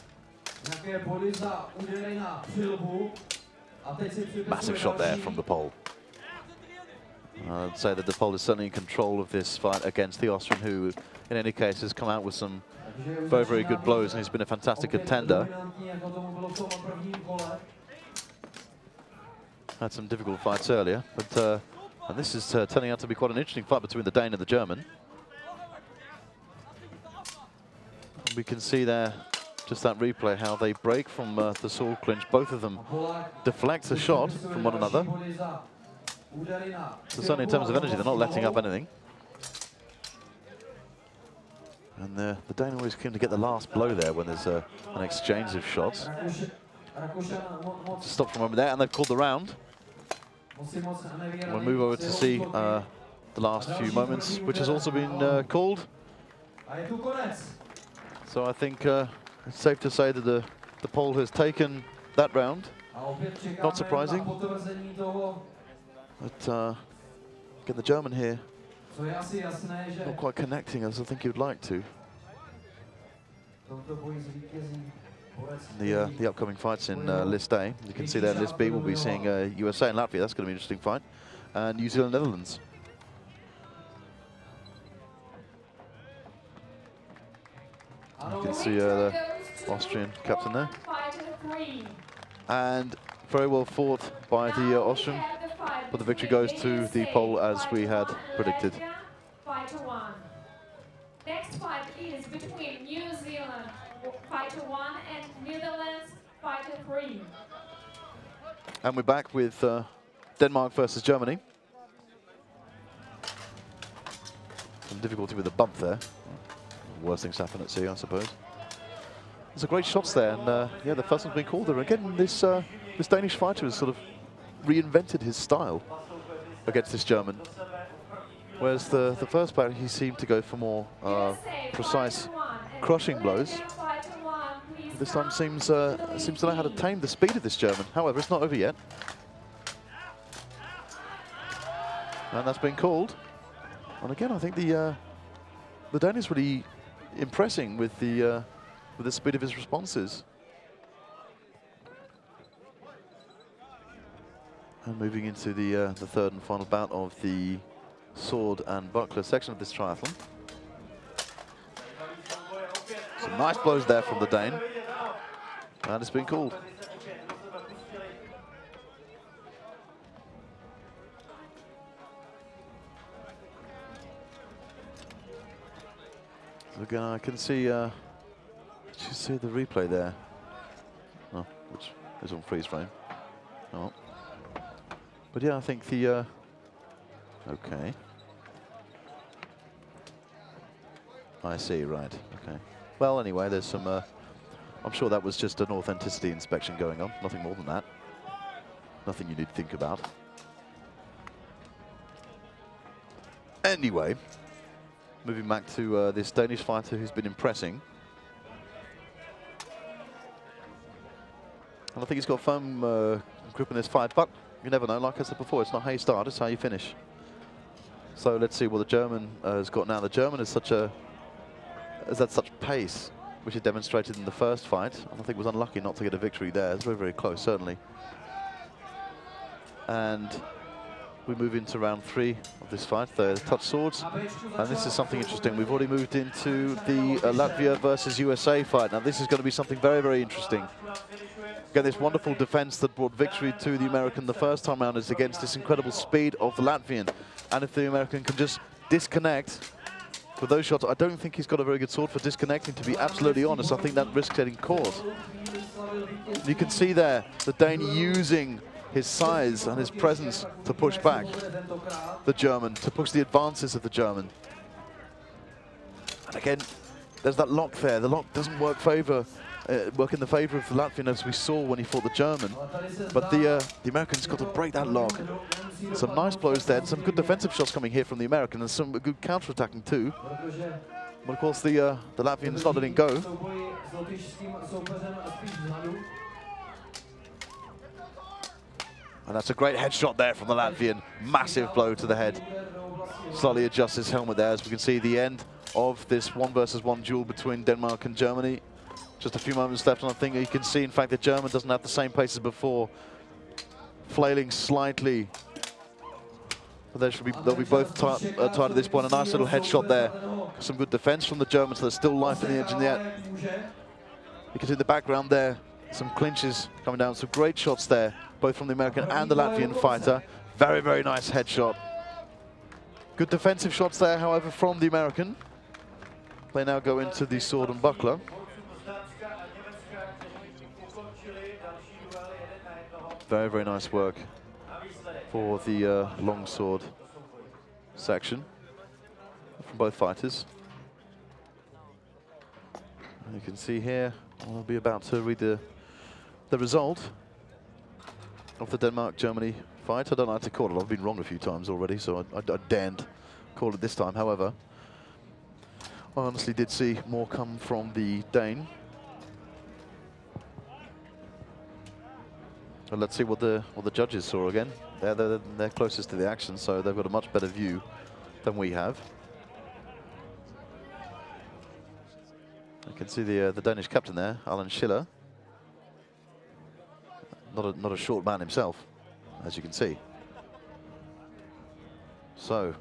Massive shot there from the Pole. I'd say that the Pole is certainly in control of this fight against the Austrian, who, in any case, has come out with some very, very good blows, and he's been a fantastic contender. Had some difficult fights earlier, but and this is turning out to be quite an interesting fight between the Dane and the German. We can see there, just that replay, how they break from the sword clinch. Both of them deflect a shot from one another. So certainly in terms of energy, they're not letting up anything. And the Dane always keen to get the last blow there when there's an exchange of shots. Stop for a moment there, and they've called the round. We'll move over to see the last few moments, which has also been called. So I think it's safe to say that the Pole has taken that round. Not surprising. But again, the German here not quite connecting as I think he would like to. The upcoming fights in List A, you can see there in List B, we'll be seeing USA and Latvia. That's going to be an interesting fight. And New Zealand, Netherlands. You can see the Austrian captain there. And very well fought by the Austrian. But the victory goes to the Pole as we had predicted. Fighter 1. Next fight is between New Zealand Fighter 1 and Netherlands Fighter 3. And we're back with Denmark versus Germany. Some difficulty with the bump there. Worst things happen at sea, I suppose. There's a great shots there, and yeah, the first one's been called there. Again, this Danish fighter has sort of reinvented his style against this German. Whereas the first bout, he seemed to go for more precise, crushing blows. This time seems to know how to tame the speed of this German. However, it's not over yet. And that's been called. And again, I think the Dane is really impressing with the speed of his responses. And moving into the third and final bout of the sword and buckler section of this triathlon. Some nice blows there from the Dane. And it's been called. So again, I can see, did you see the replay there? Oh, which is on freeze frame. Oh. But yeah, I think the, okay. I see, right, okay. Well, anyway, there's some, I'm sure that was just an authenticity inspection going on, nothing more than that. Nothing you need to think about. Anyway, moving back to this Danish fighter who's been impressing. And I think he's got a firm grip in this fight, but you never know. Like I said before, it's not how you start, it's how you finish. So let's see what the German has got now. The German has had such pace, which he demonstrated in the first fight. And I think was unlucky not to get a victory there. It's very, very close, certainly. And we move into round 3 of this fight, the touch swords. And this is something interesting. We've already moved into the Latvia versus USA fight. Now this is going to be something very, very interesting. Again, this wonderful defense that brought victory to the American the first time round is against this incredible speed of the Latvian. And if the American can just disconnect with those shots, I don't think he's got a very good sword for disconnecting, to be absolutely honest. I think that risks getting caught. You can see there the Dane using his size and his presence to push back the German, to push the advances of the German. And again, there's that lock there. The lock doesn't work in the favour of the Latvian, as we saw when he fought the German. But the American's got to break that lock. Some nice blows there, and some good defensive shots coming here from the American, and some good counter-attacking too. But of course, the Latvian's not letting go. And that's a great headshot there from the Latvian. Massive blow to the head. Slightly adjusts his helmet there, as we can see the end of this 1 versus 1 duel between Denmark and Germany. Just a few moments left, and I think you can see, in fact, the German doesn't have the same pace as before. Flailing slightly. But they'll be both tied at this point. A nice little headshot there. Some good defense from the Germans, so there's still life in the engine yet. You can see in the background there, some clinches coming down. Some great shots there, both from the American and the Latvian fighter. Very, very nice headshot. Good defensive shots there, however, from the American. They now go into the sword and buckler. Very, very nice work for the long sword section from both fighters. And you can see here, I'll be about to read the result of the Denmark-Germany fight. I don't know how to call it. I've been wrong a few times already, so I daren't call it this time. However, I honestly did see more come from the Dane. And let's see what the judges saw again. They're closest to the action, so they've got a much better view than we have. You can see the Danish captain there, Alan Schiller. Not a short man himself, as you can see. So,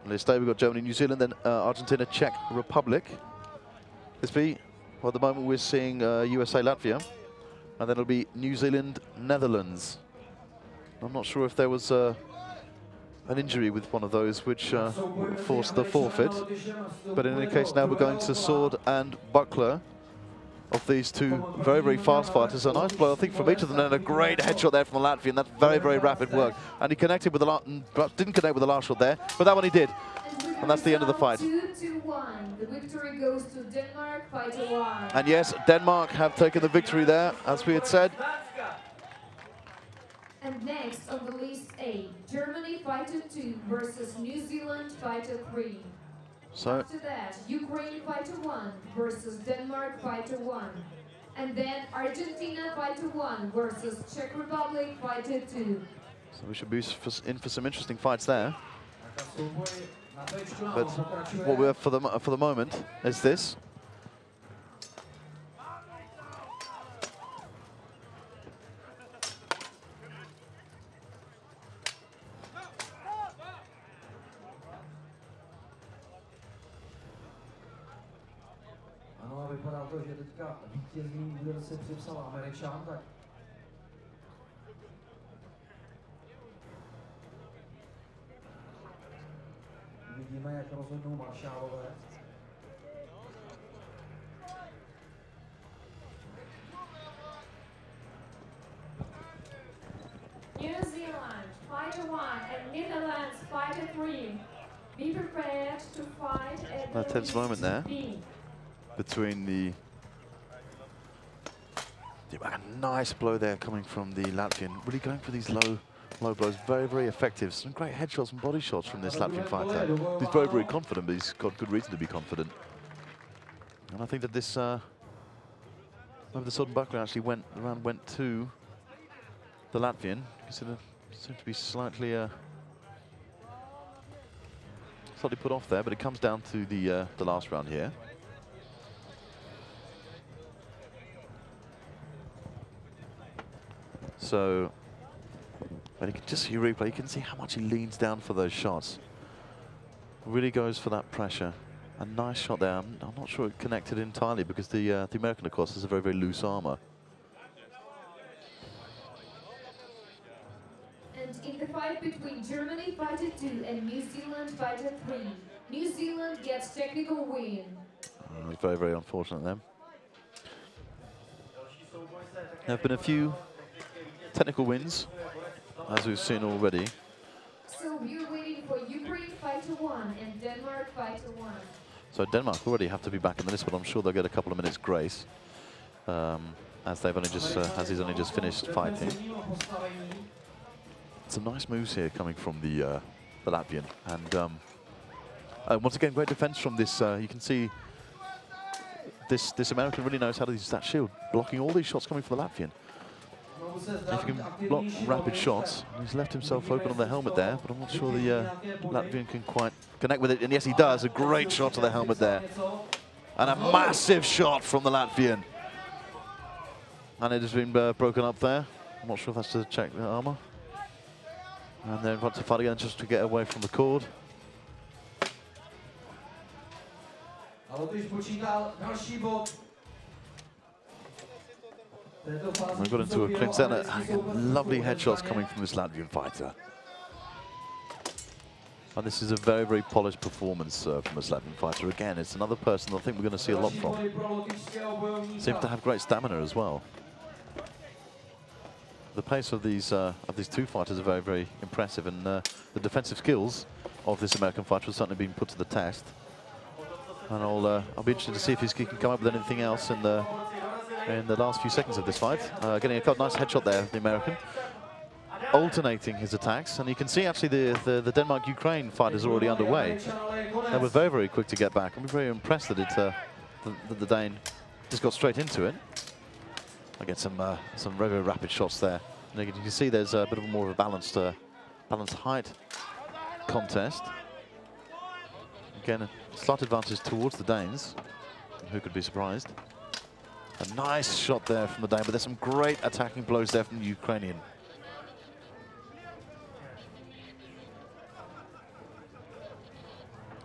let's stay. We've got Germany, New Zealand, then Argentina, Czech Republic. Well, at the moment we're seeing USA, Latvia. And then it'll be New Zealand, Netherlands. I'm not sure if there was an injury with one of those which forced the forfeit. But in any case, now we're going to sword and buckler of these two very, very fast fighters. A nice blow, I think, from each of them, and a great headshot there from the Latvian. That's very, very rapid work. And he connected with the didn't connect with the last shot there, but that one he did. And that's the end of the fight. 2-1. The victory goes to Denmark, fighter 1. And yes, Denmark have taken the victory there, as we had said. And next on the list A, Germany fighter 2 versus New Zealand fighter 3. So after that, Ukraine fighter 1 versus Denmark fighter 1. And then Argentina fighter 1 versus Czech Republic fighter 2. So we should be in for some interesting fights there. But what we have for the moment is this. teďka vítězný úder se připsal Američan, tak uvidíme, jak rozhodnou maršálové. New Zealand, fighter 1, and Netherlands, fighter 3. Be prepared to fight at A tense moment there B. between the... A nice blow there coming from the Latvian. Really going for these low blows. Very, very effective. Some great headshots and body shots from this Latvian fighter. He's very, very confident, but he's got good reason to be confident. And I think that this... maybe the Southern Buckler actually went to the Latvian. Seemed to be slightly put off there, but it comes down to the last round here. So, but you can just see a replay. You can see how much he leans down for those shots. Really goes for that pressure. A nice shot there. I'm not sure it connected entirely because the American, of course, has a very, very loose armor. And in the fight between Germany fighter 2 and New Zealand fighter 3, New Zealand gets technical win. Very, very unfortunate then. There have been a few technical wins, as we've seen already. So we're waiting for Ukraine fighter 1 and Denmark fighter 1. So Denmark already have to be back in the list, but I'm sure they'll get a couple of minutes grace, as they've only just as he's only just finished fighting. Some nice moves here coming from the Latvian, and once again, great defense from this. You can see this American really knows how to use that shield, blocking all these shots coming from the Latvian. If you can block rapid shots, he's left himself open on the helmet there, but I'm not sure the Latvian can quite connect with it. And yes, he does. A great shot to the helmet there. And a massive shot from the Latvian. And it has been broken up there. I'm not sure if that's to check the armor. And then wants to fight again just to get away from the cord. We got into a clinch there. Lovely headshots coming from this Latvian fighter. And this is a very, very polished performance from this Latvian fighter. Again, it's another person I think we're going to see a lot from. Seems to have great stamina as well. The pace of these two fighters are very, very impressive, and the defensive skills of this American fighter have certainly been put to the test. And I'll be interested to see if he can come up with anything else in the last few seconds of this fight. Getting a nice headshot there, the American, alternating his attacks, and you can see actually the Denmark-Ukraine fight is already underway. They were very, very quick to get back. I'm very impressed that the Dane just got straight into it. I get some very, very rapid shots there. And you can see there's a bit of more of a balanced height contest. Again, a slight advantage towards the Danes. Who could be surprised? A nice shot there from the Dane, but there's some great attacking blows there from the Ukrainian.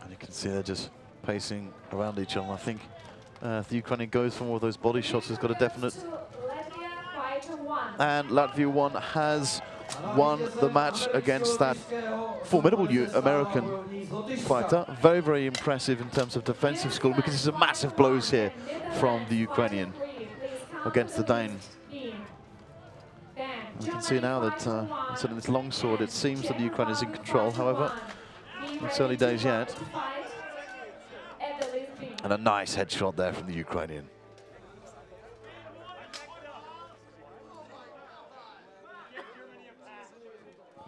And you can see they're just pacing around each other. I think if the Ukrainian goes for more of those body shots, has got a definite... And Latvia 1 has won the match against that formidable American fighter. Very, very impressive in terms of defensive skill, because there's some massive blows here from the Ukrainian against the Dane. You can see now that instead of this long sword, it seems that the Ukraine is in control. However, it's early days yet. And a nice headshot there from the Ukrainian.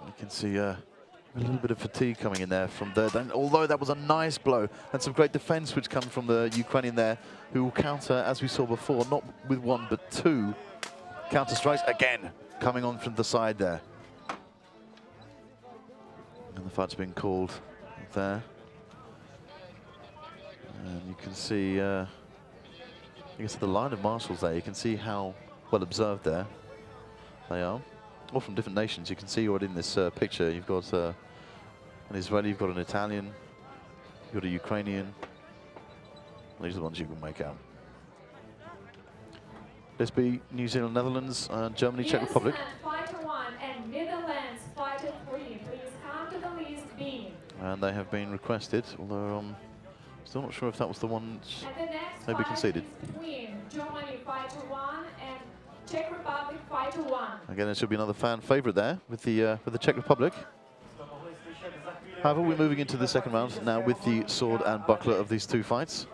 You can see a little bit of fatigue coming in there from the Dane, although that was a nice blow and some great defense which come from the Ukrainian there, who will counter, as we saw before, not with one but two counter strikes, again coming on from the side there. And the fight's been called there. And you can see, I guess the line of marshals there, you can see how well observed there they are. All from different nations. You can see already in this picture, you've got an Israeli, you've got an Italian, you've got a Ukrainian. These are the ones you can make out. Let's be New Zealand, Netherlands, Germany, Czech Republic. Fighter 1 and Netherlands Fighter 3. Please come to the list B. And they have been requested, although I'm still not sure if that was the one maybe conceded. Between Germany Fighter 1 and Czech Republic Fighter 1. Again, there should be another fan favourite there with the Czech Republic. However, we're moving into the second round now with the sword and buckler of these two fighters.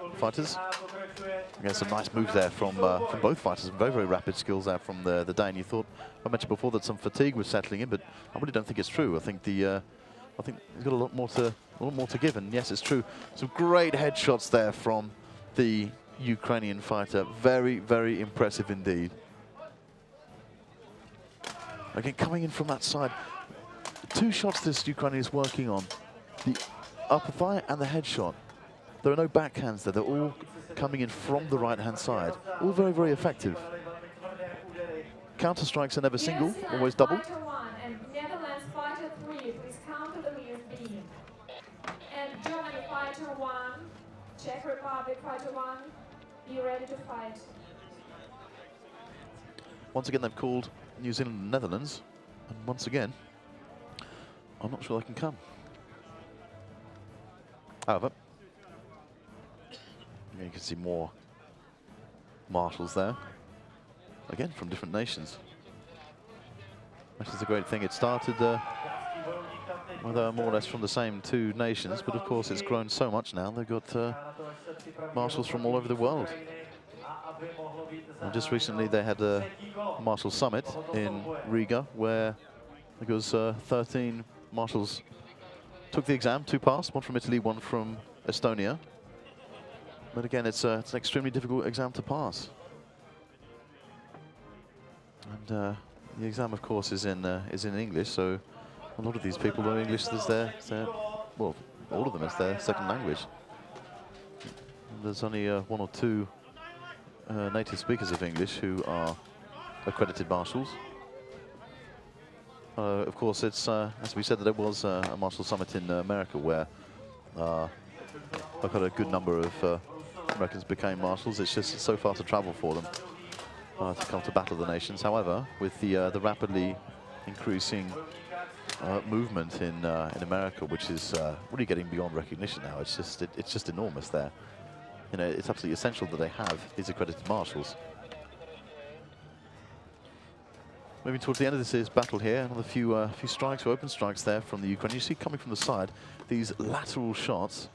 Again, some nice moves there from both fighters. Very, very rapid skills there from the Dane. You thought, I mentioned before that some fatigue was settling in, but I really don't think it's true. I think he's got a lot more to give, and yes, it's true. Some great headshots there from the Ukrainian fighter. Very, very impressive indeed. Again, coming in from that side. Two shots this Ukrainian is working on. The upper thigh and the headshot. There are no backhands there. They're all coming in from the right-hand side. All very, very effective. Counter strikes are never single, always double. Fighter 1 and Netherlands Fighter 3. Please come to the list B. And Germany Fighter 1, Czech Republic Fighter 1. Be ready to fight. Once again, they've called New Zealand and Netherlands. And once again, I'm not sure they can come. However, you can see more marshals there. Again, from different nations. Which is a great thing. It started more or less from the same two nations, but of course it's grown so much now. They've got marshals from all over the world. And just recently they had a marshal summit in Riga, where it was 13 marshals took the exam, 2 passed, 1 from Italy, 1 from Estonia. But again, it's an extremely difficult exam to pass. And the exam, of course, is in English, so a lot of these people know English as well, all of them as their second language. And there's only 1 or 2 native speakers of English who are accredited marshals. Of course, it's as we said, that there was a marshal summit in America where I've had a good number of Americans became marshals. It's just so far to travel for them to come to Battle of the Nations. However, with the rapidly increasing movement in America, which is really getting beyond recognition now, it's just enormous there. You know, it's absolutely essential that they have these accredited marshals. Moving towards the end of this year's battle here, another few strikes or open strikes there from the Ukraine. You see coming from the side, these lateral shots.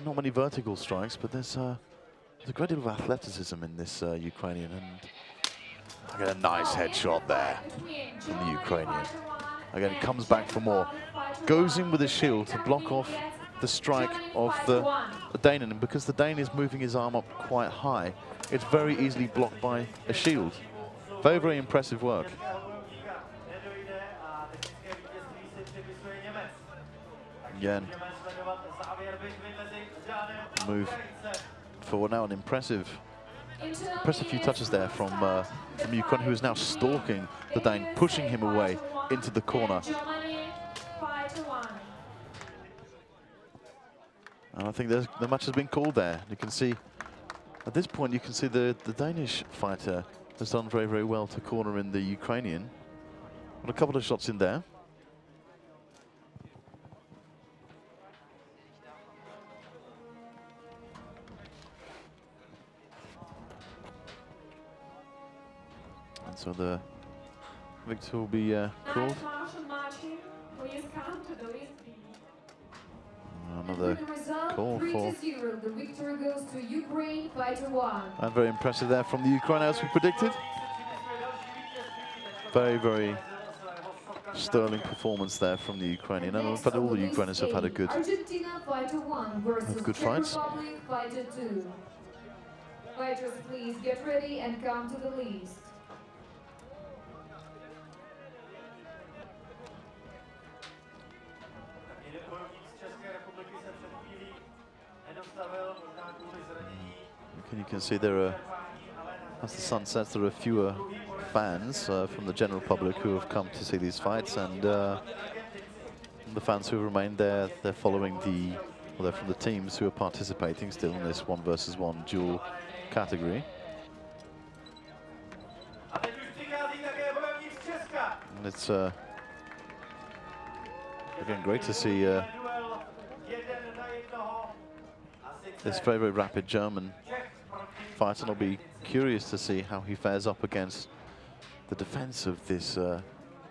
Not many vertical strikes, but there's a great deal of athleticism in this Ukrainian. And I get a nice headshot there from the Ukrainian. Again, comes back for more. Goes in with a shield to block off the strike of the Dane. And because the Dane is moving his arm up quite high, it's very easily blocked by a shield. Very, very impressive work. Again, move forward now, an impressive few touches there from Ukraine, who is now stalking the Dane, pushing him away into the corner. And I think the match has been called there. You can see, at this point, you can see the Danish fighter has done very, very well to corner in the Ukrainian. Got a couple of shots in there. And so the victor will be called. Another call for. The victory goes to Ukraine, Fighter 1. And very impressive there from the Ukraine, as we predicted. Very, very sterling performance there from the Ukrainian. And in fact, all the Ukrainians have had a good, Argentina Fighter 1 versus good Czech fights. Republic Fighter 2. Fighters, please get ready and come to the list. And you can see there are, as the sun sets, there are fewer fans from the general public who have come to see these fights, and the fans who remained there, they're following they're from the teams who are participating still in this 1 versus 1 duel category. And it's again great to see this very, very rapid German fighter, and I'll be curious to see how he fares up against the defense of this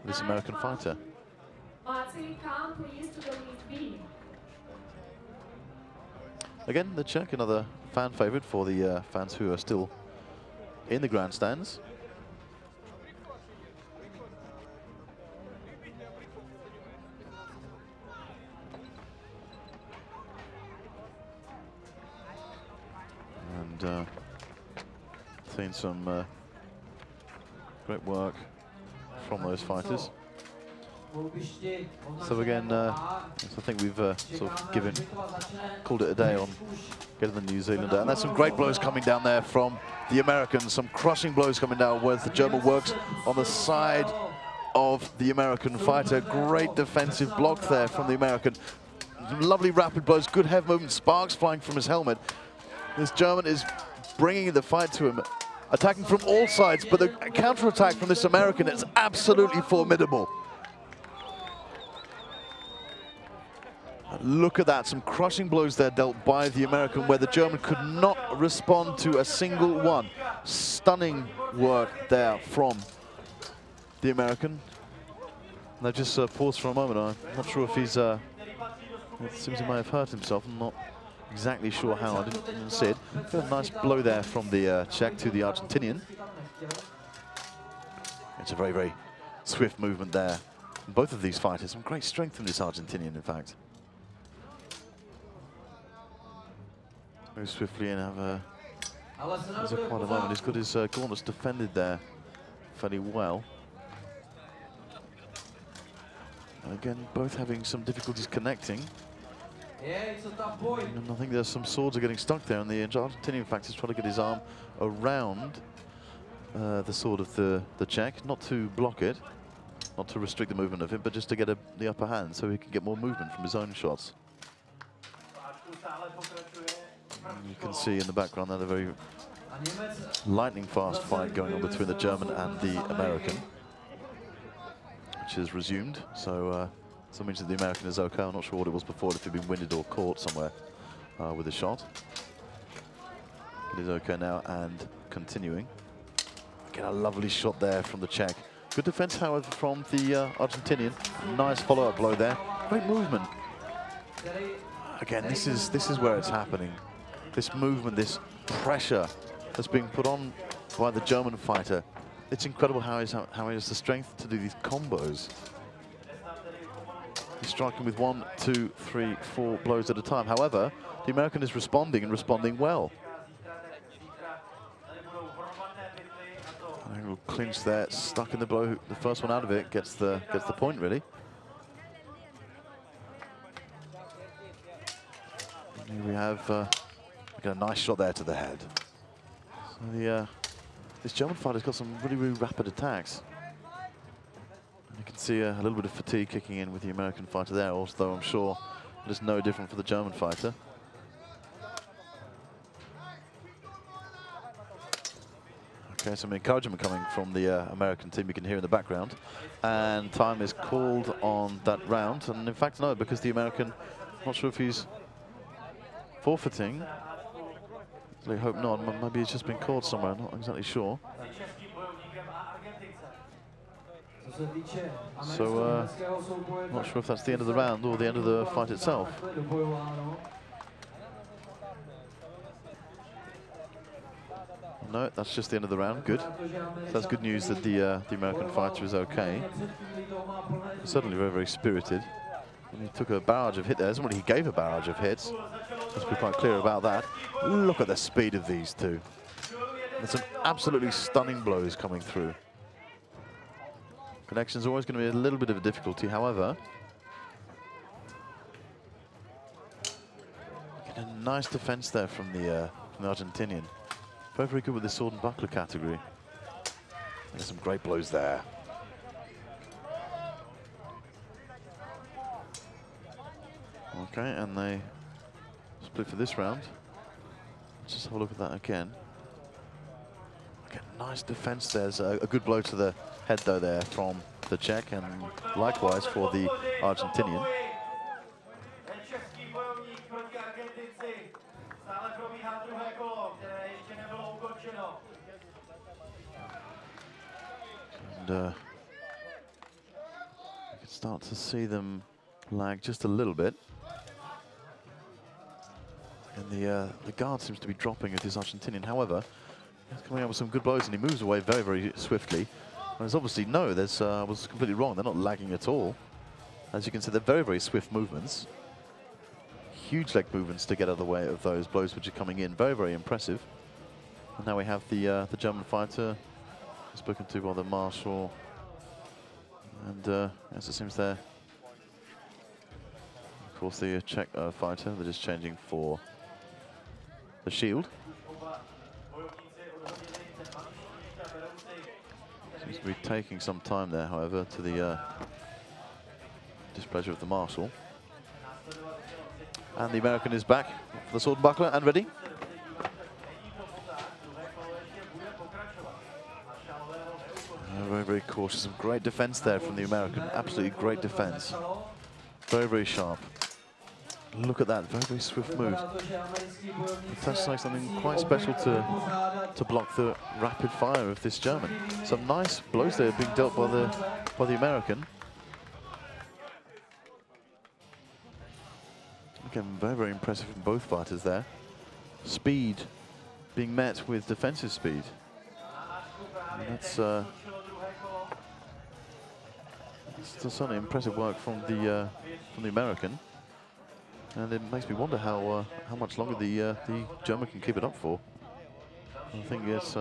this American fighter. Come please to the list B. Again, the Czech, another fan favorite for the fans who are still in the grandstands. And seen some great work from those fighters. So again, I think we've sort of called it a day on getting the New Zealander. And there's some great blows coming down there from the Americans, some crushing blows coming down where the German works on the side of the American fighter. Great defensive block there from the American. Some lovely rapid blows, good head movement, sparks flying from his helmet. This German is bringing the fight to him, attacking from all sides, but the counter-attack from this American is absolutely formidable. Look at that, some crushing blows there dealt by the American where the German could not respond to a single one. Stunning work there from the American. And I just paused for a moment. I'm not sure if he's, it seems he might have hurt himself. I'm not exactly sure how, I didn't see it. Got a nice blow there from the Czech to the Argentinian. It's a very, very swift movement there. Both of these fighters, some great strength from this Argentinian, in fact. Move swiftly and have a quite a moment. He's got his gauntlets defended there fairly well. And again, both having some difficulties connecting. And I think there's some swords are getting stuck there, and the Argentinian, in fact, is trying to get his arm around the sword of the Czech, not to block it, not to restrict the movement of it, but just to get the upper hand so he can get more movement from his own shots. You can see in the background that a very lightning fast fight going on between the German and the American, which is resumed. So that means that the American is okay. I'm not sure what it was before, if he'd been winded or caught somewhere with a shot. It is okay now and continuing. Again, a lovely shot there from the Czech. Good defense, however, from the Argentinian. Nice follow-up blow there. Great movement. Again, this is where it's happening. This movement, this pressure that's being put on by the German fighter. It's incredible how he has the strength to do these combos. He's striking with 1, 2, 3, 4 blows at a time. However, the American is responding and responding well. A little clinch there, stuck in the blow. The first one out of it gets the point, really. And here we have a nice shot there to the head. So this German fighter's got some really, really rapid attacks. And you can see a little bit of fatigue kicking in with the American fighter there, although I'm sure it is no different for the German fighter. Okay, some encouragement coming from the American team, you can hear in the background. And time is called on that round. And in fact, no, because the American, not sure if he's forfeiting. I hope not. Maybe he's just been caught somewhere. I'm not exactly sure. So, not sure if that's the end of the round or the end of the fight itself. No, that's just the end of the round. Good. So that's good news that the American fighter is okay. Certainly very, very spirited. And he took a barrage of hits there. Somebody he gave a barrage of hits. Let's be quite clear about that. Look at the speed of these two. There's some absolutely stunning blows coming through. Connection's always going to be a little bit of a difficulty, however. Get a nice defense there from the Argentinian. Very, very good with the sword and buckler category. There's some great blows there. Okay, and they split for this round. Let's just have a look at that again. Okay, nice defense. There's a good blow to the head, though, there from the Czech and likewise for the Argentinian. And you can start to see them lag just a little bit. And the guard seems to be dropping with this Argentinian. However, he's coming out with some good blows and he moves away very, very swiftly. And there's obviously I was completely wrong. They're not lagging at all. As you can see, they're very, very swift movements. Huge leg movements to get out of the way of those blows which are coming in. Very, very impressive. And now we have the German fighter spoken to by the marshal. And as it seems there, of course, the Czech fighter, they're just changing for the shield. Seems to be taking some time there, however, to the displeasure of the marshal. And the American is back for the sword and buckler and ready. Very, very cautious. Some great defense there from the American. Absolutely great defense. Very, very sharp. Look at that, very, very swift move. That's like something quite special to block the rapid fire of this German. Some nice blows there being dealt by the American. Again, very, very impressive from both fighters there. Speed being met with defensive speed. And that's certainly impressive work from the American. And it makes me wonder how much longer the German can keep it up for. I think it's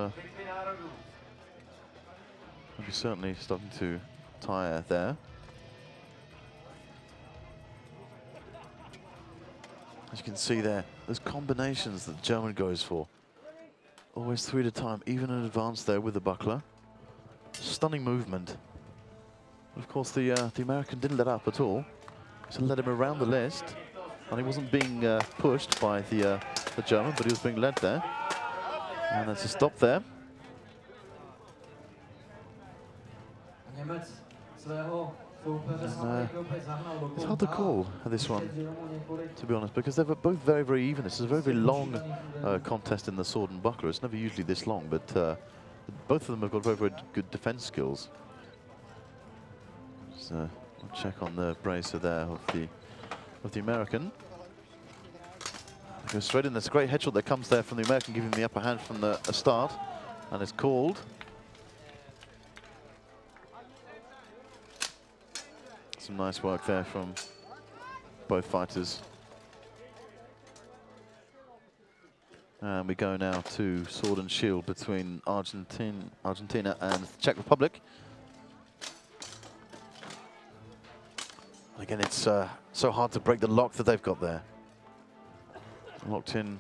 maybe certainly starting to tire there. As you can see there, those combinations that the German goes for. Always 3 at a time, even in advance there with the buckler. Stunning movement. Of course, the American didn't let up at all. So led him around the list. And he wasn't being pushed by the German, but he was being led there. And that's a stop there. And, it's hard to call this one, to be honest, because they're both very, very even. This is a very, very long contest in the sword and buckler. It's never usually this long, but both of them have got very, very good defense skills. So we'll check on the bracer there of the American. Goes straight in. There's a great headshot that comes there from the American, giving him the upper hand from the start, and it's called. Some nice work there from both fighters. And we go now to sword and shield between Argentina and the Czech Republic. Again, it's so hard to break the lock that they've got there. Locked in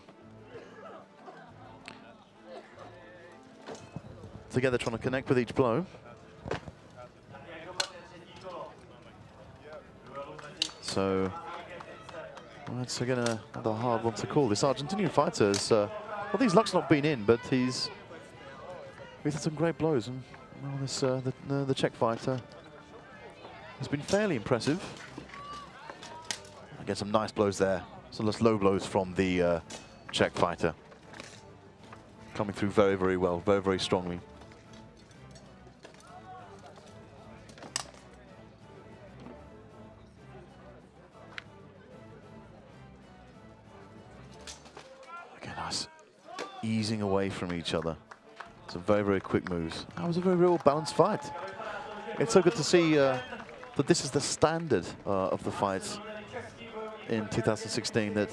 together, trying to connect with each blow. So well, it's again another hard one to call. This Argentinian fighter has, well, these luck's not been in, but we've had some great blows, and well, this the Czech fighter has been fairly impressive. Again, some nice blows there. Some low blows from the Czech fighter. Coming through very, very well, very, very strongly. Again, nice easing away from each other. Some very, very quick moves. That was a very real balanced fight. It's so good to see that this is the standard of the fights in 2016, that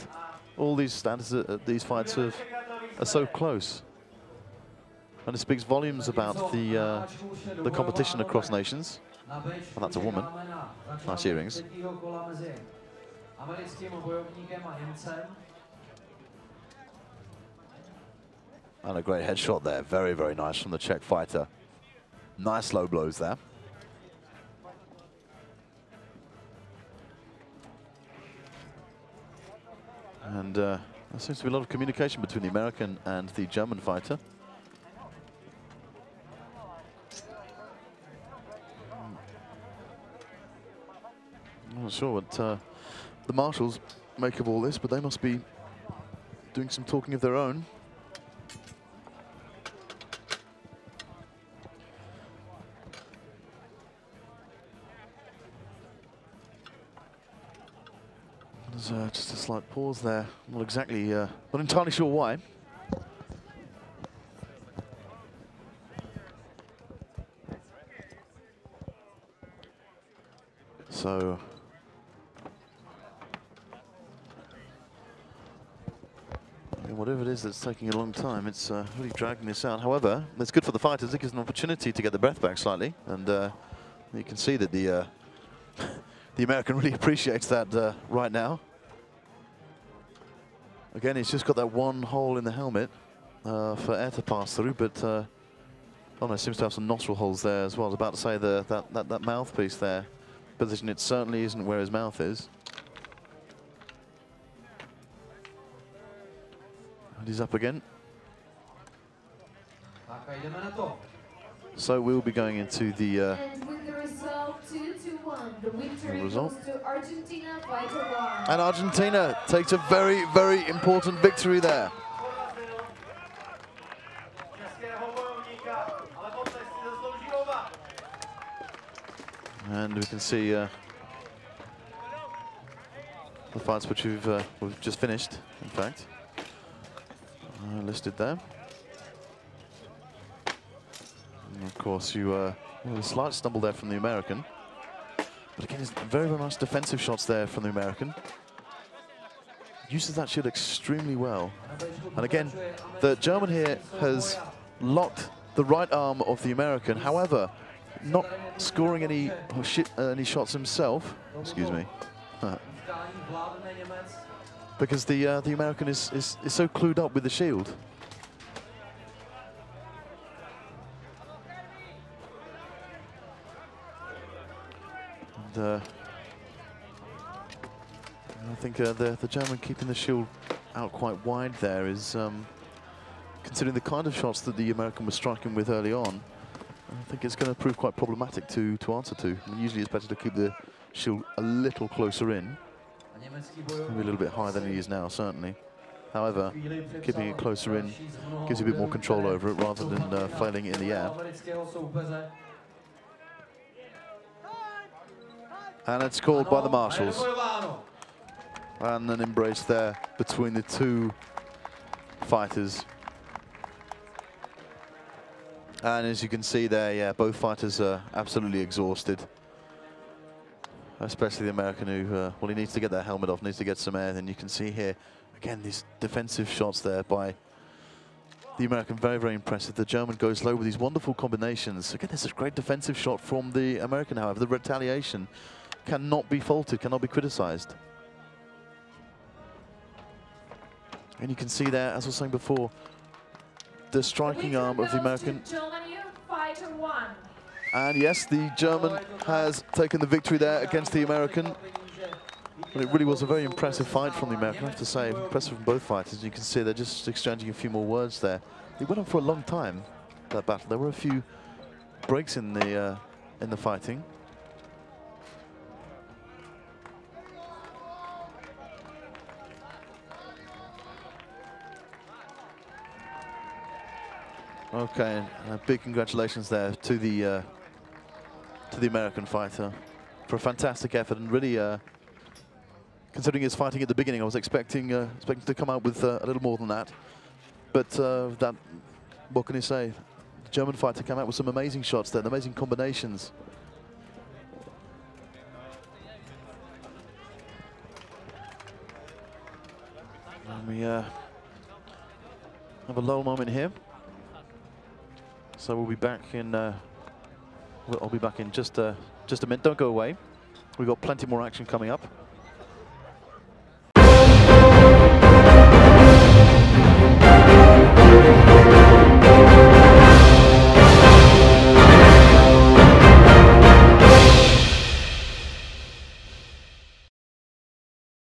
all these standards, these fights are so close. And it speaks volumes about the competition across nations. And that's a woman. Nice earrings. And a great headshot there. Very, very nice from the Czech fighter. Nice low blows there. And there seems to be a lot of communication between the American and the German fighter. I'm not sure what the marshals make of all this, but they must be doing some talking of their own. There's just a slight pause there. Not exactly, not entirely sure why. So, I mean, whatever it is that's taking a long time, it's really dragging this out. However, it's good for the fighters. It gives an opportunity to get the breath back slightly, and you can see that the the American really appreciates that right now. Again, he's just got that one hole in the helmet for air to pass through, but oh no, seems to have some nostril holes there as well. I was about to say that mouthpiece there. Position, it certainly isn't where his mouth is. And he's up again. So we'll be going into the And with the result 2-1, the victory result. goes to Argentina, fighter 1. And Argentina takes a very, very important victory there. And we can see the fights which we've just finished, in fact, listed there. And of course, a slight stumble there from the American. But again, it's very, very nice defensive shots there from the American. Uses that shield extremely well. And again, the German here has locked the right arm of the American. However, not scoring any shots himself. Excuse me. Because the American is so clued up with the shield. And I think the German keeping the shield out quite wide there is, considering the kind of shots that the American was striking with early on, I think it's going to prove quite problematic to answer to. I mean, usually it's better to keep the shield a little closer in. Maybe a little bit higher than he is now, certainly. However, keeping it closer in gives you a bit more control over it rather than flailing it in the air. And it's called by the marshals. And an embrace there between the two fighters. And as you can see there, yeah, both fighters are absolutely exhausted. Especially the American who, well, he needs to get that helmet off, needs to get some air. Then you can see here, again, these defensive shots there by the American, very, very impressive. The German goes low with these wonderful combinations. Again, there's a great defensive shot from the American, however. The retaliation cannot be faulted, cannot be criticized. And you can see there, as I was saying before, the striking arm of the American. And yes, the German has taken the victory there against the American. But it really was a very impressive fight from the American, I have to say. Impressive from both fighters. You can see they're just exchanging a few more words there. It went on for a long time, that battle. There were a few breaks in the fighting. Okay, big congratulations there to the American fighter for a fantastic effort, and really, considering his fighting at the beginning, I was expecting to come out with a little more than that. But that, what can you say? The German fighter came out with some amazing shots there, amazing combinations. And we have a lull moment here. So we'll be back in. I'll be back in just a minute. Don't go away. We've got plenty more action coming up.